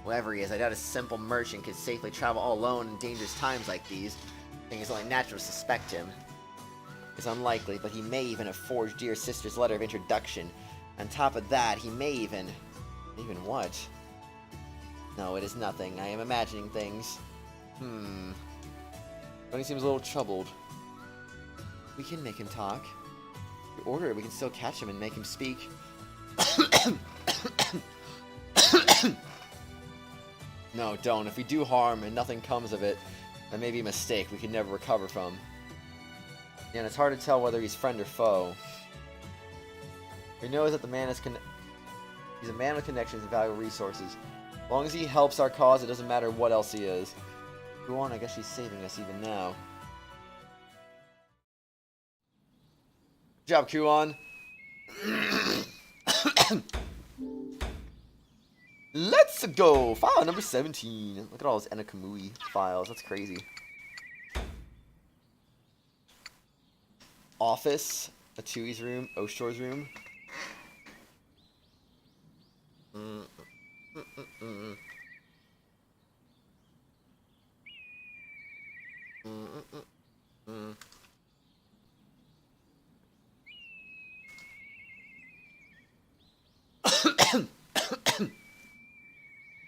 Whoever he is, I doubt a simple merchant could safely travel all alone in dangerous times like these. I think it's only natural to suspect him. It's unlikely, but he may even have forged dear sister's letter of introduction. On top of that, he may even... Even what? No, it is nothing. I am imagining things. Tony seems a little troubled. We can make him talk. If we order it, we can still catch him and make him speak. No, don't. If we do harm and nothing comes of it, that may be a mistake we can never recover from. Yeah, and it's hard to tell whether he's friend or foe. He knows that the man is he's a man with connections and valuable resources. As long as he helps our cause, it doesn't matter what else he is. Go on, I guess she's saving us even now. Good job, Kuon. Let's go! File number 17. Look at all those Enakamui files. That's crazy. Office. Atui's room. Oshtor's room.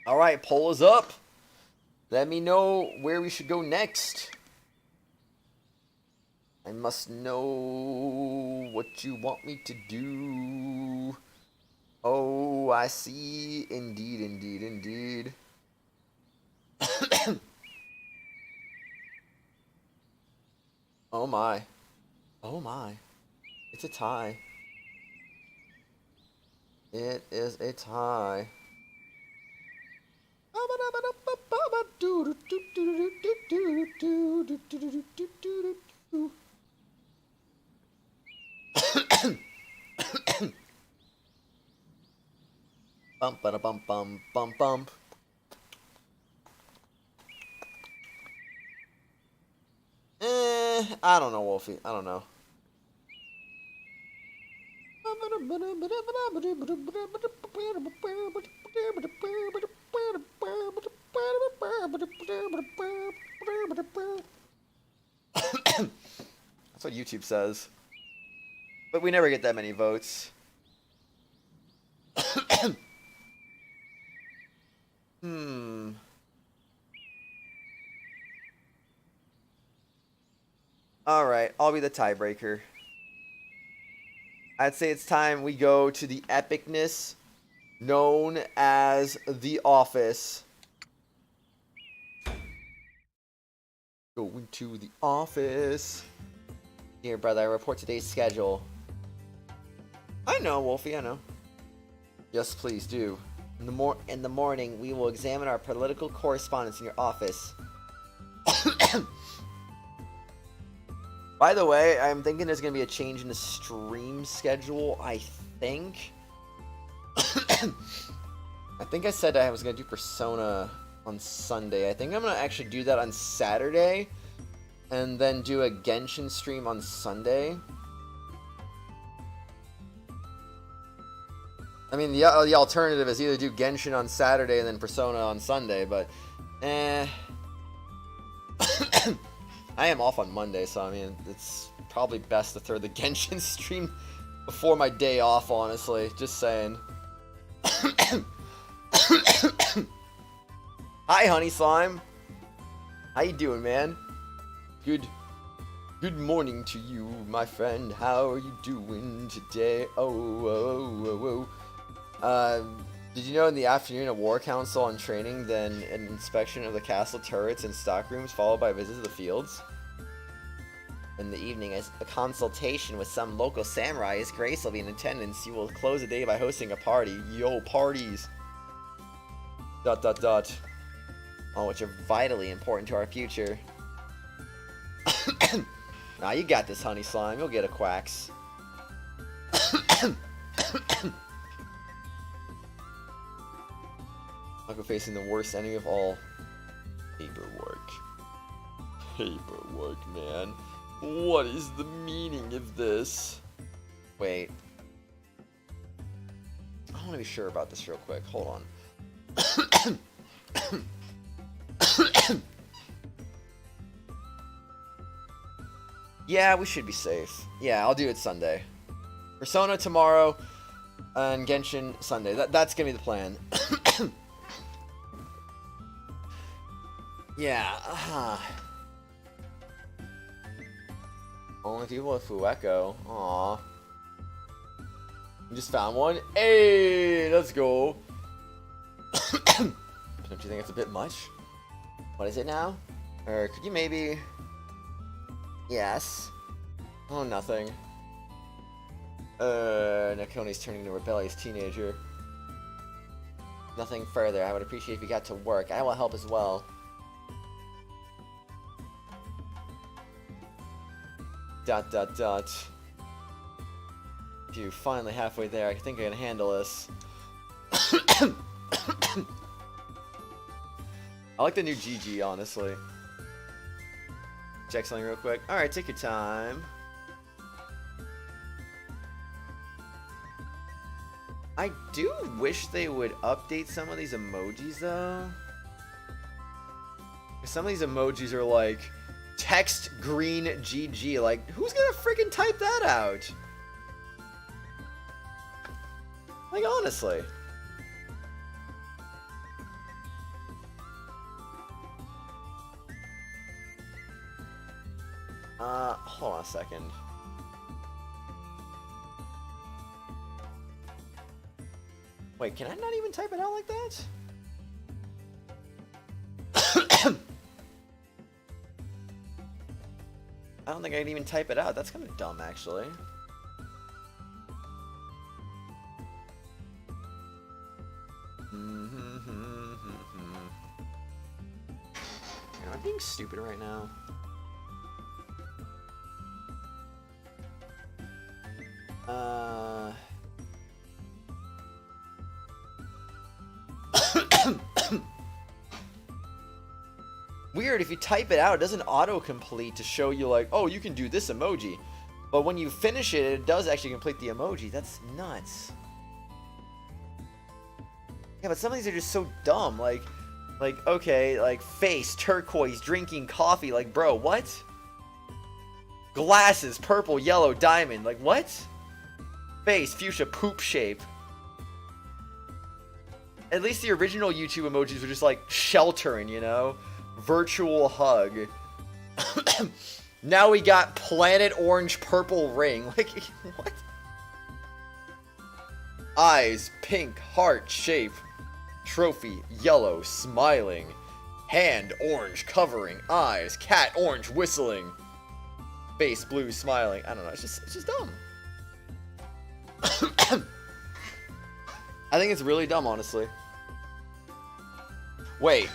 Alright, poll is up. Let me know where we should go next. I must know what you want me to do. Oh, I see. Indeed, indeed, indeed. Oh my. Oh my. It's a tie. It is a tie. Bump, bada, bump, bump, bump, bump. I don't know, Wolfie. I don't know. That's what YouTube says. But we never get that many votes. Alright, I'll be the tiebreaker. I'd say it's time we go to the epicness known as The Office. Going to the office. Here, brother, I report today's schedule. I know, Wolfie, I know. Yes, please do. In the morning, we will examine our political correspondence in your office. By the way, I'm thinking there's going to be a change in the stream schedule, I think. I think I said I was going to do Persona on Sunday. I think I'm going to actually do that on Saturday. And then do a Genshin stream on Sunday. I mean, the alternative is either do Genshin on Saturday and then Persona on Sunday, but I am off on Monday, so I mean, it's probably best to throw the Genshin stream before my day off, honestly. Just saying. Hi, Honey Slime. How you doing, man? Good morning to you, my friend. How are you doing today? Did you know in the afternoon a war council on training, then an inspection of the castle turrets and stockrooms, followed by a visit to the fields? In the evening, a consultation with some local samurai. His Grace will be in attendance. You will close the day by hosting a party. Yo, parties! ... All which are vitally important to our future. Nah, you got this, Honey Slime. You'll get a quacks. Aku facing the worst enemy of all. Paperwork. Paperwork, man. What is the meaning of this? Wait. I want to be sure about this real quick. Hold on. Yeah, we should be safe. Yeah, I'll do it Sunday. Persona tomorrow, and Genshin Sunday. That's gonna be the plan. Yeah. Only people with Fueco. Aw. You just found one? Hey, let's go. Don't you think it's a bit much? What is it now? Or could you maybe... Yes. Oh, nothing. Nakone's turning into a rebellious teenager. Nothing further. I would appreciate if you got to work. I will help as well. Phew, finally halfway there. I think I can handle this. I like the new GG, honestly. Check something real quick. Alright, take your time. I do wish they would update some of these emojis, though. Some of these emojis are like text green GG. Like, who's gonna freaking type that out? Like, honestly. Hold on a second. Wait, can I not even type it out like that? I don't think I can even type it out. That's kind of dumb, actually. Am I being stupid right now? Weird, if you type it out, it doesn't autocomplete to show you like, oh, you can do this emoji. But when you finish it, it does actually complete the emoji. That's nuts. Yeah, but some of these are just so dumb. Like, okay, like, face, turquoise, drinking coffee. Like, bro, what? Glasses, purple, yellow, diamond. Like, what? Face, fuchsia, poop shape. At least the original YouTube emojis were just like sheltering, you know? Virtual hug. Now we got planet orange purple ring. Like, what? Eyes, pink, heart shape. Trophy, yellow, smiling. Hand, orange, covering. Eyes, cat, orange, whistling. Face, blue, smiling. I don't know, it's just dumb. I think it's really dumb, honestly. Wait.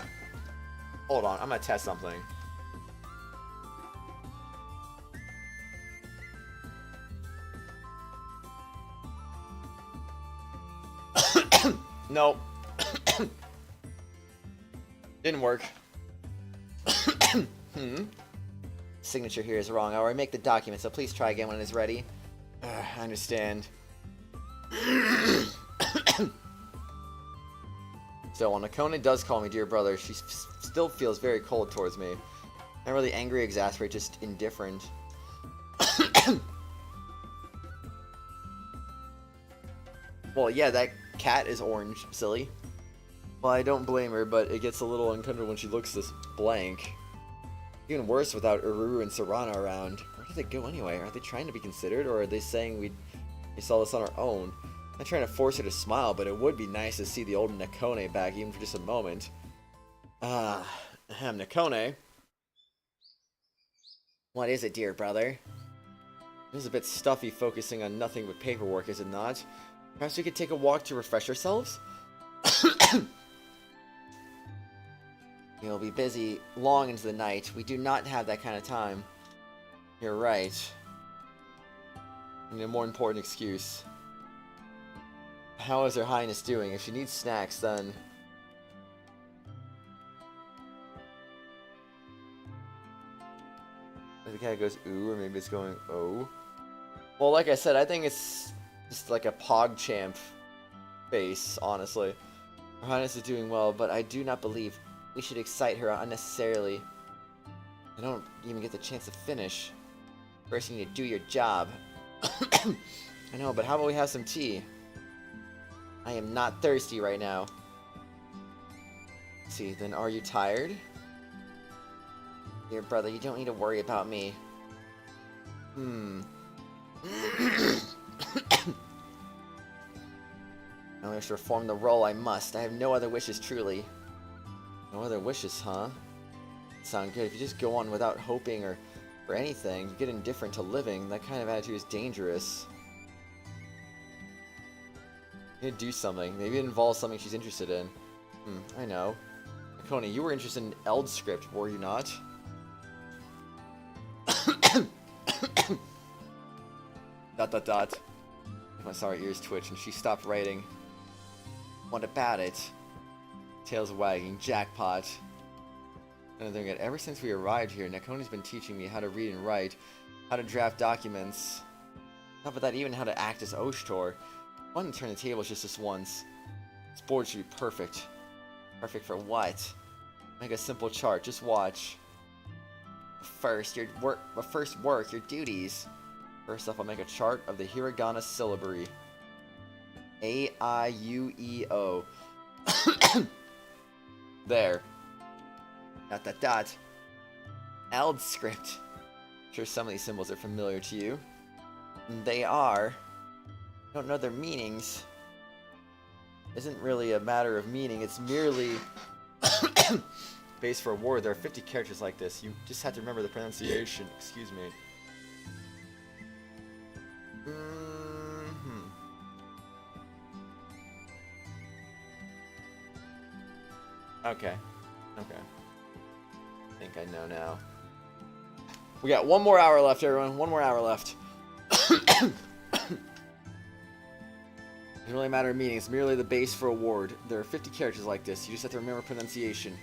Hold on, I'm gonna test something. Nope. Didn't work. Signature here is wrong. I already make the document, so please try again when it's ready. I understand. So when Nakone does call me dear brother, she still feels very cold towards me. Not really angry, exasperated, just indifferent. Well, yeah, that cat is orange, silly. Well, I don't blame her, but it gets a little uncomfortable when she looks this blank. Even worse without Ururu and Serana around. Where did they go anyway? Are they trying to be considered, or are they saying we saw this on our own? I'm not trying to force her to smile, but it would be nice to see the old Nakone back, even for just a moment. Nakone. What is it, dear brother? It is a bit stuffy focusing on nothing but paperwork, is it not? Perhaps we could take a walk to refresh ourselves? You'll be busy long into the night. We do not have that kind of time. You're right. I need a more important excuse. How is Her Highness doing? If she needs snacks, then... The cat goes ooh, or maybe it's going oh. Well, like I said, I think it's just like a PogChamp face, honestly. Her Highness is doing well, but I do not believe we should excite her unnecessarily. I don't even get the chance to finish. First, you need to do your job. I know, but how about we have some tea? I am not thirsty right now. Let's see, then are you tired? Dear brother, you don't need to worry about me. I wish to perform the role I must. I have no other wishes, truly. No other wishes, huh? Sound good. If you just go on without hoping or for anything, you get indifferent to living. That kind of attitude is dangerous. You need to do something. Maybe it involves something she's interested in. I know. Nakone, you were interested in Eld script, were you not? ... I saw her ears twitch and she stopped writing. What about it? Tails wagging. Jackpot. Another thing, ever since we arrived here, Nakone's been teaching me how to read and write, how to draft documents. Not but that, even how to act as oshtor. I want to turn the tables just this once. This board should be perfect. Perfect for what? Make a simple chart. Just watch. First your duties. First off, I'll make a chart of the hiragana syllabary. A-I-U-E-O. There. ... Eld script. I'm sure some of these symbols are familiar to you. They are. I don't know their meanings. It isn't really a matter of meaning, it's merely base for a word. There are 50 characters like this. You just have to remember the pronunciation. Excuse me. Okay. I think I know now. We got 1 more hour left, everyone. 1 more hour left. It doesn't really matter of meaning. It's merely the base for a word. There are 50 characters like this. You just have to remember pronunciation. ...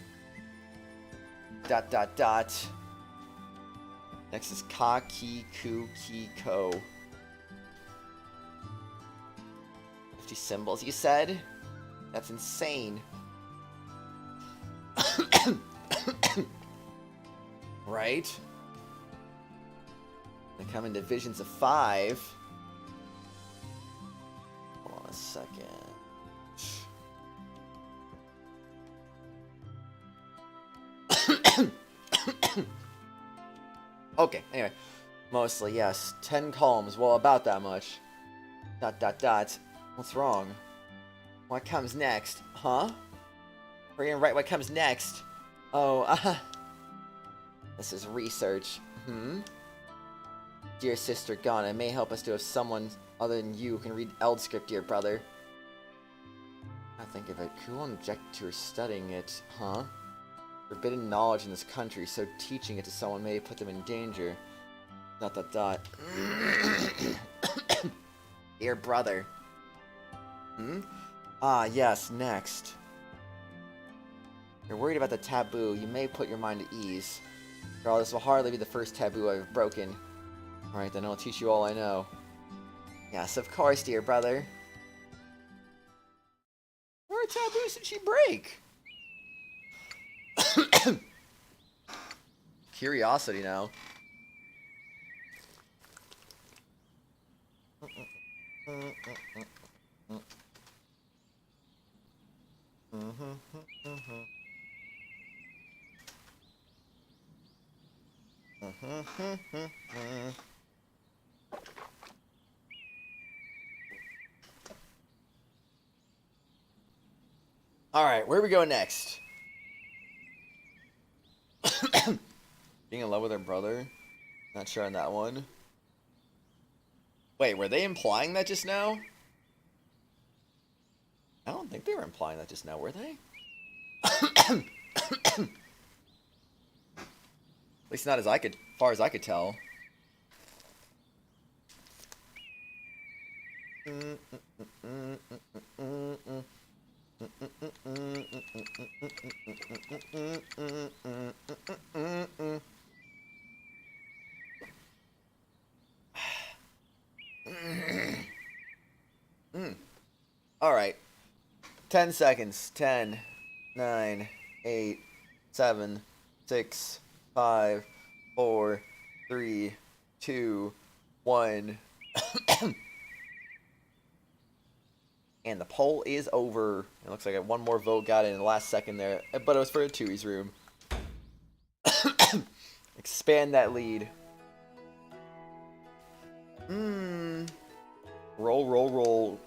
Next is Kaki Ko. 50 symbols, you said? That's insane. Right? They come in divisions of 5. Hold on a second. Okay, anyway. Mostly, yes. 10 columns. Well, about that much. ... What's wrong? What comes next? Huh? We're gonna write what comes next. Oh, This is research. Dear Sister Ghana, it may help us to have someone other than you who can read Eldscript, dear brother. I think of it. Who won't object to her studying it, huh? Forbidden knowledge in this country, so teaching it to someone may put them in danger. ... Dear brother. Ah, yes, next. You're worried about the taboo. You may put your mind at ease. Girl, this will hardly be the first taboo I've broken. Alright, then I'll teach you all I know. Yes, of course, dear brother. What taboos did she break? Curiosity now. Alright, where we go next? Being in love with her brother? Not sure on that one. Wait, were they implying that just now? I don't think they were implying that just now, were they? At least not as far as I could tell. Alright. 10 seconds. 10, 9, 8, 7, 6, 5, 4, 3, 2, 1. And the poll is over. It looks like one more vote got in the last second there, but it was for a Tui's room. Expand that lead. Roll, roll, roll. ...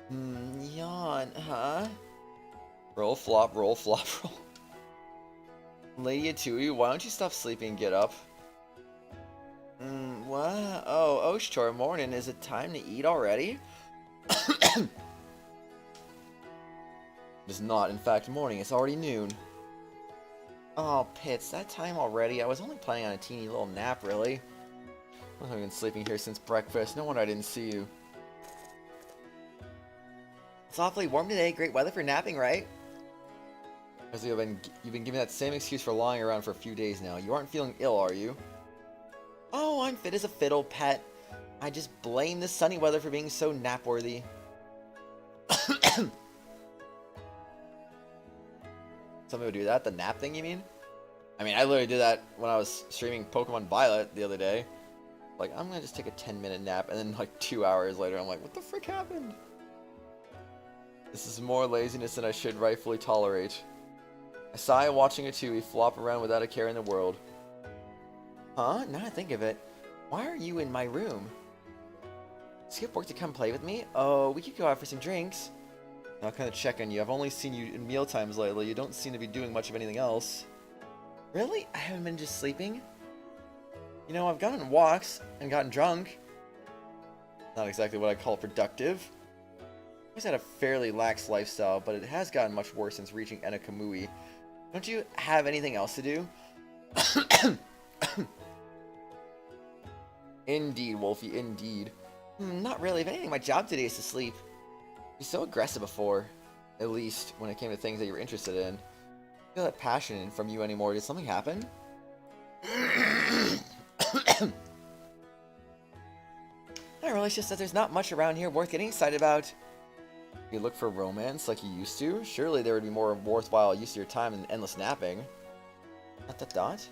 Yawn, huh? Roll, flop, roll, flop, roll. Lady Tui, why don't you stop sleeping and get up? What? Oh, oshtor, morning. Is it time to eat already? It is not, in fact, morning. It's already noon. Oh, Pits, that time already? I was only planning on a teeny little nap, really. I've been sleeping here since breakfast. No wonder I didn't see you. It's awfully warm today. Great weather for napping, right? Because you've been giving that same excuse for lying around for a few days now. You aren't feeling ill, are you? Oh, I'm fit as a fiddle, pet. I just blame the sunny weather for being so nap-worthy. Somebody would do that? The nap thing, you mean? I mean, I literally did that when I was streaming Pokemon Violet the other day. Like, I'm gonna just take a 10-minute nap, and then like 2 hours later, I'm like, what the frick happened? This is more laziness than I should rightfully tolerate. I sigh watching a Tui flop around without a care in the world. Huh? Now I think of it. Why are you in my room? Skip work to come play with me? Oh, we could go out for some drinks. I'll kind of check on you. I've only seen you in meal times lately. You don't seem to be doing much of anything else. Really? I haven't been just sleeping? You know, I've gone on walks and gotten drunk. Not exactly what I call productive. I've always had a fairly lax lifestyle, but it has gotten much worse since reaching Enakamui. Don't you have anything else to do? Indeed, Wolfie, indeed. Not really. If anything, my job today is to sleep. You're so aggressive before. At least, when it came to things that you were interested in. I feel that passion from you anymore. Did something happen? I really just that there's not much around here worth getting excited about. You look for romance like you used to? Surely there would be more worthwhile use of your time than endless napping. Dot.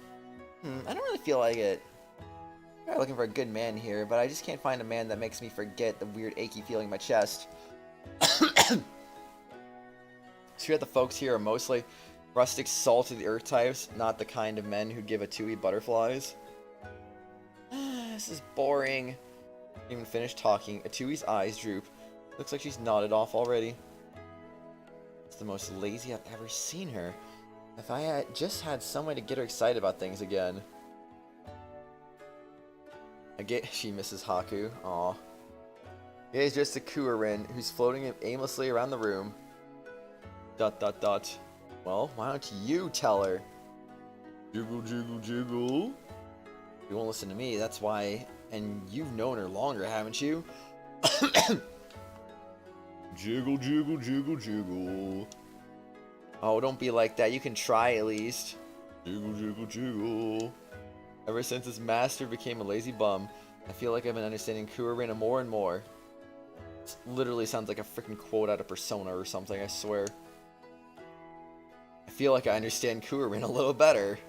I don't really feel like it. I'm looking for a good man here, but I just can't find a man that makes me forget the weird achy feeling in my chest. Sure, the folks here are mostly rustic, salt-of-the-earth types, not the kind of men who'd give a Tui butterflies. This is boring. Didn't even finish talking. Atui's eyes droop. Looks like she's nodded off already. It's the most lazy I've ever seen her. If I had just had some way to get her excited about things again. I get she misses Haku. Aw. It is just a Kurin who's floating aimlessly around the room. ... Well, why don't you tell her? Jiggle, jiggle, jiggle. You won't listen to me, that's why. And you've known her longer, haven't you? Jiggle, jiggle, jiggle, jiggle. Oh, don't be like that. You can try at least. Jiggle, jiggle, jiggle. Ever since his master became a lazy bum, I feel like I've been understanding Kurin more and more. This literally sounds like a freaking quote out of Persona or something, I swear. I feel like I understand Kurin a little better.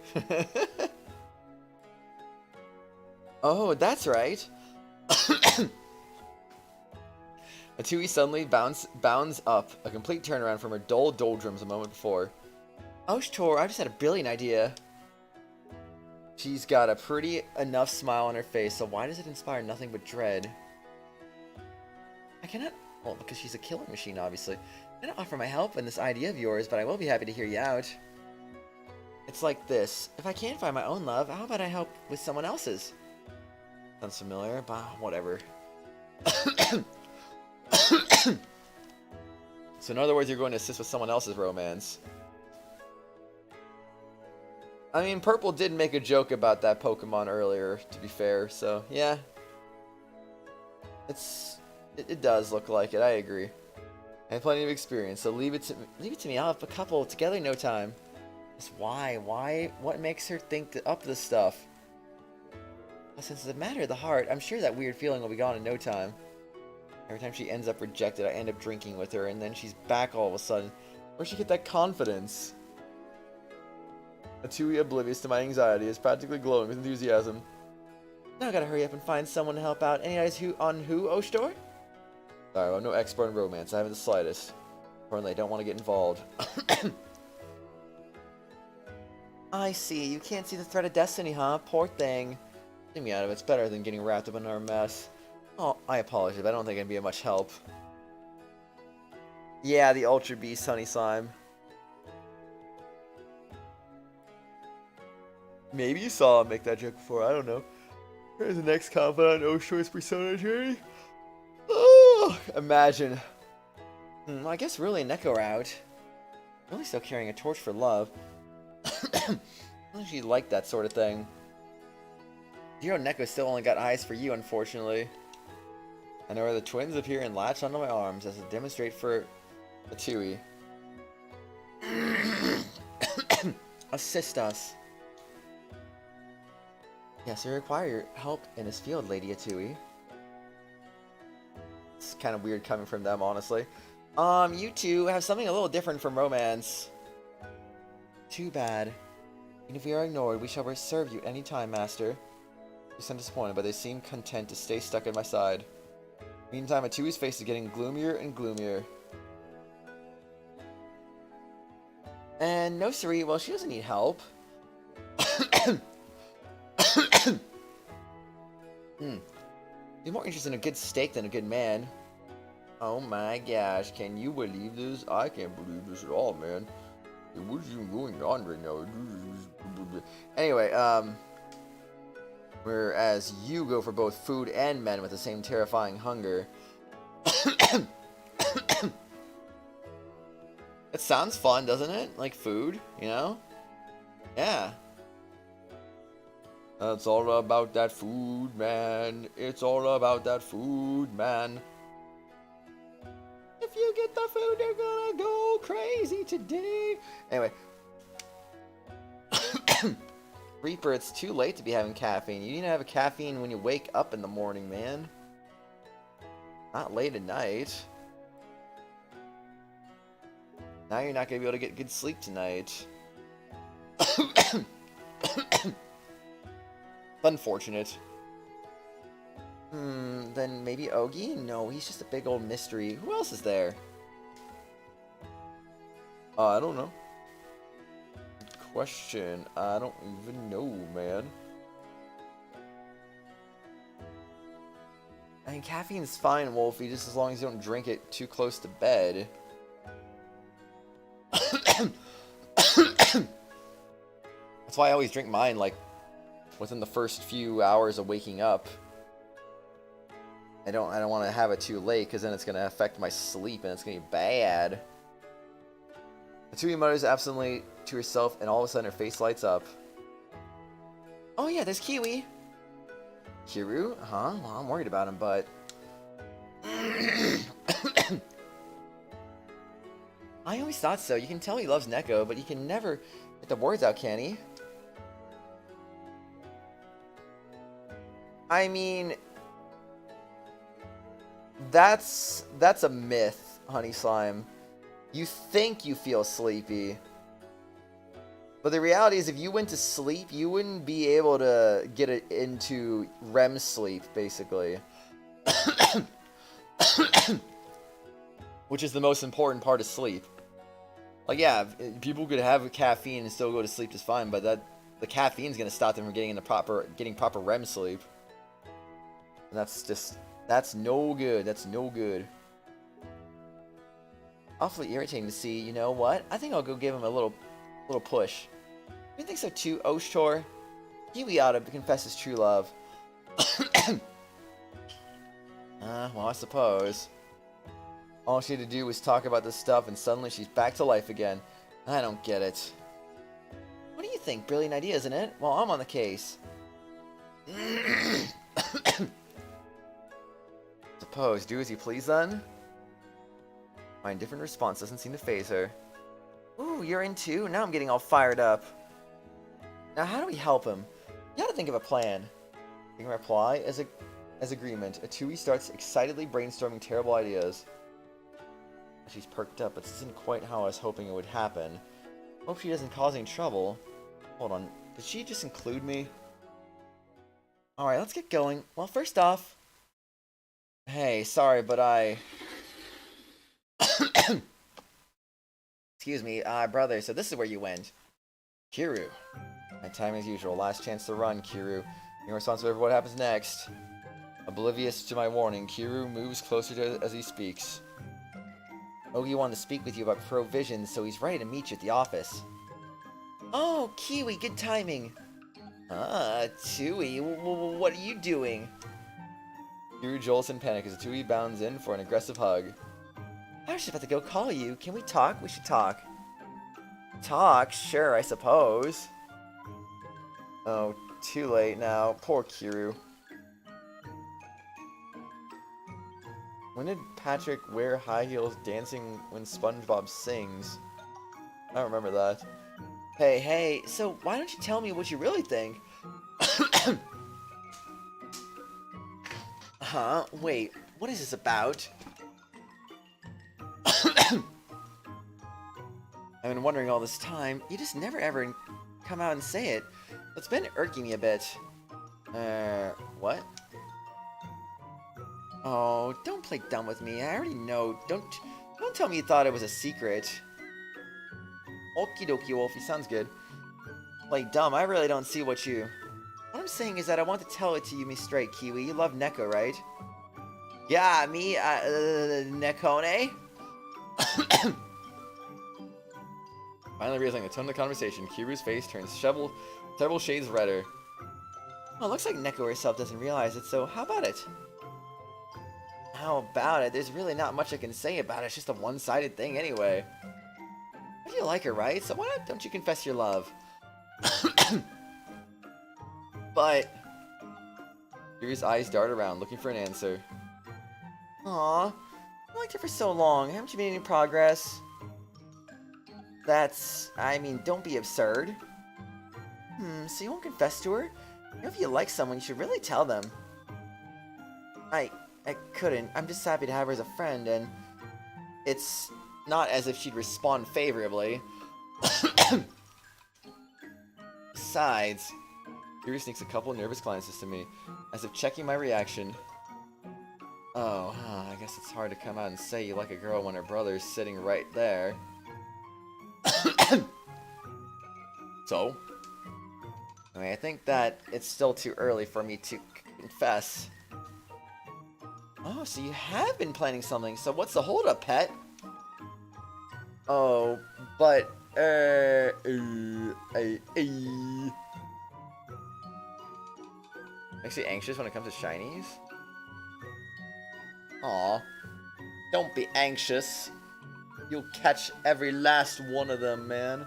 Oh, that's right. Atui suddenly bounds up, a complete turnaround from her dull doldrums a moment before. Oshtor, I just had a brilliant idea. She's got a pretty enough smile on her face, so why does it inspire nothing but dread? I cannot... Well, because she's a killing machine, obviously. I cannot offer my help in this idea of yours, but I will be happy to hear you out. It's like this. If I can't find my own love, how about I help with someone else's? Sounds familiar, but whatever. So in other words, you're going to assist with someone else's romance. I mean, Purple did make a joke about that Pokemon earlier, to be fair, so yeah. It does look like it, I agree. I have plenty of experience, so leave it to me. I'll have a couple together in no time. Just why? What makes her think up this stuff? Well, since it's a matter of the heart, I'm sure that weird feeling will be gone in no time. Every time she ends up rejected, I end up drinking with her, and then she's back all of a sudden. Where'd she get that confidence? Atui, oblivious to my anxiety, is practically glowing with enthusiasm. Now I gotta hurry up and find someone to help out. Any ideas on who, Oshtor? Sorry, I'm no expert in romance. I haven't the slightest. Apparently, I don't want to get involved. I see. You can't see the thread of destiny, huh? Poor thing. Get me out of it. It's better than getting wrapped up in our mess. Oh, I apologize, but I don't think I'd be of much help. Yeah, the Ultra Beast Honey Slime. Maybe you saw him make that joke before, I don't know. Here's the next confidant on Oshtor's Persona journey. Oh, imagine. I guess really Neko out. Really still carrying a torch for love. I don't think like that sort of thing. Zero Neko still only got eyes for you, unfortunately. I know where the twins appear and latch onto my arms as a demonstrate for Atui. Assist us. Yes, we require your help in this field, Lady Atui. It's kind of weird coming from them, honestly. You two have something a little different from romance. Too bad. Even if we are ignored, we shall serve you any time, Master. They seem disappointed, but they seem content to stay stuck at my side. Meantime, Atui's face is getting gloomier and gloomier. And no, Siri, well, she doesn't need help. He's more interested in a good steak than a good man. Oh my gosh, can you believe this? I can't believe this at all, man. What is even going on right now? Anyway, whereas you go for both food and men with the same terrifying hunger. It sounds fun, doesn't it? Like food, you know? Yeah. It's all about that food, man. It's all about that food, man. If you get the food, you're gonna go crazy today. Anyway. Reaper, it's too late to be having caffeine. You need to have a caffeine when you wake up in the morning, man. Not late at night. Now you're not going to be able to get good sleep tonight. Unfortunate. Then maybe Ogi? No, he's just a big old mystery. Who else is there? I don't know. Good question. I don't even know, man. I mean, caffeine's fine, Wolfie, just as long as you don't drink it too close to bed. That's why I always drink mine, like, within the first few hours of waking up. I don't want to have it too late, because then it's going to affect my sleep, and it's going to be bad. Atui mutters absently to herself, and all of a sudden her face lights up. Oh yeah, there's Kiwi! Kiru? Huh? Well, I'm worried about him, but... I always thought so. You can tell he loves Neko, but he can never get the words out, can he? I mean... That's a myth, Honey Slime. You think you feel sleepy. But the reality is, if you went to sleep, you wouldn't be able to get it into REM sleep, basically. Which is the most important part of sleep. Like, yeah, people could have caffeine and still go to sleep just fine, but the caffeine's going to stop them from getting proper REM sleep. And that's no good. That's no good. Awfully irritating to see. You know what? I think I'll go give him a little push. You think so too, oshtor? Kiwi ought to confess his true love. Well, I suppose. All she had to do was talk about this stuff, and suddenly she's back to life again. I don't get it. What do you think? Brilliant idea, isn't it? Well, I'm on the case. Suppose, do as you please then? My indifferent response doesn't seem to faze her. Ooh, you're in too? Now I'm getting all fired up. Now how do we help him? You gotta think of a plan. In reply, as agreement, Atui starts excitedly brainstorming terrible ideas. She's perked up, but this isn't quite how I was hoping it would happen. Hope she doesn't cause any trouble. Hold on, did she just include me? Alright, let's get going. Well, first off... Hey, sorry, but I... Excuse me, brother, so this is where you went. Kiru. My time as usual. Last chance to run, Kiru. You're responsible for what happens next. Oblivious to my warning, Kiru moves closer to as he speaks. Ogi wanted to speak with you about provisions, so he's ready to meet you at the office. Oh, Kiwi, good timing. Tui, what are you doing? Kiru jolts in panic as Tui bounds in for an aggressive hug. I was just about to go call you. Can we talk? We should talk. Talk? Sure, I suppose. Oh, too late now. Poor Kiru. When did Patrick wear high heels dancing when SpongeBob sings? I don't remember that. Hey, so why don't you tell me what you really think? Huh? Wait, what is this about? I've been wondering all this time. You just never ever come out and say it. It's been irking me a bit. What? Oh, don't play dumb with me. I already know. Don't tell me you thought it was a secret. Okie dokie, Wolfie. Sounds good. Play dumb. I really don't see what you... What I'm saying is that I want to tell it to you straight, Kiwi. You love Neko, right? Yeah, me, Nekone? Finally realizing the tone of the conversation, Kiru's face turns several shades redder. Well, it looks like Neko herself doesn't realize it, so how about it? How about it? There's really not much I can say about it. It's just a one-sided thing anyway. But you like her, right? So why don't you confess your love? But... Kiru's eyes dart around, looking for an answer. Aw, I liked her for so long. Haven't you made any progress? I mean, don't be absurd. So you won't confess to her? You know, if you like someone, you should really tell them. I couldn't. I'm just happy to have her as a friend, and it's not as if she'd respond favorably. Besides, Yuri sneaks a couple nervous glances to me, as if checking my reaction. Oh, I guess it's hard to come out and say you like a girl when her brother's sitting right there. So? I mean, I think that it's still too early for me to confess. Oh, so you have been planning something. So what's the holdup, pet? Oh, but, Makes you anxious when it comes to shinies? Aw. Don't be anxious. You'll catch every last one of them, man.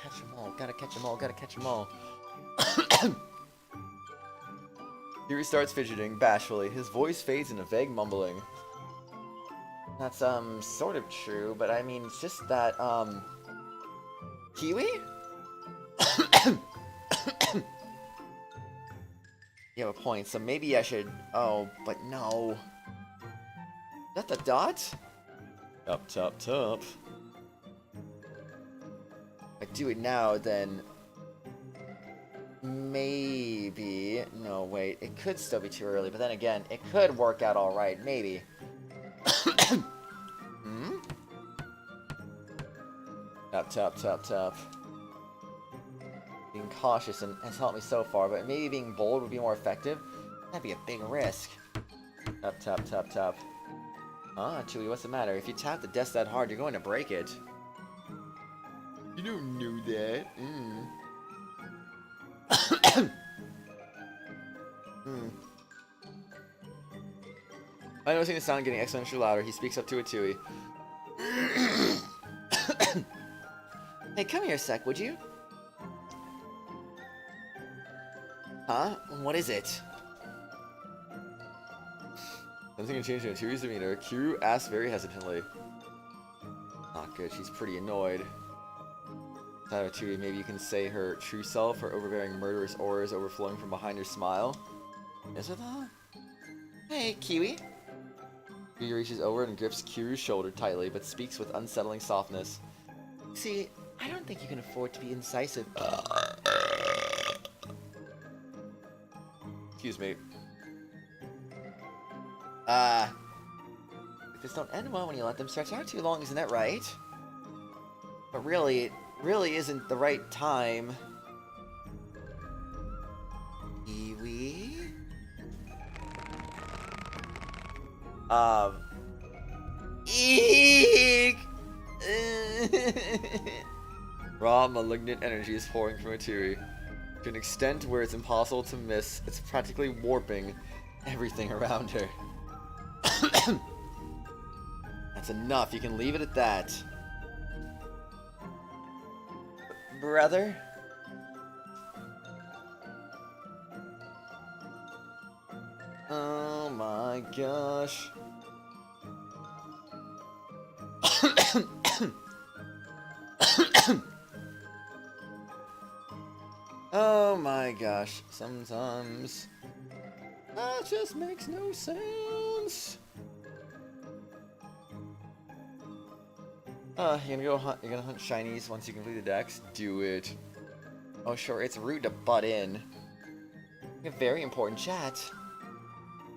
Catch them all. Gotta catch them all. Gotta catch them all. Yuri starts fidgeting bashfully. His voice fades in a vague mumbling. That's, sort of true, but I mean, it's just that, Kiwi? You have a point, so maybe I should... Oh, but no. Is that the dot? Top, top, top. If I do it now, then... Maybe... No, wait. It could still be too early, but then again, it could work out alright. Maybe. Hmm? Tap, tap, tap, tap. Being cautious and has helped me so far, but maybe being bold would be more effective. That'd be a big risk. Tap, tap, tap, tap. Ah, Chewie, what's the matter? If you tap the desk that hard, you're going to break it. You don't know that. I noticing the sound getting exponentially louder. He speaks up to a Tui. Hey, come here a sec, would you? Huh? What is it? Something can change in Tui's demeanor. Q asks very hesitantly. Not good. She's pretty annoyed. Tui, maybe you can say her true self, her overbearing murderous auras overflowing from behind her smile. Is it that? Hey, Kiwi. Kiwi reaches over and grips Kiru's shoulder tightly, but speaks with unsettling softness. See, I don't think you can afford to be incisive. Excuse me. Things don't end well when you let them stretch out too long, isn't that right? But really, it really isn't the right time. Kiwi? Eek! Raw, malignant energy is pouring from Aturi. To an extent where it's impossible to miss, it's practically warping everything around her. That's enough, you can leave it at that. Brother? Oh my gosh. Oh my gosh, sometimes that just makes no sense. You're gonna hunt shinies once you complete the dex? Do it. Oh sure, it's rude to butt in. A very important chat.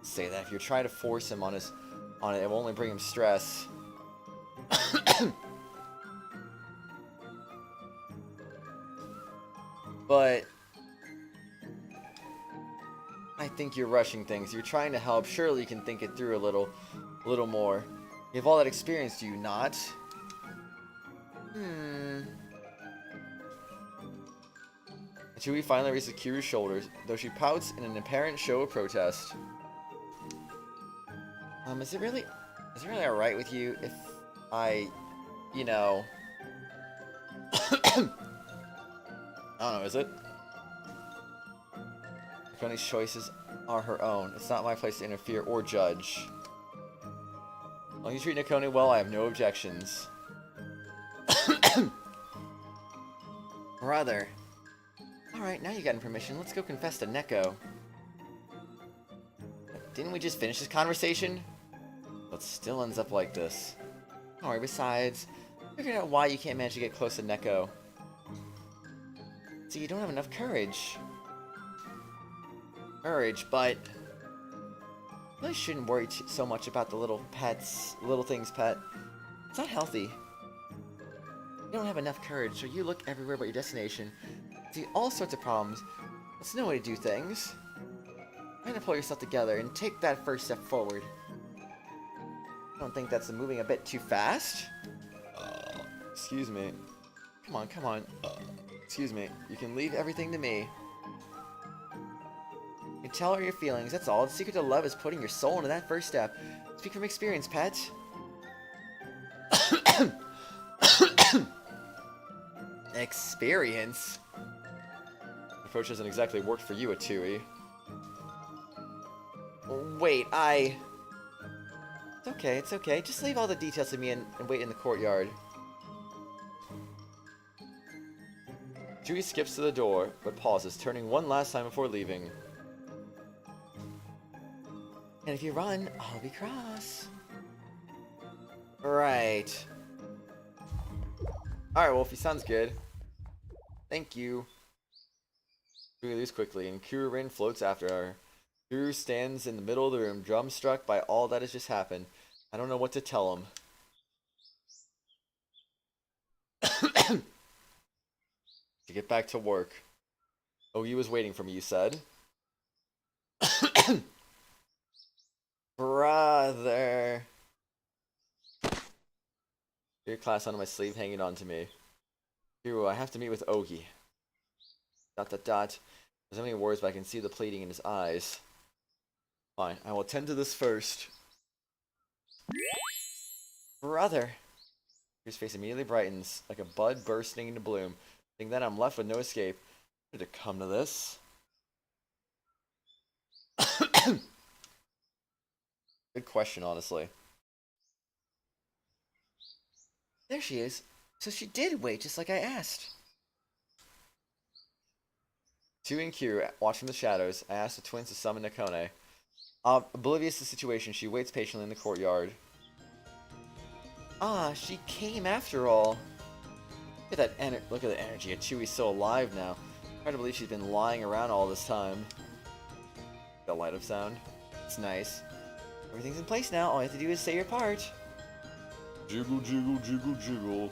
Say that if you're trying to force him on it, it will only bring him stress. But I think you're rushing things. You're trying to help. Surely you can think it through a little more. You have all that experience, do you not? Chewie finally reaches Kiru's shoulders, though she pouts in an apparent show of protest. Is it really alright with you if I, you know... I don't know, is it? Nakoni's choices are her own. It's not my place to interfere or judge. As long as you treat Nakoni well, I have no objections. Brother. Alright, now you gotten permission. Let's go confess to Neko. Didn't we just finish this conversation? But still ends up like this. Alright, besides, figuring out why you can't manage to get close to Neko. So you don't have enough courage. But you really shouldn't worry so much about the little things, pet. It's not healthy. You don't have enough courage, so you look everywhere but your destination. See all sorts of problems. That's no way to do things. Try to pull yourself together and take that first step forward. I don't think that's moving a bit too fast. Excuse me. Come on. Excuse me. You can leave everything to me. You tell her your feelings, that's all. The secret to love is putting your soul into that first step. Speak from experience, pet. Experience? The approach hasn't exactly worked for you, Atui. Wait, It's okay. Just leave all the details to me and wait in the courtyard. Atui skips to the door, but pauses, turning one last time before leaving. And if you run, I'll be cross. Right. Alright, Wolfie, sounds good. Thank you. Atui leaves quickly, and Kurin floats after her. Kuru stands in the middle of the room, dumbstruck by all that has just happened. I don't know what to tell him. To get back to work. Ogi was waiting for me, you said? Brother. Your class under my sleeve hanging on to me. Kuru, I have to meet with Ogi. ... There's so many words, but I can see the pleading in his eyes. Fine, I will attend to this first. Brother! His face immediately brightens, like a bud bursting into bloom. Thinking that I'm left with no escape. How did it come to this? Good question, honestly. There she is. So she did wait, just like I asked. Tui and Kuru watch from the shadows. I asked the twins to summon Nakone. Oblivious to the situation, she waits patiently in the courtyard. Ah, she came after all. Look at that energy. Tui's so alive now. Hard to believe she's been lying around all this time. The light up sound. It's nice. Everything's in place now. All you have to do is say your part. Jiggle, jiggle, jiggle, jiggle.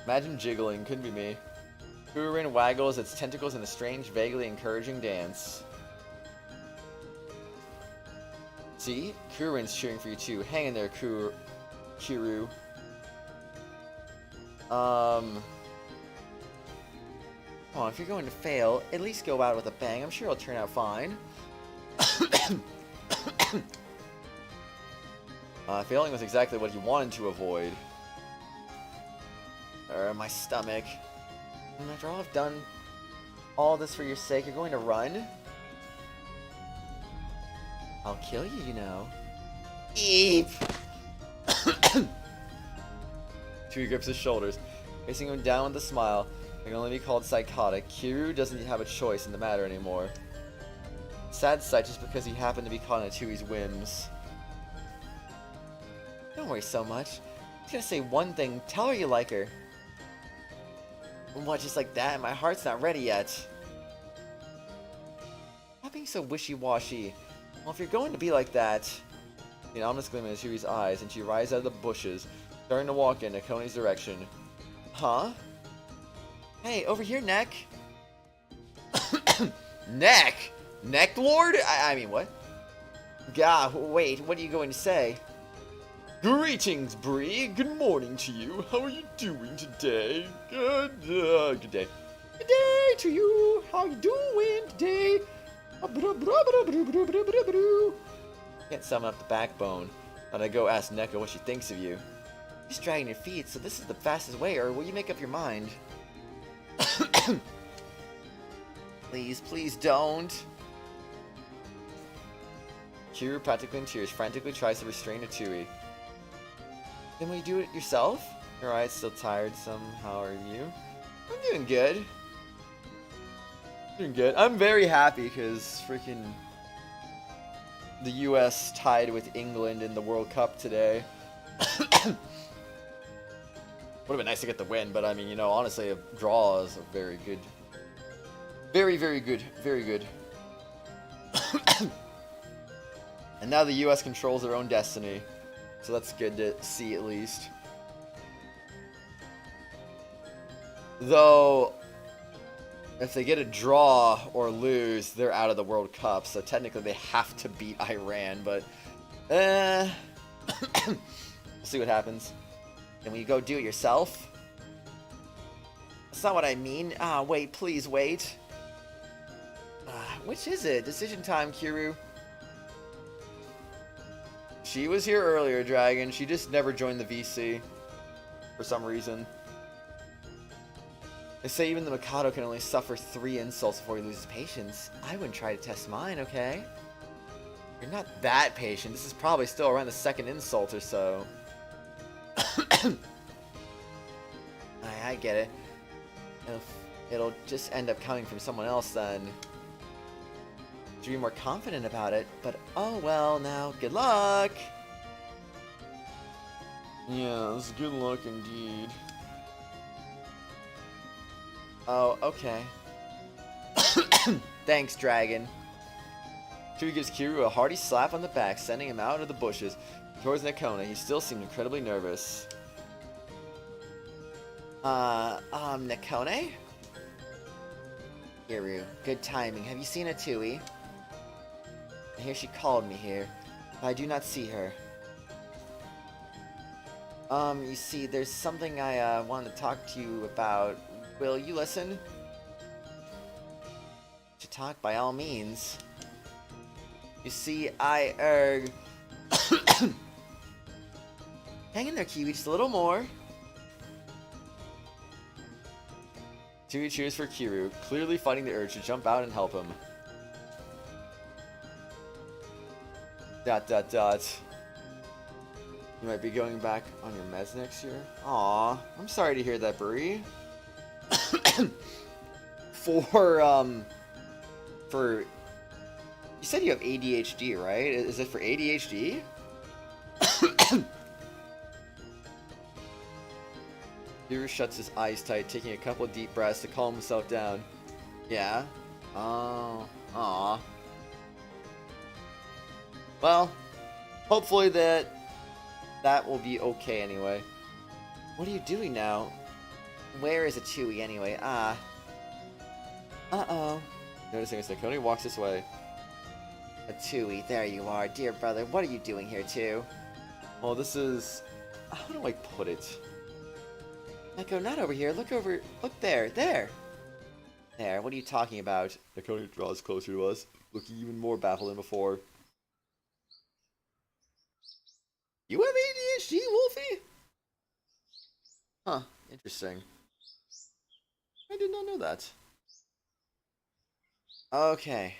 Imagine jiggling. Couldn't be me. Kurin waggles its tentacles in a strange, vaguely encouraging dance. See? Kurin's cheering for you too. Hang in there, Kuru. Come on, if you're going to fail, at least go out with a bang. I'm sure it'll turn out fine. Failing was exactly what he wanted to avoid. My stomach. And after all I've done all this for your sake, you're going to run? I'll kill you, you know. Eep! Tui grips his shoulders, facing him down with a smile. It can only be called psychotic. Kuru doesn't have a choice in the matter anymore. Sad sight just because he happened to be caught in Tui's whims. Don't worry so much. I'm just gonna say one thing. Tell her you like her. What, just like that? My heart's not ready yet. Stop being so wishy-washy. Well, if you're going to be like that... The ominous gleam in Tui's eyes, and she rises out of the bushes, starting to walk in Nakone's direction. Huh? Hey, over here, Neck! Neck? Neck Lord? I mean, what? Gah, wait, what are you going to say? Greetings, Bree. Good morning to you. How are you doing today? Good day. Good day to you. How you doing today? Can't summon up the backbone. But I go ask Neko what she thinks of you. She's dragging your feet, so this is the fastest way, or will you make up your mind? Please, please don't. Kuru, practically in tears, frantically tries to restrain Tui. Then will you do it yourself? Alright, still tired some. How are you? I'm doing good. Doing good. I'm very happy because freaking the US tied with England in the World Cup today. Would have been nice to get the win, but I mean, you know, honestly, a draw is a very good. Very, very good. Very good. And now the US controls their own destiny. So that's good to see at least. Though, if they get a draw or lose, they're out of the World Cup. So technically they have to beat Iran, but we'll see what happens. Can we go do it yourself? That's not what I mean. Ah, wait, please wait. Which is it? Decision time, Kiru. She was here earlier, Dragon. She just never joined the VC. For some reason. They say even the Mikado can only suffer 3 insults before he loses patience. I wouldn't try to test mine, okay? You're not that patient. This is probably still around the 2nd insult or so. I get it. It'll just end up coming from someone else then. Should be more confident about it, but oh well now. Good luck! Yes, good luck indeed. Oh, okay. Thanks, Dragon. Kiru gives Kiru a hearty slap on the back, sending him out of the bushes towards Nekona. He still seemed incredibly nervous. Nekone? Kiru, good timing. Have you seen Atui? I hear she called me here, but I do not see her. You see, there's something I, wanted to talk to you about. Will you listen? To talk by all means. You see, hang in there, Kiwi, just a little more. Tui cheers for Kiru, clearly fighting the urge to jump out and help him. ... You might be going back on your meds next year? Aw, I'm sorry to hear that, Brie. For... You said you have ADHD, right? Is it for ADHD? Kiru shuts his eyes tight, taking a couple of deep breaths to calm himself down. Yeah? Oh, aw. Well, hopefully that will be okay anyway. What are you doing now? Where is Atui anyway? Uh-oh. Noticing as Nekone walks this way. Atui, there you are. Dear brother, what are you doing here too? Well, this is... How do I put it? Neko, not over here. Look over... Look there. There! There, what are you talking about? Nekone draws closer to us, looking even more baffled than before. You have ADHD, Wolfie? Huh, interesting. I did not know that. Okay.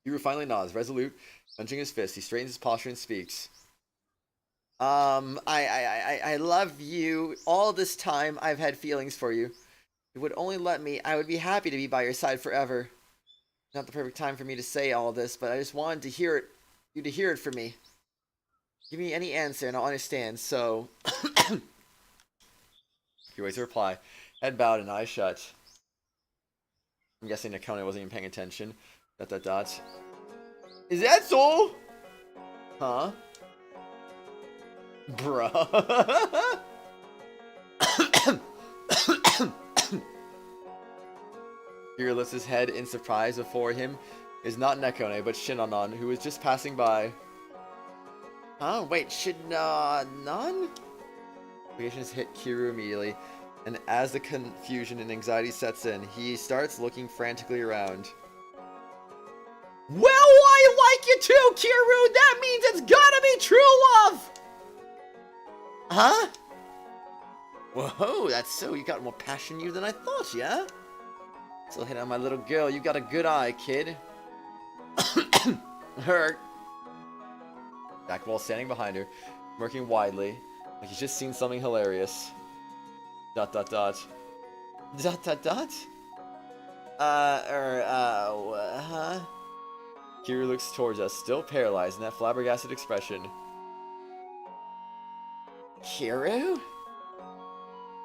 Kiru finally nods, resolute, clenching his fist. He straightens his posture and speaks. I love you. All this time, I've had feelings for you. If you would only let me, I would be happy to be by your side forever. Not the perfect time for me to say all this, but I just wanted to hear it, you to hear it from me. Give me any answer and I'll understand, so... He waits a reply. Head bowed and eyes shut. I'm guessing Nekone wasn't even paying attention. ... Is that so? Huh? Bruh. Kiru lifts his head in surprise. Before him is not Nekone, but Shinanon, who is just passing by. Huh? Wait, Shinanon? Patience hit Kiru immediately, and as the confusion and anxiety sets in, he starts looking frantically around. Well, I like you too, Kiru! That means it's gotta be true love! Huh? Whoa, that's so. You got more passion in you than I thought, yeah? Still hit on my little girl. You got a good eye, kid. Her. Jack Ball standing behind her, smirking widely, like he's just seen something hilarious. Dot dot dot. Dot dot dot? Huh? Kiryu looks towards us, still paralyzed in that flabbergasted expression. Kiryu?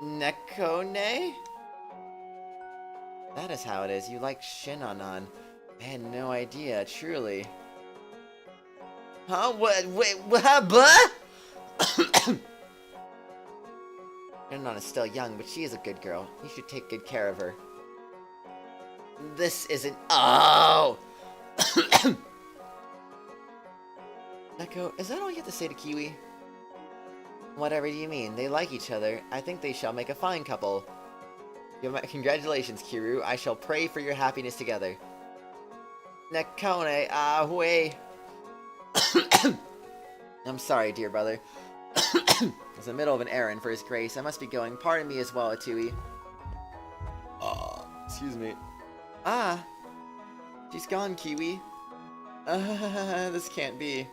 Nekone? That is how it is. You like Shinanon. I had no idea, truly. Huh? What? Wait, what? Shinanon is still young, but she is a good girl. You should take good care of her. This isn't. Oh! Neko, is that all you have to say to Kiwi? Whatever do you mean? They like each other. I think they shall make a fine couple. Congratulations, Kiryu. I shall pray for your happiness together. Nekone, wait. I'm sorry, dear brother. I was in the middle of an errand for his grace. I must be going. Pardon me as well, Atui. Excuse me. She's gone, Kiwi. This can't be.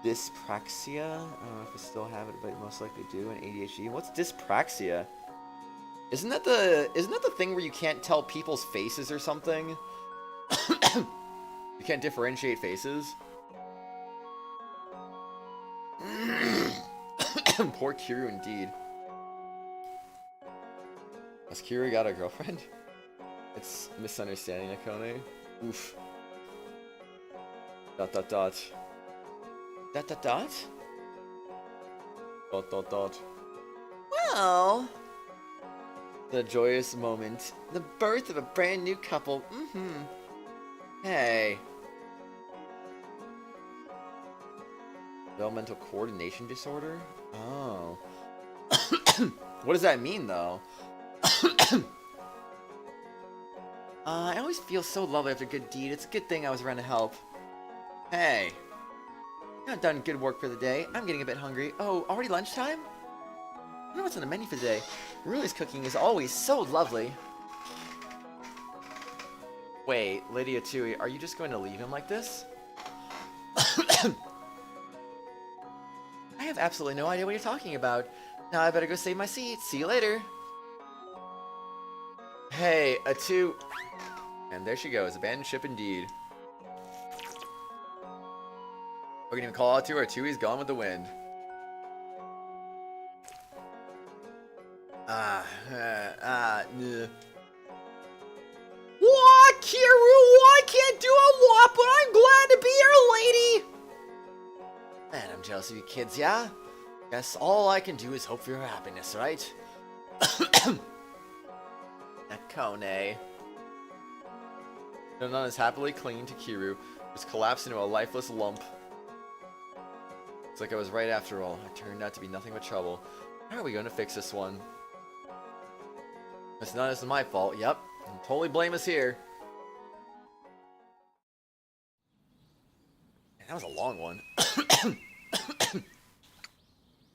Dyspraxia? I don't know if I still have it, but most likely do. And ADHD. What's dyspraxia? Isn't that the thing where you can't tell people's faces or something? You can't differentiate faces? Poor Kiryu indeed. Has Kiryu got a girlfriend? It's misunderstanding, Akone. Oof. Dot dot dot. Dot dot dot? Dot dot dot. Well... The joyous moment. The birth of a brand new couple. Hey. Developmental coordination disorder? Oh. What does that mean, though? I always feel so lovely after a good deed. It's a good thing I was around to help. Hey. I've done good work for the day. I'm getting a bit hungry. Oh, already lunchtime? I wonder what's on the menu for today. Ruli's cooking is always so lovely. Wait, Lady Atui, are you just going to leave him like this? I have absolutely no idea what you're talking about. Now I better go save my seat. See you later. Hey, Atu. And there she goes. Abandoned ship indeed. We can even call out to her. Atui's gone with the wind. What, Kiru? I can't do a lot, but I'm glad to be your lady. Man, I'm jealous of you kids, yeah? Guess all I can do is hope for your happiness, right? Akone. Nonon is happily clinging to Kiryu, who's collapsed into a lifeless lump. Looks like I was right after all. I turned out to be nothing but trouble. How are we going to fix this one? It's not just my fault. Yep. Totally blame us here. Man, that was a long one.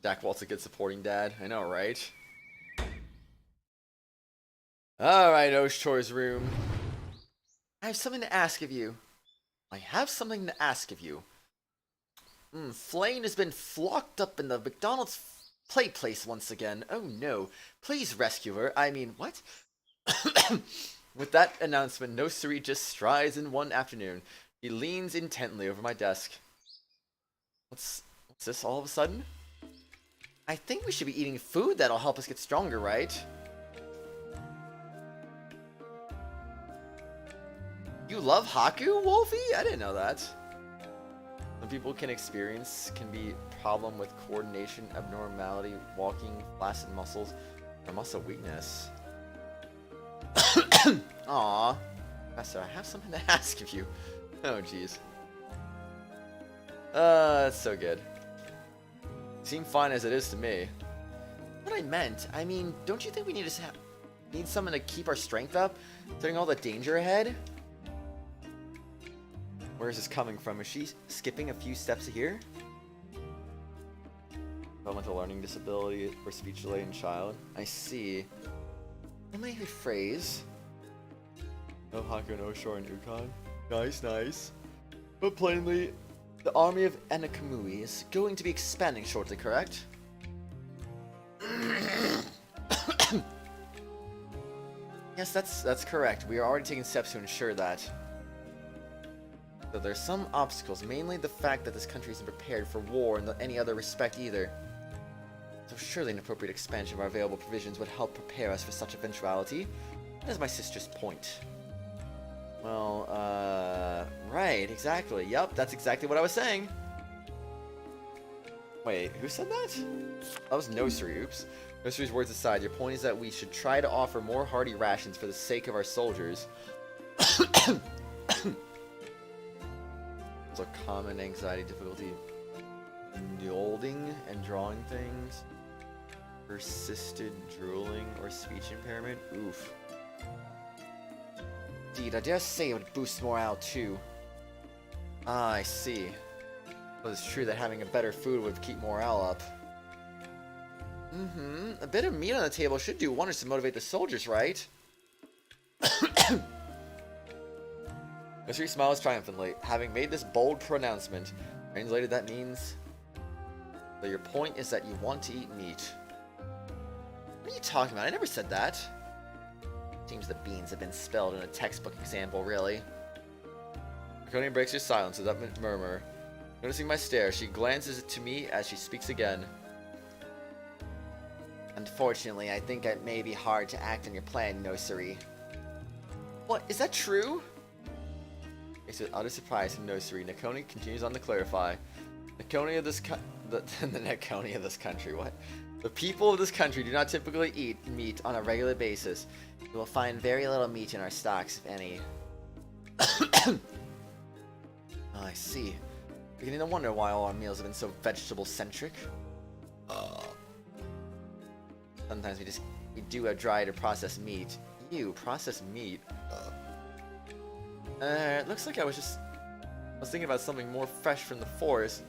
Jack Walt's a good supporting dad. I know, right? Alright, Oshtor's room. I have something to ask of you. Flame has been locked up in the McDonald's play place once again. Oh no. Please rescue her. I mean, what? With that announcement, Nosuri just strides in one afternoon. He leans intently over my desk. What's this all of a sudden? I think we should be eating food that'll help us get stronger, right? You love Haku, Wolfie? I didn't know that. Some people can be problem with coordination, abnormality, walking, flaccid muscles, or muscle weakness. Aww. Professor, I have something to ask of you. Oh, jeez. That's so good. Seemed fine as it is to me. What I meant, I mean, don't you think we need someone to keep our strength up during all the danger ahead? Where is this coming from? Is she skipping a few steps here? Developmental learning disability or speech delay in child. I see. Let me rephrase. No Haku, no Oshtor, and Ukon. Nice, nice. But plainly, the army of Enakamui is going to be expanding shortly, correct? Yes, that's correct. We are already taking steps to ensure that. So there's some obstacles, mainly the fact that this country isn't prepared for war in any other respect either. So surely an appropriate expansion of our available provisions would help prepare us for such eventuality. That is my sister's point. Well, right, exactly. Yup, that's exactly what I was saying. Wait, who said that? That was Nosuri, oops. Nosuri's words aside, your point is that we should try to offer more hearty rations for the sake of our soldiers. So common anxiety difficulty. Molding and drawing things. Persisted drooling or speech impairment. Oof. Indeed, I dare say it would boost morale too. Ah, I see. Well, it's true that having a better food would keep morale up. A bit of meat on the table should do wonders to motivate the soldiers, right? Mystery smiles triumphantly, having made this bold pronouncement. Translated, that means that your point is that you want to eat meat. What are you talking about? I never said that. Seems the beans have been spelled in a textbook example, really. Draconian breaks her silence with that murmur. Noticing my stare, she glances to me as she speaks again. Unfortunately, I think it may be hard to act on your plan, Nosuri. What? Is that true? It's with utter surprise from Nosuri. Nakoni continues on to clarify. The Nakoni of this country, what? The people of this country do not typically eat meat on a regular basis. You will find very little meat in our stocks, if any. Oh, I see. Beginning to wonder why all our meals have been so vegetable-centric. Sometimes we do have dried or processed meat. Ew, processed meat. It looks like I was thinking about something more fresh from the forest.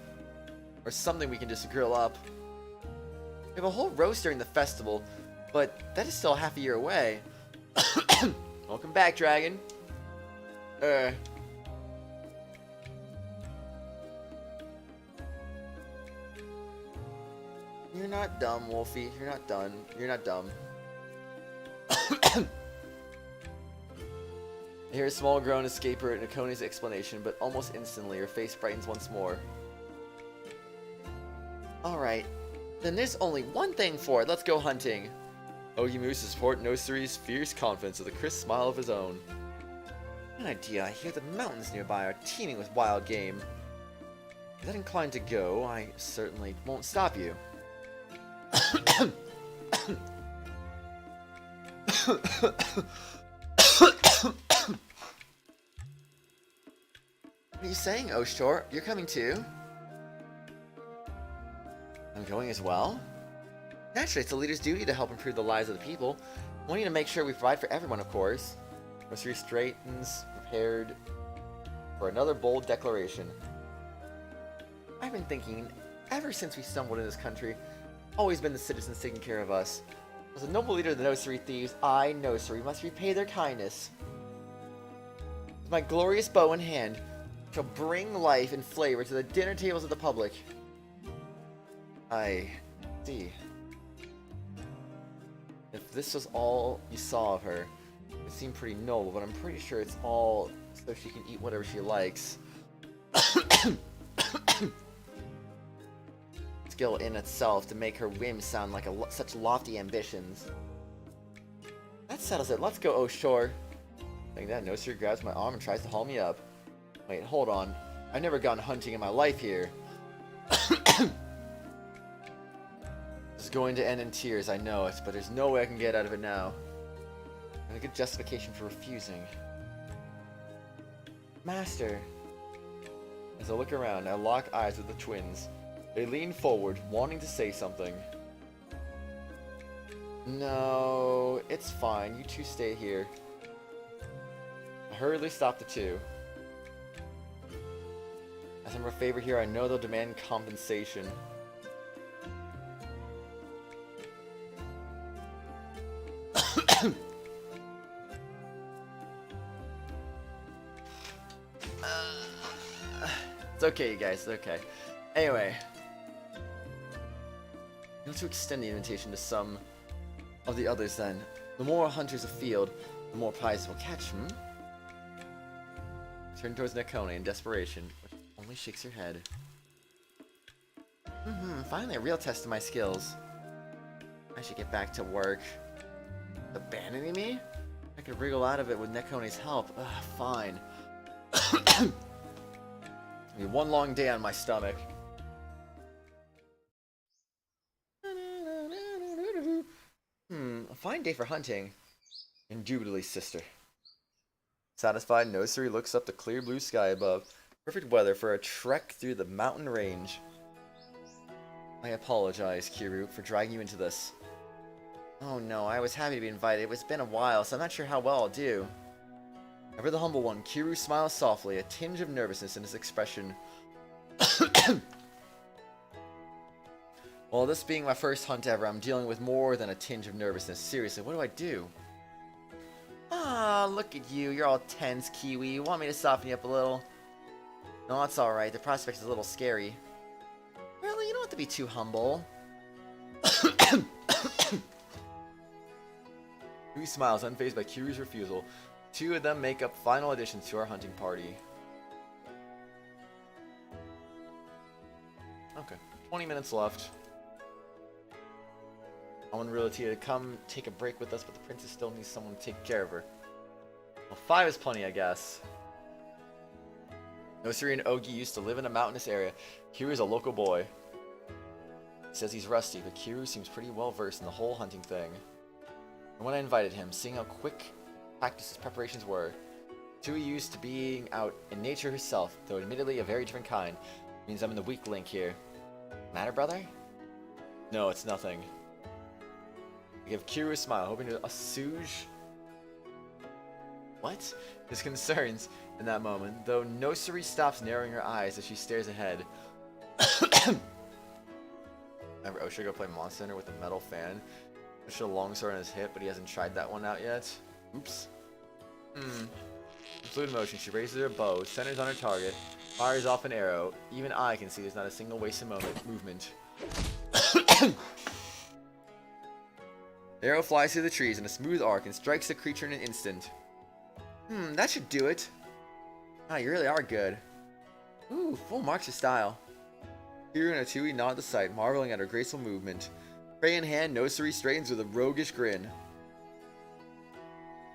Or something we can just grill up. We have a whole roast during the festival, but that is still half a year away. Welcome back, dragon. You're not dumb, Wolfie. You're not done. You're not dumb. I hear a small groan escape her at Nakoni's explanation, but almost instantly her face brightens once more. Alright, then there's only one thing for it. Let's go hunting. Ogimu support Nosuri's fierce confidence with a crisp smile of his own. An idea. I hear the mountains nearby are teeming with wild game. If you're that inclined to go, I certainly won't stop you. What are you saying, oshtor? You're coming too? I'm going as well? Naturally, it's the leader's duty to help improve the lives of the people. We need to make sure we provide for everyone, of course. Nosuri straightens, prepared for another bold declaration. I've been thinking, ever since we stumbled in this country, always been the citizens taking care of us. As a noble leader of the Nosuri thieves, I, Nosuri, must repay their kindness. With my glorious bow in hand, I shall bring life and flavor to the dinner tables of the public. I see. If this was all you saw of her, it seemed pretty noble, but I'm pretty sure it's all so she can eat whatever she likes. Skill in itself to make her whims sound like such lofty ambitions. That settles it. Let's go, oshtor. Saying that, Nosuri grabs my arm and tries to haul me up. Wait, hold on. I've never gone hunting in my life here. This is going to end in tears, I know it, but there's no way I can get out of it now. And a good justification for refusing. Master. As I look around, I lock eyes with the twins. They lean forward, wanting to say something. No, it's fine. You two stay here. I hurriedly stop the two. As I'm a favor here, I know they'll demand compensation. It's okay, you guys. It's okay. Anyway. I need to extend the invitation to some of the others then. The more hunters afield, the more prizes we'll catch, Turn towards Nekone in desperation, but only shakes her head. Finally a real test of my skills. I should get back to work. Abandoning me? I could wriggle out of it with Nekone's help. Ugh, fine. It'll be one long day on my stomach. A fine day for hunting. Indubitably, sister. Satisfied, Nosuri looks up the clear blue sky above. Perfect weather for a trek through the mountain range. I apologize, Kiru, for dragging you into this. Oh no, I was happy to be invited. It's been a while, so I'm not sure how well I'll do. Ever the humble one, Kiru smiles softly, a tinge of nervousness in his expression. Well, this being my first hunt ever, I'm dealing with more than a tinge of nervousness. Seriously, what do I do? Ah, look at you. You're all tense, Kiwi. You want me to soften you up a little? No, that's alright. The prospect is a little scary. Really? You don't have to be too humble. Kiwi smiles, unfazed by Kiru's refusal. Two of them make up final additions to our hunting party. Okay, 20 minutes left. I want Realty to come take a break with us, but the princess still needs someone to take care of her. Well, 5 is plenty, I guess. Nosuri and Ogi used to live in a mountainous area. Kiru is a local boy. He says he's rusty, but Kiru seems pretty well versed in the whole hunting thing. And when I invited him, seeing how quick practice his preparations were, Tui used to being out in nature herself, though admittedly a very different kind, means I'm in the weak link here. Matter, brother? No, it's nothing. I give Kiru a smile, hoping to assuage his concerns in that moment, though Nosuri stops narrowing her eyes as she stares ahead. Remember Osho go play Monster Hunter with a metal fan? Osho longsword on his hip, but he hasn't tried that one out yet. Oops. In fluid motion, she raises her bow, centers on her target, fires off an arrow. Even I can see there's not a single wasted movement. The arrow flies through the trees in a smooth arc and strikes the creature in an instant. That should do it. Ah, you really are good. Ooh, full marks of style. Kiru and Atui nod at the sight, marveling at her graceful movement. Prey in hand, Nosuri straightens with a roguish grin.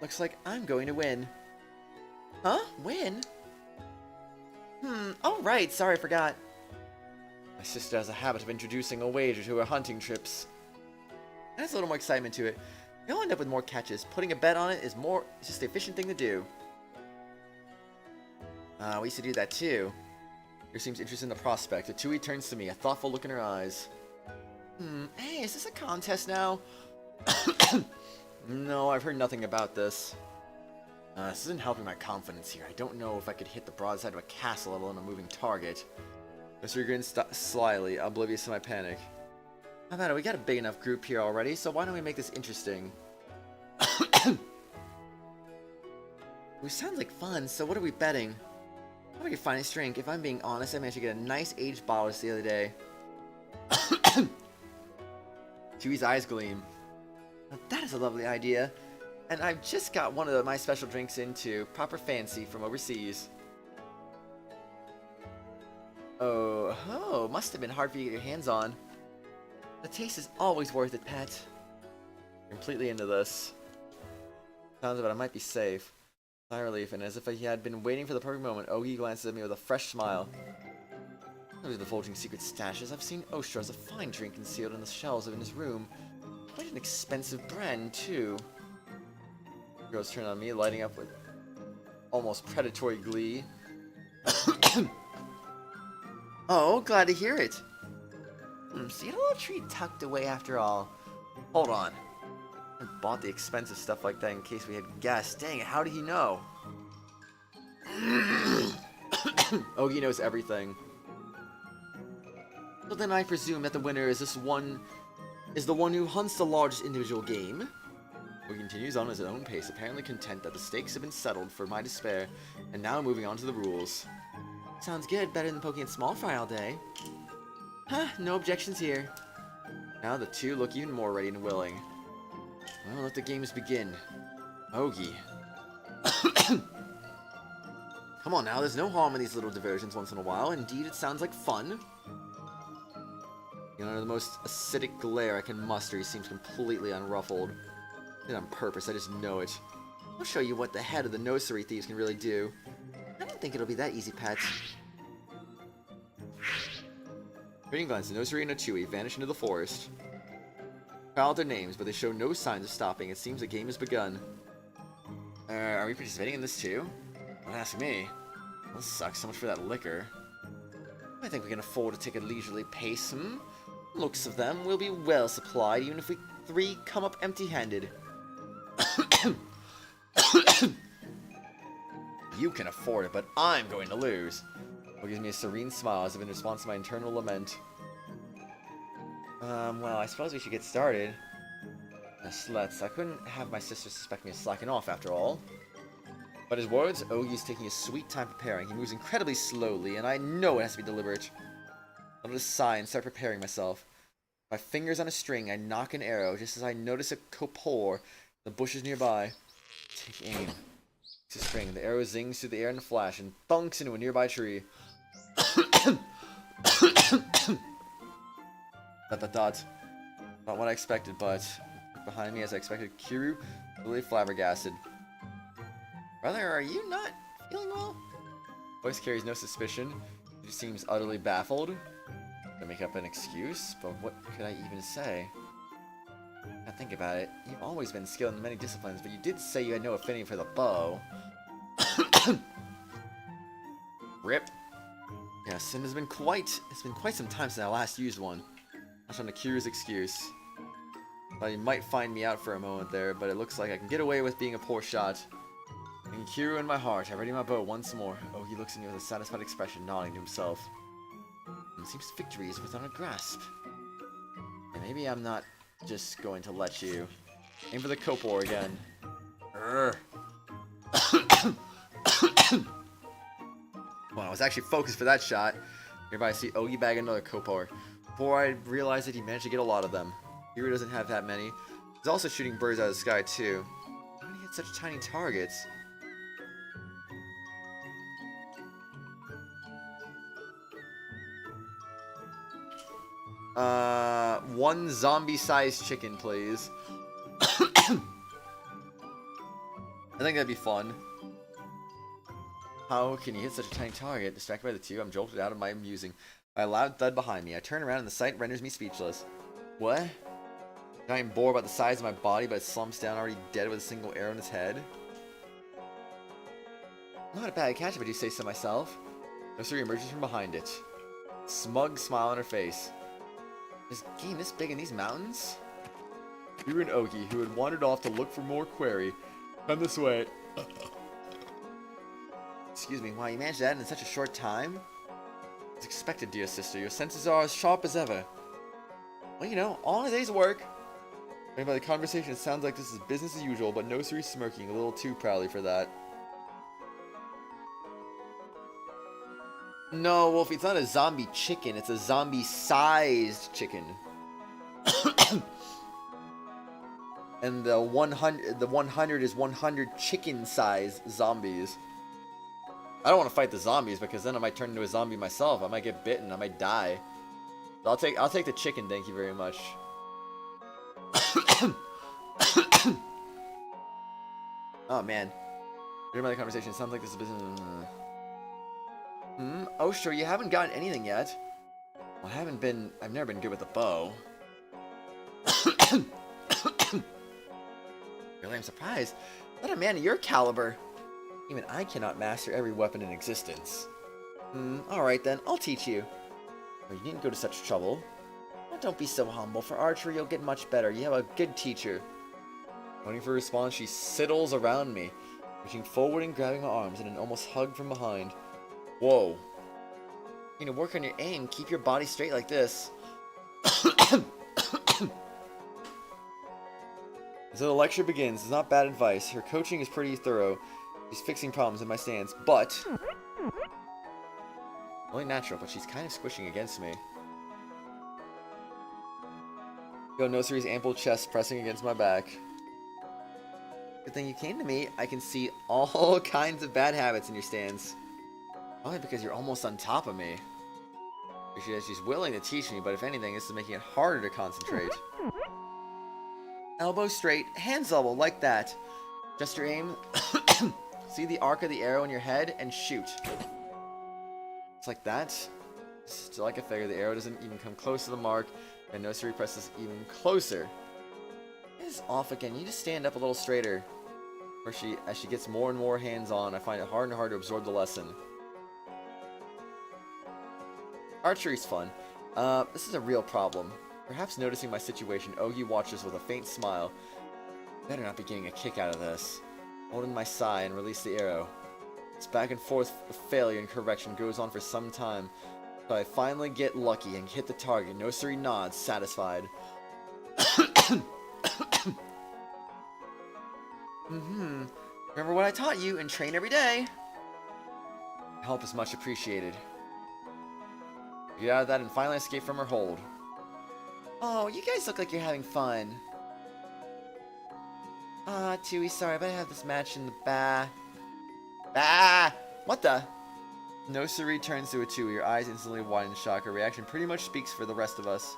Looks like I'm going to win. Huh? Win? Oh right, sorry, I forgot. My sister has a habit of introducing a wager to her hunting trips. Adds a little more excitement to it. You'll end up with more catches. Putting a bet on it is just the efficient thing to do. We used to do that too. There seems interested in the prospect. Atui turns to me, a thoughtful look in her eyes. Hey, is this a contest now? No, I've heard nothing about this. This isn't helping my confidence here. I don't know if I could hit the broadside of a castle, let alone a moving target. Mr. grins slyly, oblivious to my panic. How about it? We got a big enough group here already, so why don't we make this interesting? Which sounds like fun, so what are we betting? Probably your finest drink. If I'm being honest, I managed to get a nice aged bottle the other day. Chewy's eyes gleam. Now that is a lovely idea. And I've just got one of my special drinks into proper fancy from overseas. Oh, must have been hard for you to get your hands on. The taste is always worth it, pet. Completely into this. Sounds of it, I might be safe. Sigh of relief, and as if he had been waiting for the perfect moment, Ogi glances at me with a fresh smile. Those are divulging secret stashes. I've seen oshtor as a fine drink concealed in the shelves in his room. Quite an expensive brand, too. The girls turn on me, lighting up with almost predatory glee. Oh, glad to hear it. So you had a little treat tucked away after all. Hold on. I bought the expensive stuff like that in case we had guests. Dang it, how did he know? Ogi knows everything. So then I presume that the winner is the one who hunts the largest individual game. Ogi continues on his own pace, apparently content that the stakes have been settled for my despair, and now moving on to the rules. Sounds good, better than poking at small fry all day. Huh, no objections here. Now the two look even more ready and willing. Well, let the games begin. Ogie. Come on now, there's no harm in these little diversions once in a while. Indeed, it sounds like fun. You know, the most acidic glare I can muster, he seems completely unruffled. Did on purpose, I just know it. I'll show you what the head of the nursery thieves can really do. I don't think it'll be that easy, pets. Trading glance, the nursery and Otsui vanish into the forest. Called their names, but they show no signs of stopping. It seems the game has begun. Are we participating in this too? Don't ask me. This sucks so much for that liquor. I think we can afford to take a leisurely pace, Looks of them, we'll be well supplied, even if we three come up empty-handed. You can afford it, but I'm going to lose. What gives me a serene smile as if in response to my internal lament. Well, I suppose we should get started. Yes, let's. I couldn't have my sister suspect me of slacking off after all. But his words, Ogie's taking a sweet time preparing. He moves incredibly slowly, and I know it has to be deliberate. I'll just sigh and start preparing myself. My fingers on a string, I knock an arrow just as I notice a Copor in the bushes nearby. Take aim. It's a string. The arrow zings through the air in a flash and thunks into a nearby tree. Dot. Not what I expected, but behind me as I expected, Kiryu, really flabbergasted. Brother, are you not feeling well? Voice carries no suspicion. He seems utterly baffled. To make up an excuse, but what could I even say? Now think about it. You've always been skilled in many disciplines, but you did say you had no affinity for the bow. Rip. Yes, and it's been quite some time since I last used one. That's on the Kiryu's excuse. Thought you might find me out for a moment there, but it looks like I can get away with being a poor shot. And Kiryu in my heart, I ready my bow once more. Oh, he looks at me with a satisfied expression, nodding to himself. It seems victory is within a grasp. And maybe I'm not just going to let you. Aim for the Copor again. Well, I was actually focused for that shot. Nearby I see Ogie bag another Copor. Before I realized that he managed to get a lot of them. Kiryu doesn't have that many. He's also shooting birds out of the sky too. Why do he hit such tiny targets? One zombie-sized chicken, please. I think that'd be fun. How can you hit such a tiny target? Distracted by the two, I'm jolted out of my musing by a loud thud behind me. I turn around and the sight renders me speechless. What? A giant boar about the size of my body, but it slumps down already dead with a single arrow in its head. Not a bad catch if I do say so myself. Nursery emerges from behind it. Smug smile on her face. Is game this big in these mountains? You and Ogie, who had wandered off to look for more quarry, come this way. Excuse me, wow, you managed that in such a short time? As expected, dear sister, your senses are as sharp as ever. Well, you know, all in a day's work. And by the conversation, it sounds like this is business as usual, but Nursery's smirking a little too proudly for that. No, Wolfie, it's not a zombie chicken. It's a zombie-sized chicken. And the 100 is 100 chicken-sized zombies. I don't want to fight the zombies because then I might turn into a zombie myself. I might get bitten. I might die. So I'll take the chicken. Thank you very much. Oh man. During my conversation, it sounds like this is business. Oh, sure, you haven't gotten anything yet. Well, I've never been good with a bow. Really, I'm surprised. Not a man of your caliber. Even I cannot master every weapon in existence. Alright then, I'll teach you. Oh, you needn't go to such trouble. Oh, don't be so humble. For archery, you'll get much better. You have a good teacher. Waiting for a response, she sidles around me, reaching forward and grabbing my arms in an almost hug from behind. Whoa. You need to work on your aim. Keep your body straight like this. So the lecture begins. It's not bad advice. Her coaching is pretty thorough. She's fixing problems in my stance, but Only natural, but she's kind of squishing against me. Feel Nosuri's ample chest pressing against my back. Good thing you came to me. I can see all kinds of bad habits in your stance. Probably because you're almost on top of me. She's willing to teach me, but if anything, this is making it harder to concentrate. Elbow straight, hands level, like that. Just your aim. See the arc of the arrow in your head and shoot. It's like that. Still, like I figured, the arrow doesn't even come close to the mark, and Nosuri presses even closer. It is off again. You just stand up a little straighter. As she gets more and more hands-on, I find it harder and harder to absorb the lesson. Archery's fun. This is a real problem. Perhaps noticing my situation, Ogi watches with a faint smile. Better not be getting a kick out of this. Hold in my sigh and release the arrow. This back and forth failure and correction goes on for some time. So I finally get lucky and hit the target. Nosuri nods, satisfied. Remember what I taught you and train every day. Help is much appreciated. Get out of that and finally escape from her hold. Oh, you guys look like you're having fun. Tui, sorry, but I have this match in the What the? Nosuri turns to a Tui, her eyes instantly widen in shock. Her reaction pretty much speaks for the rest of us.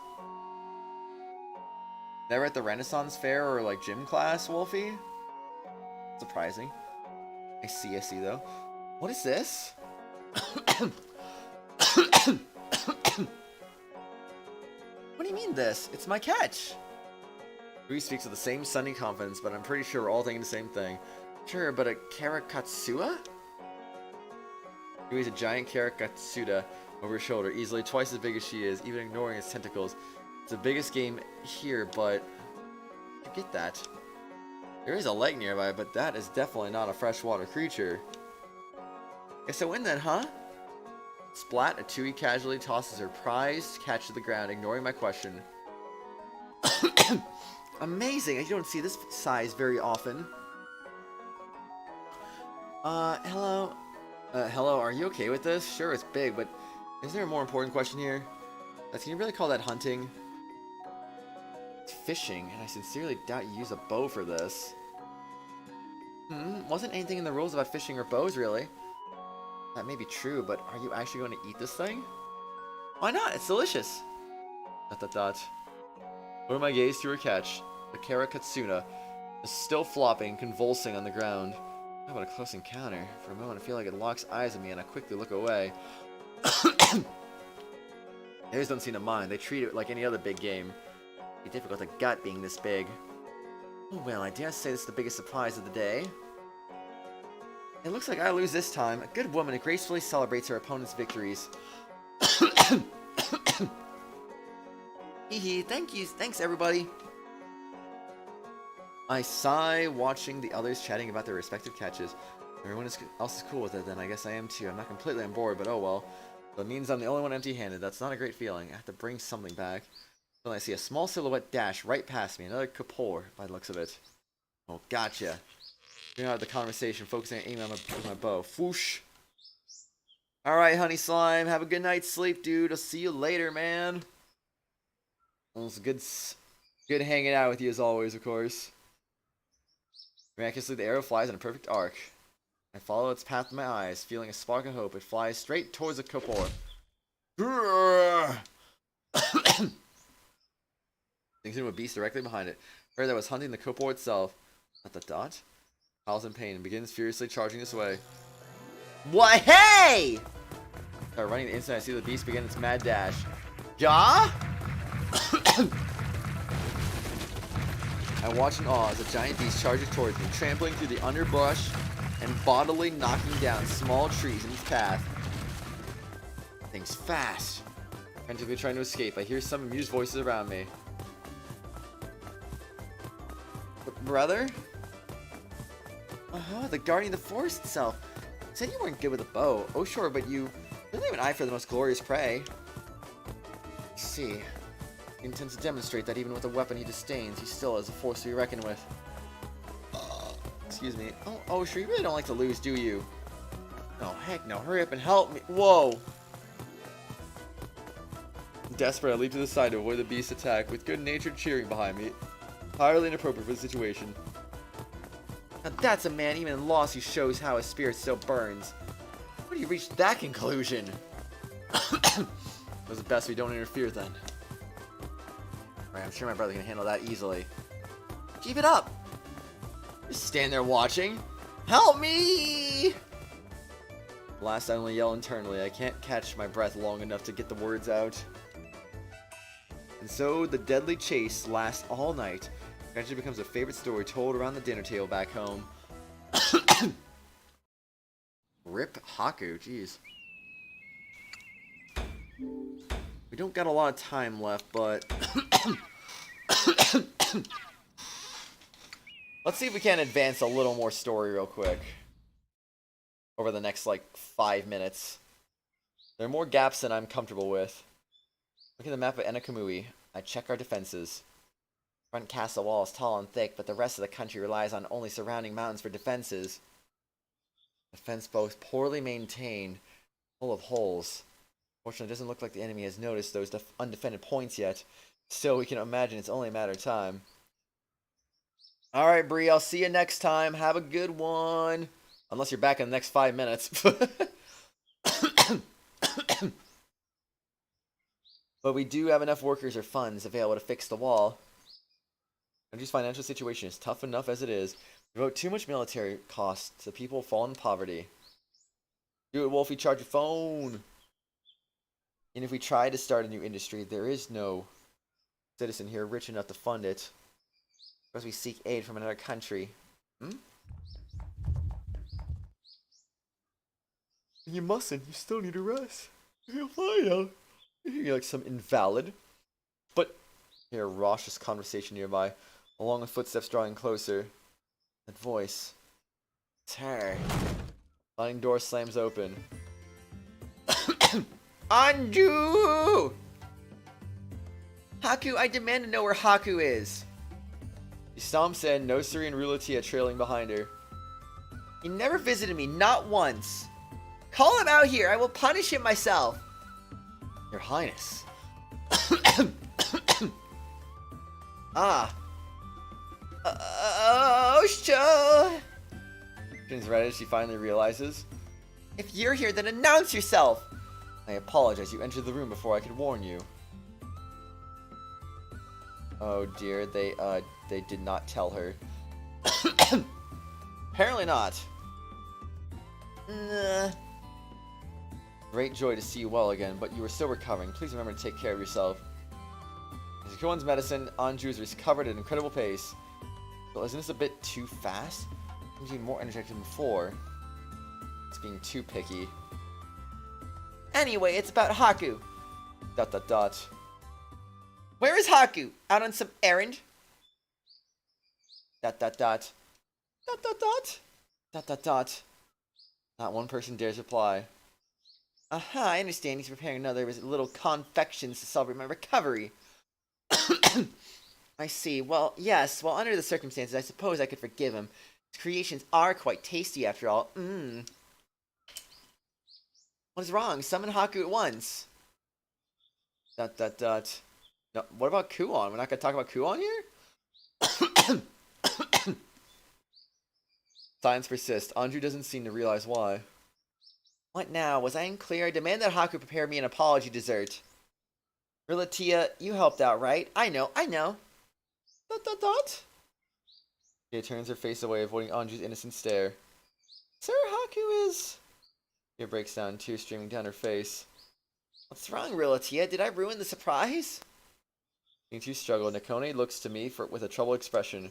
Never at the Renaissance Fair or like gym class, Wolfie? Surprising. I see though. What is this? What do you mean this? It's my catch! Rui speaks with the same sunny confidence, but I'm pretty sure we're all thinking the same thing. Sure, but a Karakatsuya? Rui's a giant Karakatsuda over her shoulder, easily twice as big as she is, even ignoring its tentacles. It's the biggest game here, but... you get that. There is a lake nearby, but that is definitely not a freshwater creature. Guess I win then, huh? Splat, a Tui casually tosses her prized catch to the ground, ignoring my question. Amazing! You don't see this size very often. Hello? Hello, are you okay with this? Sure, it's big, but is there a more important question here? Can you really call that hunting? It's fishing, and I sincerely doubt you use a bow for this. Wasn't anything in the rules about fishing or bows, really? That may be true, but are you actually going to eat this thing? Why not? It's delicious! ... Lower my gaze to her catch. The Karakatsuna is still flopping, convulsing on the ground. How about a close encounter? For a moment, I feel like it locks eyes on me, and I quickly look away. Theirs don't seem to mind. They treat it like any other big game. It'd be difficult to gut being this big. Oh well, I dare say this is the biggest surprise of the day. It looks like I lose this time. A good woman who gracefully celebrates her opponent's victories. Hee thanks everybody. I sigh, watching the others chatting about their respective catches. Everyone else is cool with it, then I guess I am too. I'm not completely on board, but oh well. So it means I'm the only one empty-handed. That's not a great feeling. I have to bring something back. Then I see a small silhouette dash right past me. Another Kapor, by the looks of it. Oh, gotcha. Bring out the conversation, focusing on aiming on my bow. Whoosh. Alright, honey slime. Have a good night's sleep, dude. I'll see you later, man. Well, it's good hanging out with you as always, of course. Miraculously, the arrow flies in a perfect arc. I follow its path with my eyes, feeling a spark of hope. It flies straight towards the Kapor. Sinks into a beast directly behind it. Her that was hunting the Kapor itself. Howls in pain and begins furiously charging this way. What? Hey! Start running the instant I see the beast begin its mad dash. Ja? I watch in awe as a giant beast charges towards me, trampling through the underbrush and bodily knocking down small trees in its path. Thing's fast. Frantically trying to escape, I hear some amused voices around me. Brother? The guardian of the forest itself. Said you weren't good with a bow. Oh sure, but you really have an eye for the most glorious prey. I see. He intends to demonstrate that even with a weapon he disdains, he still has a force to be reckoned with. Excuse me. Oh, sure, you really don't like to lose, do you? No, heck no. Hurry up and help me. Whoa. Desperate, I leap to the side to avoid the beast's attack, with good-natured cheering behind me. Entirely inappropriate for the situation. Now that's a man, even in loss, who shows how his spirit still burns. Where do you reach that conclusion? It was best we don't interfere then. Alright, I'm sure my brother can handle that easily. Keep it up! Just stand there watching. Help me! Last, I only yell internally. I can't catch my breath long enough to get the words out. And so, the deadly chase lasts all night. Eventually becomes a favorite story told around the dinner table back home. Rip Haku, jeez. We don't got a lot of time left, but... Let's see if we can advance a little more story real quick. Over the next, like, 5 minutes. There are more gaps than I'm comfortable with. Look at the map of Enakamui. I check our defenses. Front castle wall is tall and thick, but the rest of the country relies on only surrounding mountains for defenses. Defense both poorly maintained, full of holes. Fortunately, it doesn't look like the enemy has noticed those undefended points yet. Still, we can imagine it's only a matter of time. Alright, Bree, I'll see you next time. Have a good one. Unless you're back in the next 5 minutes. But we do have enough workers or funds available to fix the wall. Country's financial situation is tough enough as it is. Devote too much military costs, the people fall in poverty. Do it, Wolfie, charge your phone. And if we try to start a new industry, there is no citizen here rich enough to fund it. Because we seek aid from another country. You mustn't. You still need a rest. You'll find out. You're like some invalid. But hear a raucous conversation nearby, along with footsteps drawing closer. That voice. It's her. Sliding door slams open. Anju! Haku, I demand to know where Haku is. She stomps in, Nosuri and Rulatia trailing behind her. He never visited me, not once. Call him out here, I will punish him myself. Your Highness. Oshtor! Turns red as she finally realizes. If you're here, then announce yourself! I apologize, you entered the room before I could warn you. Oh dear, they did not tell her. Apparently not. Great joy to see you well again, but you are still recovering. Please remember to take care of yourself. As you kill one's medicine, Anju is recovered at an incredible pace. Well, isn't this a bit too fast? Seems to be more energetic than before. It's being too picky. Anyway, it's about Haku. ... Where is Haku? Out on some errand? ... Not one person dares reply. Aha, I understand he's preparing another of his little confections to celebrate my recovery. I see. Well, yes. Well, under the circumstances, I suppose I could forgive him. His creations are quite tasty, after all. What is wrong? Summon Haku at once. ... No, what about Kuon? We're not going to talk about Kuon here? Silence persists. Anju doesn't seem to realize why. What now? Was I unclear? I demand that Haku prepare me an apology dessert. Rilatia, you helped out, right? I know. She turns her face away, avoiding Anju's innocent stare. Sir, Haku is... She breaks down, tears streaming down her face. What's wrong, Rilatia? Did I ruin the surprise? Seeing two struggle, Nakone looks to me with a troubled expression.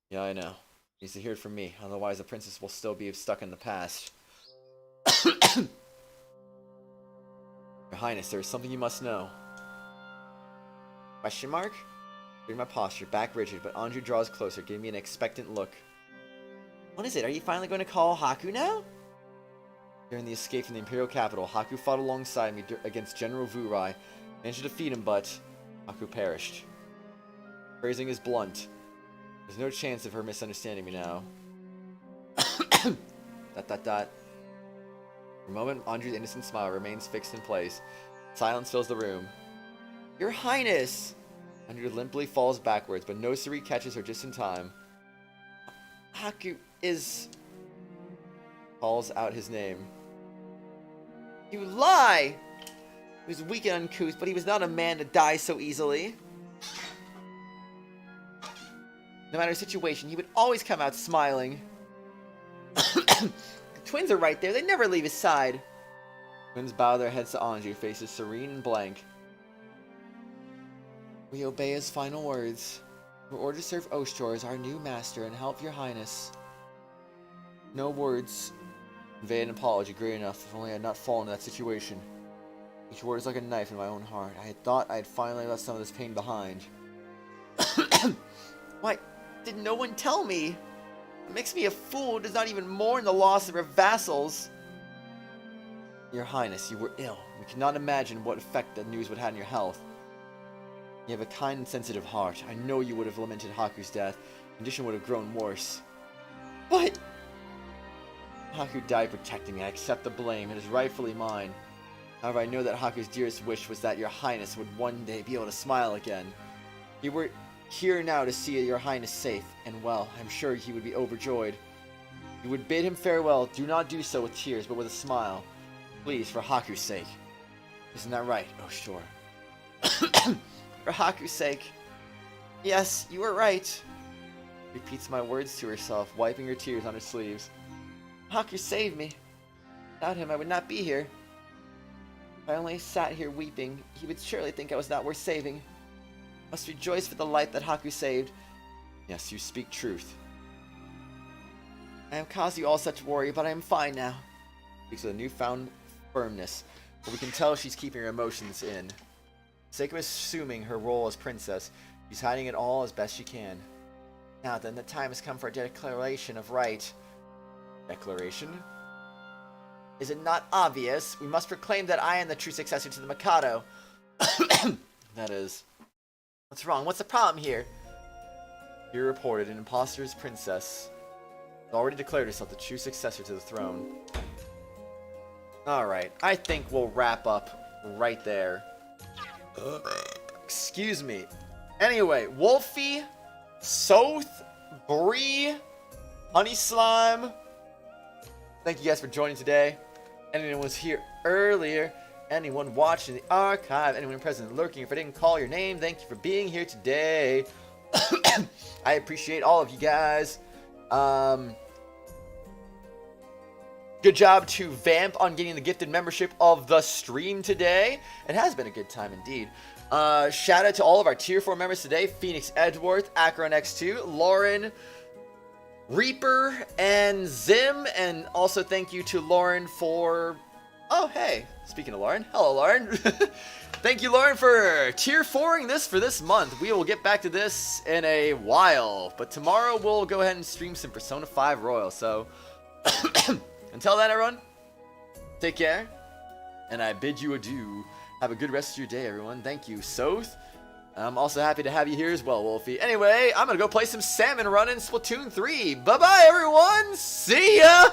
Yeah, I know. He needs to hear it from me, otherwise the princess will still be stuck in the past. Your Highness, there is something you must know. Question mark? Reading my posture, back rigid, but Anju draws closer, giving me an expectant look. What is it? Are you finally going to call Haku now? During the escape from the Imperial capital, Haku fought alongside me against General Vurai. Managed to defeat him, but Haku perished. Phrasing is blunt. There's no chance of her misunderstanding me now. ... For a moment, Anju's innocent smile remains fixed in place. Silence fills the room. Your Highness! Andrew limply falls backwards, but Nosuri catches her just in time. Haku is... calls out his name. You lie! He was weak and uncouth, but he was not a man to die so easily. No matter the situation, he would always come out smiling. The twins are right there. They never leave his side. Twins bow their heads to Anju, faces serene and blank. We obey his final words. We're ordered to serve Oshtor as our new master and help your highness. No words convey an apology great enough, if only I had not fallen in that situation. Each word is like a knife in my own heart. I had thought I had finally left some of this pain behind. Why did no one tell me? It makes me a fool who does not even mourn the loss of her vassals. Your Highness, you were ill. We cannot imagine what effect that news would have on your health. You have a kind and sensitive heart. I know you would have lamented Haku's death. The condition would have grown worse. But Haku died protecting me. I accept the blame. It is rightfully mine. However, I know that Haku's dearest wish was that your Highness would one day be able to smile again. You were here now to see your Highness safe and well. I'm sure he would be overjoyed. You would bid him farewell. Do not do so with tears, but with a smile. Please, for Haku's sake. Isn't that right, Oshtor? For Haku's sake. Yes, you were right. Repeats my words to herself, wiping her tears on her sleeves. Haku saved me. Without him, I would not be here. If I only sat here weeping, he would surely think I was not worth saving. I must rejoice for the life that Haku saved. Yes, you speak truth. I have caused you all such worry, but I am fine now. Speaks with a newfound firmness, but we can tell she's keeping her emotions in. For the sake of assuming her role as princess, she's hiding it all as best she can. Now then, the time has come for a declaration of right. Declaration? Is it not obvious? We must proclaim that I am the true successor to the Mikado. That is... What's wrong? What's the problem here? Here reported, an imposter's princess has already declared herself the true successor to the throne. Alright, I think we'll wrap up right there. Excuse me. Anyway, Wolfie, Soth, Bree, Honey Slime. Thank you guys for joining today. Anyone was here earlier, anyone watching the archive, anyone present lurking, if I didn't call your name, thank you for being here today. I appreciate all of you guys. Good job to Vamp on getting the gifted membership of the stream today. It has been a good time indeed. Shout out to all of our tier 4 members today. Phoenix Edgeworth, Akron X2, Lauren, Reaper, and Zim. And also thank you to Lauren for... Oh, hey. Speaking of Lauren. Hello, Lauren. Thank you, Lauren, for tier 4ing this for this month. We will get back to this in a while. But tomorrow we'll go ahead and stream some Persona 5 Royal. So... Until then, everyone, take care, and I bid you adieu. Have a good rest of your day, everyone. Thank you, Soth. I'm also happy to have you here as well, Wolfie. Anyway, I'm going to go play some Salmon Run in Splatoon 3. Bye-bye, everyone. See ya!